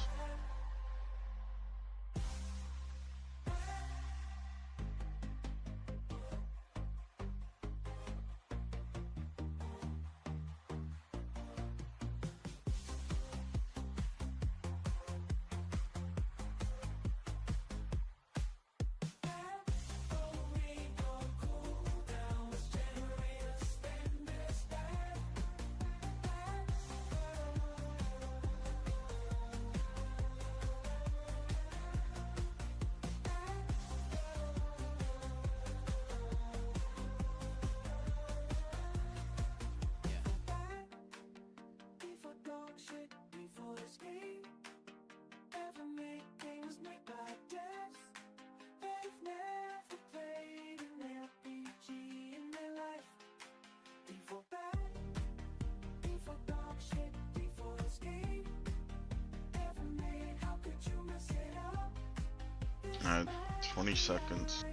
Alright, 20 seconds.